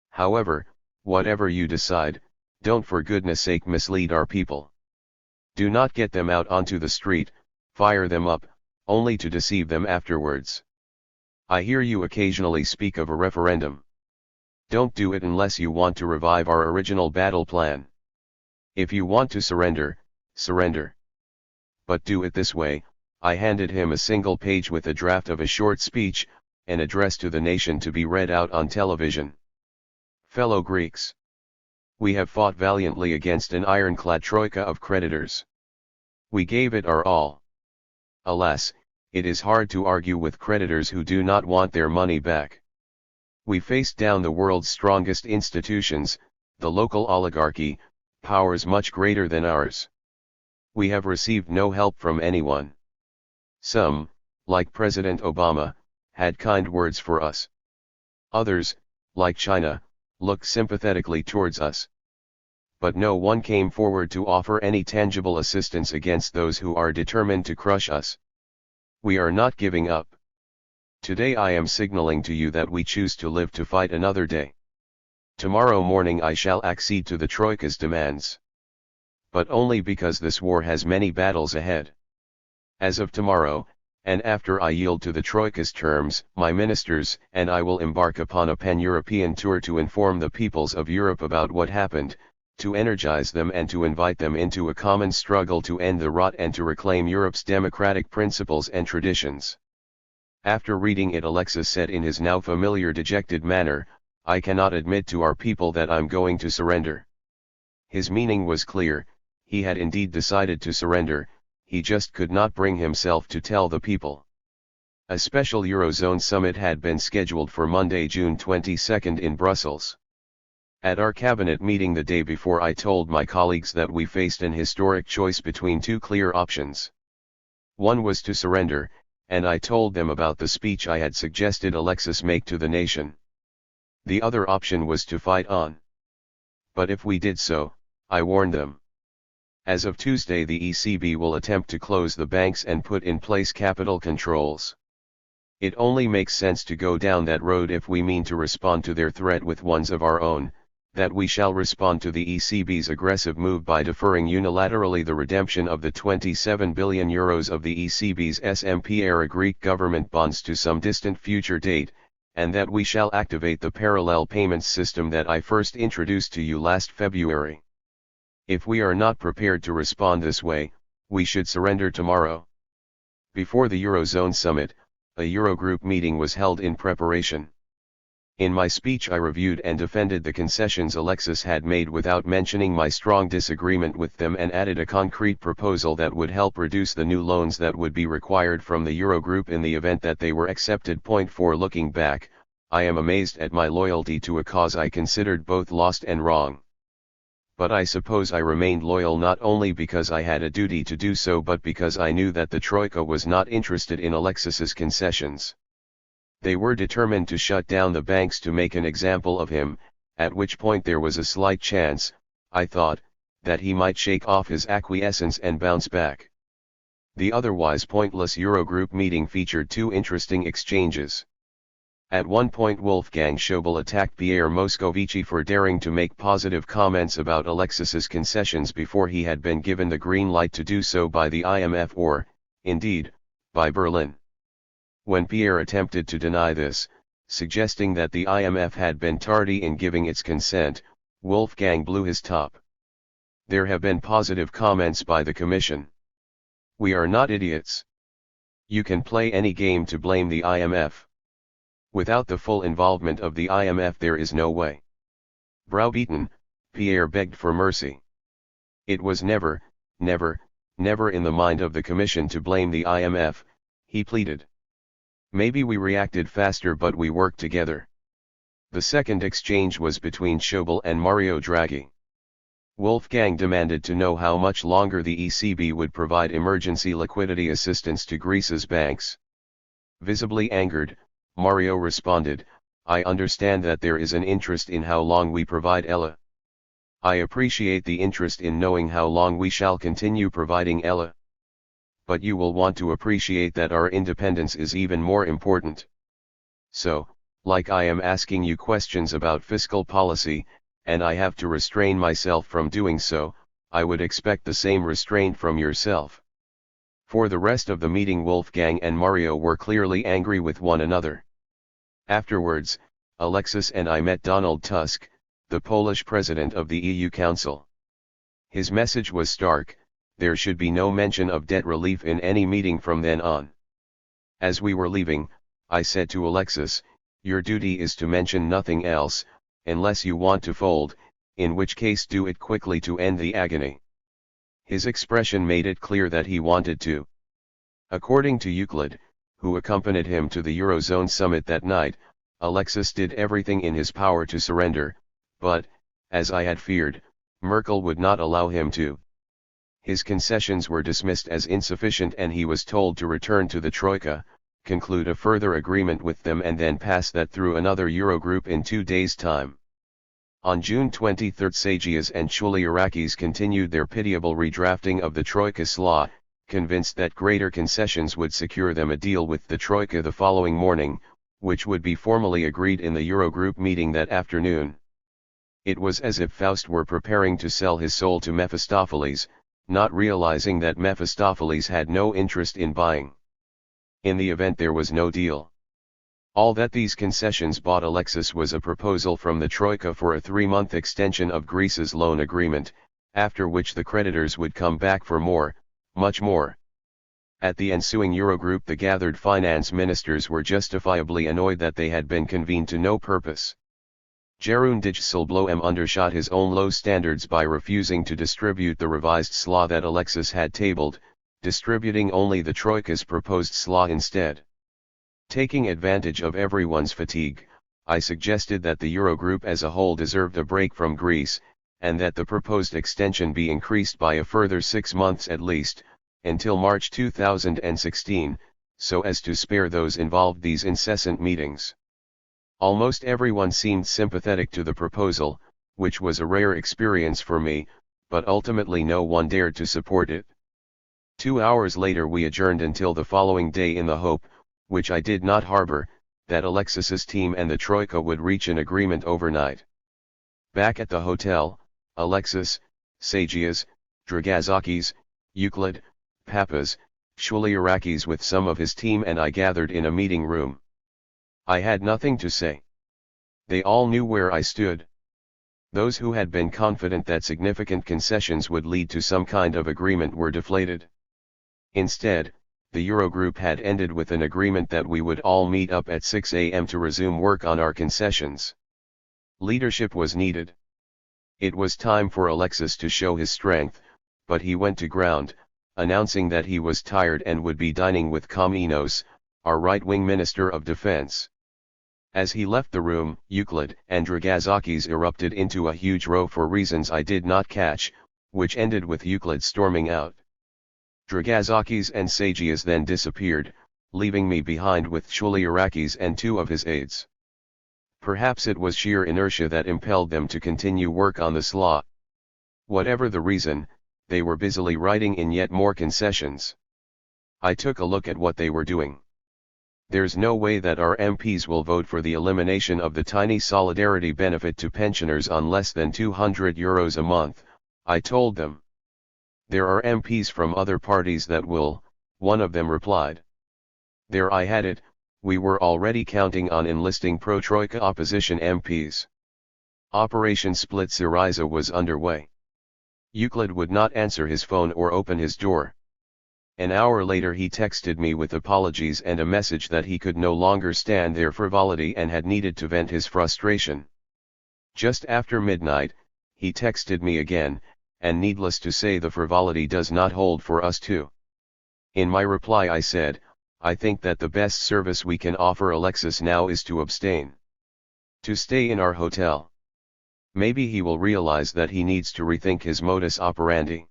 However, whatever you decide, don't for goodness sake mislead our people. Do not get them out onto the street, fire them up, only to deceive them afterwards. I hear you occasionally speak of a referendum. Don't do it unless you want to revive our original battle plan. If you want to surrender, surrender. But do it this way. I handed him a single page with a draft of a short speech, an address to the nation to be read out on television. Fellow Greeks, we have fought valiantly against an ironclad troika of creditors. We gave it our all. Alas, it is hard to argue with creditors who do not want their money back. We faced down the world's strongest institutions, the local oligarchy, powers much greater than ours. We have received no help from anyone. Some, like President Obama, had kind words for us. Others, like China, looked sympathetically towards us. But no one came forward to offer any tangible assistance against those who are determined to crush us. We are not giving up. Today I am signaling to you that we choose to live to fight another day. Tomorrow morning I shall accede to the Troika's demands. But only because this war has many battles ahead. As of tomorrow, and after I yield to the Troika's terms, my ministers and I will embark upon a pan-European tour to inform the peoples of Europe about what happened, to energize them and to invite them into a common struggle to end the rot and to reclaim Europe's democratic principles and traditions. After reading it, Alexis said in his now familiar dejected manner, I cannot admit to our people that I'm going to surrender. His meaning was clear, he had indeed decided to surrender, he just could not bring himself to tell the people. A special Eurozone summit had been scheduled for Monday, June 22 in Brussels. At our cabinet meeting the day before, I told my colleagues that we faced an historic choice between two clear options. One was to surrender, and I told them about the speech I had suggested Alexis make to the nation. The other option was to fight on. But if we did so, I warned them. As of Tuesday, the ECB will attempt to close the banks and put in place capital controls. It only makes sense to go down that road if we mean to respond to their threat with ones of our own, that we shall respond to the ECB's aggressive move by deferring unilaterally the redemption of the 27 billion euros of the ECB's SMP-era Greek government bonds to some distant future date, and that we shall activate the parallel payments system that I first introduced to you last February. If we are not prepared to respond this way, we should surrender tomorrow. Before the Eurozone summit, a Eurogroup meeting was held in preparation. In my speech I reviewed and defended the concessions Alexis had made without mentioning my strong disagreement with them, and added a concrete proposal that would help reduce the new loans that would be required from the Eurogroup in the event that they were accepted. Point 4 Looking back, I am amazed at my loyalty to a cause I considered both lost and wrong. But I suppose I remained loyal not only because I had a duty to do so, but because I knew that the Troika was not interested in Alexis's concessions. They were determined to shut down the banks to make an example of him, at which point there was a slight chance, I thought, that he might shake off his acquiescence and bounce back. The otherwise pointless Eurogroup meeting featured two interesting exchanges. At one point Wolfgang Schäuble attacked Pierre Moscovici for daring to make positive comments about Alexis's concessions before he had been given the green light to do so by the IMF or, indeed, by Berlin. When Pierre attempted to deny this, suggesting that the IMF had been tardy in giving its consent, Wolfgang blew his top. There have been positive comments by the Commission. We are not idiots. You can play any game to blame the IMF. Without the full involvement of the IMF there is no way. Browbeaten, Pierre begged for mercy. It was never in the mind of the Commission to blame the IMF, he pleaded. Maybe we reacted faster, but we worked together. The second exchange was between Schäuble and Mario Draghi. Wolfgang demanded to know how much longer the ECB would provide emergency liquidity assistance to Greece's banks. Visibly angered, Mario responded, I understand that there is an interest in how long we provide ELA. I appreciate the interest in knowing how long we shall continue providing Ella. But you will want to appreciate that our independence is even more important. So, like I am asking you questions about fiscal policy, and I have to restrain myself from doing so, I would expect the same restraint from yourself. For the rest of the meeting, Wolfgang and Mario were clearly angry with one another. Afterwards, Alexis and I met Donald Tusk, the Polish president of the EU Council. His message was stark: there should be no mention of debt relief in any meeting from then on. As we were leaving, I said to Alexis, "Your duty is to mention nothing else, unless you want to fold, in which case do it quickly to end the agony." His expression made it clear that he wanted to. According to Euclid, who accompanied him to the Eurozone summit that night, Alexis did everything in his power to surrender, but, as I had feared, Merkel would not allow him to. His concessions were dismissed as insufficient and he was told to return to the Troika, conclude a further agreement with them and then pass that through another Eurogroup in 2 days' time. On June 23, Sagias and Chouliarakis continued their pitiable redrafting of the Troika's law, convinced that greater concessions would secure them a deal with the Troika the following morning, which would be formally agreed in the Eurogroup meeting that afternoon. It was as if Faust were preparing to sell his soul to Mephistopheles, not realizing that Mephistopheles had no interest in buying. In the event, there was no deal. All that these concessions bought Alexis was a proposal from the Troika for a 3-month extension of Greece's loan agreement, after which the creditors would come back for more, much more. At the ensuing Eurogroup, the gathered finance ministers were justifiably annoyed that they had been convened to no purpose. Jeroen Dijsselbloem undershot his own low standards by refusing to distribute the revised SLA that Alexis had tabled, distributing only the Troika's proposed SLA instead. Taking advantage of everyone's fatigue, I suggested that the Eurogroup as a whole deserved a break from Greece, and that the proposed extension be increased by a further 6 months at least, until March 2016, so as to spare those involved these incessant meetings. Almost everyone seemed sympathetic to the proposal, which was a rare experience for me, but ultimately no one dared to support it. 2 hours later we adjourned until the following day in the hope, which I did not harbor, that Alexis's team and the Troika would reach an agreement overnight. Back at the hotel, Alexis, Sagias, Dragazakis, Euclid, Papas, Chouliarakis with some of his team and I gathered in a meeting room. I had nothing to say. They all knew where I stood. Those who had been confident that significant concessions would lead to some kind of agreement were deflated. Instead, the Eurogroup had ended with an agreement that we would all meet up at 6 a.m. to resume work on our concessions. Leadership was needed. It was time for Alexis to show his strength, but he went to ground, announcing that he was tired and would be dining with Komnenos, our right-wing Minister of Defense. As he left the room, Euclid and Dragazakis erupted into a huge row for reasons I did not catch, which ended with Euclid storming out. Dragazakis and Sagias then disappeared, leaving me behind with Chouliarakis and 2 of his aides. Perhaps it was sheer inertia that impelled them to continue work on the SLA. Whatever the reason, they were busily writing in yet more concessions. I took a look at what they were doing. There's no way that our MPs will vote for the elimination of the tiny solidarity benefit to pensioners on less than €200 a month, I told them. There are MPs from other parties that will, one of them replied. There I had it, we were already counting on enlisting pro-Troika opposition MPs. Operation Split Syriza was underway. Euclid would not answer his phone or open his door. An hour later he texted me with apologies and a message that he could no longer stand their frivolity and had needed to vent his frustration. Just after midnight, he texted me again, and needless to say the frivolity does not hold for us too. In my reply I said, I think that the best service we can offer Alexis now is to abstain. To stay in our hotel. Maybe he will realize that he needs to rethink his modus operandi.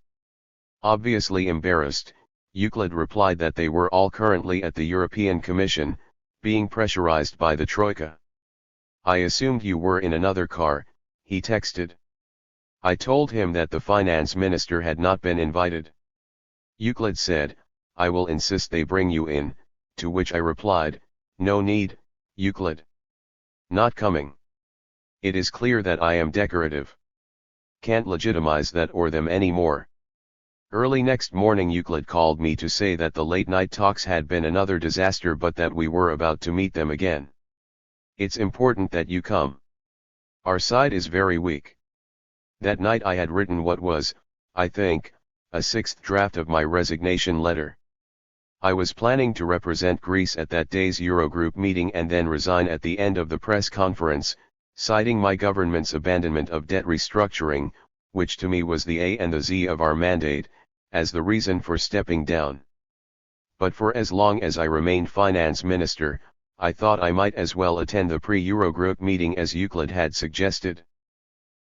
Obviously embarrassed, Euclid replied that they were all currently at the European Commission, being pressurized by the Troika. I assumed you were in another car, he texted. I told him that the finance minister had not been invited. Euclid said, "I will insist they bring you in," to which I replied, "No need, Euclid. Not coming. It is clear that I am decorative. Can't legitimize that or them anymore." Early next morning Euclid called me to say that the late-night talks had been another disaster but that we were about to meet them again. "It's important that you come. Our side is very weak." That night I had written what was, I think, a sixth draft of my resignation letter. I was planning to represent Greece at that day's Eurogroup meeting and then resign at the end of the press conference, citing my government's abandonment of debt restructuring, which to me was the A and the Z of our mandate, as the reason for stepping down. But for as long as I remained finance minister, I thought I might as well attend the pre-Eurogroup meeting as Euclid had suggested.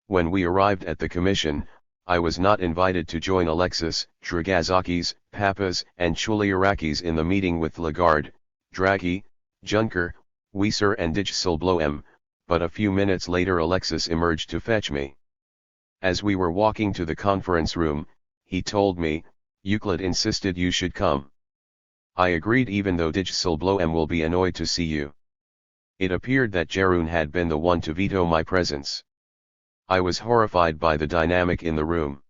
When we arrived at the commission, I was not invited to join Alexis, Dragazakis, Papas, and Chouliarakis in the meeting with Lagarde, Draghi, Juncker, Wieser and Dijsselbloem, but a few minutes later Alexis emerged to fetch me. As we were walking to the conference room, he told me, "Euclid insisted you should come." I agreed even though Dijsselbloem will be annoyed to see you. It appeared that Jeroen had been the one to veto my presence. I was horrified by the dynamic in the room.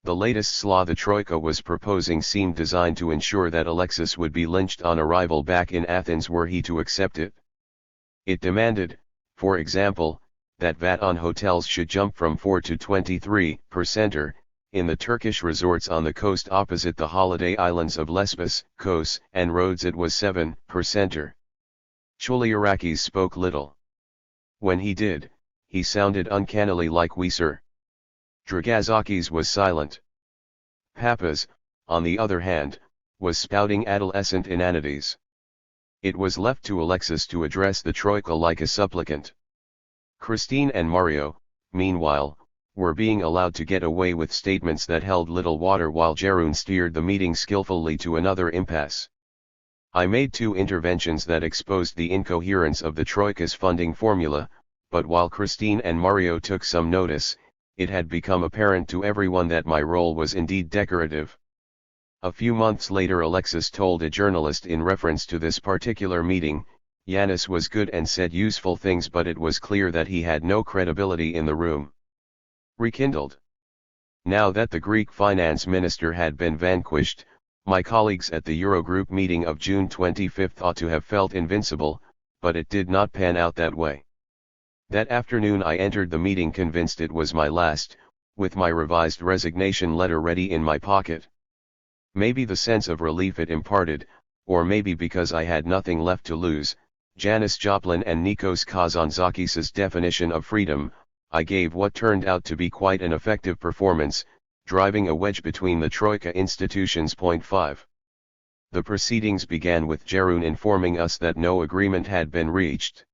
The latest law the Troika was proposing seemed designed to ensure that Alexis would be lynched on arrival back in Athens were he to accept it. It demanded, for example, that VAT on hotels should jump from 4 to 23%, in the Turkish resorts on the coast opposite the holiday islands of Lesbos, Kos, and Rhodes it was 7%. Chouliarakis spoke little. When he did, he sounded uncannily like Wieser. Dragazakis was silent. Papas, on the other hand, was spouting adolescent inanities. It was left to Alexis to address the Troika like a supplicant. Christine and Mario, meanwhile, were being allowed to get away with statements that held little water while Jeroen steered the meeting skillfully to another impasse. I made 2 interventions that exposed the incoherence of the Troika's funding formula, but while Christine and Mario took some notice, it had become apparent to everyone that my role was indeed decorative. A few months later Alexis told a journalist in reference to this particular meeting, "Yannis was good and said useful things but it was clear that he had no credibility in the room." Rekindled. Now that the Greek finance minister had been vanquished, my colleagues at the Eurogroup meeting of June 25 ought to have felt invincible, but it did not pan out that way. That afternoon I entered the meeting convinced it was my last, with my revised resignation letter ready in my pocket. Maybe the sense of relief it imparted, or maybe because I had nothing left to lose, Janis Joplin and Nikos Kazantzakis' definition of freedom, I gave what turned out to be quite an effective performance, driving a wedge between the Troika institutions. 5. The proceedings began with Jeroen informing us that no agreement had been reached.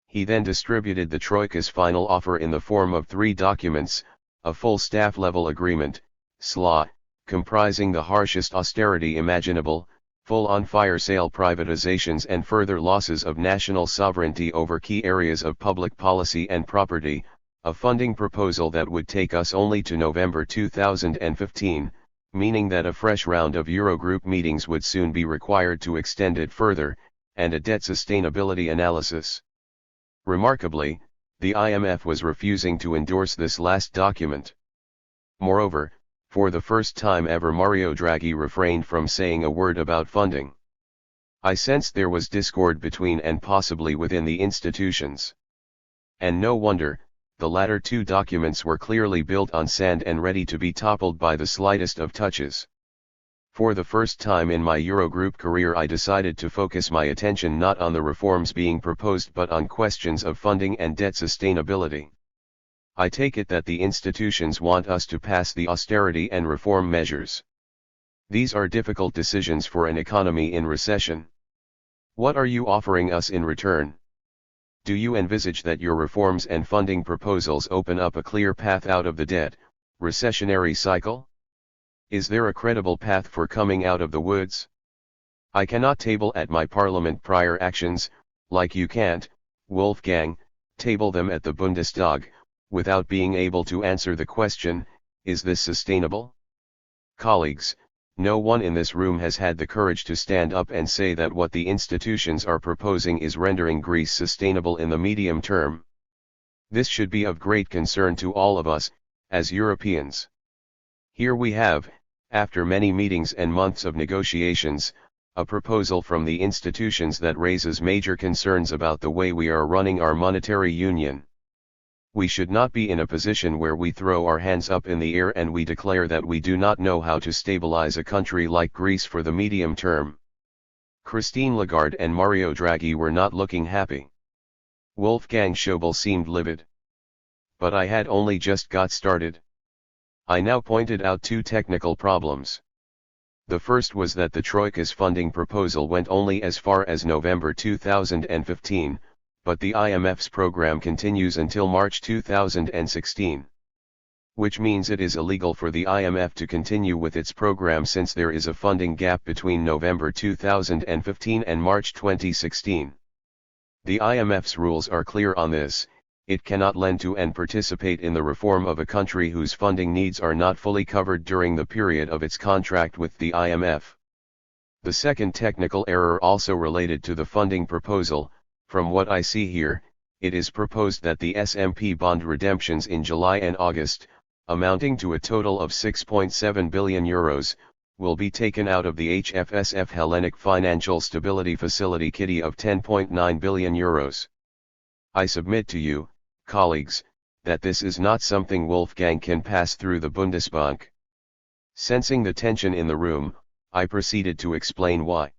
He then distributed the Troika's final offer in the form of 3 documents, a full staff-level agreement, SLA, comprising the harshest austerity imaginable, full-on fire sale privatizations and further losses of national sovereignty over key areas of public policy and property, a funding proposal that would take us only to November 2015, meaning that a fresh round of Eurogroup meetings would soon be required to extend it further, and a debt sustainability analysis. Remarkably, the IMF was refusing to endorse this last document. Moreover, for the first time ever Mario Draghi refrained from saying a word about funding. I sensed there was discord between and possibly within the institutions. And no wonder, the latter 2 documents were clearly built on sand and ready to be toppled by the slightest of touches. For the first time in my Eurogroup career I decided to focus my attention not on the reforms being proposed but on questions of funding and debt sustainability. I take it that the institutions want us to pass the austerity and reform measures. These are difficult decisions for an economy in recession. What are you offering us in return? Do you envisage that your reforms and funding proposals open up a clear path out of the debt, recessionary cycle? Is there a credible path for coming out of the woods? I cannot table at my parliament prior actions, like you can't, Wolfgang, table them at the Bundestag, without being able to answer the question, is this sustainable? Colleagues, no one in this room has had the courage to stand up and say that what the institutions are proposing is rendering Greece sustainable in the medium term. This should be of great concern to all of us, as Europeans. Here we have, after many meetings and months of negotiations, a proposal from the institutions that raises major concerns about the way we are running our monetary union. We should not be in a position where we throw our hands up in the air and we declare that we do not know how to stabilize a country like Greece for the medium term. Christine Lagarde and Mario Draghi were not looking happy. Wolfgang Schäuble seemed livid. But I had only just got started. I now pointed out two technical problems. The first was that the Troika's funding proposal went only as far as November 2015, but the IMF's program continues until March 2016. Which means it is illegal for the IMF to continue with its program since there is a funding gap between November 2015 and March 2016. The IMF's rules are clear on this: it cannot lend to and participate in the reform of a country whose funding needs are not fully covered during the period of its contract with the IMF. The second technical error also related to the funding proposal. From what I see here, it is proposed that the SMP bond redemptions in July and August, amounting to a total of 6.7 billion euros, will be taken out of the HFSF Hellenic Financial Stability Facility kitty of 10.9 billion euros. I submit to you, colleagues, that this is not something Wolfgang can pass through the Bundesbank. Sensing the tension in the room, I proceeded to explain why.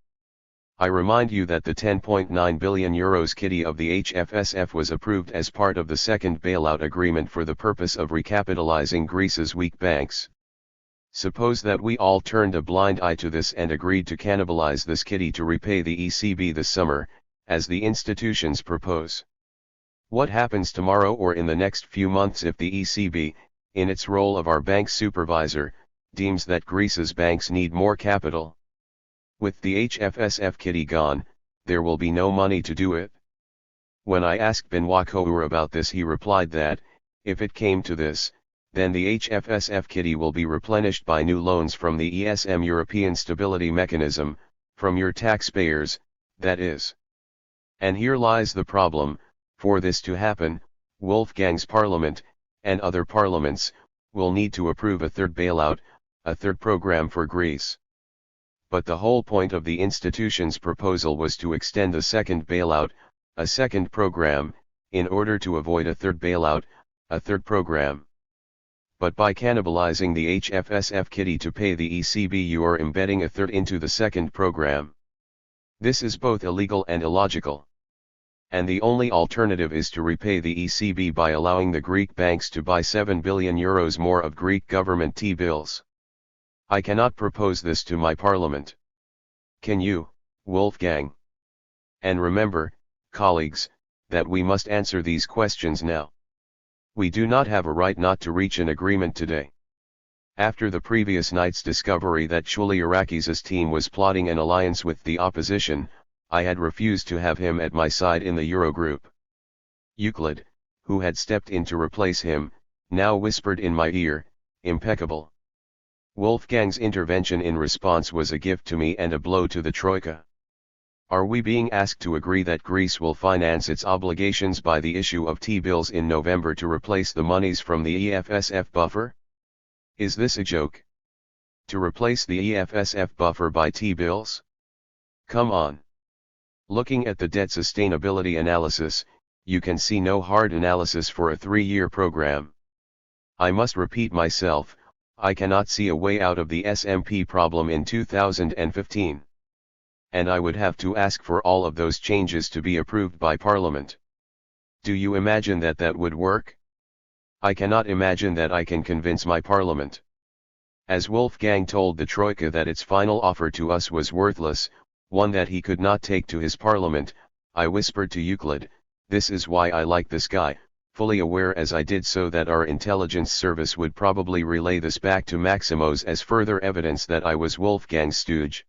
I remind you that the 10.9 billion euros kitty of the HFSF was approved as part of the second bailout agreement for the purpose of recapitalizing Greece's weak banks. Suppose that we all turned a blind eye to this and agreed to cannibalize this kitty to repay the ECB this summer, as the institutions propose. What happens tomorrow or in the next few months if the ECB, in its role of our bank supervisor, deems that Greece's banks need more capital? With the HFSF kitty gone, there will be no money to do it. When I asked Benoit Coeur about this, he replied that, if it came to this, then the HFSF kitty will be replenished by new loans from the ESM European Stability Mechanism, from your taxpayers, that is. And here lies the problem: for this to happen, Wolfgang's parliament, and other parliaments, will need to approve a third bailout, a third program for Greece. But the whole point of the institution's proposal was to extend the second bailout, a second program, in order to avoid a third bailout, a third program. But by cannibalizing the HFSF kitty to pay the ECB, you are embedding a third into the second program. This is both illegal and illogical. And the only alternative is to repay the ECB by allowing the Greek banks to buy 7 billion euros more of Greek government T-bills. I cannot propose this to my parliament. Can you, Wolfgang? And remember, colleagues, that we must answer these questions now. We do not have a right not to reach an agreement today. After the previous night's discovery that Chouliarakis' team was plotting an alliance with the opposition, I had refused to have him at my side in the Eurogroup. Euclid, who had stepped in to replace him, now whispered in my ear, "Impeccable." Wolfgang's intervention in response was a gift to me and a blow to the Troika. Are we being asked to agree that Greece will finance its obligations by the issue of T-bills in November to replace the monies from the EFSF buffer? Is this a joke? To replace the EFSF buffer by T-bills? Come on. Looking at the debt sustainability analysis, you can see no hard analysis for a 3-year program. I must repeat myself, I cannot see a way out of the SMP problem in 2015. And I would have to ask for all of those changes to be approved by Parliament. Do you imagine that that would work? I cannot imagine that I can convince my Parliament. As Wolfgang told the Troika that its final offer to us was worthless, one that he could not take to his Parliament, I whispered to Euclid, "This is why I like this guy," fully aware as I did so that our intelligence service would probably relay this back to Maximos as further evidence that I was Wolfgang's stooge.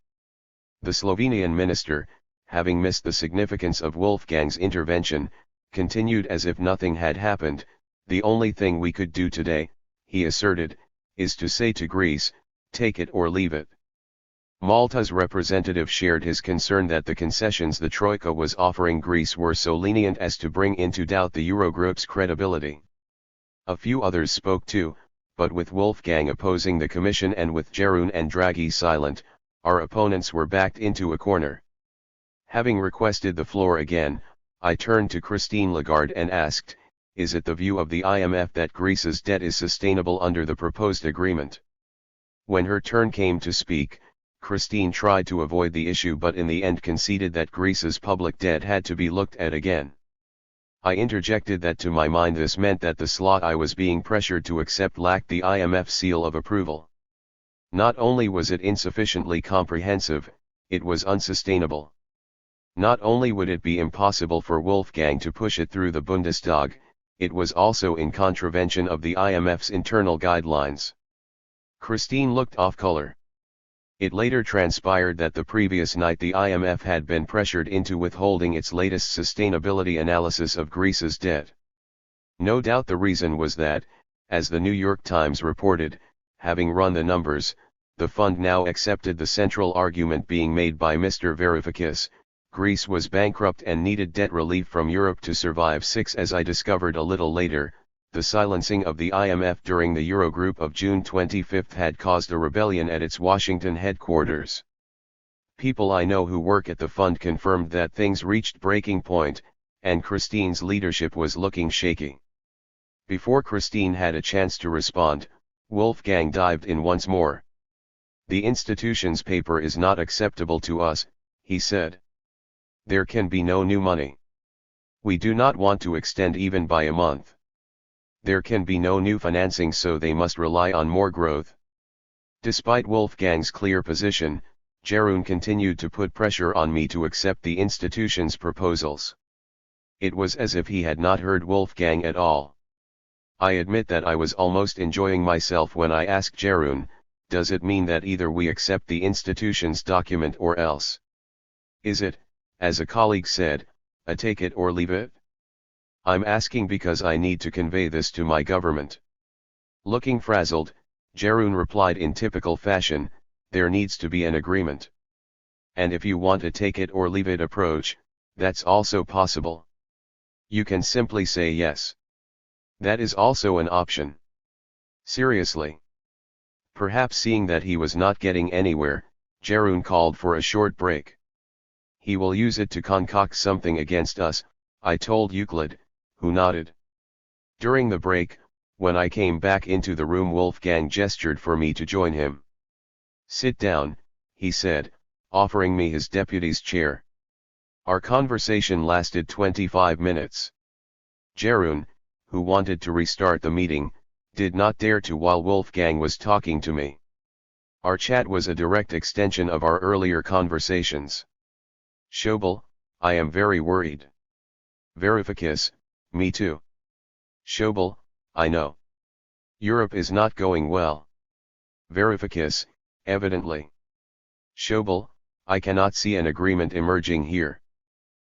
The Slovenian minister, having missed the significance of Wolfgang's intervention, continued as if nothing had happened, The only thing we could do today, he asserted, is to say to Greece, take it or leave it. Malta's representative shared his concern that the concessions the Troika was offering Greece were so lenient as to bring into doubt the Eurogroup's credibility. A few others spoke too, but with Wolfgang opposing the Commission and with Jeroen and Draghi silent, our opponents were backed into a corner. Having requested the floor again, I turned to Christine Lagarde and asked, is it the view of the IMF that Greece's debt is sustainable under the proposed agreement? When her turn came to speak, Christine tried to avoid the issue but in the end conceded that Greece's public debt had to be looked at again. I interjected that to my mind this meant that the slot I was being pressured to accept lacked the IMF seal of approval. Not only was it insufficiently comprehensive, it was unsustainable. Not only would it be impossible for Wolfgang to push it through the Bundestag, it was also in contravention of the IMF's internal guidelines. Christine looked off color. It later transpired that the previous night the IMF had been pressured into withholding its latest sustainability analysis of Greece's debt. No doubt the reason was that, as the New York Times reported, having run the numbers, the fund now accepted the central argument being made by Mr. Varoufakis, Greece was bankrupt and needed debt relief from Europe to survive. 6. As I discovered a little later, the silencing of the IMF during the Eurogroup of June 25 had caused a rebellion at its Washington headquarters. People I know who work at the fund confirmed that things reached breaking point, and Christine's leadership was looking shaky. Before Christine had a chance to respond, Wolfgang dived in once more. The institution's paper is not acceptable to us, he said. There can be no new money. We do not want to extend even by a month. There can be no new financing, so they must rely on more growth. Despite Wolfgang's clear position, Jeroen continued to put pressure on me to accept the institution's proposals. It was as if he had not heard Wolfgang at all. I admit that I was almost enjoying myself when I asked Jeroen, does it mean that either we accept the institution's document or else? Is it, as a colleague said, a take it or leave it? I'm asking because I need to convey this to my government. Looking frazzled, Jeroen replied in typical fashion, there needs to be an agreement. And if you want a take it or leave it approach, that's also possible. You can simply say yes. That is also an option. Seriously. Perhaps seeing that he was not getting anywhere, Jeroen called for a short break. He will use it to concoct something against us, I told Euclid, who nodded. During the break, when I came back into the room, Wolfgang gestured for me to join him. Sit down, he said, offering me his deputy's chair. Our conversation lasted 25 minutes. Jeroen, who wanted to restart the meeting, did not dare to while Wolfgang was talking to me. Our chat was a direct extension of our earlier conversations. Schobel, I am very worried. Varoufakis, me too. Schobel, I know. Europe is not going well. Varoufakis, evidently. Schobel, I cannot see an agreement emerging here.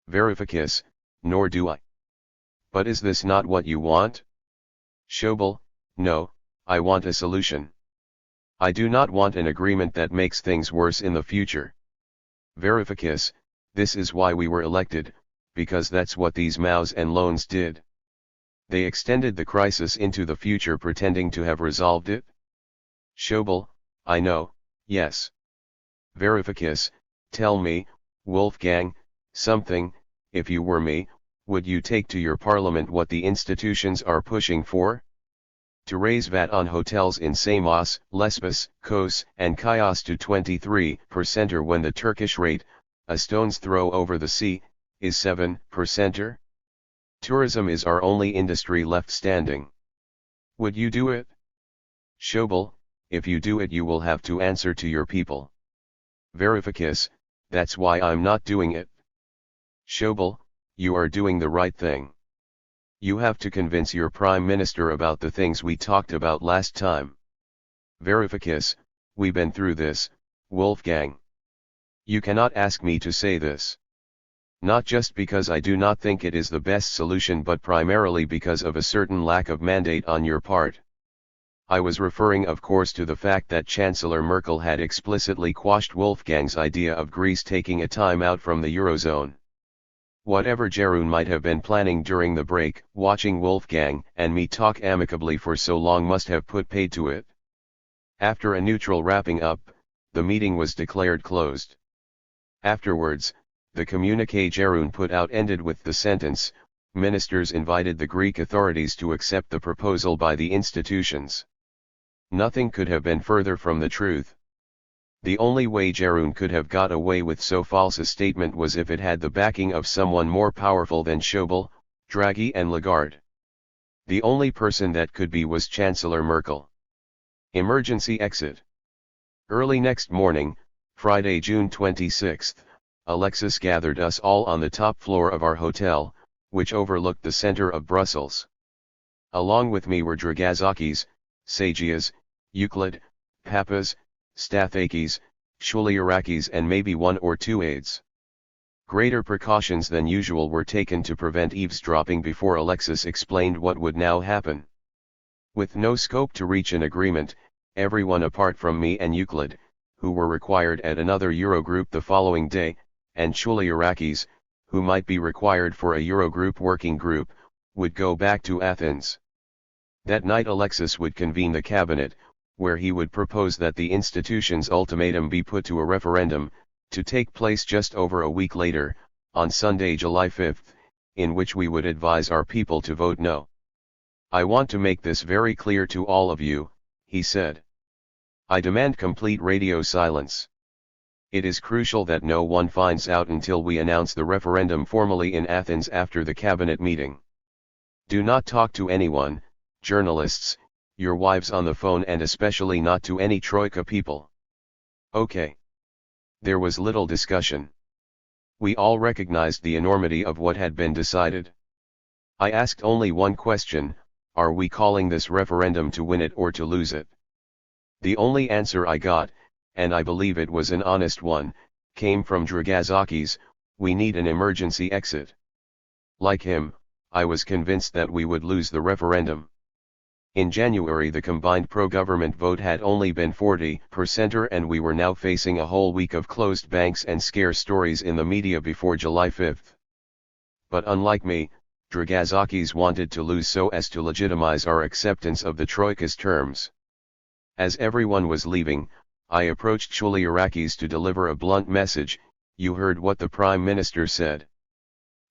Varoufakis, nor do I. But is this not what you want? Schobel, no, I want a solution. I do not want an agreement that makes things worse in the future. Varoufakis, this is why we were elected, because that's what these MOUs and loans did. They extended the crisis into the future pretending to have resolved it. Schobel, I know, yes. Varoufakis, tell me, Wolfgang, something, if you were me, would you take to your parliament what the institutions are pushing for? To raise VAT on hotels in Samos, Lesbos, Kos, and Chios to 23% or when the Turkish rate, a stone's throw over the sea, is 7%? Tourism is our only industry left standing. Would you do it? Schobel, if you do it you will have to answer to your people. Varoufakis, that's why I'm not doing it. Schobel, you are doing the right thing. You have to convince your prime minister about the things we talked about last time. Varoufakis, we've been through this, Wolfgang. You cannot ask me to say this. Not just because I do not think it is the best solution, but primarily because of a certain lack of mandate on your part. I was referring of course to the fact that Chancellor Merkel had explicitly quashed Wolfgang's idea of Greece taking a time out from the Eurozone. Whatever Jeroen might have been planning during the break, watching Wolfgang and me talk amicably for so long must have put paid to it. After a neutral wrapping up, the meeting was declared closed. Afterwards, the communiqué Jeroen put out ended with the sentence, "Ministers invited the Greek authorities to accept the proposal by the institutions." Nothing could have been further from the truth. The only way Jeroen could have got away with so false a statement was if it had the backing of someone more powerful than Schäuble, Draghi and Lagarde. The only person that could be was Chancellor Merkel. Emergency exit. Early next morning, Friday, June 26, Alexis gathered us all on the top floor of our hotel, which overlooked the center of Brussels. Along with me were Varoufakis, Sagias, Euclid, Papas, Stathakis, Shulyarakis and maybe one or two aides. Greater precautions than usual were taken to prevent eavesdropping before Alexis explained what would now happen. With no scope to reach an agreement, everyone apart from me and Euclid, who were required at another Eurogroup the following day, and Shulyarakis, who might be required for a Eurogroup working group, would go back to Athens. That night Alexis would convene the cabinet, where he would propose that the institution's ultimatum be put to a referendum, to take place just over a week later, on Sunday, July 5, in which we would advise our people to vote no. "I want to make this very clear to all of you," he said. "I demand complete radio silence. It is crucial that no one finds out until we announce the referendum formally in Athens after the cabinet meeting. Do not talk to anyone, journalists, your wives on the phone, and especially not to any Troika people." Okay. There was little discussion. We all recognized the enormity of what had been decided. I asked only one question: are we calling this referendum to win it or to lose it? The only answer I got, and I believe it was an honest one, came from Varoufakis: "We need an emergency exit." Like him, I was convinced that we would lose the referendum. In January the combined pro-government vote had only been 40% and we were now facing a whole week of closed banks and scare stories in the media before July 5. But unlike me, Varoufakis wanted to lose so as to legitimize our acceptance of the Troika's terms. As everyone was leaving, I approached Shulyarakis to deliver a blunt message: "You heard what the Prime Minister said.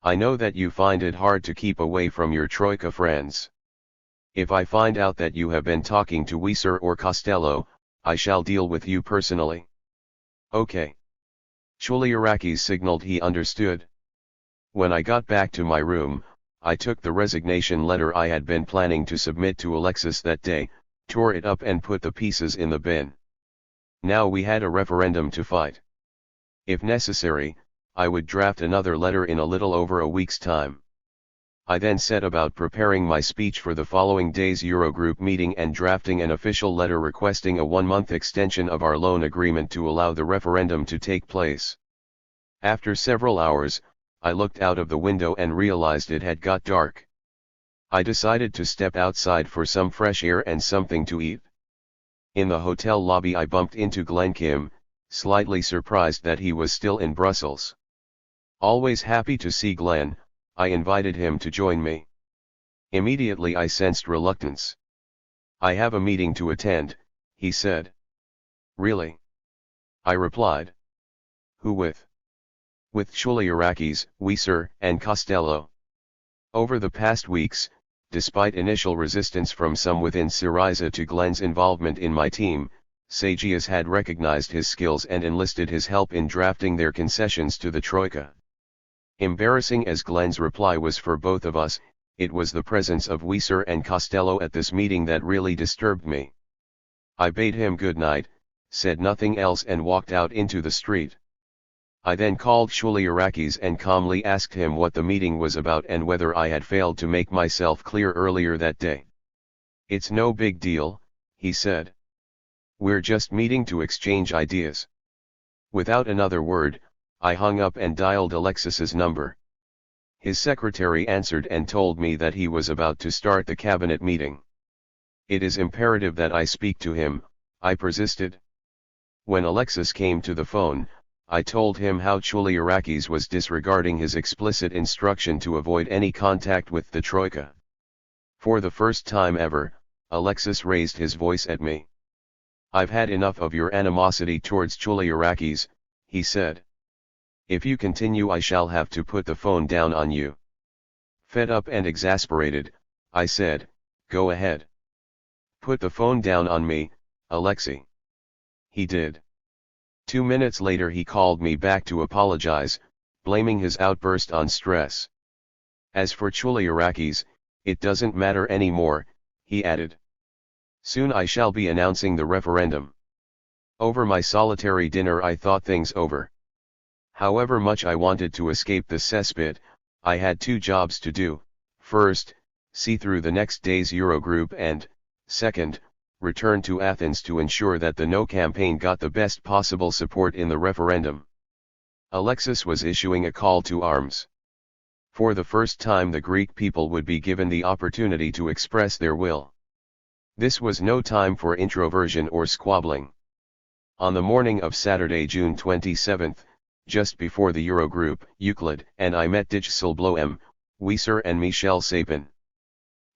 I know that you find it hard to keep away from your Troika friends. If I find out that you have been talking to Weser or Costello, I shall deal with you personally." Okay. Shulyarakis signaled he understood. When I got back to my room, I took the resignation letter I had been planning to submit to Alexis that day, tore it up and put the pieces in the bin. Now we had a referendum to fight. If necessary, I would draft another letter in a little over a week's time. I then set about preparing my speech for the following day's Eurogroup meeting and drafting an official letter requesting a 1-month extension of our loan agreement to allow the referendum to take place. After several hours, I looked out of the window and realized it had got dark. I decided to step outside for some fresh air and something to eat. In the hotel lobby I bumped into Glenn Kim, slightly surprised that he was still in Brussels. Always happy to see Glenn, I invited him to join me. Immediately I sensed reluctance. "I have a meeting to attend," he said. "Really?" I replied. "Who with?" "With Shulyarakis, Weser, and Costello." Over the past weeks, despite initial resistance from some within Syriza to Glenn's involvement in my team, Sagias had recognized his skills and enlisted his help in drafting their concessions to the Troika. Embarrassing as Glenn's reply was for both of us, it was the presence of Weser and Costello at this meeting that really disturbed me. I bade him good night, said nothing else and walked out into the street. I then called Shulyarakis and calmly asked him what the meeting was about and whether I had failed to make myself clear earlier that day. "It's no big deal," he said. "We're just meeting to exchange ideas." Without another word, I hung up and dialed Alexis's number. His secretary answered and told me that he was about to start the cabinet meeting. It is imperative that I speak to him, I persisted. When Alexis came to the phone, I told him how Varoufakis was disregarding his explicit instruction to avoid any contact with the Troika. For the first time ever, Alexis raised his voice at me. "I've had enough of your animosity towards Varoufakis," he said. "If you continue, I shall have to put the phone down on you." Fed up and exasperated, I said, "Go ahead. Put the phone down on me, Alexei." He did. 2 minutes later he called me back to apologize, blaming his outburst on stress. "As for Varoufakis, it doesn't matter anymore," he added. "Soon I shall be announcing the referendum." Over my solitary dinner I thought things over. However much I wanted to escape the cesspit, I had 2 jobs to do: first, see through the next day's Eurogroup, and, second, return to Athens to ensure that the No campaign got the best possible support in the referendum. Alexis was issuing a call to arms. For the first time the Greek people would be given the opportunity to express their will. This was no time for introversion or squabbling. On the morning of Saturday, June 27, just before the Eurogroup, Euclid and I met Dijsselbloem, Wieser and Michel Sapin.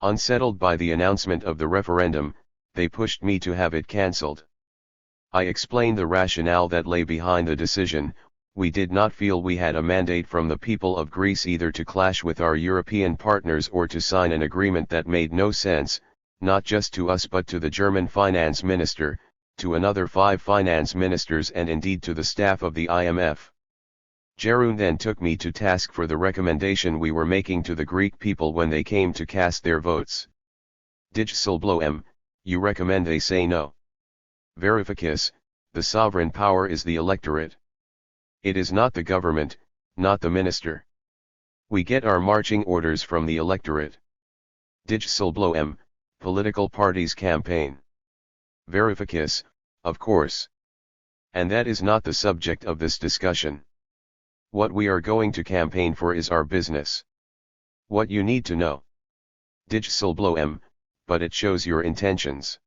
Unsettled by the announcement of the referendum, they pushed me to have it cancelled. I explained the rationale that lay behind the decision. We did not feel we had a mandate from the people of Greece either to clash with our European partners or to sign an agreement that made no sense, not just to us but to the German finance minister, to another 5 finance ministers and indeed to the staff of the IMF. Jeroen then took me to task for the recommendation we were making to the Greek people when they came to cast their votes. "Dijsselbloem, you recommend they say no. Varoufakis, the sovereign power is the electorate. It is not the government, not the minister. We get our marching orders from the electorate. Dijsselbloem, political parties campaign. Varoufakis, of course. And that is not the subject of this discussion. What we are going to campaign for is our business. What you need to know. Dijsselbloem, but it shows your intentions.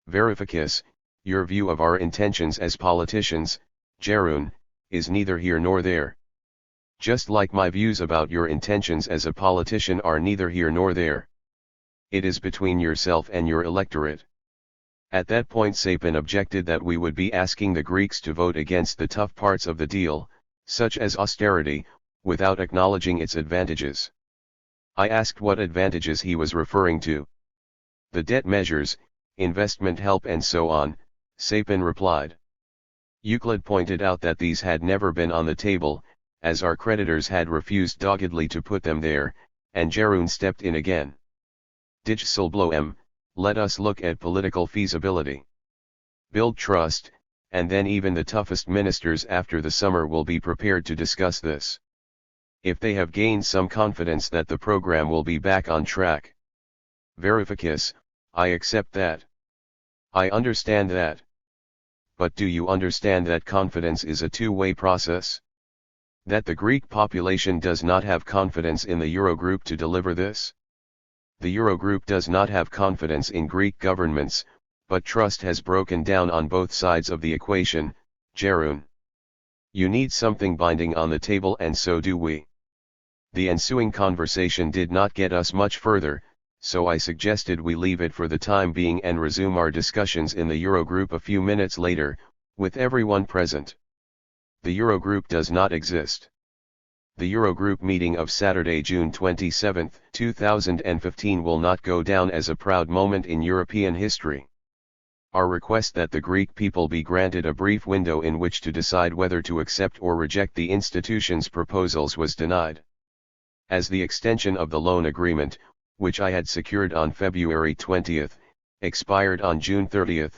Varoufakis, your view of our intentions as politicians, Jeroen, is neither here nor there. Just like my views about your intentions as a politician are neither here nor there. It is between yourself and your electorate." At that point Sapin objected that we would be asking the Greeks to vote against the tough parts of the deal, such as austerity, without acknowledging its advantages. I asked what advantages he was referring to. "The debt measures, investment help and so on," Sapin replied. Euclid pointed out that these had never been on the table, as our creditors had refused doggedly to put them there, and Jeroen stepped in again. "Dijsselbloem, let us look at political feasibility. Build trust, and then even the toughest ministers after the summer will be prepared to discuss this. If they have gained some confidence that the program will be back on track. Varoufakis, I accept that. I understand that. But do you understand that confidence is a two-way process? That the Greek population does not have confidence in the Eurogroup to deliver this? The Eurogroup does not have confidence in Greek governments, but trust has broken down on both sides of the equation, Jeroen. You need something binding on the table and so do we." The ensuing conversation did not get us much further, so I suggested we leave it for the time being and resume our discussions in the Eurogroup a few minutes later, with everyone present. The Eurogroup does not exist. The Eurogroup meeting of Saturday, June 27, 2015 will not go down as a proud moment in European history. Our request that the Greek people be granted a brief window in which to decide whether to accept or reject the institution's proposals was denied. As the extension of the loan agreement, which I had secured on February 20, expired on June 30,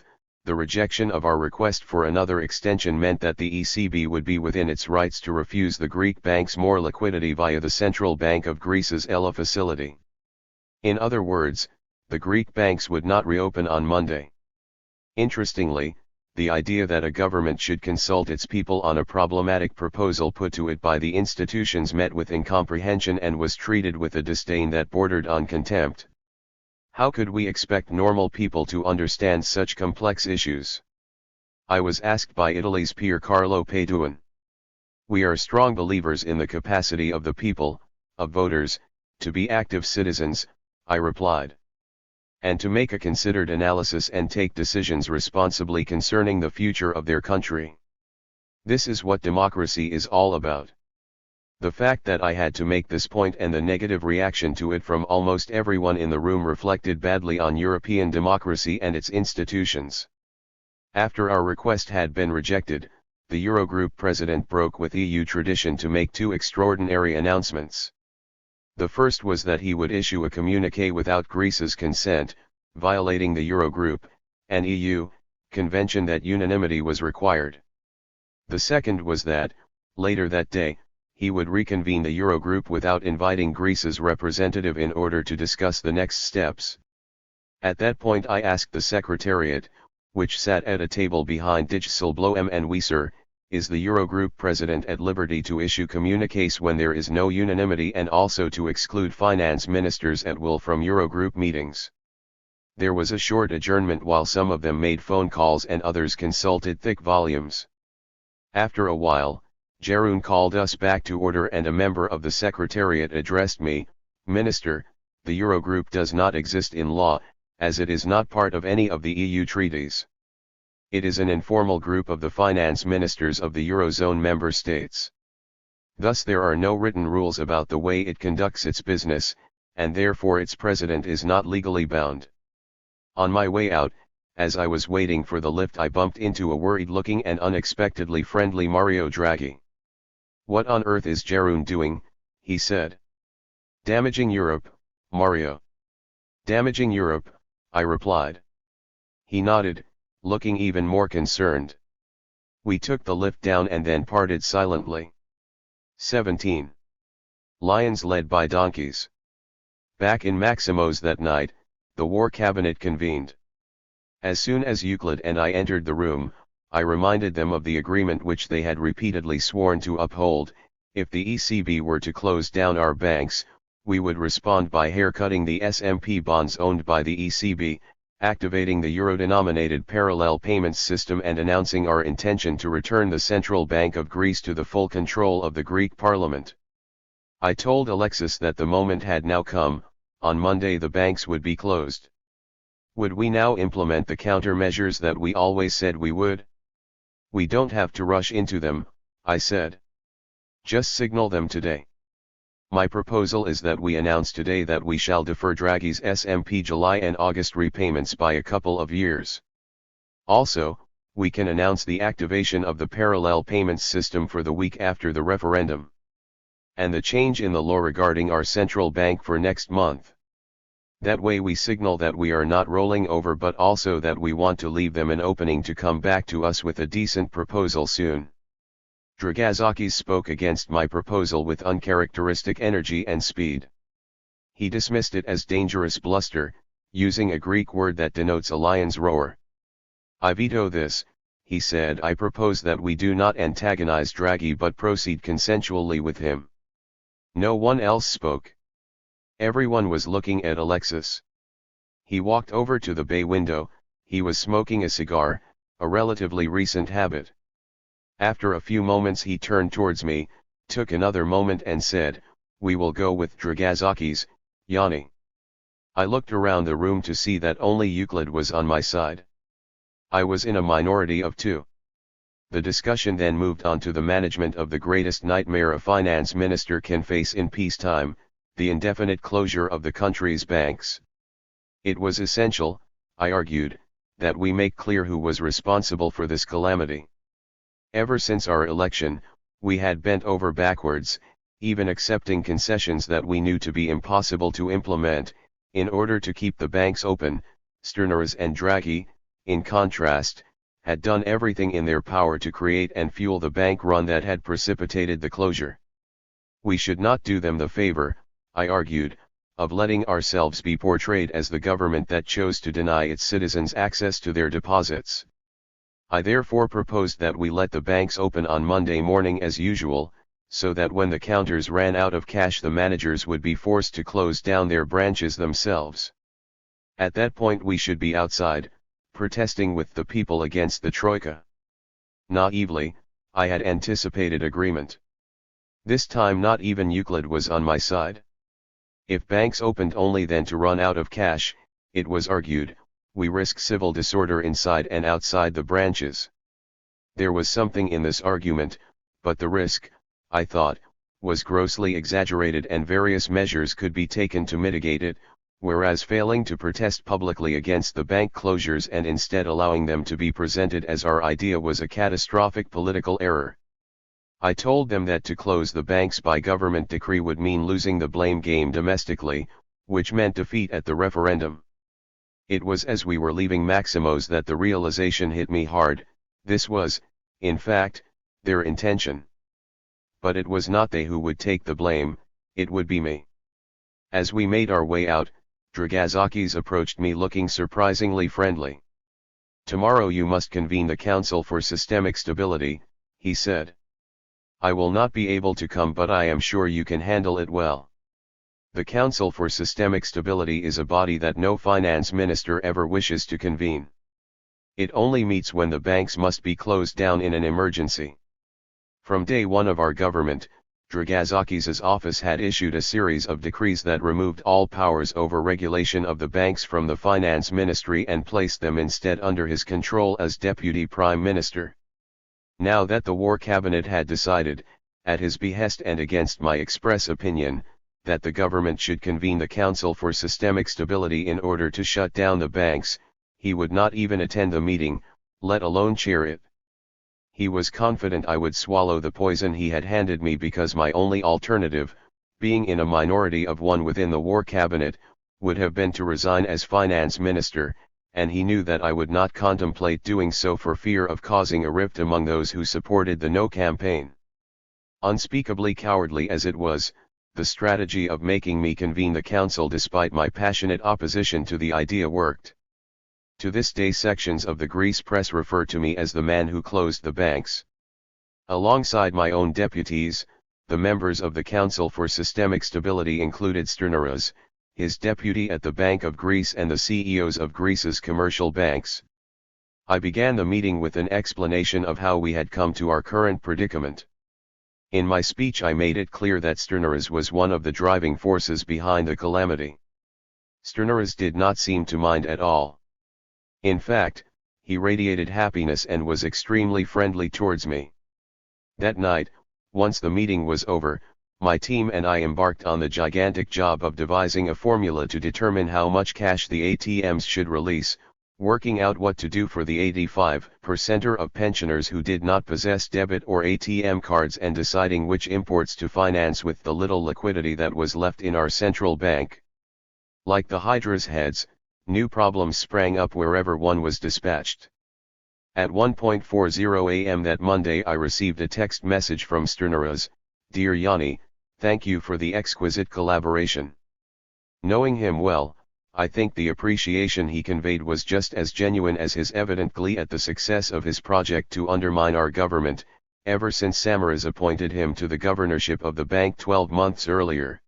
the rejection of our request for another extension meant that the ECB would be within its rights to refuse the Greek banks more liquidity via the Central Bank of Greece's ELA facility. In other words, the Greek banks would not reopen on Monday. Interestingly, the idea that a government should consult its people on a problematic proposal put to it by the institutions met with incomprehension and was treated with a disdain that bordered on contempt. How could we expect normal people to understand such complex issues? I was asked by Italy's Pier Carlo Padoan. We are strong believers in the capacity of the people, of voters, to be active citizens, I replied, and to make a considered analysis and take decisions responsibly concerning the future of their country. This is what democracy is all about. The fact that I had to make this point and the negative reaction to it from almost everyone in the room reflected badly on European democracy and its institutions. After our request had been rejected, the Eurogroup president broke with EU tradition to make two extraordinary announcements. The first was that he would issue a communiqué without Greece's consent, violating the Eurogroup, and EU, convention that unanimity was required. The second was that, later that day, he would reconvene the Eurogroup without inviting Greece's representative in order to discuss the next steps. At that point I asked the Secretariat, which sat at a table behind Dijsselbloem and Wieser, is the Eurogroup president at liberty to issue communiques when there is no unanimity and also to exclude finance ministers at will from Eurogroup meetings? There was a short adjournment while some of them made phone calls and others consulted thick volumes. After a while, Jeroen called us back to order and a member of the Secretariat addressed me, Minister, the Eurogroup does not exist in law, as it is not part of any of the EU treaties. It is an informal group of the finance ministers of the Eurozone member states. Thus there are no written rules about the way it conducts its business, and therefore its president is not legally bound. On my way out, as I was waiting for the lift, I bumped into a worried-looking and unexpectedly friendly Mario Draghi. "What on earth is Jeroen doing?" he said. "Damaging Europe, Mario." "Damaging Europe," I replied. He nodded, looking even more concerned. We took the lift down and then parted silently. 17. Lions led by donkeys. Back in Maximo's that night, the War Cabinet convened. As soon as Euclid and I entered the room, I reminded them of the agreement which they had repeatedly sworn to uphold. If the ECB were to close down our banks, we would respond by haircutting the SMP bonds owned by the ECB, activating the euro-denominated parallel payments system and announcing our intention to return the Central Bank of Greece to the full control of the Greek Parliament. I told Alexis that the moment had now come. On Monday the banks would be closed. Would we now implement the countermeasures that we always said we would? "We don't have to rush into them," I said. "Just signal them today. My proposal is that we announce today that we shall defer Draghi's SMP July and August repayments by a couple of years. Also, we can announce the activation of the parallel payments system for the week after the referendum. And the change in the law regarding our central bank for next month. That way we signal that we are not rolling over but also that we want to leave them an opening to come back to us with a decent proposal soon." Varoufakis spoke against my proposal with uncharacteristic energy and speed. He dismissed it as dangerous bluster, using a Greek word that denotes a lion's roar. "I veto this," he said. "I propose that we do not antagonize Draghi but proceed consensually with him." No one else spoke. Everyone was looking at Alexis. He walked over to the bay window. He was smoking a cigar, a relatively recent habit. After a few moments he turned towards me, took another moment and said, "We will go with Varoufakis, Yannis." I looked around the room to see that only Euclid was on my side. I was in a minority of two. The discussion then moved on to the management of the greatest nightmare a finance minister can face in peacetime, the indefinite closure of the country's banks. It was essential, I argued, that we make clear who was responsible for this calamity. Ever since our election, we had bent over backwards, even accepting concessions that we knew to be impossible to implement, in order to keep the banks open. Sturneris and Draghi, in contrast, had done everything in their power to create and fuel the bank run that had precipitated the closure. We should not do them the favor, I argued, of letting ourselves be portrayed as the government that chose to deny its citizens access to their deposits. I therefore proposed that we let the banks open on Monday morning as usual, so that when the counters ran out of cash the managers would be forced to close down their branches themselves. At that point we should be outside, protesting with the people against the Troika. Naively, I had anticipated agreement. This time not even Euclid was on my side. If banks opened only then to run out of cash, it was argued, we risk civil disorder inside and outside the branches. There was something in this argument, but the risk, I thought, was grossly exaggerated and various measures could be taken to mitigate it, whereas failing to protest publicly against the bank closures and instead allowing them to be presented as our idea was a catastrophic political error. I told them that to close the banks by government decree would mean losing the blame game domestically, which meant defeat at the referendum. It was as we were leaving Maximo's that the realization hit me hard. This was, in fact, their intention. But it was not they who would take the blame, it would be me. As we made our way out, Varoufakis approached me looking surprisingly friendly. "Tomorrow you must convene the Council for Systemic Stability," he said. "I will not be able to come, but I am sure you can handle it well." The Council for Systemic Stability is a body that no finance minister ever wishes to convene. It only meets when the banks must be closed down in an emergency. From day one of our government, Varoufakis' office had issued a series of decrees that removed all powers over regulation of the banks from the finance ministry and placed them instead under his control as deputy prime minister. Now that the war cabinet had decided, at his behest and against my express opinion, that the government should convene the Council for Systemic Stability in order to shut down the banks, he would not even attend the meeting, let alone chair it. He was confident I would swallow the poison he had handed me because my only alternative, being in a minority of one within the war cabinet, would have been to resign as finance minister, and he knew that I would not contemplate doing so for fear of causing a rift among those who supported the No campaign. Unspeakably cowardly as it was, the strategy of making me convene the council despite my passionate opposition to the idea worked. To this day sections of the Greece press refer to me as the man who closed the banks. Alongside my own deputies, the members of the Council for Systemic Stability included Sternaras, his deputy at the Bank of Greece, and the CEOs of Greece's commercial banks. I began the meeting with an explanation of how we had come to our current predicament. In my speech I made it clear that Sternaras was one of the driving forces behind the calamity. Sternaras did not seem to mind at all. In fact, he radiated happiness and was extremely friendly towards me. That night, once the meeting was over, my team and I embarked on the gigantic job of devising a formula to determine how much cash the ATMs should release, working out what to do for the 85% of pensioners who did not possess debit or ATM cards, and deciding which imports to finance with the little liquidity that was left in our central bank. Like the Hydra's heads, new problems sprang up wherever one was dispatched. At 1:40 a.m. that Monday I received a text message from Sternaras: "Dear Yanni, thank you for the exquisite collaboration." Knowing him well, I think the appreciation he conveyed was just as genuine as his evident glee at the success of his project to undermine our government, ever since Samaras appointed him to the governorship of the bank 12 months earlier.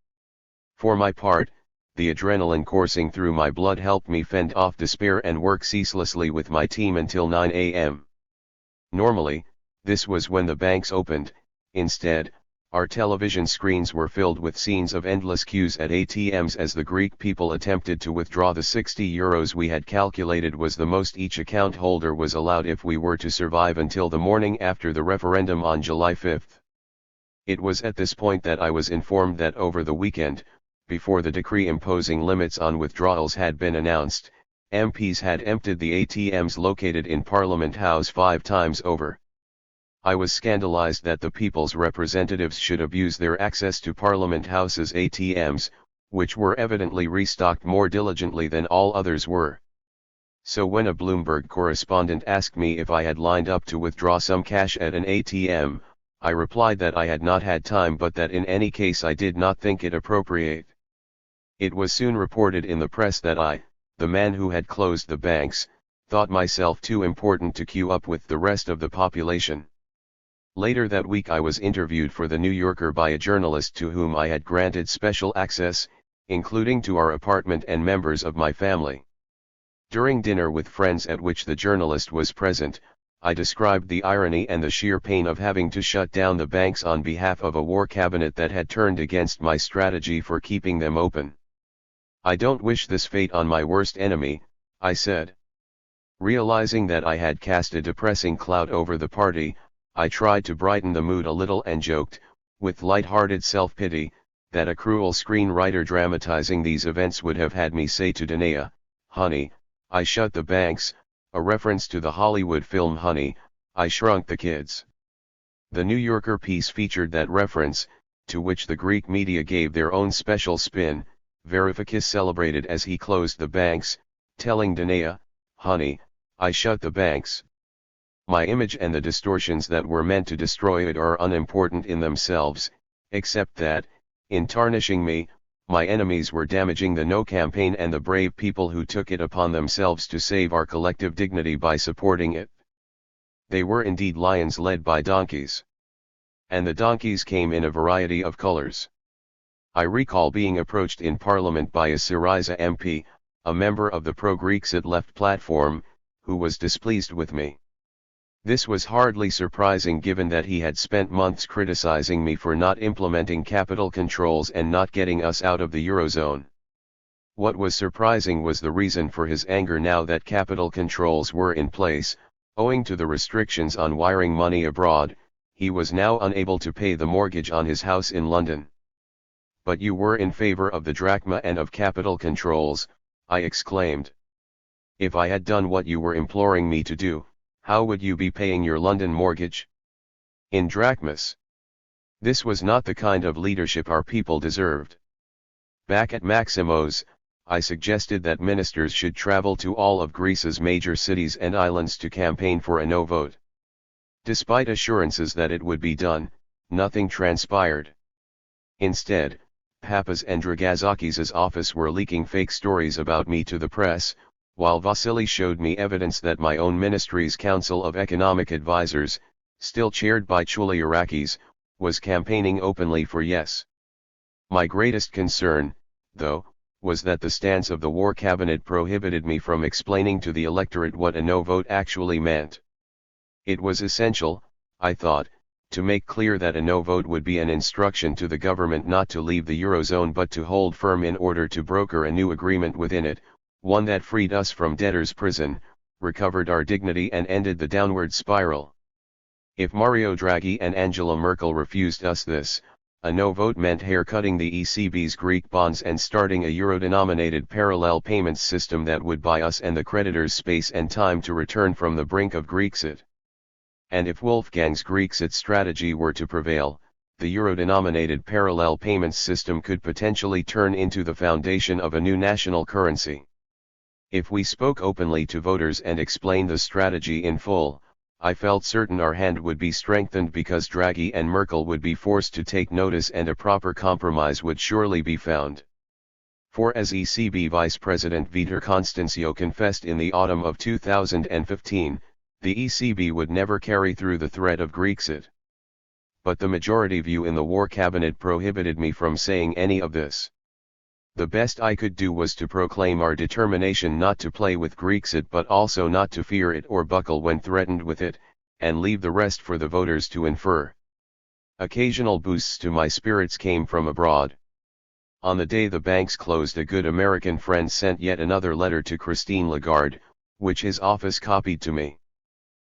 For my part, the adrenaline coursing through my blood helped me fend off despair and work ceaselessly with my team until 9 a.m. Normally, this was when the banks opened. Instead, our television screens were filled with scenes of endless queues at ATMs as the Greek people attempted to withdraw the €60 we had calculated was the most each account holder was allowed if we were to survive until the morning after the referendum on July 5. It was at this point that I was informed that over the weekend, before the decree imposing limits on withdrawals had been announced, MPs had emptied the ATMs located in Parliament House 5 times over. I was scandalized that the people's representatives should abuse their access to Parliament House's ATMs, which were evidently restocked more diligently than all others were. So when a Bloomberg correspondent asked me if I had lined up to withdraw some cash at an ATM, I replied that I had not had time, but that in any case I did not think it appropriate. It was soon reported in the press that I, the man who had closed the banks, thought myself too important to queue up with the rest of the population. Later that week I was interviewed for The New Yorker by a journalist to whom I had granted special access, including to our apartment and members of my family. During dinner with friends at which the journalist was present, I described the irony and the sheer pain of having to shut down the banks on behalf of a war cabinet that had turned against my strategy for keeping them open. "I don't wish this fate on my worst enemy," I said. Realizing that I had cast a depressing cloud over the party, I tried to brighten the mood a little and joked, with light-hearted self-pity, that a cruel screenwriter dramatizing these events would have had me say to Danae, "Honey, I shut the banks," a reference to the Hollywood film Honey, I Shrunk the Kids. The New Yorker piece featured that reference, to which the Greek media gave their own special spin. Varoufakis celebrated as he closed the banks, telling Danae, "Honey, I shut the banks." My image and the distortions that were meant to destroy it are unimportant in themselves, except that, in tarnishing me, my enemies were damaging the No campaign and the brave people who took it upon themselves to save our collective dignity by supporting it. They were indeed lions led by donkeys. And the donkeys came in a variety of colors. I recall being approached in Parliament by a Syriza MP, a member of the pro-Grexit left platform, who was displeased with me. This was hardly surprising given that he had spent months criticizing me for not implementing capital controls and not getting us out of the Eurozone. What was surprising was the reason for his anger now that capital controls were in place. Owing to the restrictions on wiring money abroad, he was now unable to pay the mortgage on his house in London. "But you were in favor of the drachma and of capital controls," I exclaimed. "If I had done what you were imploring me to do, how would you be paying your London mortgage? In drachmas." This was not the kind of leadership our people deserved. Back at Maximo's, I suggested that ministers should travel to all of Greece's major cities and islands to campaign for a no vote. Despite assurances that it would be done, nothing transpired. Instead, Papas and Dragazakis' office were leaking fake stories about me to the press, while Vasily showed me evidence that my own ministry's Council of Economic Advisers, still chaired by Chouliarakis, was campaigning openly for yes. My greatest concern, though, was that the stance of the war cabinet prohibited me from explaining to the electorate what a no vote actually meant. It was essential, I thought, to make clear that a no vote would be an instruction to the government not to leave the Eurozone but to hold firm in order to broker a new agreement within it, one that freed us from debtor's prison, recovered our dignity and ended the downward spiral. If Mario Draghi and Angela Merkel refused us this, a no vote meant haircutting the ECB's Greek bonds and starting a euro-denominated parallel payments system that would buy us and the creditors space and time to return from the brink of Grexit. And if Wolfgang's Grexit strategy were to prevail, the euro-denominated parallel payments system could potentially turn into the foundation of a new national currency. If we spoke openly to voters and explained the strategy in full, I felt certain our hand would be strengthened because Draghi and Merkel would be forced to take notice and a proper compromise would surely be found. For as ECB Vice President Vitor Constancio confessed in the autumn of 2015, the ECB would never carry through the threat of Grexit. But the majority view in the war cabinet prohibited me from saying any of this. The best I could do was to proclaim our determination not to play with Grexit but also not to fear it or buckle when threatened with it, and leave the rest for the voters to infer. Occasional boosts to my spirits came from abroad. On the day the banks closed, a good American friend sent yet another letter to Christine Lagarde, which his office copied to me.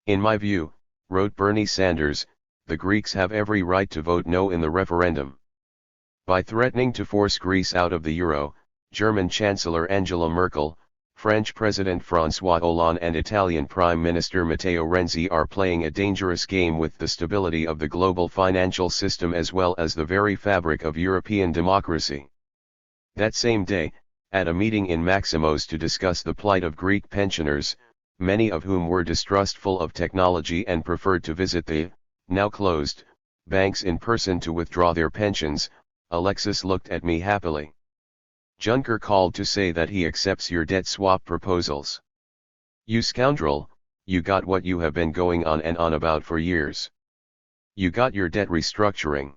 "In my view," wrote Bernie Sanders, "the Greeks have every right to vote no in the referendum. By threatening to force Greece out of the euro, German Chancellor Angela Merkel, French President François Hollande and Italian Prime Minister Matteo Renzi are playing a dangerous game with the stability of the global financial system as well as the very fabric of European democracy." That same day, at a meeting in Maximo's to discuss the plight of Greek pensioners, many of whom were distrustful of technology and preferred to visit the, now closed, banks in person to withdraw their pensions, Alexis looked at me happily. "Juncker called to say that he accepts your debt swap proposals." You scoundrel, you got what you have been going on and on about for years. You got your debt restructuring.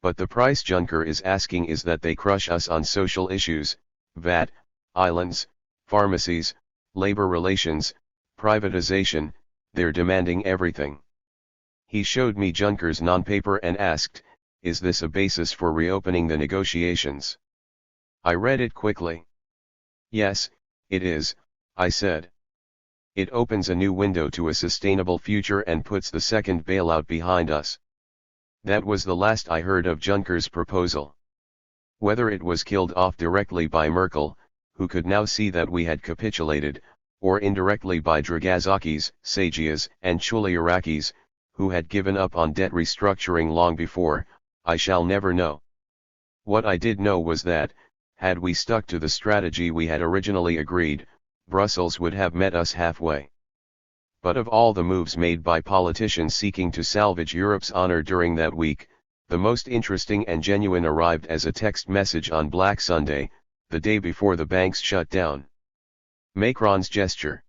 But the price Juncker is asking is that they crush us on social issues, VAT, islands, pharmacies, labor relations, privatization, they're demanding everything. He showed me Juncker's non-paper and asked, is this a basis for reopening the negotiations? I read it quickly. Yes, it is, I said. It opens a new window to a sustainable future and puts the second bailout behind us. That was the last I heard of Juncker's proposal. Whether it was killed off directly by Merkel, who could now see that we had capitulated, or indirectly by Dragazakis, Sagias, and Chouliarakis, who had given up on debt restructuring long before, I shall never know. What I did know was that, had we stuck to the strategy we had originally agreed, Brussels would have met us halfway. But of all the moves made by politicians seeking to salvage Europe's honor during that week, the most interesting and genuine arrived as a text message on Black Sunday, the day before the banks shut down. Macron's gesture.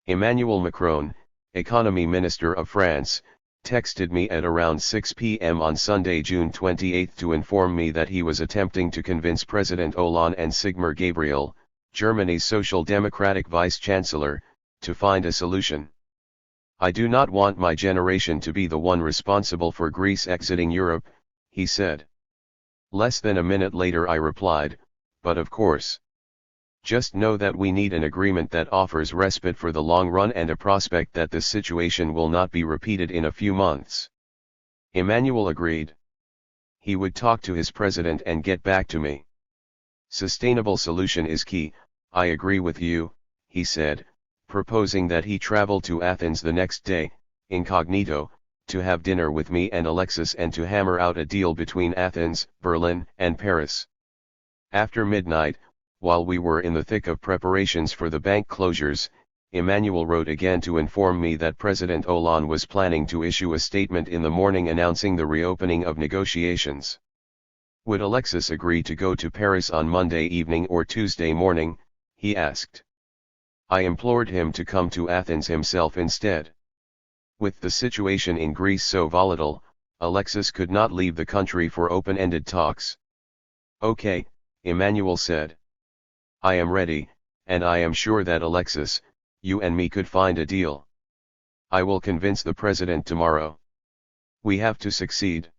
Emmanuel Macron, Economy Minister of France, texted me at around 6 p.m. on Sunday, June 28 to inform me that he was attempting to convince President Hollande and Sigmar Gabriel, Germany's Social Democratic Vice-Chancellor, to find a solution. I do not want my generation to be the one responsible for Greece exiting Europe, he said. Less than a minute later I replied, but of course. Just know that we need an agreement that offers respite for the long run and a prospect that this situation will not be repeated in a few months. Emmanuel agreed. He would talk to his president and get back to me. Sustainable solution is key, I agree with you, he said, proposing that he travel to Athens the next day, incognito, to have dinner with me and Alexis and to hammer out a deal between Athens, Berlin, and Paris. After midnight, while we were in the thick of preparations for the bank closures, Emmanuel wrote again to inform me that President Hollande was planning to issue a statement in the morning announcing the reopening of negotiations. Would Alexis agree to go to Paris on Monday evening or Tuesday morning, he asked. I implored him to come to Athens himself instead. With the situation in Greece so volatile, Alexis could not leave the country for open-ended talks. Okay, Emmanuel said. I am ready, and I am sure that Alexis, you and me could find a deal. I will convince the president tomorrow. We have to succeed.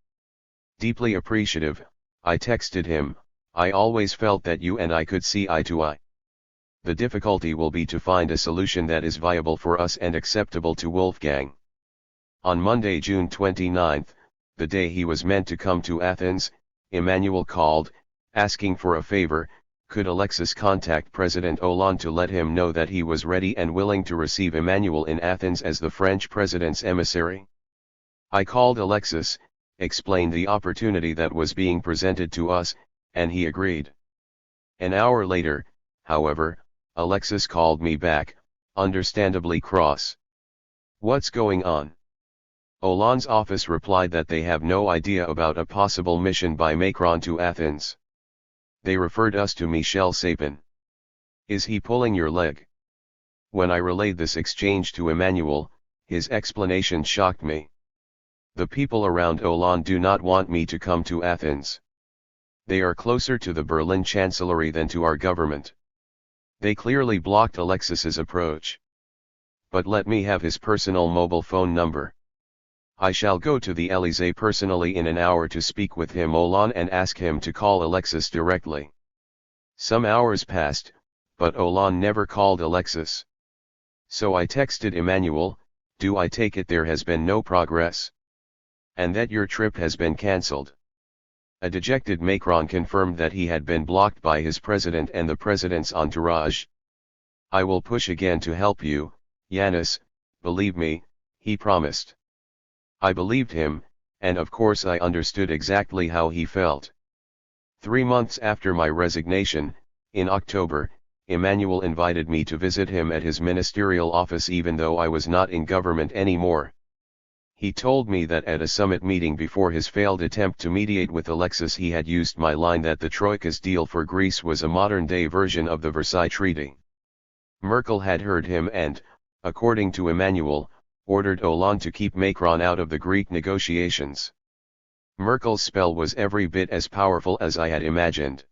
Deeply appreciative, I texted him, I always felt that you and I could see eye to eye. The difficulty will be to find a solution that is viable for us and acceptable to Wolfgang. On Monday, June 29, the day he was meant to come to Athens, Emmanuel called, asking for a favor. Could Alexis contact President Hollande to let him know that he was ready and willing to receive Emmanuel in Athens as the French president's emissary? I called Alexis, explained the opportunity that was being presented to us, and he agreed. An hour later, however, Alexis called me back, understandably cross. What's going on? Hollande's office replied that they have no idea about a possible mission by Macron to Athens. They referred us to Michel Sapin. Is he pulling your leg? When I relayed this exchange to Emmanuel, his explanation shocked me. The people around Hollande do not want me to come to Athens. They are closer to the Berlin Chancellery than to our government. They clearly blocked Alexis's approach. But let me have his personal mobile phone number. I shall go to the Élysée personally in an hour to speak with him Hollande and ask him to call Alexis directly. Some hours passed, but Hollande never called Alexis. So I texted Emmanuel, do I take it there has been no progress? And that your trip has been cancelled? A dejected Macron confirmed that he had been blocked by his president and the president's entourage. I will push again to help you, Yannis, believe me, he promised. I believed him, and of course I understood exactly how he felt. 3 months after my resignation, in October, Emmanuel invited me to visit him at his ministerial office even though I was not in government anymore. He told me that at a summit meeting before his failed attempt to mediate with Alexis he had used my line that the Troika's deal for Greece was a modern-day version of the Versailles Treaty. Merkel had heard him and, according to Emmanuel, ordered Hollande to keep Macron out of the Greek negotiations. Merkel's spell was every bit as powerful as I had imagined.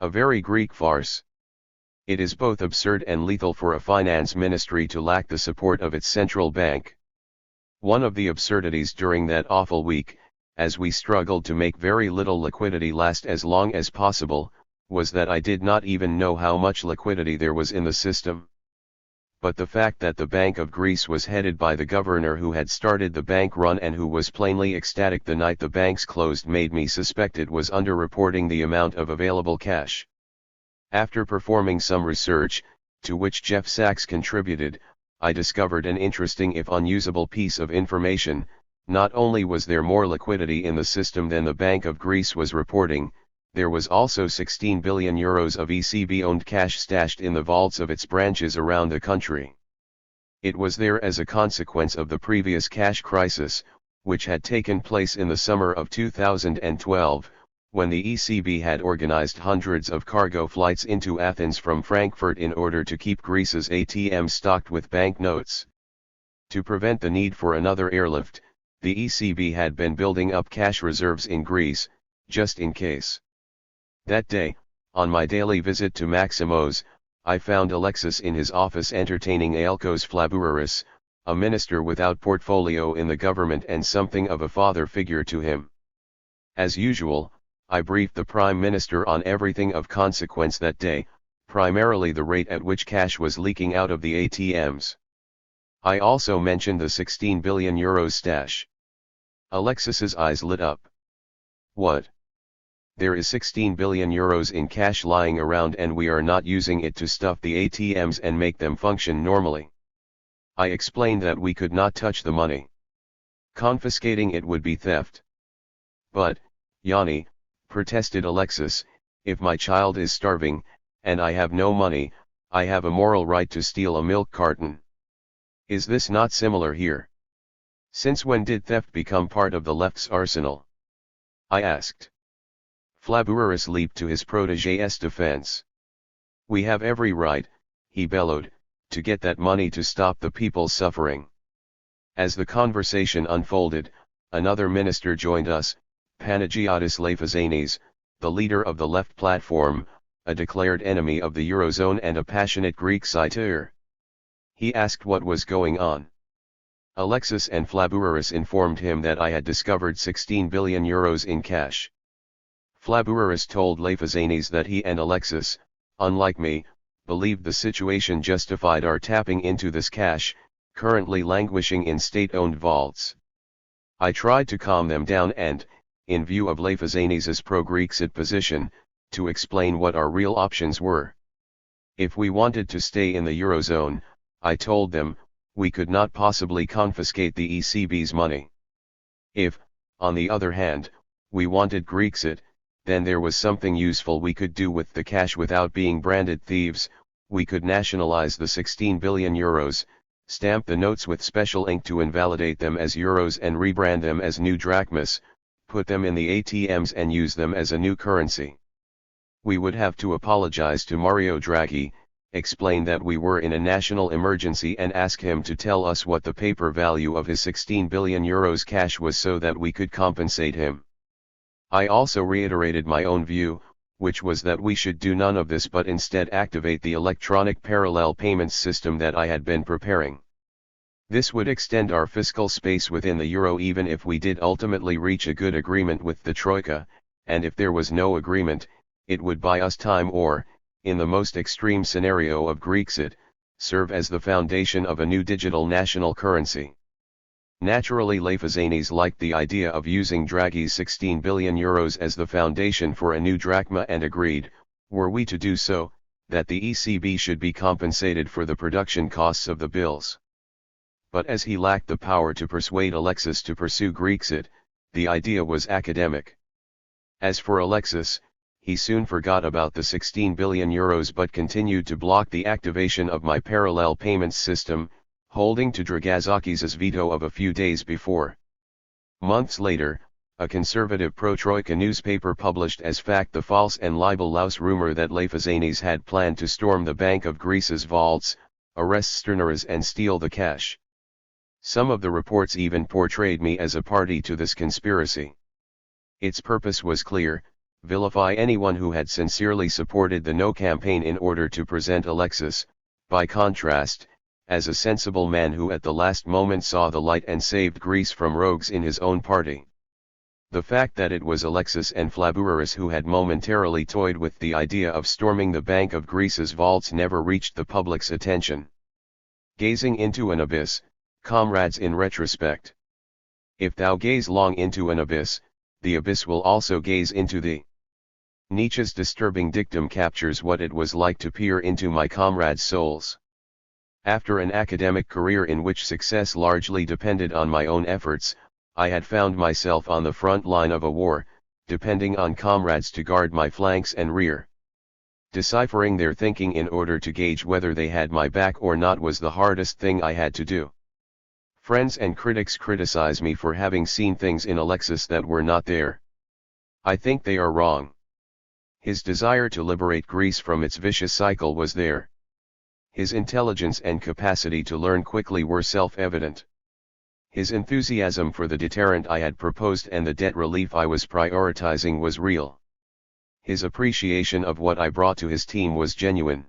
A very Greek farce. It is both absurd and lethal for a finance ministry to lack the support of its central bank. One of the absurdities during that awful week, as we struggled to make very little liquidity last as long as possible, was that I did not even know how much liquidity there was in the system. But the fact that the Bank of Greece was headed by the governor who had started the bank run and who was plainly ecstatic the night the banks closed made me suspect it was underreporting the amount of available cash. After performing some research, to which Jeff Sachs contributed, I discovered an interesting if unusable piece of information. Not only was there more liquidity in the system than the Bank of Greece was reporting, there was also 16 billion euros of ECB-owned cash stashed in the vaults of its branches around the country. It was there as a consequence of the previous cash crisis, which had taken place in the summer of 2012, when the ECB had organized hundreds of cargo flights into Athens from Frankfurt in order to keep Greece's ATMs stocked with banknotes. To prevent the need for another airlift, the ECB had been building up cash reserves in Greece, just in case. That day, on my daily visit to Maximo's, I found Alexis in his office entertaining Aelkos Flabouris, a minister without portfolio in the government and something of a father figure to him. As usual, I briefed the Prime Minister on everything of consequence that day, primarily the rate at which cash was leaking out of the ATMs. I also mentioned the 16 billion euros stash. Alexis's eyes lit up. What? There is 16 billion euros in cash lying around and we are not using it to stuff the ATMs and make them function normally. I explained that we could not touch the money. Confiscating it would be theft. But, Yanni, protested Alexis, if my child is starving, and I have no money, I have a moral right to steal a milk carton. Is this not similar here? Since when did theft become part of the left's arsenal? I asked. Flabouris leaped to his protégé's defense. We have every right, he bellowed, to get that money to stop the people's suffering. As the conversation unfolded, another minister joined us, Panagiotis Lafazanis, the leader of the left platform, a declared enemy of the Eurozone and a passionate Greek satyr. He asked what was going on. Alexis and Flabouris informed him that I had discovered 16 billion euros in cash. Flabouris told Lafazanis that he and Alexis, unlike me, believed the situation justified our tapping into this cash, currently languishing in state-owned vaults. I tried to calm them down and, in view of Lafazanis's pro-Grexit position, to explain what our real options were. If we wanted to stay in the Eurozone, I told them, we could not possibly confiscate the ECB's money. If, on the other hand, we wanted Grexit, then there was something useful we could do with the cash without being branded thieves. We could nationalize the 16 billion euros, stamp the notes with special ink to invalidate them as euros and rebrand them as new drachmas, put them in the ATMs and use them as a new currency. We would have to apologize to Mario Draghi, explain that we were in a national emergency and ask him to tell us what the paper value of his 16 billion euros cash was so that we could compensate him. I also reiterated my own view, which was that we should do none of this but instead activate the electronic parallel payments system that I had been preparing. This would extend our fiscal space within the euro even if we did ultimately reach a good agreement with the Troika, and if there was no agreement, it would buy us time or, in the most extreme scenario of Grexit, serve as the foundation of a new digital national currency. Naturally Lafazanis liked the idea of using Draghi's 16 billion euros as the foundation for a new drachma and agreed, were we to do so, that the ECB should be compensated for the production costs of the bills. But as he lacked the power to persuade Alexis to pursue Grexit, the idea was academic. As for Alexis, he soon forgot about the 16 billion euros but continued to block the activation of my parallel payments system, holding to Dragazakis' veto of a few days before. Months later, A conservative pro-Troika newspaper published as fact the false and libelous rumor that Varoufakis had planned to storm the Bank of Greece's vaults, arrest Sterneris and steal the cash. Some of the reports even portrayed me as a party to this conspiracy. Its purpose was clear: vilify anyone who had sincerely supported the No campaign in order to present Alexis, by contrast, as a sensible man who at the last moment saw the light and saved Greece from rogues in his own party. The fact that it was Alexis and Flavouris who had momentarily toyed with the idea of storming the Bank of Greece's vaults never reached the public's attention. Gazing into an abyss, comrades, in retrospect. If thou gaze long into an abyss, the abyss will also gaze into thee. Nietzsche's disturbing dictum captures what it was like to peer into my comrades' souls. After an academic career in which success largely depended on my own efforts, I had found myself on the front line of a war, depending on comrades to guard my flanks and rear. Deciphering their thinking in order to gauge whether they had my back or not was the hardest thing I had to do. Friends and critics criticize me for having seen things in Alexis that were not there. I think they are wrong. His desire to liberate Greece from its vicious cycle was there. His intelligence and capacity to learn quickly were self-evident. His enthusiasm for the deterrent I had proposed and the debt relief I was prioritizing was real. His appreciation of what I brought to his team was genuine.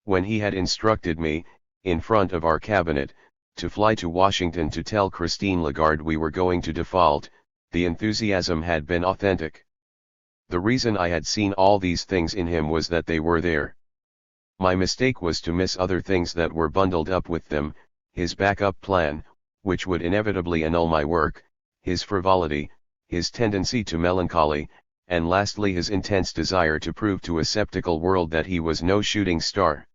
When he had instructed me, in front of our cabinet, to fly to Washington to tell Christine Lagarde we were going to default, the enthusiasm had been authentic. The reason I had seen all these things in him was that they were there. My mistake was to miss other things that were bundled up with them: his backup plan, which would inevitably annul my work, his frivolity, his tendency to melancholy, and lastly his intense desire to prove to a skeptical world that he was no shooting star.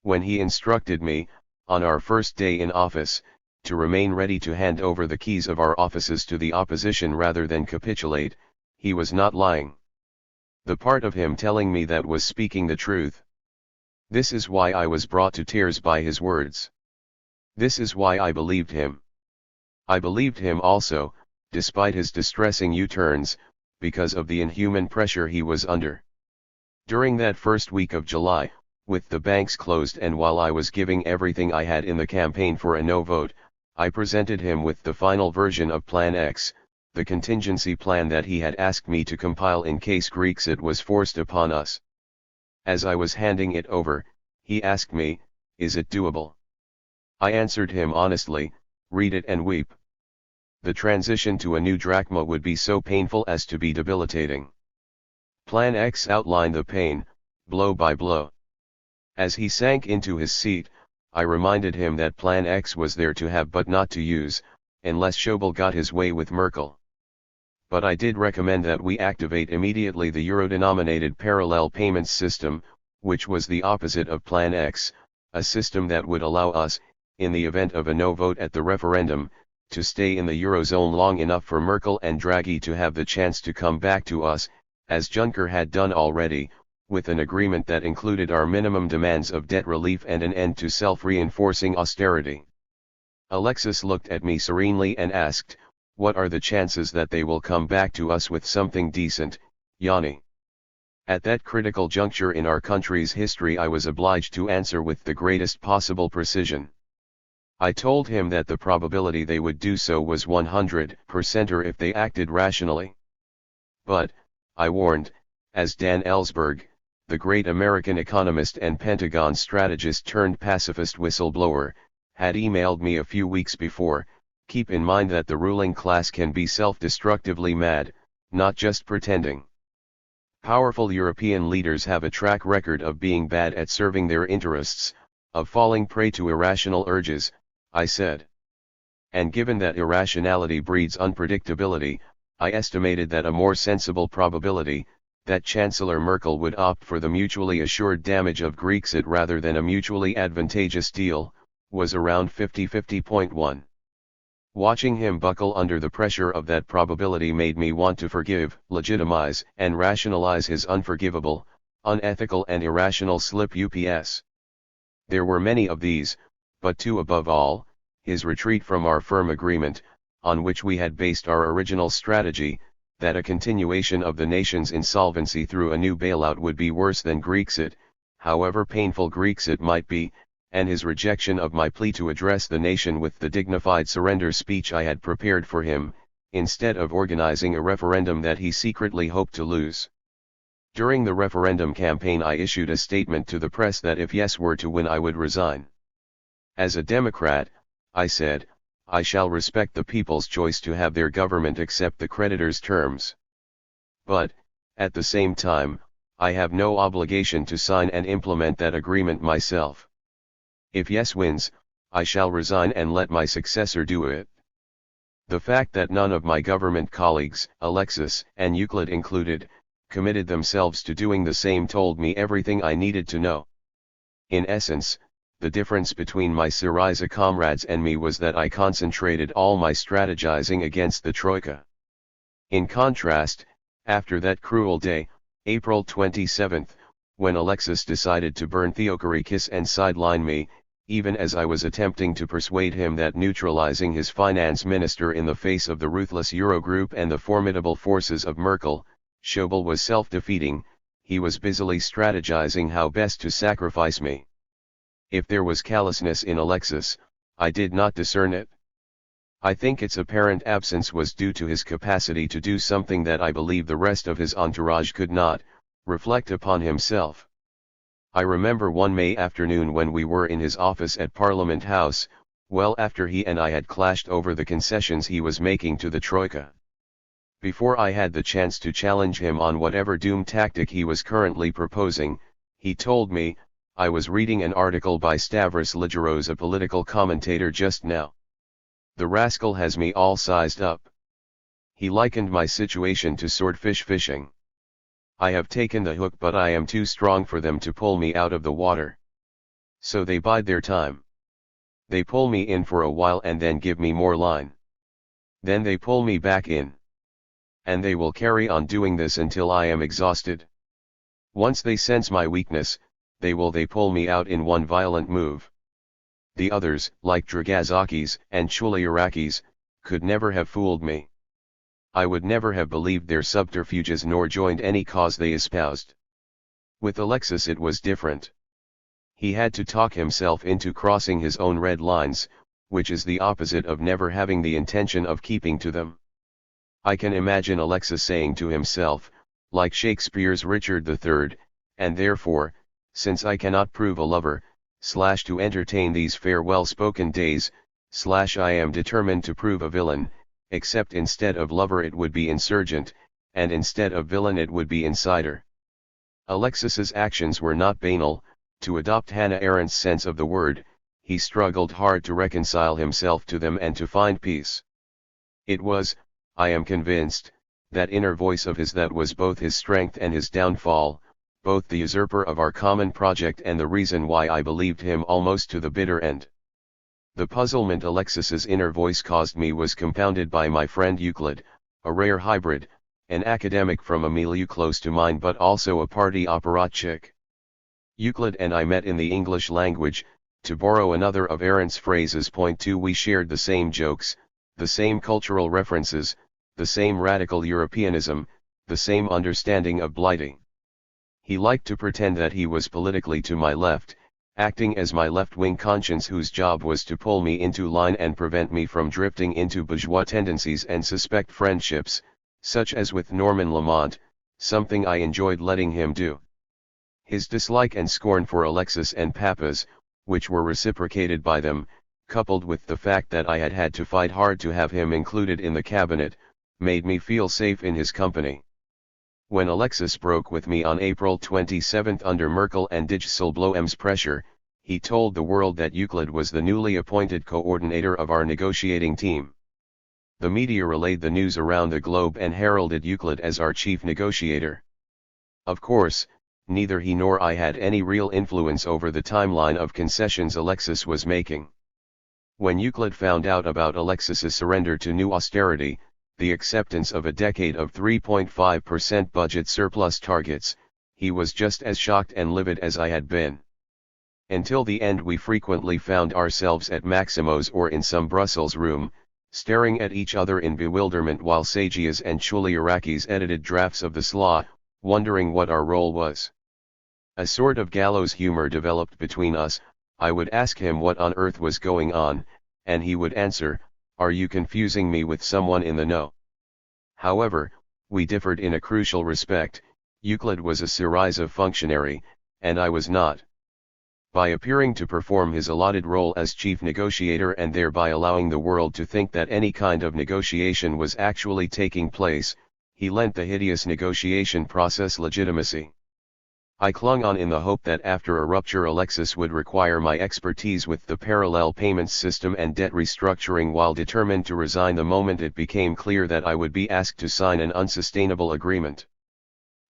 When he instructed me, on our first day in office, to remain ready to hand over the keys of our offices to the opposition rather than capitulate, he was not lying. The part of him telling me that was speaking the truth. This is why I was brought to tears by his words. This is why I believed him. I believed him also, despite his distressing U-turns, because of the inhuman pressure he was under. During that first week of July, with the banks closed and while I was giving everything I had in the campaign for a no vote, I presented him with the final version of Plan X, the contingency plan that he had asked me to compile in case Grexit was forced upon us. As I was handing it over, he asked me, "Is it doable?" I answered him honestly, "Read it and weep." The transition to a new drachma would be so painful as to be debilitating. Plan X outlined the pain, blow by blow. As he sank into his seat, I reminded him that Plan X was there to have but not to use, unless Schäuble got his way with Merkel. But I did recommend that we activate immediately the euro-denominated parallel payments system, which was the opposite of Plan X, a system that would allow us, in the event of a no vote at the referendum, to stay in the Eurozone long enough for Merkel and Draghi to have the chance to come back to us, as Juncker had done already, with an agreement that included our minimum demands of debt relief and an end to self-reinforcing austerity. Alexis looked at me serenely and asked, "What are the chances that they will come back to us with something decent, Yanni?" At that critical juncture in our country's history I was obliged to answer with the greatest possible precision. I told him that the probability they would do so was 100% or if they acted rationally. But, I warned, as Dan Ellsberg, the great American economist and Pentagon strategist turned pacifist whistleblower, had emailed me a few weeks before, keep in mind that the ruling class can be self-destructively mad, not just pretending. Powerful European leaders have a track record of being bad at serving their interests, of falling prey to irrational urges, I said. And given that irrationality breeds unpredictability, I estimated that a more sensible probability, that Chancellor Merkel would opt for the mutually assured damage of Grexit rather than a mutually advantageous deal, was around 50-50.1. Watching him buckle under the pressure of that probability made me want to forgive, legitimize, and rationalize his unforgivable, unethical and irrational slip ups. There were many of these, but two above all: his retreat from our firm agreement, on which we had based our original strategy, that a continuation of the nation's insolvency through a new bailout would be worse than Grexit, however painful Grexit might be, and his rejection of my plea to address the nation with the dignified surrender speech I had prepared for him, instead of organizing a referendum that he secretly hoped to lose. During the referendum campaign I issued a statement to the press that if yes were to win I would resign. As a Democrat, I said, I shall respect the people's choice to have their government accept the creditor's terms. But, at the same time, I have no obligation to sign and implement that agreement myself. If yes wins, I shall resign and let my successor do it. The fact that none of my government colleagues, Alexis and Euclid included, committed themselves to doing the same told me everything I needed to know. In essence, the difference between my Syriza comrades and me was that I concentrated all my strategizing against the Troika. In contrast, after that cruel day, April 27, when Alexis decided to burn Theochorikis and sideline me, even as I was attempting to persuade him that neutralizing his finance minister in the face of the ruthless Eurogroup and the formidable forces of Merkel, Schäuble was self-defeating, he was busily strategizing how best to sacrifice me. If there was callousness in Alexis, I did not discern it. I think its apparent absence was due to his capacity to do something that I believe the rest of his entourage could not, reflect upon himself. I remember one May afternoon when we were in his office at Parliament House, well after he and I had clashed over the concessions he was making to the Troika. Before I had the chance to challenge him on whatever doom tactic he was currently proposing, he told me, I was reading an article by Stavros Ligeros, a political commentator, just now. The rascal has me all sized up. He likened my situation to swordfish fishing. I have taken the hook but I am too strong for them to pull me out of the water. So they bide their time. They pull me in for a while and then give me more line. Then they pull me back in. And they will carry on doing this until I am exhausted. Once they sense my weakness, they pull me out in one violent move. The others, like Dragazakis and Chuliarakis, could never have fooled me. I would never have believed their subterfuges nor joined any cause they espoused. With Alexis it was different. He had to talk himself into crossing his own red lines, which is the opposite of never having the intention of keeping to them. I can imagine Alexis saying to himself, like Shakespeare's Richard III, and therefore, since I cannot prove a lover, to entertain these farewell-spoken days, I am determined to prove a villain, except instead of lover it would be insurgent, and instead of villain it would be insider. Alexis's actions were not banal. To adopt Hannah Arendt's sense of the word, he struggled hard to reconcile himself to them and to find peace. It was, I am convinced, that inner voice of his that was both his strength and his downfall, both the usurper of our common project and the reason why I believed him almost to the bitter end. The puzzlement Alexis's inner voice caused me was compounded by my friend Euclid, a rare hybrid, an academic from a milieu close to mine but also a party apparatchik. Euclid and I met in the English language, to borrow another of Arendt's phrases. Point 2 We shared the same jokes, the same cultural references, the same radical Europeanism, the same understanding of blighting. He liked to pretend that he was politically to my left, acting as my left-wing conscience whose job was to pull me into line and prevent me from drifting into bourgeois tendencies and suspect friendships, such as with Norman Lamont, something I enjoyed letting him do. His dislike and scorn for Alexis and Papas, which were reciprocated by them, coupled with the fact that I had had to fight hard to have him included in the cabinet, made me feel safe in his company. When Alexis broke with me on April 27 under Merkel and Dijsselbloem's pressure, he told the world that Euclid was the newly appointed coordinator of our negotiating team. The media relayed the news around the globe and heralded Euclid as our chief negotiator. Of course, neither he nor I had any real influence over the timeline of concessions Alexis was making. When Euclid found out about Alexis's surrender to new austerity, the acceptance of a decade of 3.5% budget surplus targets, he was just as shocked and livid as I had been. Until the end we frequently found ourselves at Maximo's or in some Brussels room, staring at each other in bewilderment while Sagias and Chouliarakis edited drafts of the SLA, wondering what our role was. A sort of gallows humor developed between us. I would ask him what on earth was going on, and he would answer, "Are you confusing me with someone in the know?" However, we differed in a crucial respect. Euclid was a Syriza functionary, and I was not. By appearing to perform his allotted role as chief negotiator and thereby allowing the world to think that any kind of negotiation was actually taking place, he lent the hideous negotiation process legitimacy. I clung on in the hope that after a rupture Alexis would require my expertise with the parallel payments system and debt restructuring, while determined to resign the moment it became clear that I would be asked to sign an unsustainable agreement.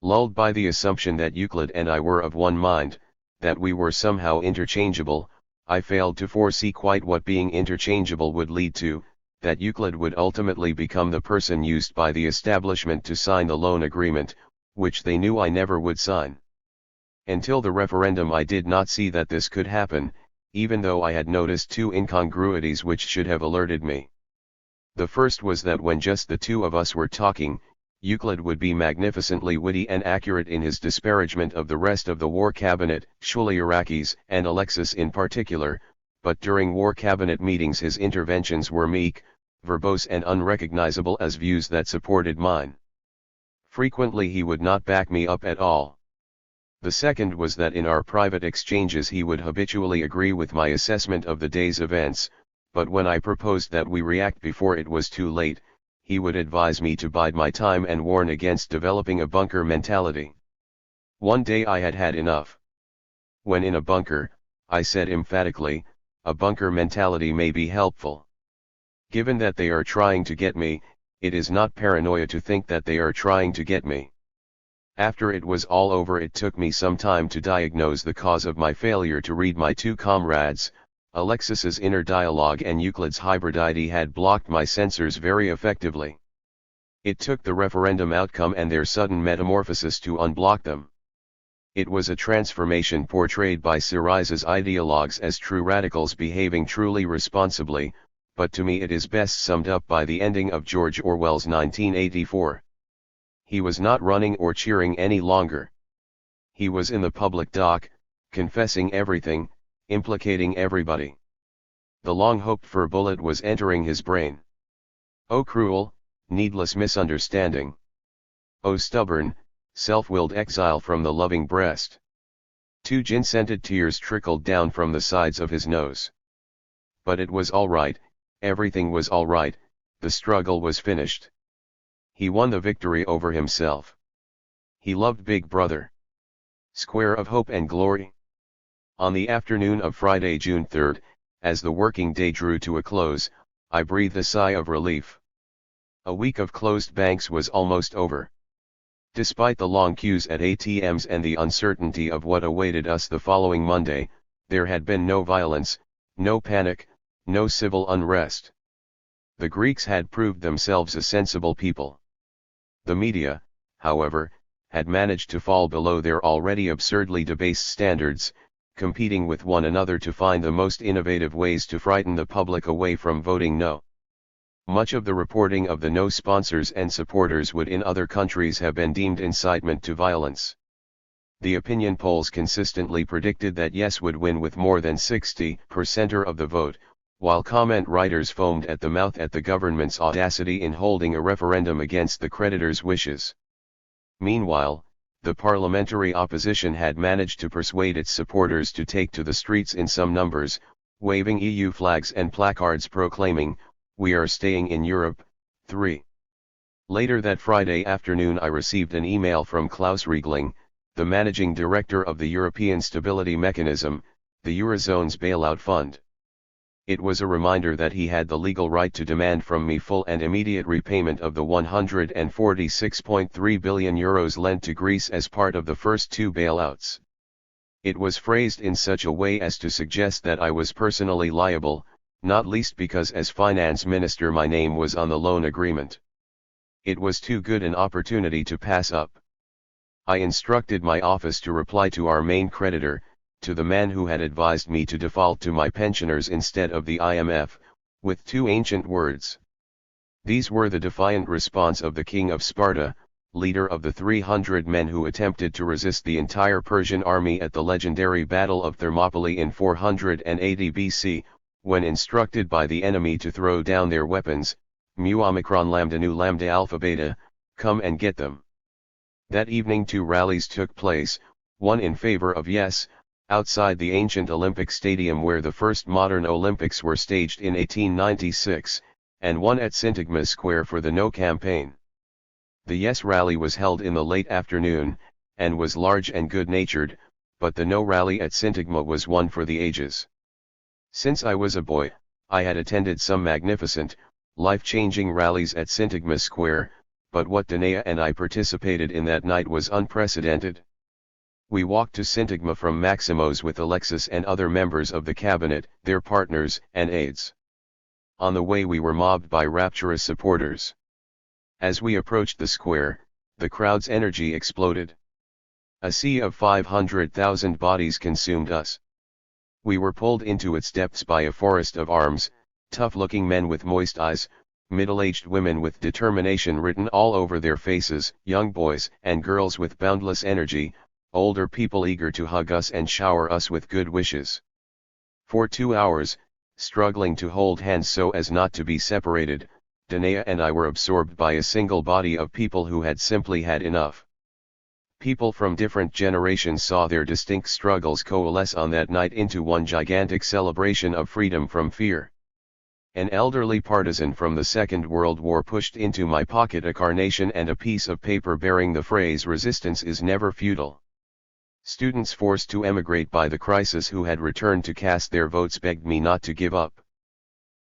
Lulled by the assumption that Euclid and I were of one mind, that we were somehow interchangeable, I failed to foresee quite what being interchangeable would lead to, that Euclid would ultimately become the person used by the establishment to sign the loan agreement, which they knew I never would sign. Until the referendum I did not see that this could happen, even though I had noticed two incongruities which should have alerted me. The first was that when just the two of us were talking, Euclid would be magnificently witty and accurate in his disparagement of the rest of the War Cabinet, Chouliarakis and Alexis in particular, but during War Cabinet meetings his interventions were meek, verbose and unrecognizable as views that supported mine. Frequently he would not back me up at all. The second was that in our private exchanges he would habitually agree with my assessment of the day's events, but when I proposed that we react before it was too late, he would advise me to bide my time and warn against developing a bunker mentality. One day I had had enough. When in a bunker, I said emphatically, a bunker mentality may be helpful. Given that they are trying to get me, it is not paranoia to think that they are trying to get me. After it was all over, it took me some time to diagnose the cause of my failure to read my two comrades. Alexis's inner dialogue and Euclid's hybridity had blocked my sensors very effectively. It took the referendum outcome and their sudden metamorphosis to unblock them. It was a transformation portrayed by Syriza's ideologues as true radicals behaving truly responsibly, but to me it is best summed up by the ending of George Orwell's 1984. He was not running or cheering any longer. He was in the public dock, confessing everything, implicating everybody. The long-hoped-for bullet was entering his brain. Oh cruel, needless misunderstanding. Oh stubborn, self-willed exile from the loving breast. Two gin-scented tears trickled down from the sides of his nose. But it was all right, everything was all right, the struggle was finished. He won the victory over himself. He loved Big Brother. Square of hope and glory. On the afternoon of Friday, June 3rd, as the working day drew to a close, I breathed a sigh of relief. A week of closed banks was almost over. Despite the long queues at ATMs and the uncertainty of what awaited us the following Monday, there had been no violence, no panic, no civil unrest. The Greeks had proved themselves a sensible people. The media, however, had managed to fall below their already absurdly debased standards, competing with one another to find the most innovative ways to frighten the public away from voting no. Much of the reporting of the no sponsors and supporters would in other countries have been deemed incitement to violence. The opinion polls consistently predicted that yes would win with more than 60% of the vote, while comment writers foamed at the mouth at the government's audacity in holding a referendum against the creditors' wishes. Meanwhile, the parliamentary opposition had managed to persuade its supporters to take to the streets in some numbers, waving EU flags and placards proclaiming, "We are staying in Europe." 3. Later that Friday afternoon I received an email from Klaus Regling, the managing director of the European Stability Mechanism, the Eurozone's bailout fund. It was a reminder that he had the legal right to demand from me full and immediate repayment of the 146.3 billion euros lent to Greece as part of the first two bailouts. It was phrased in such a way as to suggest that I was personally liable, not least because as finance minister my name was on the loan agreement. It was too good an opportunity to pass up. I instructed my office to reply to our main creditor, to the man who had advised me to default to my pensioners instead of the IMF, with two ancient words. These were the defiant response of the king of Sparta, leader of the 300 men who attempted to resist the entire Persian army at the legendary Battle of Thermopylae in 480 BC, when instructed by the enemy to throw down their weapons, mu omicron lambda nu lambda alpha beta, come and get them. That evening 2 rallies took place, one in favor of yes, outside the ancient Olympic Stadium where the first modern Olympics were staged in 1896, and one at Syntagma Square for the no campaign. The yes rally was held in the late afternoon, and was large and good-natured, but the no rally at Syntagma was one for the ages. Since I was a boy, I had attended some magnificent, life-changing rallies at Syntagma Square, but what Danae and I participated in that night was unprecedented. We walked to Syntagma from Maximo's with Alexis and other members of the cabinet, their partners and aides. On the way we were mobbed by rapturous supporters. As we approached the square, the crowd's energy exploded. A sea of 500,000 bodies consumed us. We were pulled into its depths by a forest of arms, tough-looking men with moist eyes, middle-aged women with determination written all over their faces, young boys and girls with boundless energy, older people eager to hug us and shower us with good wishes. For 2 hours, struggling to hold hands so as not to be separated, Danae and I were absorbed by a single body of people who had simply had enough. People from different generations saw their distinct struggles coalesce on that night into one gigantic celebration of freedom from fear. An elderly partisan from the Second World War pushed into my pocket a carnation and a piece of paper bearing the phrase "Resistance is never futile." Students forced to emigrate by the crisis who had returned to cast their votes begged me not to give up.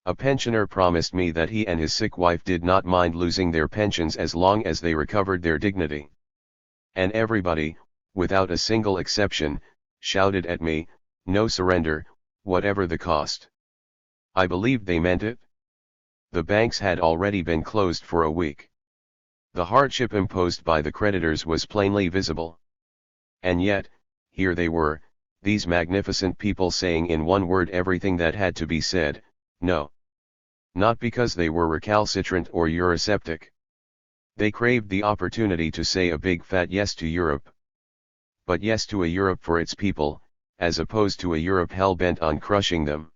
A pensioner promised me that he and his sick wife did not mind losing their pensions as long as they recovered their dignity. And everybody, without a single exception, shouted at me, "No surrender, whatever the cost." I believed they meant it. The banks had already been closed for a week. The hardship imposed by the creditors was plainly visible. And yet, here they were, these magnificent people saying in one word everything that had to be said, no. Not because they were recalcitrant or Eurosceptic. They craved the opportunity to say a big fat yes to Europe. But yes to a Europe for its people, as opposed to a Europe hell-bent on crushing them.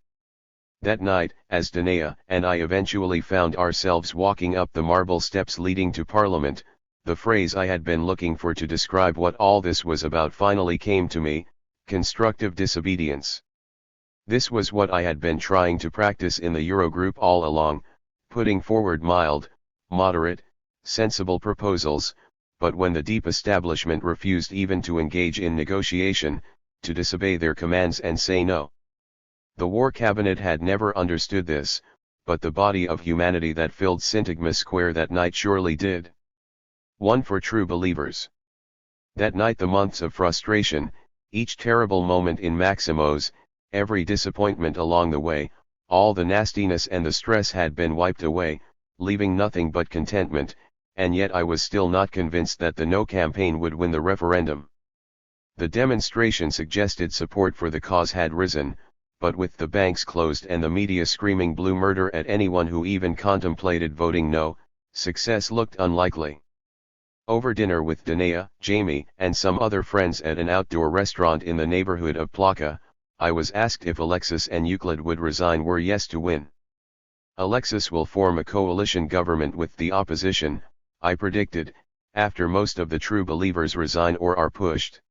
That night, as Danae and I eventually found ourselves walking up the marble steps leading to Parliament, the phrase I had been looking for to describe what all this was about finally came to me: constructive disobedience. This was what I had been trying to practice in the Eurogroup all along, putting forward mild, moderate, sensible proposals, but when the deep establishment refused even to engage in negotiation, to disobey their commands and say no. The War Cabinet had never understood this, but the body of humanity that filled Syntagma Square that night surely did. One for true believers. That night the months of frustration, each terrible moment in Maximo's, every disappointment along the way, all the nastiness and the stress had been wiped away, leaving nothing but contentment, and yet I was still not convinced that the no campaign would win the referendum. The demonstration suggested support for the cause had risen, but with the banks closed and the media screaming blue murder at anyone who even contemplated voting no, success looked unlikely. Over dinner with Danae, Jamie, and some other friends at an outdoor restaurant in the neighborhood of Plaka, I was asked if Alexis and Euclid would resign were yes to win. Alexis will form a coalition government with the opposition, I predicted, after most of the true believers resign or are pushed.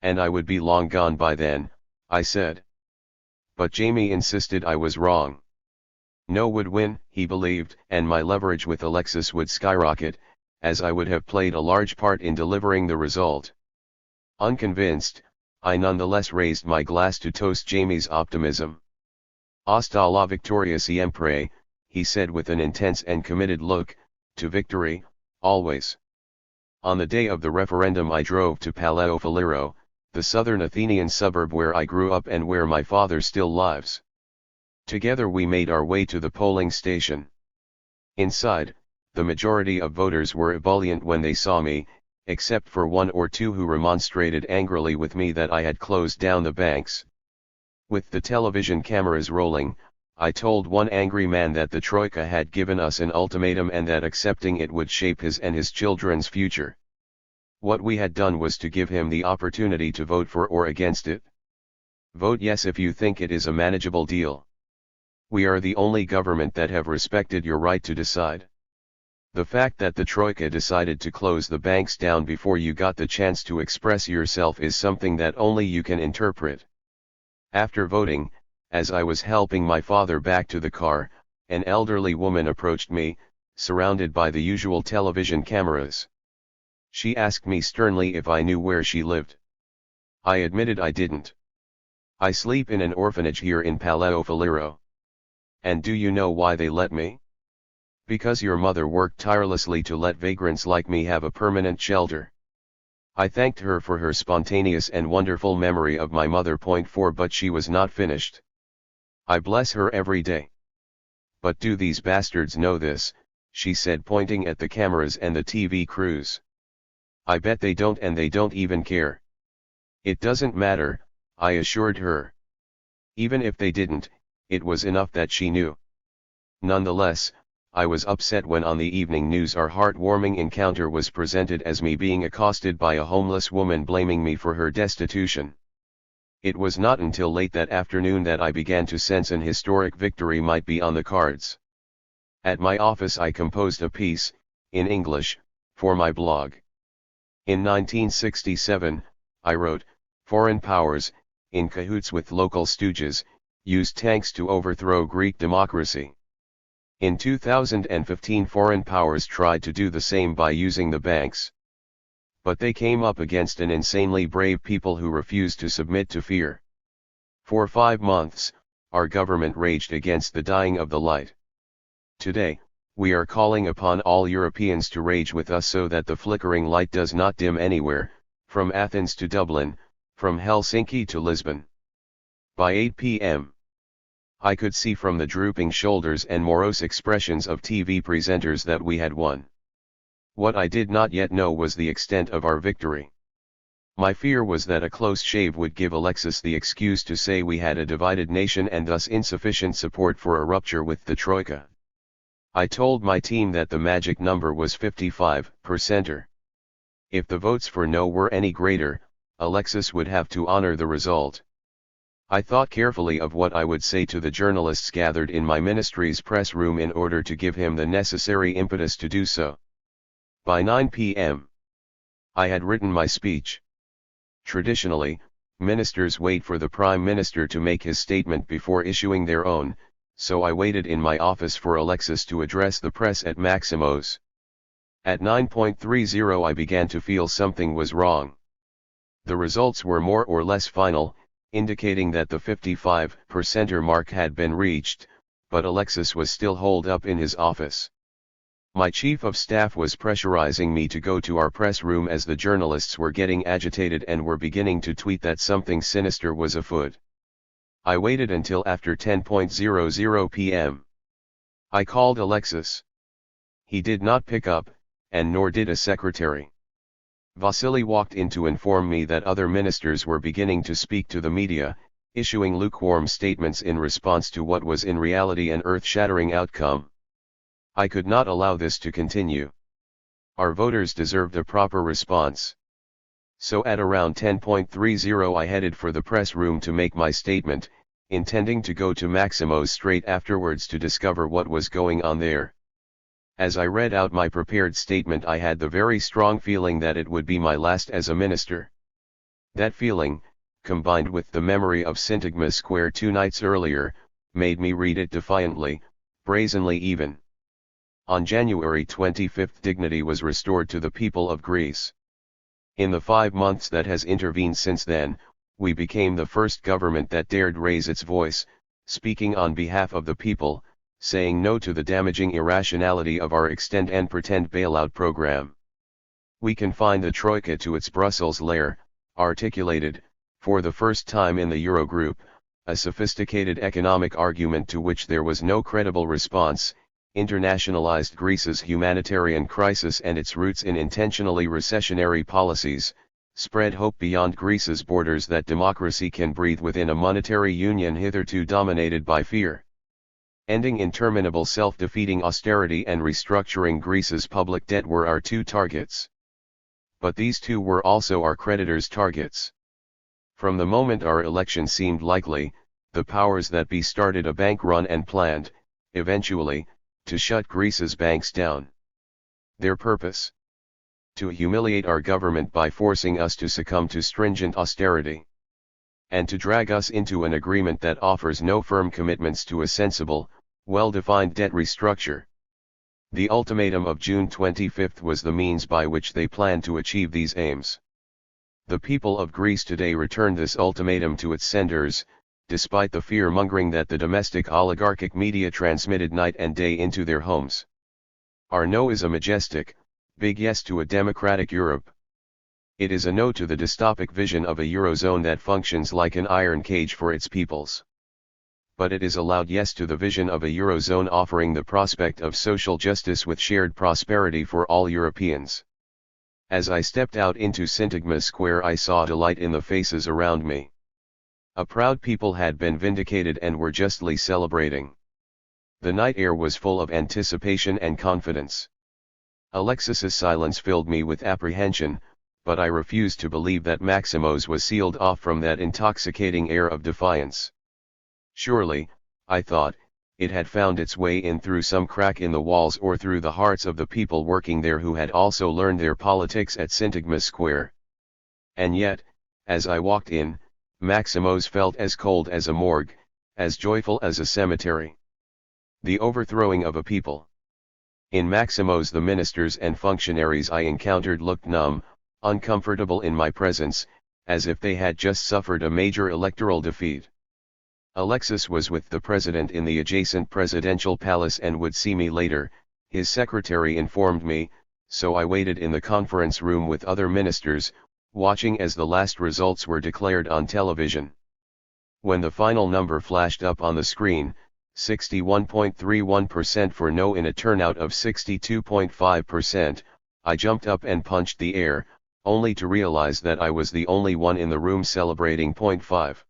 And I would be long gone by then, I said. But Jamie insisted I was wrong. No would win, he believed, and my leverage with Alexis would skyrocket, as I would have played a large part in delivering the result. Unconvinced, I nonetheless raised my glass to toast Jamie's optimism. "Hasta la victoria siempre," he said with an intense and committed look, "to victory, always." On the day of the referendum I drove to Paleo Faliro, the southern Athenian suburb where I grew up and where my father still lives. Together we made our way to the polling station. Inside, the majority of voters were ebullient when they saw me, except for one or two who remonstrated angrily with me that I had closed down the banks. With the television cameras rolling, I told one angry man that the Troika had given us an ultimatum and that accepting it would shape his and his children's future. What we had done was to give him the opportunity to vote for or against it. Vote yes if you think it is a manageable deal. We are the only government that have respected your right to decide. The fact that the Troika decided to close the banks down before you got the chance to express yourself is something that only you can interpret. After voting, as I was helping my father back to the car, an elderly woman approached me, surrounded by the usual television cameras. She asked me sternly if I knew where she lived. I admitted I didn't. I sleep in an orphanage here in Palau Faliro. And do you know why they let me? Because your mother worked tirelessly to let vagrants like me have a permanent shelter. I thanked her for her spontaneous and wonderful memory of my mother. Point 4 But she was not finished. I bless her every day. But do these bastards know this, she said, pointing at the cameras and the TV crews. I bet they don't, and they don't even care. It doesn't matter, I assured her. Even if they didn't, it was enough that she knew. Nonetheless, I was upset when on the evening news our heartwarming encounter was presented as me being accosted by a homeless woman blaming me for her destitution. It was not until late that afternoon that I began to sense an historic victory might be on the cards. At my office I composed a piece, in English, for my blog. In 1967, I wrote, "Foreign powers, in cahoots with local stooges, used tanks to overthrow Greek democracy." In 2015 foreign powers tried to do the same by using the banks. But they came up against an insanely brave people who refused to submit to fear. For 5 months, our government raged against the dying of the light. Today, we are calling upon all Europeans to rage with us so that the flickering light does not dim anywhere, from Athens to Dublin, from Helsinki to Lisbon. By 8 p.m. I could see from the drooping shoulders and morose expressions of TV presenters that we had won. What I did not yet know was the extent of our victory. My fear was that a close shave would give Alexis the excuse to say we had a divided nation and thus insufficient support for a rupture with the Troika. I told my team that the magic number was 55%. If the votes for no were any greater, Alexis would have to honor the result. I thought carefully of what I would say to the journalists gathered in my ministry's press room in order to give him the necessary impetus to do so. By 9 p.m. I had written my speech. Traditionally, ministers wait for the Prime Minister to make his statement before issuing their own, so I waited in my office for Alexis to address the press at Maximo's. At 9:30 I began to feel something was wrong. The results were more or less final, indicating that the 55% mark had been reached, but Alexis was still holed up in his office. My chief of staff was pressurizing me to go to our press room as the journalists were getting agitated and were beginning to tweet that something sinister was afoot. I waited until after 10:00 p.m. I called Alexis. He did not pick up, and nor did a secretary. Vasily walked in to inform me that other ministers were beginning to speak to the media, issuing lukewarm statements in response to what was in reality an earth-shattering outcome. I could not allow this to continue. Our voters deserved a proper response. So at around 10:30 I headed for the press room to make my statement, intending to go to Maximo's straight afterwards to discover what was going on there. As I read out my prepared statement, I had the very strong feeling that it would be my last as a minister. That feeling, combined with the memory of Syntagma Square 2 nights earlier, made me read it defiantly, brazenly even. On January 25 dignity was restored to the people of Greece. In the 5 months that has intervened since then, we became the first government that dared raise its voice, speaking on behalf of the people, saying no to the damaging irrationality of our extend and pretend bailout program. We confined the Troika to its Brussels lair, articulated, for the first time in the Eurogroup, a sophisticated economic argument to which there was no credible response, internationalized Greece's humanitarian crisis and its roots in intentionally recessionary policies, spread hope beyond Greece's borders that democracy can breathe within a monetary union hitherto dominated by fear. Ending interminable self-defeating austerity and restructuring Greece's public debt were our two targets. But these two were also our creditors' targets. From the moment our election seemed likely, the powers that be started a bank run and planned, eventually, to shut Greece's banks down. Their purpose? To humiliate our government by forcing us to succumb to stringent austerity. And to drag us into an agreement that offers no firm commitments to a sensible, well-defined debt restructure. The ultimatum of June 25 was the means by which they planned to achieve these aims. The people of Greece today returned this ultimatum to its senders, despite the fear-mongering that the domestic oligarchic media transmitted night and day into their homes. Our no is a majestic, big yes to a democratic Europe. It is a no to the dystopic vision of a Eurozone that functions like an iron cage for its peoples. But it is a loud yes to the vision of a Eurozone offering the prospect of social justice with shared prosperity for all Europeans. As I stepped out into Syntagma Square, I saw delight in the faces around me. A proud people had been vindicated and were justly celebrating. The night air was full of anticipation and confidence. Alexis's silence filled me with apprehension, but I refused to believe that Maximos was sealed off from that intoxicating air of defiance. Surely, I thought, it had found its way in through some crack in the walls or through the hearts of the people working there who had also learned their politics at Syntagma Square. And yet, as I walked in, Maximos felt as cold as a morgue, as joyful as a cemetery. The overthrowing of a people. In Maximos the ministers and functionaries I encountered looked numb, uncomfortable in my presence, as if they had just suffered a major electoral defeat. Alexis was with the president in the adjacent presidential palace and would see me later, his secretary informed me, so I waited in the conference room with other ministers, watching as the last results were declared on television. When the final number flashed up on the screen, 61.31% for no in a turnout of 62.5%, I jumped up and punched the air, only to realize that I was the only one in the room celebrating .5.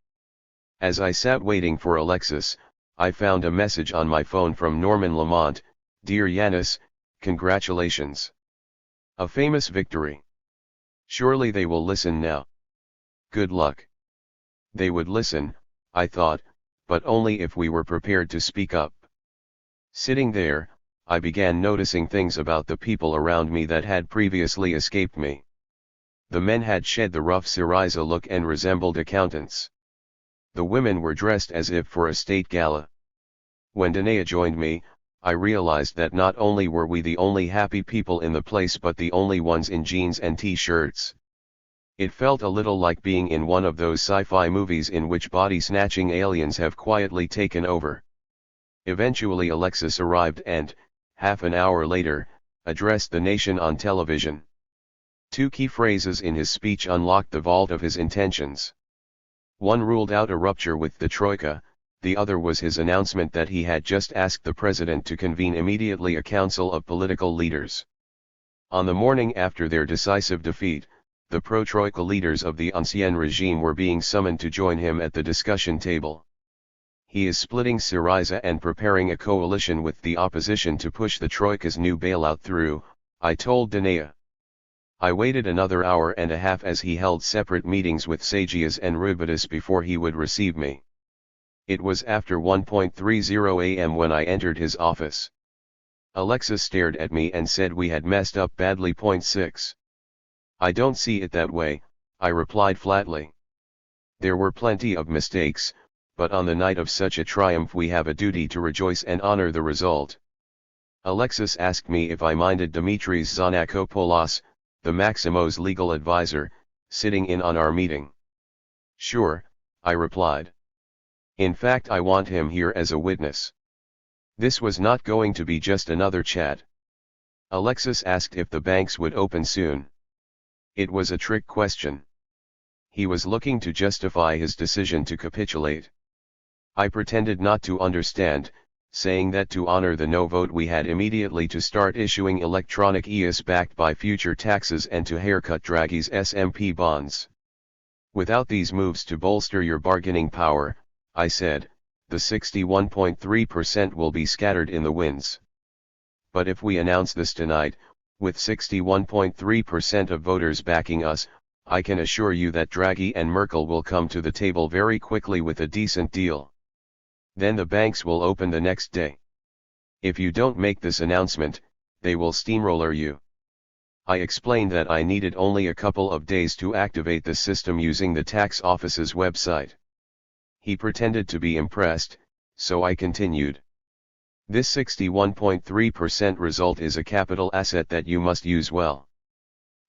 As I sat waiting for Alexis, I found a message on my phone from Norman Lamont: "Dear Yannis, congratulations. A famous victory. Surely they will listen now. Good luck." They would listen, I thought, but only if we were prepared to speak up. Sitting there, I began noticing things about the people around me that had previously escaped me. The men had shed the rough Syriza look and resembled accountants. The women were dressed as if for a state gala. When Danae joined me, I realized that not only were we the only happy people in the place but the only ones in jeans and t-shirts. It felt a little like being in one of those sci-fi movies in which body-snatching aliens have quietly taken over. Eventually Alexis arrived and, half an hour later, addressed the nation on television. Two key phrases in his speech unlocked the vault of his intentions. One ruled out a rupture with the Troika, the other was his announcement that he had just asked the president to convene immediately a council of political leaders. On the morning after their decisive defeat, the pro-Troika leaders of the Ancien regime were being summoned to join him at the discussion table. He is splitting Syriza and preparing a coalition with the opposition to push the Troika's new bailout through, I told Danae. I waited another hour and a half as he held separate meetings with Sagias and Rubitis before he would receive me. It was after 1:30 a.m. when I entered his office. Alexis stared at me and said we had messed up badly. 6. I don't see it that way, I replied flatly. There were plenty of mistakes, but on the night of such a triumph we have a duty to rejoice and honor the result. Alexis asked me if I minded Dimitris Zanakopoulos, the Maximos legal advisor, sitting in on our meeting. Sure, I replied. In fact, I want him here as a witness. This was not going to be just another chat. Alexis asked if the banks would open soon. It was a trick question. He was looking to justify his decision to capitulate. I pretended not to understand, saying that to honor the no vote we had immediately to start issuing electronic EIS backed by future taxes and to haircut Draghi's SMP bonds. Without these moves to bolster your bargaining power, I said, the 61.3% will be scattered in the winds. But if we announce this tonight, with 61.3% of voters backing us, I can assure you that Draghi and Merkel will come to the table very quickly with a decent deal. Then the banks will open the next day. If you don't make this announcement, they will steamroller you. I explained that I needed only a couple of days to activate the system using the tax office's website. He pretended to be impressed, so I continued. This 61.3% result is a capital asset that you must use well.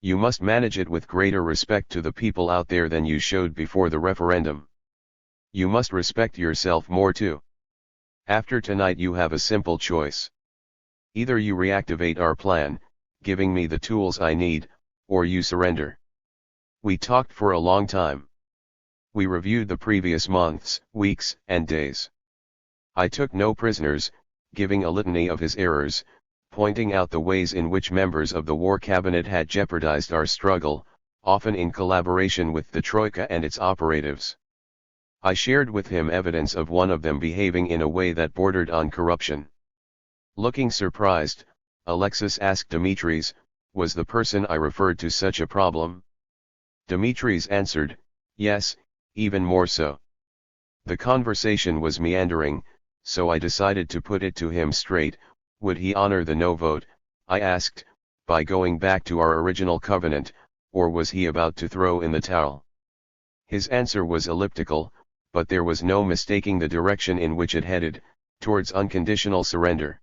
You must manage it with greater respect to the people out there than you showed before the referendum. You must respect yourself more too. After tonight you have a simple choice. Either you reactivate our plan, giving me the tools I need, or you surrender. We talked for a long time. We reviewed the previous months, weeks, and days. I took no prisoners, giving a litany of his errors, pointing out the ways in which members of the war cabinet had jeopardized our struggle, often in collaboration with the Troika and its operatives. I shared with him evidence of one of them behaving in a way that bordered on corruption. Looking surprised, Alexis asked Dimitris, was the person I referred to such a problem? Dimitris answered, yes, even more so. The conversation was meandering, so I decided to put it to him straight. Would he honor the no vote, I asked, by going back to our original covenant, or was he about to throw in the towel? His answer was elliptical, but there was no mistaking the direction in which it headed, towards unconditional surrender.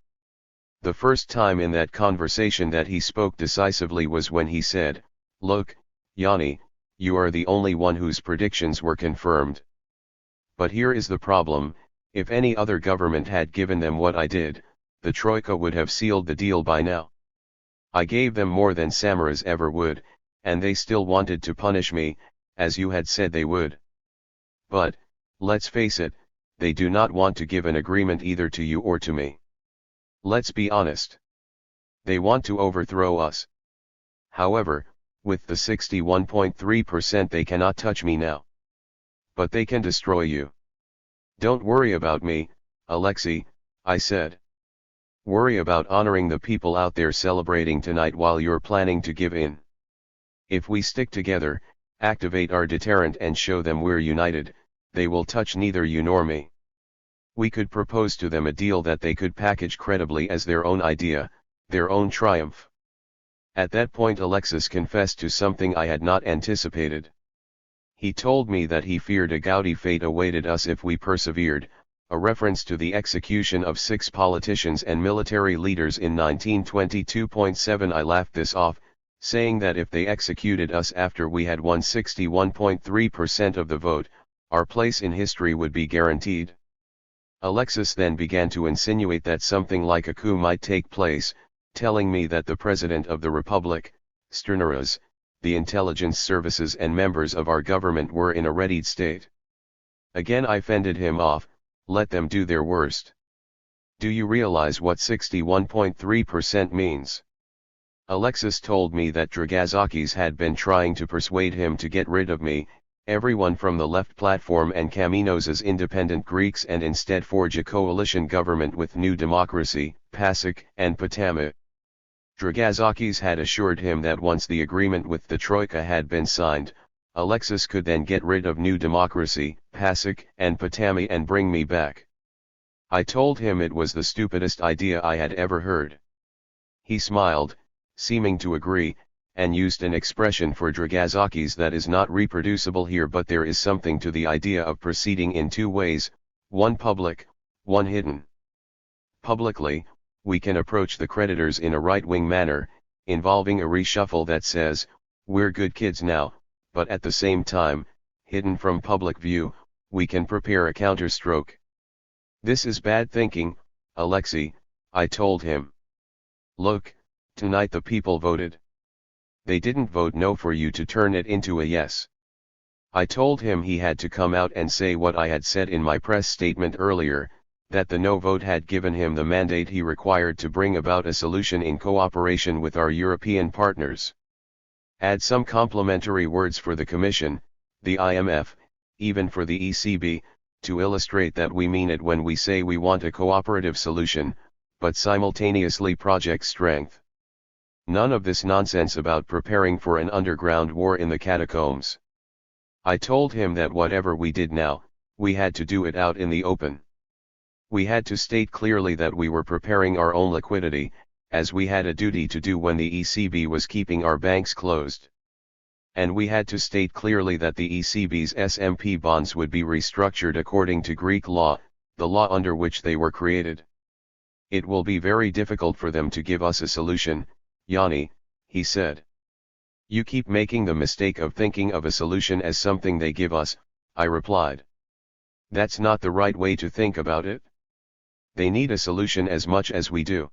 The first time in that conversation that he spoke decisively was when he said, look, Yanni, you are the only one whose predictions were confirmed. But here is the problem, if any other government had given them what I did, the Troika would have sealed the deal by now. I gave them more than Samaras ever would, and they still wanted to punish me, as you had said they would. But, let's face it, they do not want to give an agreement either to you or to me. Let's be honest. They want to overthrow us. However, with the 61.3% they cannot touch me now. But they can destroy you. Don't worry about me, Alexei, I said. Worry about honoring the people out there celebrating tonight while you're planning to give in. If we stick together, activate our deterrent and show them we're united, they will touch neither you nor me. We could propose to them a deal that they could package credibly as their own idea, their own triumph. At that point Alexis confessed to something I had not anticipated. He told me that he feared a gouty fate awaited us if we persevered, a reference to the execution of 6 politicians and military leaders in 1922.7. I laughed this off, saying that if they executed us after we had won 61.3% of the vote, our place in history would be guaranteed. Alexis then began to insinuate that something like a coup might take place, telling me that the President of the Republic, Sturneras, the intelligence services and members of our government were in a readied state. Again I fended him off, let them do their worst. Do you realize what 61.3% means? Alexis told me that Varoufakis had been trying to persuade him to get rid of me, everyone from the left platform and Kaminos as independent Greeks, and instead forge a coalition government with New Democracy, PASOK, and Potami. Varoufakis had assured him that once the agreement with the Troika had been signed, Alexis could then get rid of New Democracy, PASOK, and Potami and bring me back. I told him it was the stupidest idea I had ever heard. He smiled, seeming to agree, and used an expression for Varoufakis that is not reproducible here, but there is something to the idea of proceeding in 2 ways, one public, one hidden. Publicly, we can approach the creditors in a right-wing manner, involving a reshuffle that says, we're good kids now, but at the same time, hidden from public view, we can prepare a counterstroke. This is bad thinking, Alexei, I told him. Look, tonight the people voted. They didn't vote no for you to turn it into a yes. I told him he had to come out and say what I had said in my press statement earlier, that the no vote had given him the mandate he required to bring about a solution in cooperation with our European partners. Add some complimentary words for the Commission, the IMF, even for the ECB, to illustrate that we mean it when we say we want a cooperative solution, but simultaneously project strength. None of this nonsense about preparing for an underground war in the catacombs. I told him that whatever we did now, we had to do it out in the open. We had to state clearly that we were preparing our own liquidity, as we had a duty to do when the ECB was keeping our banks closed. And we had to state clearly that the ECB's SMP bonds would be restructured according to Greek law, the law under which they were created. It will be very difficult for them to give us a solution, Yannis, he said. You keep making the mistake of thinking of a solution as something they give us, I replied. That's not the right way to think about it. They need a solution as much as we do.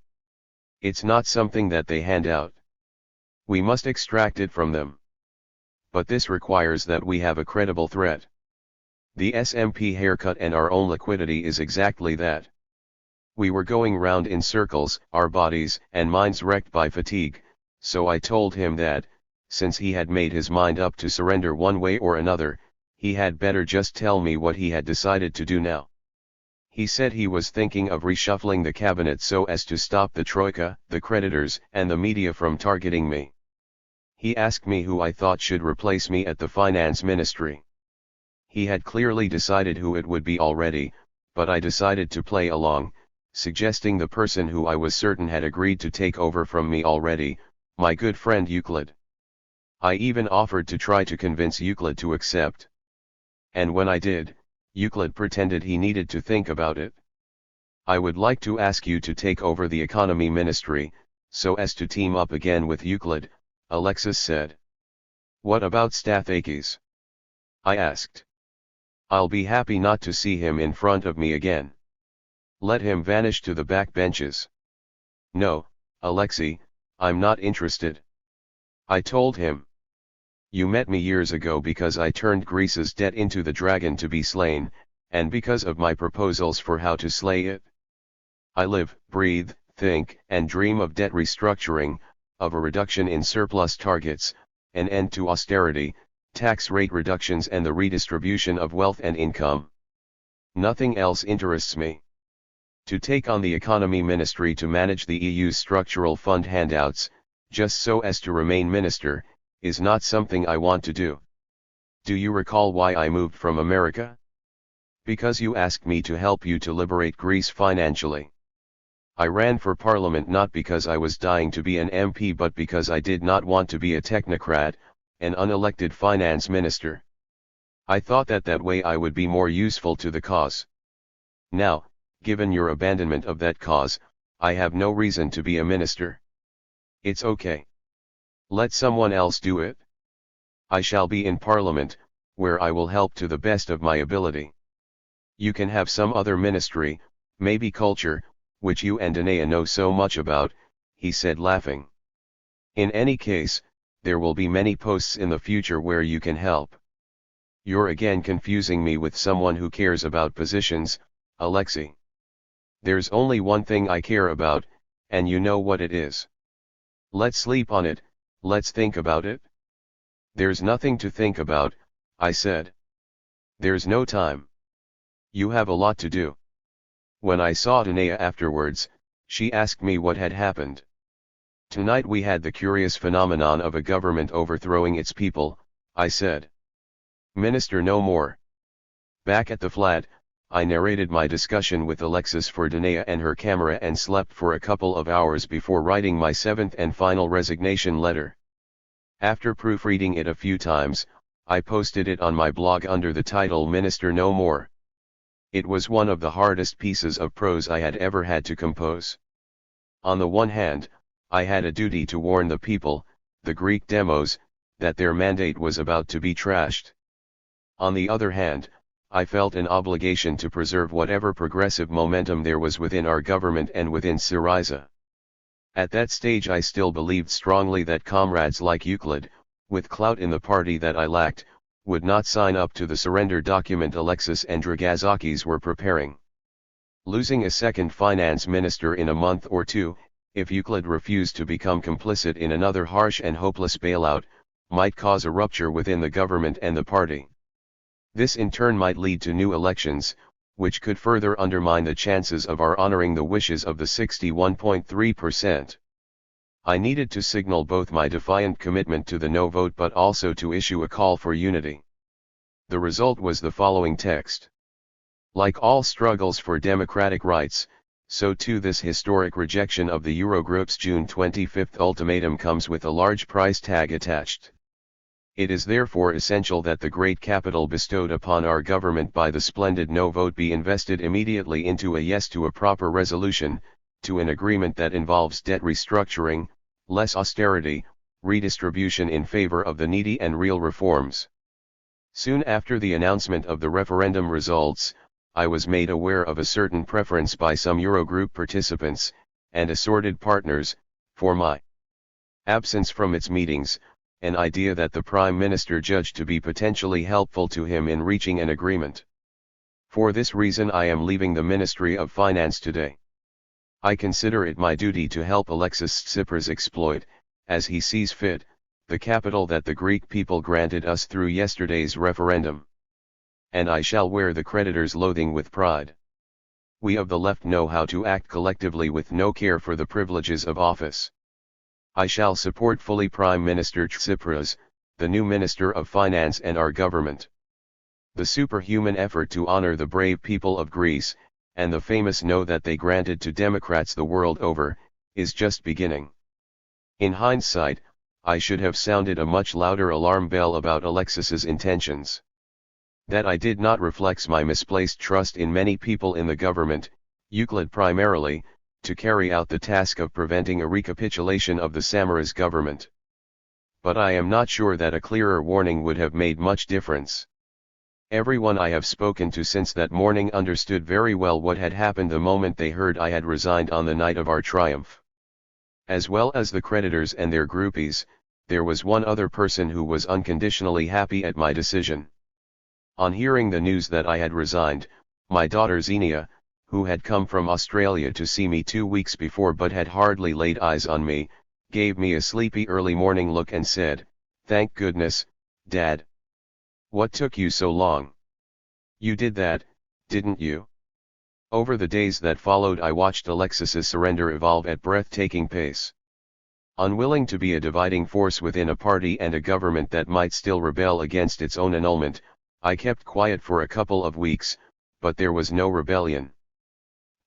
It's not something that they hand out. We must extract it from them. But this requires that we have a credible threat. The SMP haircut and our own liquidity is exactly that. We were going round in circles, our bodies and minds wrecked by fatigue, so I told him that, since he had made his mind up to surrender one way or another, he had better just tell me what he had decided to do now. He said he was thinking of reshuffling the cabinet so as to stop the Troika, the creditors, and the media from targeting me. He asked me who I thought should replace me at the finance ministry. He had clearly decided who it would be already, but I decided to play along, suggesting the person who I was certain had agreed to take over from me already, my good friend Euclid. I even offered to try to convince Euclid to accept. And when I did, Euclid pretended he needed to think about it. I would like to ask you to take over the economy ministry, so as to team up again with Euclid, Alexis said. What about Varoufakis? I asked. I'll be happy not to see him in front of me again. Let him vanish to the back benches. No, Alexei, I'm not interested. I told him. You met me years ago because I turned Greece's debt into the dragon to be slain, and because of my proposals for how to slay it. I live, breathe, think, and dream of debt restructuring, of a reduction in surplus targets, an end to austerity, tax rate reductions and the redistribution of wealth and income. Nothing else interests me. To take on the economy ministry to manage the EU's structural fund handouts, just so as to remain minister, is not something I want to do. Do you recall why I moved from America? Because you asked me to help you to liberate Greece financially. I ran for parliament not because I was dying to be an MP but because I did not want to be a technocrat, an unelected finance minister. I thought that way I would be more useful to the cause. Now, given your abandonment of that cause, I have no reason to be a minister. It's okay. Let someone else do it. I shall be in Parliament, where I will help to the best of my ability. You can have some other ministry, maybe culture, which you and Danae know so much about, he said laughing. In any case, there will be many posts in the future where you can help. You're again confusing me with someone who cares about positions, Alexei. There's only one thing I care about, and you know what it is. Let's sleep on it. Let's think about it. There's nothing to think about, I said. There's no time. You have a lot to do. When I saw Danae afterwards, she asked me what had happened. Tonight we had the curious phenomenon of a government overthrowing its people, I said. Minister no more. Back at the flat, I narrated my discussion with Alexis for Danae and her camera and slept for a couple of hours before writing my 7th and final resignation letter. After proofreading it a few times, I posted it on my blog under the title Minister No More. It was one of the hardest pieces of prose I had ever had to compose. On the one hand, I had a duty to warn the people, the Greek demos, that their mandate was about to be trashed. On the other hand, I felt an obligation to preserve whatever progressive momentum there was within our government and within Syriza. At that stage I still believed strongly that comrades like Euclid, with clout in the party that I lacked, would not sign up to the surrender document Alexis and Varoufakis were preparing. Losing a second finance minister in a month or two, if Euclid refused to become complicit in another harsh and hopeless bailout, might cause a rupture within the government and the party. This in turn might lead to new elections, which could further undermine the chances of our honoring the wishes of the 61.3%. I needed to signal both my defiant commitment to the no vote but also to issue a call for unity. The result was the following text. Like all struggles for democratic rights, so too this historic rejection of the Eurogroup's June 25 ultimatum comes with a large price tag attached. It is therefore essential that the great capital bestowed upon our government by the splendid no vote be invested immediately into a yes to a proper resolution, to an agreement that involves debt restructuring, less austerity, redistribution in favor of the needy and real reforms. Soon after the announcement of the referendum results, I was made aware of a certain preference by some Eurogroup participants, and assorted partners, for my absence from its meetings, an idea that the Prime Minister judged to be potentially helpful to him in reaching an agreement. For this reason I am leaving the Ministry of Finance today. I consider it my duty to help Alexis Tsipras exploit, as he sees fit, the capital that the Greek people granted us through yesterday's referendum. And I shall wear the creditors' loathing with pride. We of the left know how to act collectively with no care for the privileges of office. I shall support fully Prime Minister Tsipras, the new Minister of Finance and our government. The superhuman effort to honor the brave people of Greece, and the famous no that they granted to Democrats the world over, is just beginning. In hindsight, I should have sounded a much louder alarm bell about Alexis's intentions. That I did not reflects my misplaced trust in many people in the government, Euclid primarily, to carry out the task of preventing a recapitulation of the Samaras government. But I am not sure that a clearer warning would have made much difference. Everyone I have spoken to since that morning understood very well what had happened the moment they heard I had resigned on the night of our triumph. As well as the creditors and their groupies, there was one other person who was unconditionally happy at my decision. On hearing the news that I had resigned, my daughter Xenia, who had come from Australia to see me 2 weeks before but had hardly laid eyes on me, gave me a sleepy early morning look and said, "Thank goodness, Dad. What took you so long? You did that, didn't you?" Over the days that followed I watched Alexis's surrender evolve at breathtaking pace. Unwilling to be a dividing force within a party and a government that might still rebel against its own annulment, I kept quiet for a couple of weeks, but there was no rebellion.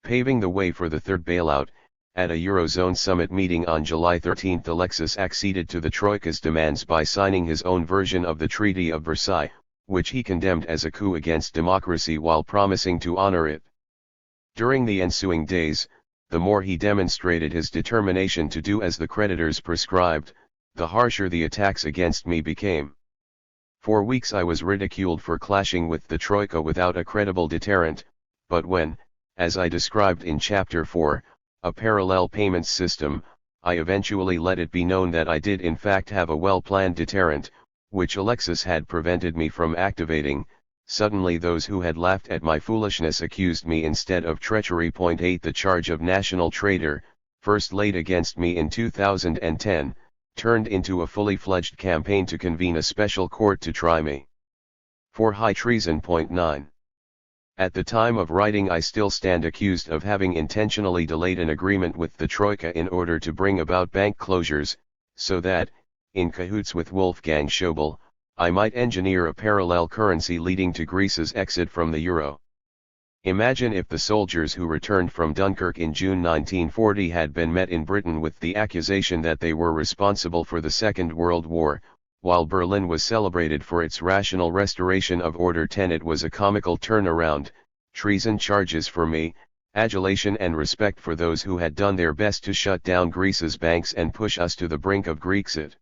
Paving the way for the third bailout, at a Eurozone summit meeting on July 13 Alexis acceded to the Troika's demands by signing his own version of the Treaty of Versailles, which he condemned as a coup against democracy while promising to honor it. During the ensuing days, the more he demonstrated his determination to do as the creditors prescribed, the harsher the attacks against me became. For weeks I was ridiculed for clashing with the Troika without a credible deterrent, but when, as I described in Chapter 4, a parallel payments system, I eventually let it be known that I did in fact have a well-planned deterrent, which Alexis had prevented me from activating, suddenly those who had laughed at my foolishness accused me instead of treachery. 8 The charge of national traitor, first laid against me in 2010, turned into a fully fledged campaign to convene a special court to try me for high treason. 9 At the time of writing I still stand accused of having intentionally delayed an agreement with the Troika in order to bring about bank closures, so that, in cahoots with Wolfgang Schäuble, I might engineer a parallel currency leading to Greece's exit from the euro. Imagine if the soldiers who returned from Dunkirk in June 1940 had been met in Britain with the accusation that they were responsible for the Second World War, while Berlin was celebrated for its rational restoration of order. 10 It was a comical turnaround, treason charges for me, adulation and respect for those who had done their best to shut down Greece's banks and push us to the brink of Grexit.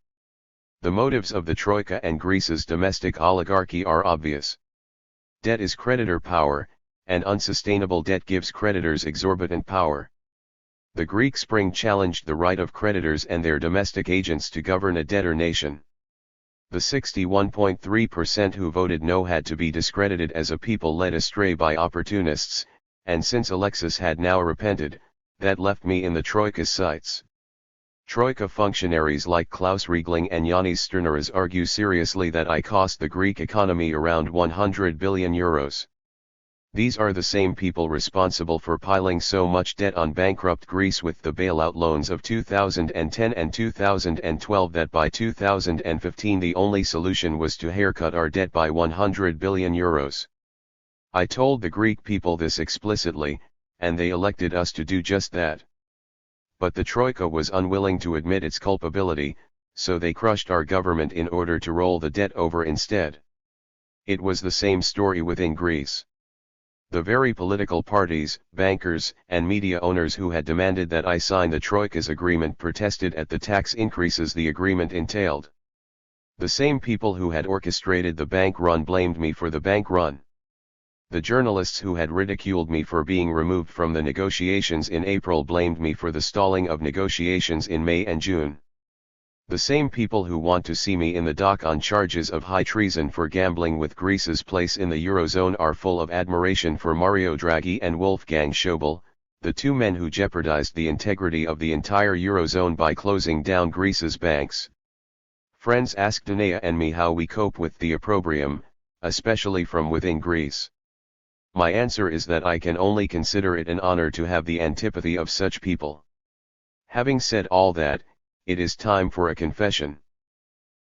The motives of the Troika and Greece's domestic oligarchy are obvious. Debt is creditor power, and unsustainable debt gives creditors exorbitant power. The Greek Spring challenged the right of creditors and their domestic agents to govern a debtor nation. The 61.3% who voted no had to be discredited as a people led astray by opportunists, and since Alexis had now repented, that left me in the Troika's sights. Troika functionaries like Klaus Regling and Yannis Sterneras argue seriously that I cost the Greek economy around 100 billion euros. These are the same people responsible for piling so much debt on bankrupt Greece with the bailout loans of 2010 and 2012 that by 2015 the only solution was to haircut our debt by 100 billion euros. I told the Greek people this explicitly, and they elected us to do just that. But the Troika was unwilling to admit its culpability, so they crushed our government in order to roll the debt over instead. It was the same story within Greece. The very political parties, bankers, and media owners who had demanded that I sign the Troika's agreement protested at the tax increases the agreement entailed. The same people who had orchestrated the bank run blamed me for the bank run. The journalists who had ridiculed me for being removed from the negotiations in April blamed me for the stalling of negotiations in May and June. The same people who want to see me in the dock on charges of high treason for gambling with Greece's place in the Eurozone are full of admiration for Mario Draghi and Wolfgang Schäuble, the two men who jeopardized the integrity of the entire Eurozone by closing down Greece's banks. Friends asked Danea and me how we cope with the opprobrium, especially from within Greece. My answer is that I can only consider it an honor to have the antipathy of such people. Having said all that, it is time for a confession.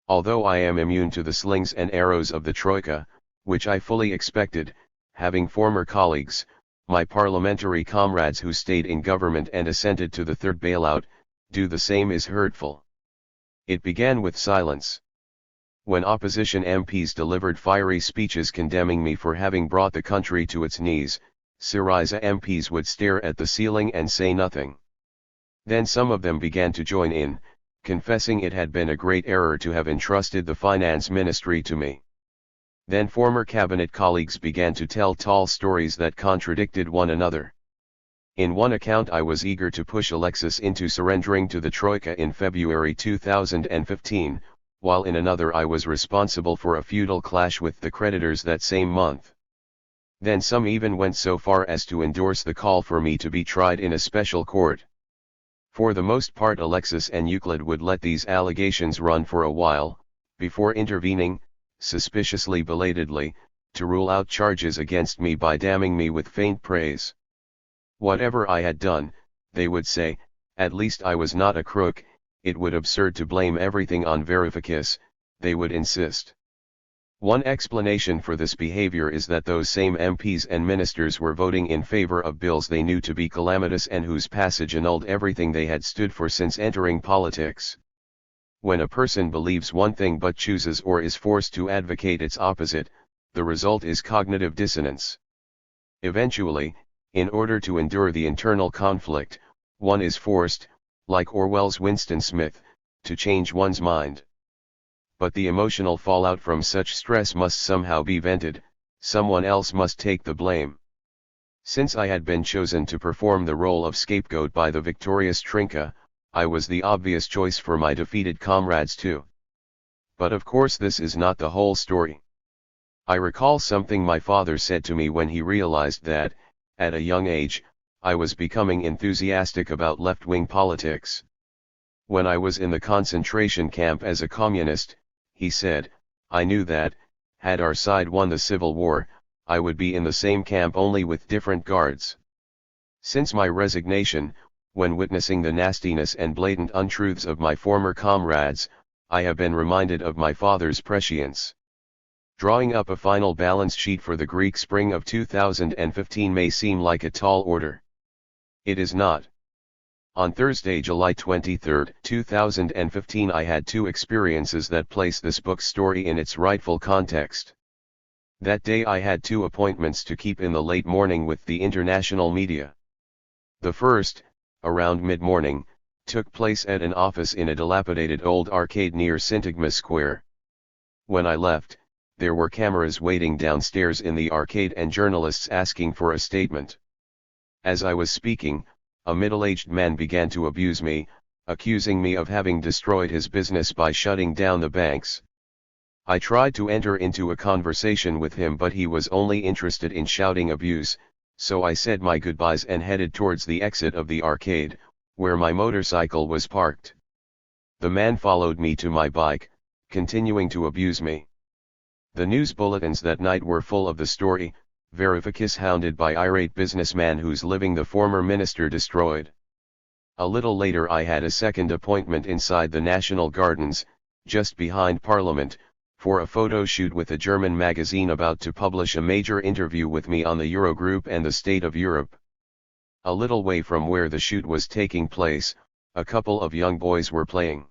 Although I am immune to the slings and arrows of the Troika, which I fully expected, having former colleagues, my parliamentary comrades who stayed in government and assented to the third bailout, do the same is hurtful. It began with silence. When opposition MPs delivered fiery speeches condemning me for having brought the country to its knees, Syriza MPs would stare at the ceiling and say nothing. Then some of them began to join in, confessing it had been a great error to have entrusted the finance ministry to me. Then former cabinet colleagues began to tell tall stories that contradicted one another. In one account I was eager to push Alexis into surrendering to the Troika in February 2015, while in another I was responsible for a feudal clash with the creditors that same month. Then some even went so far as to endorse the call for me to be tried in a special court. For the most part Alexis and Euclid would let these allegations run for a while, before intervening, suspiciously belatedly, to rule out charges against me by damning me with faint praise. Whatever I had done, they would say, at least I was not a crook. It would be absurd to blame everything on Varoufakis, they would insist. One explanation for this behavior is that those same MPs and ministers were voting in favor of bills they knew to be calamitous and whose passage annulled everything they had stood for since entering politics. When a person believes one thing but chooses or is forced to advocate its opposite, the result is cognitive dissonance. Eventually, in order to endure the internal conflict, one is forced, like Orwell's Winston Smith, to change one's mind. But the emotional fallout from such stress must somehow be vented, someone else must take the blame. Since I had been chosen to perform the role of scapegoat by the victorious Trinka, I was the obvious choice for my defeated comrades too. But of course this is not the whole story. I recall something my father said to me when he realized that, at a young age, I was becoming enthusiastic about left-wing politics. When I was in the concentration camp as a communist, he said, I knew that, had our side won the Civil War, I would be in the same camp only with different guards. Since my resignation, when witnessing the nastiness and blatant untruths of my former comrades, I have been reminded of my father's prescience. Drawing up a final balance sheet for the Greek spring of 2015 may seem like a tall order. It is not. On Thursday, July 23, 2015 I had two experiences that place this book's story in its rightful context. That day I had two appointments to keep in the late morning with the international media. The first, around mid-morning, took place at an office in a dilapidated old arcade near Syntagma Square. When I left, there were cameras waiting downstairs in the arcade and journalists asking for a statement. As I was speaking, a middle-aged man began to abuse me, accusing me of having destroyed his business by shutting down the banks. I tried to enter into a conversation with him but he was only interested in shouting abuse, so I said my goodbyes and headed towards the exit of the arcade, where my motorcycle was parked. The man followed me to my bike, continuing to abuse me. The news bulletins that night were full of the story, Varoufakis hounded by irate businessman whose living the former minister destroyed. A little later I had a second appointment inside the National Gardens, just behind Parliament, for a photo shoot with a German magazine about to publish a major interview with me on the Eurogroup and the state of Europe. A little way from where the shoot was taking place, a couple of young boys were playing.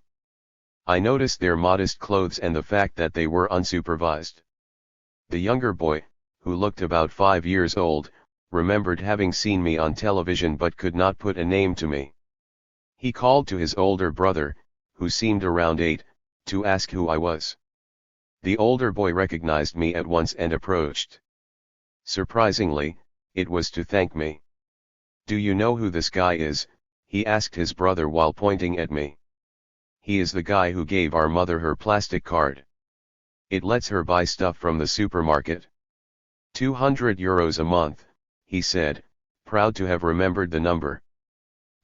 I noticed their modest clothes and the fact that they were unsupervised. The younger boy, who looked about 5 years old, remembered having seen me on television but could not put a name to me. He called to his older brother, who seemed around 8, to ask who I was. The older boy recognized me at once and approached. Surprisingly, it was to thank me. "Do you know who this guy is?" he asked his brother while pointing at me. "He is the guy who gave our mother her plastic card. It lets her buy stuff from the supermarket. €200 a month," he said, proud to have remembered the number.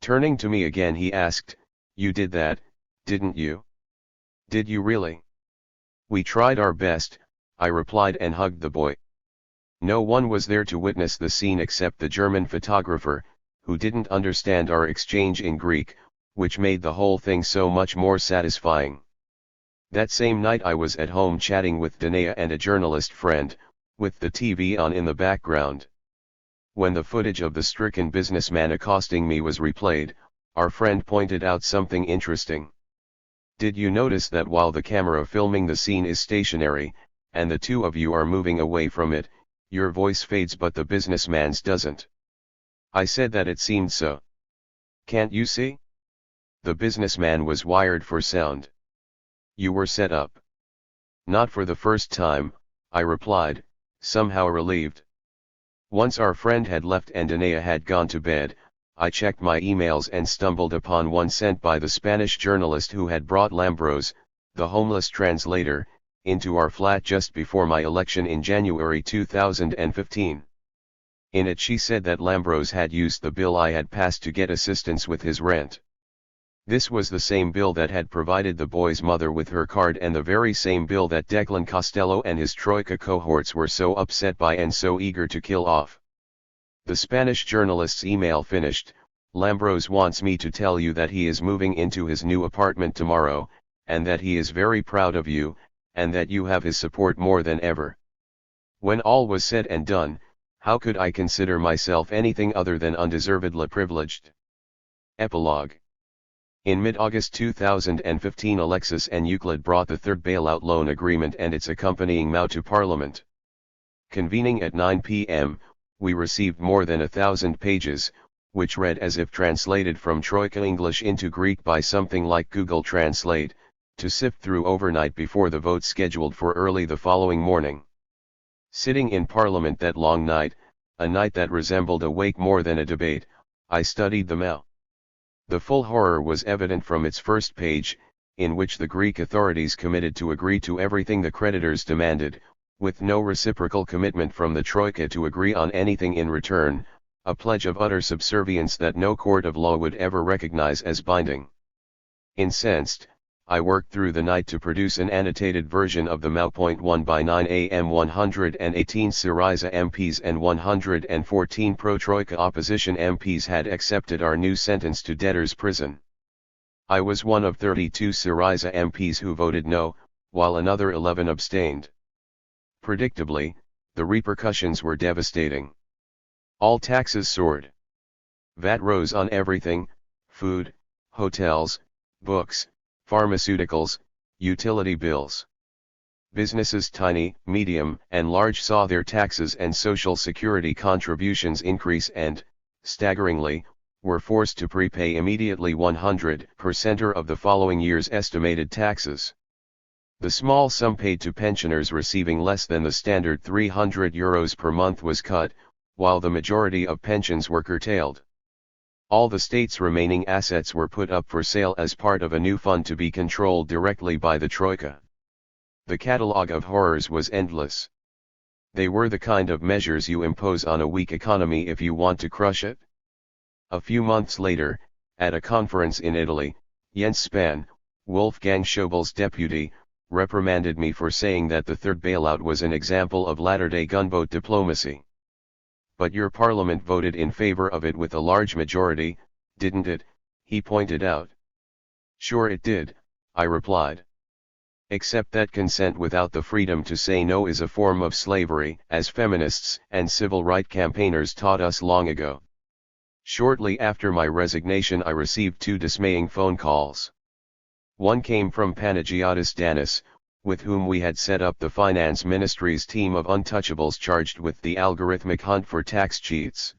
Turning to me again he asked, "You did that, didn't you?" "Did you really?" "We tried our best," I replied and hugged the boy. No one was there to witness the scene except the German photographer, who didn't understand our exchange in Greek, which made the whole thing so much more satisfying. That same night I was at home chatting with Danae and a journalist friend, with the TV on in the background. When the footage of the stricken businessman accosting me was replayed, our friend pointed out something interesting. "Did you notice that while the camera filming the scene is stationary, and the two of you are moving away from it, your voice fades but the businessman's doesn't?" I said that it seemed so. "Can't you see? The businessman was wired for sound. You were set up." "Not for the first time," I replied, somehow relieved. Once our friend had left and Danae had gone to bed, I checked my emails and stumbled upon one sent by the Spanish journalist who had brought Lambros, the homeless translator, into our flat just before my election in January 2015. In it she said that Lambros had used the bill I had passed to get assistance with his rent. This was the same bill that had provided the boy's mother with her card and the very same bill that Declan Costello and his Troika cohorts were so upset by and so eager to kill off. The Spanish journalist's email finished, "Lambros wants me to tell you that he is moving into his new apartment tomorrow, and that he is very proud of you, and that you have his support more than ever." When all was said and done, how could I consider myself anything other than undeservedly privileged? Epilogue. In mid-August 2015 Alexis and Euclid brought the third bailout loan agreement and its accompanying MAU to Parliament. Convening at 9 p.m., we received more than 1,000 pages, which read as if translated from Troika English into Greek by something like Google Translate, to sift through overnight before the vote scheduled for early the following morning. Sitting in Parliament that long night, a night that resembled a wake more than a debate, I studied the MAU. The full horror was evident from its first page, in which the Greek authorities committed to agree to everything the creditors demanded, with no reciprocal commitment from the Troika to agree on anything in return, a pledge of utter subservience that no court of law would ever recognize as binding. Incensed, I worked through the night to produce an annotated version of the MAU. 1 by 9 a.m. 118 Syriza MPs and 114 pro-Troika opposition MPs had accepted our new sentence to debtor's prison. I was one of 32 Syriza MPs who voted no, while another 11 abstained. Predictably, the repercussions were devastating. All taxes soared. VAT rose on everything: food, hotels, books, pharmaceuticals, utility bills. Businesses tiny, medium, and large saw their taxes and social security contributions increase and, staggeringly, were forced to prepay immediately 100% of the following year's estimated taxes. The small sum paid to pensioners receiving less than the standard €300 per month was cut, while the majority of pensions were curtailed. All the state's remaining assets were put up for sale as part of a new fund to be controlled directly by the Troika. The catalogue of horrors was endless. They were the kind of measures you impose on a weak economy if you want to crush it. A few months later, at a conference in Italy, Jens Spahn, Wolfgang Schäuble's deputy, reprimanded me for saying that the third bailout was an example of latter-day gunboat diplomacy. But your parliament voted in favor of it with a large majority, didn't it? He pointed out. Sure it did, I replied. Except that consent without the freedom to say no is a form of slavery, as feminists and civil rights campaigners taught us long ago. Shortly after my resignation I received two dismaying phone calls. One came from Panagiotis Yannis, with whom we had set up the finance ministry's team of untouchables charged with the algorithmic hunt for tax cheats.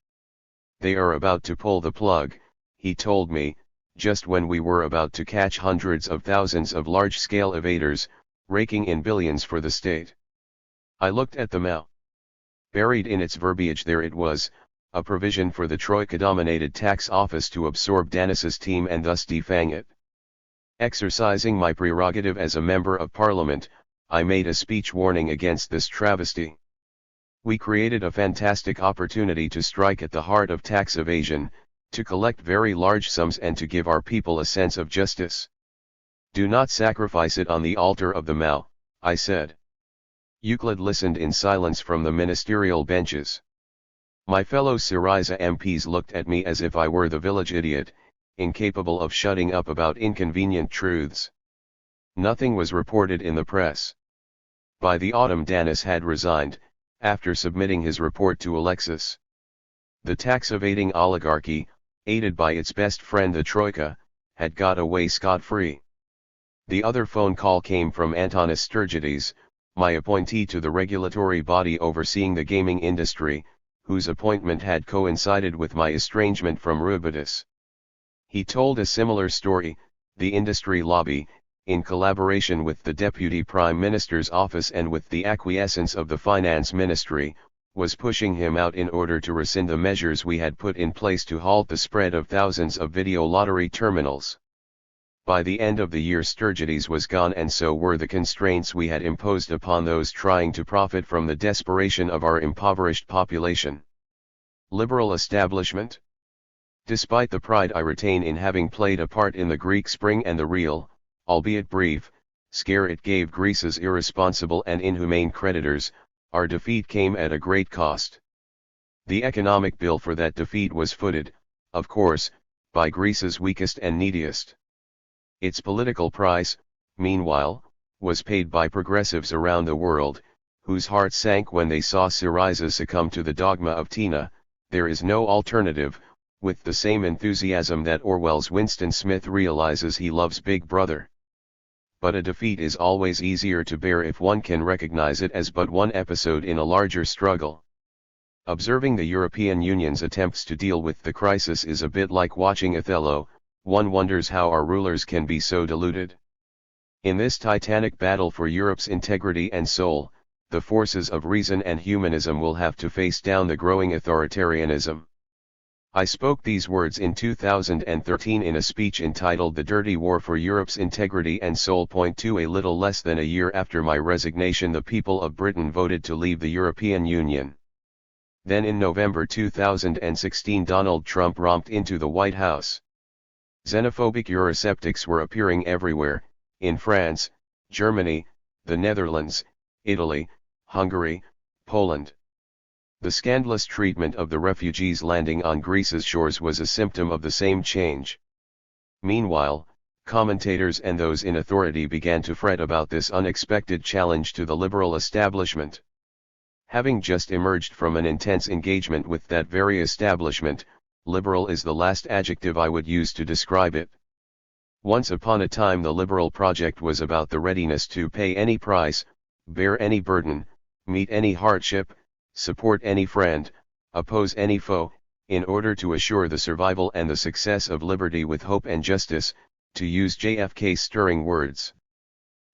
They are about to pull the plug, he told me, just when we were about to catch hundreds of thousands of large-scale evaders, raking in billions for the state. I looked at the MAU. Buried in its verbiage there it was, a provision for the Troika-dominated tax office to absorb Yannis's team and thus defang it. Exercising my prerogative as a member of parliament, I made a speech warning against this travesty. We created a fantastic opportunity to strike at the heart of tax evasion, to collect very large sums and to give our people a sense of justice. Do not sacrifice it on the altar of the MAU, I said. Euclid listened in silence from the ministerial benches. My fellow Syriza MPs looked at me as if I were the village idiot, incapable of shutting up about inconvenient truths. Nothing was reported in the press. By the autumn Yannis had resigned, after submitting his report to Alexis. The tax-evading oligarchy, aided by its best friend the Troika, had got away scot-free. The other phone call came from Antonis Sturgides, my appointee to the regulatory body overseeing the gaming industry, whose appointment had coincided with my estrangement from Rubitis. He told a similar story. The industry lobby, in collaboration with the Deputy Prime Minister's office and with the acquiescence of the Finance Ministry, was pushing him out in order to rescind the measures we had put in place to halt the spread of thousands of video lottery terminals. By the end of the year Sturgides was gone and so were the constraints we had imposed upon those trying to profit from the desperation of our impoverished population. Liberal establishment? Despite the pride I retain in having played a part in the Greek Spring and the real, albeit brief, scare it gave Greece's irresponsible and inhumane creditors, our defeat came at a great cost. The economic bill for that defeat was footed, of course, by Greece's weakest and neediest. Its political price, meanwhile, was paid by progressives around the world, whose hearts sank when they saw Syriza succumb to the dogma of Tina, there is no alternative, with the same enthusiasm that Orwell's Winston Smith realizes he loves Big Brother. But a defeat is always easier to bear if one can recognize it as but one episode in a larger struggle. Observing the European Union's attempts to deal with the crisis is a bit like watching Othello. One wonders how our rulers can be so deluded. In this titanic battle for Europe's integrity and soul, the forces of reason and humanism will have to face down the growing authoritarianism. I spoke these words in 2013 in a speech entitled The Dirty War for Europe's Integrity and Soul. To a little less than a year after my resignation, the people of Britain voted to leave the European Union. Then in November 2016 Donald Trump romped into the White House. Xenophobic Eurosceptics were appearing everywhere, in France, Germany, the Netherlands, Italy, Hungary, Poland. The scandalous treatment of the refugees landing on Greece's shores was a symptom of the same change. Meanwhile, commentators and those in authority began to fret about this unexpected challenge to the liberal establishment. Having just emerged from an intense engagement with that very establishment, liberal is the last adjective I would use to describe it. Once upon a time the liberal project was about the readiness to pay any price, bear any burden, meet any hardship, support any friend, oppose any foe, in order to assure the survival and the success of liberty with hope and justice, to use JFK's stirring words.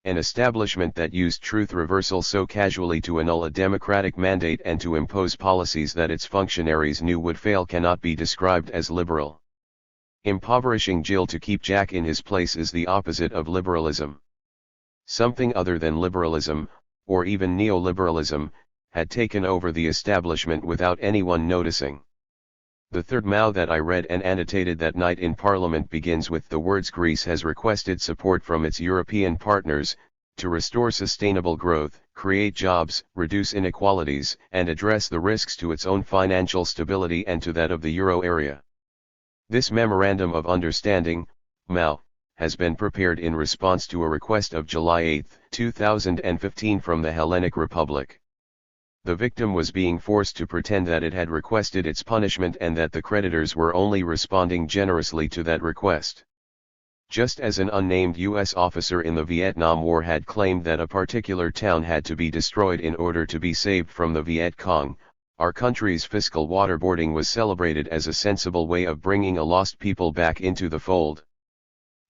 An establishment that used truth reversal so casually to annul a democratic mandate and to impose policies that its functionaries knew would fail cannot be described as liberal. Impoverishing Jill to keep Jack in his place is the opposite of liberalism. Something other than liberalism, or even neoliberalism, had taken over the establishment without anyone noticing. The third Mao that I read and annotated that night in Parliament begins with the words Greece has requested support from its European partners, to restore sustainable growth, create jobs, reduce inequalities, and address the risks to its own financial stability and to that of the euro area. This Memorandum of Understanding, MOU, has been prepared in response to a request of July 8, 2015 from the Hellenic Republic. The victim was being forced to pretend that it had requested its punishment and that the creditors were only responding generously to that request. Just as an unnamed U.S. officer in the Vietnam War had claimed that a particular town had to be destroyed in order to be saved from the Viet Cong, our country's fiscal waterboarding was celebrated as a sensible way of bringing a lost people back into the fold.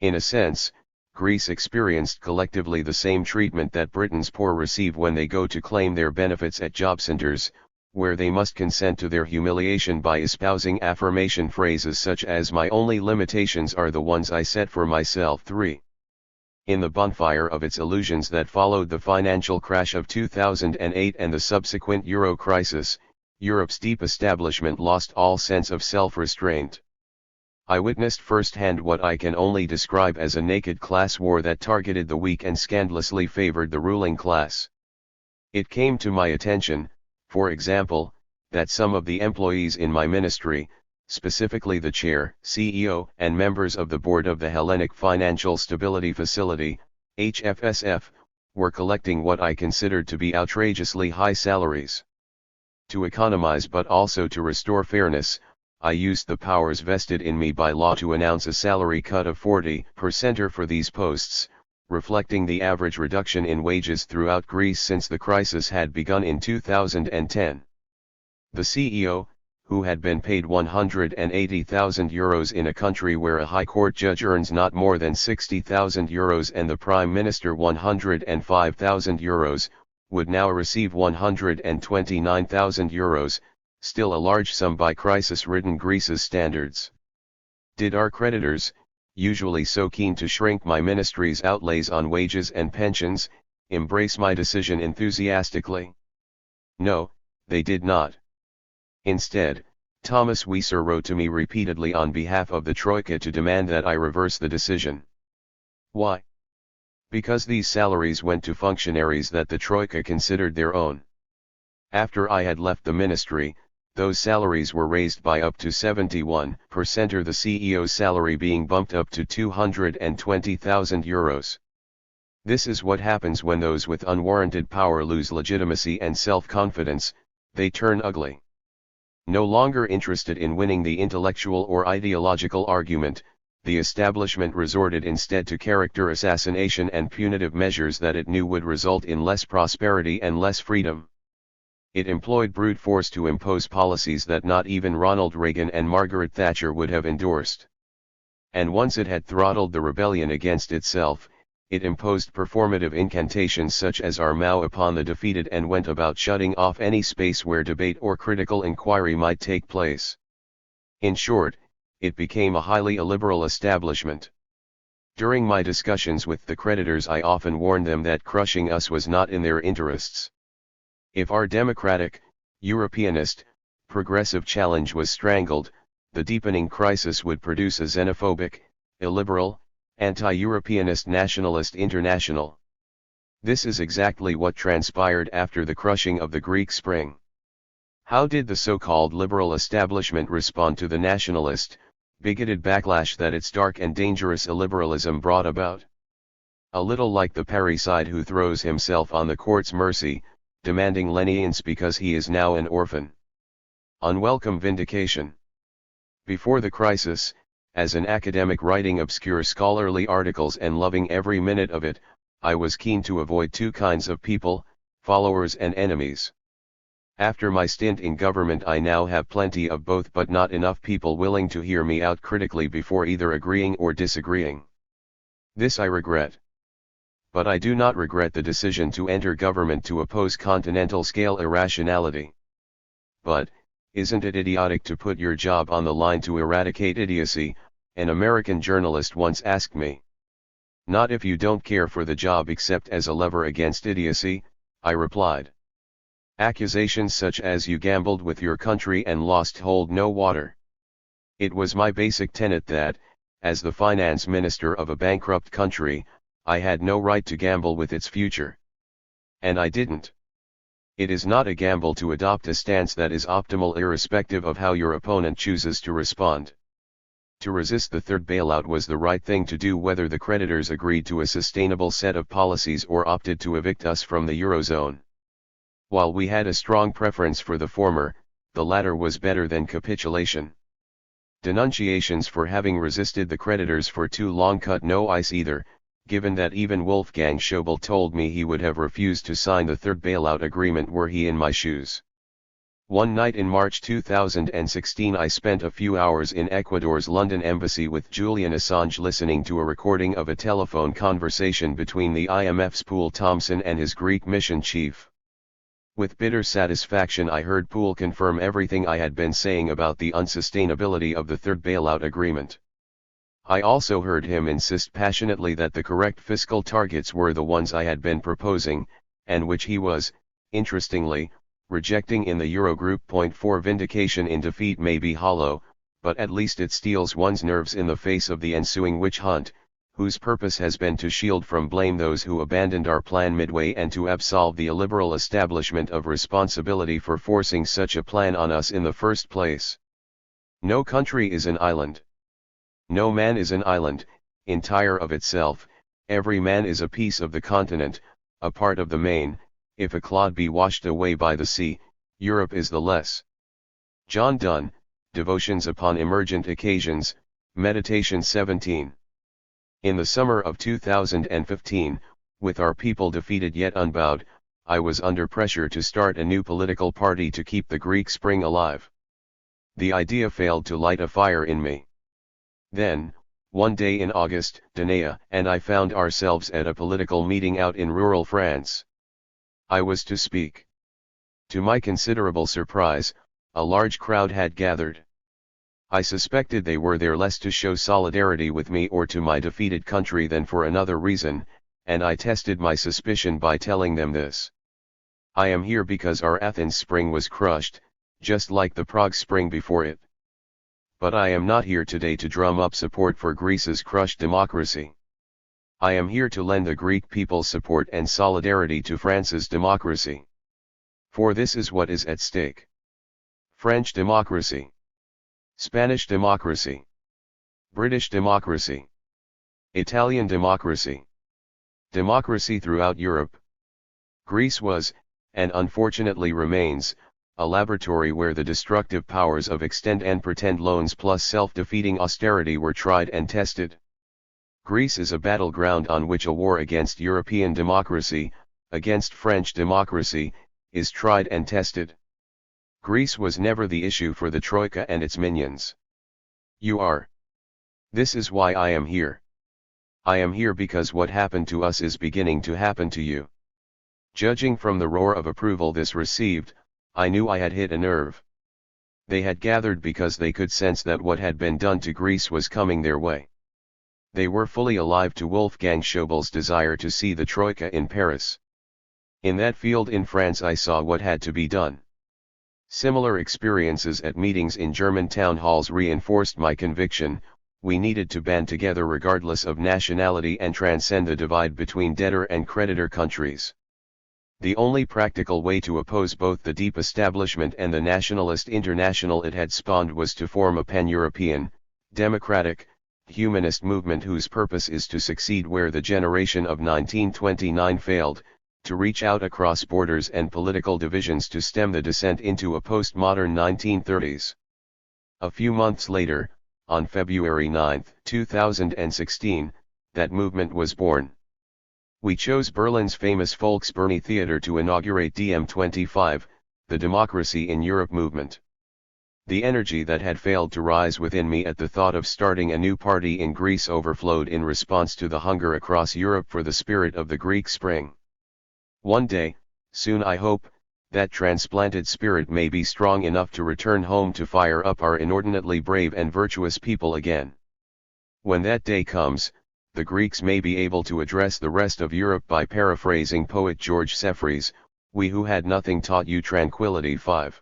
In a sense, Greece experienced collectively the same treatment that Britain's poor receive when they go to claim their benefits at job centers, where they must consent to their humiliation by espousing affirmation phrases such as "my only limitations are the ones I set for myself." 3. In the bonfire of its illusions that followed the financial crash of 2008 and the subsequent euro crisis, Europe's deep establishment lost all sense of self-restraint. I witnessed firsthand what I can only describe as a naked class war that targeted the weak and scandalously favored the ruling class. It came to my attention, for example, that some of the employees in my ministry, specifically the chair, CEO, and members of the board of the Hellenic Financial Stability Facility, HFSF, were collecting what I considered to be outrageously high salaries. To economize but also to restore fairness, I used the powers vested in me by law to announce a salary cut of 40% for these posts, reflecting the average reduction in wages throughout Greece since the crisis had begun in 2010. The CEO, who had been paid €180,000 in a country where a high court judge earns not more than €60,000 and the Prime Minister €105,000, would now receive €129,000, still a large sum by crisis-ridden Greece's standards. Did our creditors, usually so keen to shrink my ministry's outlays on wages and pensions, embrace my decision enthusiastically? No, they did not. Instead, Thomas Wieser wrote to me repeatedly on behalf of the Troika to demand that I reverse the decision. Why? Because these salaries went to functionaries that the Troika considered their own. After I had left the ministry, those salaries were raised by up to 71%, or the CEO's salary being bumped up to €220,000. This is what happens when those with unwarranted power lose legitimacy and self-confidence, they turn ugly. No longer interested in winning the intellectual or ideological argument, the establishment resorted instead to character assassination and punitive measures that it knew would result in less prosperity and less freedom. It employed brute force to impose policies that not even Ronald Reagan and Margaret Thatcher would have endorsed. And once it had throttled the rebellion against itself, it imposed performative incantations such as "our Mao" upon the defeated and went about shutting off any space where debate or critical inquiry might take place. In short, it became a highly illiberal establishment. During my discussions with the creditors, I often warned them that crushing us was not in their interests. If our democratic, Europeanist, progressive challenge was strangled, the deepening crisis would produce a xenophobic, illiberal, anti-Europeanist nationalist international. This is exactly what transpired after the crushing of the Greek Spring. How did the so-called liberal establishment respond to the nationalist, bigoted backlash that its dark and dangerous illiberalism brought about? A little like the parricide who throws himself on the court's mercy, demanding lenience because he is now an orphan. Unwelcome vindication. Before the crisis, as an academic writing obscure scholarly articles and loving every minute of it, I was keen to avoid two kinds of people, followers and enemies. After my stint in government, I now have plenty of both, but not enough people willing to hear me out critically before either agreeing or disagreeing. This I regret. But I do not regret the decision to enter government to oppose continental-scale irrationality. But, isn't it idiotic to put your job on the line to eradicate idiocy? An American journalist once asked me. Not if you don't care for the job except as a lever against idiocy, I replied. Accusations such as "you gambled with your country and lost" hold no water. It was my basic tenet that, as the finance minister of a bankrupt country, I had no right to gamble with its future. And I didn't. It is not a gamble to adopt a stance that is optimal irrespective of how your opponent chooses to respond. To resist the third bailout was the right thing to do whether the creditors agreed to a sustainable set of policies or opted to evict us from the Eurozone. While we had a strong preference for the former, the latter was better than capitulation. Denunciations for having resisted the creditors for too long cut no ice either, given that even Wolfgang Schäuble told me he would have refused to sign the third bailout agreement were he in my shoes. One night in March 2016 I spent a few hours in Ecuador's London embassy with Julian Assange listening to a recording of a telephone conversation between the IMF's Poul Thomsen and his Greek mission chief. With bitter satisfaction I heard Poul confirm everything I had been saying about the unsustainability of the third bailout agreement. I also heard him insist passionately that the correct fiscal targets were the ones I had been proposing, and which he was, interestingly, rejecting in the Eurogroup. 4 Vindication in defeat may be hollow, but at least it steels one's nerves in the face of the ensuing witch hunt, whose purpose has been to shield from blame those who abandoned our plan midway and to absolve the illiberal establishment of responsibility for forcing such a plan on us in the first place. No country is an island. No man is an island, entire of itself. Every man is a piece of the continent, a part of the main. If a clod be washed away by the sea, Europe is the less. John Donne, Devotions upon Emergent Occasions, Meditation 17. In the summer of 2015, with our people defeated yet unbowed, I was under pressure to start a new political party to keep the Greek Spring alive. The idea failed to light a fire in me. Then, one day in August, Danae and I found ourselves at a political meeting out in rural France. I was to speak. To my considerable surprise, a large crowd had gathered. I suspected they were there less to show solidarity with me or to my defeated country than for another reason, and I tested my suspicion by telling them this. I am here because our Athens Spring was crushed, just like the Prague Spring before it. But I am not here today to drum up support for Greece's crushed democracy. I am here to lend the Greek people's support and solidarity to France's democracy. For this is what is at stake. French democracy. Spanish democracy. British democracy. Italian democracy. Democracy throughout Europe. Greece was, and unfortunately remains, a laboratory where the destructive powers of extend and pretend loans plus self-defeating austerity were tried and tested. Greece is a battleground on which a war against European democracy, against French democracy, is tried and tested. Greece was never the issue for the Troika and its minions. You are. This is why I am here. I am here because what happened to us is beginning to happen to you. Judging from the roar of approval this received, I knew I had hit a nerve. They had gathered because they could sense that what had been done to Greece was coming their way. They were fully alive to Wolfgang Schäuble's desire to see the Troika in Paris. In that field in France I saw what had to be done. Similar experiences at meetings in German town halls reinforced my conviction, we needed to band together regardless of nationality and transcend the divide between debtor and creditor countries. The only practical way to oppose both the deep establishment and the nationalist international it had spawned was to form a pan-European, democratic, humanist movement whose purpose is to succeed where the generation of 1929 failed, to reach out across borders and political divisions to stem the descent into a postmodern 1930s. A few months later, on February 9, 2016, that movement was born. We chose Berlin's famous Volksbühne Theater to inaugurate DM25, the Democracy in Europe movement. The energy that had failed to rise within me at the thought of starting a new party in Greece overflowed in response to the hunger across Europe for the spirit of the Greek Spring. One day, soon I hope, that transplanted spirit may be strong enough to return home to fire up our inordinately brave and virtuous people again. When that day comes, the Greeks may be able to address the rest of Europe by paraphrasing poet George Sefri's, "We who had nothing taught you tranquility." 5.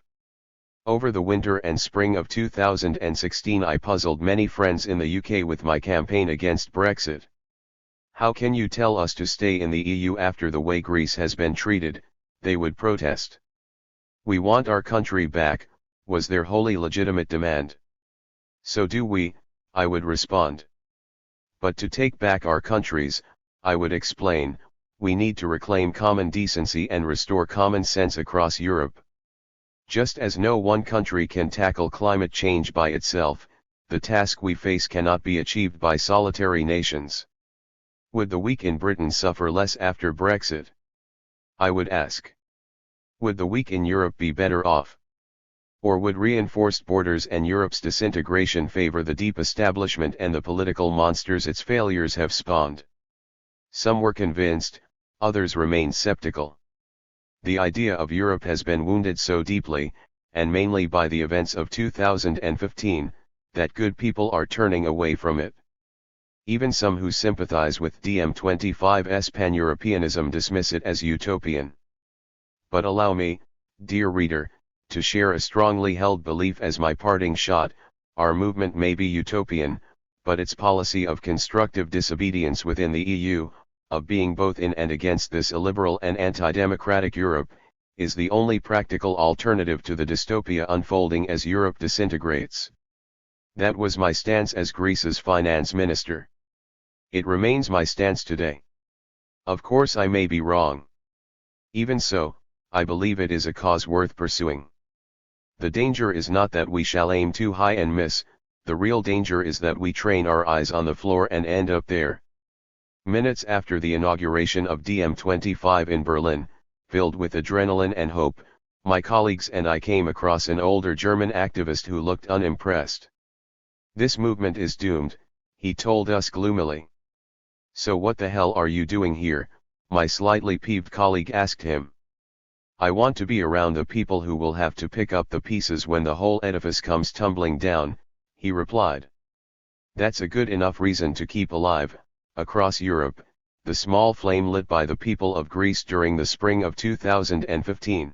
Over the winter and spring of 2016 I puzzled many friends in the UK with my campaign against Brexit. How can you tell us to stay in the EU after the way Greece has been treated, they would protest. We want our country back, was their wholly legitimate demand. So do we, I would respond. But to take back our countries, I would explain, we need to reclaim common decency and restore common sense across Europe. Just as no one country can tackle climate change by itself, the task we face cannot be achieved by solitary nations. Would the weak in Britain suffer less after Brexit? I would ask. Would the weak in Europe be better off? Or would reinforced borders and Europe's disintegration favor the deep establishment and the political monsters its failures have spawned? Some were convinced, others remained skeptical. The idea of Europe has been wounded so deeply, and mainly by the events of 2015, that good people are turning away from it. Even some who sympathize with DiEM25's pan-Europeanism dismiss it as utopian. But allow me, dear reader, to share a strongly held belief as my parting shot. Our movement may be utopian, but its policy of constructive disobedience within the EU, of being both in and against this illiberal and anti-democratic Europe, is the only practical alternative to the dystopia unfolding as Europe disintegrates. That was my stance as Greece's finance minister. It remains my stance today. Of course I may be wrong. Even so, I believe it is a cause worth pursuing. The danger is not that we shall aim too high and miss, the real danger is that we train our eyes on the floor and end up there. Minutes after the inauguration of DiEM25 in Berlin, filled with adrenaline and hope, my colleagues and I came across an older German activist who looked unimpressed. This movement is doomed, he told us gloomily. So what the hell are you doing here? My slightly peeved colleague asked him. I want to be around the people who will have to pick up the pieces when the whole edifice comes tumbling down, he replied. That's a good enough reason to keep alive, across Europe, the small flame lit by the people of Greece during the spring of 2015.